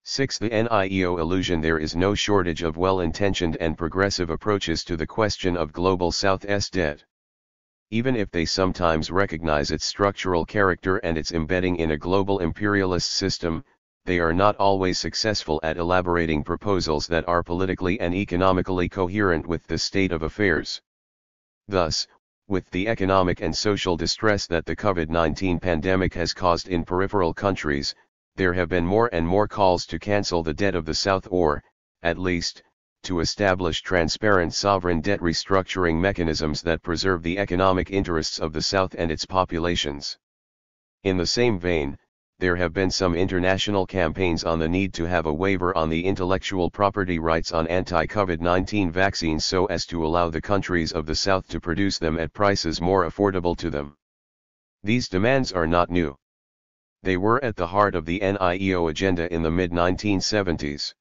6. The NIEO illusion. There is no shortage of well-intentioned and progressive approaches to the question of global South's debt. Even if they sometimes recognize its structural character and its embedding in a global imperialist system, they are not always successful at elaborating proposals that are politically and economically coherent with the state of affairs. Thus, with the economic and social distress that the COVID-19 pandemic has caused in peripheral countries, there have been more and more calls to cancel the debt of the South or, at least, to establish transparent sovereign debt restructuring mechanisms that preserve the economic interests of the South and its populations. In the same vein, there have been some international campaigns on the need to have a waiver on the intellectual property rights on anti-COVID-19 vaccines so as to allow the countries of the South to produce them at prices more affordable to them. These demands are not new. They were at the heart of the NIEO agenda in the mid-1970s.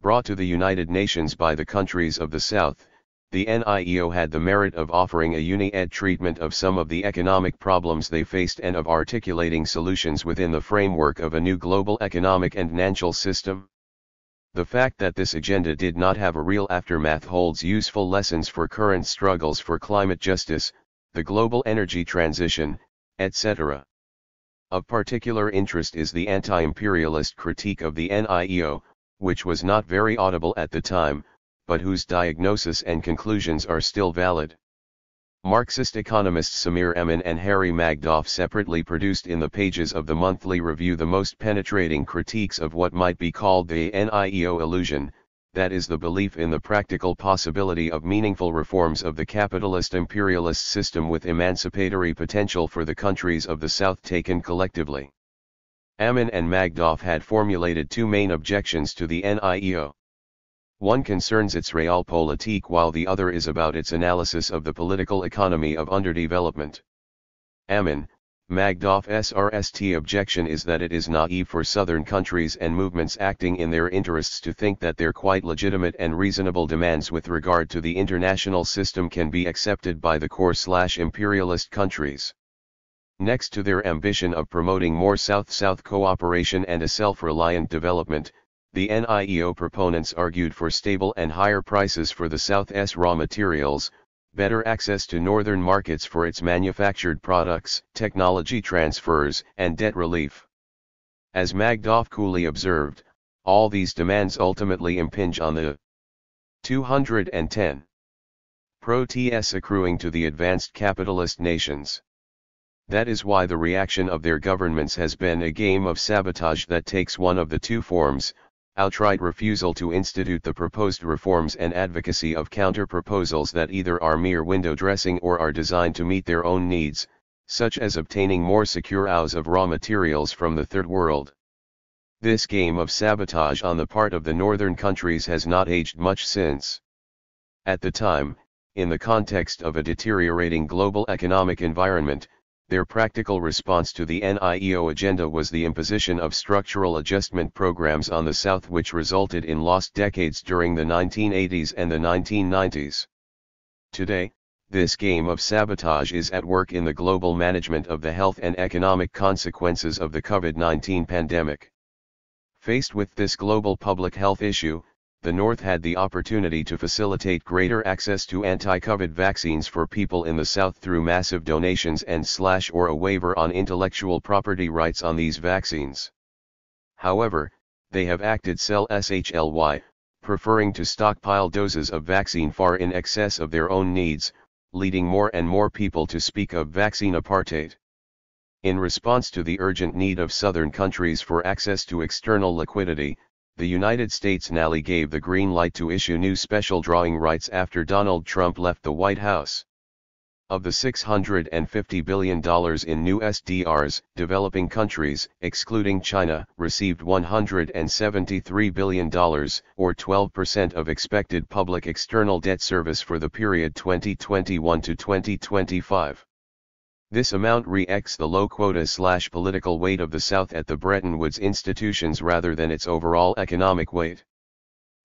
Brought to the United Nations by the countries of the South, The NIEO had the merit of offering a uni-ed treatment of some of the economic problems they faced and of articulating solutions within the framework of a new global economic and financial system. The fact that this agenda did not have a real aftermath holds useful lessons for current struggles for climate justice, the global energy transition, etc. Of particular interest is the anti-imperialist critique of the NIEO, which was not very audible at the time, but whose diagnosis and conclusions are still valid. Marxist economists Samir Emin and Harry Magdoff separately produced in the pages of the monthly review the most penetrating critiques of what might be called the NIEO illusion, that is the belief in the practical possibility of meaningful reforms of the capitalist imperialist system with emancipatory potential for the countries of the South taken collectively. Amin and Magdoff had formulated two main objections to the NIEO. One concerns its realpolitik while the other is about its analysis of the political economy of underdevelopment. Amin, Magdoff's RST objection is that it is naive for southern countries and movements acting in their interests to think that their quite legitimate and reasonable demands with regard to the international system can be accepted by the core/imperialist countries. Next to their ambition of promoting more South-South cooperation and a self-reliant development, the NIEO proponents argued for stable and higher prices for the South's raw materials, better access to northern markets for its manufactured products, technology transfers, and debt relief. As Magdoff coolly observed, all these demands ultimately impinge on the 210 pro-TS accruing to the advanced capitalist nations. That is why the reaction of their governments has been a game of sabotage that takes one of the two forms: outright refusal to institute the proposed reforms and advocacy of counter-proposals that either are mere window dressing or are designed to meet their own needs, such as obtaining more secure outputs of raw materials from the Third World. This game of sabotage on the part of the northern countries has not aged much since. At the time, in the context of a deteriorating global economic environment, their practical response to the NIEO agenda was the imposition of structural adjustment programs on the South, which resulted in lost decades during the 1980s and the 1990s. Today, this game of sabotage is at work in the global management of the health and economic consequences of the COVID-19 pandemic. Faced with this global public health issue, the North had the opportunity to facilitate greater access to anti-COVID vaccines for people in the South through massive donations and/or a waiver on intellectual property rights on these vaccines. However, they have acted selfishly, preferring to stockpile doses of vaccine far in excess of their own needs, leading more and more people to speak of vaccine apartheid. In response to the urgent need of southern countries for access to external liquidity, the United States narrowly gave the green light to issue new special drawing rights after Donald Trump left the White House. Of the $650 billion in new SDRs, developing countries, excluding China, received $173 billion, or 12% of expected public external debt service for the period 2021 to 2025. This amount reflects the low quota/political weight of the South at the Bretton Woods institutions rather than its overall economic weight.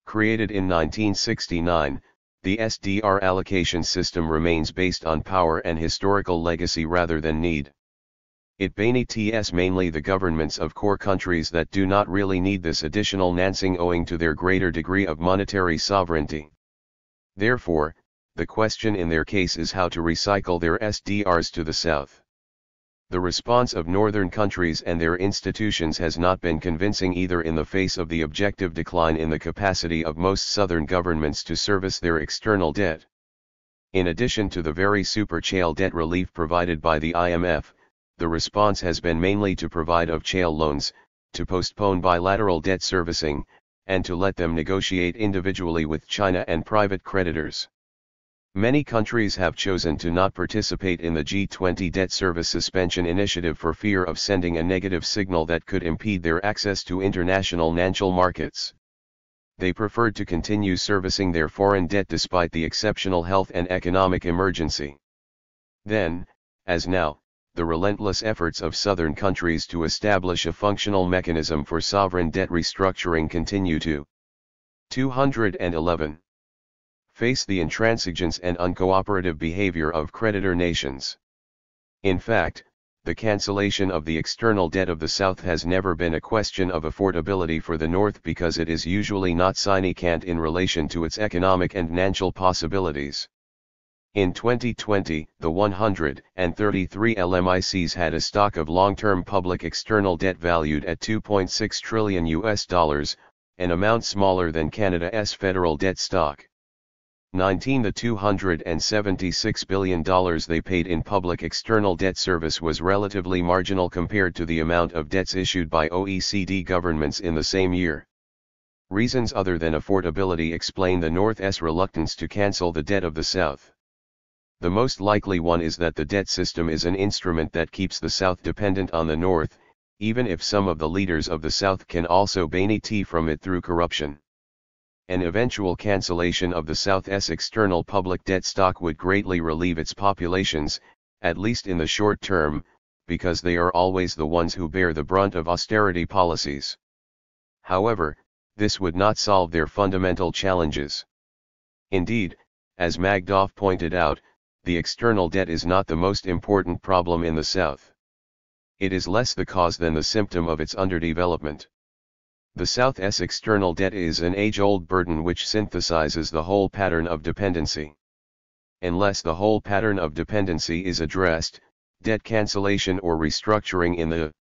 Created in 1969, the SDR allocation system remains based on power and historical legacy rather than need. It benefits mainly the governments of core countries that do not really need this additional financing owing to their greater degree of monetary sovereignty. Therefore, the question in their case is how to recycle their SDRs to the South. The response of northern countries and their institutions has not been convincing either in the face of the objective decline in the capacity of most southern governments to service their external debt. In addition to the very super-chale debt relief provided by the IMF, the response has been mainly to provide of-chale loans, to postpone bilateral debt servicing, and to let them negotiate individually with China and private creditors. Many countries have chosen to not participate in the G20 debt service suspension initiative for fear of sending a negative signal that could impede their access to international financial markets. They preferred to continue servicing their foreign debt despite the exceptional health and economic emergency. Then, as now, the relentless efforts of southern countries to establish a functional mechanism for sovereign debt restructuring continue to 211. face the intransigence and uncooperative behavior of creditor nations. In fact, the cancellation of the external debt of the South has never been a question of affordability for the North because it is usually not significant in relation to its economic and financial possibilities. In 2020, the 133 LMICs had a stock of long-term public external debt valued at $2.6 trillion, an amount smaller than Canada's federal debt stock. The $276 billion they paid in public external debt service was relatively marginal compared to the amount of debts issued by OECD governments in the same year. Reasons other than affordability explain the North's reluctance to cancel the debt of the South. The most likely one is that the debt system is an instrument that keeps the South dependent on the North, even if some of the leaders of the South can also benefit from it through corruption. An eventual cancellation of the South's external public debt stock would greatly relieve its populations, at least in the short term, because they are always the ones who bear the brunt of austerity policies. However, this would not solve their fundamental challenges. Indeed, as Magdoff pointed out, the external debt is not the most important problem in the South. It is less the cause than the symptom of its underdevelopment. The South's external debt is an age-old burden which synthesizes the whole pattern of dependency. Unless the whole pattern of dependency is addressed, debt cancellation or restructuring in the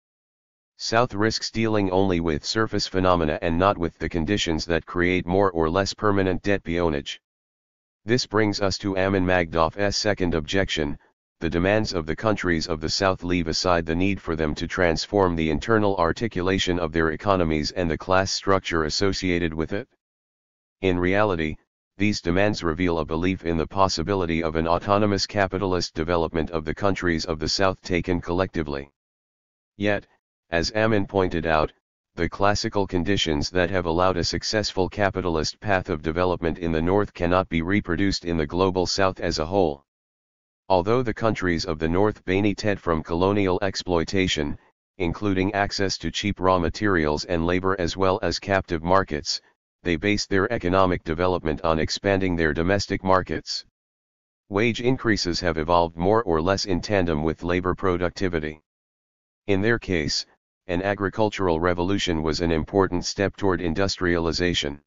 South risks dealing only with surface phenomena and not with the conditions that create more or less permanent debt peonage. This brings us to Amin Magdoff's second objection: the demands of the countries of the South leave aside the need for them to transform the internal articulation of their economies and the class structure associated with it. In reality, these demands reveal a belief in the possibility of an autonomous capitalist development of the countries of the South taken collectively. Yet, as Amin pointed out, the classical conditions that have allowed a successful capitalist path of development in the North cannot be reproduced in the global South as a whole. Although the countries of the North benefited from colonial exploitation, including access to cheap raw materials and labor as well as captive markets, they based their economic development on expanding their domestic markets. Wage increases have evolved more or less in tandem with labor productivity. In their case, an agricultural revolution was an important step toward industrialization.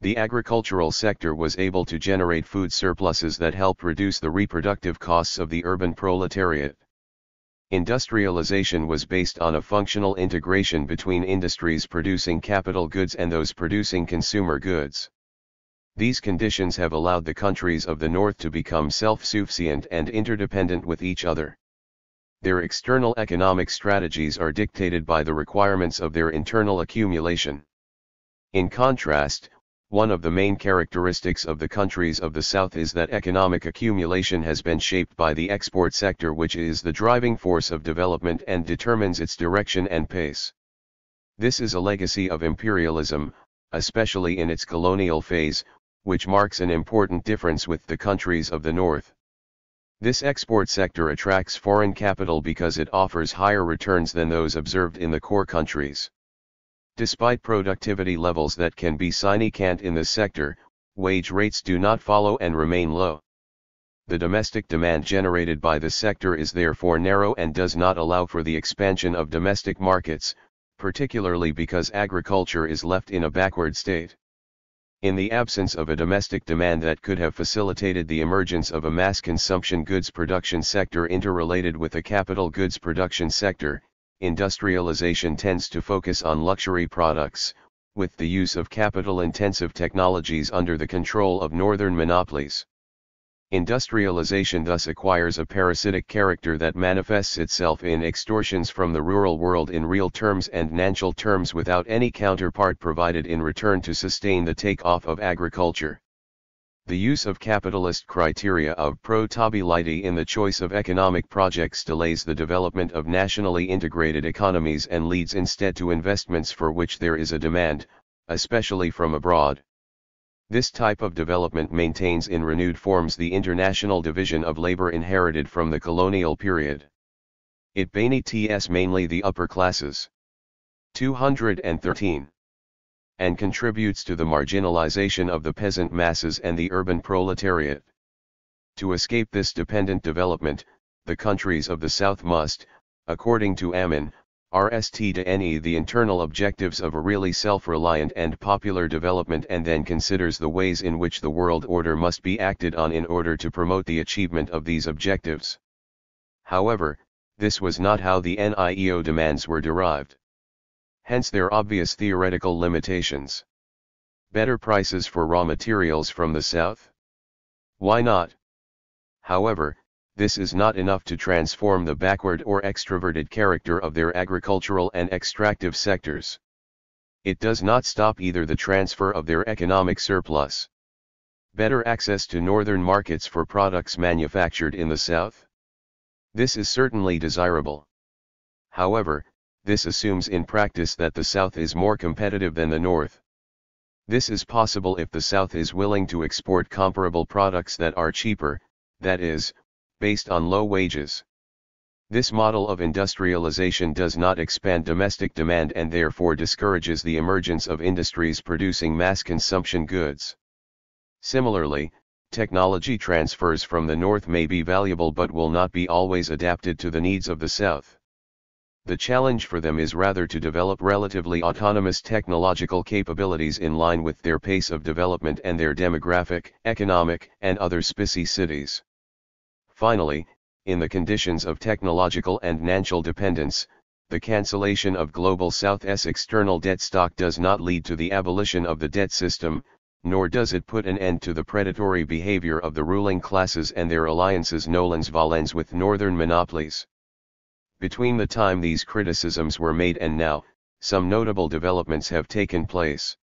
The agricultural sector was able to generate food surpluses that helped reduce the reproductive costs of the urban proletariat. Industrialization was based on a functional integration between industries producing capital goods and those producing consumer goods. These conditions have allowed the countries of the North to become self-sufficient and interdependent with each other. Their external economic strategies are dictated by the requirements of their internal accumulation. In contrast, one of the main characteristics of the countries of the South is that economic accumulation has been shaped by the export sector, which is the driving force of development and determines its direction and pace. This is a legacy of imperialism, especially in its colonial phase, which marks an important difference with the countries of the North. This export sector attracts foreign capital because it offers higher returns than those observed in the core countries. Despite productivity levels that can be significant in this sector, wage rates do not follow and remain low. The domestic demand generated by this sector is therefore narrow and does not allow for the expansion of domestic markets, particularly because agriculture is left in a backward state. In the absence of a domestic demand that could have facilitated the emergence of a mass consumption goods production sector interrelated with a capital goods production sector, industrialization tends to focus on luxury products, with the use of capital-intensive technologies under the control of northern monopolies. Industrialization thus acquires a parasitic character that manifests itself in extortions from the rural world in real terms and financial terms without any counterpart provided in return to sustain the take-off of agriculture. The use of capitalist criteria of profitability in the choice of economic projects delays the development of nationally integrated economies and leads instead to investments for which there is a demand, especially from abroad. This type of development maintains in renewed forms the international division of labor inherited from the colonial period. It benefits mainly the upper classes. 213. and contributes to the marginalization of the peasant masses and the urban proletariat. To escape this dependent development, the countries of the South must, according to Amin, RSTDNE the internal objectives of a really self-reliant and popular development, and then considers the ways in which the world order must be acted on in order to promote the achievement of these objectives. However, this was not how the NIEO demands were derived. Hence their obvious theoretical limitations. Better prices for raw materials from the South? Why not? However, this is not enough to transform the backward or extroverted character of their agricultural and extractive sectors. It does not stop either the transfer of their economic surplus. Better access to northern markets for products manufactured in the South? This is certainly desirable. However, this assumes in practice that the South is more competitive than the North. This is possible if the South is willing to export comparable products that are cheaper, that is, based on low wages. This model of industrialization does not expand domestic demand and therefore discourages the emergence of industries producing mass consumption goods. Similarly, technology transfers from the North may be valuable but will not be always adapted to the needs of the South. The challenge for them is rather to develop relatively autonomous technological capabilities in line with their pace of development and their demographic, economic, and other specificities. Finally, in the conditions of technological and financial dependence, the cancellation of Global South's external debt stock does not lead to the abolition of the debt system, nor does it put an end to the predatory behavior of the ruling classes and their alliances nolens volens with northern monopolies. Between the time these criticisms were made and now, some notable developments have taken place.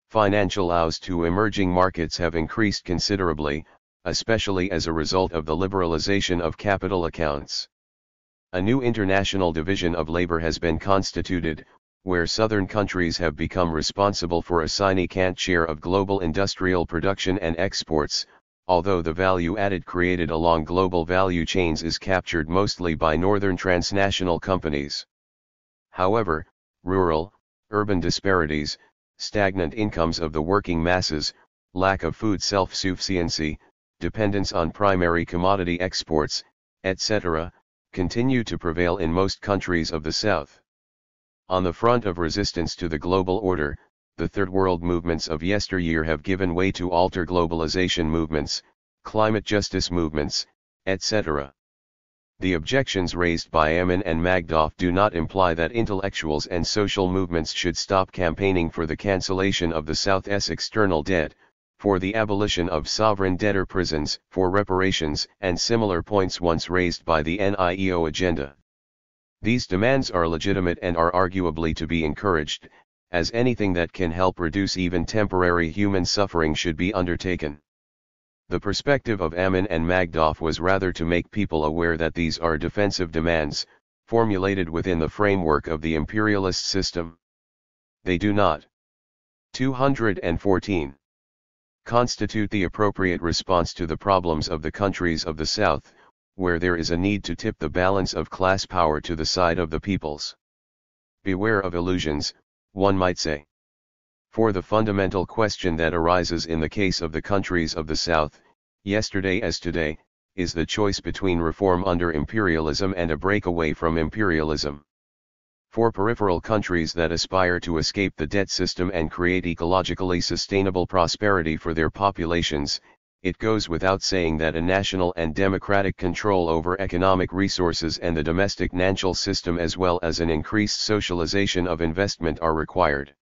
Financial flows to emerging markets have increased considerably, especially as a result of the liberalization of capital accounts. A new international division of labor has been constituted, where southern countries have become responsible for a significant share of global industrial production and exports, although the value added created along global value chains is captured mostly by northern transnational companies. However, rural-urban disparities, stagnant incomes of the working masses, lack of food self-sufficiency, dependence on primary commodity exports, etc., continue to prevail in most countries of the South. On the front of resistance to the global order, the Third World movements of yesteryear have given way to alter globalization movements, climate justice movements, etc. The objections raised by Amin and Magdoff do not imply that intellectuals and social movements should stop campaigning for the cancellation of the South's external debt, for the abolition of sovereign debtor prisons, for reparations, and similar points once raised by the NIEO agenda. These demands are legitimate and are arguably to be encouraged, as anything that can help reduce even temporary human suffering should be undertaken. The perspective of Amin and Magdoff was rather to make people aware that these are defensive demands, formulated within the framework of the imperialist system. They do not. 214. Constitute the appropriate response to the problems of the countries of the South, where there is a need to tip the balance of class power to the side of the peoples. Beware of illusions, one might say. For the fundamental question that arises in the case of the countries of the South, yesterday as today, is the choice between reform under imperialism and a breakaway from imperialism. For peripheral countries that aspire to escape the debt system and create ecologically sustainable prosperity for their populations, it goes without saying that a national and democratic control over economic resources and the domestic financial system as well as an increased socialization of investment are required.